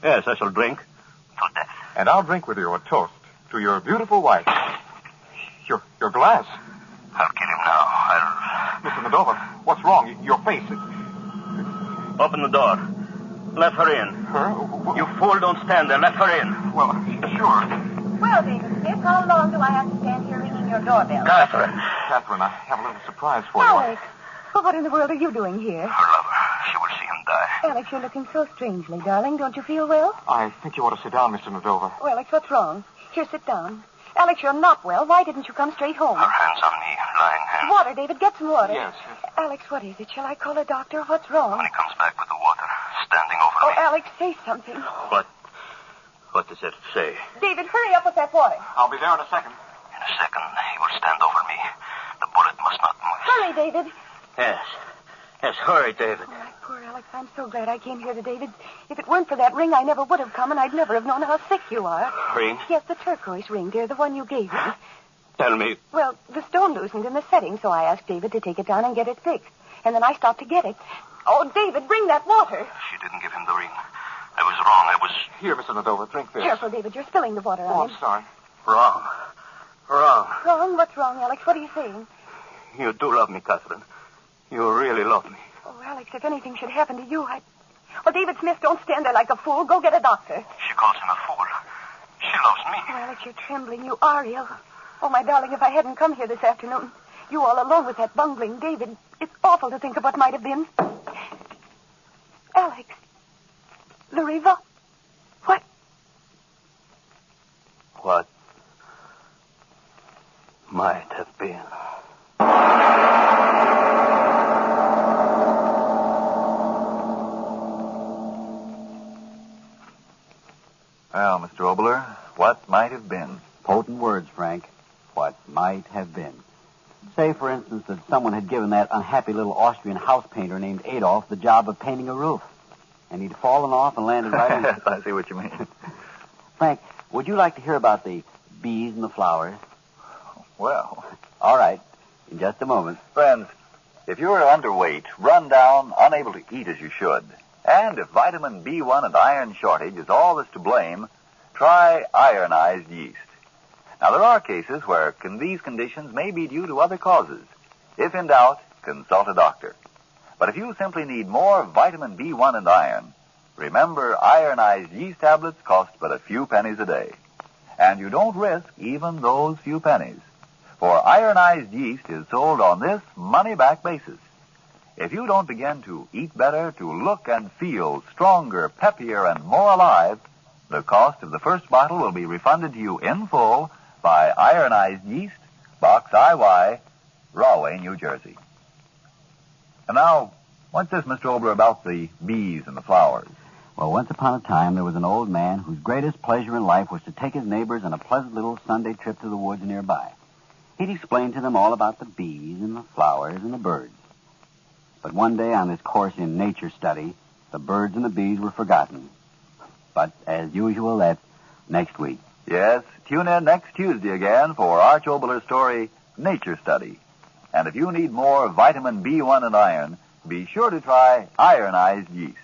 S20: Yes, I shall drink.
S3: To death.
S7: And I'll drink with you a toast to your beautiful wife. Your glass.
S3: I'll kill him now.
S7: Mr. Medova, what's wrong? Your face.
S20: Open the door. Let her in.
S7: Her?
S20: You fool, don't stand there. Let her in.
S7: Well, sure.
S13: Well, David Smith, how long do I have to stand here ringing your doorbell?
S20: Catherine,
S7: I have a little surprise for you.
S13: Alex, well, what in the world are you doing here?
S3: Her lover. She will see him die.
S13: Alex, you're looking so strangely, darling. Don't you feel well?
S7: I think you ought to sit down, Mr. Medova.
S13: Well, Alex, what's wrong? Here, sit down. Alex, you're not well. Why didn't you come straight home?
S3: Her hands on me, lying hands.
S13: Water, David. Get some water.
S7: Yes.
S13: Alex, what is it? Shall I call a doctor? What's wrong?
S3: When he comes back with the water, standing over
S13: Oh,
S3: me.
S13: Alex, say something.
S20: what does it say?
S13: David, hurry up with that water.
S7: I'll be there in a second.
S3: In a second, he will stand over me. The bullet must not move.
S13: Hurry, David.
S20: Yes. Yes, hurry, David.
S13: Oh, my poor Alex, I'm so glad I came here to David. If it weren't for that ring, I never would have come, and I'd never have known how sick you are.
S20: Ring?
S13: Yes, the turquoise ring, dear, the one you gave me.
S20: Tell me.
S13: Well, the stone loosened in the setting, so I asked David to take it down and get it fixed. And then I stopped to get it. Oh, David, bring that water.
S3: She didn't give him the ring. I was wrong. I was...
S7: Here, Mr. Medova, drink this.
S13: Careful, David, you're spilling the water on
S7: I'm sorry.
S20: Wrong.
S13: Wrong? What's wrong, Alex? What are you saying?
S20: You do love me, Catherine. You really love me.
S13: Oh, Alex, if anything should happen to you, Well, David Smith, don't stand there like a fool. Go get a doctor.
S3: She calls him a fool. She loves me.
S13: Oh, Alex, you're trembling. You are ill. Oh, my darling, if I hadn't come here this afternoon, you all alone with that bungling David, it's awful to think of what might have been. Alex. Lariva. What?
S20: What might have been.
S5: Well, Mr. Obler, what might have been?
S11: Potent words, Frank. What might have been. Say, for instance, that someone had given that unhappy little Austrian house painter named Adolf the job of painting a roof. And he'd fallen off and landed right in...
S5: Yes, I see what you mean.
S11: Frank, would you like to hear about the bees and the flowers?
S5: Well.
S11: All right. In just a moment.
S5: Friends, if you're underweight, run down, unable to eat as you should, and if vitamin B1 and iron shortage is all that's to blame, try ironized yeast. Now, there are cases where these conditions may be due to other causes. If in doubt, consult a doctor. But if you simply need more vitamin B1 and iron, remember ironized yeast tablets cost but a few pennies a day. And you don't risk even those few pennies. For ironized yeast is sold on this money-back basis. If you don't begin to eat better, to look and feel stronger, peppier, and more alive, the cost of the first bottle will be refunded to you in full by ironized yeast, Box IY, Rahway, New Jersey. And now, what's this, Mr. Obler, about the bees and the flowers?
S11: Well, once upon a time, there was an old man whose greatest pleasure in life was to take his neighbors on a pleasant little Sunday trip to the woods nearby. He'd explain to them all about the bees and the flowers and the birds. But one day on his course in nature study, the birds and the bees were forgotten. But, as usual, that's next week.
S5: Yes, tune in next Tuesday again for Arch Obler's story, Nature Study. And if you need more vitamin B1 and iron, be sure to try ironized yeast.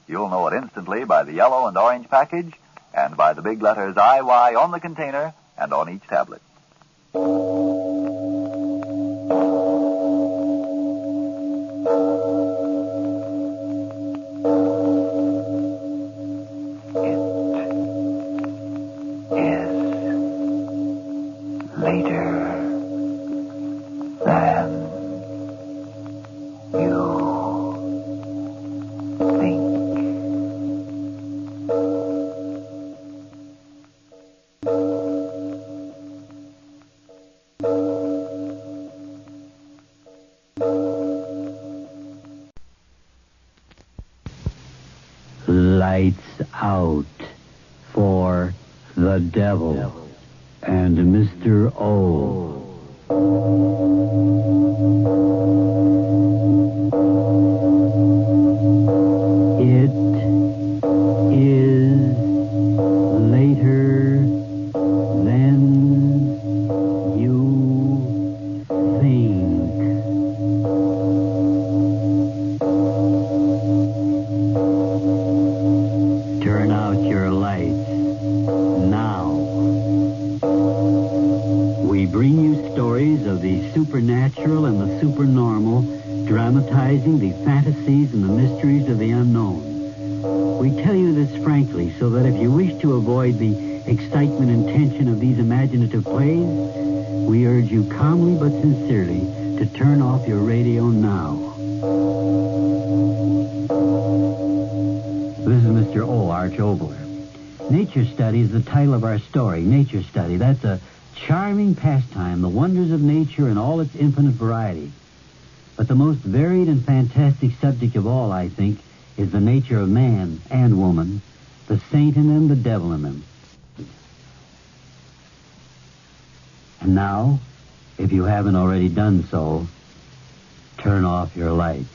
S5: You'll know it instantly by the yellow and orange package and by the big letters IY on the container and on each tablet.
S9: Lights out for the devil and Mr. O. It is later supernatural and the supernormal, dramatizing the fantasies and the mysteries of the unknown. We tell you this frankly so that if you wish to avoid the excitement and tension of these imaginative plays, we urge you calmly but sincerely to turn off your radio now. This is Mr. O. Arch Obler. Nature Study is the title of our story. Nature Study. That's a charming pastime, the wonders of nature in all its infinite variety. But the most varied and fantastic subject of all, I think, is the nature of man and woman, the saint in them, the devil in them. And now, if you haven't already done so, turn off your lights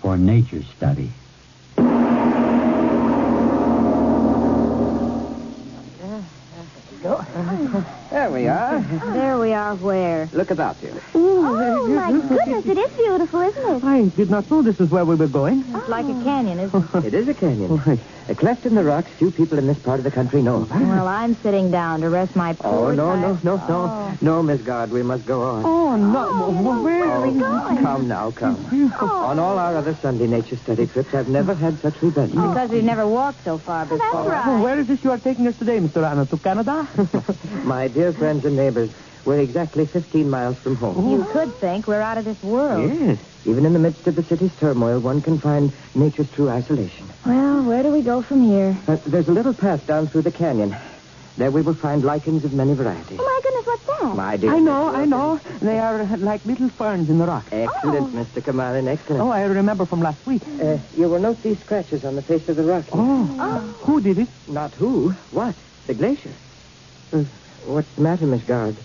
S9: for Nature Study.
S2: There we are.
S8: There we are where?
S2: Look about you.
S21: Oh, my goodness, it is beautiful, isn't it?
S2: I did not know this is where we were going.
S8: It's like a canyon, isn't it?
S2: It is a canyon. A cleft in the rocks few people in this part of the country know about.
S8: Well, I'm sitting down to rest my poor
S2: No, Miss Guard, we must go on.
S21: Oh, no. Where are we going?
S2: Come now, come. On all our other Sunday nature study trips, I've never had such rebellion.
S8: Because we've never walked so far before.
S21: That's right.
S2: Where is this you are taking us today, Mr. Anna? To Canada? My dear friends and neighbors, we're exactly 15 miles from home.
S8: You could think we're out of this world.
S2: Yes. Even in the midst of the city's turmoil, one can find nature's true isolation.
S8: Well, where do we go from here?
S2: There's a little path down through the canyon. There we will find lichens of many varieties.
S21: Oh, my goodness, what's that?
S2: My dear. I know. They are like little ferns in the rock. Excellent, Mr. Kamarin, excellent. Oh, I remember from last week. You will note these scratches on the face of the rock. Who did it? Not who. What? The glacier. What's the matter, Miss Guard?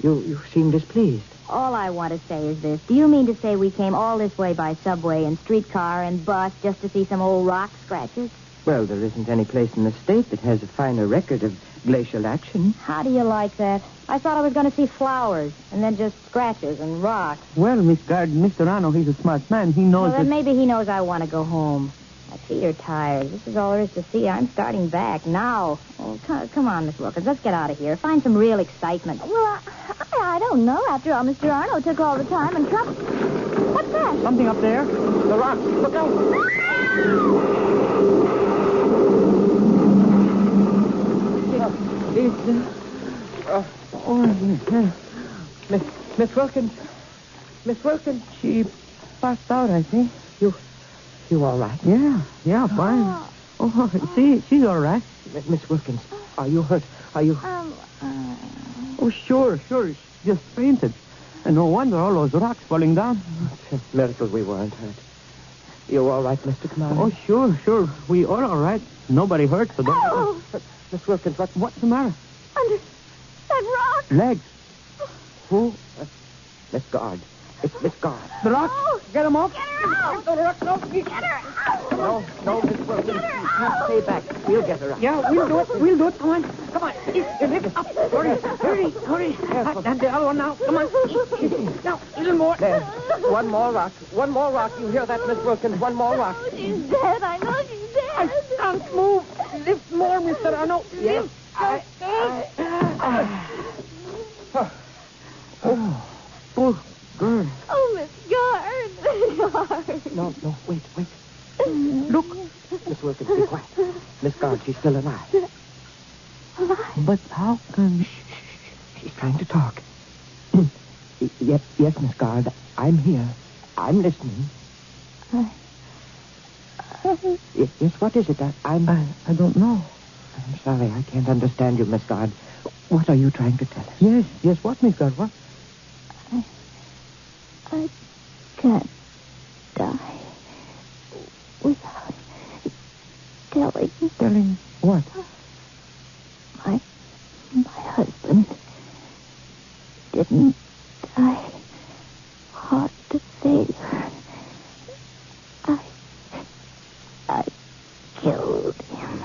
S2: You seem displeased.
S8: All I want to say is this. Do you mean to say we came all this way by subway and streetcar and bus just to see some old rock scratches?
S2: Well, there isn't any place in the state that has a finer record of glacial action.
S8: How do you like that? I thought I was going to see flowers and then just scratches and rocks.
S2: Well, Miss Guard, Mr. Rano, he's a smart man. He knows
S8: Well, then maybe he knows I want to go home. My feet are tired. This is all there is to see. I'm starting back now. Oh, come on, Miss Wilkins. Let's get out of here. Find some real excitement.
S21: Well, I don't know. After all, Mr. Arno took all the time and trouble. What's that?
S2: Something up there. The rocks. Look out. Miss Wilkins. Miss Wilkins. She passed out, I think. You all right? Yeah, fine. She's all right. Miss Wilkins, are you hurt? Are you... Oh, sure. She just fainted. And no wonder all those rocks falling down. It's a miracle we weren't hurt. You all right, Mr. Kamara? Oh, sure. We all right. Nobody hurt, so don't... Miss Wilkins, what's the matter?
S21: Under that rock.
S2: Legs. Who? Miss Guard. It's Miss Guard. The rock.
S21: Oh,
S2: get him off.
S21: Get her out.
S2: The rock. No.
S21: Get her out.
S2: No, Miss Wilkins.
S21: Get her out.
S2: Stay back. We'll get her out. Yeah, we'll do it. Come on. Lift up. Hurry. And the other one now. Come on. Now, a little more. There. One more rock. You hear that, Miss Wilkins? One more rock.
S21: Oh, she's dead. I know she's dead.
S2: I can't move. Lift more, Mr. Arno. Yes. Oh, good.
S21: Oh, Miss Guard.
S2: No, wait. Look. Miss Wilkins, be quiet. Miss Guard, she's still alive.
S21: Alive?
S2: But how can... She's trying to talk. Yes, Miss Guard, I'm here. I'm listening. Yes, what is it? I don't know. I'm sorry, I can't understand you, Miss Guard. What are you trying to tell us? Yes, what, Miss Guard, what?
S21: I can't die without telling.
S2: Telling what?
S21: My husband didn't die. Hard to say. I killed him.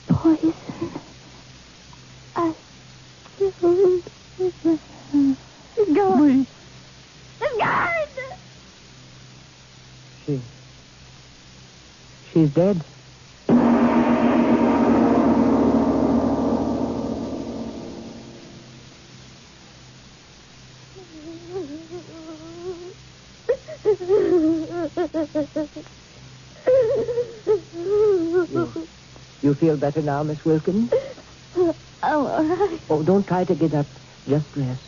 S21: Poison. I killed him. Guard. Guard!
S2: She's dead. You feel better now, Miss Wilkins?
S12: I'm all right.
S2: Oh, don't try to get up. Just rest.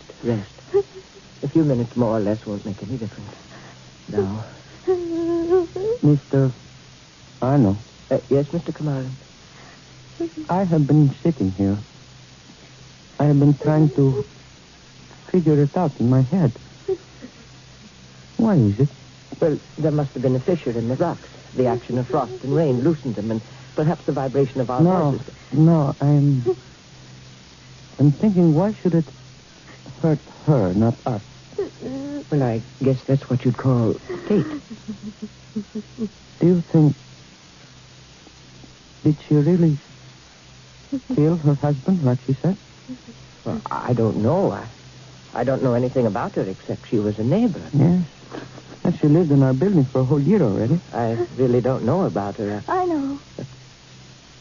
S2: A few minutes more or less won't make any difference. Now,
S14: Mr. Arno.
S2: Yes, Mr. Kamaran?
S14: I have been sitting here. I have been trying to figure it out in my head. Why is it?
S2: Well, there must have been a fissure in the rocks. The action of frost and rain loosened them, and perhaps the vibration of our horses.
S14: No, I'm thinking, why should it hurt her, not us?
S2: Well, I guess that's what you'd call fate.
S14: Do you think... Did she really kill her husband, like she said?
S2: Well, I don't know. I don't know anything about her except she was a neighbor.
S14: Yes. And she lived in our building for a whole year already.
S2: I really don't know about her.
S12: I know.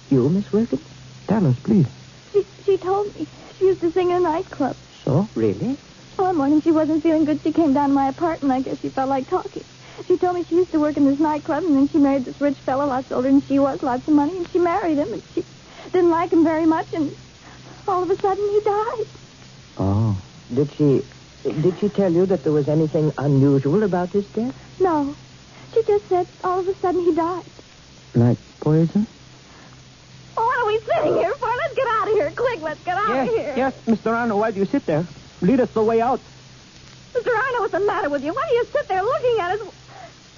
S2: You, Miss Wilkins?
S14: Tell us, please.
S12: She told me. She used to sing in a nightclub.
S2: So? Really?
S12: One morning she wasn't feeling good. She came down to my apartment. I guess she felt like talking. She told me she used to work in this nightclub, and then she married this rich fellow, lots older than she was, lots of money, and she married him, and she didn't like him very much, and all of a sudden he died.
S14: Oh.
S2: Did she tell you that there was anything unusual about his death?
S12: No. She just said all of a sudden he died.
S14: Like poison?
S12: Oh, what are we sitting here for? Let's get out of here. Quick, let's get out of here.
S14: Yes, Mr. Arno, why do you sit there? Lead us the way out.
S12: Mr. Arno, what's the matter with you? Why do you sit there looking at us?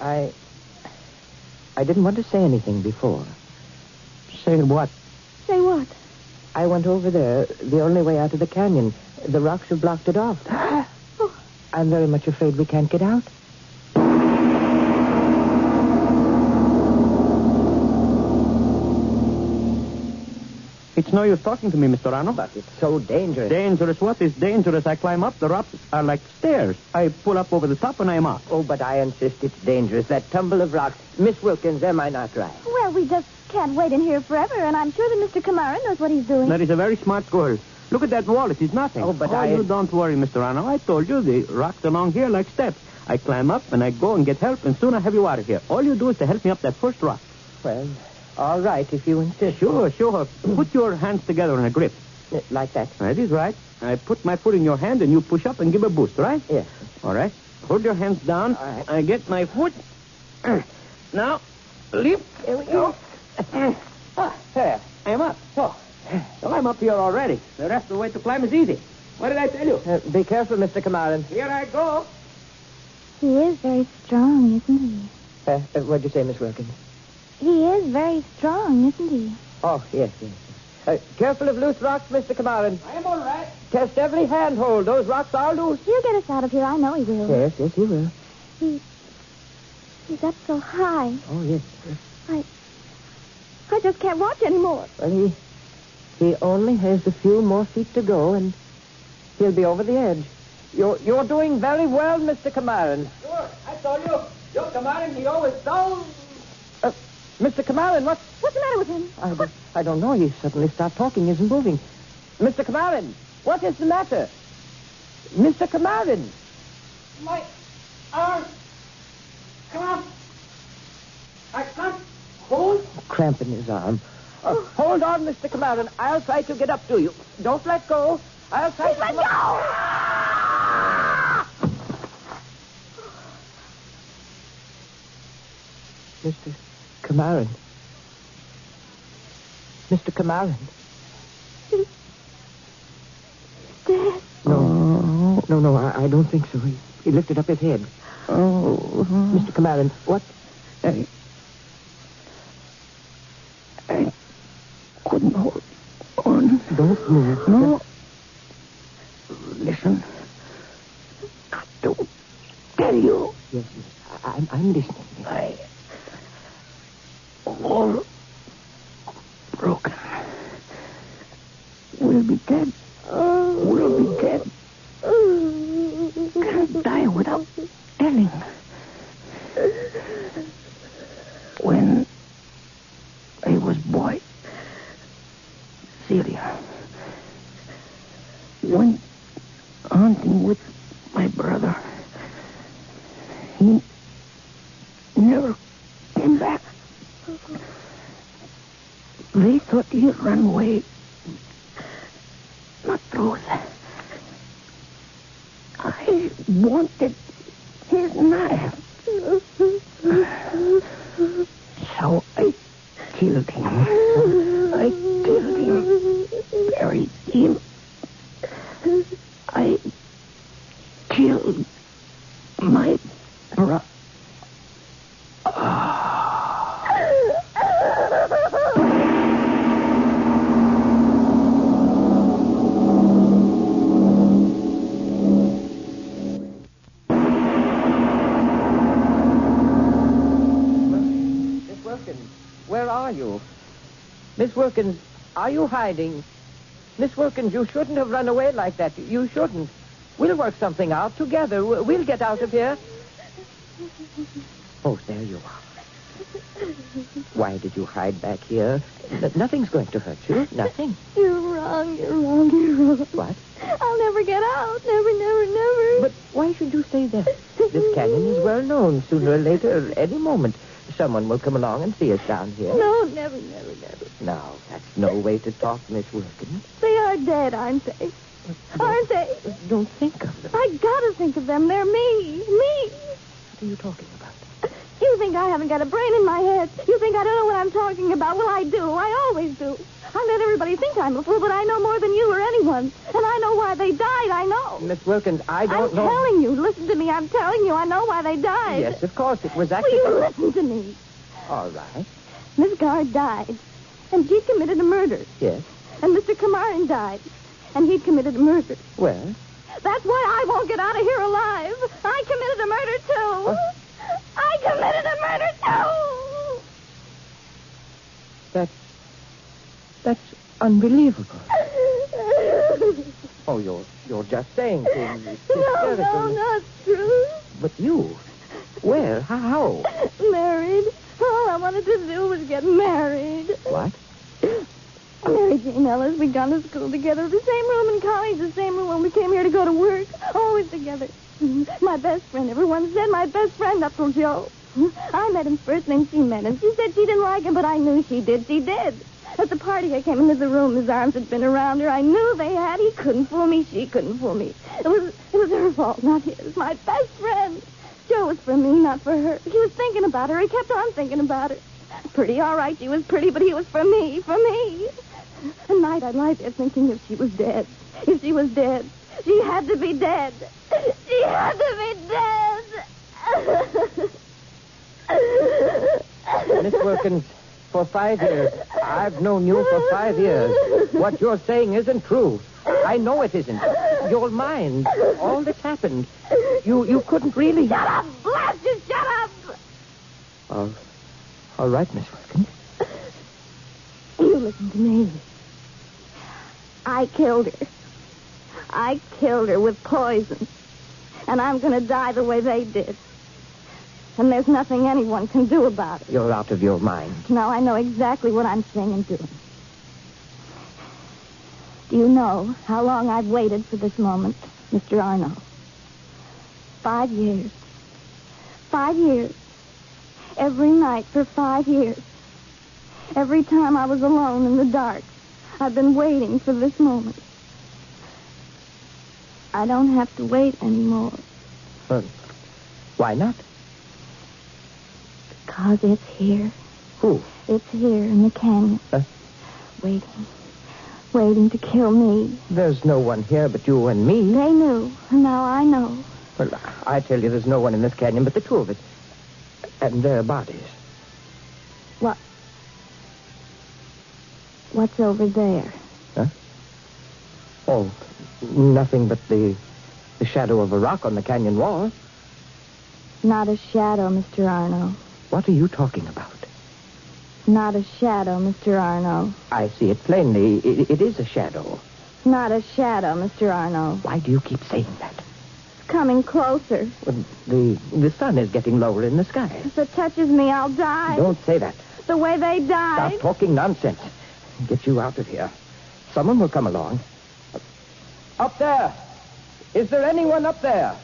S2: I didn't want to say anything before.
S14: Say what?
S12: Say what?
S2: I went over there, the only way out of the canyon. The rocks have blocked it off. I'm very much afraid we can't get out.
S14: It's no use talking to me, Mr. Arno.
S2: But it's so dangerous.
S14: Dangerous? What is dangerous? I climb up. The rocks are like stairs. I pull up over the top and I'm up.
S2: Oh, but I insist it's dangerous. That tumble of rocks. Miss Wilkins, am I not right?
S12: Well, we just can't wait in here forever, and I'm sure that Mr. Kamaran knows what he's doing.
S14: That is a very smart girl. Look at that wall. It is nothing.
S2: Oh, but
S14: you don't worry, Mr. Arno. I told you the rocks along here like steps. I climb up and I go and get help, and soon I have you out of here. All you do is to help me up that first rock.
S2: Well, all right, if you insist.
S14: Sure. Put your hands together in a grip.
S2: Like that?
S14: That is right. I put my foot in your hand and you push up and give a boost, right?
S2: Yes.
S14: All right. Hold your hands down.
S2: All right.
S14: I get my foot. Now, lift.
S2: Here we go.
S14: There. I'm up. So I'm up here already. The rest of the way to climb is easy. What did I tell you?
S2: Be careful, Mr. Kamaran.
S14: Here I go.
S12: He is very strong, isn't he?
S2: What'd you say, Miss Wilkins?
S12: He is very strong, isn't he?
S2: Oh, yes. Careful of loose rocks, Mr. Kamaran.
S14: I'm all right.
S2: Test every handhold. Those rocks are loose.
S12: He'll get us out of here. I know he will.
S2: Yes, he will.
S12: He's up so high.
S2: Oh, yes.
S12: I just can't watch anymore.
S2: Well, he only has a few more feet to go, and he'll be over the edge. You're doing very well, Mr. Kamaran.
S14: Sure. I told you. Your Kamaran, he always down.
S2: Mr. Kamaran,
S12: what's the matter with him?
S2: I don't know. He suddenly stopped talking, isn't moving. Mr. Kamaran, what is the matter? Mr. Kamaran.
S14: My arm. Come on. I can't hold.
S2: A cramp in his arm. Hold on, Mr. Kamaran. I'll try to get up to you. Don't let go. I'll try to...
S12: Let go!
S2: Mr. Kamaran. Mr. Kamaran.
S12: He's dead.
S2: No, I don't think so. He lifted up his head.
S14: Oh.
S2: Mr. Kamaran, what?
S14: I couldn't hold on.
S2: Don't move.
S14: No. Listen. Don't tell you.
S2: Yes, I'm listening.
S14: All broken. We'll be dead. We'll be dead. Can't die without telling. When I was boy, Syria, went hunting with my brother. He
S2: did run away. Not truth. I wanted his knife. So I killed him. I killed him. Buried him. I killed my brother. Where are you? Miss Wilkins, are you hiding? Miss Wilkins, you shouldn't have run away like that. You shouldn't. We'll work something out together. We'll get out of here. Oh, there you are. Why did you hide back here? Nothing's going to hurt you. Nothing.
S12: You're wrong.
S2: What?
S12: I'll never get out. Never.
S2: But why should you say that? This canyon is well known. Sooner or later, any moment, someone will come along and see us down here.
S12: No, never.
S2: Now, that's no way to talk, Miss Wilkins.
S12: They are dead, aren't they? Aren't they?
S2: Don't think of them.
S12: I gotta think of them. They're me.
S2: What are you talking about?
S12: You think I haven't got a brain in my head? You think I don't know what I'm talking about? Well, I do. I always do. I let everybody think I'm a fool, but I know more than you or anyone. And I know why they died. I know.
S2: Miss Wilkins, I don't know.
S12: I'm telling you. Listen to me. I'm telling you. I know why they died.
S2: Yes, of course. It was
S12: Will
S2: actually...
S12: you listen to me?
S2: All right.
S12: Miss Guard died, and she committed a murder.
S2: Yes.
S12: And Mr. Kamarin died, and he committed a murder.
S2: Well?
S12: That's why I won't get out of here alive. I committed a murder, too.
S2: What?
S12: I committed a murder, too.
S2: That's unbelievable. Oh, you're just saying things.
S12: No, not true.
S2: But you? Where? How?
S12: Married. All I wanted to do was get married.
S2: What?
S12: Mary Jane Ellis. We'd gone to school together. The same room in college, the same room when we came here to go to work. Always together. My best friend. Everyone said my best friend up till Joe. I met him first, then she met him. She said she didn't like him, but I knew she did. She did. At the party, I came into the room. His arms had been around her. I knew they had. He couldn't fool me. She couldn't fool me. It was her fault, not his. My best friend. Joe was for me, not for her. He was thinking about her. He kept on thinking about her. Pretty, all right. She was pretty, but he was for me. At night, I'd lie there thinking if she was dead. If she was dead. She had to be dead. She had to be dead.
S2: Miss Wilkins, for 5 years. I've known you for 5 years. What you're saying isn't true. I know it isn't. Your mind, all that's happened, you couldn't really...
S12: Shut up! Blast you, shut up!
S2: All right, Miss Wilkins.
S12: You listen to me. I killed her. I killed her with poison. And I'm going to die the way they did. And there's nothing anyone can do about it.
S2: You're out of your mind.
S12: Now I know exactly what I'm saying and doing. Do you know how long I've waited for this moment, Mr. Arno? 5 years. 5 years. Every night for 5 years. Every time I was alone in the dark, I've been waiting for this moment. I don't have to wait anymore.
S2: Why not?
S12: Because it's here.
S2: Who?
S12: It's here in the canyon. Waiting to kill me.
S2: There's no one here but you and me.
S12: They knew. Now I know.
S2: Well, I tell you, there's no one in this canyon but the two of us. And their bodies.
S12: What's over there?
S2: Huh? Oh, nothing but the shadow of a rock on the canyon wall.
S12: Not a shadow, Mr. Arno.
S2: What are you talking about?
S12: Not a shadow, Mr. Arno.
S2: I see it plainly. It is a shadow.
S12: Not a shadow, Mr. Arno.
S2: Why do you keep saying that?
S12: It's coming closer.
S2: Well, the sun is getting lower in the sky.
S12: If it touches me, I'll die.
S2: Don't say that.
S12: The way they died.
S2: Stop talking nonsense. Get you out of here. Someone will come along. Up there. Is there anyone up there?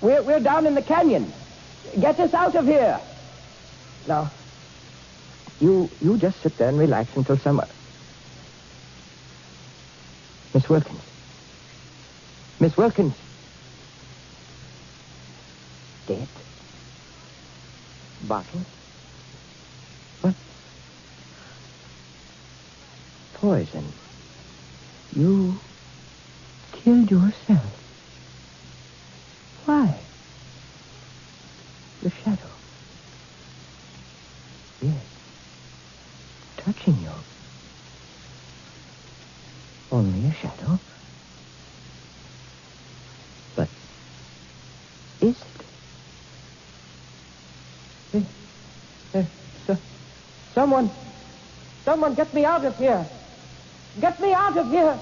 S2: We're down in the canyon. Get us out of here. Now, you just sit there and relax until someone... Miss Wilkins. Miss Wilkins. Dead? Bottle? What? Poison. You killed yourself. Why? The shadow. Yes. Touching you. Only a shadow. But is it? Someone get me out of here. Get me out of here.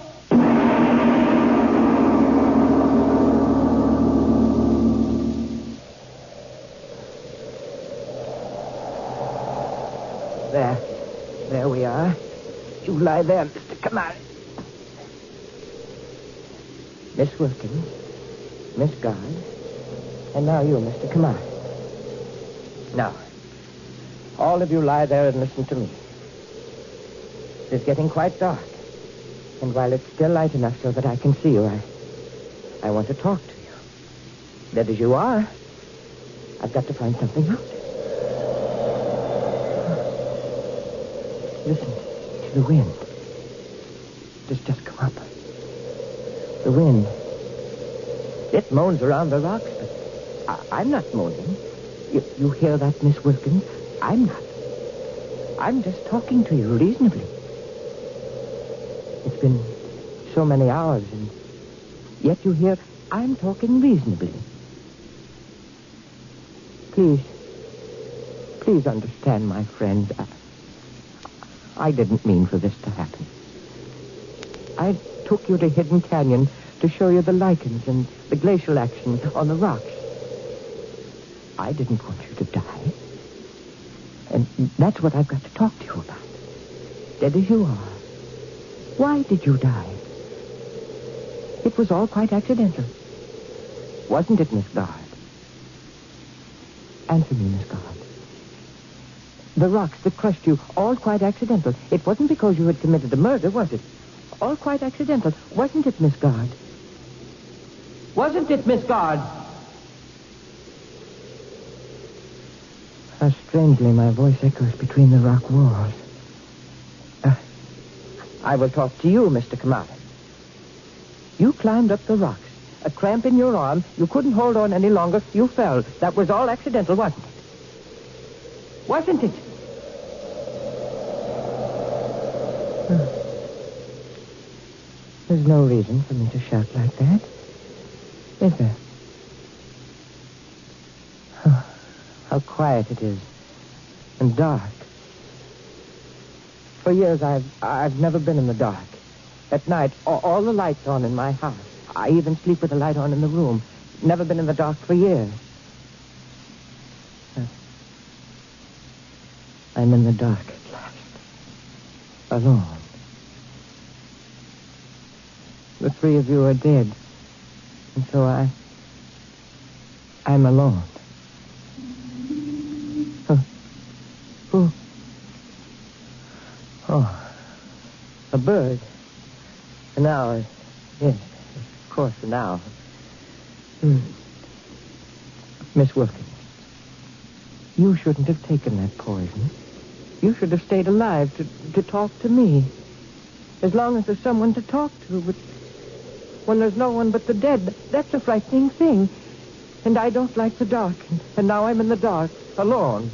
S2: There we are. You lie there, Mr. Kamari. Miss Wilkins, Miss Guard, and now you, Mr. Kamari. Now, all of you lie there and listen to me. It's getting quite dark. And while it's still light enough so that I can see you, I want to talk to you. Dead as you are, I've got to find something out. Listen to the wind. It has just come up. The wind. It moans around the rocks, but I'm not moaning. You hear that, Miss Wilkins? I'm not. I'm just talking to you reasonably. It's been so many hours, and yet you hear I'm talking reasonably. Please understand, my friend. I didn't mean for this to happen. I took you to Hidden Canyon to show you the lichens and the glacial action on the rocks. I didn't want you to die. And that's what I've got to talk to you about. Dead as you are. Why did you die? It was all quite accidental. Wasn't it, Miss Guard? Answer me, Miss Guard. The rocks that crushed you, all quite accidental. It wasn't because you had committed a murder, was it? All quite accidental. Wasn't it, Miss Guard? Wasn't it, Miss Guard? How strangely my voice echoes between the rock walls. I will talk to you, Mr. Kamara. You climbed up the rocks. A cramp in your arm. You couldn't hold on any longer. You fell. That was all accidental, wasn't it? Wasn't it? There's no reason for me to shout like that, is there? Oh, how quiet it is. And dark. For years, I've never been in the dark. At night, all the lights on in my house. I even sleep with the light on in the room. Never been in the dark for years. I'm in the dark at last. Alone. The three of you are dead. And so I'm alone. Who? Oh, a bird. An owl. Yes, of course, an owl. Miss Wilkins, you shouldn't have taken that poison. You should have stayed alive to talk to me. As long as there's someone to talk to, but when there's no one but the dead, that's a frightening thing. And I don't like the dark, and now I'm in the dark, alone.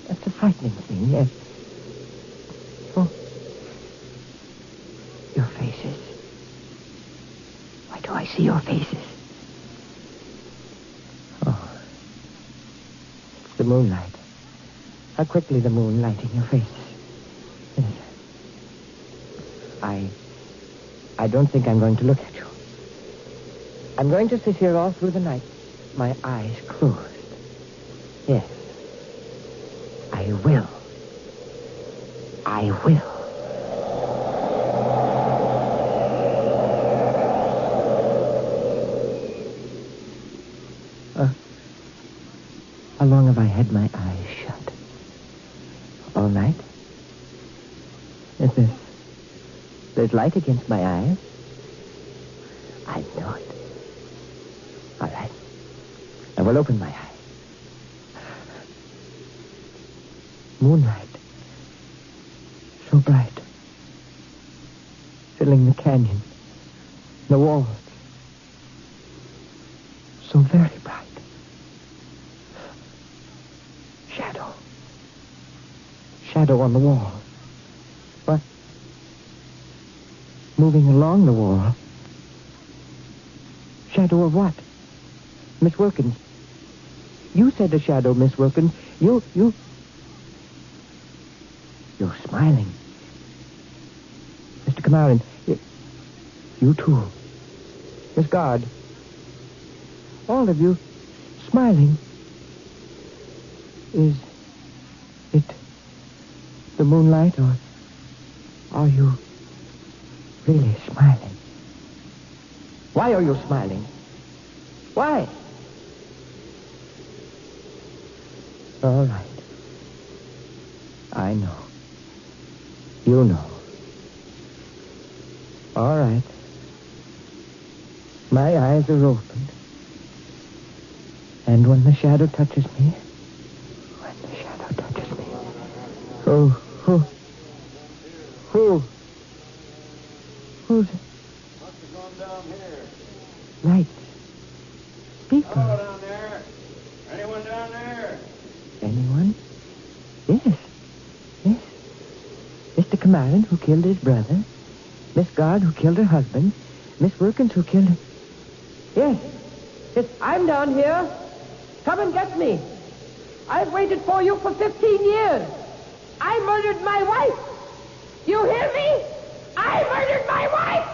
S2: That's a frightening thing, yes. Oh. Your faces. Why do I see your faces? Oh. It's the moonlight. How quickly the moon lighting your faces. Yes. I don't think I'm going to look at you. I'm going to sit here all through the night, my eyes closed. Yes. I will. I will. How long have I had my eyes shut? All night? There's is light against my eyes. I know it. All right. I will open my eyes. Moonlight. So bright. Filling the canyon. The walls. So very bright. Shadow. Shadow on the wall. What? Moving along the wall. Shadow of what? Miss Wilkins. You said a shadow, Miss Wilkins. You're smiling. Mr. Kamarin, you too. Miss Guard. All of you smiling. Is it the moonlight, or are you really smiling? Why are you smiling? Why? All right. I know. You know. All right. My eyes are opened. And when the shadow touches me, who's
S17: going down here?
S2: Lights. People.
S17: Hello down there. Anyone down there?
S2: Anyone? Yes. Mr. Kamarin, who killed his brother. Miss Guard, who killed her husband. Miss Wilkins, who killed her... Yes, I'm down here. Come and get me. I've waited for you for 15 years. I murdered my wife. You hear me? I murdered my wife!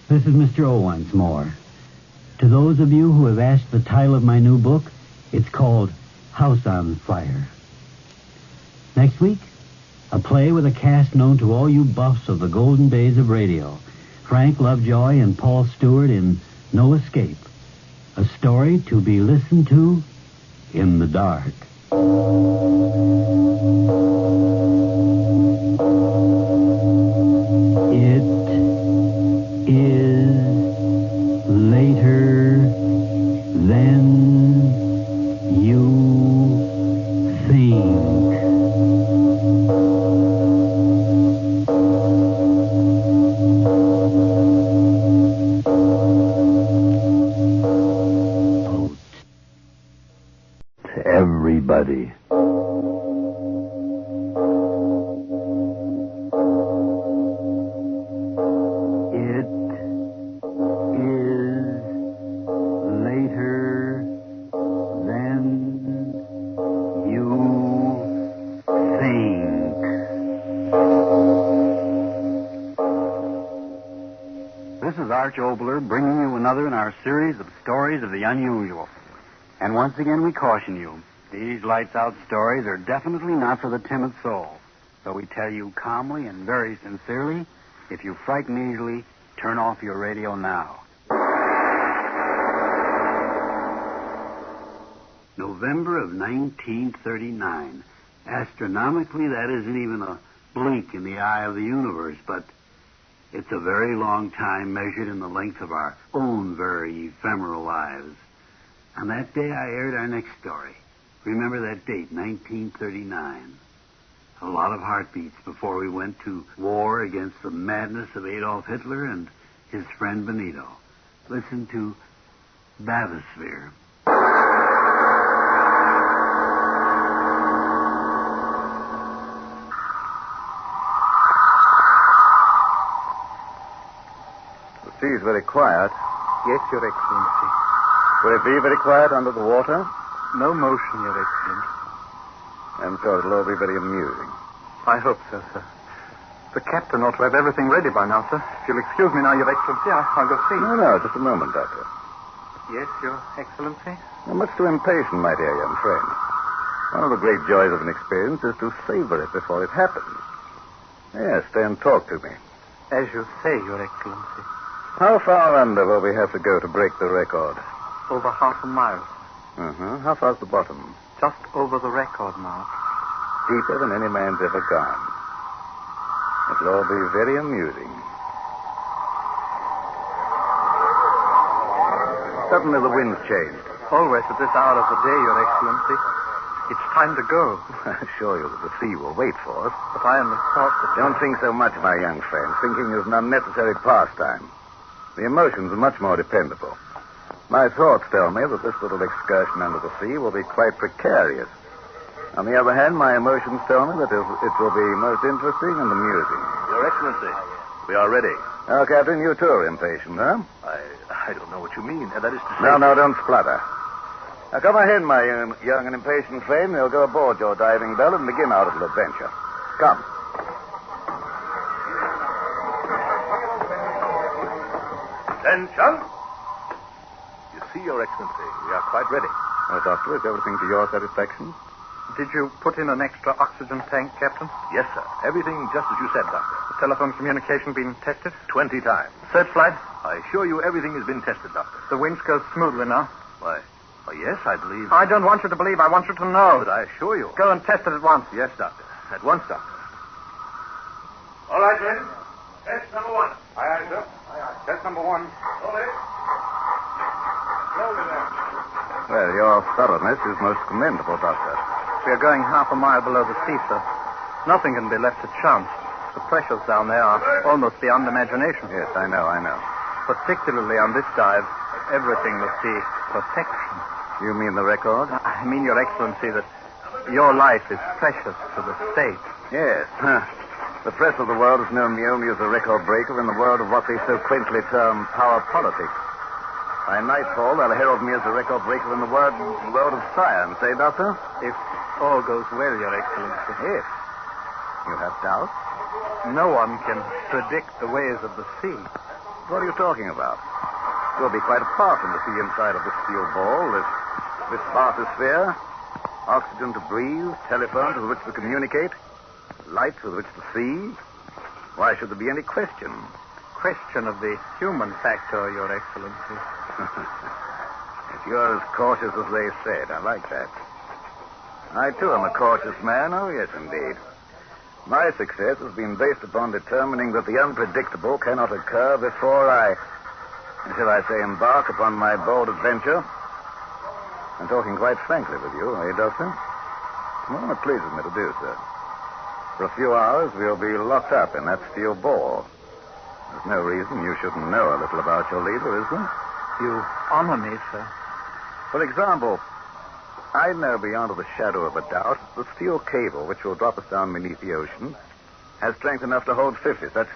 S9: This is Mr. O once more. To those of you who have asked the title of my new book, it's called House on Fire. Next week, a play with a cast known to all you buffs of the golden days of radio. Frank Lovejoy and Paul Stewart in No Escape. A story to be listened to in the dark. It is later than you think.
S19: Everybody.
S9: It is later than you think.
S11: This is Arch Obler bringing you another in our series of stories of the unusual. And once again we caution you, these lights-out stories are definitely not for the timid soul. So we tell you calmly and very sincerely, if you frighten easily, turn off your radio now. November of 1939. Astronomically, that isn't even a blink in the eye of the universe, but it's a very long time measured in the length of our own very ephemeral lives. On that day, I aired our next story. Remember that date, 1939. A lot of heartbeats before we went to war against the madness of Adolf Hitler and his friend Benito. Listen to Bathysphere.
S5: The sea's very quiet.
S22: Yes, Your Excellency.
S5: Will it be very quiet under the water?
S22: No motion, Your Excellency.
S5: I'm sure it'll all be very amusing.
S22: I hope so, sir. The captain ought to have everything ready by now, sir. If you'll excuse me now, Your Excellency, I'll go see.
S5: No, just a moment, Doctor.
S22: Yes, Your Excellency?
S5: You're much too impatient, my dear young friend. One of the great joys of an experience is to savor it before it happens. Yes, stay and talk to me.
S22: As you say, Your Excellency.
S5: How far under will we have to go to break the record?
S22: Over half a mile.
S5: How far's the bottom?
S10: just over the record mark.
S5: Deeper than any man's ever gone. It'll all be very amusing. Suddenly the wind's changed.
S10: Always at this hour of the day, Your Excellency. It's time to go.
S5: I assure you that the sea will wait for us.
S10: But I only thought that...
S5: Don't think so much, my young friend. Thinking is an unnecessary pastime. The emotions are much more dependable. My thoughts tell me that this little excursion under the sea will be quite precarious. On the other hand, my emotions tell me that it will be most interesting and amusing.
S15: Your Excellency, we are ready.
S5: Oh, Captain, you too are impatient, huh?
S15: I don't know what you mean. That is to say...
S5: No, don't splutter. Now, come ahead, my young and impatient friend. We'll go aboard your diving bell and begin our little adventure. Come.
S15: Attention! You see, Your Excellency, we are quite ready.
S5: Oh, Doctor, is everything to your satisfaction?
S10: Did you put in an extra oxygen tank, Captain?
S15: Yes, sir. Everything just as you said, Doctor.
S10: The telephone communication been tested?
S15: 20 times.
S10: Searchlight?
S15: I assure you everything has been tested, Doctor.
S10: The winch goes smoothly now.
S15: Why, yes, I believe...
S10: I don't want you to believe. I want you to know.
S15: But I assure you...
S10: Go and test it at once.
S15: Yes, Doctor. At once, Doctor.
S17: All right, men. Test number one.
S15: Aye, aye, sir. Aye, aye. Test number one.
S17: Slowly. Slowly there.
S5: Well, your thoroughness is most commendable, Doctor.
S10: We are going half a mile below the sea, sir. Nothing can be left to chance. The pressures down there are almost beyond imagination.
S5: Yes, I know.
S10: Particularly on this dive, everything must be perfection.
S5: You mean the record?
S10: I mean, Your Excellency, that your life is precious to the state.
S5: Yes. The press of the world has known me only as a record breaker in the world of what they so quaintly term power politics. By nightfall, they'll herald me as a record breaker in the world of science, eh, Doctor?
S10: If all goes well, Your Excellency.
S5: Yes. You have doubts?
S10: No one can predict the ways of the sea.
S5: What are you talking about? You'll be quite apart from the sea inside of this steel ball, this bathysphere, oxygen to breathe, telephones with which to communicate, lights with which to see. Why should there be any question?
S10: Question of the human factor, Your Excellency.
S5: If you're as cautious as they said, I like that. I, too, am a cautious man. Oh, yes, indeed. My success has been based upon determining that the unpredictable cannot occur before I, shall I say, embark upon my bold adventure. I'm talking quite frankly with you, eh, Doctor? Well, it pleases me to do so. For a few hours, we'll be locked up in that steel ball. There's no reason you shouldn't know a little about your leader, is there?
S10: You honor me, sir.
S5: For example, I know beyond the shadow of a doubt the steel cable which will drop us down beneath the ocean has strength enough to hold 50 such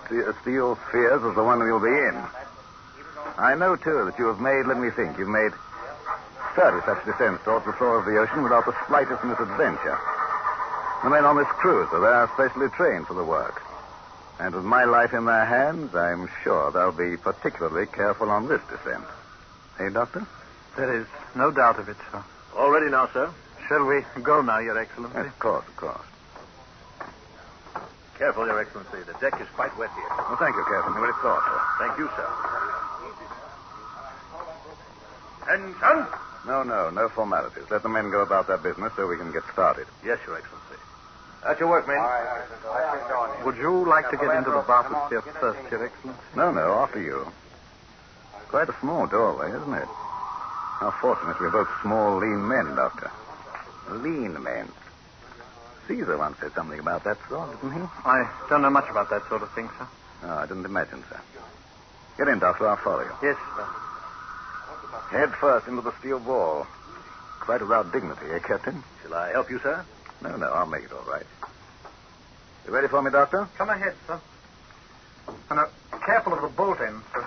S5: steel spheres as the one we'll be in. I know, too, that you've made 30 such descents towards the floor of the ocean without the slightest misadventure. The men on this cruiser, they're specially trained for the work. And with my life in their hands, I'm sure they'll be particularly careful on this descent. Eh, Doctor?
S10: There is no doubt of it, sir.
S15: All ready now, sir.
S10: Shall we go now, Your Excellency?
S5: Yes, of course.
S15: Careful, Your Excellency. The deck is quite wet here.
S5: Well, thank you, Captain. You're very thoughtful.
S15: Thank you, sir. Attention!
S5: No formalities. Let the men go about their business so we can get started.
S15: Yes, Your Excellency. At your work, men.
S10: Would you like to get into the bathysphere first, Your Excellency?
S5: No, after you. Quite a small doorway, isn't it? How fortunate we're both small, lean men, Doctor. Lean men. Caesar once said something about that sort, didn't he?
S10: I don't know much about that sort of thing, sir.
S5: No, I didn't imagine, sir. Get in, Doctor. I'll follow you.
S10: Yes, sir.
S5: Head first into the steel wall. Quite without dignity, eh, Captain?
S15: Shall I help you, sir?
S5: No, I'll make it all right. You ready for me, Doctor?
S10: Come ahead, sir. And now, careful of the bolt end, sir.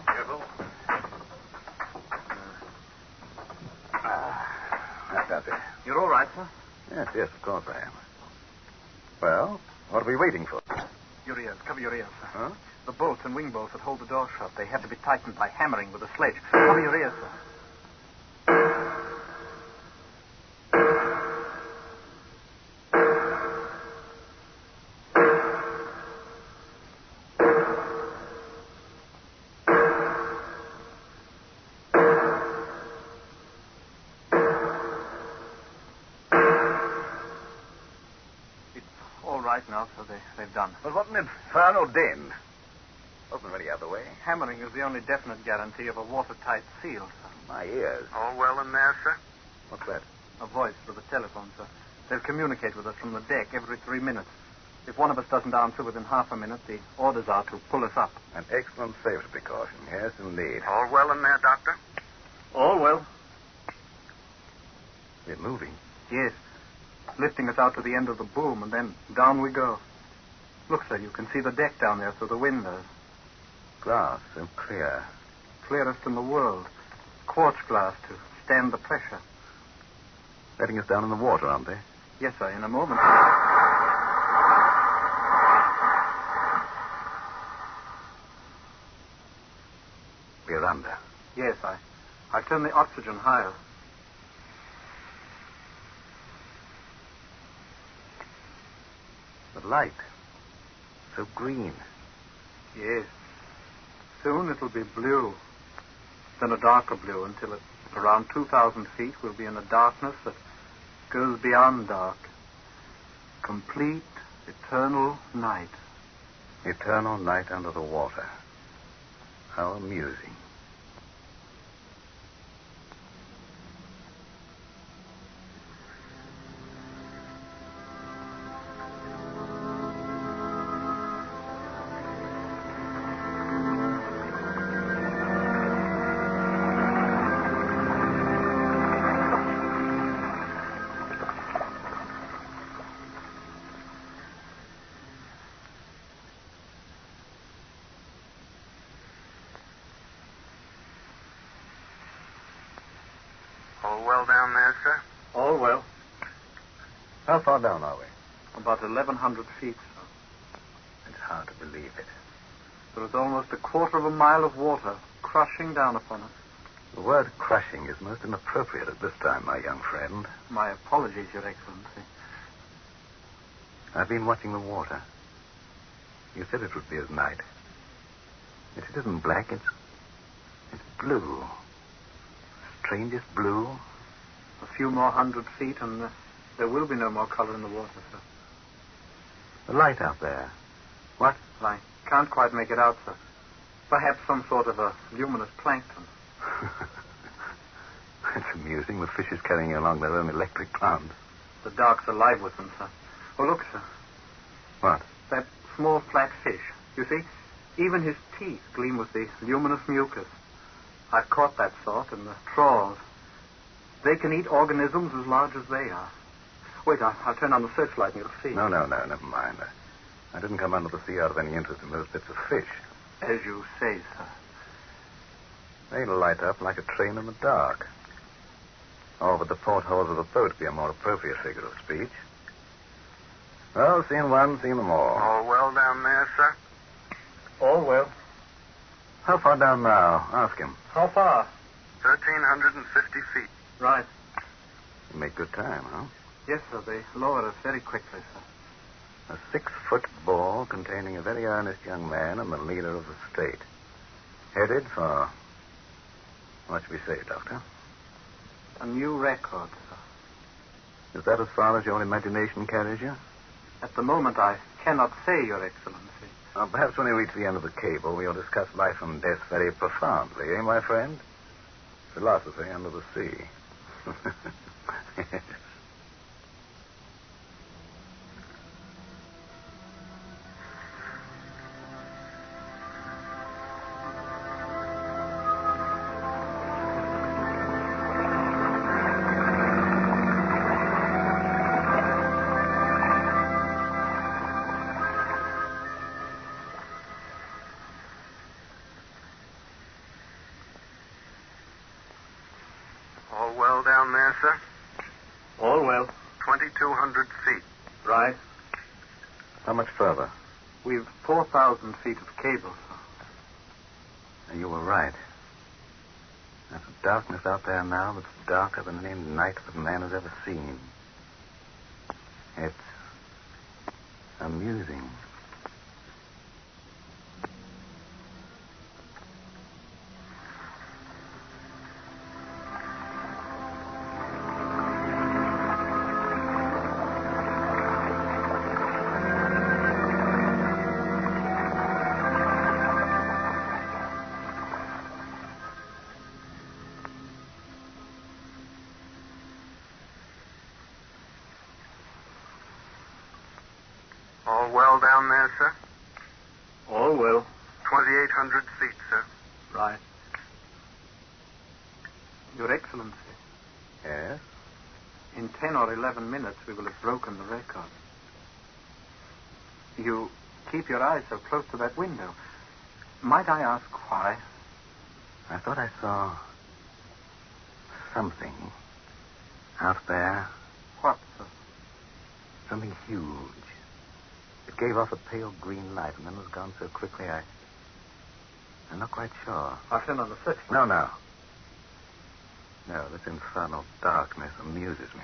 S15: Careful.
S5: That's it.
S10: You're all right, sir?
S5: Yes, of course I am. Well, what are we waiting for?
S10: Your ears. Cover your ears, sir.
S5: Huh?
S10: The bolts and wing bolts that hold the door shut, they have to be tightened by hammering with a sledge. Cover your ears, sir. light now, so they've done.
S15: But what an infernal din. Wasn't there any other way?
S10: Hammering is the only definite guarantee of a watertight seal, sir.
S15: My ears.
S17: All well in there, sir?
S15: What's that?
S10: A voice through the telephone, sir. They'll communicate with us from the deck every 3 minutes. If one of us doesn't answer within half a minute, the orders are to pull us up.
S15: An excellent safety precaution. Yes, indeed.
S17: All well in there, Doctor?
S10: All well.
S15: We're moving.
S10: Yes. Lifting us out to the end of the boom, and then down we go. Look, sir, you can see the deck down there through the windows.
S15: Glass, so clear.
S10: Clearest in the world. Quartz glass to stand the pressure.
S15: Letting us down in the water, aren't they?
S10: Yes, sir, in a moment.
S15: We're under.
S10: Yes, I turn the oxygen higher.
S15: The light. So green.
S10: Yes. Soon it'll be blue. Then a darker blue until at around 2,000 feet we'll be in a darkness that goes beyond dark. Complete, eternal night.
S15: Eternal night under the water. How amusing.
S17: All well down there, sir?
S10: All well.
S15: How far down are we?
S10: About 1,100 feet, sir.
S15: It's hard to believe it.
S10: There is almost a quarter of a mile of water crushing down upon us.
S15: The word crushing is most inappropriate at this time, my young friend.
S10: My apologies, Your Excellency.
S15: I've been watching the water. You said it would be as night. Yet it isn't black, it's blue. Strangest blue.
S10: A few more 100 feet and there will be no more color in the water, sir.
S15: The light out there. What?
S10: I can't quite make it out, sir. Perhaps some sort of a luminous plankton.
S15: It's amusing. The fishes carrying along their own electric plants.
S10: The dark's alive with them, sir. Oh, look, sir.
S15: What?
S10: That small flat fish. You see, even his teeth gleam with the luminous mucus. I've caught that sort in the trawls. They can eat organisms as large as they are. Wait, I'll turn on the searchlight and you'll see.
S15: No, never mind. I didn't come under the sea out of any interest in those bits of fish.
S10: As you say, sir.
S15: They'll light up like a train in the dark. Or would the portholes of the boat be a more appropriate figure of speech? Well, seen one, seen them all.
S17: All well down there, sir?
S10: All well.
S15: How far down now? Ask him.
S10: How far?
S17: 1,350 feet.
S10: Right.
S15: You make good time, huh?
S10: Yes, sir. They lower us very quickly, sir.
S15: A 6-foot ball containing a very earnest young man and the leader of the state. Headed for... What should we say, Doctor?
S10: A new record, sir.
S15: Is that as far as your imagination carries you?
S10: At the moment, I cannot say, Your Excellency.
S15: Well, perhaps when we reach the end of the cable, we'll discuss life and death very profoundly, eh, my friend? Philosophy under the sea. Yes.
S17: All well down there, sir?
S10: All well.
S17: 2,200 feet.
S10: Right.
S15: How much further?
S10: We've 4,000 feet of cable, sir.
S15: You were right. There's a darkness out there now that's darker than any night that man has ever seen. It's amusing.
S10: All well down there, sir?
S22: All well.
S10: 2,800 seats, sir.
S22: Right. Your Excellency.
S15: Yes?
S10: In 10 or 11 minutes, we will have broken the record. You keep your eyes so close to that window. Might I ask why?
S15: I thought I saw something out there.
S10: What, sir?
S15: Something huge. It gave off a pale green light and then was gone so quickly I'm not quite sure.
S10: I'll send on the search.
S15: No. No, this infernal darkness amuses me.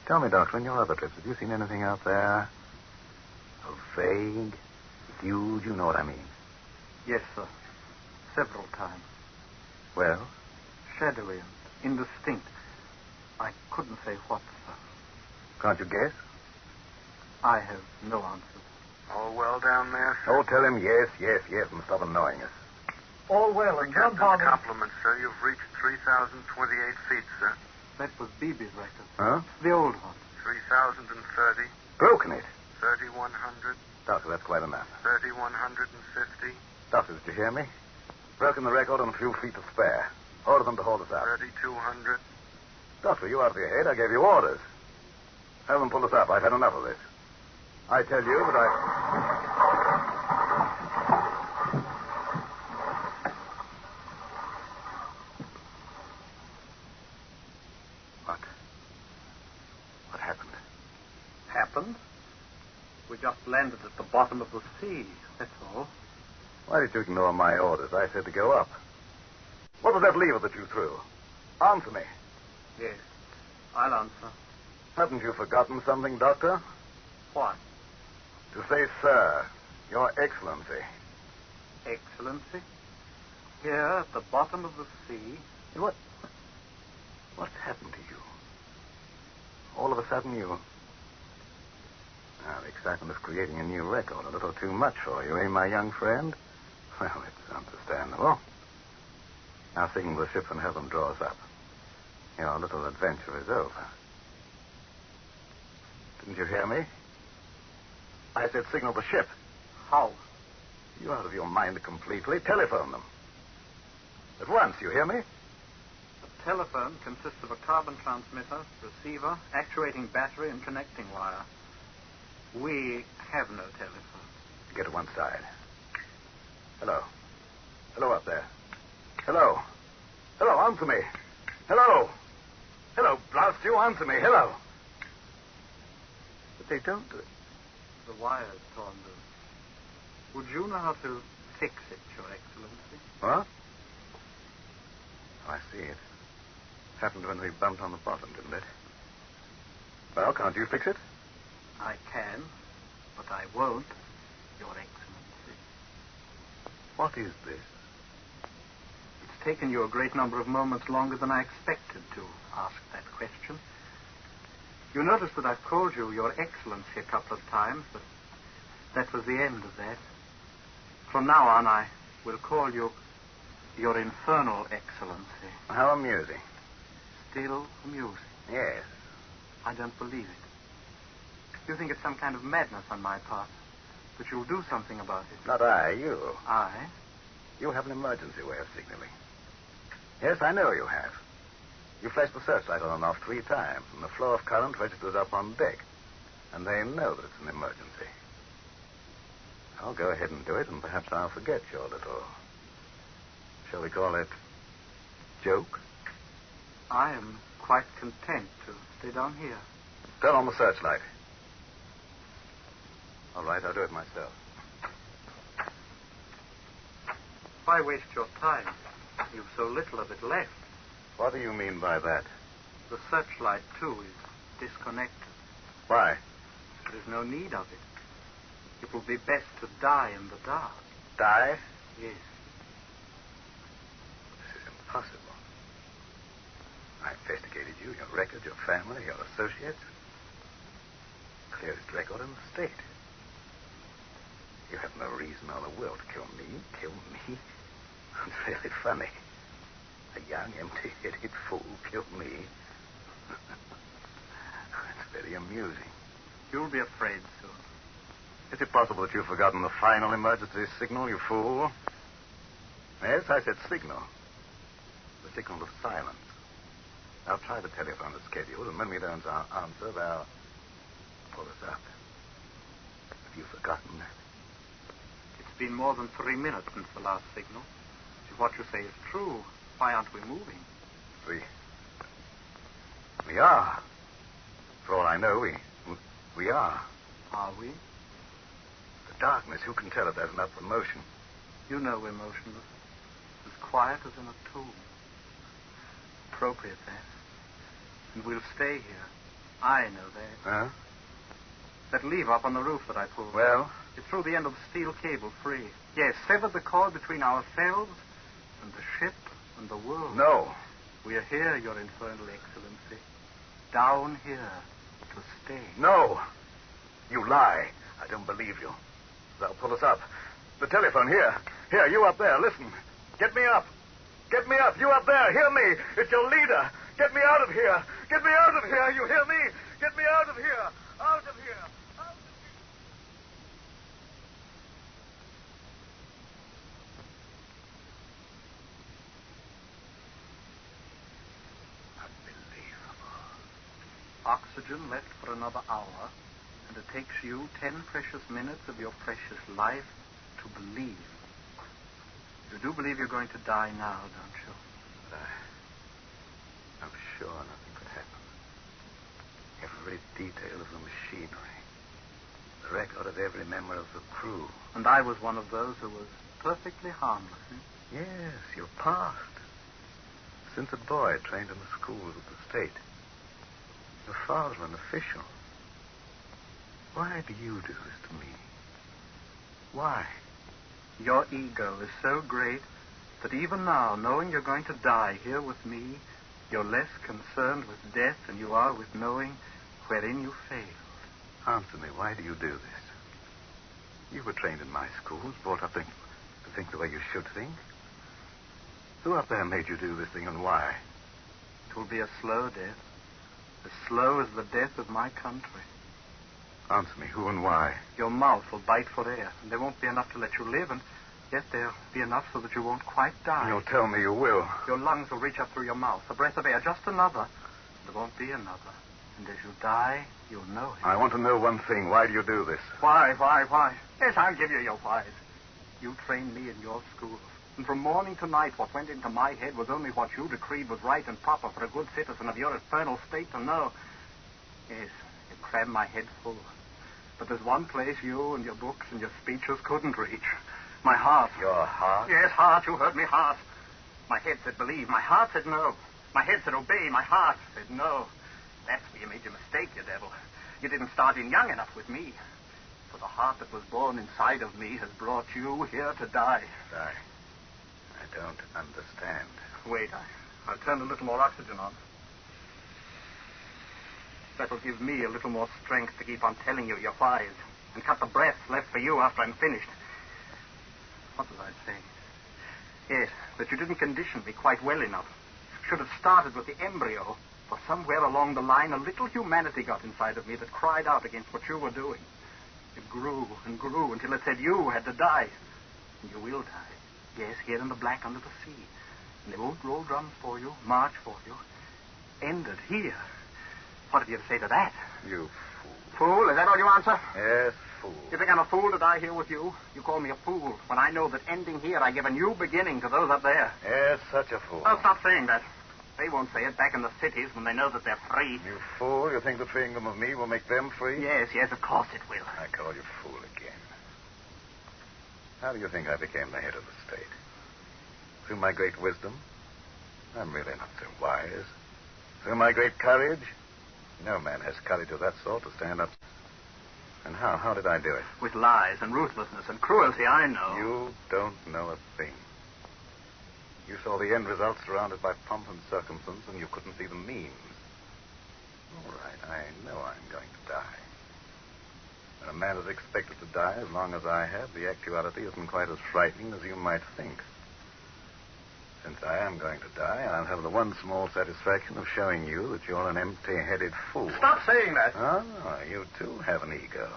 S15: Tell me, Doctor, in your other trips, have you seen anything out there? So vague, huge, you know what I mean.
S10: Yes, sir. Several times.
S15: Well?
S10: Shadowy and indistinct. I couldn't say what, sir.
S15: Can't you guess?
S10: I have no answer. All well down there,
S15: sir? Oh, tell him yes, and stop annoying us.
S10: All well, and John Palmer.
S17: Compliments, sir. You've reached 3,028 feet, sir.
S10: That was Beebe's record.
S15: Huh?
S10: The old one.
S17: 3,030.
S15: Broken it.
S17: 3,100.
S15: Doctor, that's quite enough.
S17: 3,150.
S15: Doctor, did you hear me? Broken the record on a few feet to spare. Order them to hold us up.
S17: 3,200.
S15: Doctor, you out of your head? I gave you orders. Have them pull us up. I've had enough of this. I tell you that What happened?
S10: Happened? We just landed at the bottom of the sea, that's all.
S15: Why did you ignore my orders? I said to go up. What was that lever that you threw? Answer me.
S10: Yes, I'll answer.
S15: Haven't you forgotten something, Doctor?
S10: What?
S15: To say, sir, Your Excellency.
S10: Excellency? Here at the bottom of the sea.
S15: What's happened to you? All of a sudden you... Now, the excitement of creating a new record, a little too much for you, eh, my young friend? Well, it's understandable. Now signal the ship and have them draw us up. Your little adventure is over. Didn't you hear me? I said signal the ship.
S10: How?
S15: You're out of your mind completely. Telephone them. At once, you hear me?
S10: The telephone consists of a carbon transmitter, receiver, actuating battery, and connecting wire. We have no telephone.
S15: Get to one side. Hello. Hello up there. Hello. Hello, answer me. Hello. Hello, blast you, answer me. Hello. But they don't do it.
S10: The wire's torn loose. Would you know how to fix it, Your Excellency?
S15: What? Oh, I see it. Happened when we bumped on the bottom, didn't it? Well, can't you fix it?
S10: I can, but I won't, Your Excellency.
S15: What is this?
S10: It's taken you a great number of moments longer than I expected to ask that question. You notice that I've called you Your Excellency a couple of times, but that was the end of that. From now on, I will call you Your Infernal Excellency.
S15: How amusing.
S10: Still amusing?
S15: Yes.
S10: I don't believe it. You think it's some kind of madness on my part, but you'll do something about it.
S15: Not I, you.
S10: I?
S15: You have an emergency way of signaling. Yes, I know you have. You flashed the searchlight on and off 3 times, and the flow of current registers up on deck. And they know that it's an emergency. I'll go ahead and do it, and perhaps I'll forget your little... Shall we call it... joke?
S10: I am quite content to stay down here.
S15: Turn on the searchlight. All right, I'll do it myself.
S10: Why waste your time? You've so little of it left.
S15: What do you mean by that?
S10: The searchlight, too, is disconnected.
S15: Why?
S10: There's no need of it. It will be best to die in the dark.
S15: Die?
S10: Yes.
S15: This is impossible. I investigated you, your record, your family, your associates. Clearest record in the state. You have no reason or the will to kill me. Kill me? It's really funny. A young, empty-headed fool killed me. It's very amusing.
S10: You'll be afraid soon.
S15: Is it possible that you've forgotten the final emergency signal, you fool? Yes, I said signal. The signal of silence. I'll try the telephone as scheduled, and when we don't answer, they'll pull us up. Have you forgotten that?
S10: It's been more than 3 minutes since the last signal. If what you say is true, why aren't we moving?
S15: We are. For all I know, we are.
S10: Are we?
S15: The darkness, who can tell if there's enough motion?
S10: You know we're motionless. As quiet as in a tomb. Appropriate, that. And we'll stay here. I know that.
S15: Huh?
S10: That lever up on the roof that I pulled.
S15: Well?
S10: It threw the end of the steel cable free. Yes, severed the cord between ourselves and the ship and the world.
S15: No.
S10: We are here, Your Infernal Excellency. Down here to stay.
S15: No. You lie. I don't believe you. They'll pull us up. The telephone, here. Here, you up there, listen. Get me up. Get me up. You up there, hear me. It's your leader. Get me out of here. Get me out of here. You hear me? Get me out of here. Out of here. Out of here.
S10: Oxygen left for another hour, and it takes you 10 precious minutes of your precious life to believe. You do believe you're going to die now, don't you?
S15: But I'm sure nothing could happen. Every detail of the machinery. The record of every member of the crew.
S10: And I was one of those who was perfectly harmless.
S15: Yes, your past. Since a boy trained in the schools of the state. Your father an official. Why do you do this to me? Why?
S10: Your ego is so great that even now, knowing you're going to die here with me, you're less concerned with death than you are with knowing wherein you failed.
S15: Answer me, why do you do this? You were trained in my schools, brought up to think the way you should think. Who up there made you do this thing, and why?
S10: It will be a slow death. As slow as the death of my country.
S15: Answer me, who and why?
S10: Your mouth will bite for air, and there won't be enough to let you live, and yet there'll be enough so that you won't quite die.
S15: You'll tell me you will.
S10: Your lungs will reach up through your mouth, a breath of air, just another. There won't be another. And as you die, you'll know it.
S15: I want to know one thing. Why do you do this?
S10: Why? Yes, I'll give you your whys. You trained me in your schools. And from morning to night, what went into my head was only what you decreed was right and proper for a good citizen of your infernal state to know. Yes, you crammed my head full. But there's one place you and your books and your speeches couldn't reach. My heart.
S15: Your heart?
S10: Yes, heart. You heard me, heart. My head said believe. My heart said no. My head said obey. My heart said no. That's where you made your mistake, you devil. You didn't start in young enough with me. For the heart that was born inside of me has brought you here to die.
S15: I don't understand.
S10: Wait, I'll turn a little more oxygen on. That'll give me a little more strength to keep on telling you your whys and cut the breath left for you after I'm finished. What was I saying? Yes, that you didn't condition me quite well enough. Should have started with the embryo, for somewhere along the line a little humanity got inside of me that cried out against what you were doing. It grew and grew until it said you had to die. And you will die. Yes, here in the black under the sea. And they won't roll drums for you, march for you. Ended here. What have you to say to that?
S15: You
S10: Fool? Is that all you answer?
S15: Yes, fool.
S10: You think I'm a fool to die here with you? You call me a fool when I know that ending here I give a new beginning to those up there.
S15: Yes, such a fool.
S10: Oh, stop saying that. They won't say it back in the cities when they know that they're free.
S15: You fool. You think the freeing them of me will make them free?
S10: Yes, of course it will.
S15: I call you fool again. How do you think I became the head of the state? Through my great wisdom? I'm really not so wise. Through my great courage? No man has courage of that sort to stand up. And how? How did I do it?
S10: With lies and ruthlessness and cruelty, I know.
S15: You don't know a thing. You saw the end result surrounded by pomp and circumstance, and you couldn't see the means. All right, I know I'm going to die. When a man is expected to die as long as I have, the actuality isn't quite as frightening as you might think. Since I am going to die, I'll have the one small satisfaction of showing you that you're an empty-headed fool.
S17: Stop saying that.
S15: Oh, you too have an ego.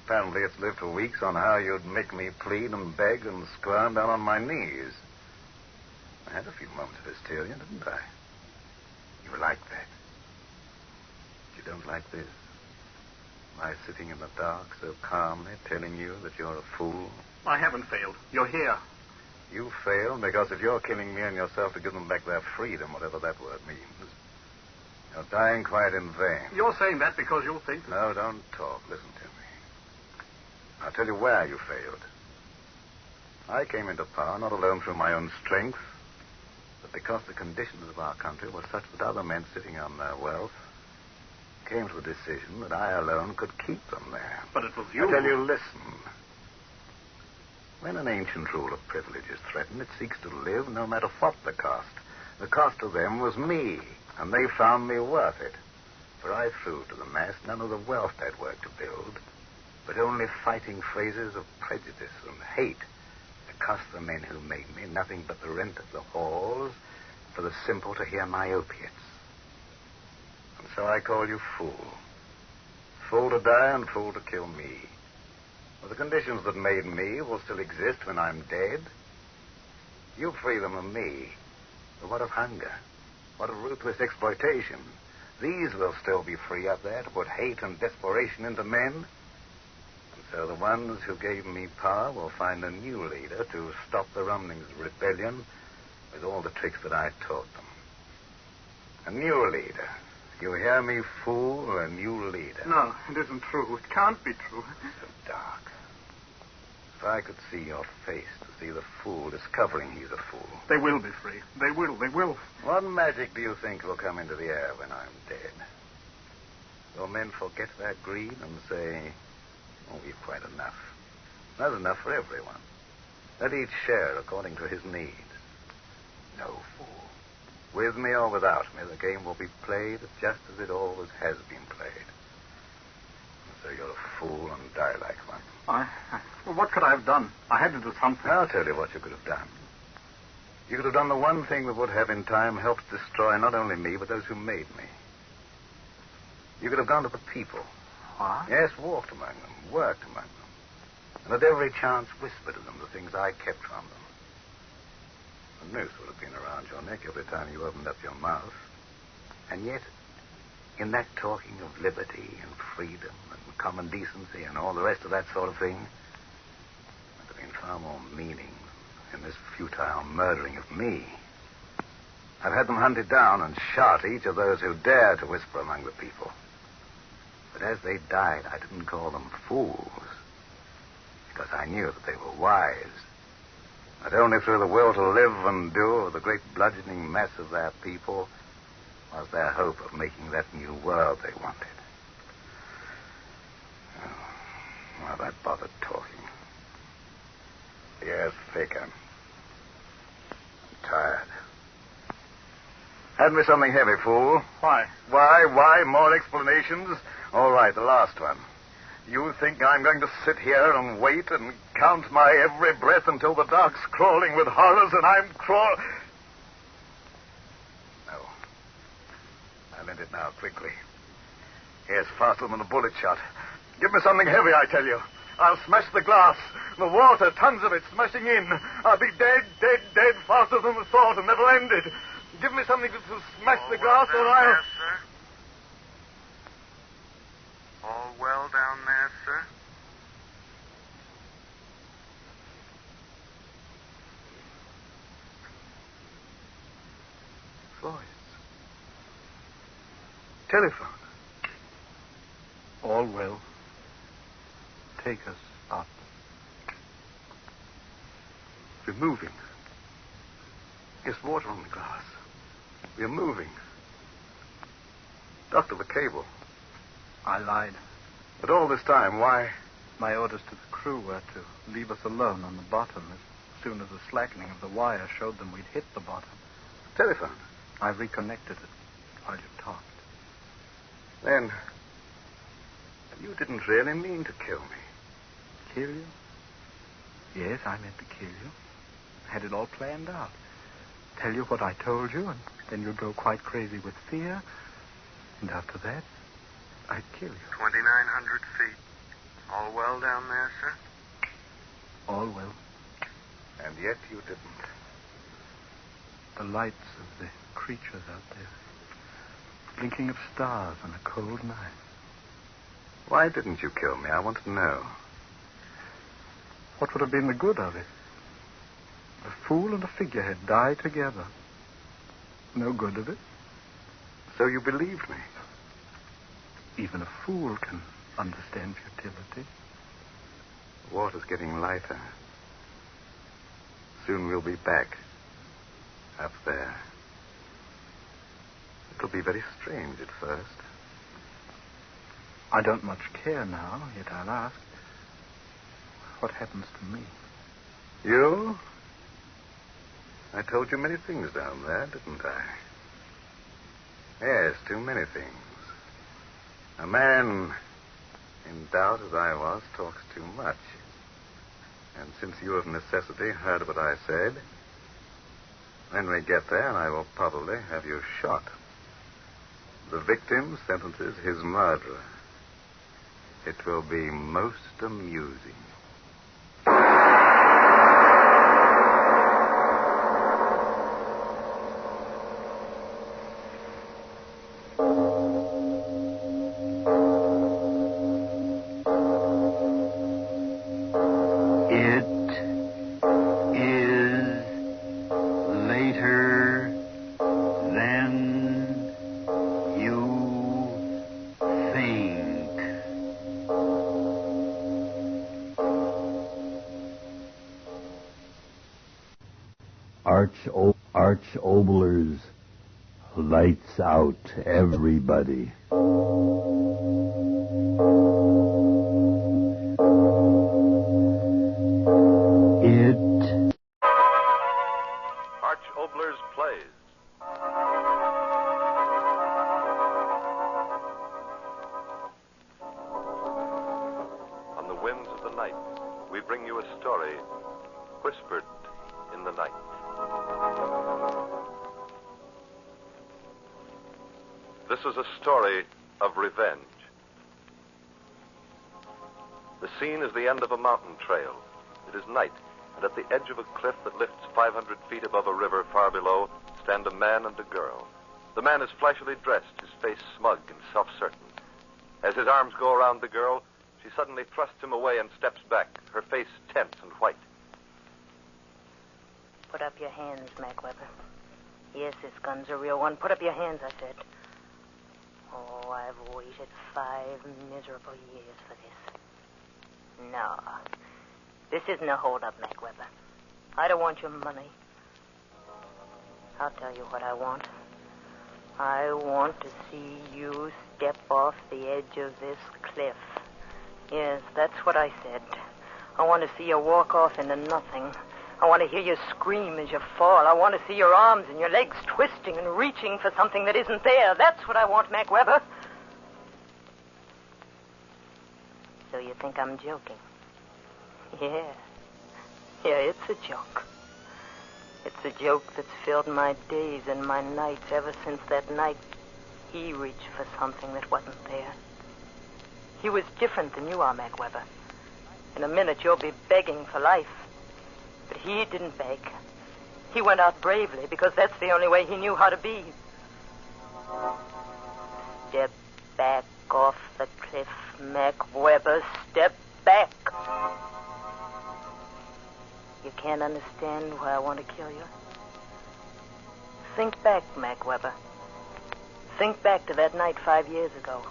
S15: Apparently it's lived for weeks on how you'd make me plead and beg and squirm down on my knees. I had a few moments of hysteria, didn't I? You like that. But you don't like this. My sitting in the dark so calmly telling you that you're a fool.
S17: I haven't failed. You're here.
S15: You failed because if you're killing me and yourself to give them back their freedom, whatever that word means, you're dying quite in vain.
S17: You're saying that because you think...
S15: No, don't talk. Listen to me. I'll tell you where you failed. I came into power not alone through my own strength, but because the conditions of our country were such that other men sitting on their wealth came to the decision that I alone could keep them there.
S17: But it was you...
S15: I tell you, listen. When an ancient rule of privilege is threatened, it seeks to live no matter what the cost. The cost to them was me, and they found me worth it. For I threw to the mass none of the wealth I'd worked to build, but only fighting phrases of prejudice and hate that cost the men who made me nothing but the rent of the halls for the simple to hear my opiates. And so I call you fool. Fool to die and fool to kill me. Well, the conditions that made me will still exist when I'm dead. You free them of me. But what of hunger? What of ruthless exploitation? These will still be free up there to put hate and desperation into men. And so the ones who gave me power will find a new leader to stop the rumblings of rebellion with all the tricks that I taught them. A new leader. You hear me, fool? A new leader.
S17: No, it isn't true. It can't be true.
S15: So dark. If I could see your face, to see the fool discovering he's a fool.
S17: They will be free. They will.
S15: What magic do you think will come into the air when I'm dead? Will men forget their greed and say, oh, we've quite enough. That's enough for everyone. Let each share according to his needs. No, fool. With me or without me, the game will be played just as it always has been played. So you're a fool and die like one.
S17: Well, what could I have done? I had to do something.
S15: I'll tell you what you could have done. You could have done the one thing that would have in time helped destroy not only me, but those who made me. You could have gone to the people.
S17: What?
S15: Yes, walked among them, worked among them. And at every chance whispered to them the things I kept from them. A noose would have been around your neck every time you opened up your mouth. And yet, in that talking of liberty and freedom and common decency and all the rest of that sort of thing, there would have been far more meaning in this futile murdering of me. I've had them hunted down and shot each of those who dared to whisper among the people. But as they died, I didn't call them fools, because I knew that they were wise. That only through the will to live and do of the great bludgeoning mass of their people was their hope of making that new world they wanted. Oh, why have I bothered talking? The air's thick. I'm tired. Hand me something heavy, fool.
S17: Why?
S15: Why? More explanations? All right, the last one. You think I'm going to sit here and wait and count my every breath until the dark's crawling with horrors and I'm No. I'll end it now, quickly. Here's faster than a bullet shot. Give me something heavy, I tell you. I'll smash the glass. The water, tons of it, smashing in. I'll be dead, faster than the thought and never ended. Give me something to smash the glass or I'll...
S1: There, sir? All well down there, sir?
S15: Voice. Telephone.
S10: All well. Take us up.
S15: We're moving. There's water on the glass. We're moving. Doctor, the cable.
S10: I lied.
S15: But all this time, why?
S10: My orders to the crew were to leave us alone on the bottom as soon as the slackening of the wire showed them we'd hit the bottom.
S15: Telephone.
S10: I reconnected it while you talked.
S15: Then, you didn't really mean to kill me.
S10: Kill you? Yes, I meant to kill you. had it all planned out. Tell you what I told you, and then you'd go quite crazy with fear. And after that, I'd kill you.
S1: 2,900 feet. All well down there, sir?
S10: All well.
S15: And yet you didn't.
S10: The lights of the creatures out there. Blinking of stars on a cold night.
S15: Why didn't you kill me? I want to know.
S10: What would have been the good of it? A fool and a figurehead die together. No good of it.
S15: So you believed me?
S10: Even a fool can understand futility.
S15: The water's getting lighter. Soon we'll be back. Up there. It'll be very strange at first.
S10: I don't much care now, yet I'll ask. What happens to me?
S15: You? I told you many things down there, didn't I? Yes, too many things. A man, in doubt as I was, talks too much. And since you of necessity heard what I said, when we get there, I will probably have you shot. The victim sentences his murderer. It will be most amusing.
S19: Arch Oboler's Lights Out, everybody.
S6: Arch Oboler's Plays. On the winds of the night, we bring you a story whispered in the night. This is a story of revenge. The scene is the end of a mountain trail. It is night, and at the edge of a cliff that lifts 500 feet above a river far below stand a man and a girl. The man is flashily dressed, his face smug and self-certain. As his arms go around the girl, she suddenly thrusts him away and steps back, her face tense and white.
S4: Put up your hands, Mac Weber. Yes, this gun's a real one. Put up your hands, I said. Oh, I've waited 5 miserable years for this. No. This isn't a hold-up, Mac Weber. I don't want your money. I'll tell you what I want. I want to see you step off the edge of this cliff. Yes, that's what I said. I want to see you walk off into nothing. I want to hear you scream as you fall. I want to see your arms and your legs twisting and reaching for something that isn't there. That's what I want, Mac Weber. So you think I'm joking? Yeah. Yeah, it's a joke. It's a joke that's filled my days and my nights ever since that night he reached for something that wasn't there. He was different than you are, Mac Weber. In a minute, you'll be begging for life. But he didn't beg. He went out bravely because that's the only way he knew how to be. Step back off the cliff, Mac Weber. Step back. You can't understand why I want to kill you? Think back, Mac Weber. Think back to that night 5 years ago.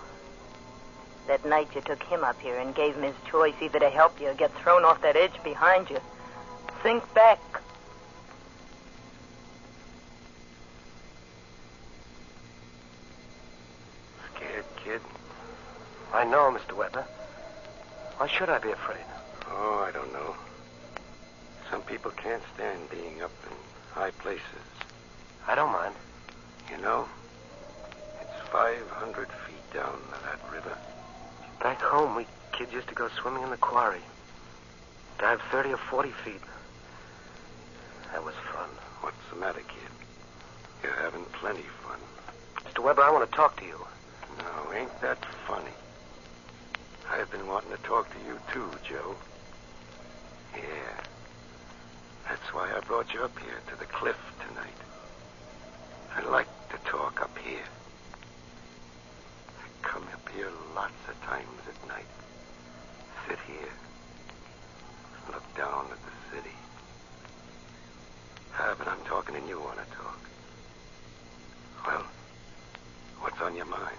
S4: That night you took him up here and gave him his choice either to help you or get thrown off that edge behind you. Think back.
S16: Scared, kid. I know, Mr. Weber. Why should I be afraid? Oh, I don't know. Some people can't stand being up in high places. I don't mind. You know, it's 500 feet down to that river. Back home, we kids used to go swimming in the quarry. Dive 30 or 40 feet. matter, kid? You're having plenty fun.
S7: Mr. Weber, I want to talk to you.
S16: No, ain't that funny? I've been wanting to talk to you too, Joe. Yeah. That's why I brought you up here to the cliff tonight. I like to talk up here. I come up here lots of times at night. Sit here. Look down at the city. But I'm talking and you want to talk. Well, what's on your mind?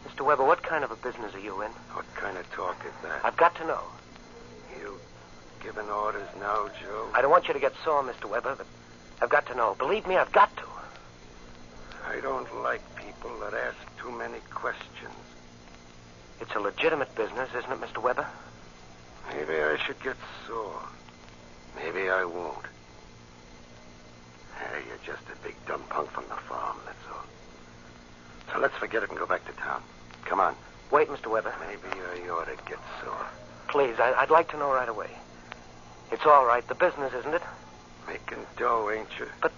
S7: Mr. Weber, what kind of a business are you in?
S16: What kind of talk is that?
S7: I've got to know.
S16: You giving orders now, Joe?
S7: I don't want you to get sore, Mr. Weber, but I've got to know. Believe me, I've got to.
S16: I don't like people that ask too many questions.
S7: It's a legitimate business, isn't it, Mr. Weber?
S16: Maybe I should get sore. Maybe I won't. Hey, you're just a big dumb punk from the farm, that's all. So let's forget it and go back to town. Come on.
S7: Wait, Mr. Weber.
S16: Maybe I ought to get sore.
S7: Please, I'd like to know right away. It's all right. The business, isn't it?
S16: Making dough, ain't you?
S7: But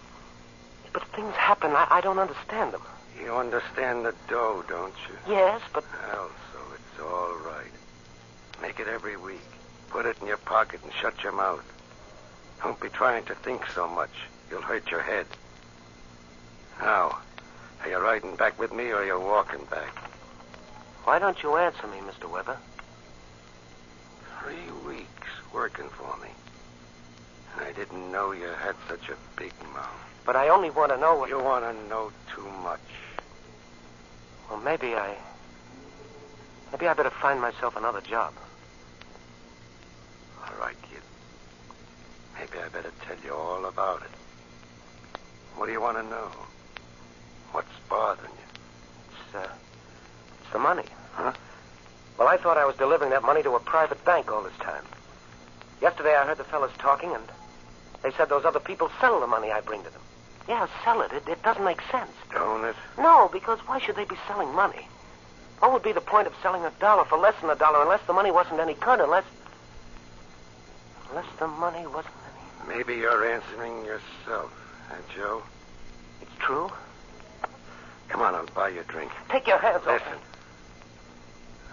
S7: things happen. I don't understand them.
S16: You understand the dough, don't you?
S7: Yes, but...
S16: Well, so it's all right. Make it every week. Put it in your pocket and shut your mouth. Don't be trying to think so much. You'll hurt your head. Now, are you riding back with me or are you walking back?
S7: Why don't you answer me, Mr. Weber?
S16: 3 weeks working for me. And I didn't know you had such a big mouth.
S7: But I only want to know what...
S16: You want to know too much.
S7: Well, maybe I better find myself another job.
S16: All right, kid. Maybe I better tell you all about it. What do you want to know? What's bothering you?
S7: It's the money.
S16: Huh?
S7: Well, I thought I was delivering that money to a private bank all this time. Yesterday I heard the fellas talking, and they said those other people sell the money I bring to them. Yeah, sell it. It doesn't make sense.
S16: Don't it?
S7: No, because why should they be selling money? What would be the point of selling $1 for less than $1 unless the money wasn't any good, unless the money wasn't any...
S16: Maybe you're answering yourself, huh, Joe?
S7: It's true.
S16: Come on, I'll buy you a drink.
S7: Take your hands off
S16: Listen.
S7: me.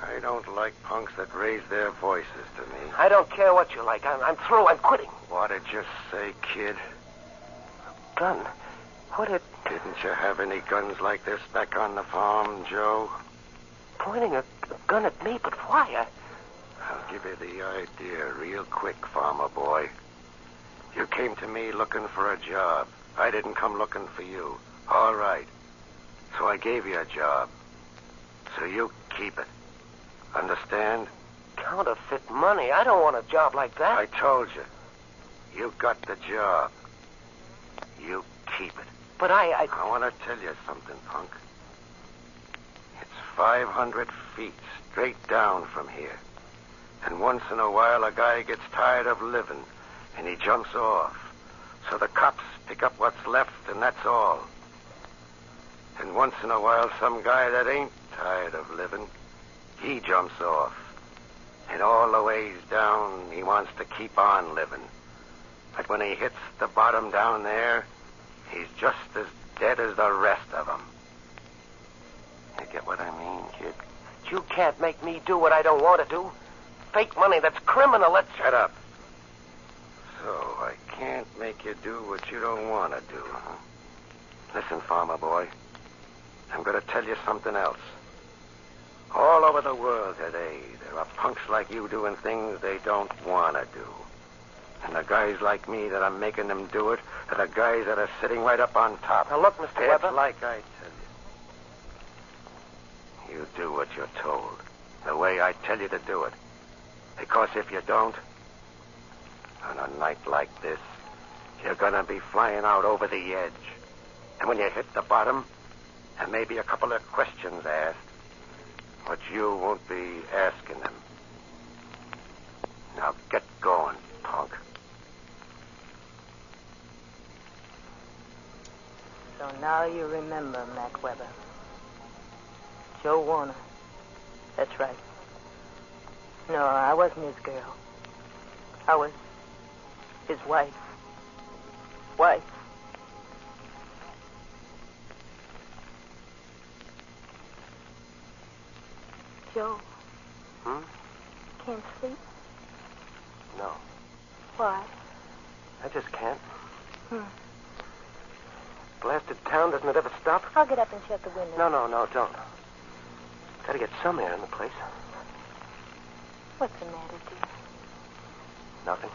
S16: I don't like punks that raise their voices to me.
S7: I don't care what you like. I'm through. I'm quitting.
S16: What did you say, kid?
S7: Gun? What did...
S16: Didn't you have any guns like this back on the farm, Joe?
S7: Pointing a gun at me, but why?
S16: I'll give you the idea real quick, farmer boy. You came to me looking for a job. I didn't come looking for you. All right. So I gave you a job. So you keep it. Understand?
S7: Counterfeit money? I don't want a job like that.
S16: I told you. You got the job. You keep it.
S7: But I
S16: want to tell you something, punk. It's 500 feet straight down from here. And once in a while a guy gets tired of living and he jumps off. So the cops pick up what's left and that's all. And once in a while some guy that ain't tired of living, he jumps off. And all the ways down he wants to keep on living. But when he hits the bottom down there, he's just as dead as the rest of them. You get what I mean, kid?
S7: You can't make me do what I don't want to do. Fake money, that's criminal.
S16: Shut up. So I can't make you do what you don't want to do, huh? Listen, farmer boy. I'm going to tell you something else. All over the world today, there are punks like you doing things they don't want to do. And the guys like me that are making them do it are the guys that are sitting right up on top.
S7: Now, look, Mr. Weber.
S16: It's like I tell you. You do what you're told. The way I tell you to do it. Because if you don't, on a night like this, you're going to be flying out over the edge. And when you hit the bottom, there may be a couple of questions asked, but you won't be asking them. Now get going, punk.
S4: So now you remember, Mac Weber. Joe Warner. That's right. No, I wasn't his girl. I was his wife. Wife. Joe,
S7: Hmm?
S4: can't sleep?
S7: No.
S4: Why?
S7: I just can't.
S4: Hmm.
S7: Blasted town, doesn't it ever stop?
S4: I'll get up and shut the window.
S7: No, don't. Gotta get some air in the place.
S4: What's the matter, dear?
S7: Nothing.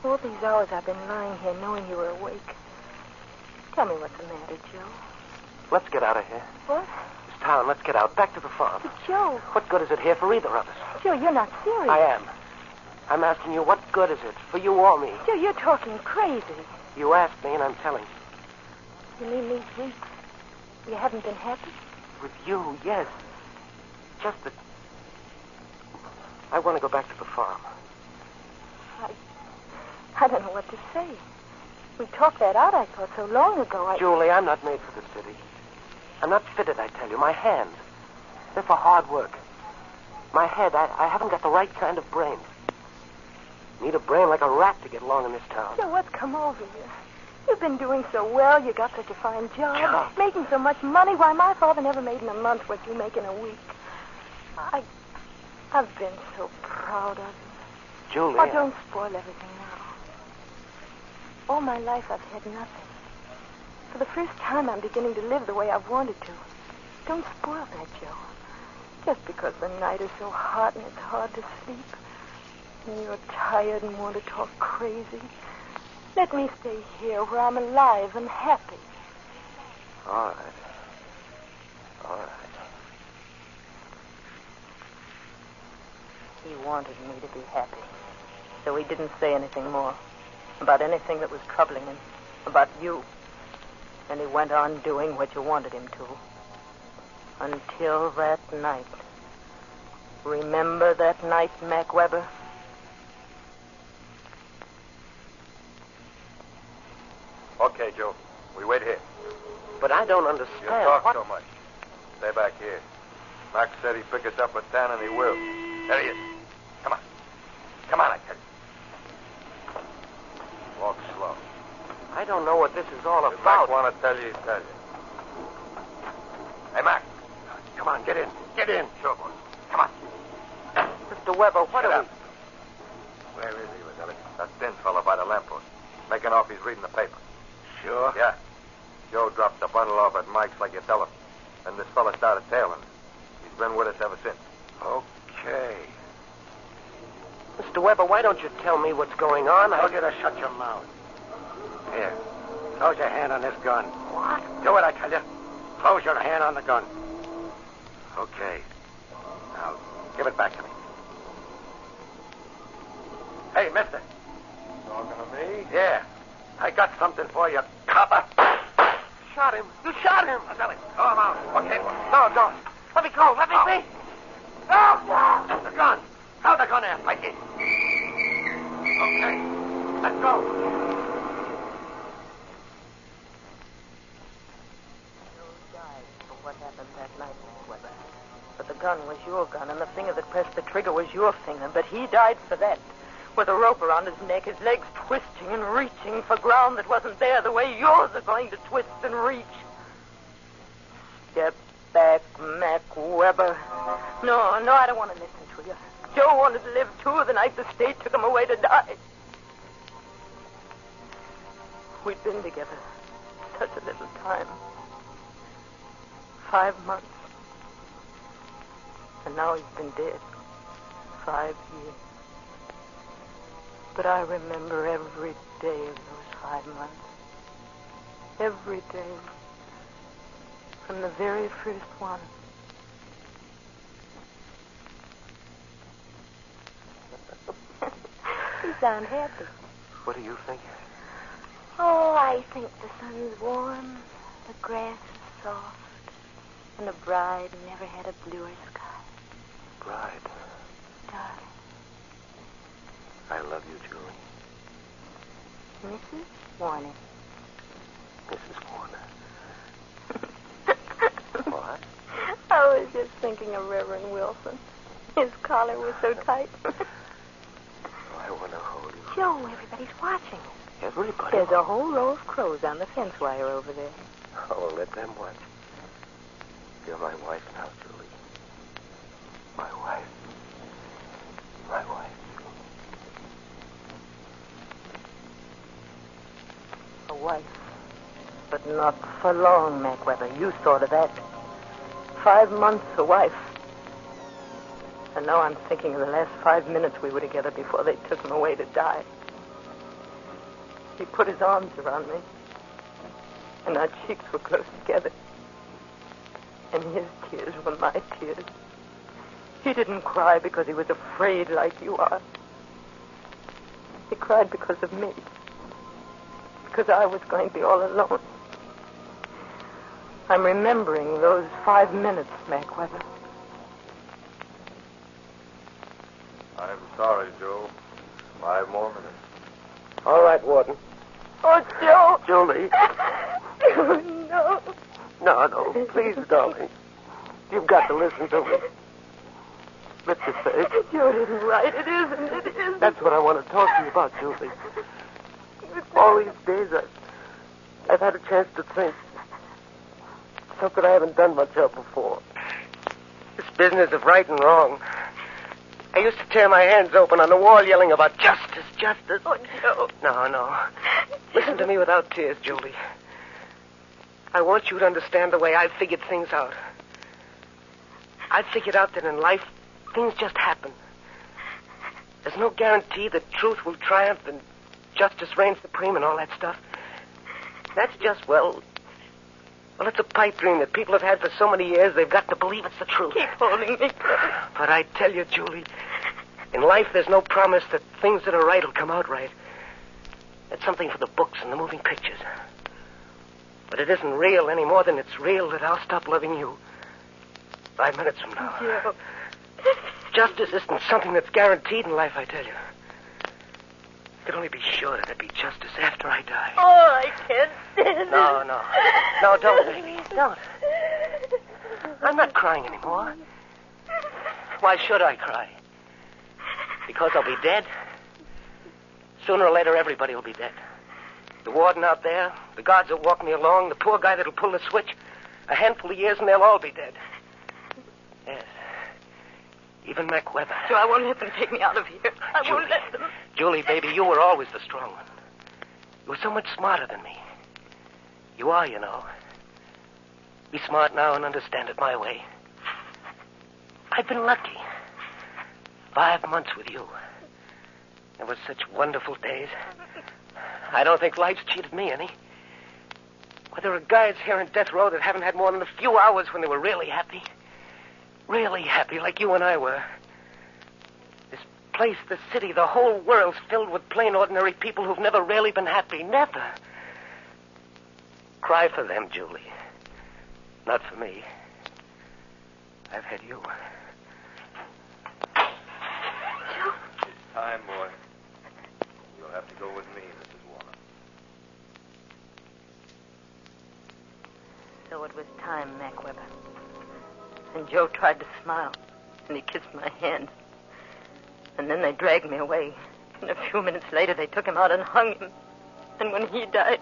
S4: All these hours I've been lying here knowing you were awake. Tell me what's the matter, Joe.
S7: Let's get out of here.
S4: What?
S7: This town, let's get out. Back to the farm.
S4: But Joe.
S7: What good is it here for either of us?
S4: Joe, you're not serious.
S7: I am. I'm asking you, what good is it for you or me?
S4: Joe, you're talking crazy.
S7: You asked me, and I'm telling you.
S4: You mean these weeks you haven't been happy?
S7: With you, yes. Just that I want to go back to the farm.
S4: I don't know what to say. We talked that out, I thought, so long ago.
S7: Julie, I'm not made for the city. I'm not fitted, I tell you. My hands, they're for hard work. My head, I haven't got the right kind of brain. Need a brain like a rat to get along in this town.
S4: Joe, what's come over you? You've been doing so well. You got such a fine job. Making so much money. Why, my father never made in a month what you make in a week. I've been so proud of you.
S7: Julie.
S4: Oh, don't spoil everything now. All my life I've had nothing. For the first time I'm beginning to live the way I've wanted to. Don't spoil that, Joe. Just because the night is so hot and it's hard to sleep. And you're tired and want to talk crazy. Let me stay here where I'm alive and happy.
S7: All right. All right.
S4: He wanted me to be happy. So he didn't say anything more about anything that was troubling him, about you. And he went on doing what you wanted him to. Until that night. Remember that night, Mac Weber?
S6: Okay, Joe. We wait here.
S7: But I don't understand.
S6: You talk so much. Stay back here. Max said he'd pick us up at 10, and he will. There he is. Come on. Come on, I tell you. Walk slow.
S7: I don't know what this is all
S6: If
S7: about.
S6: Mac want to tell you, he'll tell you. Hey, Mac. Come on, get in. Get in. Sure, boy. Come on.
S7: Mr. Weber, what
S6: Get
S7: are
S6: up. Where is he, Lizelli? That thin fellow by the lamppost. Making off he's reading the paper.
S16: Sure?
S6: Yeah. Joe dropped the bundle off at Mike's like you tell him. Then this fella started tailing him. He's been with us ever since.
S16: Okay.
S7: Mr. Weber, why don't you tell me what's going on?
S16: I told you to shut your mouth. Here. Close your hand on this gun.
S7: What?
S16: Do it, I tell you. Close your hand on the gun. Okay. Now, give it back to me. Hey, mister.
S6: Talking to me?
S16: Yeah. I got something for you, copper.
S7: Shot him. You shot him.
S16: Throw him out. Okay.
S7: No, don't. Let me go. Let me be.
S16: No! The gun. Throw the gun in, Mikey. Okay. Let's go.
S4: Joe died for what happened that night, Miss Weber. But the gun was your gun, and the finger that pressed the trigger was your finger. But he died for that. With a rope around his neck, his legs twisting and reaching for ground that wasn't there the way yours are going to twist and reach. Step back, Mac Weber. No, I don't want to listen to you. Joe wanted to live, too, the night the state took him away to die. We'd been together such a little time. 5 months. And now he's been dead. 5 years. But I remember every day of those 5 months. Every day. From the very first one. You sound happy.
S7: What do you think?
S4: Oh, I think the sun's warm, the grass is soft, and the bride never had a bluer sky.
S7: Bride.
S4: Darling.
S7: I love you, Julie.
S4: Mrs. Warner.
S7: Mrs. Warner. What?
S4: I was just thinking of Reverend Wilson. His collar was so tight.
S7: I want to hold you.
S4: Joe, everybody's watching.
S7: Everybody?
S4: There's a whole row of crows on the fence wire over there.
S7: Oh, let them watch. You're my wife now, Julie.
S16: My wife. My wife.
S4: A wife. But not for long, Mac Weber. You thought of that. 5 months a wife. And now I'm thinking of the last 5 minutes we were together before they took him away to die. He put his arms around me, and our cheeks were close together. And his tears were my tears. He didn't cry because he was afraid like you are. He cried because of me. Because I was going to be all alone. I'm remembering those 5 minutes, Mac Weber.
S6: I'm sorry, Joe. 5 more minutes.
S16: All right, Warden.
S4: Oh, Joe!
S16: Julie.
S4: No.
S16: No, please, darling. You've got to listen to me. Lift your face.
S4: Joe didn't write. It isn't. It isn't.
S16: That's what I want to talk to you about, Julie. All these days, I've had a chance to think. Something I haven't done much of before. This business of right and wrong. I used to tear my hands open on the wall yelling about justice, justice.
S4: Oh, Joe.
S16: No. Listen to me without tears, Julie. I want you to understand the way I've figured things out. I've figured out that in life, things just happen. There's no guarantee that truth will triumph and justice reigns supreme and all that stuff. That's just, well, it's a pipe dream that people have had for so many years, they've got to believe it's the truth.
S4: Keep holding me.
S16: But I tell you, Julie, in life there's no promise that things that are right will come out right. It's something for the books and the moving pictures. But it isn't real any more than it's real that I'll stop loving you 5 minutes from now.
S4: Joe.
S16: Justice isn't something that's guaranteed in life, I tell you. You can only be sure that there'll be justice after I die.
S4: Oh, I can't stand it.
S16: No, don't, baby. Don't. I'm not crying anymore. Why should I cry? Because I'll be dead? Sooner or later, everybody will be dead. The warden out there, the guards that walk me along, the poor guy that'll pull the switch. A handful of years and they'll all be dead. Yes. Even Mac Weber.
S4: Joe, I won't let them take me out of here. I won't let them.
S16: Julie, baby, you were always the strong one. You were so much smarter than me. You are, you know. Be smart now and understand it my way. I've been lucky. 5 months with you. There were such wonderful days. I don't think life's cheated me any. Well, there are guys here in death row that haven't had more than a few hours when they were really happy. Really happy, like you and I were. This place, the city, the whole world's filled with plain, ordinary people who've never really been happy. Never. Cry for them, Julie. Not for me. I've had you.
S6: It's time, boy. You'll have to go with me, Mrs. Warner.
S4: So it was time, Mac Weber. And Joe tried to smile, and he kissed my hand. And then they dragged me away. And a few minutes later, they took him out and hung him. And when he died,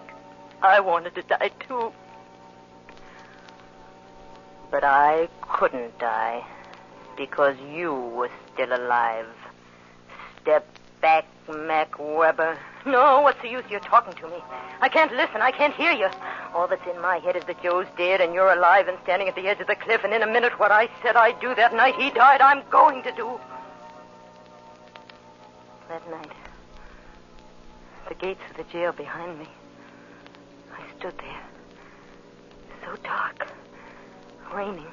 S4: I wanted to die, too. But I couldn't die, because you were still alive. Step back, Mac Weber. No, what's the use of you talking to me? I can't listen. I can't hear you. All that's in my head is that Joe's dead and you're alive and standing at the edge of the cliff, and in a minute what I said I'd do that night he died, I'm going to do. That night, the gates of the jail behind me, I stood there. So dark. Raining.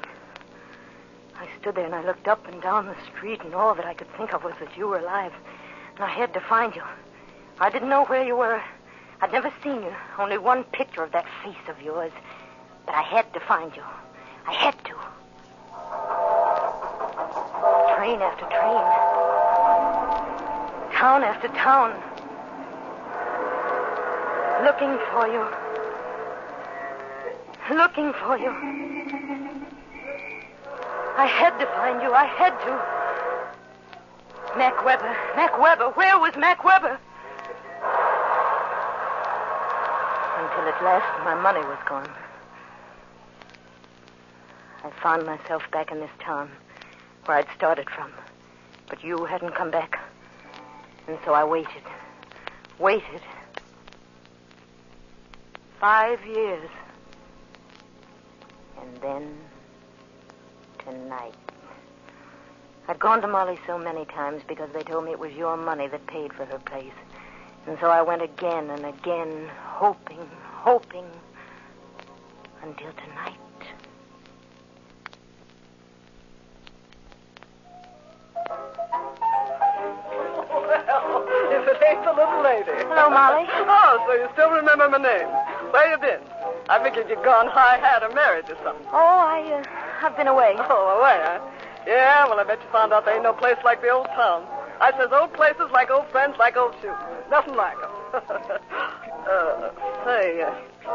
S4: I stood there and I looked up and down the street, and all that I could think of was that you were alive. And I had to find you. I didn't know where you were. I'd never seen you. Only one picture of that face of yours. But I had to find you. I had to. Train after train. Town after town. Looking for you. Looking for you. I had to find you. I had to. Mac Weber. Mac Weber. Where was Mac Weber? Until at last my money was gone. I found myself back in this town where I'd started from. But you hadn't come back. And so I waited. Waited. 5 years. And then, tonight. I'd gone to Molly so many times because they told me it was your money that paid for her place. And so I went again and again, hoping, until tonight.
S3: If it ain't the little lady.
S4: Hello, Molly.
S3: Oh, so you still remember my name. Where you been? I figured you'd gone high-hat or married or something.
S4: Oh, I've been away.
S3: Oh, away, huh? Yeah, well, I bet you found out there ain't no place like the old town. I says old places like old friends, like old shoes. Nothing like them.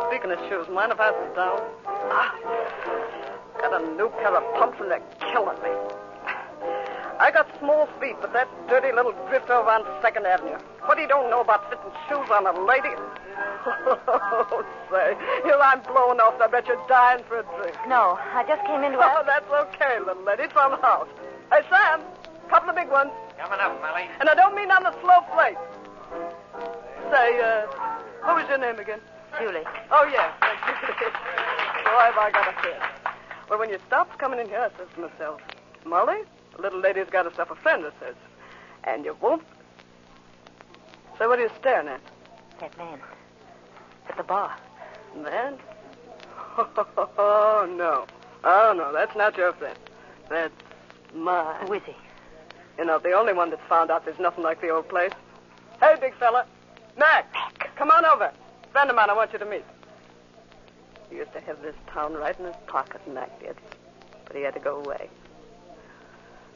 S3: Speaking of shoes, mind if I sit down? Got a new pair of pumps and they're killing me. I got small feet, but that dirty little drifter over on 2nd Avenue. What he don't know about fitting shoes on a lady? Oh, say, here I'm blowing off. I bet you're dying for a drink.
S4: No, I just came into
S3: Oh, that's okay, little lady. It's on the house. Hey, Sam, couple of big ones.
S16: Coming up, Molly.
S3: And I don't mean on the slow plate. Say, what was your name again?
S4: Julie.
S3: Oh, yeah. Boy, have I got a fit. Well, when you stopped coming in here, I says to myself, Molly, the little lady's got herself a friend, I says. And you won't. So what are you staring at?
S4: That man. At the bar.
S3: Man? Oh, no. Oh, no, that's not your friend. That's mine.
S4: Who is he?
S3: You know, the only one that's found out there's nothing like the old place. Hey, big fella. Mac. Come on over. Friend of mine I want you to meet. He used to have this town right in his pocket, Mac did. But he had to go away.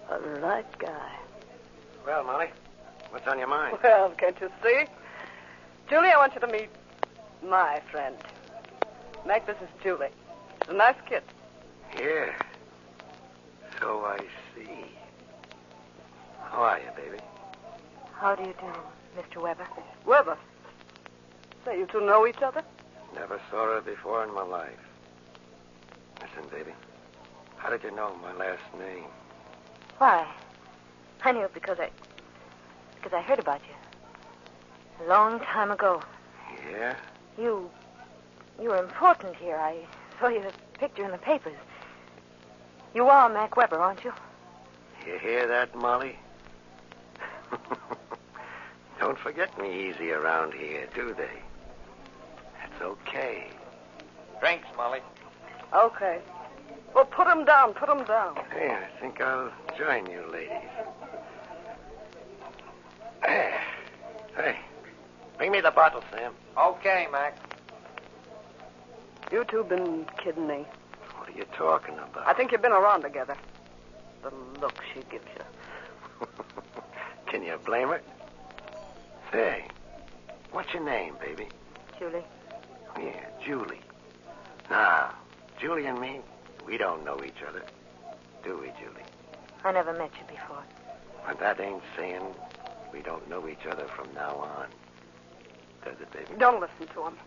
S3: A right guy.
S16: Well, Molly, what's on your mind?
S3: Well, can't you see? Julie, I want you to meet my friend. Mac, this is Julie. She's a nice kid.
S16: Yeah. So I see. How are you, baby?
S4: How do you do, Mr. Weber?
S3: Weber? Say, you two know each other?
S16: Never saw her before in my life. Listen, baby. How did you know my last name?
S4: Why? I knew it because I heard about you. A long time ago.
S16: Yeah?
S4: You were important here. I saw your picture in the papers. You are Mac Weber, aren't you?
S16: You hear that, Molly? Don't forget me easy around here, do they? That's okay. Drinks, Molly.
S3: Okay. Well, put him down.
S16: Hey, I think I'll join you, ladies. Hey, bring me the bottle, Sam.
S22: Okay, Mac.
S3: You two been kidding me.
S16: What are you talking about?
S3: I think you've been around together. The look she gives you.
S16: Can you blame her? Say, what's your name, baby?
S4: Julie.
S16: Yeah, Julie. Now, Julie and me, we don't know each other. Do we, Julie?
S4: I never met you before.
S16: But that ain't saying we don't know each other from now on. Does it, baby?
S3: Don't listen to him.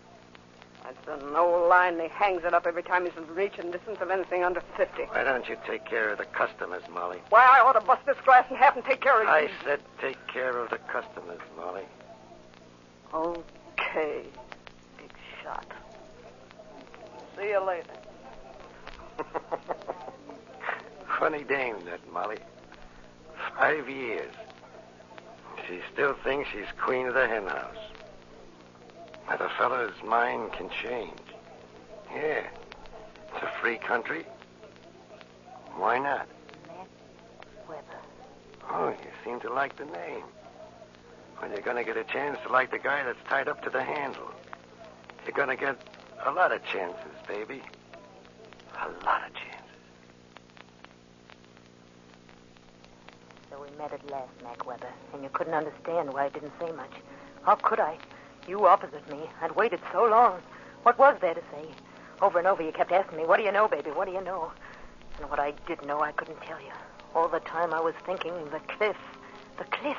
S3: That's an old line, and he hangs it up every time he's in reaching distance of anything under 50.
S16: Why don't you take care of the customers, Molly?
S3: Why, I ought to bust this glass in half and take care of you.
S16: I said take care of the customers, Molly.
S3: Okay, big shot. See you later.
S16: Funny dame, that Molly. 5 years. She still thinks she's queen of the hen house. But a fella's mind can change. Yeah. It's a free country. Why not?
S4: Mac Weber.
S16: Oh, you seem to like the name. Well, you're going to get a chance to like the guy that's tied up to the handle. You're going to get a lot of chances, baby. A lot of chances.
S4: So we met at last, Mac Weber, and you couldn't understand why I didn't say much. How could I? You opposite me. I'd waited so long. What was there to say? Over and over you kept asking me, what do you know, baby? What do you know? And what I did know, I couldn't tell you. All the time I was thinking, the cliff. The cliff.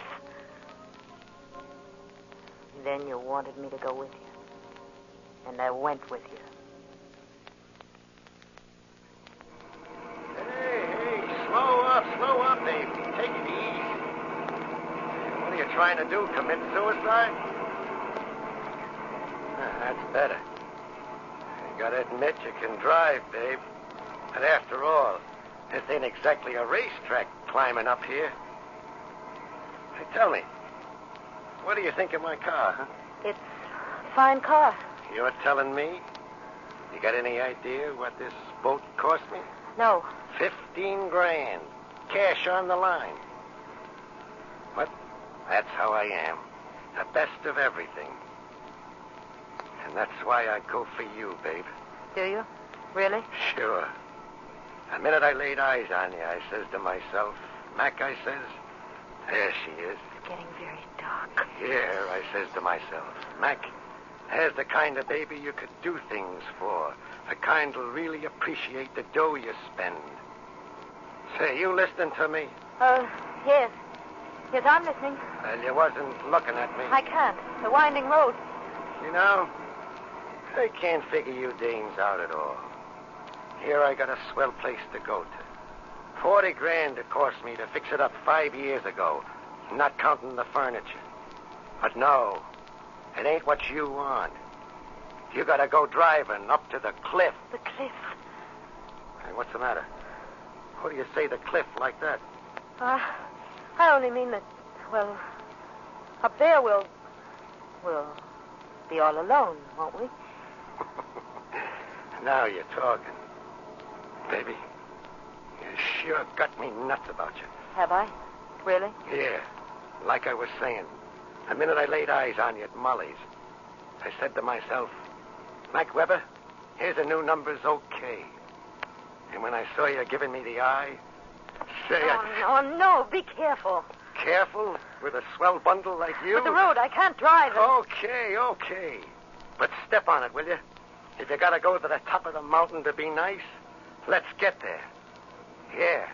S4: Then you wanted me to go with you. And I went with you.
S16: Hey, slow up. trying to do? Commit suicide? That's better. You gotta admit you can drive, babe. But after all, this ain't exactly a racetrack climbing up here. Hey, tell me, what do you think of my car, huh?
S4: It's a fine car.
S16: You're telling me? You got any idea what this boat cost me?
S4: No.
S16: 15 grand. Cash on the line. But that's how I am. The best of everything. And that's why I go for you, babe.
S4: Do you? Really?
S16: Sure. The minute I laid eyes on you, I says to myself, Mac, I says, there she is.
S4: It's getting very dark.
S16: Here, I says to myself, Mac, there's the kind of baby you could do things for. The kind who'll really appreciate the dough you spend. Say, you listening to me?
S4: Yes. Yes, I'm listening.
S16: Well, you wasn't looking at me.
S4: I can't. The winding road.
S16: You know, I can't figure you dames out at all. Here I got a swell place to go to. 40 grand it cost me to fix it up 5 years ago, not counting the furniture. But no, it ain't what you want. You gotta go driving up to the cliff.
S4: The cliff?
S16: Hey, what's the matter? What do you say the cliff like that?
S4: I only mean that, well, up there we'll be all alone, won't we?
S16: Now you're talking. Baby, you sure got me nuts about you.
S4: Have I? Really?
S16: Yeah. Like I was saying, the minute I laid eyes on you at Molly's, I said to myself, Mac Weber, here's a new number's okay. And when I saw you giving me the eye, say
S4: No, be careful.
S16: Careful with a swell bundle like you?
S4: With the road, I can't drive it.
S16: Okay. But step on it, will you? If you gotta go to the top of the mountain to be nice, let's get there. Yeah,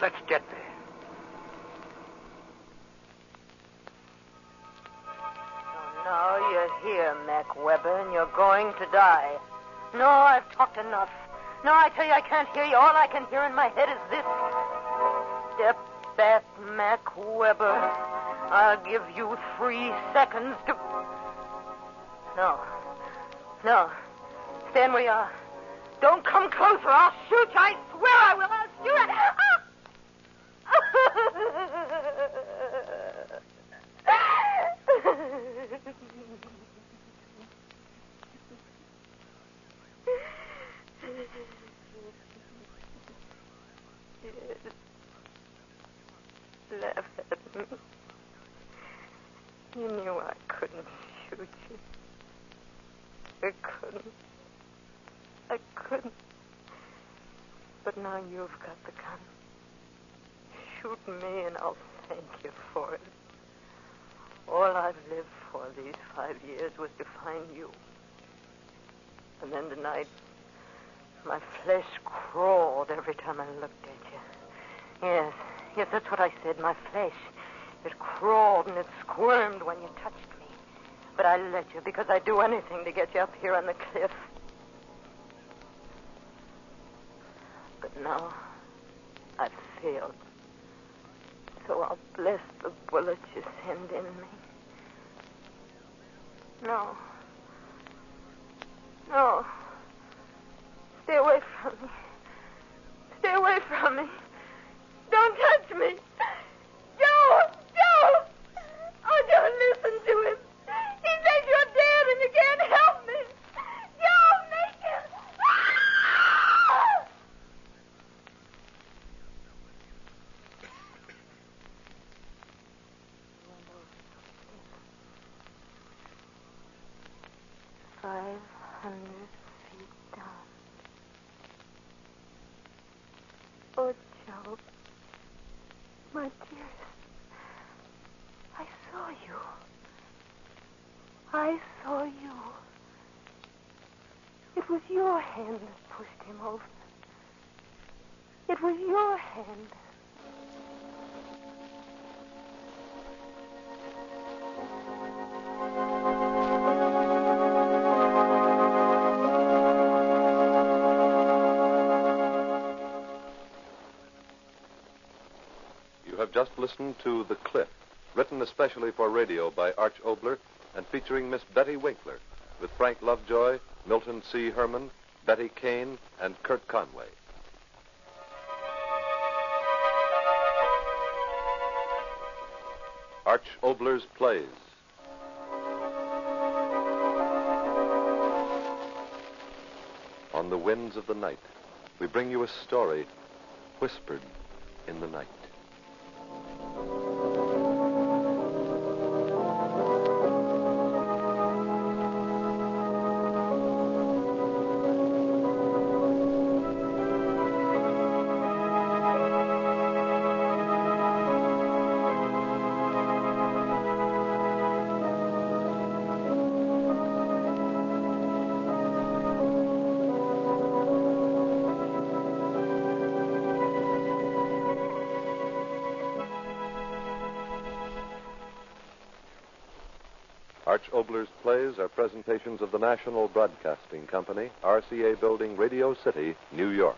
S16: let's get there.
S4: So now you're here, Mac Weber, and you're going to die. No, I've talked enough. No, I tell you, I can't hear you. All I can hear in my head is this. Step back, Mac Weber. I'll give you 3 seconds to... No. Stand where you are. Don't come closer. I'll shoot you. I swear I will. I'll shoot you. Laugh at me. You knew I couldn't shoot you. I couldn't. But now you've got the gun. Shoot me and I'll thank you for it. All I've lived for these 5 years was to find you. And then tonight, my flesh crawled every time I looked at you. Yes, that's what I said, my flesh. It crawled and it squirmed when you touched me. But I let you because I'd do anything to get you up here on the cliff. But now, I've failed. So I'll bless the bullet you send in me. No. Stay away from me. Stay away from me. Don't touch me. Joe! Oh, don't listen to him. He says you're dead and you can't help me. Joe, make him. Ah! 500 feet down. Oh, Joe. My dearest. I saw you. It was your hand that pushed him over. It was your hand.
S6: You have just listened to The Cliff, written especially for radio by Arch Obler and featuring Miss Betty Winkler, with Frank Lovejoy, Milton C. Herman, Betty Kane, and Kurt Conway. Arch Obler's Plays. On the winds of the night, we bring you a story whispered in the night. Arch Obler's Plays are presentations of the National Broadcasting Company, RCA Building, Radio City, New York.